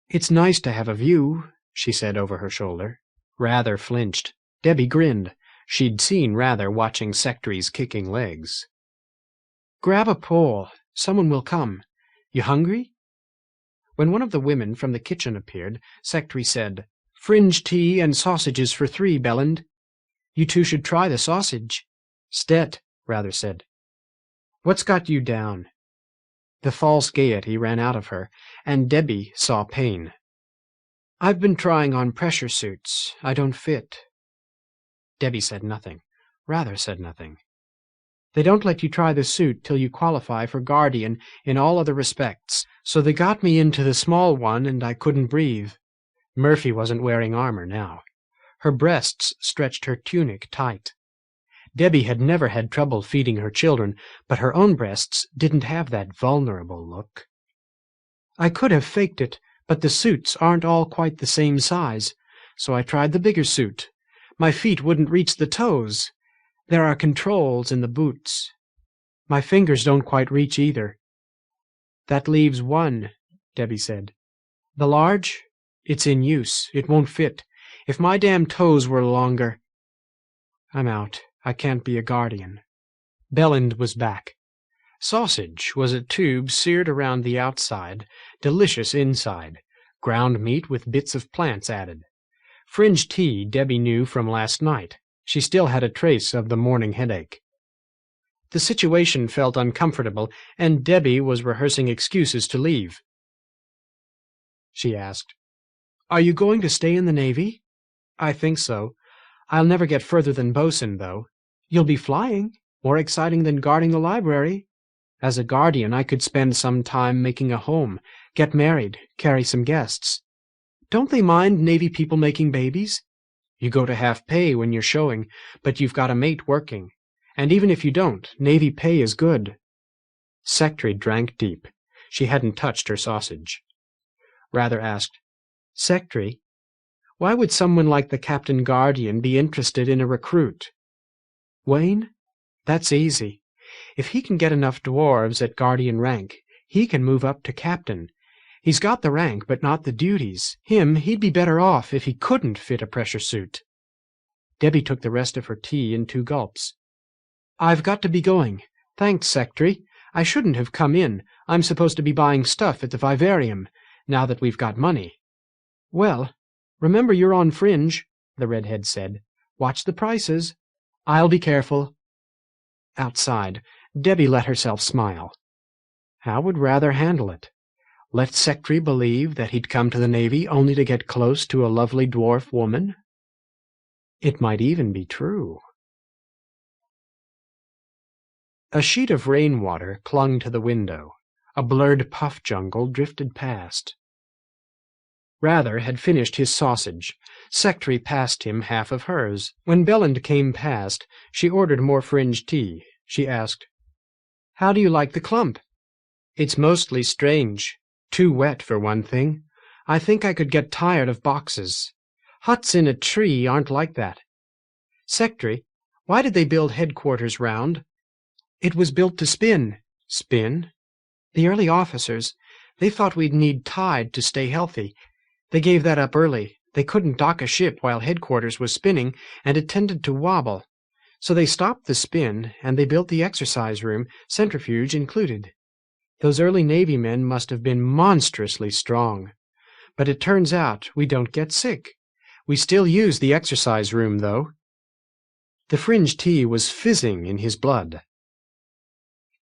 It's nice to have a view, she said over her shoulder. Rather flinched. Debbie grinned. She'd seen Rather watching Sectary's kicking legs. Grab a pole. Someone will come. You hungry? When one of the women from the kitchen appeared, Sectary said, Fringe tea and sausages for 3, Belland. You two should try the sausage. Stet, Rather said. What's got you down? The false gaiety ran out of her, and Debbie saw pain. I've been trying on pressure suits. I don't fit. Debbie said nothing. Rather said nothing. They don't let you try the suit till you qualify for Guardian in all other respects, so they got me into the small one and I couldn't breathe. Murphy wasn't wearing armor now. Her breasts stretched her tunic tight. Debbie had never had trouble feeding her children, but her own breasts didn't have that vulnerable look. I could have faked it, but the suits aren't all quite the same size, so I tried the bigger suit. My feet wouldn't reach the toes. There are controls in the boots. My fingers don't quite reach either. That leaves one, Debbie said. The large? It's in use. It won't fit. If my damn toes were longer... I'm out. I can't be a Guardian. Belland was back. Sausage was a tube seared around the outside, delicious inside, ground meat with bits of plants added. Fringe tea Debbie knew from last night. She still had a trace of the morning headache. The situation felt uncomfortable, and Debbie was rehearsing excuses to leave. She asked, Are you going to stay in the Navy? I think so. I'll never get further than bosun, though. You'll be flying. More exciting than guarding the library. As a Guardian, I could spend some time making a home, get married, carry some guests. Don't they mind Navy people making babies? You go to half pay when you're showing, but you've got a mate working. And even if you don't, Navy pay is good. Sectary drank deep. She hadn't touched her sausage. Rather asked, Sectary, why would someone like the Captain Guardian be interested in a recruit? Wayne? That's easy. If he can get enough dwarves at Guardian rank, he can move up to Captain. He's got the rank, but not the duties. He'd be better off if he couldn't fit a pressure suit. Debbie took the rest of her tea in 2 gulps. I've got to be going. Thanks, Sectary. I shouldn't have come in. I'm supposed to be buying stuff at the vivarium, now that we've got money. Well, remember you're on Fringe, the redhead said. Watch the prices. I'll be careful. Outside, Debbie let herself smile. How would Rather handle it? Let Sectary believe that he'd come to the Navy only to get close to a lovely dwarf woman? It might even be true. A sheet of rainwater clung to the window. A blurred puff jungle drifted past. Rather had finished his sausage. Sectary passed him half of hers. When Belland came past, she ordered more Fringe tea. She asked, How do you like the clump? It's mostly strange. Too wet, for one thing. I think I could get tired of boxes. Huts in a tree aren't like that. Sectary, why did they build headquarters round? It was built to spin. Spin? The early officers, they thought we'd need tide to stay healthy. They gave that up early. They couldn't dock a ship while headquarters was spinning, and it tended to wobble. So they stopped the spin, and they built the exercise room, centrifuge included. Those early Navy men must have been monstrously strong. But it turns out we don't get sick. We still use the exercise room, though. The Fringe tea was fizzing in his blood.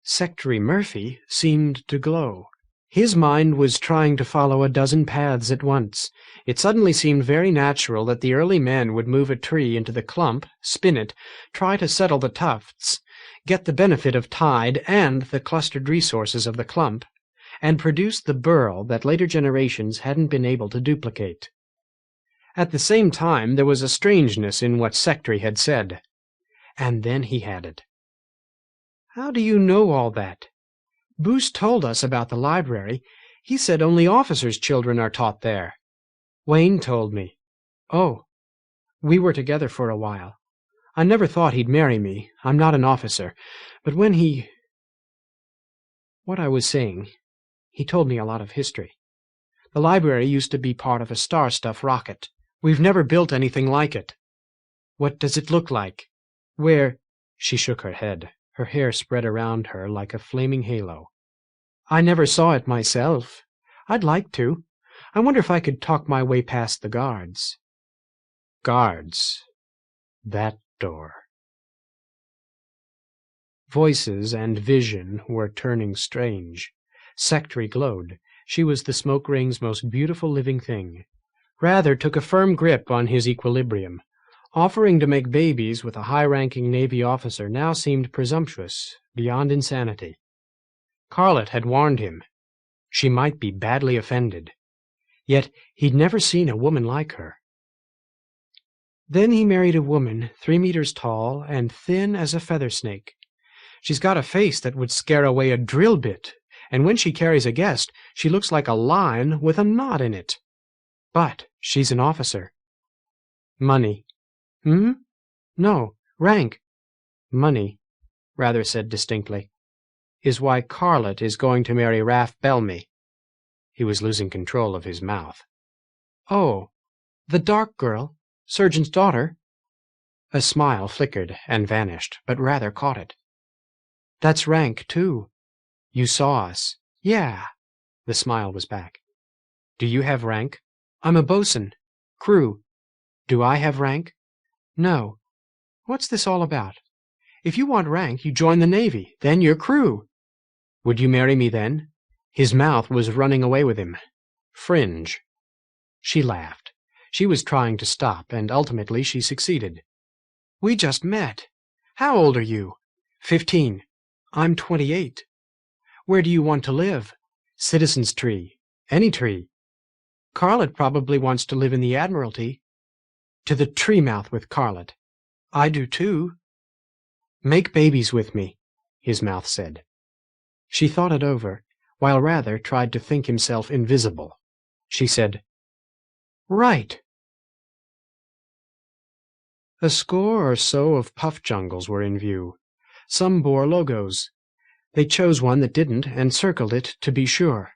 Sectary Murphy seemed to glow. His mind was trying to follow a dozen paths at once. It suddenly seemed very natural that the early men would move a tree into the clump, spin it, try to settle the tufts, get the benefit of tide and the clustered resources of the clump, and produce the burl that later generations hadn't been able to duplicate. At the same time, there was a strangeness in what Sectary had said. And then he had it. How do you know all that? Boos told us about the library. He said only officers' children are taught there. Wayne told me. Oh, we were together for a while. I never thought he'd marry me. I'm not an officer. But when he... What I was saying, he told me a lot of history. The library used to be part of a Star Stuff rocket. We've never built anything like it. What does it look like? Where? She shook her head. Her hair spread around her like a flaming halo. I never saw it myself. I'd like to. I wonder if I could talk my way past the guards. Guards. That door. Voices and vision were turning strange. Secretary glowed. She was the smoke ring's most beautiful living thing. Rather took a firm grip on his equilibrium. Offering to make babies with a high-ranking Navy officer now seemed presumptuous, beyond insanity. Carlett had warned him. She might be badly offended. Yet he'd never seen a woman like her. Then he married a woman 3 meters tall and thin as a feather snake. She's got a face that would scare away a drill bit, and when she carries a guest, she looks like a line with a knot in it. But she's an officer. Money. No, rank. Money, Rather said distinctly, is why Carlett is going to marry Raff Bellamy. He was losing control of his mouth. Oh, the dark girl, Sergeant's daughter? A smile flickered and vanished, but Rather caught it. That's rank, too. You saw us. Yeah. The smile was back. Do you have rank? I'm a bosun. Crew. Do I have rank? No. What's this all about? If you want rank, you join the Navy. Then you're crew. Would you marry me then? His mouth was running away with him. Fringe. She laughed. She was trying to stop, and ultimately she succeeded. We just met. How old are you? 15. I'm 28. Where do you want to live? Citizen's tree. Any tree. Carlett probably wants to live in the Admiralty. To the tree mouth with Carlett. I do too. Make babies with me, his mouth said. She thought it over, while Rather tried to think himself invisible. She said, Right. A score or so of puff jungles were in view. Some bore logos. They chose one that didn't and circled it to be sure.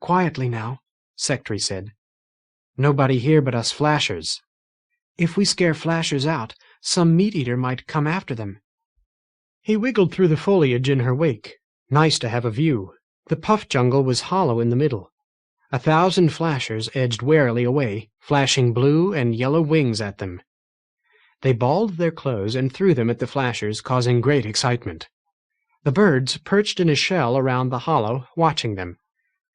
Quietly now, Secretary said. Nobody here but us flashers. If we scare flashers out, some meat-eater might come after them. He wiggled through the foliage in her wake. Nice to have a view. The puff jungle was hollow in the middle. 1,000 flashers edged warily away, flashing blue and yellow wings at them. They balled their clothes and threw them at the flashers, causing great excitement. The birds perched in a shell around the hollow, watching them.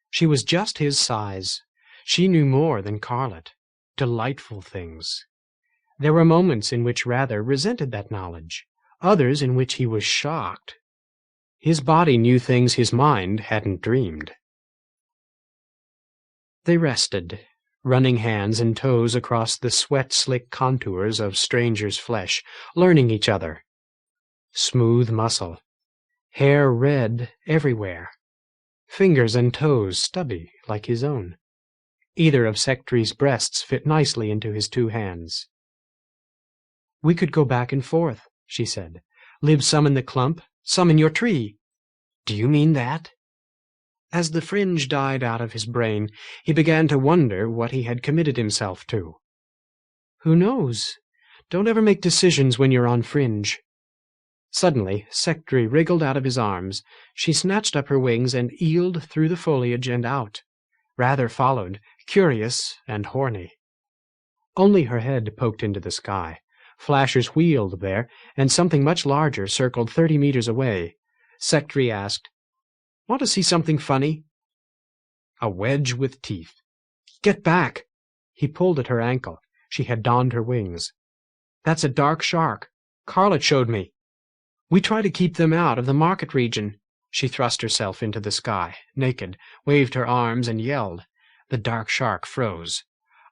She was just his size. She knew more than Carlett. Delightful things. There were moments in which Rather resented that knowledge, others in which he was shocked. His body knew things his mind hadn't dreamed. They rested, running hands and toes across the sweat-slick contours of strangers' flesh, learning each other. Smooth muscle. Hair red everywhere. Fingers and toes stubby like his own. Either of Secretary's breasts fit nicely into his 2 hands. We could go back and forth, she said. Live some in the clump, some in your tree. Do you mean that? As the fringe died out of his brain, he began to wonder what he had committed himself to. Who knows? Don't ever make decisions when you're on fringe. Suddenly, Secretary wriggled out of his arms. She snatched up her wings and eeled through the foliage and out. Rather followed, curious and horny. Only her head poked into the sky. Flashers wheeled there, and something much larger circled 30 meters away. Secretary asked, Want to see something funny? A wedge with teeth. Get back! He pulled at her ankle. She had donned her wings. That's a dark shark. Carlett showed me. We try to keep them out of the market region. She thrust herself into the sky, naked, waved her arms, and yelled. The dark shark froze.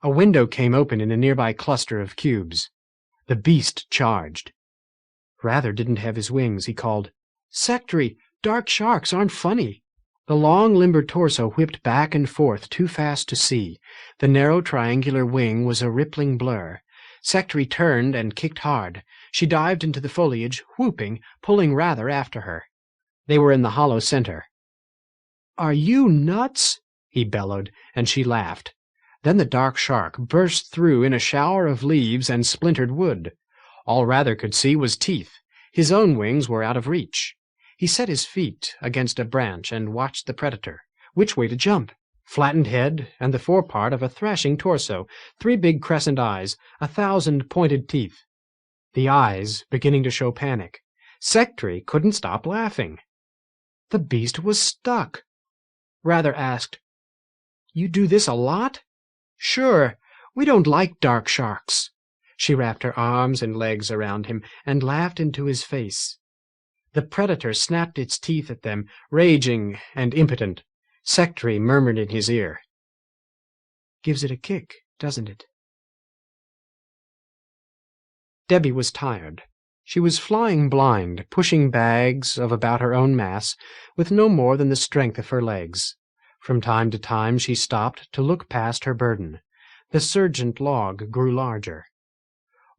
A window came open in a nearby cluster of cubes. The beast charged. Rather didn't have his wings. He called, Secretary, dark sharks aren't funny. The long, limber torso whipped back and forth too fast to see. The narrow, triangular wing was a rippling blur. Secretary turned and kicked hard. She dived into the foliage, whooping, pulling Rather after her. They were in the hollow center. Are you nuts? he bellowed, and she laughed. Then the dark shark burst through in a shower of leaves and splintered wood. All Rather could see was teeth. His own wings were out of reach. He set his feet against a branch and watched the predator. Which way to jump? Flattened head and the forepart of a thrashing torso, 3 big crescent eyes, 1,000 pointed teeth. The eyes beginning to show panic. Secretary couldn't stop laughing. The beast was stuck. Rather asked, "You do this a lot?" "Sure. We don't like dark sharks." She wrapped her arms and legs around him and laughed into his face. The predator snapped its teeth at them, raging and impotent. Secretary murmured in his ear, "Gives it a kick, doesn't it?" Debbie was tired. She was flying blind, pushing bags of about her own mass, with no more than the strength of her legs. From time to time she stopped to look past her burden. The Serjent log grew larger.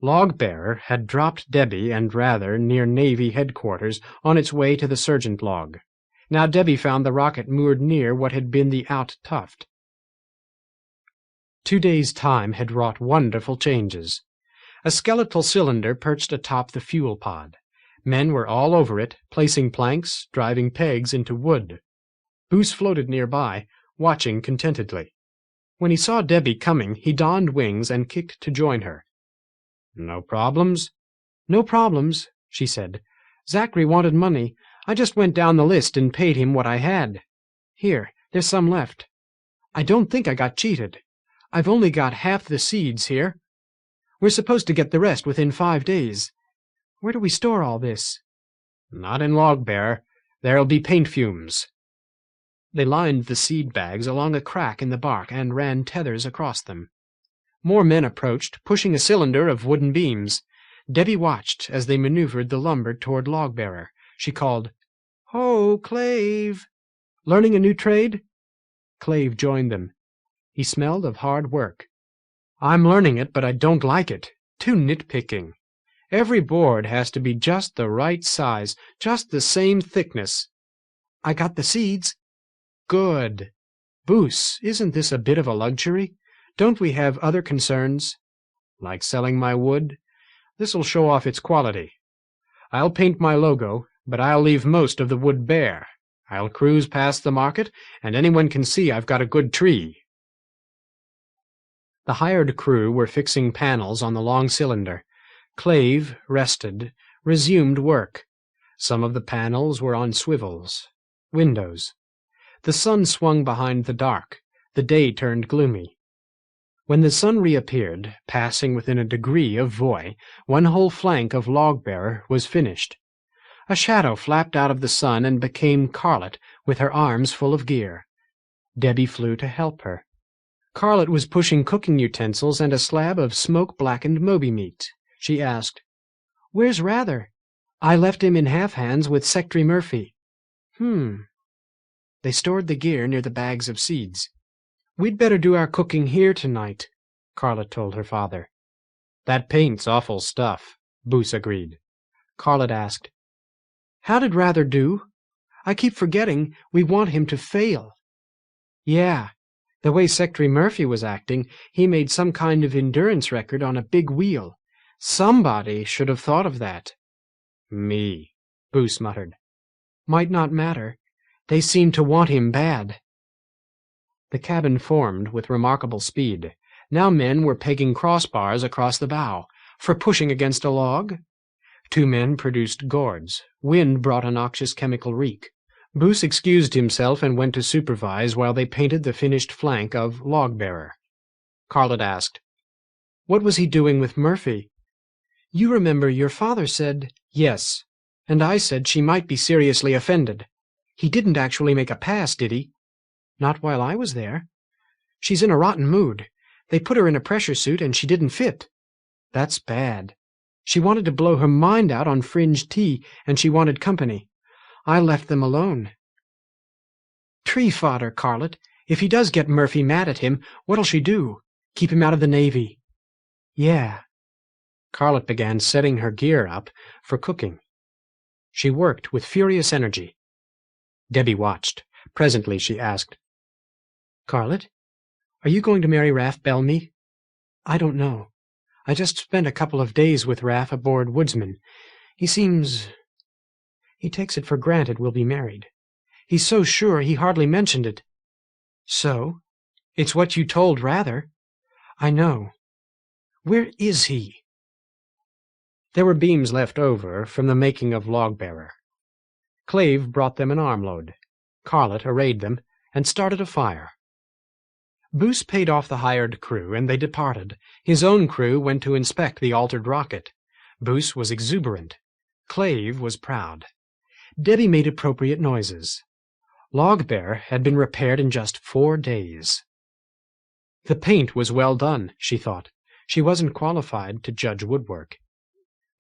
Log-bearer had dropped Debbie and Rather near Navy headquarters on its way to the Serjent log. Now Debbie found the rocket moored near what had been the In Tuft. 2 days' time had wrought wonderful changes. A skeletal cylinder perched atop the fuel pod. Men were all over it, placing planks, driving pegs into wood. Boos floated nearby, watching contentedly. When he saw Debbie coming, he donned wings and kicked to join her. "No problems?" "No problems," she said. "Zachary wanted money. I just went down the list and paid him what I had. Here, there's some left. I don't think I got cheated. I've only got half the seeds here. We're supposed to get the rest within 5 days. Where do we store all this?" "Not in Log-bearer. There'll be paint fumes." They lined the seed bags along a crack in the bark and ran tethers across them. More men approached, pushing a cylinder of wooden beams. Debbie watched as they maneuvered the lumber toward Log-bearer. She called, "Ho, Clave! Learning a new trade?" Clave joined them. He smelled of hard work. "I'm learning it, but I don't like it. Too nitpicking. Every board has to be just the right size, just the same thickness." "I got the seeds." "Good. Boos, isn't this a bit of a luxury? Don't we have other concerns?" "Like selling my wood? This'll show off its quality. I'll paint my logo, but I'll leave most of the wood bare. I'll cruise past the market, and anyone can see I've got a good tree." The hired crew were fixing panels on the long cylinder. Clave, rested, resumed work. Some of the panels were on swivels. Windows. The sun swung behind the dark. The day turned gloomy. When the sun reappeared, passing within a degree of Voy, one whole flank of Log-bearer was finished. A shadow flapped out of the sun and became Carlet, with her arms full of gear. Debbie flew to help her. Carlet was pushing cooking utensils and a slab of smoke-blackened Moby meat. She asked, "Where's Rather?" "I left him in half-hands with Secretary Murphy." They stored the gear near the bags of seeds. "We'd better do our cooking here tonight," Carlet told her father. "That paint's awful stuff," Boos agreed. Carlet asked, "How did Rather do? I keep forgetting we want him to fail." "Yeah. The way Secretary Murphy was acting, he made some kind of endurance record on a big wheel. Somebody should have thought of that." "Me," Boos muttered. "Might not matter. They seem to want him bad." The cabin formed with remarkable speed. Now men were pegging crossbars across the bow. For pushing against a log? 2 men produced gourds. Wind brought a noxious chemical reek. Boos excused himself and went to supervise while they painted the finished flank of Log-bearer. Carlet asked, "What was he doing with Murphy?" "You remember your father said—" "Yes, and I said she might be seriously offended. He didn't actually make a pass, did he?" "Not while I was there. She's in a rotten mood. They put her in a pressure suit and she didn't fit." "That's bad. She wanted to blow her mind out on fringe tea, and she wanted company. I left them alone." "Tree fodder, Carlet. If he does get Murphy mad at him, what'll she do? Keep him out of the Navy?" "Yeah." Carlet began setting her gear up for cooking. She worked with furious energy. Debbie watched. Presently she asked, Carlet, are you going to marry Raff Bellamy? I don't know. I just spent a couple of days with Raff aboard Woodsman. He takes it for granted we'll be married. He's so sure he hardly mentioned it. So? It's what you told Rather. I know. Where is he? There were beams left over from the making of log-bearer. Clave brought them an armload. Carlet arrayed them and started a fire. Boos paid off the hired crew, and they departed. His own crew went to inspect the altered rocket. Boos was exuberant. Clave was proud. Debbie made appropriate noises. Log-bearer had been repaired in just 4 days. The paint was well done, she thought. She wasn't qualified to judge woodwork.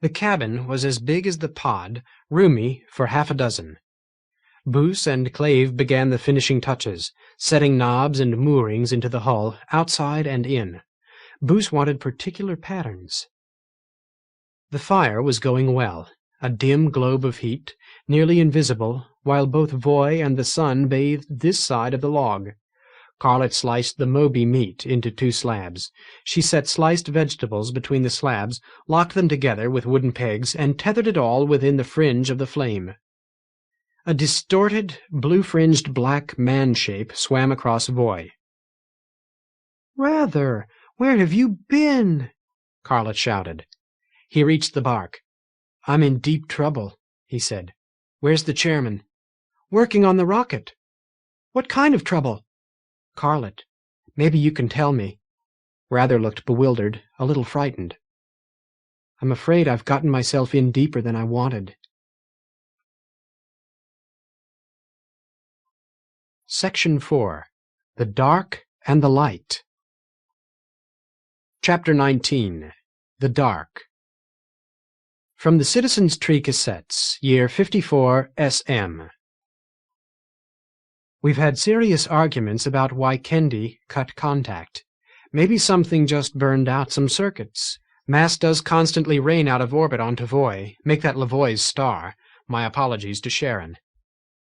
The cabin was as big as the pod, roomy for 6. Boos and Clave began the finishing touches, setting knobs and moorings into the hull, outside and in. Boos wanted particular patterns. The fire was going well, a dim globe of heat, nearly invisible, while both Voy and the sun bathed this side of the log. Carlet sliced the Moby meat into 2 slabs. She set sliced vegetables between the slabs, locked them together with wooden pegs, and tethered it all within the fringe of the flame. A distorted, blue-fringed black man-shape swam across Voy. "Rather, where have you been?" Carlet shouted. He reached the bark. "I'm in deep trouble," he said. "Where's the chairman?" "Working on the rocket." "What kind of trouble?" "Carlet, maybe you can tell me." Rather looked bewildered, a little frightened. "I'm afraid I've gotten myself in deeper than I wanted." Section 4. The Dark and the Light. Chapter 19. The Dark. From the Citizens' Tree Cassettes, Year 54 SM. We've had serious arguments about why Kendi cut contact. Maybe something just burned out some circuits. Mass does constantly rain out of orbit onto Voy, make that Lavoie's star. My apologies to Sharon.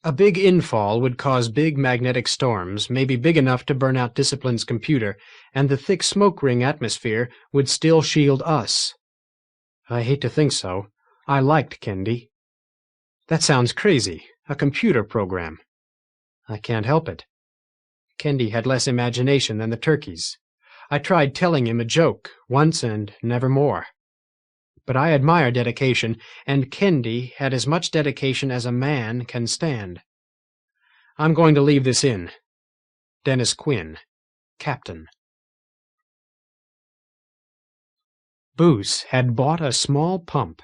A big infall would cause big magnetic storms, maybe big enough to burn out Discipline's computer, and the thick smoke ring atmosphere would still shield us. I hate to think so. I liked Kendi. That sounds crazy. A computer program. I can't help it. Kendi had less imagination than the turkeys. I tried telling him a joke once and never more. But I admire dedication, and Kendi had as much dedication as a man can stand. I'm going to leave this in. Dennis Quinn, Captain. Boos had bought a small pump.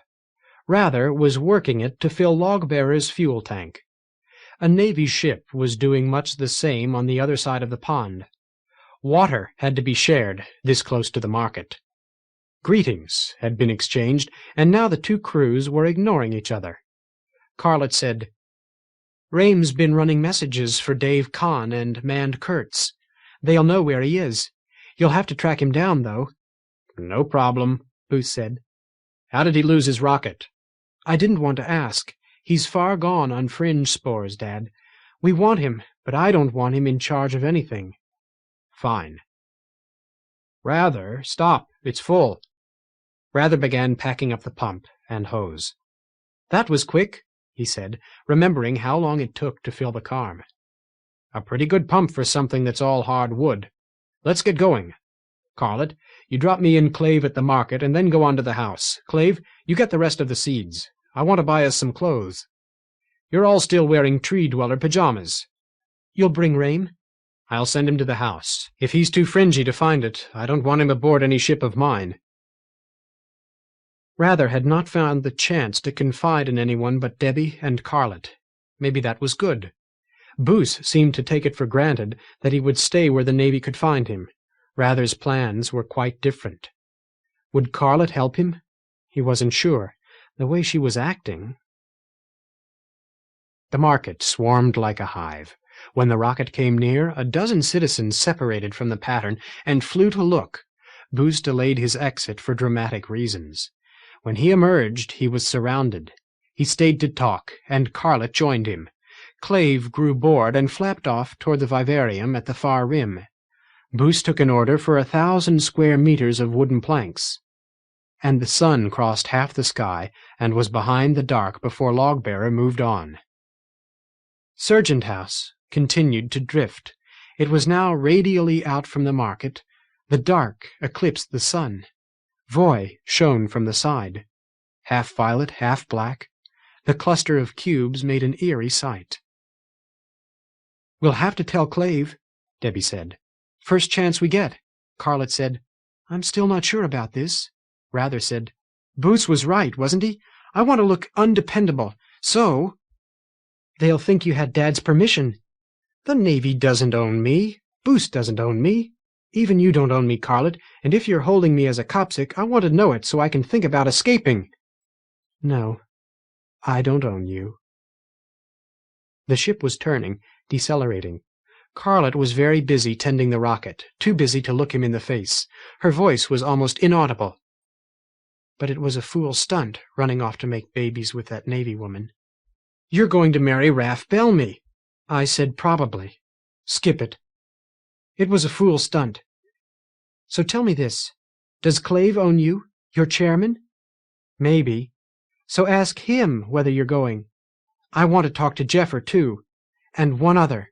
Rather was working it to fill Log-bearer's fuel tank. A Navy ship was doing much the same on the other side of the pond. Water had to be shared, this close to the market. Greetings had been exchanged, and now the 2 crews were ignoring each other. Carlet said, "Rame's been running messages for Dave Kahn and manned Kurtz. They'll know where he is. You'll have to track him down, though." "No problem," Boos said. "How did he lose his rocket?" "I didn't want to ask. He's far gone on fringe spores, Dad. We want him, but I don't want him in charge of anything." "Fine." "Rather, stop. It's full." Rather began packing up the pump and hose. "That was quick," he said, remembering how long it took to fill the car. "A pretty good pump for something that's all hard wood. Let's get going. Carlet, you drop me in Clave at the market and then go on to the house. Clave, you get the rest of the seeds. I want to buy us some clothes. You're all still wearing tree-dweller pajamas." "You'll bring Rame?" "I'll send him to the house. If he's too fringy to find it, I don't want him aboard any ship of mine." Rather had not found the chance to confide in anyone but Debbie and Carlet. Maybe that was good. Boos seemed to take it for granted that he would stay where the Navy could find him. Rather's plans were quite different. Would Carlet help him? He wasn't sure. The way she was acting. The market swarmed like a hive. When the rocket came near, a dozen citizens separated from the pattern and flew to look. Boos delayed his exit for dramatic reasons. When he emerged, he was surrounded. He stayed to talk, and Carlet joined him. Clave grew bored and flapped off toward the vivarium at the far rim. Boos took an order for 1,000 square meters of wooden planks. And the sun crossed half the sky and was behind the dark before Logbearer moved on. Serjent House continued to drift. It was now radially out from the market. The dark eclipsed the sun. Voy shone from the side. Half violet, half black. The cluster of cubes made an eerie sight. "We'll have to tell Clave," Debbie said. "First chance we get." Carlett said, "I'm still not sure about this." Rather said, "Boos was right, wasn't he? I want to look undependable. So—" "They'll think you had Dad's permission." "The Navy doesn't own me. Boos doesn't own me. Even you don't own me, Carlett, and if you're holding me as a copsic, I want to know it so I can think about escaping." "No, I don't own you." The ship was turning, decelerating. Carlett was very busy tending the rocket, too busy to look him in the face. Her voice was almost inaudible. "But it was a fool stunt, running off to make babies with that Navy woman." "You're going to marry Raff Bellamy." I said probably. "Skip it." "It was a fool stunt." "So tell me this. Does Clave own you? Your chairman?" "Maybe. So ask him whether you're going. I want to talk to Jeffer, too. And one other.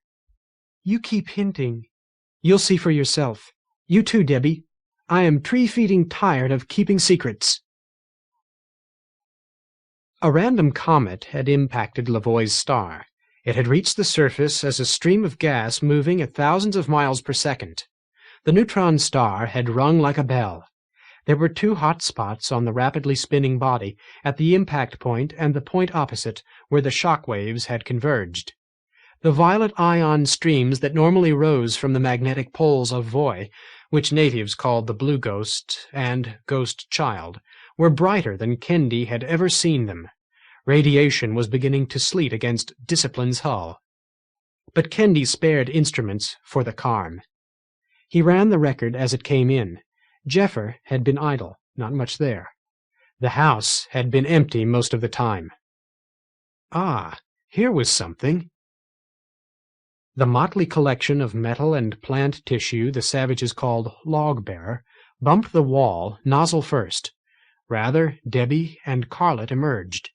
You keep hinting. You'll see for yourself. You too, Debbie. I am tree-feeding tired of keeping secrets." A random comet had impacted Lavoie's star. It had reached the surface as a stream of gas moving at thousands of miles per second. The neutron star had rung like a bell. There were 2 hot spots on the rapidly spinning body, at the impact point and the point opposite, where the shock waves had converged. The violet ion streams that normally rose from the magnetic poles of Voy, which natives called the Blue Ghost and Ghost Child, were brighter than Kendi had ever seen them. Radiation was beginning to sleet against Discipline's hull. But Kendi spared instruments for the Carm. He ran the record as it came in. Jeffer had been idle, not much there. The house had been empty most of the time. Ah, here was something. The motley collection of metal and plant tissue the savages called log-bearer bumped the wall, nozzle first. Rather, Debbie and Carlett emerged.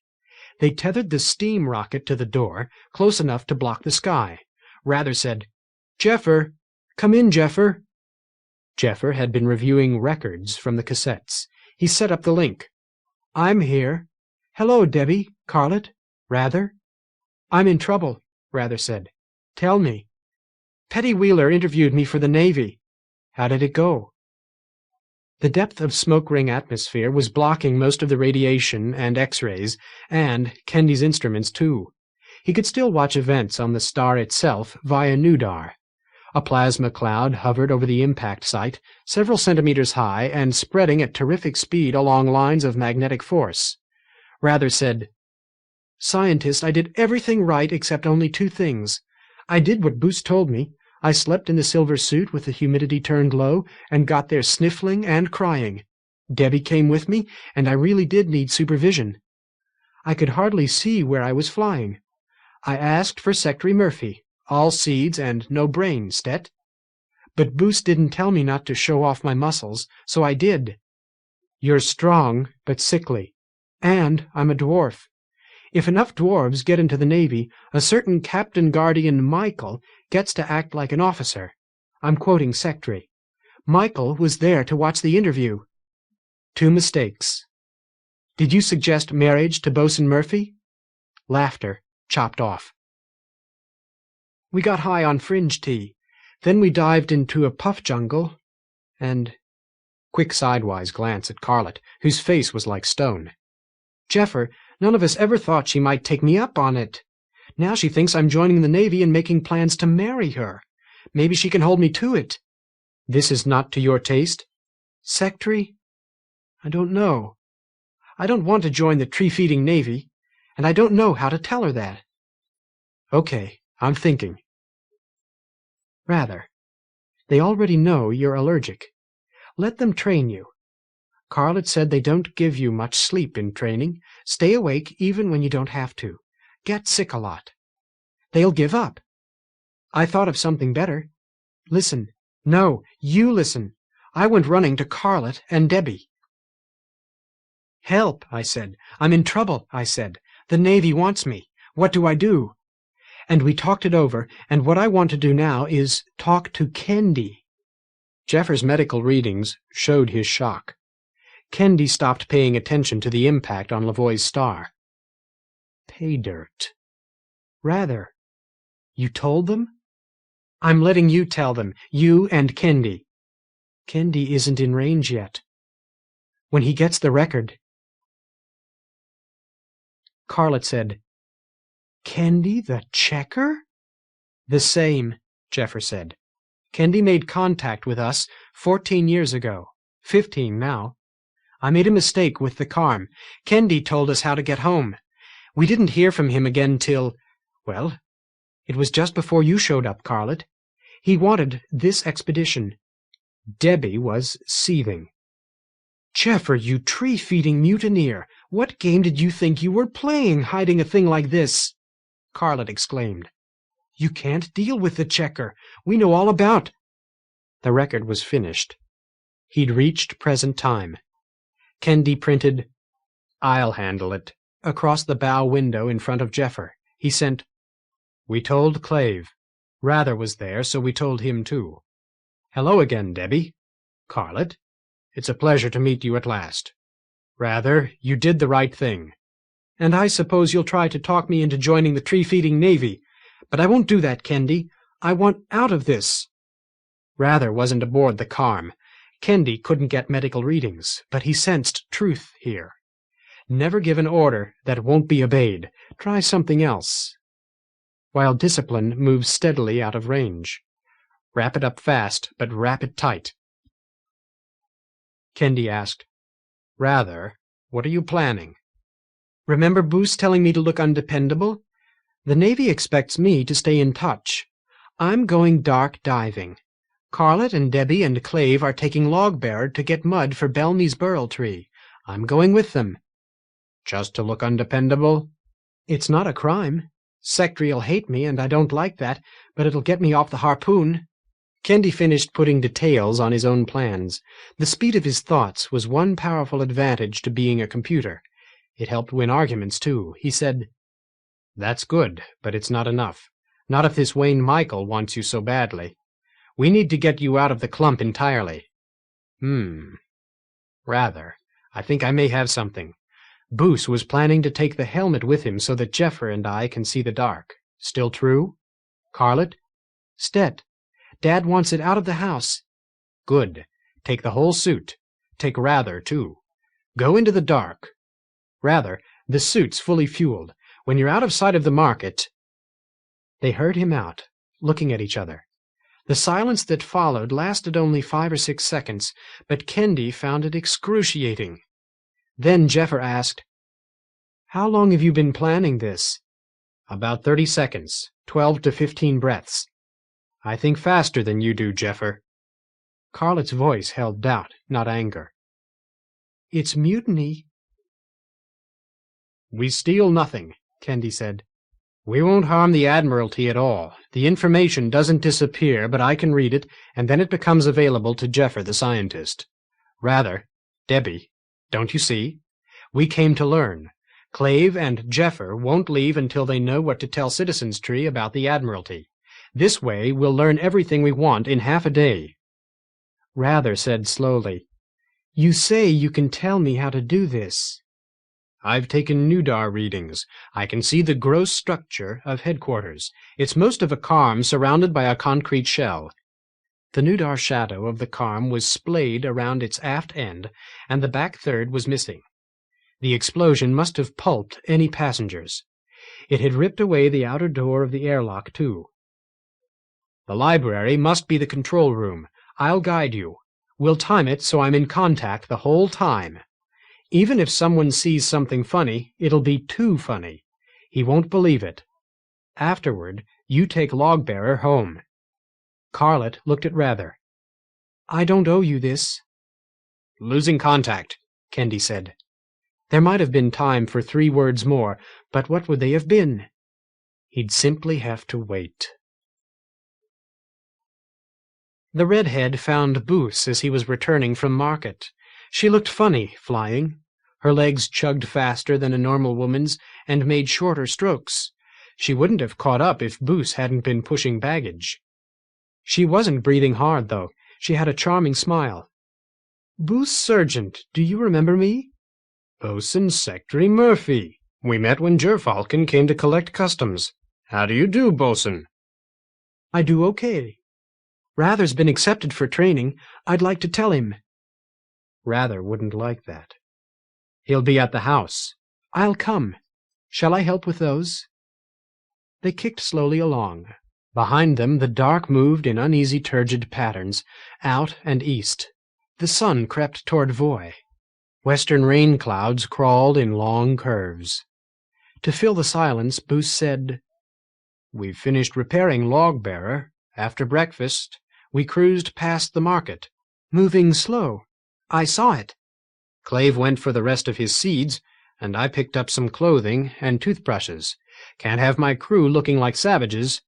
They tethered the steam rocket to the door, close enough to block the sky. Rather said, "Jeffer! Come in, Jeffer!" Jeffer had been reviewing records from the cassettes. He set up the link. "I'm here. Hello, Debbie, Carlett, Rather." "I'm in trouble," Rather said. "Tell me." "Petty Wheeler interviewed me for the Navy." "How did it go?" The depth of smoke ring atmosphere was blocking most of the radiation and X-rays, and Kendi's instruments too. He could still watch events on the star itself via Nudar. A plasma cloud hovered over the impact site, several centimeters high and spreading at terrific speed along lines of magnetic force. Rather said, "Scientist, I did everything right except only 2 things. I did what Boos told me. I slept in the silver suit with the humidity turned low and got there sniffling and crying. Debbie came with me, and I really did need supervision. I could hardly see where I was flying. I asked for Secretary Murphy, all seeds and no brain, Stet. But Boos didn't tell me not to show off my muscles, so I did. You're strong, but sickly. And I'm a dwarf. If enough dwarves get into the Navy, a certain Captain Guardian Michael gets to act like an officer. I'm quoting Secretary. Michael was there to watch the interview. 2 mistakes. Did you suggest marriage to Bosun Murphy?" Laughter chopped off. "We got high on fringe tea. Then we dived into a puff jungle, and—" Quick sidewise glance at Carlett, whose face was like stone. "Jeffer, none of us ever thought she might take me up on it. Now she thinks I'm joining the Navy and making plans to marry her. Maybe she can hold me to it." "This is not to your taste?" "Secretary? I don't know. I don't want to join the tree-feeding Navy, and I don't know how to tell her that." "Okay, I'm thinking." "Rather. They already know you're allergic. Let them train you. Carlett said they don't give you much sleep in training. Stay awake even when you don't have to. Get sick a lot. They'll give up. I thought of something better. Listen. No, you listen. I went running to Carlet and Debbie. Help, I said. I'm in trouble, I said. The Navy wants me. What do I do? And we talked it over, and what I want to do now is talk to Kendi. Jeffer's medical readings showed his shock. Kendi stopped paying attention to the impact on Lavoie's star. Pay dirt. Rather. You told them? I'm letting you tell them, you and Kendi. Kendi isn't in range yet. When he gets the record. Carlet said, Kendi the checker? The same, Jeffer said. Kendi made contact with us 14 years ago. 15 now. I made a mistake with the Carm. Kendi told us how to get home. We didn't hear from him again till, well, it was just before you showed up, Carlet. He wanted this expedition. Debbie was seething. Jeffer, you tree-feeding mutineer! What game did you think you were playing, hiding a thing like this? Carlet exclaimed. You can't deal with the checker. We know all about... The record was finished. He'd reached present time. Kendi printed, I'll handle it, across the bow window in front of Jeffer. He sent, We told Clave. Rather was there, so we told him too. Hello again, Debbie. Carlet, it's a pleasure to meet you at last. Rather, you did the right thing. And I suppose you'll try to talk me into joining the tree-feeding Navy. But I won't do that, Kendi. I want out of this. Rather wasn't aboard the Carm. Kendi couldn't get medical readings, but he sensed truth here. Never give an order that won't be obeyed. Try something else. While discipline moves steadily out of range. Wrap it up fast, but wrap it tight. Kendi asked, Rather, what are you planning? Remember Boos telling me to look undependable? The Navy expects me to stay in touch. I'm going dark diving. Carlet and Debbie and Clave are taking Logbearer to get mud for Belmy's burl tree. I'm going with them. Just to look undependable? It's not a crime. Sectry'll hate me, and I don't like that, but it'll get me off the harpoon. Kendi finished putting details on his own plans. The speed of his thoughts was one powerful advantage to being a computer. It helped win arguments, too. He said, That's good, but it's not enough. Not if this Wayne Michael wants you so badly. We need to get you out of the clump entirely. Rather. I think I may have something. Boos was planning to take the helmet with him so that Jeffer and I can see the dark. Still true? Carlet? Stet. Dad wants it out of the house. Good. Take the whole suit. Take Rather, too. Go into the dark. Rather, the suit's fully fueled. When you're out of sight of the market... They heard him out, looking at each other. The silence that followed lasted only 5 or 6 seconds, but Kendi found it excruciating. Then Jeffer asked, How long have you been planning this? About 30 seconds, 12 to 15 breaths. I think faster than you do, Jeffer. Carlet's voice held doubt, not anger. It's mutiny. We steal nothing, Kendi said. We won't harm the Admiralty at all. The information doesn't disappear, but I can read it, and then it becomes available to Jeffer the scientist. Rather, Debbie, don't you see? We came to learn. Clave and Jeffer won't leave until they know what to tell Citizens Tree about the Admiralty. This way we'll learn everything we want in half a day. Rather said slowly, You say you can tell me how to do this. I've taken Nudar readings. I can see the gross structure of headquarters. It's most of a Carm surrounded by a concrete shell. The Nudar shadow of the Carm was splayed around its aft end, and the back third was missing. The explosion must have pulped any passengers. It had ripped away the outer door of the airlock, too. The library must be the control room. I'll guide you. We'll time it so I'm in contact the whole time. Even if someone sees something funny, it'll be too funny. He won't believe it. Afterward, you take Logbearer home. Carlet looked at Rather. I don't owe you this. Losing contact, Kendi said. There might have been time for 3 words more, but what would they have been? He'd simply have to wait. The redhead found Boos as he was returning from market. She looked funny, flying. Her legs chugged faster than a normal woman's and made shorter strokes. She wouldn't have caught up if Boos hadn't been pushing baggage. She wasn't breathing hard, though. She had a charming smile. "Boos Sergeant, do you remember me?" "Bosun Secretary Murphy. We met when Gerfalcon came to collect customs. How do you do, Bosun?" "I do okay. Rather's been accepted for training. I'd like to tell him." Rather wouldn't like that. "He'll be at the house." "I'll come. Shall I help with those?" They kicked slowly along. Behind them the dark moved in uneasy turgid patterns, out and east. The sun crept toward Voy. Western rain clouds crawled in long curves. To fill the silence, Boos said, "We've finished repairing Log-Bearer. After breakfast, we cruised past the market." "Moving slow. I saw it." "Clave went for the rest of his seeds, and I picked up some clothing and toothbrushes. Can't have my crew looking like savages."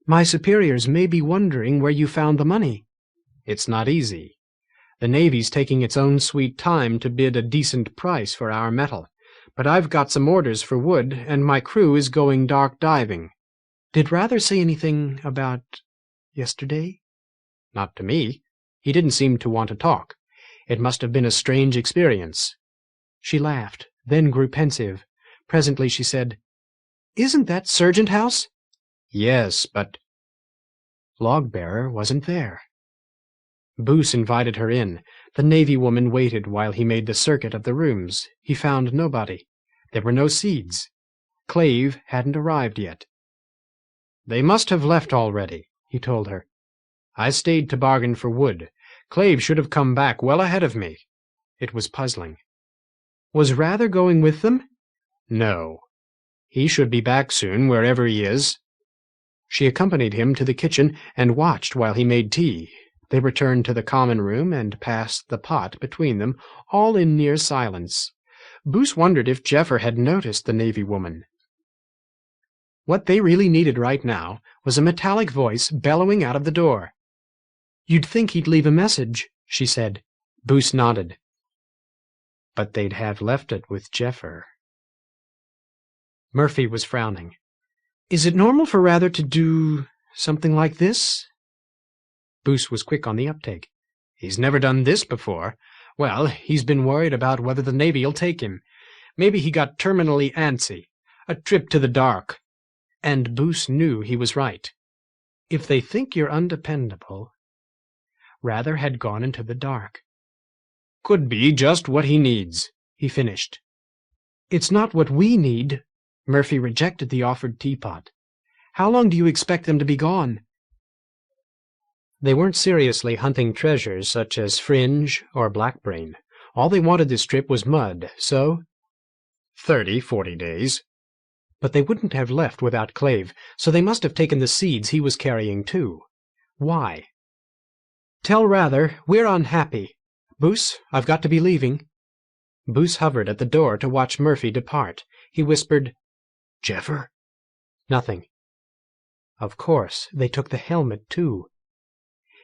"My superiors may be wondering where you found the money." "It's not easy. The Navy's taking its own sweet time to bid a decent price for our metal, but I've got some orders for wood, and my crew is going dark diving." "Did Rather say anything about yesterday?" "Not to me. He didn't seem to want to talk. It must have been a strange experience." She laughed, then grew pensive. Presently she said, "Isn't that Serjent House?" "Yes, but—" Log-Bearer wasn't there. Boos invited her in. The Navy woman waited while he made the circuit of the rooms. He found nobody. There were no seeds. Clave hadn't arrived yet. "They must have left already," he told her. "I stayed to bargain for wood. Clave should have come back well ahead of me." It was puzzling. "Was Rather going with them?" "No. He should be back soon, wherever he is." She accompanied him to the kitchen and watched while he made tea. They returned to the common room and passed the pot between them, all in near silence. Boos wondered if Jeffer had noticed the Navy woman. What they really needed right now was a metallic voice bellowing out of the door. "You'd think he'd leave a message," she said. Boos nodded. But they'd have left it with Jeffer. Murphy was frowning. "Is it normal for Rather to do something like this?" Boos was quick on the uptake. "He's never done this before. Well, he's been worried about whether the Navy'll take him. Maybe he got terminally antsy. A trip to the dark." And Boos knew he was right. If they think you're undependable... Rather had gone into the dark. "Could be just what he needs," he finished. "It's not what we need." Murphy rejected the offered teapot. "How long do you expect them to be gone?" They weren't seriously hunting treasures such as Fringe or Blackbrain. All they wanted this trip was mud, so 30-40 days. But they wouldn't have left without Clave, so they must have taken the seeds he was carrying too. Why? "Tell Rather we're unhappy. Boos, I've got to be leaving." Boos hovered at the door to watch Murphy depart. He whispered, "Jeffer?" Nothing. Of course, they took the helmet too.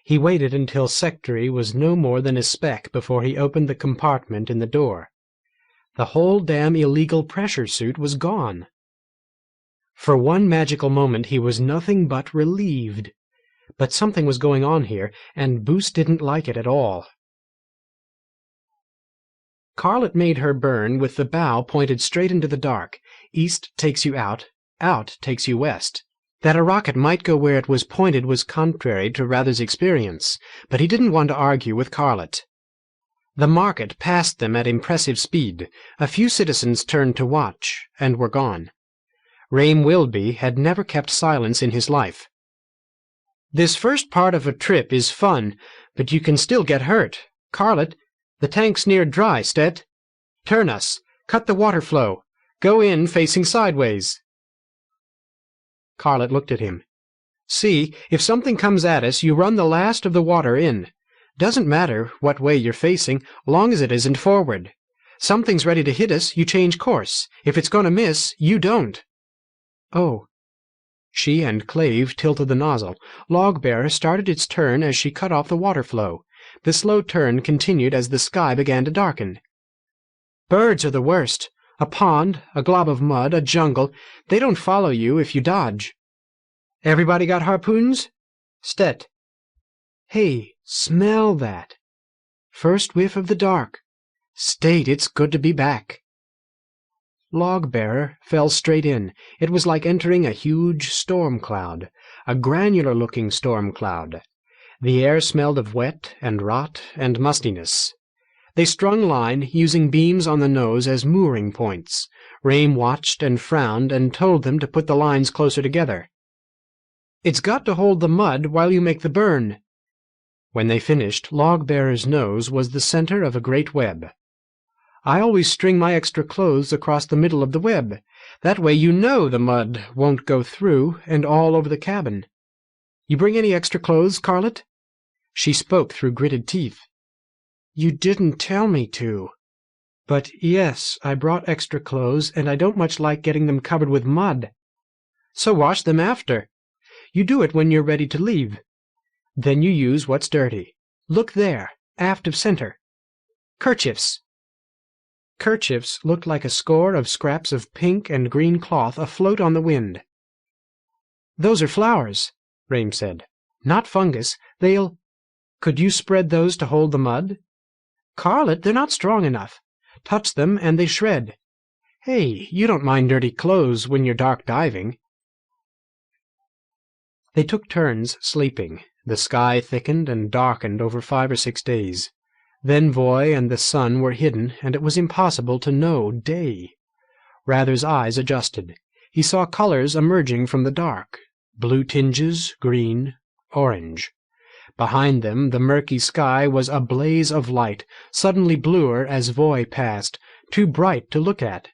He waited until Secretary was no more than a speck before he opened the compartment in the door. The whole damn illegal pressure suit was gone. For one magical moment he was nothing but relieved. But something was going on here, and Boos didn't like it at all. Carlet made her burn with the bow pointed straight into the dark. East takes you out, out takes you west. That a rocket might go where it was pointed was contrary to Rather's experience, but he didn't want to argue with Carlet. The market passed them at impressive speed. A few citizens turned to watch, and were gone. Raim Wilby had never kept silence in his life. "This first part of a trip is fun, but you can still get hurt. Carlet, the tank's near dry, Stet. Turn us. Cut the water flow. Go in facing sideways." Carlet looked at him. "See, if something comes at us, you run the last of the water in. Doesn't matter what way you're facing, long as it isn't forward. Something's ready to hit us, you change course. If it's going to miss, you don't." "Oh, She and Clave tilted the nozzle. Logbearer started its turn as she cut off the water flow. The slow turn continued as the sky began to darken. Birds are the worst. A pond, a glob of mud, a jungle. They don't follow you if you dodge. Everybody got harpoons? Stet. Hey, smell that. First whiff of the dark. State, it's good to be back. Logbearer fell straight in. It was like entering a huge storm cloud, a granular-looking storm cloud. The air smelled of wet and rot and mustiness. They strung line, using beams on the nose as mooring points. Rame watched and frowned and told them to put the lines closer together. It's got to hold the mud while you make the burn. When they finished, Logbearer's nose was the center of a great web. I always string my extra clothes across the middle of the web. That way you know the mud won't go through and all over the cabin. You bring any extra clothes, Carlet? She spoke through gritted teeth. You didn't tell me to. But yes, I brought extra clothes, and I don't much like getting them covered with mud. So wash them after. You do it when you're ready to leave. Then you use what's dirty. Look there, aft of center. Kerchiefs. Kerchiefs looked like a score of scraps of pink and green cloth afloat on the wind. Those are flowers, Rame said. Not fungus. They'll... Could you spread those to hold the mud? Carlet, they're not strong enough. Touch them and they shred. Hey, you don't mind dirty clothes when you're dark diving. They took turns sleeping. The sky thickened and darkened over 5 or 6 days. Then Voy and the sun were hidden, and it was impossible to know day. Rather's eyes adjusted. He saw colors emerging from the dark. Blue tinges, green, orange. Behind them the murky sky was a blaze of light, suddenly bluer as Voy passed, too bright to look at.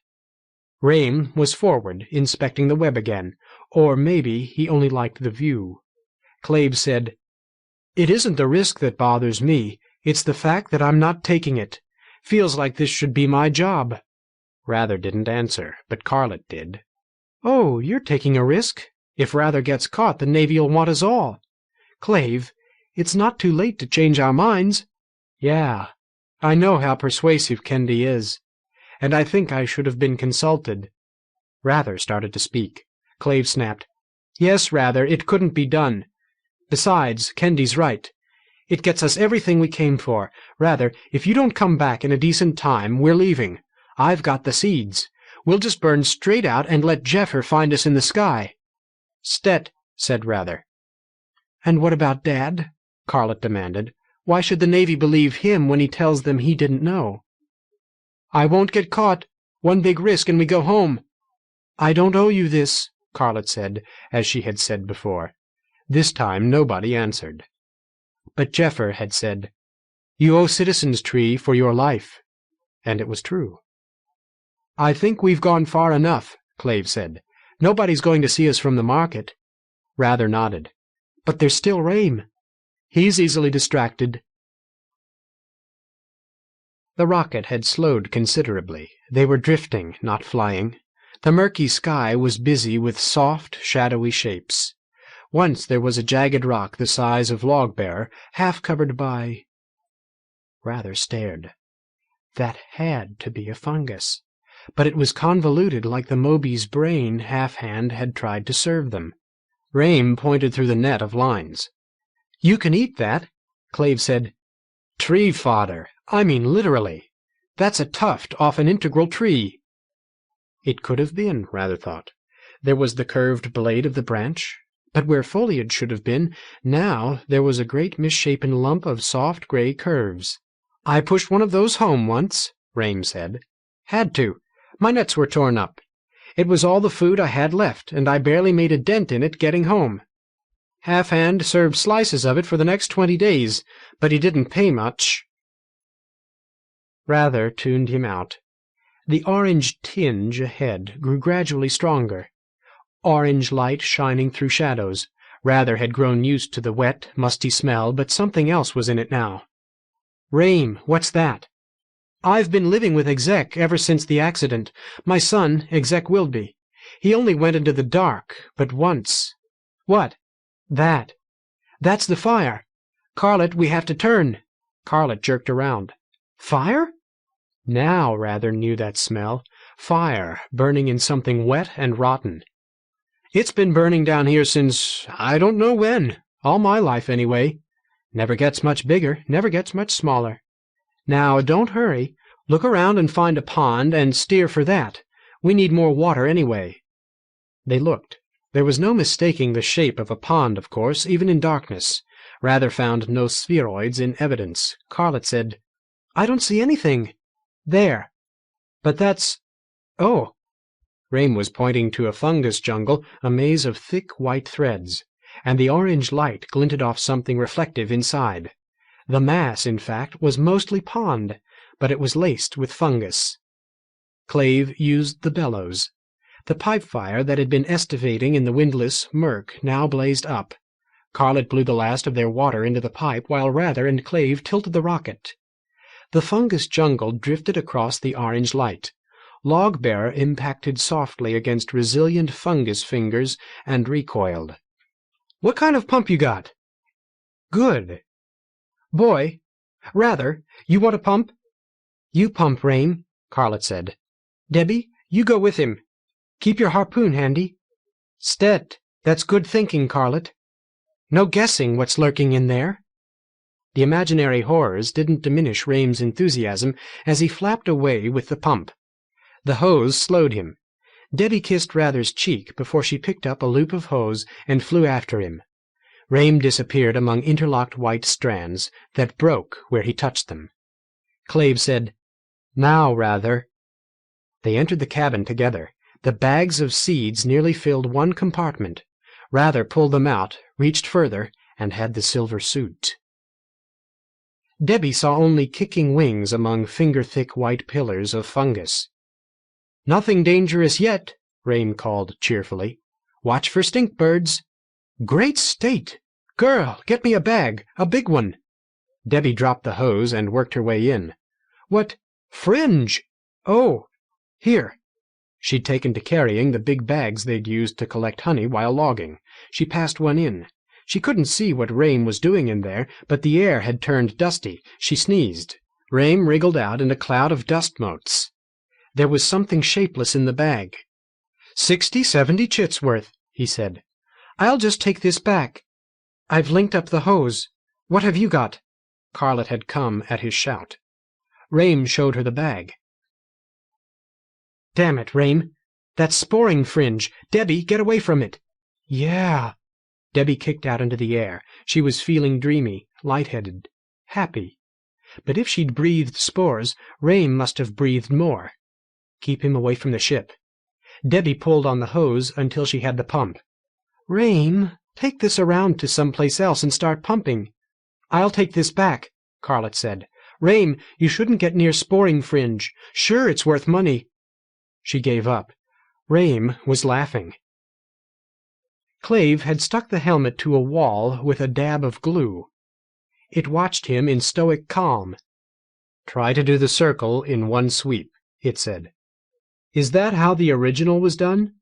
Rame was forward, inspecting the web again, or maybe he only liked the view. Clave said, It isn't the risk that bothers me. It's the fact that I'm not taking it. Feels like this should be my job. Rather didn't answer, but Carlet did. Oh, you're taking a risk. If Rather gets caught, the Navy'll want us all. Clave, it's not too late to change our minds. Yeah, I know how persuasive Kendi is, and I think I should have been consulted. Rather started to speak. Clave snapped, Yes, Rather, it couldn't be done. Besides, Kendi's right. It gets us everything we came for. Rather, if you don't come back in a decent time, we're leaving. I've got the seeds. We'll just burn straight out and let Jeffer find us in the sky. Stet, said Rather. And what about Dad? Carlet demanded. Why should the Navy believe him when he tells them he didn't know? I won't get caught. One big risk and we go home. I don't owe you this, Carlet said, as she had said before. This time nobody answered. But Jeffer had said, You owe Citizen's Tree for your life. And it was true. I think we've gone far enough, Clave said. Nobody's going to see us from the market. Rather nodded. But there's still Rame. He's easily distracted. The rocket had slowed considerably. They were drifting, not flying. The murky sky was busy with soft, shadowy shapes. Once there was a jagged rock the size of Logbearer, half covered by... Rather stared. That had to be a fungus. But it was convoluted like the Moby's brain Half-Hand had tried to serve them. Rame pointed through the net of lines. You can eat that, Clave said. Tree fodder. I mean literally. That's a tuft off an integral tree. It could have been, Rather thought. There was the curved blade of the branch, but where foliage should have been, now there was a great misshapen lump of soft gray curves. I pushed one of those home once, Rame said. Had to. My nuts were torn up. It was all the food I had left, and I barely made a dent in it getting home. Half-Hand served slices of it for the next 20 days, but he didn't pay much. Rather tuned him out. The orange tinge ahead grew gradually stronger. Orange light shining through shadows. Rather had grown used to the wet, musty smell, but something else was in it now. Rame, what's that? I've been living with Exec ever since the accident. My son, Exec Wilby. He only went into the dark, but once. What? That. That's the fire. Carlet, we have to turn. Carlet jerked around. Fire? Now Rather knew that smell. Fire, burning in something wet and rotten. It's been burning down here since I don't know when. All my life, anyway. Never gets much bigger, never gets much smaller. Now, don't hurry. Look around and find a pond and steer for that. We need more water anyway. They looked. There was no mistaking the shape of a pond, of course, even in darkness. Rather found no spheroids in evidence. Carlet said, I don't see anything. There. But that's... Oh. Rame was pointing to a fungus jungle, a maze of thick white threads, and the orange light glinted off something reflective inside. The mass, in fact, was mostly pond, but it was laced with fungus. Clave used the bellows. The pipe fire that had been estivating in the windless murk now blazed up. Carlet blew the last of their water into the pipe while Rather and Clave tilted the rocket. The fungus jungle drifted across the orange light. Log-bearer impacted softly against resilient fungus fingers and recoiled. What kind of pump you got? Good. Boy, Rather, you want a pump? You pump, Rame, Carlet said. Debbie, you go with him. Keep your harpoon handy. Stet, that's good thinking, Carlet. No guessing what's lurking in there. The imaginary horrors didn't diminish Rame's enthusiasm as he flapped away with the pump. The hose slowed him. Debbie kissed Rather's cheek before she picked up a loop of hose and flew after him. Rame disappeared among interlocked white strands that broke where he touched them. Clave said, Now, Rather. They entered the cabin together. The bags of seeds nearly filled one compartment. Rather pulled them out, reached further, and had the silver suit. Debbie saw only kicking wings among finger-thick white pillars of fungus. Nothing dangerous yet, Rame called cheerfully. Watch for stink birds. Great state! Girl, get me a bag, a big one. Debbie dropped the hose and worked her way in. What? Fringe! Oh, here. She'd taken to carrying the big bags they'd used to collect honey while logging. She passed one in. She couldn't see what Rame was doing in there, but the air had turned dusty. She sneezed. Rame wriggled out in a cloud of dust motes. There was something shapeless in the bag. 60-70 chits worth, he said. I'll just take this back. I've linked up the hose. What have you got? Carlet had come at his shout. Rame showed her the bag. Damn it, Rame. That's sporing fringe. Debbie, get away from it. Yeah. Debbie kicked out into the air. She was feeling dreamy, lightheaded, happy. But if she'd breathed spores, Rame must have breathed more. Keep him away from the ship. Debbie pulled on the hose until she had the pump. Rame, take this around to someplace else and start pumping. I'll take this back, Carlet said. Rame, you shouldn't get near sporing fringe. Sure, it's worth money. She gave up. Rame was laughing. Clave had stuck the helmet to a wall with a dab of glue. It watched him in stoic calm. Try to do the circle in one sweep, it said. Is that how the original was done?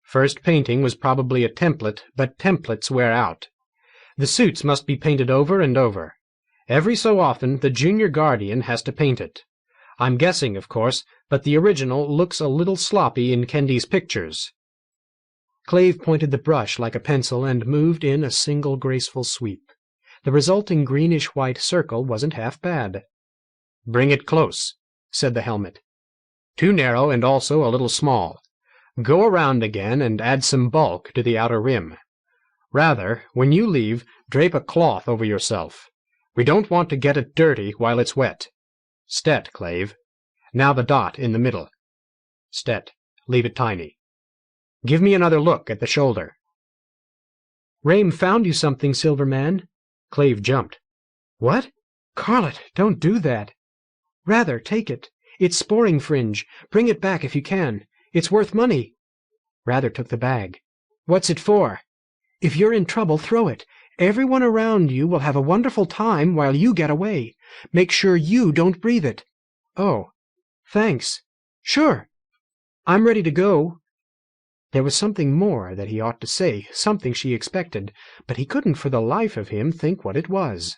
First painting was probably a template, but templates wear out. The suits must be painted over and over. Every so often the junior guardian has to paint it. I'm guessing, of course, but the original looks a little sloppy in Kendy's pictures. Clave pointed the brush like a pencil and moved in a single graceful sweep. The resulting greenish-white circle wasn't half bad. Bring it close, said the helmet. Too narrow and also a little small. Go around again and add some bulk to the outer rim. Rather, when you leave, drape a cloth over yourself. We don't want to get it dirty while it's wet. Stet, Clave. Now the dot in the middle. Stet, leave it tiny. Give me another look at the shoulder. Rame found you something, Silverman. Clave jumped. What? Carlet, don't do that. Rather, take it. It's sporing fringe. Bring it back if you can. It's worth money. Rather took the bag. What's it for? If you're in trouble, throw it. Everyone around you will have a wonderful time while you get away. Make sure you don't breathe it. Oh, thanks. Sure. I'm ready to go. There was something more that he ought to say, something she expected, but he couldn't for the life of him think what it was.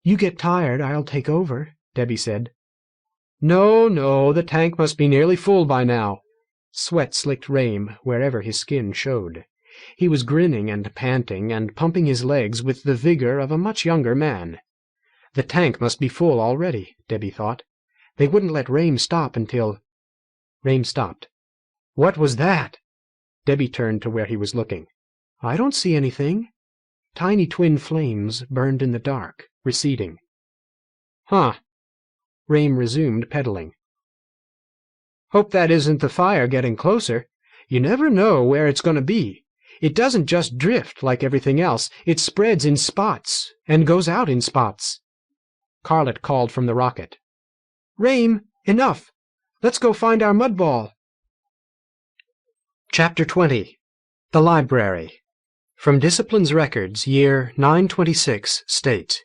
"You get tired, I'll take over," Debbie said. "No, no, the tank must be nearly full by now." Sweat slicked Rame wherever his skin showed. He was grinning and panting and pumping his legs with the vigor of a much younger man. The tank must be full already, Debbie thought. They wouldn't let Rame stop until... Rame stopped. "What was that?" Debbie turned to where he was looking. "I don't see anything." Tiny twin flames burned in the dark, receding. "Huh." Rame resumed pedaling. "Hope that isn't the fire getting closer. You never know where it's going to be. It doesn't just drift like everything else. It spreads in spots and goes out in spots." Carlet called from the rocket. "Rame, enough! Let's go find our mud ball." Chapter 20. The Library. From Discipline's Records, year 926, state: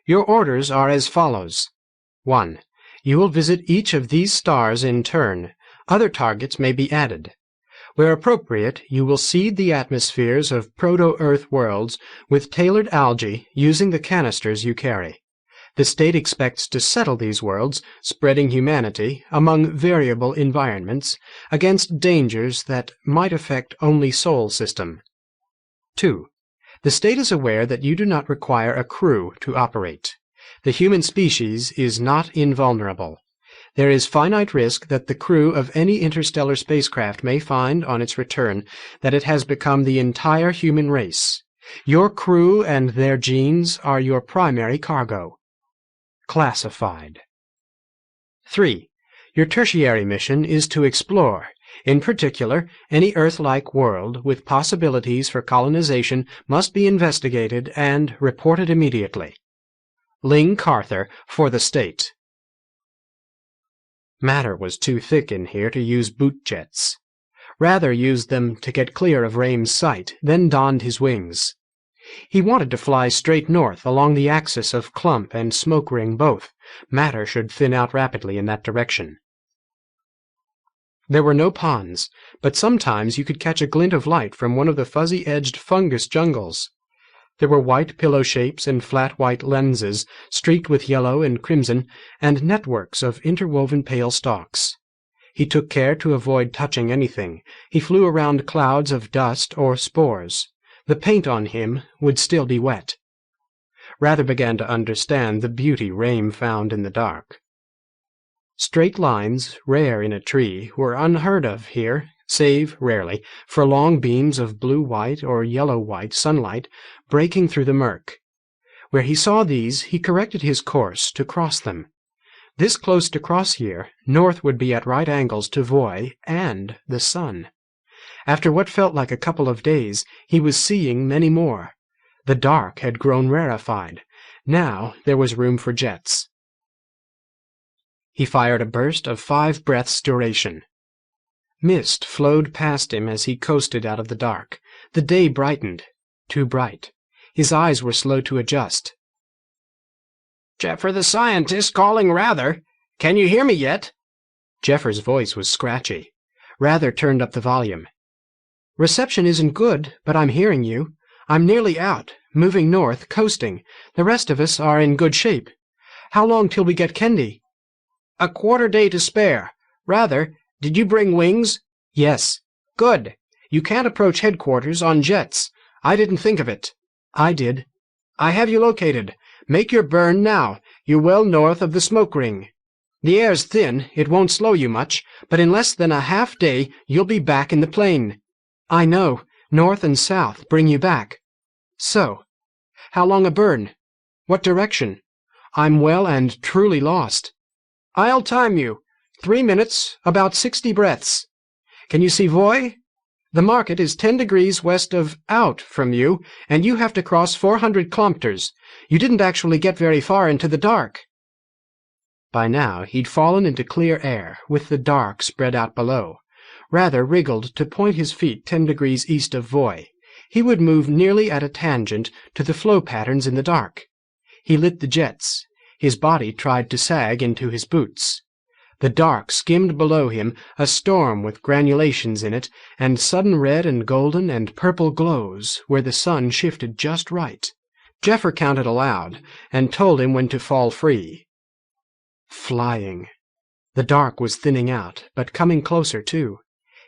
Your orders are as follows. 1. You will visit each of these stars in turn. Other targets may be added. Where appropriate, you will seed the atmospheres of proto-Earth worlds with tailored algae using the canisters you carry. The state expects to settle these worlds, spreading humanity among variable environments against dangers that might affect only Sol system. 2. The state is aware that you do not require a crew to operate. The human species is not invulnerable. There is finite risk that the crew of any interstellar spacecraft may find on its return that it has become the entire human race. Your crew and their genes are your primary cargo. Classified. 3. Your tertiary mission is to explore. In particular, any Earth-like world with possibilities for colonization must be investigated and reported immediately. Ling Carther, for the state. Matter was too thick in here to use boot jets. Rather used them to get clear of Rame's sight, then donned his wings. He wanted to fly straight north along the axis of clump and smoke ring both. Matter should thin out rapidly in that direction. There were no ponds, but sometimes you could catch a glint of light from one of the fuzzy-edged fungus jungles. There were white pillow shapes and flat white lenses, streaked with yellow and crimson, and networks of interwoven pale stalks. He took care to avoid touching anything. He flew around clouds of dust or spores. The paint on him would still be wet. Rather began to understand the beauty Rame found in the dark. Straight lines, rare in a tree, were unheard of here, save, rarely, for long beams of blue-white or yellow-white sunlight breaking through the murk. Where he saw these, he corrected his course to cross them. This close to cross here, north would be at right angles to Voy and the sun. After what felt like a couple of days, he was seeing many more. The dark had grown rarefied. Now there was room for jets. He fired a burst of 5 breaths' duration. Mist flowed past him as he coasted out of the dark. The day brightened. Too bright. His eyes were slow to adjust. "Jeffer the scientist calling Rather. Can you hear me yet?" Jeffer's voice was scratchy. Rather turned up the volume. "Reception isn't good, but I'm hearing you. I'm nearly out, moving north, coasting. The rest of us are in good shape. How long till we get Kendi?" "A quarter day to spare. Rather, did you bring wings?" "Yes." "Good. You can't approach headquarters on jets. I didn't think of it." "I did." "I have you located. Make your burn now. You're well north of the smoke ring. The air's thin, it won't slow you much, but in less than a half day you'll be back in the plane." "I know. North and south bring you back." "So. How long a burn? What direction?" "I'm well and truly lost." "I'll time you. 3 minutes, about 60 breaths. Can you see Voy? The market is 10 degrees west of out from you, and you have to cross 400 kilometers. You didn't actually get very far into the dark." By now he'd fallen into clear air, with the dark spread out below. Rather wriggled to point his feet 10 degrees east of Voy. He would move nearly at a tangent to the flow patterns in the dark. He lit the jets. His body tried to sag into his boots. The dark skimmed below him, a storm with granulations in it, and sudden red and golden and purple glows where the sun shifted just right. Jeffer counted aloud, and told him when to fall free. Flying. The dark was thinning out, but coming closer, too.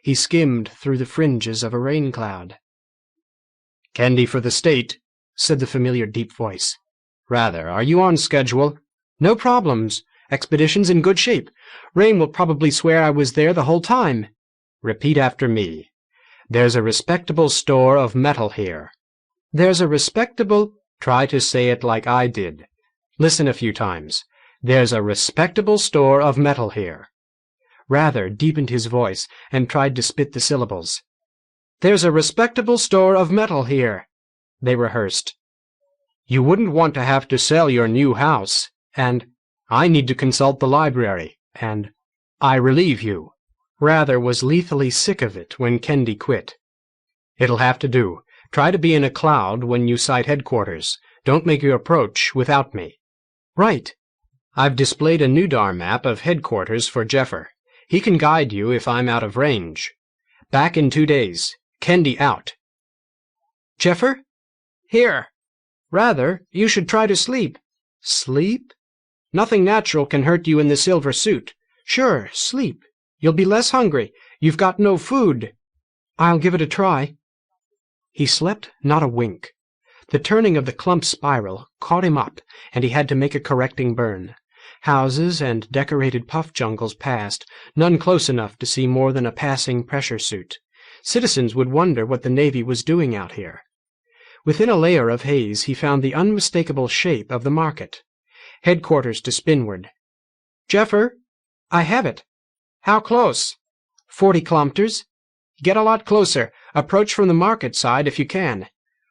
He skimmed through the fringes of a rain cloud. "Candy for the state," said the familiar deep voice. "Rather, are you on schedule?" "No problems. Expedition's in good shape. Rain will probably swear I was there the whole time." "Repeat after me. There's a respectable store of metal here." "There's a respectable—" Try to say it like I did. Listen a few times. "There's a respectable store of metal here." Rather deepened his voice and tried to spit the syllables. "There's a respectable store of metal here," they rehearsed. "You wouldn't want to have to sell your new house," and "I need to consult the library," and "I relieve you." Rather was lethally sick of it when Kendi quit. "It'll have to do. Try to be in a cloud when you sight headquarters. Don't make your approach without me." "Right." "I've displayed a Nudar map of headquarters for Jeffer. He can guide you if I'm out of range. Back in 2 days. Kendi out." "Jeffer?" "Here." "Rather, you should try to sleep." "Sleep? Nothing natural can hurt you in the silver suit." "Sure, sleep. You'll be less hungry. You've got no food." "I'll give it a try." He slept not a wink. The turning of the clump spiral caught him up, and he had to make a correcting burn. Houses and decorated puff jungles passed, none close enough to see more than a passing pressure suit. Citizens would wonder what the Navy was doing out here. Within a layer of haze he found the unmistakable shape of the market. Headquarters to spinward. "Jeffer, I have it." "How close?" 40 kilometers. "Get a lot closer. Approach from the market side if you can."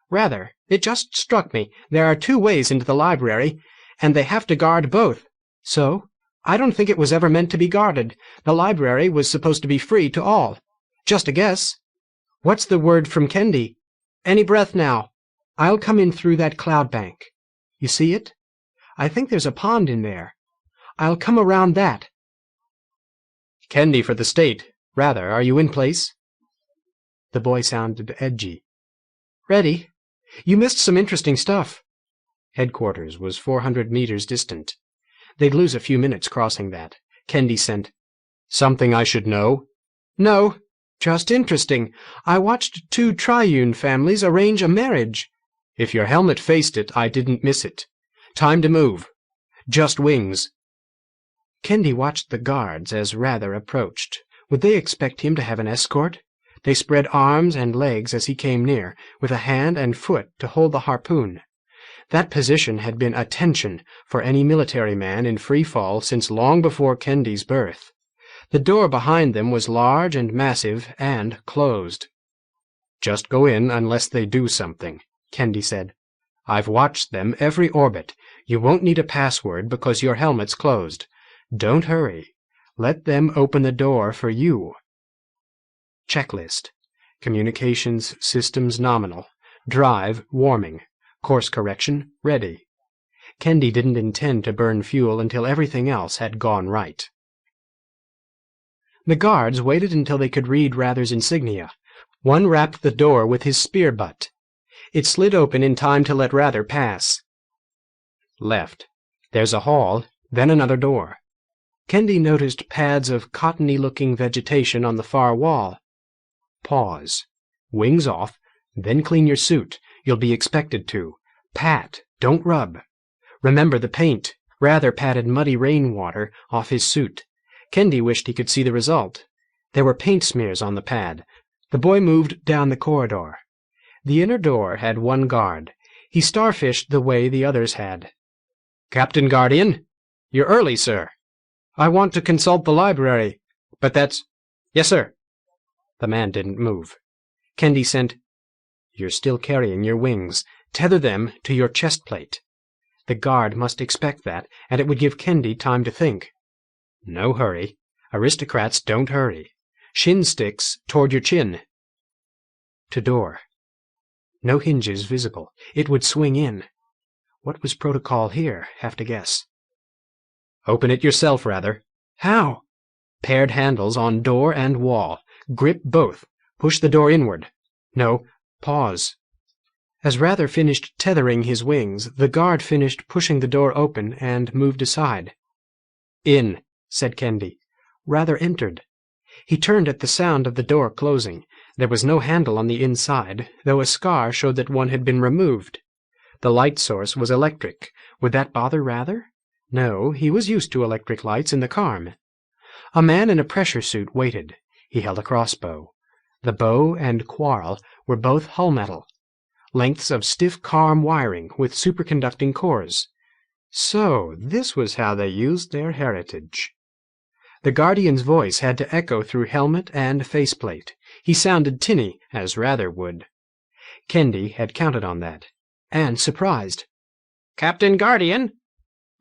"Rather, it just struck me. There are 2 ways into the library, and they have to guard both. So, I don't think it was ever meant to be guarded. The library was supposed to be free to all. Just a guess. What's the word from Kendi? Any breath now. I'll come in through that cloud bank. You see it? I think there's a pond in there. I'll come around that." "Kendi for the state. Rather, are you in place?" The boy sounded edgy. "Ready. You missed some interesting stuff." Headquarters was 400 meters distant. They'd lose a few minutes crossing that. Kendi sent, "Something I should know?" "No, just interesting. I watched 2 triune families arrange a marriage." "If your helmet faced it, I didn't miss it. Time to move. Just wings." Kendi watched the guards as Rather approached. Would they expect him to have an escort? They spread arms and legs as he came near, with a hand and foot to hold the harpoon. That position had been a tension for any military man in free fall since long before Kendi's birth. The door behind them was large and massive and closed. "Just go in unless they do something," Kendi said. "I've watched them every orbit. You won't need a password because your helmet's closed. Don't hurry. Let them open the door for you." Checklist. Communications systems nominal. Drive warming. Course correction ready. Kendi didn't intend to burn fuel until everything else had gone right. The guards waited until they could read Rather's insignia. One rapped the door with his spear butt. It slid open in time to let Rather pass. "Left. There's a hall, then another door." Kendi noticed pads of cottony-looking vegetation on the far wall. "Pause. Wings off, then clean your suit. You'll be expected to. Pat, don't rub. Remember the paint." Rather patted muddy rainwater off his suit. Kendi wished he could see the result. There were paint smears on the pad. The boy moved down the corridor. The inner door had 1 guard. He starfished the way the others had. "Captain Guardian? You're early, sir." "I want to consult the library." "But that's—" "Yes, sir." The man didn't move. Kendi sent, "You're still carrying your wings. Tether them to your chest plate." The guard must expect that, and it would give Kendi time to think. "No hurry. Aristocrats don't hurry. Shin sticks toward your chin." To door. No hinges visible. It would swing in. What was protocol here? Have to guess. "Open it yourself, Rather." How? Paired handles on door and wall. Grip both. Push the door inward. No, pause. As Rather finished tethering his wings, the guard finished pushing the door open and moved aside. In, said Kendi. Rather entered. He turned at the sound of the door closing. There was no handle on the inside, though a scar showed that one had been removed. The light source was electric. Would that bother Rather? No, he was used to electric lights in the Carm. A man in a pressure suit waited. He held a crossbow. The bow and quarrel were both hull metal. Lengths of stiff Carm wiring with superconducting cores. So, this was how they used their heritage. The Guardian's voice had to echo through helmet and faceplate. He sounded tinny, as Rather would. Kendi had counted on that. And surprised. Captain Guardian?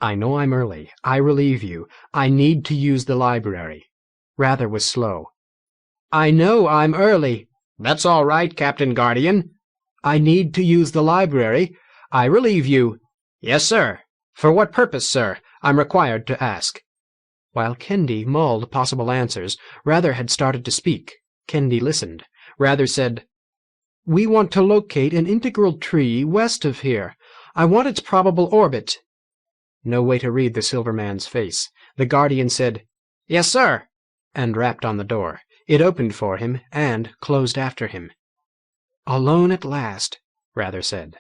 I know I'm early. I relieve you. I need to use the library. Rather was slow. I know I'm early. That's all right, Captain Guardian. I need to use the library. I relieve you. Yes, sir. For what purpose, sir? I'm required to ask. While Kendi mulled possible answers, Rather had started to speak. Kendi listened. Rather said, We want to locate an integral tree west of here. I want its probable orbit. No way to read the Silverman's face. The Guardian said, Yes, sir, and rapped on the door. It opened for him and closed after him. Alone at last, Rather said.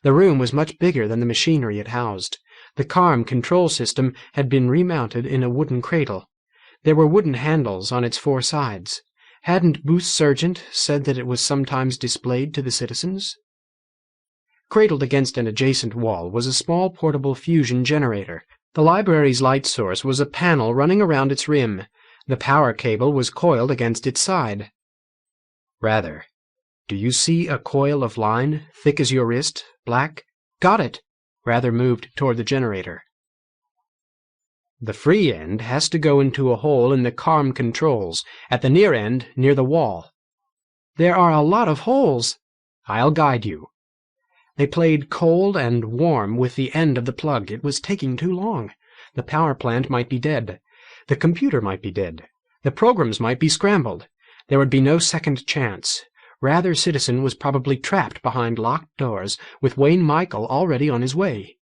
The room was much bigger than the machinery it housed. The Carm control system had been remounted in a wooden cradle. There were wooden handles on its 4 sides. Hadn't Booth's sergeant said that it was sometimes displayed to the citizens? Cradled against an adjacent wall was a small portable fusion generator. The library's light source was a panel running around its rim. The power cable was coiled against its side. Rather, do you see a coil of line, thick as your wrist, black? Got it. Rather moved toward the generator. The free end has to go into a hole in the Carm controls, at the near end, near the wall. There are a lot of holes. I'll guide you. They played cold and warm with the end of the plug. It was taking too long. The power plant might be dead. The computer might be dead. The programs might be scrambled. There would be no second chance. Rather Citizen was probably trapped behind locked doors, with Wayne Michael already on his way.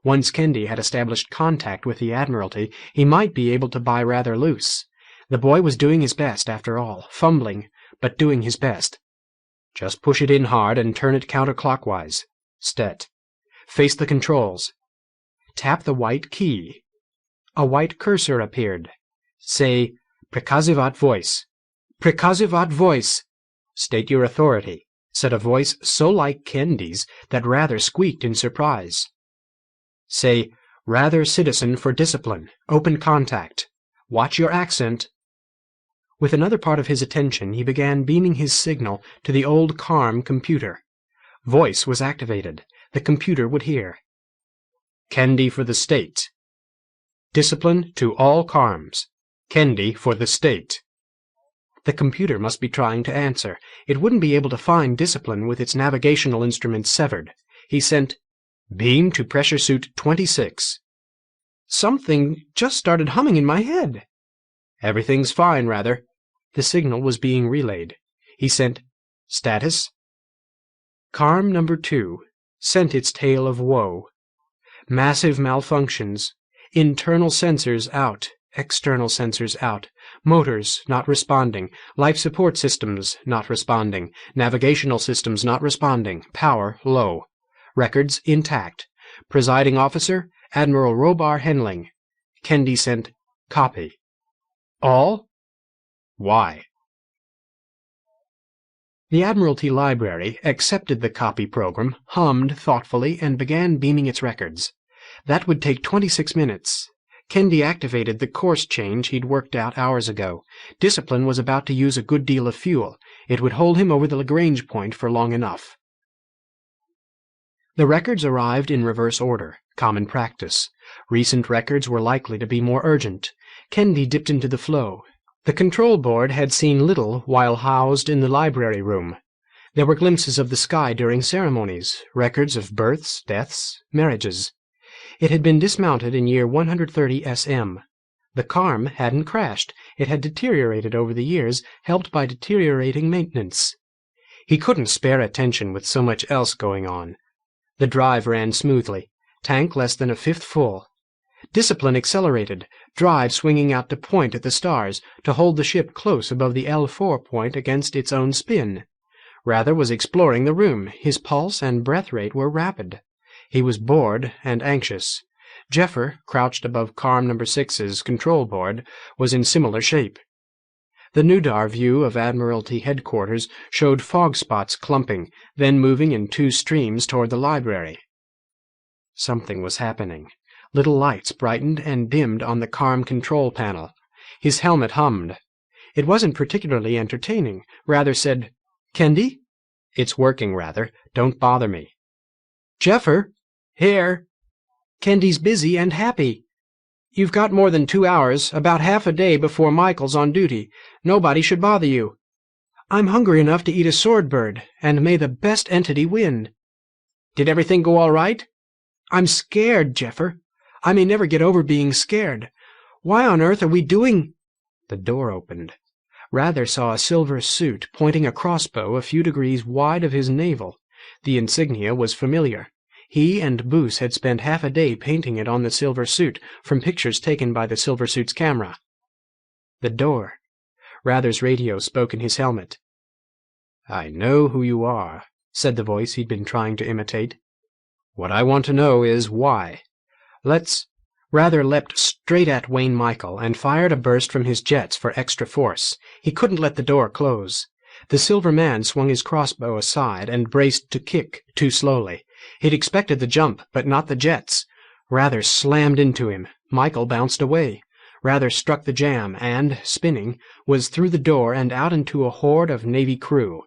Once Kendi had established contact with the Admiralty, he might be able to buy Rather loose. The boy was doing his best, after all, fumbling, but doing his best. Just push it in hard and turn it counterclockwise. Stet. Face the controls. Tap the white key. A white cursor appeared. Say, Prekazivat voice. Prekazivat voice. State your authority, said a voice so like Kendi's that Rather squeaked in surprise. Say, Rather Citizen for discipline. Open contact. Watch your accent. With another part of his attention, he began beaming his signal to the old Carm computer. Voice was activated. The computer would hear. Kendi for the state. Discipline to all Carms. Kendi for the state. The computer must be trying to answer. It wouldn't be able to find discipline with its navigational instruments severed. He sent, Beam to pressure suit 26. Something just started humming in my head. Everything's fine, Rather. The signal was being relayed. He sent, Status. Carm number 2 sent its tale of woe. Massive malfunctions. Internal sensors out. External sensors out. Motors not responding. Life support systems not responding. Navigational systems not responding. Power low. Records intact. Presiding officer, Admiral Robar Henling. Kendi sent, Copy. All? Why? The Admiralty Library accepted the copy program, hummed thoughtfully, and began beaming its records. That would take 26 minutes. Kendi activated the course change he'd worked out hours ago. Discipline was about to use a good deal of fuel. It would hold him over the Lagrange point for long enough. The records arrived in reverse order, common practice. Recent records were likely to be more urgent. Kendi dipped into the flow. The control board had seen little while housed in the library room. There were glimpses of the sky during ceremonies, records of births, deaths, marriages. It had been dismounted in year 130 SM. The Carm hadn't crashed. It had deteriorated over the years, helped by deteriorating maintenance. He couldn't spare attention with so much else going on. The drive ran smoothly. Tank less than a fifth full. Discipline accelerated, drive swinging out to point at the stars, to hold the ship close above the L4 point against its own spin. Rather was exploring the room. His pulse and breath rate were rapid. He was bored and anxious. Jeffer, crouched above Carm No. 6's control board, was in similar shape. The Nudar view of Admiralty headquarters showed fog spots clumping, then moving in two streams toward the library. Something was happening. Little lights brightened and dimmed on the Carm control panel. His helmet hummed. It wasn't particularly entertaining. Rather said, "Kendi?" "It's working, Rather. Don't bother me." "Jeffer?" "Here." "Kendi's busy and happy. You've got more than 2 hours, about half a day before Michael's on duty. Nobody should bother you. I'm hungry enough to eat a sword bird, and may the best entity win." "Did everything go all right?" "I'm scared, Jeffer. I may never get over being scared. Why on earth are we doing—" The door opened. Rather saw a silver suit pointing a crossbow a few degrees wide of his navel. The insignia was familiar. He and Boos had spent half a day painting it on the silver suit from pictures taken by the silver suit's camera. The door. Rather's radio spoke in his helmet. "I know who you are," said the voice he'd been trying to imitate. "What I want to know is why. Let's—" Rather leapt straight at Wayne Michael and fired a burst from his jets for extra force. He couldn't let the door close. The silver man swung his crossbow aside and braced to kick, too slowly. He'd expected the jump, but not the jets. Rather slammed into him. Michael bounced away. Rather struck the jam and, spinning, was through the door and out into a horde of Navy crew.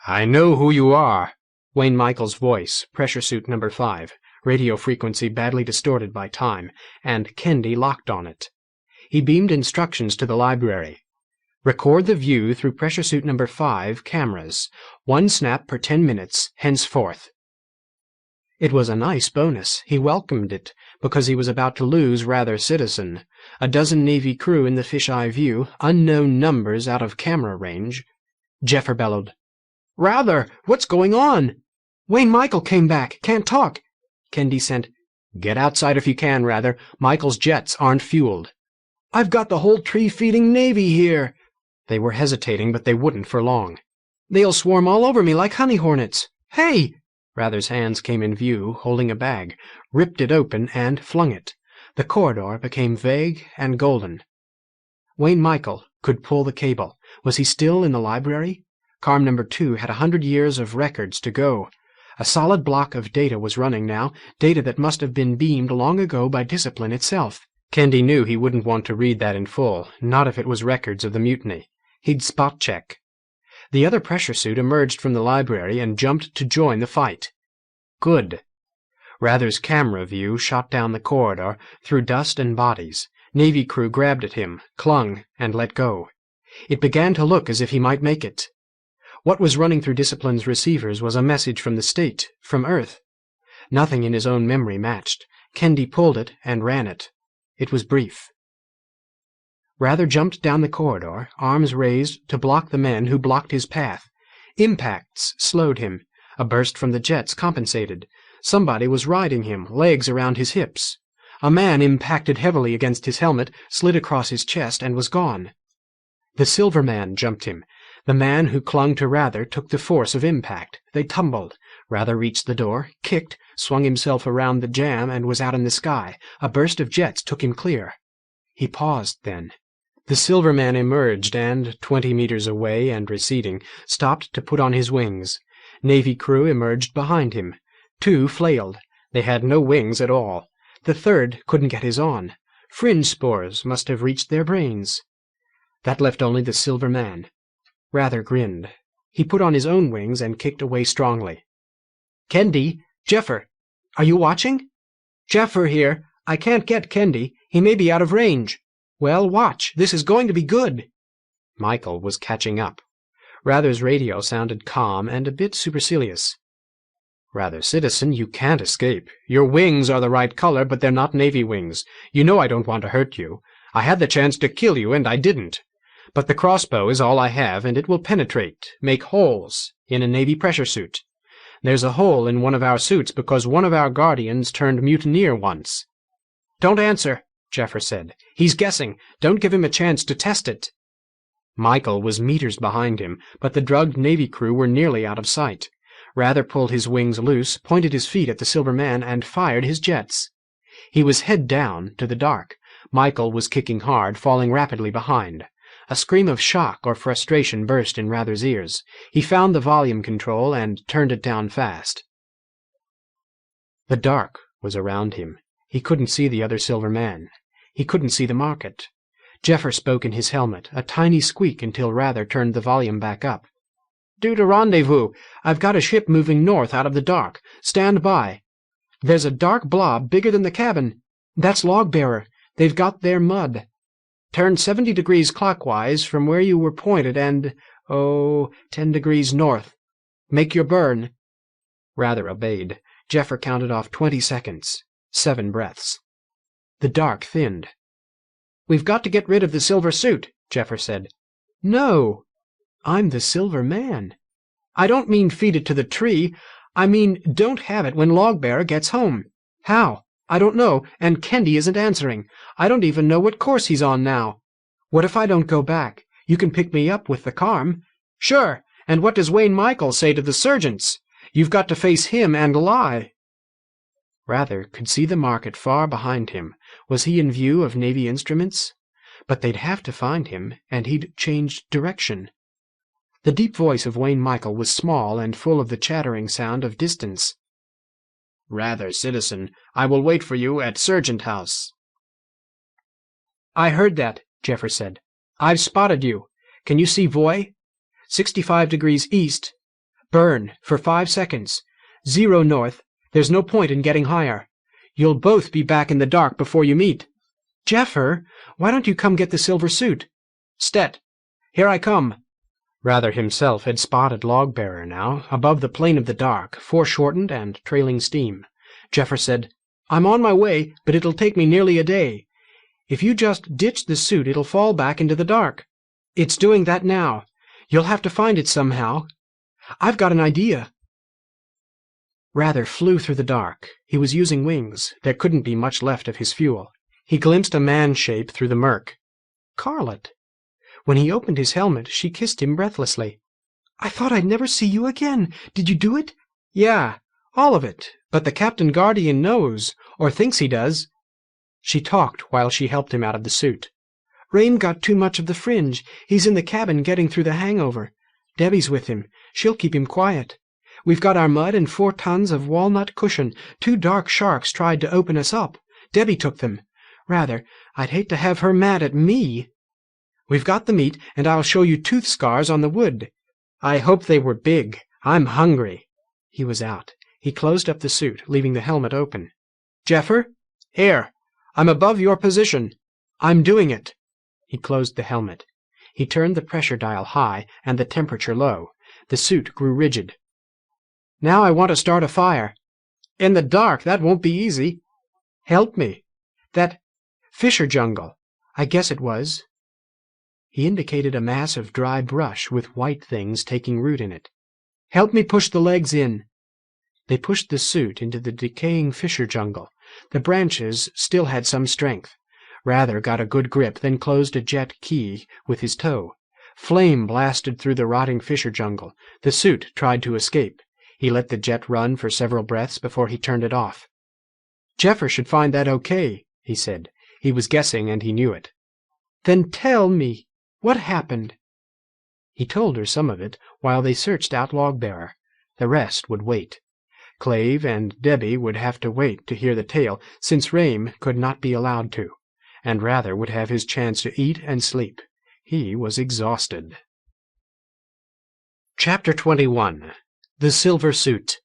"I know who you are." Wayne Michael's voice, pressure suit number 5, radio frequency badly distorted by time, and Kendi locked on it. He beamed instructions to the library. "Record the view through pressure suit number 5 cameras. 1 snap per 10 minutes, henceforth." It was a nice bonus. He welcomed it, because he was about to lose Rather Citizen. A dozen Navy crew in the fisheye view, unknown numbers out of camera range. Jeffer bellowed, "Rather, what's going on?" "Wayne Michael came back. Can't talk." Kendi sent, "Get outside if you can, Rather. Michael's jets aren't fueled." "I've got the whole tree-feeding Navy here." They were hesitating, but they wouldn't for long. "They'll swarm all over me like honey hornets. Hey!" Rather's hands came in view, holding a bag, ripped it open, and flung it. The corridor became vague and golden. Wayne Michael could pull the cable. Was he still in the library? Carm No. 2 had 100 years of records to go. A solid block of data was running now, data that must have been beamed long ago by Discipline itself. Kendi knew he wouldn't want to read that in full, not if it was records of the mutiny. He'd spot-check. The other pressure suit emerged from the library and jumped to join the fight. Good. Rather's camera view shot down the corridor, through dust and bodies. Navy crew grabbed at him, clung, and let go. It began to look as if he might make it. What was running through Discipline's receivers was a message from the state, from Earth. Nothing in his own memory matched. Kendi pulled it and ran it. It was brief. Rather jumped down the corridor, arms raised to block the men who blocked his path. Impacts slowed him. A burst from the jets compensated. Somebody was riding him, legs around his hips. A man impacted heavily against his helmet, slid across his chest, and was gone. The silver man jumped him. The man who clung to Rather took the force of impact. They tumbled. Rather reached the door, kicked, swung himself around the jam, and was out in the sky. A burst of jets took him clear. He paused then. The silver man emerged and, 20 meters away and receding, stopped to put on his wings. Navy crew emerged behind him. 2 flailed. They had no wings at all. The third couldn't get his on. Fringe spores must have reached their brains. That left only the silver man. Rather grinned. He put on his own wings and kicked away strongly. "Kendi! Jeffer! Are you watching?" "Jeffer here. I can't get Kendi. He may be out of range." "Well, watch. This is going to be good." Michael was catching up. Rather's radio sounded calm and a bit supercilious. Rather, citizen, you can't escape. Your wings are the right color, but they're not Navy wings. You know I don't want to hurt you. I had the chance to kill you, and I didn't. But the crossbow is all I have, and it will penetrate, make holes, in a Navy pressure suit. There's a hole in one of our suits because one of our guardians turned mutineer once. Don't answer, Jeffer said. He's guessing. Don't give him a chance to test it. Michael was meters behind him, but the drugged Navy crew were nearly out of sight. Rather pulled his wings loose, pointed his feet at the Silver Man, and fired his jets. He was head down to the dark. Michael was kicking hard, falling rapidly behind. A scream of shock or frustration burst in Rather's ears. He found the volume control and turned it down fast. The dark was around him. He couldn't see the other Silver Man. He couldn't see the market. Jeffer spoke in his helmet, a tiny squeak until Rather turned the volume back up. Due to rendezvous. I've got a ship moving north out of the dark. Stand by. There's a dark blob bigger than the cabin. That's Logbearer. They've got their mud. Turn 70 degrees clockwise from where you were pointed and, 10 degrees north. Make your burn. Rather obeyed. Jeffer counted off 20 seconds. 7 breaths. The dark thinned. We've got to get rid of the silver suit, Jeffer said. No. I'm the Silver Man. I don't mean feed it to the tree. I mean don't have it when Logbearer gets home. How? I don't know, and Kendi isn't answering. I don't even know what course he's on now. What if I don't go back? You can pick me up with the Carm. Sure, and what does Wayne Michael say to the sergeants? You've got to face him and lie. Rather could see the market far behind him. Was he in view of Navy instruments? But they'd have to find him, and he'd changed direction. The deep voice of Wayne Michael was small and full of the chattering sound of distance. Rather, citizen, I will wait for you at Serjent House. I heard that, Jeffer said. I've spotted you. Can you see Voy? 65 degrees east. Burn for 5 seconds. 0 north. There's no point in getting higher. You'll both be back in the dark before you meet. Jeffer, why don't you come get the silver suit? Stet, here I come. Rather himself had spotted Logbearer now, above the plane of the dark, foreshortened and trailing steam. Jeffer said, I'm on my way, but it'll take me nearly a day. If you just ditch the suit, it'll fall back into the dark. It's doing that now. You'll have to find it somehow. I've got an idea. Rather flew through the dark. He was using wings. There couldn't be much left of his fuel. He glimpsed a man shape through the murk. Carlet. When he opened his helmet, she kissed him breathlessly. I thought I'd never see you again. Did you do it? Yeah, all of it. But the Captain Guardian knows, or thinks he does. She talked while she helped him out of the suit. Rain got too much of the fringe. He's in the cabin getting through the hangover. Debbie's with him. She'll keep him quiet. We've got our mud and 4 tons of walnut cushion. 2 dark sharks tried to open us up. Debbie took them. Rather, I'd hate to have her mad at me. We've got the meat, and I'll show you tooth scars on the wood. I hope they were big. I'm hungry. He was out. He closed up the suit, leaving the helmet open. Jeffer? Here. I'm above your position. I'm doing it. He closed the helmet. He turned the pressure dial high and the temperature low. The suit grew rigid. Now I want to start a fire. In the dark, that won't be easy. Help me. That Fisher jungle. I guess it was. He indicated a mass of dry brush with white things taking root in it. Help me push the legs in. They pushed the suit into the decaying Fisher jungle. The branches still had some strength. Rather got a good grip, then closed a jet key with his toe. Flame blasted through the rotting Fisher jungle. The suit tried to escape. He let the jet run for several breaths before he turned it off. Jeffer should find that okay, he said. He was guessing, and he knew it. Then tell me. What happened? He told her some of it while they searched out Logbearer. The rest would wait. Clave and Debbie would have to wait to hear the tale, since Rame could not be allowed to, and Rather would have his chance to eat and sleep. He was exhausted. Chapter 21. The Silver Suit.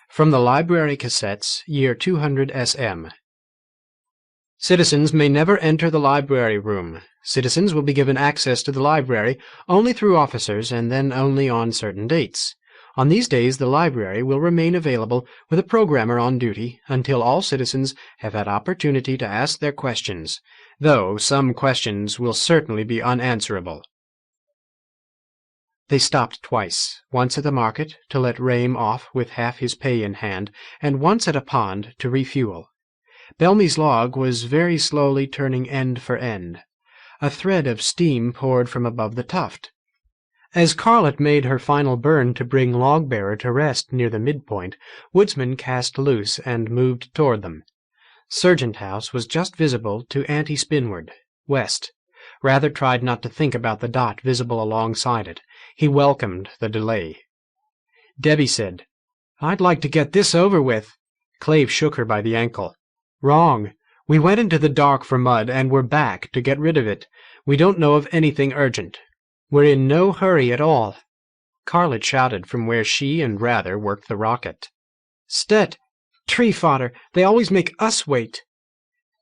From the Library Cassettes, Year 200 SM. Citizens may never enter the library room. Citizens will be given access to the library only through officers and then only on certain dates. On these days, the library will remain available with a programmer on duty until all citizens have had opportunity to ask their questions, though some questions will certainly be unanswerable. They stopped twice, once at the market to let Rame off with half his pay in hand, and once at a pond to refuel. Belmy's log was very slowly turning end for end. A thread of steam poured from above the tuft. As Carlett made her final burn to bring Log-bearer to rest near the midpoint, Woodsman cast loose and moved toward them. Serjent House was just visible to anti-spinward, west. Rather tried not to think about the dot visible alongside it. He welcomed the delay. Debbie said, "I'd like to get this over with." Clave shook her by the ankle. "Wrong. We went into the dark for mud, and we're back to get rid of it. We don't know of anything urgent. We're in no hurry at all." Carlett shouted from where she and Rather worked the rocket. "Stet! Tree fodder! They always make us wait!"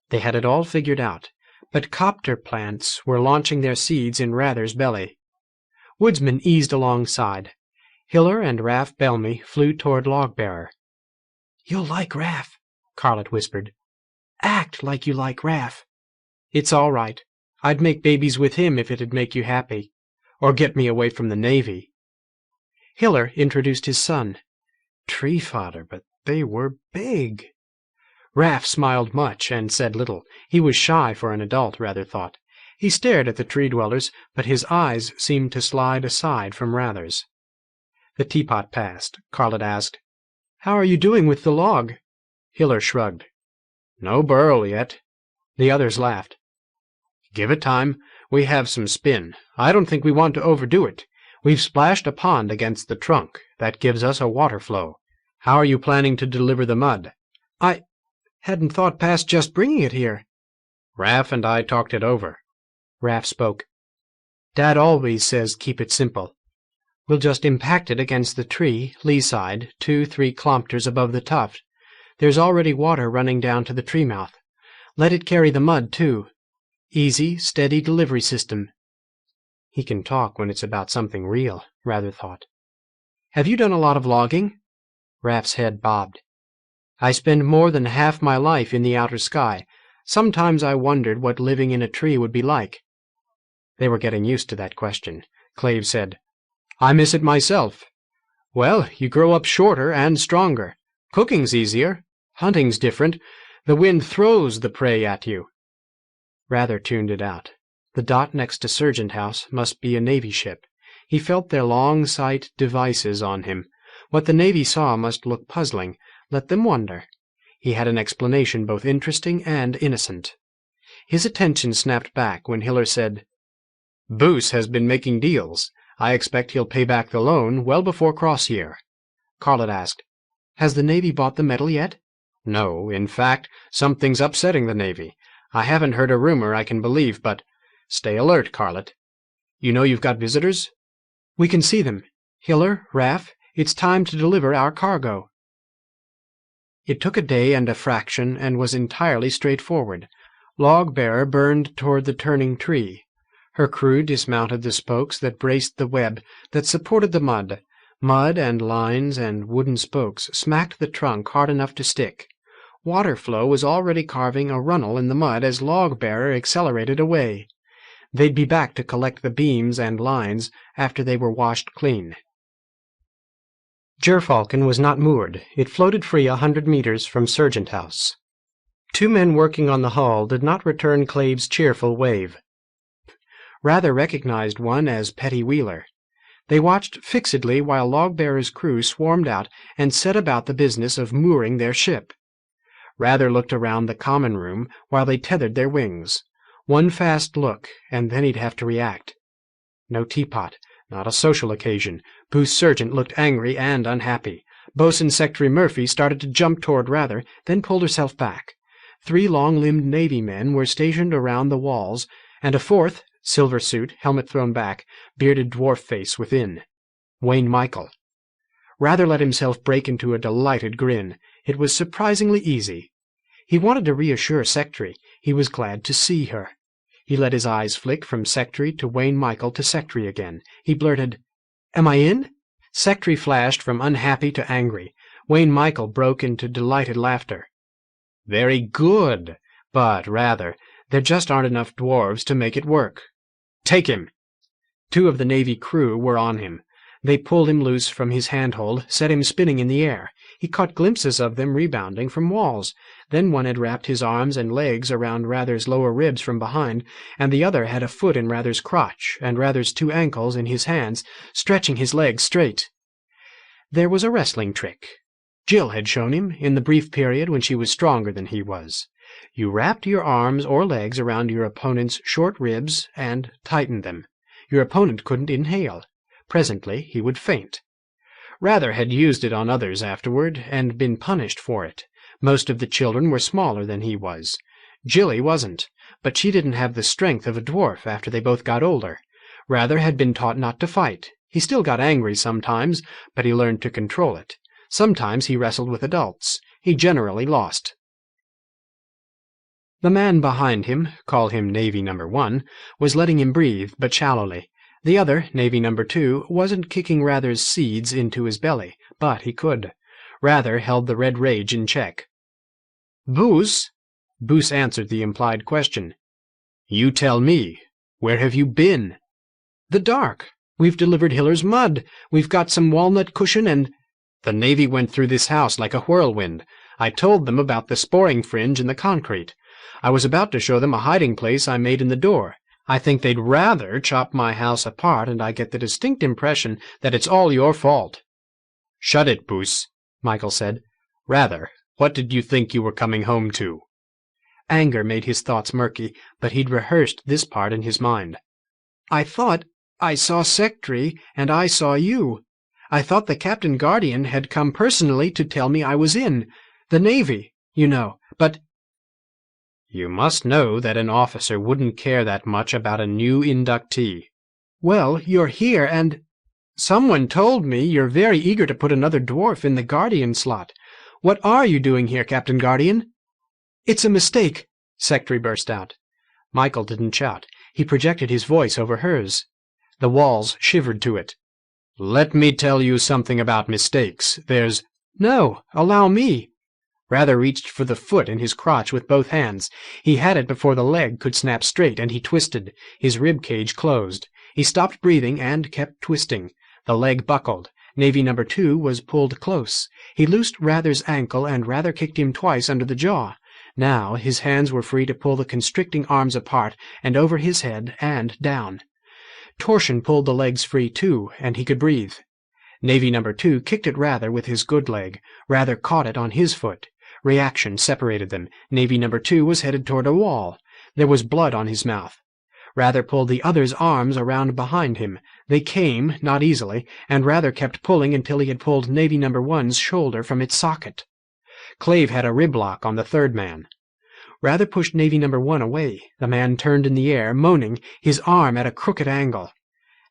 They had it all figured out, but copter plants were launching their seeds in Rather's belly. Woodsman eased alongside. Hiller and Raff Belmy flew toward Log-bearer. "You'll like Raff," Carlett whispered. "Act like you like Raff." "It's all right. I'd make babies with him if it'd make you happy. Or get me away from the Navy." Hiller introduced his son. Tree fodder, but they were big. Raff smiled much and said little. He was shy for an adult, Rather thought. He stared at the tree-dwellers, but his eyes seemed to slide aside from Rather's. The teapot passed. Carlett asked, "How are you doing with the log?" Hiller shrugged. "No burl yet." The others laughed. "Give it time. We have some spin. I don't think we want to overdo it. We've splashed a pond against the trunk. That gives us a water flow. How are you planning to deliver the mud?" "I hadn't thought past just bringing it here." "Raff and I talked it over." Raff spoke. "Dad always says keep it simple. We'll just impact it against the tree, lee side, 2-3 kilometers above the tuft. There's already water running down to the tree mouth. Let it carry the mud, too. Easy, steady delivery system." He can talk when it's about something real, Rather thought. "Have you done a lot of logging?" Raff's head bobbed. "I spend more than half my life in the outer sky. Sometimes I wondered what living in a tree would be like." They were getting used to that question. Clave said, "I miss it myself." "Well, you grow up shorter and stronger. Cooking's easier. Hunting's different. The wind throws the prey at you." Rather tuned it out. The dot next to Serjent House must be a Navy ship. He felt their long sight devices on him. What the Navy saw must look puzzling. Let them wonder. He had an explanation both interesting and innocent. His attention snapped back when Hiller said, "Boos has been making deals. I expect he'll pay back the loan well before cross-year." Carlett asked, "Has the Navy bought the metal yet?" "No. In fact, something's upsetting the Navy. I haven't heard a rumor I can believe, but stay alert, Carlett. You know you've got visitors?" "We can see them. Hiller, Raff, it's time to deliver our cargo." It took a day and a fraction and was entirely straightforward. Log-bearer burned toward the turning tree. Her crew dismounted the spokes that braced the web that supported the mud. Mud and lines and wooden spokes smacked the trunk hard enough to stick. Water flow was already carving a runnel in the mud as Log-bearer accelerated away. They'd be back to collect the beams and lines after they were washed clean. Gerfalcon was not moored. It floated free 100 meters from Serjent House. Two men working on the hull did not return Clave's cheerful wave. Rather recognized one as Petty Wheeler. They watched fixedly while Log-bearer's crew swarmed out and set about the business of mooring their ship. Rather looked around the common room while they tethered their wings. One fast look, and then he'd have to react. No teapot. Not a social occasion. Booth's sergeant looked angry and unhappy. Bosun Secretary Murphy started to jump toward Rather, then pulled herself back. 3 long-limbed Navy men were stationed around the walls, and a fourth, silver suit, helmet thrown back, bearded dwarf face within. Wayne Michael. Rather let himself break into a delighted grin. It was surprisingly easy. He wanted to reassure Secretary. He was glad to see her. He let his eyes flick from Secretary to Wayne Michael to Secretary again. He blurted, "Am I in?" Secretary flashed from unhappy to angry. Wayne Michael broke into delighted laughter. Very good, but rather, there just aren't enough dwarves to make it work. Take him! 2 of the Navy crew were on him. They pulled him loose from his handhold, set him spinning in the air. He caught glimpses of them rebounding from walls. Then one had wrapped his arms and legs around Rather's lower ribs from behind, and the other had a foot in Rather's crotch, and Rather's 2 ankles in his hands, stretching his legs straight. There was a wrestling trick. Jill had shown him, in the brief period when she was stronger than he was. You wrapped your arms or legs around your opponent's short ribs and tightened them. Your opponent couldn't inhale. Presently he would faint. Rather had used it on others afterward, and been punished for it. Most of the children were smaller than he was. Jilly wasn't, but she didn't have the strength of a dwarf after they both got older. Rather had been taught not to fight. He still got angry sometimes, but he learned to control it. Sometimes he wrestled with adults. He generally lost. The man behind him, call him Navy Number 1, was letting him breathe, but shallowly. The other, Navy Number 2, wasn't kicking Rather's seeds into his belly, but he could. Rather held the red rage in check. "Boos?" Boos answered the implied question. "You tell me. Where have you been?" "The dark. We've delivered Hiller's mud. We've got some walnut cushion and—" "The Navy went through this house like a whirlwind. I told them about the sporing fringe in the concrete. I was about to show them a hiding place I made in the door. I think they'd rather chop my house apart, and I get the distinct impression that it's all your fault." "Shut it, Boos," Michael said. "Rather, what did you think you were coming home to?" Anger made his thoughts murky, but he'd rehearsed this part in his mind. "I thought I saw Secretary, and I saw you. I thought the Captain Guardian had come personally to tell me I was in. The Navy, you know, but—" "You must know that an officer wouldn't care that much about a new inductee." "Well, you're here, and someone told me you're very eager to put another dwarf in the Guardian slot. What are you doing here, Captain Guardian?" "It's a mistake," Secretary burst out. Michael didn't shout. He projected his voice over hers. The walls shivered to it. "Let me tell you something about mistakes. There's—" "No, allow me." Rather reached for the foot in his crotch with both hands. He had it before the leg could snap straight, and he twisted. His rib cage closed. He stopped breathing and kept twisting. The leg buckled. Navy Number 2 was pulled close. He loosed Rather's ankle, and Rather kicked him twice under the jaw. Now his hands were free to pull the constricting arms apart, and over his head, and down. Torsion pulled the legs free, too, and he could breathe. Navy Number 2 kicked at Rather with his good leg. Rather caught it on his foot. Reaction separated them. Navy Number 2 was headed toward a wall. There was blood on his mouth. Rather pulled the other's arms around behind him. They came, not easily, and Rather kept pulling until he had pulled Navy Number 1's shoulder from its socket. Clave had a rib lock on the third man. Rather pushed Navy Number 1 away. The man turned in the air, moaning, his arm at a crooked angle.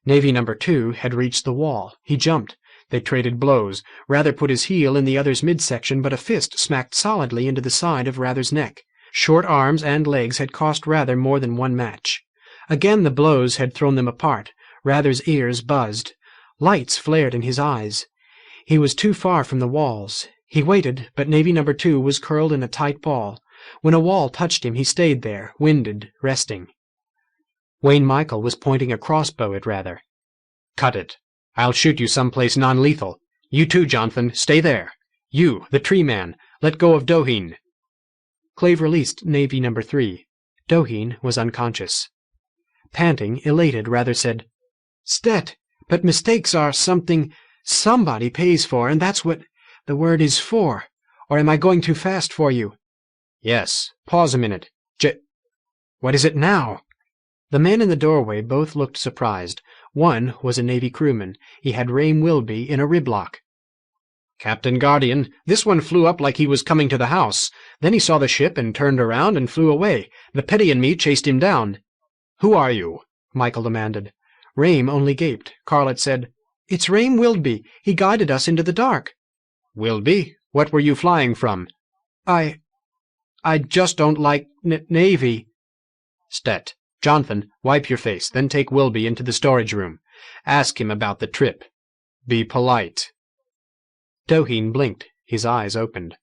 Navy Number 2 had reached the wall. He jumped. They traded blows. Rather put his heel in the other's midsection, but a fist smacked solidly into the side of Rather's neck. Short arms and legs had cost Rather more than one match. Again the blows had thrown them apart. Rather's ears buzzed. Lights flared in his eyes. He was too far from the walls. He waited, but Navy Number 2 was curled in a tight ball. When a wall touched him, he stayed there, winded, resting. Wayne Michael was pointing a crossbow at Rather. "Cut it. I'll shoot you someplace non-lethal. You too, Jonathan, stay there. You, the tree man, let go of Doheen." Clave released Navy Number 3. Doheen was unconscious. Panting, elated, Rather said, "Stet, but mistakes are something somebody pays for, and that's what the word is for. Or am I going too fast for you?" "Yes. Pause a minute. What is it now?" The men in the doorway both looked surprised. One was a Navy crewman. He had Rame Wilby in a rib lock. "Captain Guardian, this one flew up like he was coming to the house. Then he saw the ship and turned around and flew away. The Petty and me chased him down." "Who are you?" Michael demanded. Rame only gaped. Carlett said, "It's Rame Wilby. He guided us into the dark." "Wilby? What were you flying from?" I just don't like Navy." "Stet. Jonathan, wipe your face, then take Wilby into the storage room. Ask him about the trip." Be polite." Doheen blinked. His eyes opened.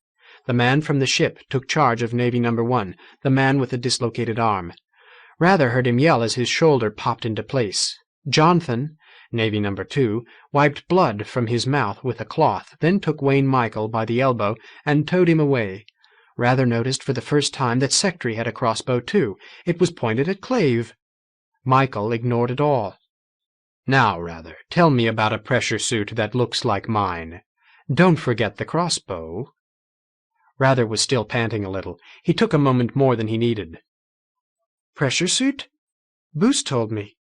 The man from the ship took charge of Navy Number 1, the man with the dislocated arm. Rather heard him yell as his shoulder popped into place. Jonathan, Navy Number 2, wiped blood from his mouth with a cloth, then took Wayne Michael by the elbow and towed him away. Rather noticed for the first time that Secretary had a crossbow too. It was pointed at Clave. Michael ignored it all. "Now, Rather, tell me about a pressure suit that looks like mine. Don't forget the crossbow." Rather was still panting a little. He took a moment more than he needed. "Pressure suit? Boos told me.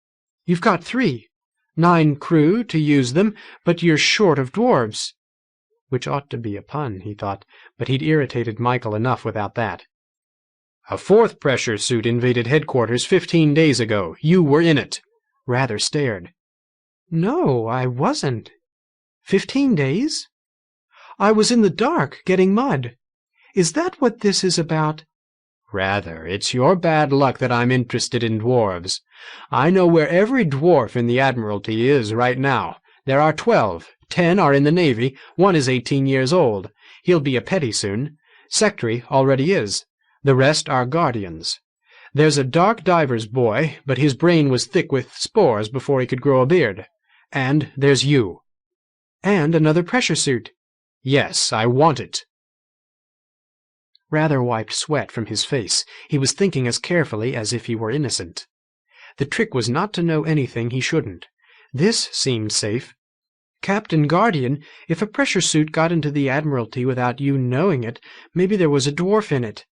You've got 3. 9 crew to use them, but you're short of dwarves." Which ought to be a pun, he thought, but he'd irritated Michael enough without that. "A 4th pressure suit invaded headquarters 15 days ago. You were in it." Rather stared. "No, I wasn't. 15 days? I was in the dark, getting mud. Is that what this is about?" "Rather, it's your bad luck that I'm interested in dwarves. I know where every dwarf in the Admiralty is right now. There are 12. 10 are in the Navy. 1 is 18 years old. He'll be a petty soon. Secretary already is. The rest are guardians. There's a dark diver's boy, but his brain was thick with spores before he could grow a beard. And there's you." "And another pressure suit." "Yes, I want it." Rather wiped sweat from his face. He was thinking as carefully as if he were innocent. The trick was not to know anything he shouldn't. This seemed safe. "Captain Guardian, if a pressure suit got into the Admiralty without you knowing it, maybe there was a dwarf in it."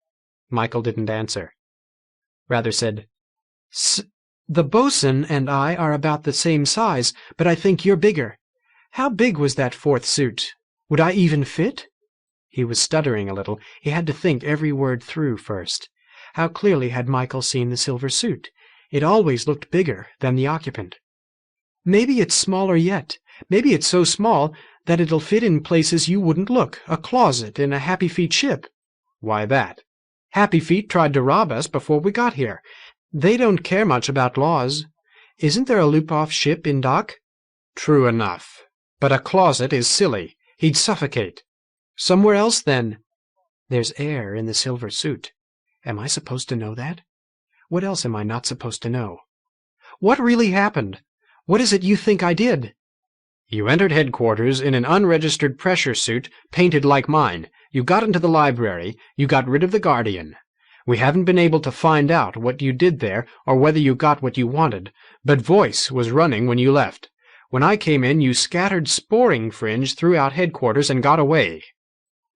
Michael didn't answer. Rather said, "The bosun and I are about the same size, but I think you're bigger. How big was that 4th suit? Would I even fit?" He was stuttering a little. He had to think every word through first. How clearly had Michael seen the silver suit? It always looked bigger than the occupant. "Maybe it's smaller yet. Maybe it's so small that it'll fit in places you wouldn't look. A closet in a Happyfeet ship." "Why that?" "Happyfeet tried to rob us before we got here. They don't care much about laws. Isn't there a loop-off ship in dock?" "True enough. But a closet is silly. He'd suffocate." "Somewhere else, then." "There's air in the silver suit. Am I supposed to know that? What else am I not supposed to know? What really happened? What is it you think I did?" "You entered headquarters in an unregistered pressure suit painted like mine. You got into the library. You got rid of the Guardian. We haven't been able to find out what you did there or whether you got what you wanted, but Voice was running when you left. When I came in, you scattered sporing fringe throughout headquarters and got away."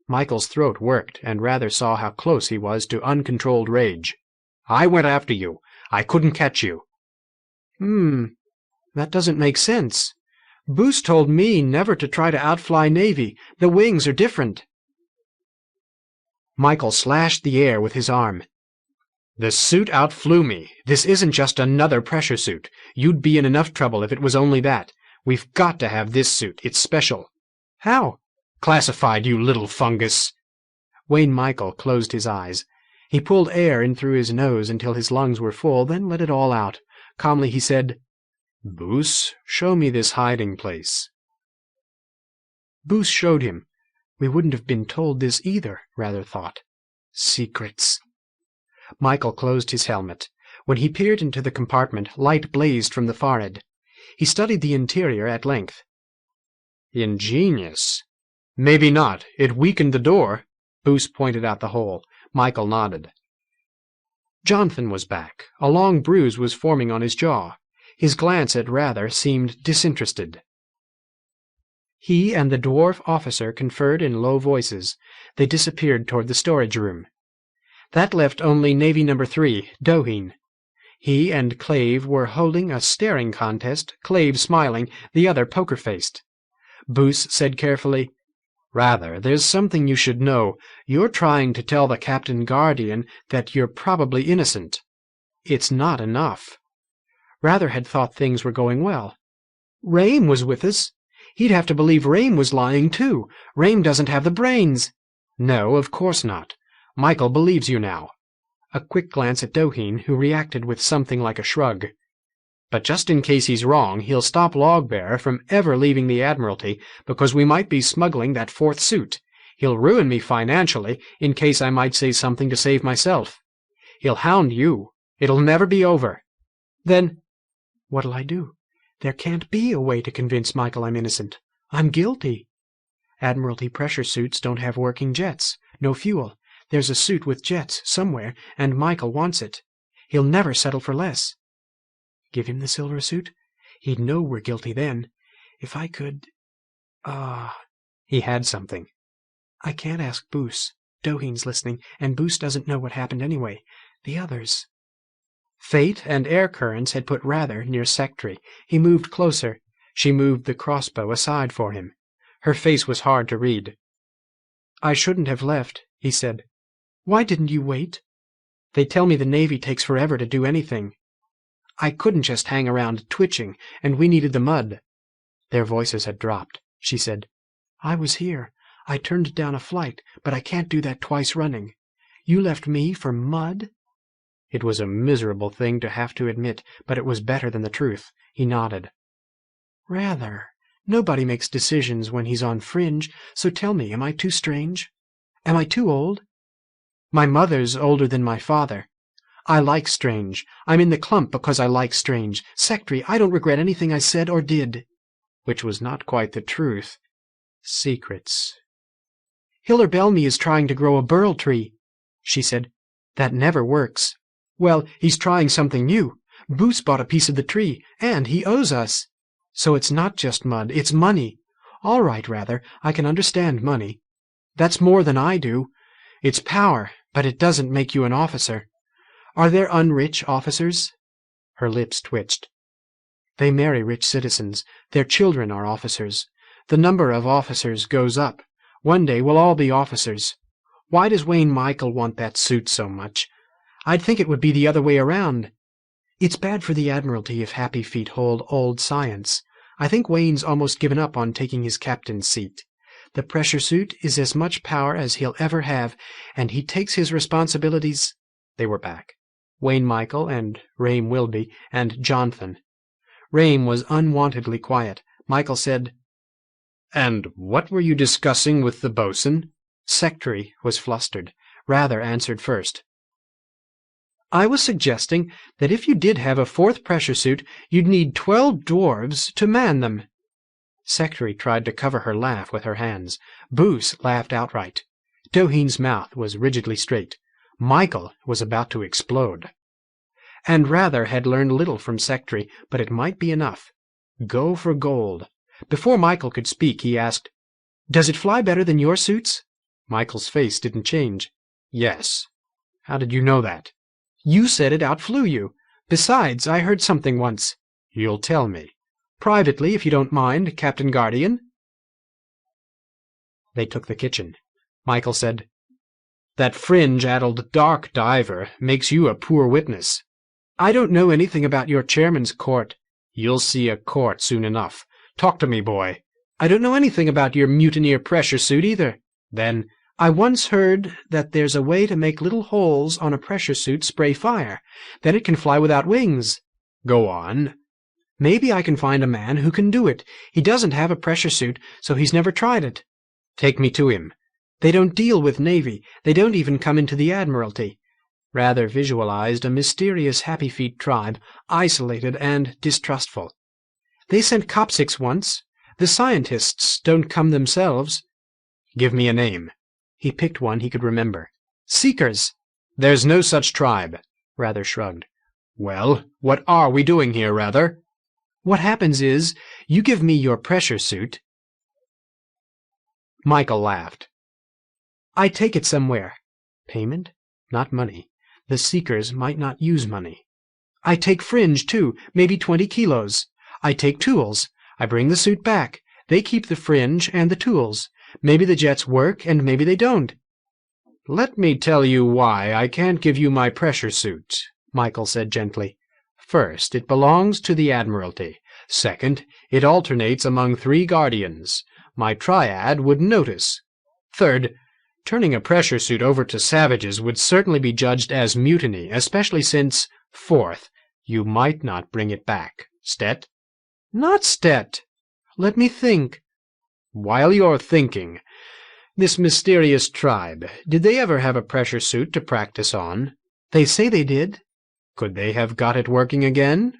Michael's throat worked, and Rather saw how close he was to uncontrolled rage. "I went after you. I couldn't catch you." That doesn't make sense. Boos told me never to try to outfly Navy. The wings are different." Michael slashed the air with his arm. "The suit outflew me. This isn't just another pressure suit. You'd be in enough trouble if it was only that. We've got to have this suit. It's special." "How?" "Classified, you little fungus." Wayne Michael closed his eyes. He pulled air in through his nose until his lungs were full, then let it all out. Calmly he said, "Boos, show me this hiding place." Boos showed him. We wouldn't have been told this either, Rather thought. Secrets. Michael closed his helmet. When he peered into the compartment, light blazed from the forehead. He studied the interior at length. "Ingenious. Maybe not. It weakened the door." Boos pointed out the hole. Michael nodded. Jonathan was back. A long bruise was forming on his jaw. His glance at Rather seemed disinterested. He and the dwarf officer conferred in low voices. They disappeared toward the storage room. That left only Navy Number 3, Doheen. He and Clave were holding a staring contest, Clave smiling, the other poker-faced. Boos said carefully, "Rather, there's something you should know. You're trying to tell the Captain Guardian that you're probably innocent. It's not enough." Rather had thought things were going well. "Rame was with us. He'd have to believe Rame was lying, too. Rame doesn't have the brains." "No, of course not. Michael believes you now." A quick glance at Doheen, who reacted with something like a shrug. But just in case he's wrong, he'll stop Logbearer from ever leaving the Admiralty because we might be smuggling that fourth suit. He'll ruin me financially in case I might say something to save myself. He'll hound you. It'll never be over. Then what'll I do? There can't be a way to convince Michael I'm innocent. I'm guilty. Admiralty pressure suits don't have working jets. No fuel. There's a suit with jets somewhere, and Michael wants it. He'll never settle for less. Give him the silver suit? He'd know we're guilty then. If I could... He had something. I can't ask Boos. Doheen's listening, and Boos doesn't know what happened anyway. The others... Fate and air currents had put Rather near Secretary. He moved closer. She moved the crossbow aside for him. Her face was hard to read. I shouldn't have left, he said. Why didn't you wait? They tell me the Navy takes forever to do anything. I couldn't just hang around twitching, and we needed the mud. Their voices had dropped. She said, I was here. I turned down a flight, but I can't do that twice running. You left me for mud? It was a miserable thing to have to admit, but it was better than the truth. He nodded. Rather. Nobody makes decisions when he's on fringe, so tell me, am I too strange? Am I too old? My mother's older than my father. I like Strange. I'm in the clump because I like Strange. Secretary, I don't regret anything I said or did. Which was not quite the truth. Secrets. Hiller Bellamy is trying to grow a burl tree, she said. That never works. Well, he's trying something new. Boos bought a piece of the tree, and he owes us. So it's not just mud, it's money. All right, Rather, I can understand money. That's more than I do. It's power, but it doesn't make you an officer. Are there unrich officers? Her lips twitched. They marry rich citizens. Their children are officers. The number of officers goes up. One day we'll all be officers. Why does Wayne Michael want that suit so much? I'd think it would be the other way around. It's bad for the Admiralty if Happyfeet hold old science. I think Wayne's almost given up on taking his captain's seat. The pressure suit is as much power as he'll ever have, and he takes his responsibilities... They were back. Wayne Michael and Raim Wilby and Jonathan. Raim was unwontedly quiet. Michael said, "And what were you discussing with the boatswain?" Secretary was flustered. Rather answered first. "I was suggesting that if you did have a fourth pressure suit, you'd need 12 dwarves to man them." Secretary tried to cover her laugh with her hands. Boos laughed outright. Doheen's mouth was rigidly straight. Michael was about to explode. And Rather had learned little from Secretary, but it might be enough. Go for gold. Before Michael could speak, he asked, "Does it fly better than your suits?" Michael's face didn't change. "Yes." "How did you know that?" "You said it outflew you. Besides, I heard something once." "You'll tell me." "Privately, if you don't mind, Captain Guardian." They took the kitchen. Michael said, "That fringe-addled dark diver makes you a poor witness." "I don't know anything about your chairman's court." "You'll see a court soon enough. Talk to me, boy." "I don't know anything about your mutineer pressure suit either." "Then, I once heard that there's a way to make little holes on a pressure suit spray fire. Then it can fly without wings." "Go on." "Maybe I can find a man who can do it. He doesn't have a pressure suit, so he's never tried it." "Take me to him." "They don't deal with Navy. They don't even come into the Admiralty." Rather visualized a mysterious Happyfeet tribe, isolated and distrustful. "They sent Copsics once. The scientists don't come themselves." "Give me a name." He picked one he could remember. "Seekers." "There's no such tribe." Rather shrugged. "Well, what are we doing here, Rather?" "What happens is, you give me your pressure suit." Michael laughed. "I take it somewhere." "Payment? Not money. The Seekers might not use money." "I take fringe, too, maybe 20 kilos. I take tools. I bring the suit back. They keep the fringe and the tools. Maybe the jets work, and maybe they don't." "Let me tell you why I can't give you my pressure suit," Michael said gently. "First, it belongs to the Admiralty. Second, it alternates among 3 guardians. My triad would notice. Third, turning a pressure suit over to savages would certainly be judged as mutiny, especially since, fourth, You might not bring it back. Stet? Not Stet. Let me think. While you're thinking, this mysterious tribe, did they ever have a pressure suit to practice on? They say they did. Could they have got it working again?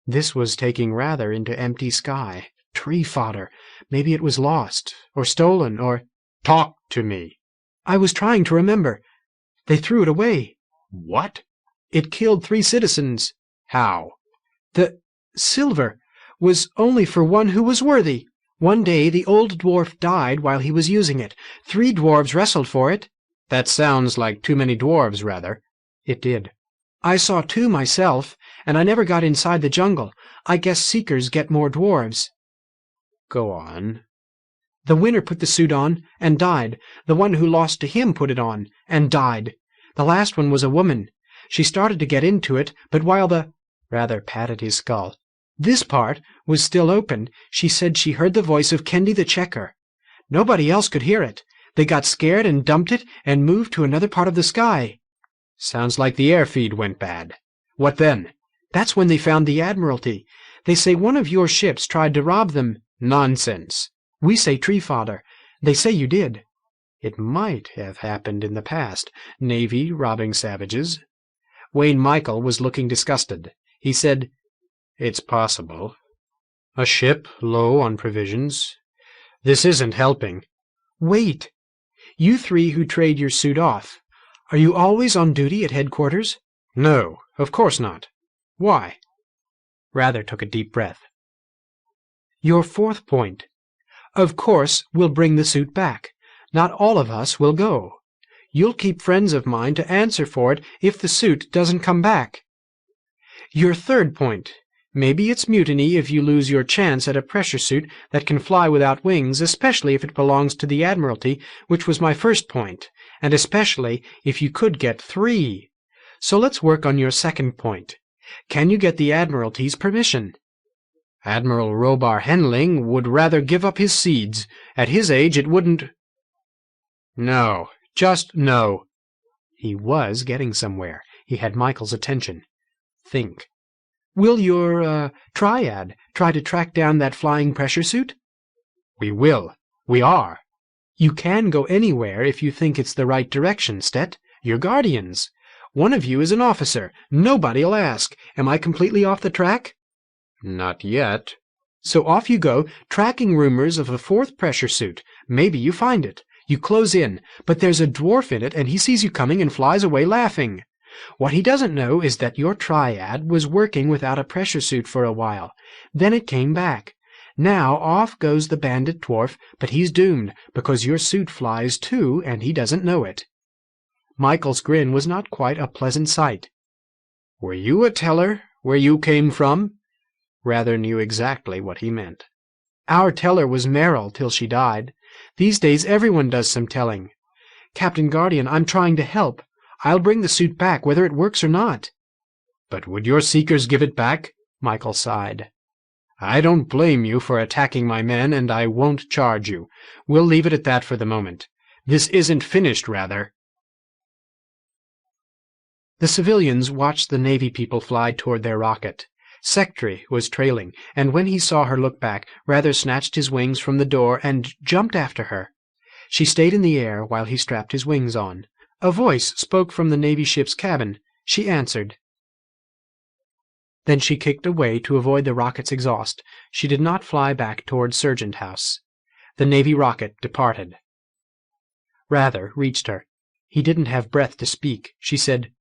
This was taking rather into empty sky. Tree fodder. Maybe it was lost, or stolen, or— Talk to me. I was trying to remember. They threw it away. What? It killed 3 citizens. How? The silver was only for one who was worthy. One day the old dwarf died while he was using it. 3 dwarves wrestled for it. That sounds like too many dwarves, rather. It did. I saw 2 myself, and I never got inside the jungle. I guess seekers get more dwarves. Go on. The winner put the suit on and died. The one who lost to him put it on and died. The last one was a woman. She started to get into it, but while the— Rather patted his skull. This part was still open, she said she heard the voice of Kendi the Checker. Nobody else could hear it. They got scared and dumped it and moved to another part of the sky. Sounds like the air feed went bad. What then? That's when they found the Admiralty. They say one of your ships tried to rob them. Nonsense. We say tree fodder. They say you did. It might have happened in the past. Navy robbing savages. Wayne Michael was looking disgusted. He said, It's possible. A ship low on provisions. This isn't helping. Wait. You 3 who trade your suit off. Are you always on duty at headquarters? No, of course not. Why? Rather took a deep breath. Your 4th point. Of course, we'll bring the suit back. Not all of us will go. You'll keep friends of mine to answer for it if the suit doesn't come back. Your 3rd point. Maybe it's mutiny if you lose your chance at a pressure suit that can fly without wings, especially if it belongs to the Admiralty, which was my 1st point, and especially if you could get 3. So let's work on your 2nd point. Can you get the Admiralty's permission? Admiral Robar Henling would rather give up his seeds. At his age it wouldn't— No, just no. He was getting somewhere. He had Michael's attention. Think. Will your, triad try to track down that flying pressure suit? We will. We are. You can go anywhere if you think it's the right direction, Stet. You're guardians. One of you is an officer. Nobody'll ask. Am I completely off the track? Not yet. So off you go, tracking rumors of a 4th pressure suit. Maybe you find it. You close in, but there's a dwarf in it, and he sees you coming and flies away laughing. What he doesn't know is that your triad was working without a pressure suit for a while. Then it came back. Now off goes the bandit dwarf, but he's doomed, because your suit flies too, and he doesn't know it. Michael's grin was not quite a pleasant sight. Were you a teller where you came from? Rather knew exactly what he meant. Our teller was Merrill till she died. These days everyone does some telling. Captain Guardian, I'm trying to help. I'll bring the suit back, whether it works or not. But would your seekers give it back? Michael sighed. I don't blame you for attacking my men, and I won't charge you. We'll leave it at that for the moment. This isn't finished, rather. The civilians watched the Navy people fly toward their rocket. Secretary was trailing, and when he saw her look back, Rather snatched his wings from the door and jumped after her. She stayed in the air while he strapped his wings on. A voice spoke from the Navy ship's cabin. She answered. Then she kicked away to avoid the rocket's exhaust. She did not fly back toward Serjent House. The Navy rocket departed. Rather reached her. He didn't have breath to speak. She said,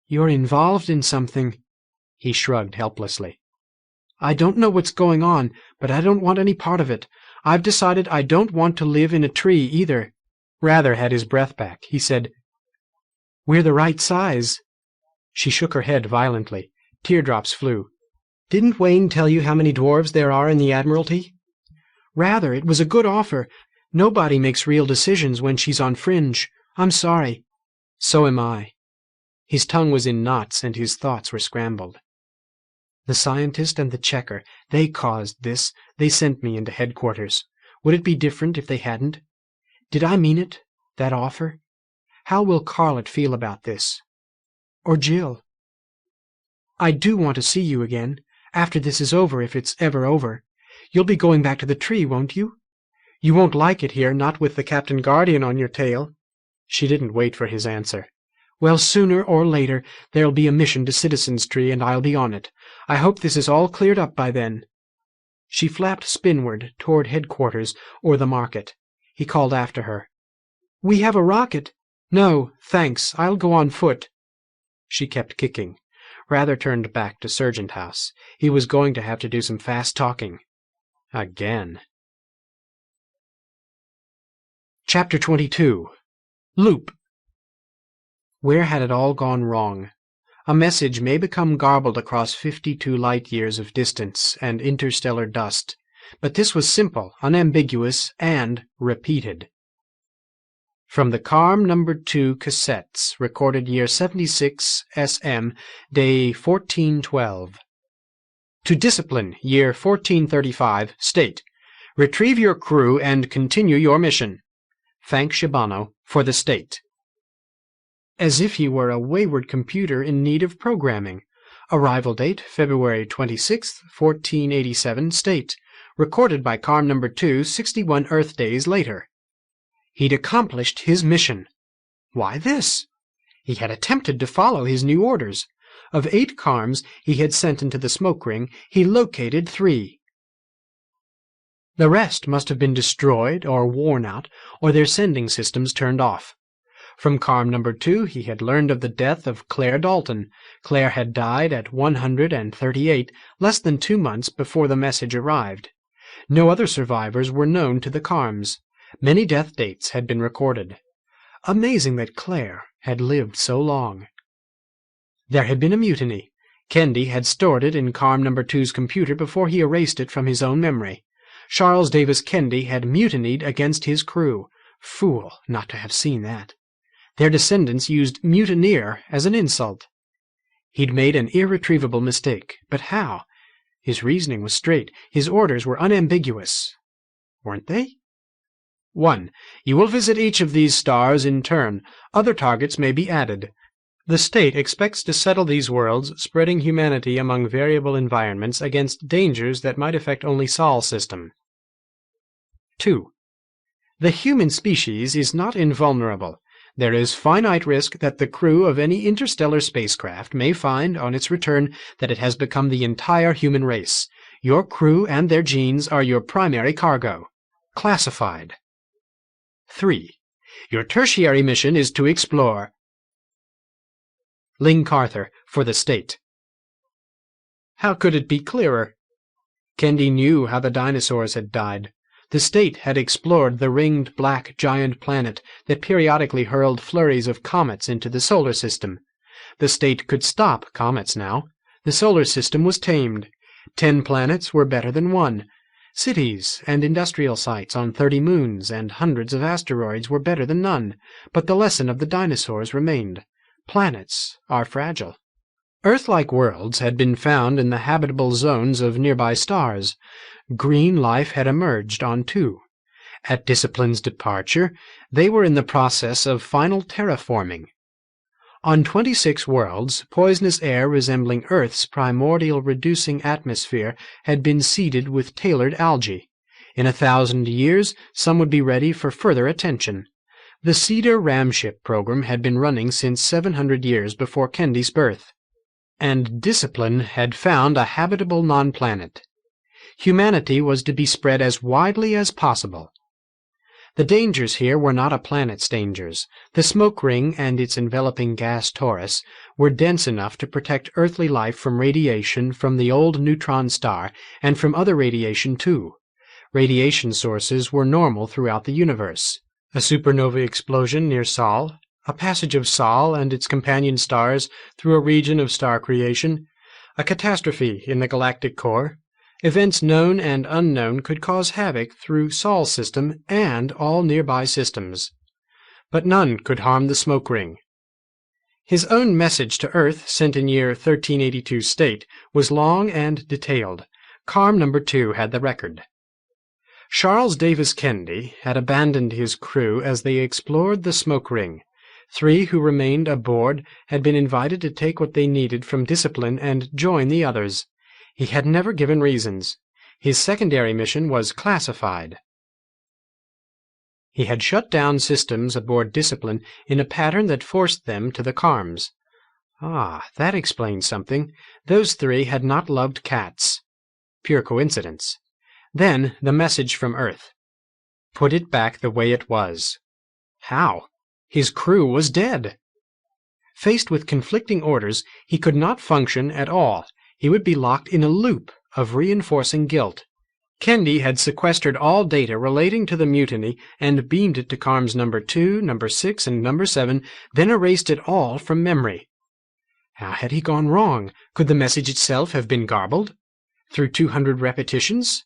"You're involved in something." He shrugged helplessly. "I don't know what's going on, but I don't want any part of it. I've decided I don't want to live in a tree either." Rather had his breath back. He said, "We're the right size." She shook her head violently. Teardrops flew. "Didn't Wayne tell you how many dwarves there are in the Admiralty?" "Rather, it was a good offer. Nobody makes real decisions when she's on fringe. I'm sorry." "So am I." His tongue was in knots and his thoughts were scrambled. The scientist and the checker, they caused this. They sent me into headquarters. Would it be different if they hadn't? Did I mean it, that offer? How will Carlett feel about this? Or Jill? I do want to see you again, after this is over, if it's ever over. You'll be going back to the tree, won't you? You won't like it here, not with the Captain Guardian on your tail." She didn't wait for his answer. "Well, sooner or later there'll be a mission to Citizen's Tree, and I'll be on it. I hope this is all cleared up by then." She flapped spinward toward headquarters or the market. He called after her. "We have a rocket." "No, thanks. I'll go on foot." She kept kicking. Rather turned back to Serjent House. He was going to have to do some fast talking. Again. Chapter 22. Loop. Where had it all gone wrong? A message may become garbled across 52 light-years of distance and interstellar dust, but this was simple, unambiguous, and repeated. From the CARM No. 2 cassettes, recorded year 76 SM, day 1412. To Discipline, year 1435, state, retrieve your crew and continue your mission. Thank Shibano for the state. As if he were a wayward computer in need of programming. Arrival date, February 26, 1487, state, recorded by CARM No. 2 61 Earth days later. He'd accomplished his mission. Why this? He had attempted to follow his new orders. Of 8 CARMs he had sent into the smoke ring, he located 3. The rest must have been destroyed or worn out, or their sending systems turned off. From CARM No. 2 he had learned of the death of Claire Dalton. Claire had died at 138, less than 2 months before the message arrived. No other survivors were known to the CARMs. Many death dates had been recorded. Amazing that Claire had lived so long. There had been a mutiny. Kendi had stored it in CARM No. 2's computer before he erased it from his own memory. Charles Davis Kendi had mutinied against his crew. Fool not to have seen that. Their descendants used mutineer as an insult. He'd made an irretrievable mistake. But how? His reasoning was straight. His orders were unambiguous. Weren't they? 1. You will visit each of these stars in turn. Other targets may be added. The state expects to settle these worlds, spreading humanity among variable environments against dangers that might affect only Sol system. 2. The human species is not invulnerable. There is finite risk that the crew of any interstellar spacecraft may find on its return that it has become the entire human race. Your crew and their genes are your primary cargo. Classified. 3. Your tertiary mission is to explore. Ling Carther, for the state. How could it be clearer? Kendi knew how the dinosaurs had died. The state had explored the ringed black giant planet that periodically hurled flurries of comets into the solar system. The state could stop comets now. The solar system was tamed. 10 planets were better than 1. Cities and industrial sites on 30 moons and hundreds of asteroids were better than none, but the lesson of the dinosaurs remained. Planets are fragile. Earth-like worlds had been found in the habitable zones of nearby stars. Green life had emerged on 2. At Discipline's departure, they were in the process of final terraforming. On 26 worlds, poisonous air resembling Earth's primordial reducing atmosphere had been seeded with tailored algae. In 1,000 years, some would be ready for further attention. The Cedar Ramship program had been running since 700 years before Kendi's birth. And Discipline had found a habitable non-planet. Humanity was to be spread as widely as possible. The dangers here were not a planet's dangers. The smoke ring and its enveloping gas torus were dense enough to protect earthly life from radiation from the old neutron star and from other radiation too. Radiation sources were normal throughout the universe. A supernova explosion near Sol, a passage of Sol and its companion stars through a region of star creation, a catastrophe in the galactic core. Events known and unknown could cause havoc through Sol's system and all nearby systems. But none could harm the smoke ring. His own message to Earth, sent in year 1382 state, was long and detailed. CARM No. 2 had the record. Charles Davis Kendi had abandoned his crew as they explored the smoke ring. 3 who remained aboard had been invited to take what they needed from discipline and join the others. He had never given reasons. His secondary mission was classified. He had shut down systems aboard discipline in a pattern that forced them to the Carms. Ah, that explains something. Those 3 had not loved cats. Pure coincidence. Then the message from Earth. Put it back the way it was. How? His crew was dead. Faced with conflicting orders, he could not function at all. He would be locked in a loop of reinforcing guilt. Kendi had sequestered all data relating to the mutiny and beamed it to Carms number 2, number 6, and number 7, then erased it all from memory. How had he gone wrong? Could the message itself have been garbled? Through 200 repetitions?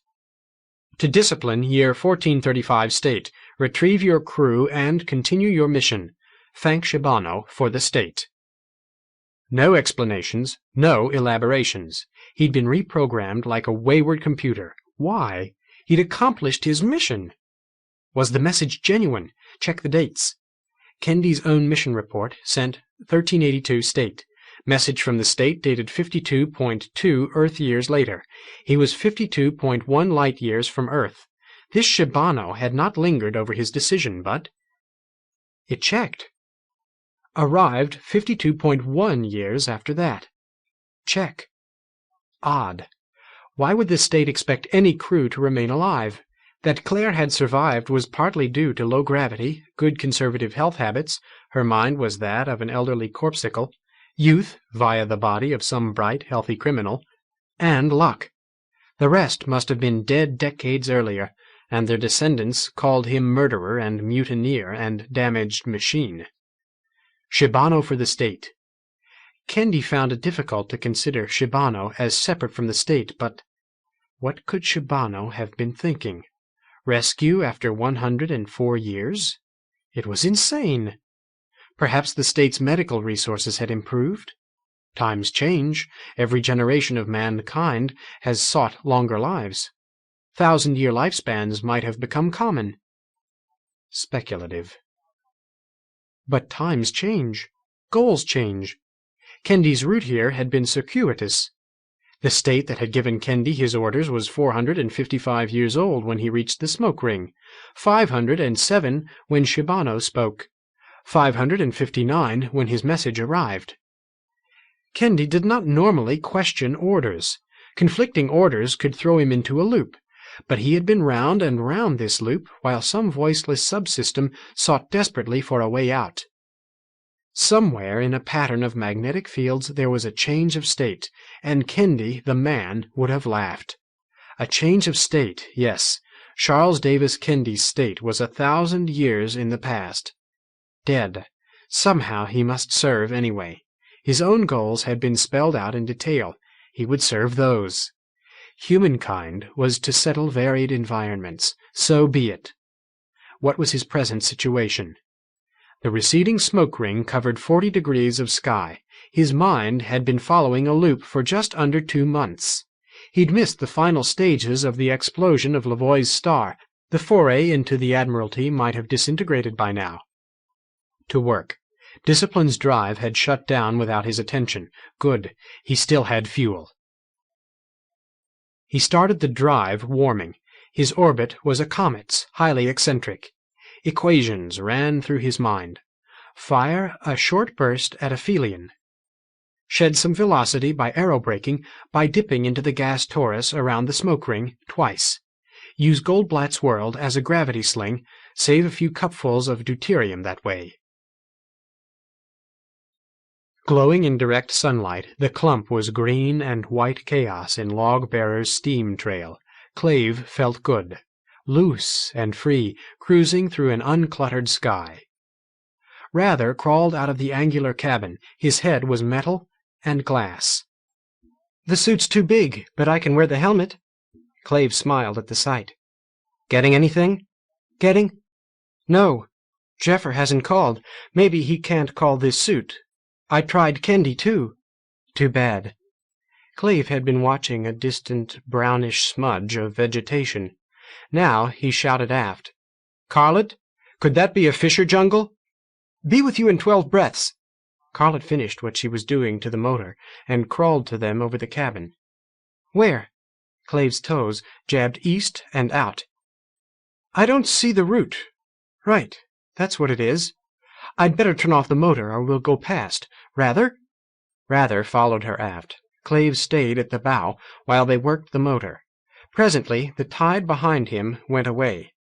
To discipline, year 1435 state. Retrieve your crew and continue your mission. Thank Shibano for the state. No explanations, no elaborations. He'd been reprogrammed like a wayward computer. Why? He'd accomplished his mission. Was the message genuine? Check the dates. Kendi's own mission report, sent 1382 state. Message from the state dated 52.2 Earth years later. He was 52.1 light years from Earth. This Shibano had not lingered over his decision, but... It checked. Arrived 52.1 years after that. Check. Odd. Why would the state expect any crew to remain alive? That Claire had survived was partly due to low gravity, good conservative health habits, her mind was that of an elderly corpsicle, youth via the body of some bright, healthy criminal, and luck. The rest must have been dead decades earlier, and their descendants called him murderer and mutineer and damaged machine. Shibano for the state. Kendi found it difficult to consider Shibano as separate from the state, but what could Shibano have been thinking? Rescue after 104 years? It was insane. Perhaps the state's medical resources had improved. Times change. Every generation of mankind has sought longer lives. 1,000-year lifespans might have become common. Speculative. But times change. Goals change. Kendi's route here had been circuitous. The state that had given Kendi his orders was 455 years old when he reached the smoke ring, 507 when Shibano spoke, 559 when his message arrived. Kendi did not normally question orders. Conflicting orders could throw him into a loop, but he had been round and round this loop while some voiceless subsystem sought desperately for a way out. Somewhere in a pattern of magnetic fields there was a change of state, and Kendi, the man, would have laughed. A change of state, yes. Charles Davis Kendi's state was 1,000 years in the past. Dead. Somehow he must serve anyway. His own goals had been spelled out in detail. He would serve those. Humankind was to settle varied environments. So be it. What was his present situation? The receding smoke ring covered 40 degrees of sky. His mind had been following a loop for just under 2 months. He'd missed the final stages of the explosion of Lavoie's star. The foray into the Admiralty might have disintegrated by now. To work. Discipline's drive had shut down without his attention. Good. He still had fuel. He started the drive warming. His orbit was a comet's, highly eccentric. Equations ran through his mind. Fire a short burst at aphelion. Shed some velocity by aerobraking by dipping into the gas torus around the smoke ring twice. Use Goldblatt's world as a gravity sling. Save a few cupfuls of deuterium that way. Glowing in direct sunlight, the clump was green and white chaos in Log-Bearer's steam trail. Clave felt good. Loose and free, cruising through an uncluttered sky. Rather crawled out of the angular cabin. His head was metal and glass. "The suit's too big, but I can wear the helmet." Clave smiled at the sight. "Getting anything?" "Getting? No. Jeffer hasn't called. Maybe he can't call this suit. I tried Kendi, too." "Too bad." Clave had been watching a distant brownish smudge of vegetation. Now he shouted aft. "Carlet, could that be a fisher jungle?" Be with you in 12 breaths." Carlet finished what she was doing to the motor and crawled to them over the cabin. "Where?" Clave's toes jabbed east and out. "I don't see the route." "Right, that's what it is. I'd better turn off the motor or we'll go past. Rather?" Rather followed her aft. Clave stayed at the bow while they worked the motor. Presently the tide behind him went away.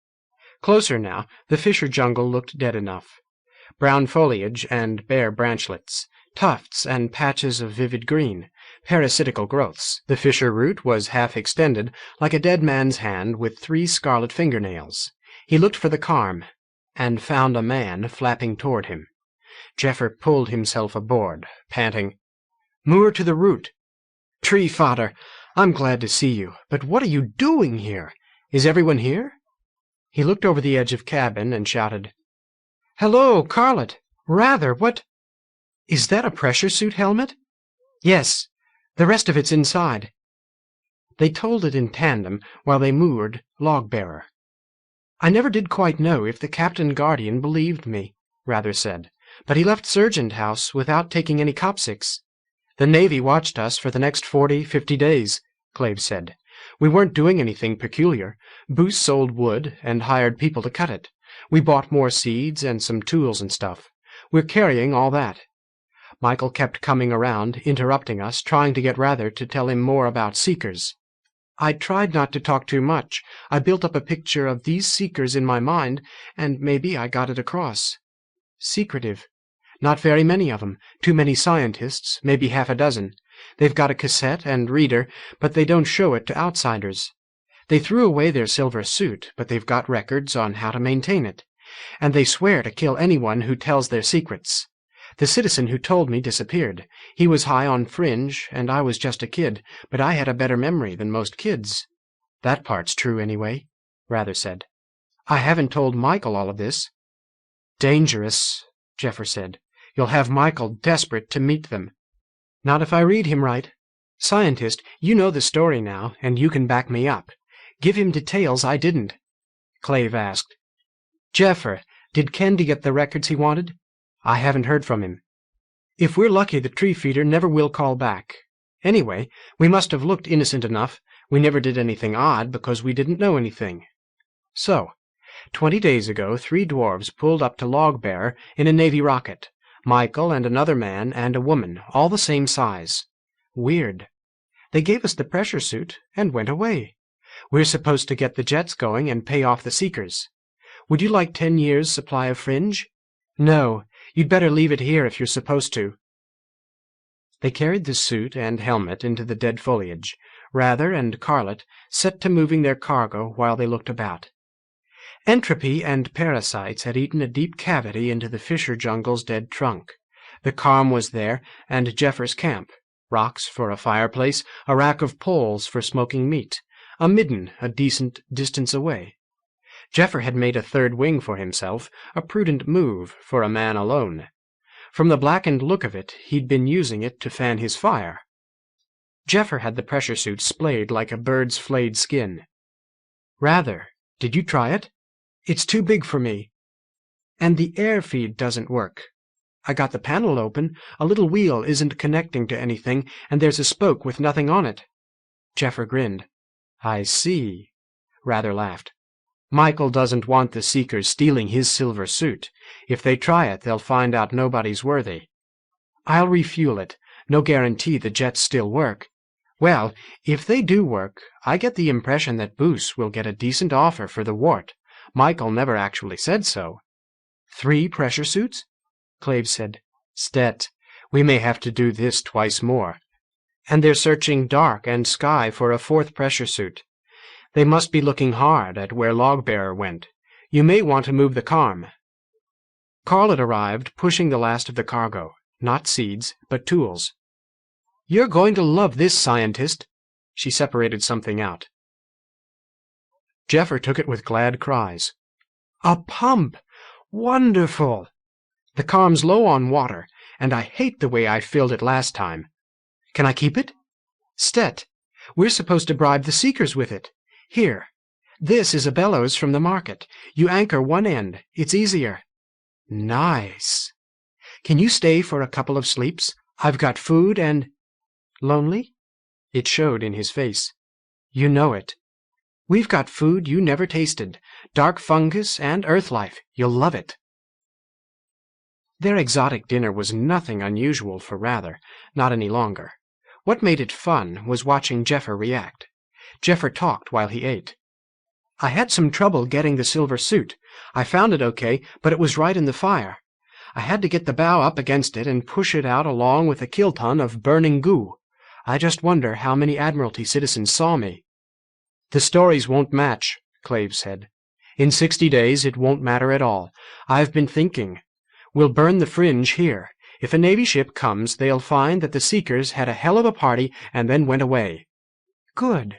Closer now, the fisher jungle looked dead enough. Brown foliage and bare branchlets, tufts and patches of vivid green, parasitical growths. The fisher root was half extended, like a dead man's hand with 3 scarlet fingernails. He looked for the carm, and found a man flapping toward him. Jeffer pulled himself aboard, panting, "Moor to the root." "Tree fodder, I'm glad to see you, but what are you doing here? Is everyone here?" He looked over the edge of cabin and shouted, "Hello, Carlet! Rather, what—" "Is that a pressure suit helmet?" "Yes. The rest of it's inside." They told it in tandem while they moored log-bearer. "I never did quite know if the Captain Guardian believed me," Rather said, "but he left Serjent House without taking any copsics." "The Navy watched us for the next 40-50 days," Clave said. "We weren't doing anything peculiar. Boose sold wood and hired people to cut it. We bought more seeds and some tools and stuff. We're carrying all that." Michael kept coming around, interrupting us, trying to get Rather to tell him more about seekers. "I tried not to talk too much. I built up a picture of these seekers in my mind, and maybe I got it across. Secretive. Not very many of 'em. Too many scientists, maybe half a dozen. They've got a cassette and reader, but they don't show it to outsiders. They threw away their silver suit, but they've got records on how to maintain it. And they swear to kill anyone who tells their secrets. The citizen who told me disappeared. He was high on fringe, and I was just a kid, but I had a better memory than most kids." "That part's true, anyway," Rather said. "I haven't told Michael all of this." "Dangerous," Jeffer said. "You'll have Michael desperate to meet them." "Not if I read him right. Scientist, you know the story now, and you can back me up. Give him details I didn't." Clave asked, "Jeffer, did Kendi get the records he wanted?" "I haven't heard from him." "If we're lucky, the tree feeder never will call back. Anyway, we must have looked innocent enough. We never did anything odd because we didn't know anything. So, 20 days ago, 3 dwarves pulled up to Log-Bearer in a Navy rocket. Michael and another man and a woman, all the same size. Weird. They gave us the pressure suit and went away. We're supposed to get the jets going and pay off the seekers. Would you like 10 years' supply of fringe? No, you'd better leave it here if you're supposed to." They carried the suit and helmet into the dead foliage. Rather and Carlet set to moving their cargo while they looked about. Entropy and parasites had eaten a deep cavity into the fisher jungle's dead trunk. The calm was there, and Jeffer's camp. Rocks for a fireplace, a rack of poles for smoking meat, a midden a decent distance away. Jeffer had made a third wing for himself, a prudent move for a man alone. From the blackened look of it, he'd been using it to fan his fire. Jeffer had the pressure suit splayed like a bird's flayed skin. "Rather, did you try it?" "It's too big for me. And the air feed doesn't work. I got the panel open, a little wheel isn't connecting to anything, and there's a spoke with nothing on it." Jeffer grinned. "I see." Rather laughed. "Michael doesn't want the Seekers stealing his silver suit. If they try it, they'll find out nobody's worthy. I'll refuel it. No guarantee the jets still work. Well, if they do work, I get the impression that Boose will get a decent offer for the wart. Michael never actually said so." 3 pressure suits? Clave said. "Stet, we may have to do this twice more." "And they're searching dark and sky for a 4th pressure suit. They must be looking hard at where Log-Bearer went. You may want to move the carm." Carlet arrived, pushing the last of the cargo. Not seeds, but tools. "You're going to love this, scientist." She separated something out. Jeffer took it with glad cries. "A pump! Wonderful! The carm's low on water, and I hate the way I filled it last time. Can I keep it? Stet, we're supposed to bribe the Seekers with it. Here, this is a bellows from the market. You anchor one end. It's easier." "Nice." Can you stay for a couple of sleeps? I've got food and— Lonely? It showed in his face. You know it. We've got food you never tasted. Dark fungus and earth life. You'll love it. Their exotic dinner was nothing unusual for Rather, not any longer. What made it fun was watching Jeffer react. Jeffer talked while he ate. I had some trouble getting the silver suit. I found it okay, but it was right in the fire. I had to get the bow up against it and push it out along with a kilton of burning goo. I just wonder how many Admiralty citizens saw me. The stories won't match, Clave said. In 60 days it won't matter at all. I've been thinking. We'll burn the fringe here. If a Navy ship comes, they'll find that the Seekers had a hell of a party and then went away. Good.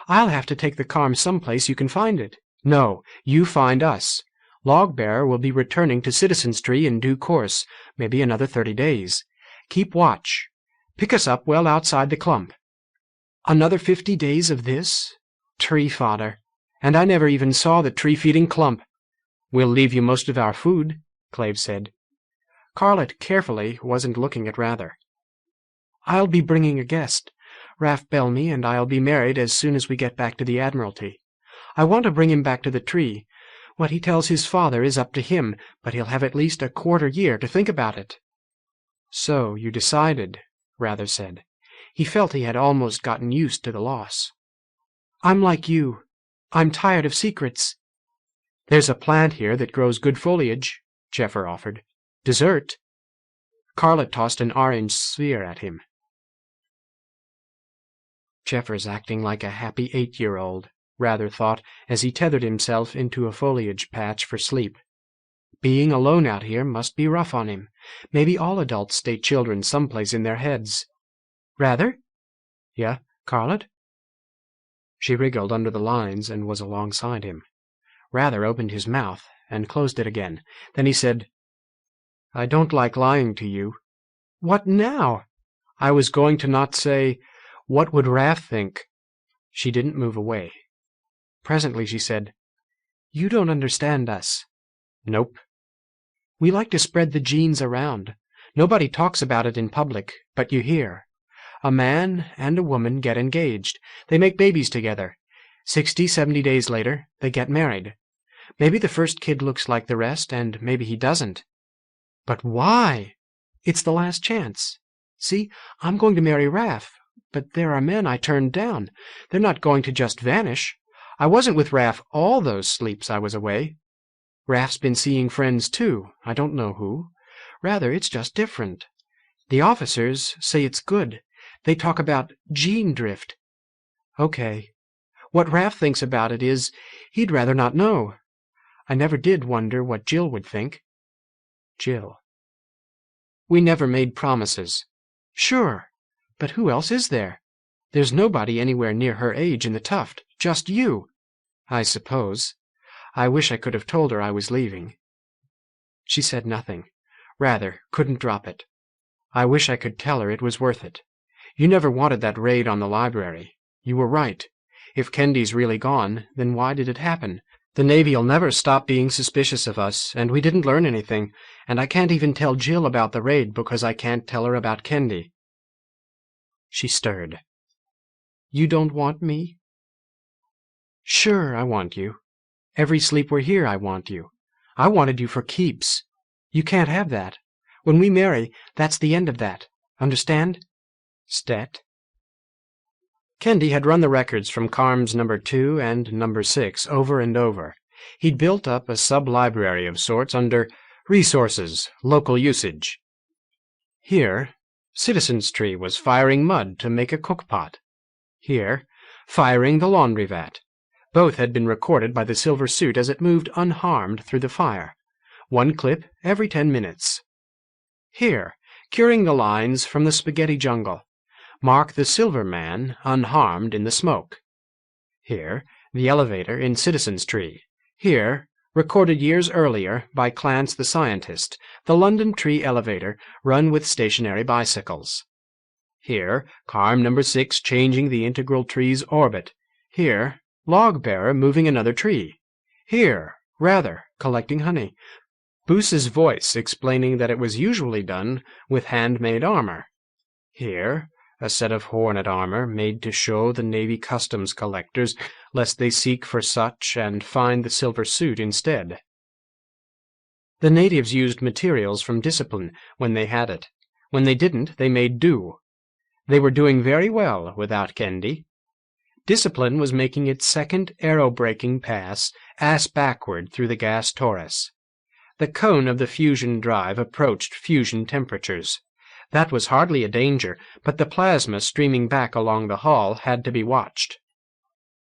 I'll have to take the Carm someplace you can find it. No, you find us. Logbearer will be returning to Citizens Tree in due course, maybe another 30 days. Keep watch. Pick us up well outside the clump. Another 50 days of this? Tree fodder. And I never even saw the tree-feeding clump. We'll leave you most of our food, Clave said. Carlett carefully wasn't looking at Rather. I'll be bringing a guest. Raff Bellamy and I'll be married as soon as we get back to the Admiralty. I want to bring him back to the tree. What he tells his father is up to him, but he'll have at least a quarter-year to think about it. So you decided, Rather said. He felt he had almost gotten used to the loss. I'm like you. I'm tired of secrets. There's a plant here that grows good foliage, Jeffer offered. Dessert. Carlett tossed an orange sphere at him. Jeffer's acting like a happy 8-year-old, Rather thought, as he tethered himself into a foliage patch for sleep. Being alone out here must be rough on him. Maybe all adults stay children someplace in their heads. Rather? Yeah, Carlett? She wriggled under the lines and was alongside him. Rather opened his mouth and closed it again. Then he said, I don't like lying to you. What now? I was going to not say, what would Raff think? She didn't move away. Presently she said, You don't understand us. Nope. We like to spread the genes around. Nobody talks about it in public, but you hear. A man and a woman get engaged. They make babies together. 60, 70 days later, they get married. Maybe the first kid looks like the rest, and maybe he doesn't. But why? It's the last chance. See, I'm going to marry Raff, but there are men I turned down. They're not going to just vanish. I wasn't with Raff all those sleeps I was away. Raff's been seeing friends, too. I don't know who. Rather, it's just different. The officers say it's good. They talk about gene drift. Okay. What Raff thinks about it is he'd rather not know. I never did wonder what Jill would think. Jill. We never made promises. Sure. But who else is there? There's nobody anywhere near her age in the Tuft. Just you. I suppose. I wish I could have told her I was leaving. She said nothing. Rather, couldn't drop it. I wish I could tell her it was worth it. You never wanted that raid on the library. You were right. If Kendy's really gone, then why did it happen? The Navy'll never stop being suspicious of us, and we didn't learn anything, and I can't even tell Jill about the raid because I can't tell her about Kendy. She stirred. You don't want me? Sure, I want you. Every sleep we're here, I want you. I wanted you for keeps. You can't have that. When we marry, that's the end of that. Understand? Stet. Kendy had run the records from Carm's number 2 and number 6 over and over. He'd built up a sub-library of sorts under Resources, Local Usage. Here, Citizens Tree was firing mud to make a cookpot. Here, firing the laundry vat. Both had been recorded by the silver suit as it moved unharmed through the fire. One clip every 10 minutes. Here, curing the lines from the spaghetti jungle. Mark the Silver Man unharmed in the smoke. Here, the elevator in Citizens Tree. Here, recorded years earlier by Clance the Scientist, the London Tree elevator run with stationary bicycles. Here, Carm number 6 changing the integral tree's orbit. Here, Log Bearer moving another tree. Here, Rather collecting honey. Boose's voice explaining that it was usually done with handmade armor. Here, a set of Hornet armor made to show the Navy customs collectors, lest they seek for such and find the silver suit instead. The natives used materials from Discipline when they had it. When they didn't, they made do. They were doing very well without Kendi. Discipline was making its second aero-braking pass ass backward through the gas torus. The cone of the fusion drive approached fusion temperatures. That was hardly a danger, but the plasma streaming back along the hull had to be watched.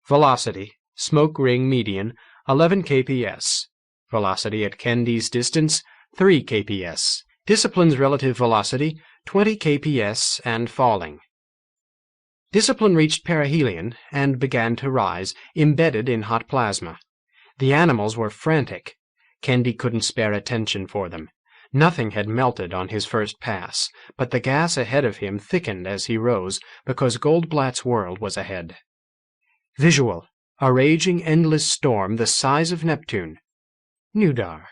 Velocity, smoke ring median, 11 kps. Velocity at Kendi's distance, 3 kps. Discipline's relative velocity, 20 kps and falling. Discipline reached perihelion and began to rise, embedded in hot plasma. The animals were frantic. Kendi couldn't spare attention for them. Nothing had melted on his first pass, but the gas ahead of him thickened as he rose because Goldblatt's world was ahead. Visual, a raging endless storm the size of Neptune. Nudar,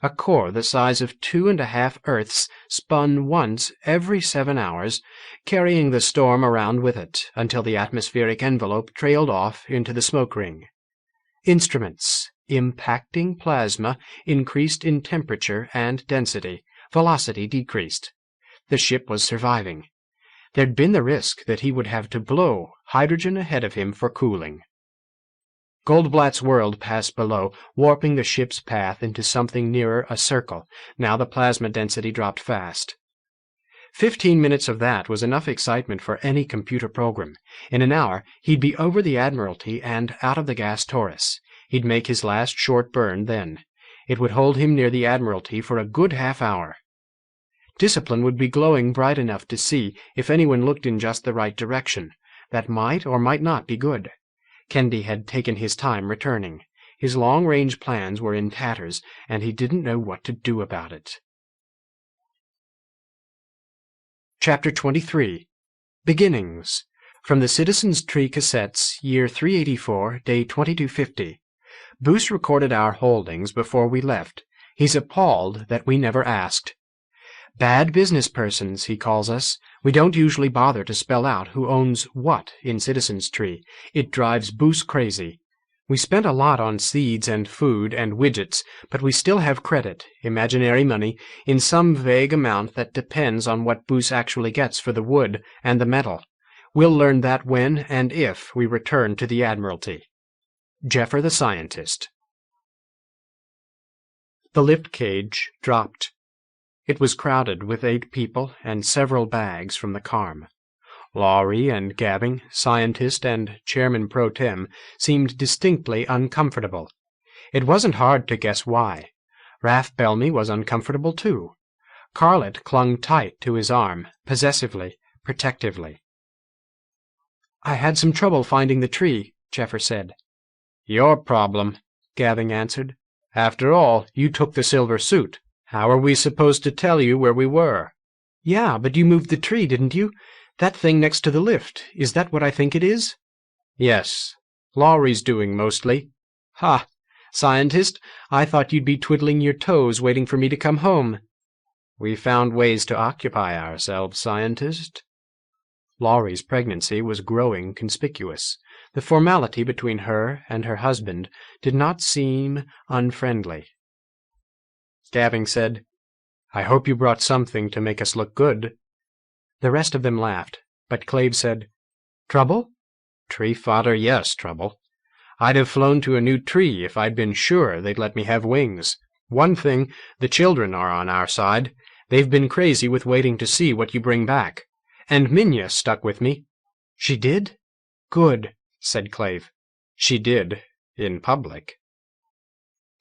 a core the size of 2.5 Earths spun once every 7 hours, carrying the storm around with it until the atmospheric envelope trailed off into the smoke ring. Instruments, impacting plasma, increased in temperature and density. Velocity decreased. The ship was surviving. There'd been the risk that he would have to blow hydrogen ahead of him for cooling. Goldblatt's world passed below, warping the ship's path into something nearer a circle. Now the plasma density dropped fast. 15 minutes of that was enough excitement for any computer program. In an hour, he'd be over the Admiralty and out of the gas torus. He'd make his last short burn then. It would hold him near the Admiralty for a good half-hour. Discipline would be glowing bright enough to see if anyone looked in just the right direction. That might or might not be good. Kendi had taken his time returning. His long-range plans were in tatters, and he didn't know what to do about it. Chapter 23. Beginnings. From the Citizen's Tree Cassettes, year 384, day 2250. Boose recorded our holdings before we left. He's appalled that we never asked. Bad business persons, he calls us. We don't usually bother to spell out who owns what in Citizen's Tree. It drives Boose crazy. We spent a lot on seeds and food and widgets, but we still have credit, imaginary money, in some vague amount that depends on what Boose actually gets for the wood and the metal. We'll learn that when and if we return to the Admiralty. Jeffer the Scientist. The lift cage dropped. It was crowded with 8 people and several bags from the Carm. Lowry and Gavin, scientist and chairman pro tem, seemed distinctly uncomfortable. It wasn't hard to guess why. Raph Bellamy was uncomfortable too. Carlett clung tight to his arm, possessively, protectively. "I had some trouble finding the tree," Jeffer said. "Your problem," Gavin answered. "After all, you took the silver suit. How are we supposed to tell you where we were?" "Yeah, but you moved the tree, didn't you? That thing next to the lift. Is that what I think it is?" "Yes. Lowry's doing mostly." "Ha! Scientist, I thought you'd be twiddling your toes waiting for me to come home." "We found ways to occupy ourselves, Scientist." Lowry's pregnancy was growing conspicuous. The formality between her and her husband did not seem unfriendly. Gavin said, "I hope you brought something to make us look good." The rest of them laughed, but Clave said, "Trouble?" "Tree fodder, yes, trouble. I'd have flown to a new tree if I'd been sure they'd let me have wings. One thing, the children are on our side. They've been crazy with waiting to see what you bring back. And Minya stuck with me." "She did?" "Good," said Clave. "She did, in public."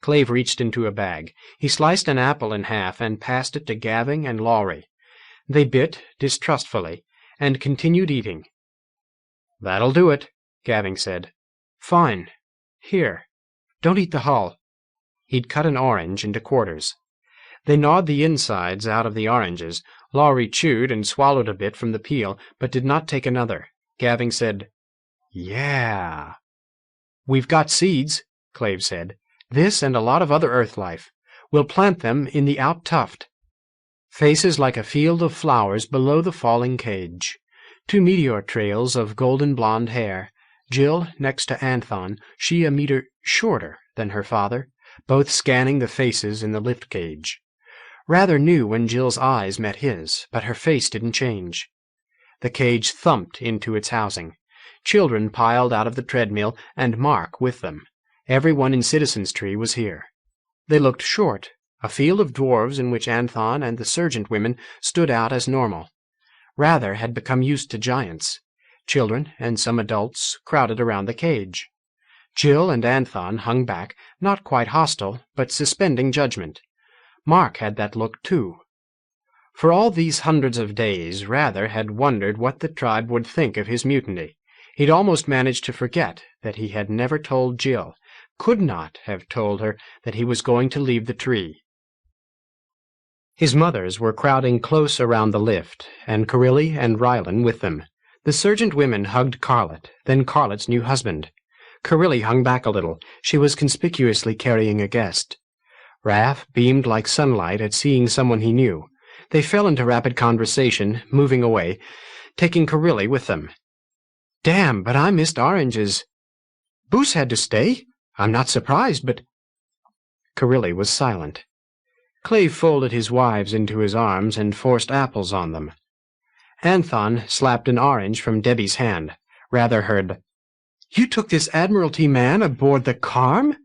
Clave reached into a bag. He sliced an apple in half and passed it to Gavin and Lowry. They bit distrustfully and continued eating. "That'll do it," Gavin said. "Fine. Here. Don't eat the hull." He'd cut an orange into quarters. They gnawed the insides out of the oranges. Lowry chewed and swallowed a bit from the peel, but did not take another. Gavin said, "Yeah." "We've got seeds," Clave said. "This and a lot of other Earth life. We'll plant them in the In Tuft. Faces like a field of flowers below the falling cage. 2 meteor trails of golden blonde hair. Jill next to Anthon, she a meter shorter than her father, both scanning the faces in the lift cage. Rather new when Jill's eyes met his, but her face didn't change. The cage thumped into its housing. Children piled out of the treadmill, and Mark with them. Everyone in Citizens Tree was here. They looked short, a field of dwarves in which Anthon and the sergeant women stood out as normal. Rather had become used to giants. Children and some adults crowded around the cage. Jill and Anthon hung back, not quite hostile, but suspending judgment. Mark had that look too. For all these hundreds of days, Rather had wondered what the tribe would think of his mutiny. He'd almost managed to forget that he had never told Jill, could not have told her that he was going to leave the tree. His mothers were crowding close around the lift, and Carilli and Rylan with them. The sergeant women hugged Carlet, then Carlet's new husband. Carilli hung back a little. She was conspicuously carrying a guest. Raph beamed like sunlight at seeing someone he knew. They fell into rapid conversation, moving away, taking Carilli with them. "Damn, but I missed oranges." "Boos had to stay? I'm not surprised, but—" Carilli was silent. Clave folded his wives into his arms and forced apples on them. Anthon slapped an orange from Debbie's hand. Rather heard, "You took this Admiralty man aboard the Carm?"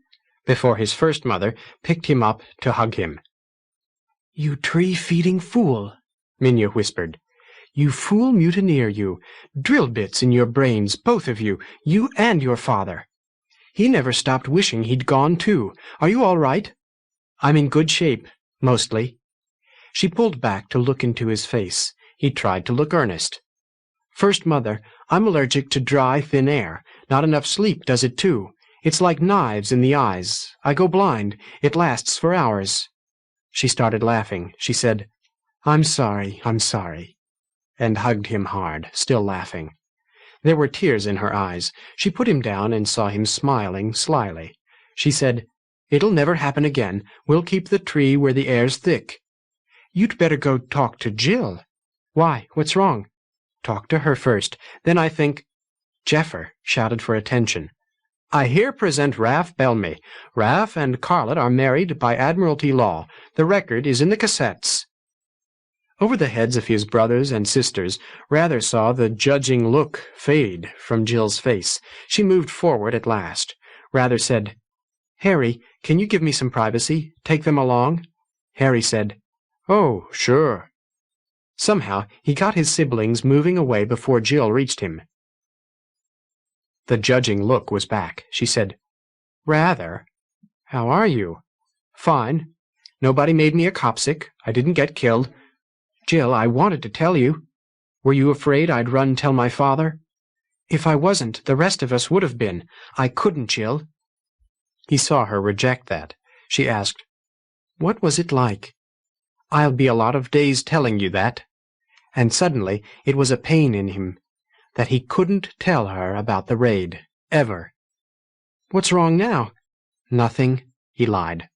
before his first mother picked him up to hug him. "You tree-feeding fool," Minya whispered. "You fool mutineer, you. Drill bits in your brains, both of you, you and your father. He never stopped wishing he'd gone too. Are you all right?" "I'm in good shape, mostly." She pulled back to look into his face. He tried to look earnest. "First Mother, I'm allergic to dry, thin air. Not enough sleep does it too. It's like knives in the eyes. I go blind. It lasts for hours." She started laughing. She said, I'm sorry," and hugged him hard, still laughing. There were tears in her eyes. She put him down and saw him smiling slyly. She said, "It'll never happen again. We'll keep the tree where the air's thick." "You'd better go talk to Jill." "Why? What's wrong?" "Talk to her first. Then I think—" Jeffer shouted for attention. "I here present Raph Belmy. Raph and Carlet are married by Admiralty law. The record is in the cassettes." Over the heads of his brothers and sisters, Rather saw the judging look fade from Jill's face. She moved forward at last. Rather said, "Harry, can you give me some privacy? Take them along?" Harry said, "Oh, sure." Somehow he got his siblings moving away before Jill reached him. The judging look was back. She said, "Rather, how are you?" "Fine. Nobody made me a copsick. I didn't get killed. Jill, I wanted to tell you. Were you afraid I'd run tell my father?" "If I wasn't, the rest of us would have been. I couldn't, Jill." He saw her reject that. She asked, "What was it like?" "I'll be a lot of days telling you that." And suddenly it was a pain in him that he couldn't tell her about the raid, ever. "What's wrong now?" "Nothing," he lied.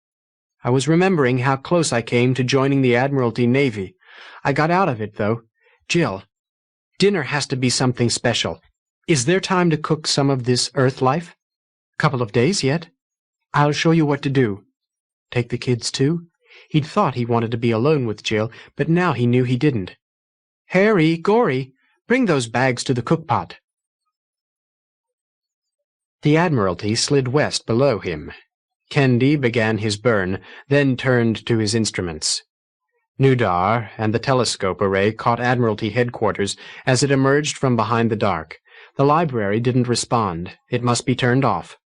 "I was remembering how close I came to joining the Admiralty Navy. I got out of it, though. Jill, dinner has to be something special. Is there time to cook some of this Earth life? Couple of days yet? I'll show you what to do." Take the kids, too? He'd thought he wanted to be alone with Jill, but now he knew he didn't. "Harry, Gory, bring those bags to the cookpot." The Admiralty slid west below him. Kendi began his burn, then turned to his instruments. Nudar and the telescope array caught Admiralty headquarters as it emerged from behind the dark. The library didn't respond. It must be turned off.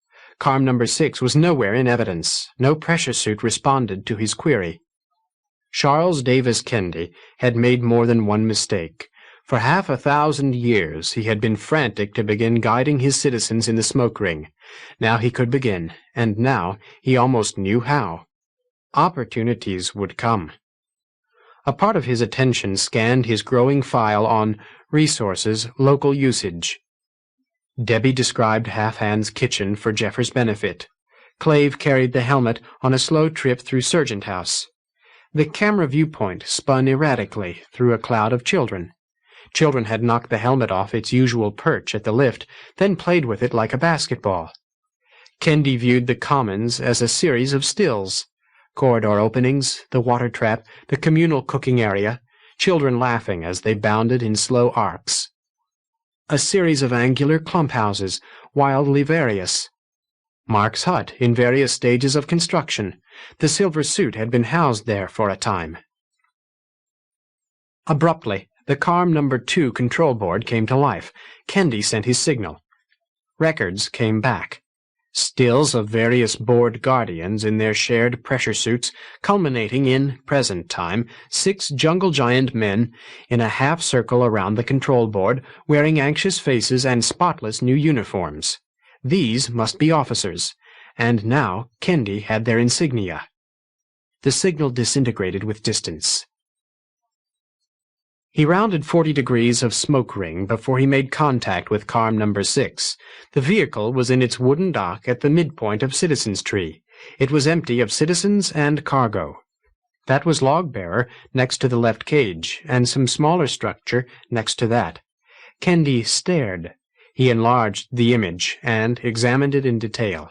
Carm number 6 was nowhere in evidence. No pressure suit responded to his query. Charles Davis Kendi had made more than one mistake. For 1,000 years he had been frantic to begin guiding his citizens in the smoke ring. Now he could begin, and now he almost knew how. Opportunities would come. A part of his attention scanned his growing file on resources, local usage. Debbie described Half-Hand's kitchen for Jeffer's benefit. Clave carried the helmet on a slow trip through Serjent House. The camera viewpoint spun erratically through a cloud of children. Children had knocked the helmet off its usual perch at the lift, then played with it like a basketball. Kendi viewed the commons as a series of stills. Corridor openings, the water trap, the communal cooking area, children laughing as they bounded in slow arcs. A series of angular clump houses, wildly various. Mark's hut in various stages of construction. The silver suit had been housed there for a time. Abruptly, the CARM No. 2 control board came to life. Kendi sent his signal. Records came back. Stills of various board guardians in their shared pressure suits, culminating in, present time, 6 jungle giant men in a half-circle around the control board, wearing anxious faces and spotless new uniforms. These must be officers, and now Kendi had their insignia. The signal disintegrated with distance. He rounded 40 degrees of smoke ring before he made contact with CARM No. 6. The vehicle was in its wooden dock at the midpoint of Citizens Tree. It was empty of citizens and cargo. That was Log-bearer next to the left cage, and some smaller structure next to that. Kendi stared. He enlarged the image and examined it in detail.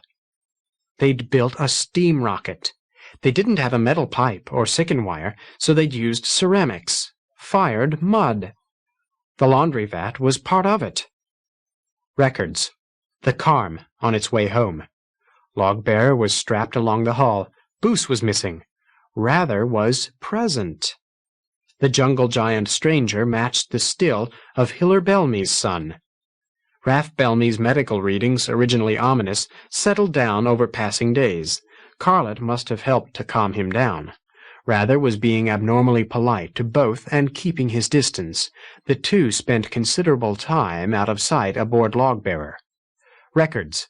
They'd built a steam rocket. They didn't have a metal pipe or sicken wire, so they'd used ceramics. Fired mud. The laundry vat was part of it. Records. The CARM on its way home. Log-bearer was strapped along the hull. Boos was missing. Rather was present. The jungle giant stranger matched the still of Hiller Belmy's son. Raff Belmy's medical readings, originally ominous, settled down over passing days. Carlet must have helped to calm him down. Rather was being abnormally polite to both and keeping his distance. The two spent considerable time out of sight aboard Log-bearer. Records.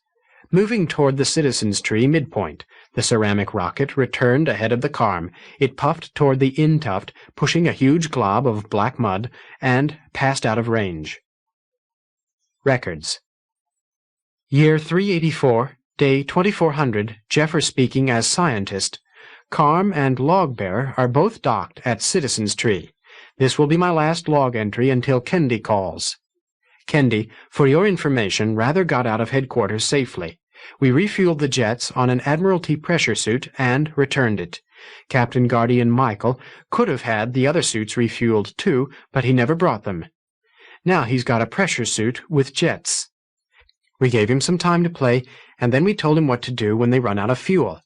Moving toward the Citizens Tree midpoint, the ceramic rocket returned ahead of the CARM. It puffed toward the In Tuft, pushing a huge glob of black mud, and passed out of range. Records. Year 384, day 2400, Jeffer speaking as scientist. CARM and Log-bearer are both docked at Citizens Tree. This will be my last log entry until Kendi calls. Kendi, for your information, Rather got out of headquarters safely. We refueled the jets on an Admiralty pressure suit and returned it. Captain Guardian Michael could have had the other suits refueled too, but he never brought them. Now he's got a pressure suit with jets. We gave him some time to play, and then we told him what to do when they run out of fuel.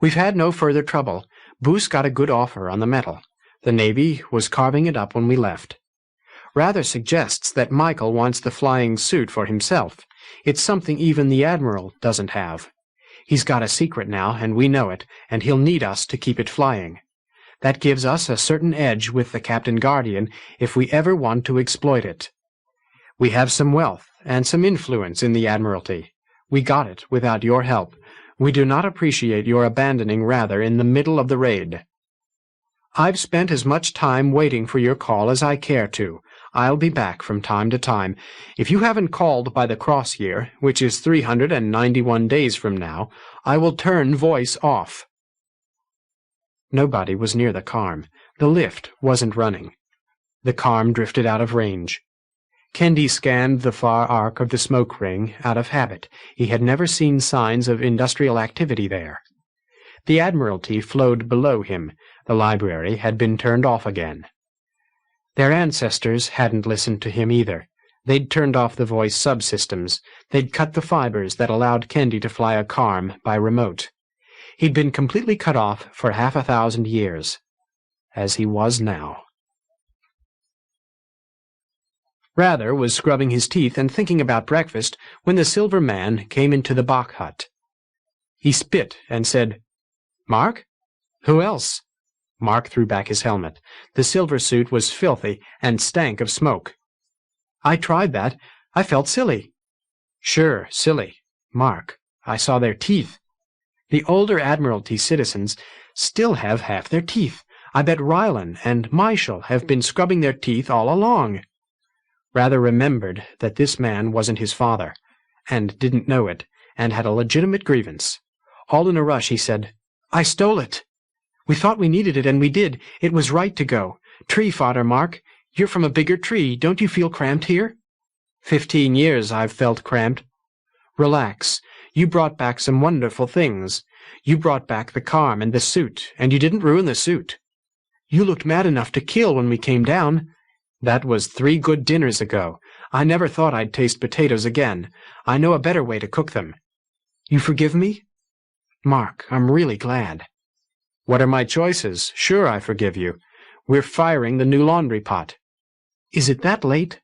We've had no further trouble. Boos got a good offer on the metal. The Navy was carving it up when we left. Rather suggests that Michael wants the flying suit for himself. It's something even the Admiral doesn't have. He's got a secret now, and we know it, and he'll need us to keep it flying. That gives us a certain edge with the Captain Guardian if we ever want to exploit it. We have some wealth and some influence in the Admiralty. We got it without your help. We do not appreciate your abandoning Rather in the middle of the raid. I've spent as much time waiting for your call as I care to. I'll be back from time to time. If you haven't called by the cross year, which is 391 days from now, I will turn voice off. Nobody was near the CARM. The lift wasn't running. The CARM drifted out of range. Kendi scanned the far arc of the smoke ring out of habit. He had never seen signs of industrial activity there. The Admiralty flowed below him. The library had been turned off again. Their ancestors hadn't listened to him either. They'd turned off the voice subsystems. They'd cut the fibers that allowed Kendi to fly a CARM by remote. He'd been completely cut off for 1,000 years, as he was now. Rather was scrubbing his teeth and thinking about breakfast when the silver man came into the Bach hut. He spit and said, "Mark? Who else?" Mark threw back his helmet. The silver suit was filthy and stank of smoke. "I tried that. I felt silly." "Sure, silly. Mark, I saw their teeth. The older Admiralty citizens still have half their teeth. I bet Rylan and Michael have been scrubbing their teeth all along." Rather remembered that this man wasn't his father, and didn't know it, and had a legitimate grievance. All in a rush, he said, "I stole it. We thought we needed it, and we did. It was right to go. Tree fodder, Mark. You're from a bigger tree. Don't you feel cramped here?" 15 years I've felt cramped. Relax. You brought back some wonderful things. You brought back the calm and the suit, and you didn't ruin the suit. You looked mad enough to kill when we came down. That was 3 good dinners ago. I never thought I'd taste potatoes again. I know a better way to cook them. You forgive me? Mark, I'm really glad. What are my choices? Sure, I forgive you. We're firing the new laundry pot. Is it that late?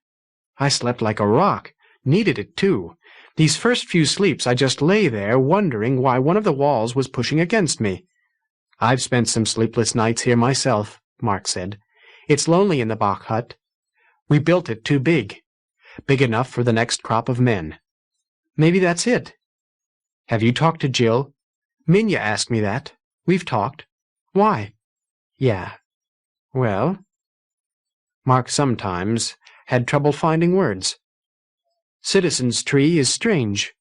I slept like a rock. Needed it, too. These first few sleeps I just lay there wondering why one of the walls was pushing against me. I've spent some sleepless nights here myself, Mark said. It's lonely in the Bach hut. We built it too big. Big enough for the next crop of men. Maybe that's it. Have you talked to Jill? Minya asked me that. We've talked. Why? Yeah. Well? Mark sometimes had trouble finding words. Citizen's Tree is strange.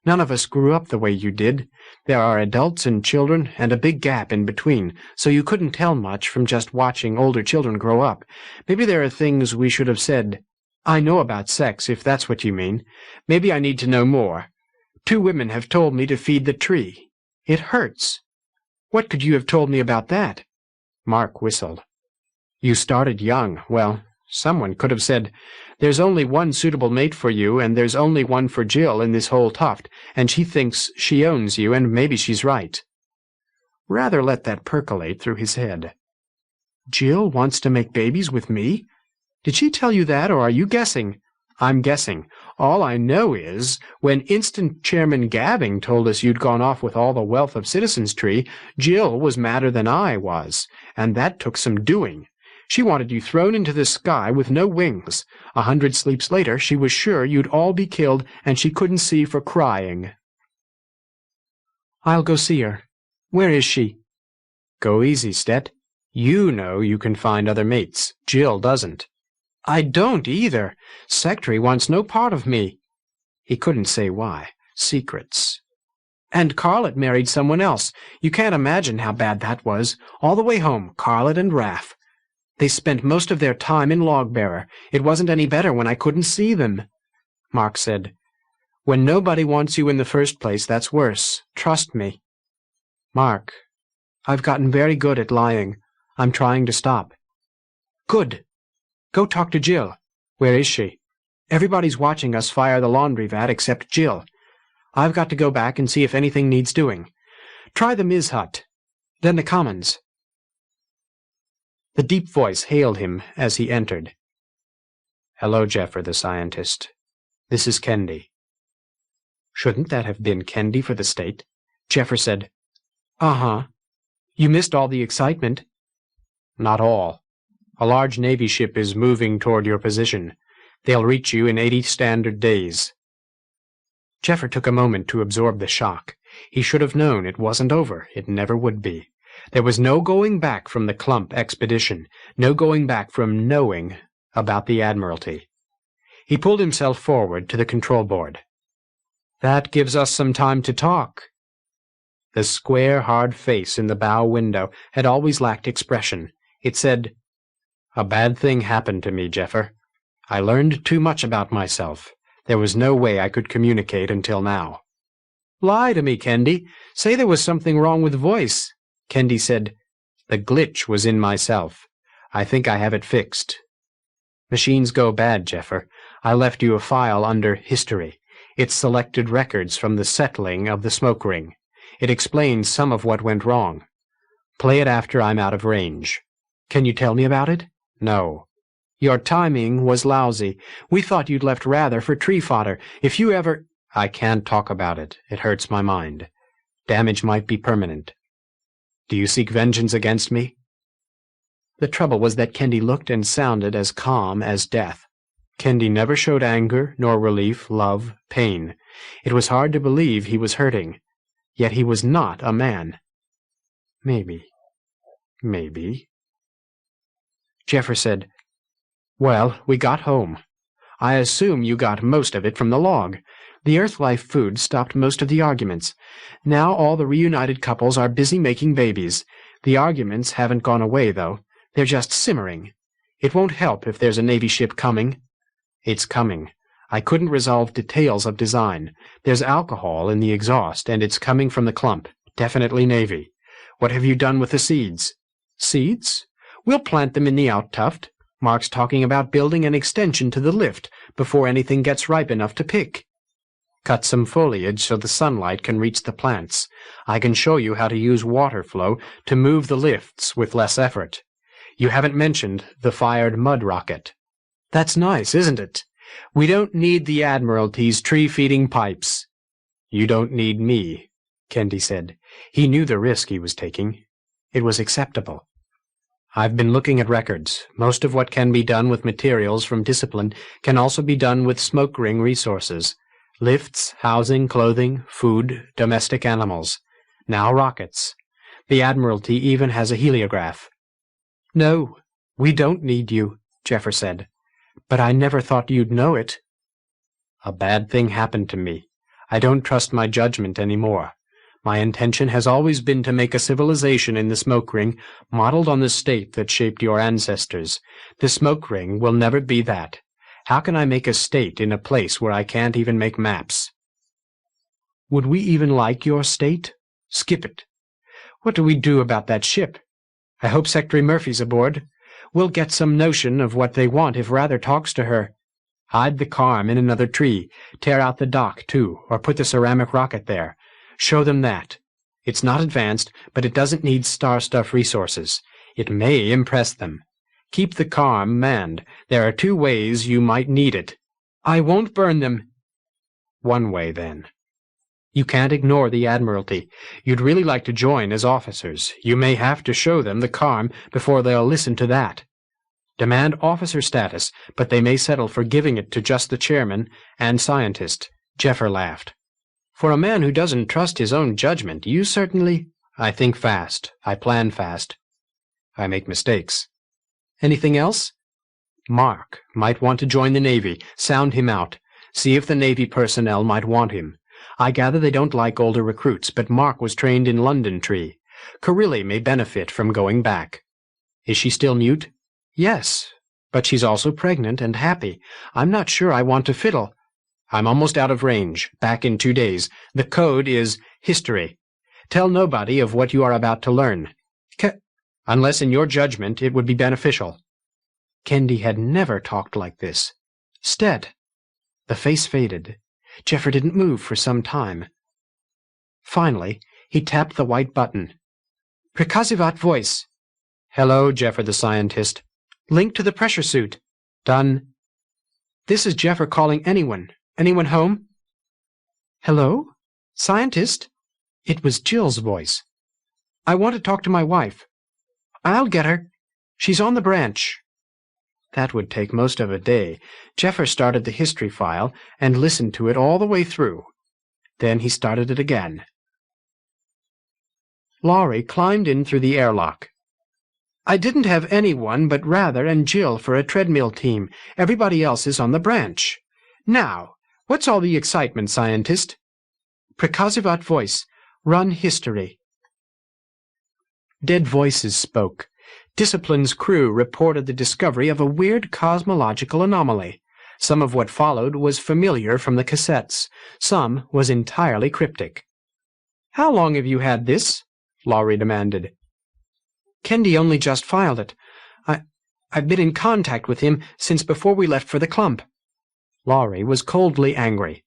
None of us grew up the way you did. There are adults and children and a big gap in between, so you couldn't tell much from just watching older children grow up. Maybe there are things we should have said. I know about sex, if that's what you mean. Maybe I need to know more. 2 women have told me to feed the tree. It hurts. What could you have told me about that? Mark whistled. You started young. Well, someone could have said, "There's only one suitable mate for you, and there's only one for Jill in this whole tuft, and she thinks she owns you, and maybe she's right." Rather let that percolate through his head. Jill wants to make babies with me? Did she tell you that, or are you guessing? I'm guessing. All I know is, when Instant Chairman Gabbing told us you'd gone off with all the wealth of Citizen's Tree, Jill was madder than I was, and that took some doing. She wanted you thrown into the sky with no wings. 100 sleeps later, she was sure you'd all be killed, and she couldn't see for crying. I'll go see her. Where is she? Go easy, Stet. You know you can find other mates. Jill doesn't. I don't either. Secretary wants no part of me. He couldn't say why. Secrets. And Carlet married someone else. You can't imagine how bad that was. All the way home, Carlet and Raff. They spent most of their time in Logbearer. It wasn't any better when I couldn't see them. Mark said, "When nobody wants you in the first place, that's worse. Trust me." Mark, I've gotten very good at lying. I'm trying to stop. Good. Go talk to Jill. Where is she? Everybody's watching us fire the laundry vat except Jill. I've got to go back and see if anything needs doing. Try the Ms. hut. Then the Commons. The deep voice hailed him as he entered. "Hello, Jeffer the scientist. This is Kendi." Shouldn't that have been Kendi for the state? Jeffer said, "Uh-huh. You missed all the excitement." "Not all. A large Navy ship is moving toward your position. They'll reach you in 80 standard days." Jeffer took a moment to absorb the shock. He should have known it wasn't over. It never would be. There was no going back from the Clump expedition, no going back from knowing about the Admiralty. He pulled himself forward to the control board. "That gives us some time to talk." The square, hard face in the bow window had always lacked expression. It said, "A bad thing happened to me, Jeffer. I learned too much about myself. There was no way I could communicate until now." "Lie to me, Kendi. Say there was something wrong with voice." Kendi said, "The glitch was in myself. I think I have it fixed." Machines go bad, Jeffer. I left you a file under History. It's selected records from the settling of the smoke ring. It explains some of what went wrong. Play it after I'm out of range. Can you tell me about it? No. Your timing was lousy. We thought you'd left rather for tree fodder. If you ever— I can't talk about it. It hurts my mind. Damage might be permanent. Do you seek vengeance against me? The trouble was that Kendi looked and sounded as calm as death. Kendi never showed anger, nor relief, love, pain. It was hard to believe he was hurting. Yet he was not a man. Maybe. Jeffer said, "Well, we got home. I assume you got most of it from the log. The Earth-life food stopped most of the arguments. Now all the reunited couples are busy making babies. The arguments haven't gone away, though. They're just simmering. It won't help if there's a Navy ship coming. It's coming. I couldn't resolve details of design. There's alcohol in the exhaust, and it's coming from the clump. Definitely Navy. What have you done with the seeds? Seeds? We'll plant them in the out-tuft. Mark's talking about building an extension to the lift before anything gets ripe enough to pick. Cut some foliage so the sunlight can reach the plants. I can show you how to use water flow to move the lifts with less effort. You haven't mentioned the fired mud rocket. That's nice, isn't it? We don't need the Admiralty's tree-feeding pipes. You don't need me, Kendi said. He knew the risk he was taking. It was acceptable. I've been looking at records. Most of what can be done with materials from discipline can also be done with smoke ring resources. Lifts, housing, clothing, food, domestic animals. Now rockets. The Admiralty even has a heliograph. No, we don't need you, Jeffer said. But I never thought you'd know it. A bad thing happened to me. I don't trust my judgment any more. My intention has always been to make a civilization in the smoke ring modeled on the state that shaped your ancestors. The smoke ring will never be that. How can I make a state in a place where I can't even make maps? Would we even like your state? Skip it. What do we do about that ship? I hope Secretary Murphy's aboard. We'll get some notion of what they want if Rather talks to her. Hide the Carm in another tree. Tear out the dock, too, or put the ceramic rocket there. Show them that. It's not advanced, but it doesn't need star stuff resources. It may impress them. Keep the Carm manned. There are 2 ways you might need it. I won't burn them. One way, then. You can't ignore the Admiralty. You'd really like to join as officers. You may have to show them the Carm before they'll listen to that. Demand officer status, but they may settle for giving it to just the chairman and scientist. Jeffer laughed. For a man who doesn't trust his own judgment, you certainly... I think fast. I plan fast. I make mistakes. Anything else? Mark might want to join the Navy. Sound him out. See if the Navy personnel might want him. I gather they don't like older recruits, but Mark was trained in London Tree. Carilli may benefit from going back. Is she still mute? Yes, but she's also pregnant and happy. I'm not sure I want to fiddle. I'm almost out of range. Back in 2 days. The code is history. Tell nobody of what you are about to learn. Unless in your judgment it would be beneficial. Kendi had never talked like this. Stead. The face faded. Jeffer didn't move for some time. Finally, he tapped the white button. Prikazivat voice. Hello, Jeffer the scientist. Link to the pressure suit. Done. This is Jeffer calling anyone. Anyone home? Hello? Scientist? It was Jill's voice. I want to talk to my wife. I'll get her. She's on the branch. That would take most of a day. Jeffer started the history file and listened to it all the way through. Then he started it again. Laurie climbed in through the airlock. I didn't have anyone but Rather and Jill for a treadmill team. Everybody else is on the branch. Now, what's all the excitement, scientist? Prikazivat voice. Run history. Dead voices spoke. Discipline's crew reported the discovery of a weird cosmological anomaly. Some of what followed was familiar from the cassettes. Some was entirely cryptic. How long have you had this? Laurie demanded. Kendi only just filed it. I've been in contact with him since before we left for the clump. Laurie was coldly angry.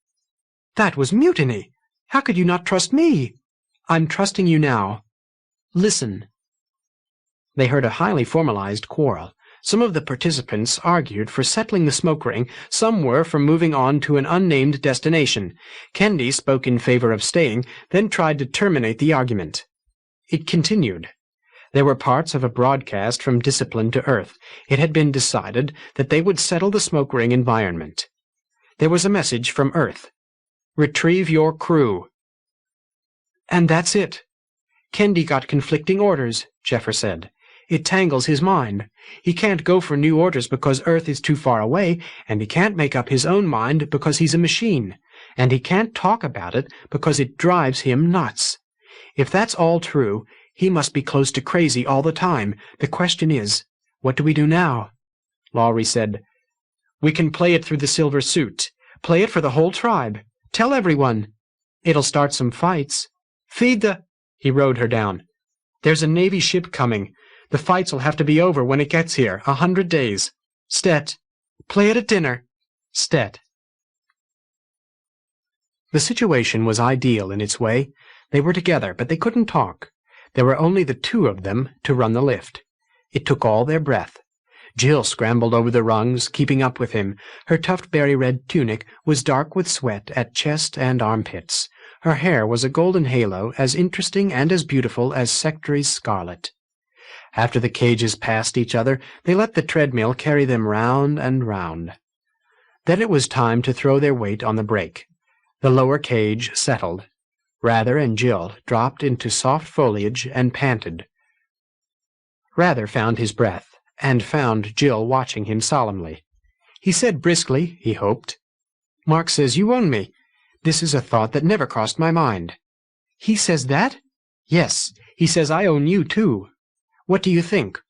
That was mutiny. How could you not trust me? I'm trusting you now. Listen. They heard a highly formalized quarrel. Some of the participants argued for settling the smoke ring. Some were for moving on to an unnamed destination. Kendi spoke in favor of staying, then tried to terminate the argument. It continued. There were parts of a broadcast from Discipline to Earth. It had been decided that they would settle the smoke ring environment. There was a message from Earth. Retrieve your crew. And that's it. Kendi got conflicting orders, Jeffer said. It tangles his mind. He can't go for new orders because Earth is too far away, and he can't make up his own mind because he's a machine. and he can't talk about it because it drives him nuts. If that's all true, he must be close to crazy all the time. The question is, what do we do now?" Laurie said, "We can play it through the silver suit. Play it for the whole tribe. Tell everyone. It'll start some fights. Feed the—" He rode her down. "There's a Navy ship coming. The fights'll have to be over when it gets here, 100 days. Stet. Play it at dinner. Stet." The situation was ideal in its way. They were together, but they couldn't talk. There were only the two of them to run the lift. It took all their breath. Jill scrambled over the rungs, keeping up with him. Her tuft-berry-red tunic was dark with sweat at chest and armpits. Her hair was a golden halo, as interesting and as beautiful as Sectary's scarlet. After the cages passed each other, they let the treadmill carry them round and round. Then it was time to throw their weight on the brake. The lower cage settled. Rather and Jill dropped into soft foliage and panted. Rather found his breath, and found Jill watching him solemnly. He said briskly, he hoped, "Mark says you own me. This is a thought that never crossed my mind." "He says that?" "Yes, he says I own you, too. What do you think?"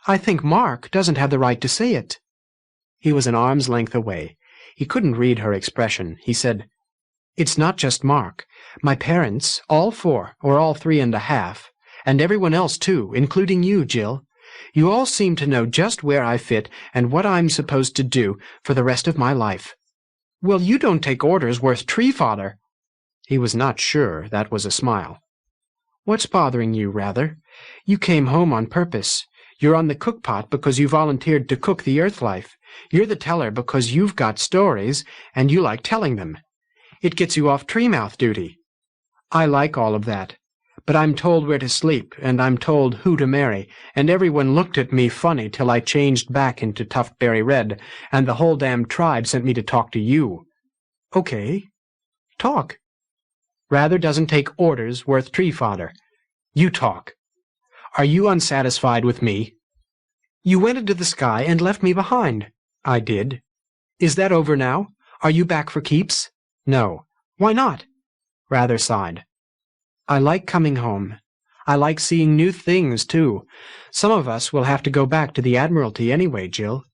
"I think Mark doesn't have the right to say it." He was an arm's length away. He couldn't read her expression. He said, "It's not just Mark. My parents, all 4, or all 3.5, and everyone else, too, including you, Jill. You all seem to know just where I fit and what I'm supposed to do for the rest of my life." "Well, you don't take orders worth tree fodder." He was not sure that was a smile. "What's bothering you, rather? You came home on purpose. You're on the cookpot because you volunteered to cook the Earth life. You're the teller because you've got stories, and you like telling them. It gets you off tree-mouth duty. I like all of that. But I'm told where to sleep, and I'm told who to marry, and everyone looked at me funny till I changed back into Tuftberry Red, and the whole damn tribe sent me to talk to you." "Okay. Talk." "Rather doesn't take orders worth tree fodder. You talk. Are you unsatisfied with me?" "You went into the sky and left me behind." "I did." "Is that over now? Are you back for keeps?" "No." "Why not?" Rather sighed. "I like coming home. I like seeing new things, too. Some of us will have to go back to the Admiralty anyway, Jill.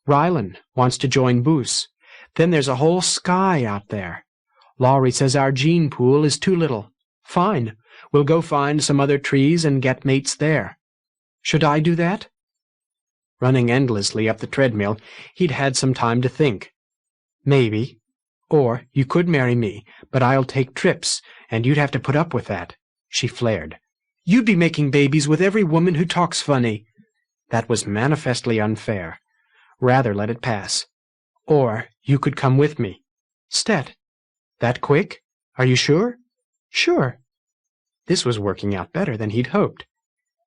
Rylan wants to join Boos. Then there's a whole sky out there. Laurie says our gene pool is too little. Fine. We'll go find some other trees and get mates there. Should I do that?" Running endlessly up the treadmill, he'd had some time to think. "Maybe. Or you could marry me, but I'll take trips, and you'd have to put up with that." She flared. "You'd be making babies with every woman who talks funny." That was manifestly unfair. Rather let it pass. "Or you could come with me." "Stet. That quick? Are you sure?" "Sure." This was working out better than he'd hoped.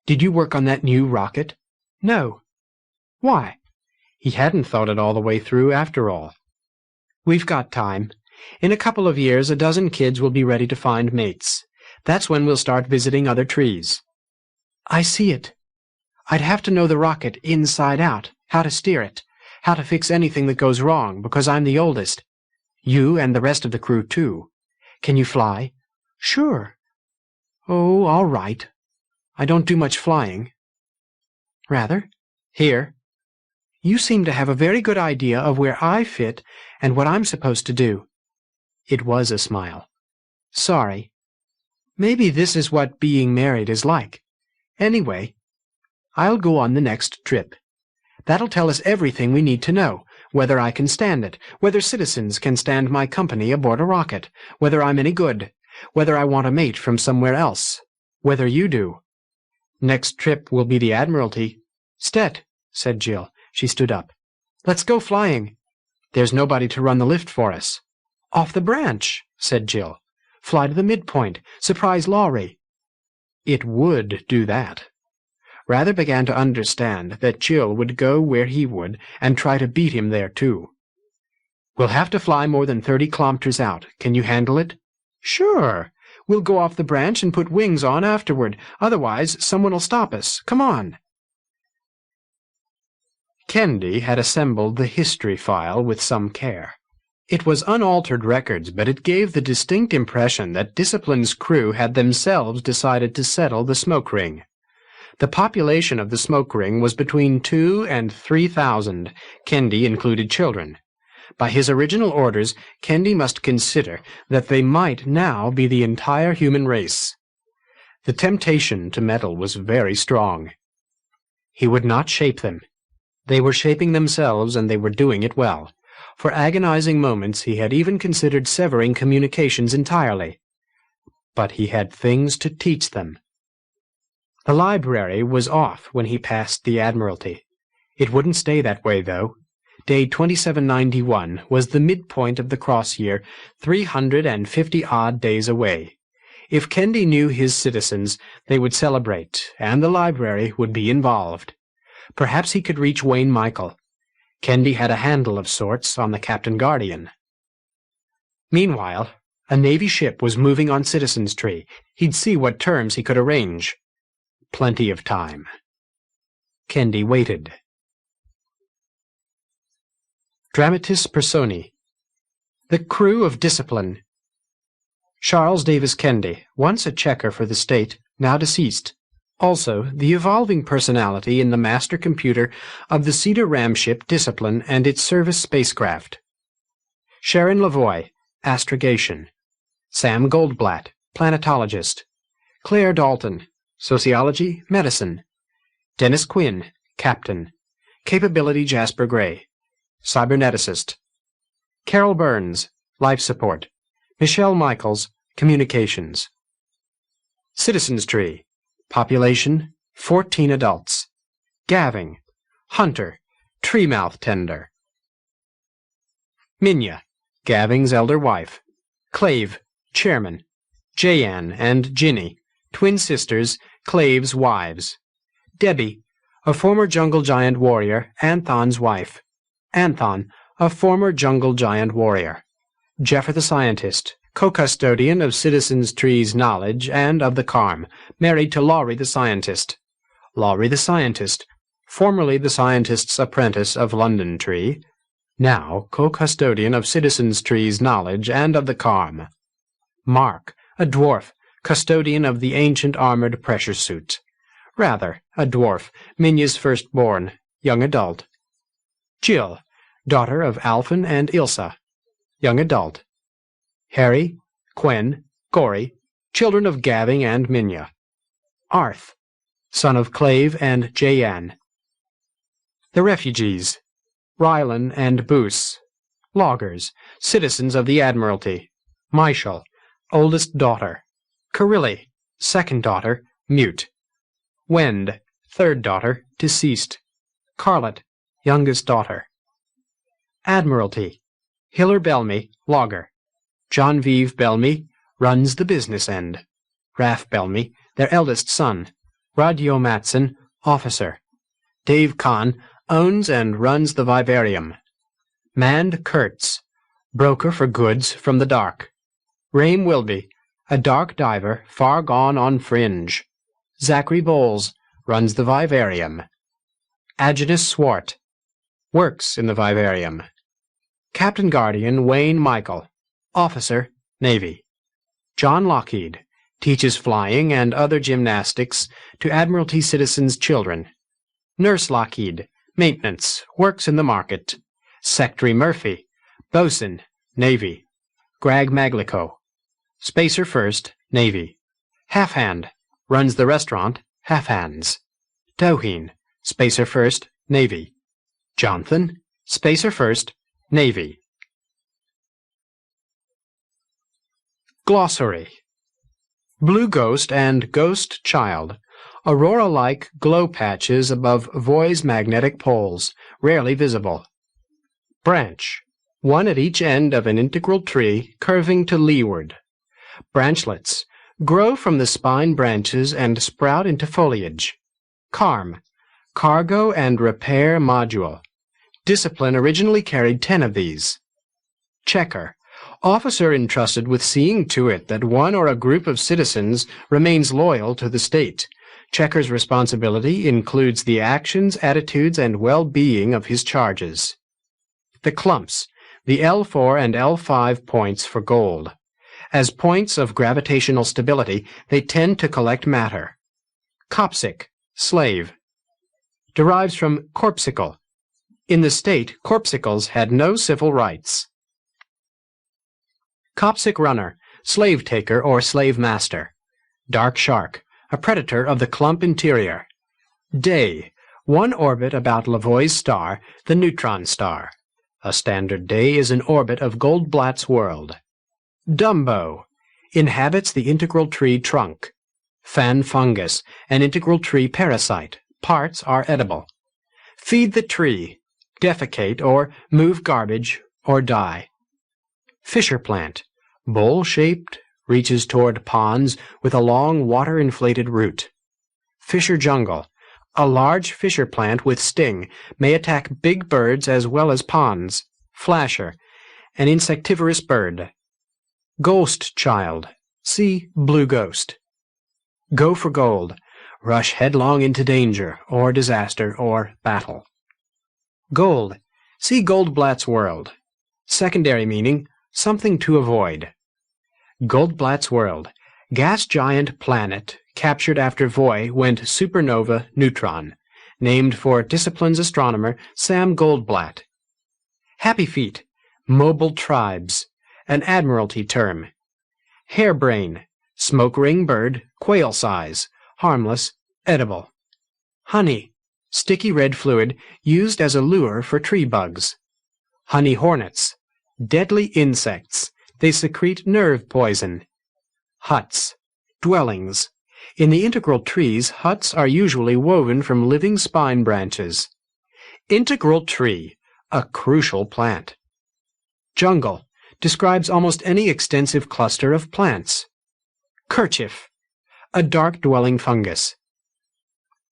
"Did you work on that new rocket?" "No." "Why?" He hadn't thought it all the way through after all. "We've got time. In a couple of years, a dozen kids will be ready to find mates. That's when we'll start visiting other trees." "I see it. I'd have to know the rocket inside out, how to steer it, how to fix anything that goes wrong, because I'm the oldest. You and the rest of the crew, too. Can you fly?" "Sure." "Oh, all right. I don't do much flying." "Rather? Here. You seem to have a very good idea of where I fit and what I'm supposed to do." It was a smile. "Sorry. Maybe this is what being married is like. Anyway, I'll go on the next trip. That'll tell us everything we need to know, whether I can stand it, whether citizens can stand my company aboard a rocket, whether I'm any good, whether I want a mate from somewhere else, whether you do. Next trip will be the Admiralty." "Stet," said Jill. She stood up. "Let's go flying." "There's nobody to run the lift for us." "Off the branch," said Jill. "Fly to the midpoint. Surprise Laurie." It would do that. Rather began to understand that Jill would go where he would and try to beat him there, too. "We'll have to fly more than 30 kilometers out. Can you handle it?" "Sure. We'll go off the branch and put wings on afterward. Otherwise, someone will stop us. Come on." Kendi had assembled the history file with some care. It was unaltered records, but it gave the distinct impression that Discipline's crew had themselves decided to settle the smoke ring. The population of the smoke ring was between 2,000 and 3,000. Kendi included children. By his original orders, Kendi must consider that they might now be the entire human race. The temptation to meddle was very strong. He would not shape them. They were shaping themselves, and they were doing it well. For agonizing moments he had even considered severing communications entirely. But he had things to teach them. The library was off when he passed the Admiralty. It wouldn't stay that way, though. Day 2791 was the midpoint of the cross year, 350-odd days away. If Kendi knew his citizens, they would celebrate, and the library would be involved. Perhaps he could reach Wayne Michael. Kendi had a handle of sorts on the Captain Guardian. Meanwhile, a Navy ship was moving on Citizen's Tree. He'd see what terms he could arrange. Plenty of time. Kendi waited. Dramatis Personae. The crew of Discipline. Charles Davis Kendi, once a checker for the state, now deceased. Also, the evolving personality in the master computer of the Cedar ramship Discipline and its service spacecraft. Sharon Lavoie, astrogation. Sam Goldblatt, planetologist. Claire Dalton, sociology, medicine. Dennis Quinn, captain. Capability Jasper Gray, cyberneticist. Carol Burns, life support. Michelle Michaels, communications. Citizen's Tree. Population, 14 adults. Gaving, hunter, tree-mouth tender. Minya, Gaving's elder wife. Clave, chairman. Jayan and Ginny, twin sisters, Clave's wives. Debbie, a former jungle giant warrior, Anthon's wife. Anthon, a former jungle giant warrior. Jeffer the scientist, co-custodian of Citizen's Tree's knowledge and of the Carm, married to Laurie the scientist. Laurie the scientist, formerly the scientist's apprentice of London Tree, now co-custodian of Citizen's Tree's knowledge and of the Carm. Mark, a dwarf, custodian of the ancient armored pressure suit. Rather, a dwarf, Minya's firstborn, young adult. Jill, daughter of Alphen and Ilsa, young adult. Harry, Quen, Gory, children of Gaving and Minya. Arth, son of Clave and Jayan. The refugees, Rylan and Boos. Loggers, citizens of the Admiralty. Michel, oldest daughter. Carilli, second daughter, mute. Wend, third daughter, deceased. Carlet, youngest daughter. Admiralty, Hiller Belmy, logger. Jean-Vive Belmy runs the business end. Raf Belmy, their eldest son. Radio Matson, officer. Dave Kahn owns and runs the vivarium. Mand Kurtz, broker for goods from the dark. Raim Wilby, a dark diver far gone on fringe. Zachary Bowles runs the vivarium. Agnes Swart works in the vivarium. Captain Guardian Wayne Michael, officer, Navy. John Lockheed teaches flying and other gymnastics to Admiralty citizens' children. Nurse Lockheed, maintenance, works in the market. Secretary Murphy, bosun, Navy. Greg Maglico, spacer first, Navy. Half-hand, runs the restaurant, Half-Hands. Doheen, spacer first, Navy. Jonathan, spacer first, Navy. Glossary. Blue ghost and ghost child. Aurora-like glow patches above Voy's magnetic poles, rarely visible. Branch. One at each end of an integral tree, curving to leeward. Branchlets. Grow from the spine branches and sprout into foliage. Carm. Cargo and repair module. Discipline originally carried 10 of these. Checker. Officer entrusted with seeing to it that one or a group of citizens remains loyal to the state. Checker's responsibility includes the actions, attitudes, and well-being of his charges. The clumps. the L4 and L5 points for gold. As points of gravitational stability, they tend to collect matter. Copsic, slave. Derives from corpsicle. In the state, corpsicles had no civil rights. Copsic runner, slave taker or slave master. Dark shark, a predator of the clump interior. Day, one orbit about Lavoie's star, the neutron star. A standard day is an orbit of Goldblatt's world. Dumbo, inhabits the integral tree trunk. Fan fungus, an integral tree parasite. Parts are edible. Feed the tree, defecate or move garbage or die. Fisher plant, bowl-shaped, reaches toward ponds with a long water-inflated root. Fisher jungle, a large fisher plant with sting, may attack big birds as well as ponds. Flasher, an insectivorous bird. Ghost child, see blue ghost. Go for gold, rush headlong into danger or disaster or battle. Gold, see Goldblatt's world. Secondary meaning, something to avoid. Goldblatt's world, gas giant planet captured after Voy went supernova neutron, named for Discipline's astronomer Sam Goldblatt. Happyfeet, mobile tribes, an Admiralty term. Harebrain, smoke ring bird, quail size, harmless, edible. Honey, sticky red fluid used as a lure for tree bugs. Honey hornets, deadly insects. They secrete nerve poison. Huts, dwellings. In the integral trees, huts are usually woven from living spine branches. Integral tree, a crucial plant. Jungle, describes almost any extensive cluster of plants. Kerchief, a dark-dwelling fungus.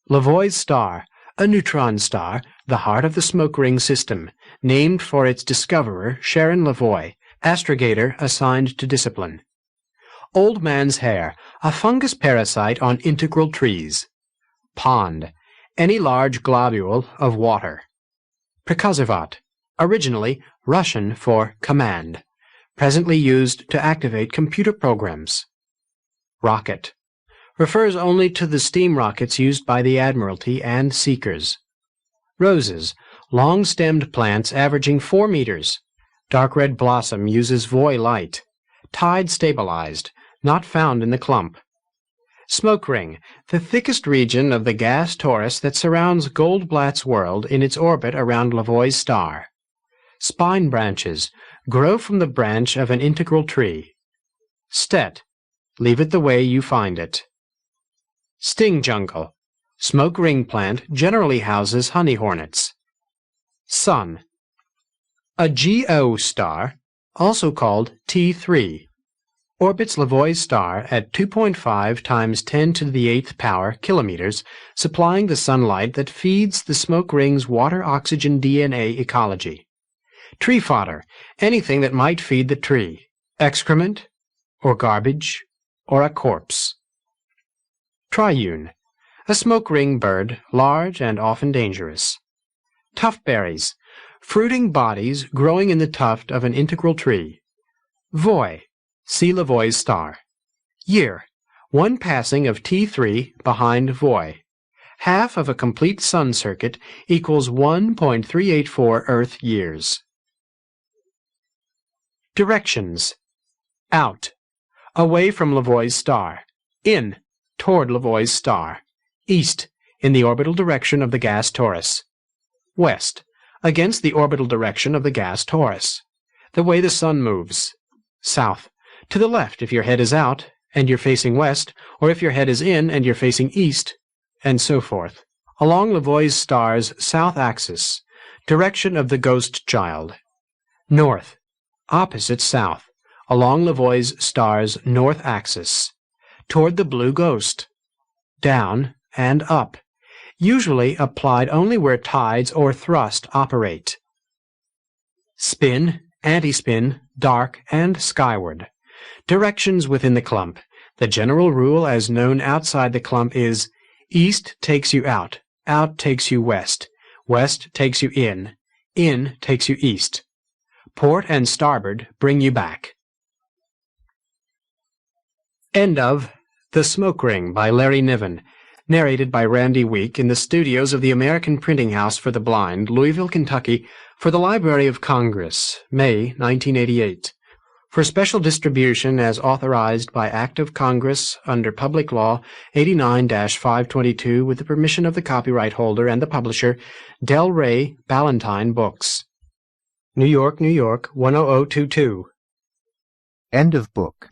Lavoie's star, a neutron star, the heart of the smoke ring system, named for its discoverer, Sharon Lavoie, astrogator assigned to Discipline. Old man's hair, a fungus parasite on integral trees. Pond, any large globule of water. Prikazovat, originally Russian for command, presently used to activate computer programs. Rocket, refers only to the steam rockets used by the Admiralty and Seekers. Roses, long-stemmed plants averaging 4 meters. Dark red blossom uses Voy light. Tide stabilized, not found in the clump. Smoke ring, the thickest region of the gas torus that surrounds Goldblatt's world in its orbit around Lavoie's star. Spine branches, grow from the branch of an integral tree. Stet, leave it the way you find it. Sting jungle, smoke ring plant generally houses honey hornets. Sun, a GO star, also called T3, orbits Lavoie's star at 2.5 times 10 to the 8th power kilometers, supplying the sunlight that feeds the smoke ring's water-oxygen DNA ecology. Tree fodder, anything that might feed the tree, excrement, or garbage, or a corpse. Triune, a smoke ring bird, large and often dangerous. Tuft berries, fruiting bodies growing in the tuft of an integral tree. Voy, see Lavoie's star. Year, one passing of T3 behind Voy. Half of a complete sun circuit equals 1.384 Earth years. Directions. Out, away from Lavoie's star. In, toward Lavoie's star. East, in the orbital direction of the gas torus. West, against the orbital direction of the gas torus. The way the sun moves. South, to the left if your head is out and you're facing west, or if your head is in and you're facing east, and so forth. Along Lavoie's star's south axis, direction of the ghost child. North, opposite south, along Lavoie's star's north axis, toward the blue ghost. Down and up, usually applied only where tides or thrust operate. Spin, anti-spin, dark, and skyward. Directions within the clump. The general rule as known outside the clump is east takes you out takes you west, west takes you in takes you east. Port and starboard bring you back. End of The Smoke Ring by Larry Niven, narrated by Randy Wieck in the studios of the American Printing House for the Blind, Louisville, Kentucky, for the Library of Congress, May 1988. For special distribution as authorized by Act of Congress under Public Law 89-522 with the permission of the copyright holder and the publisher, Del Rey Ballantine Books. New York, New York, 10022. End of book.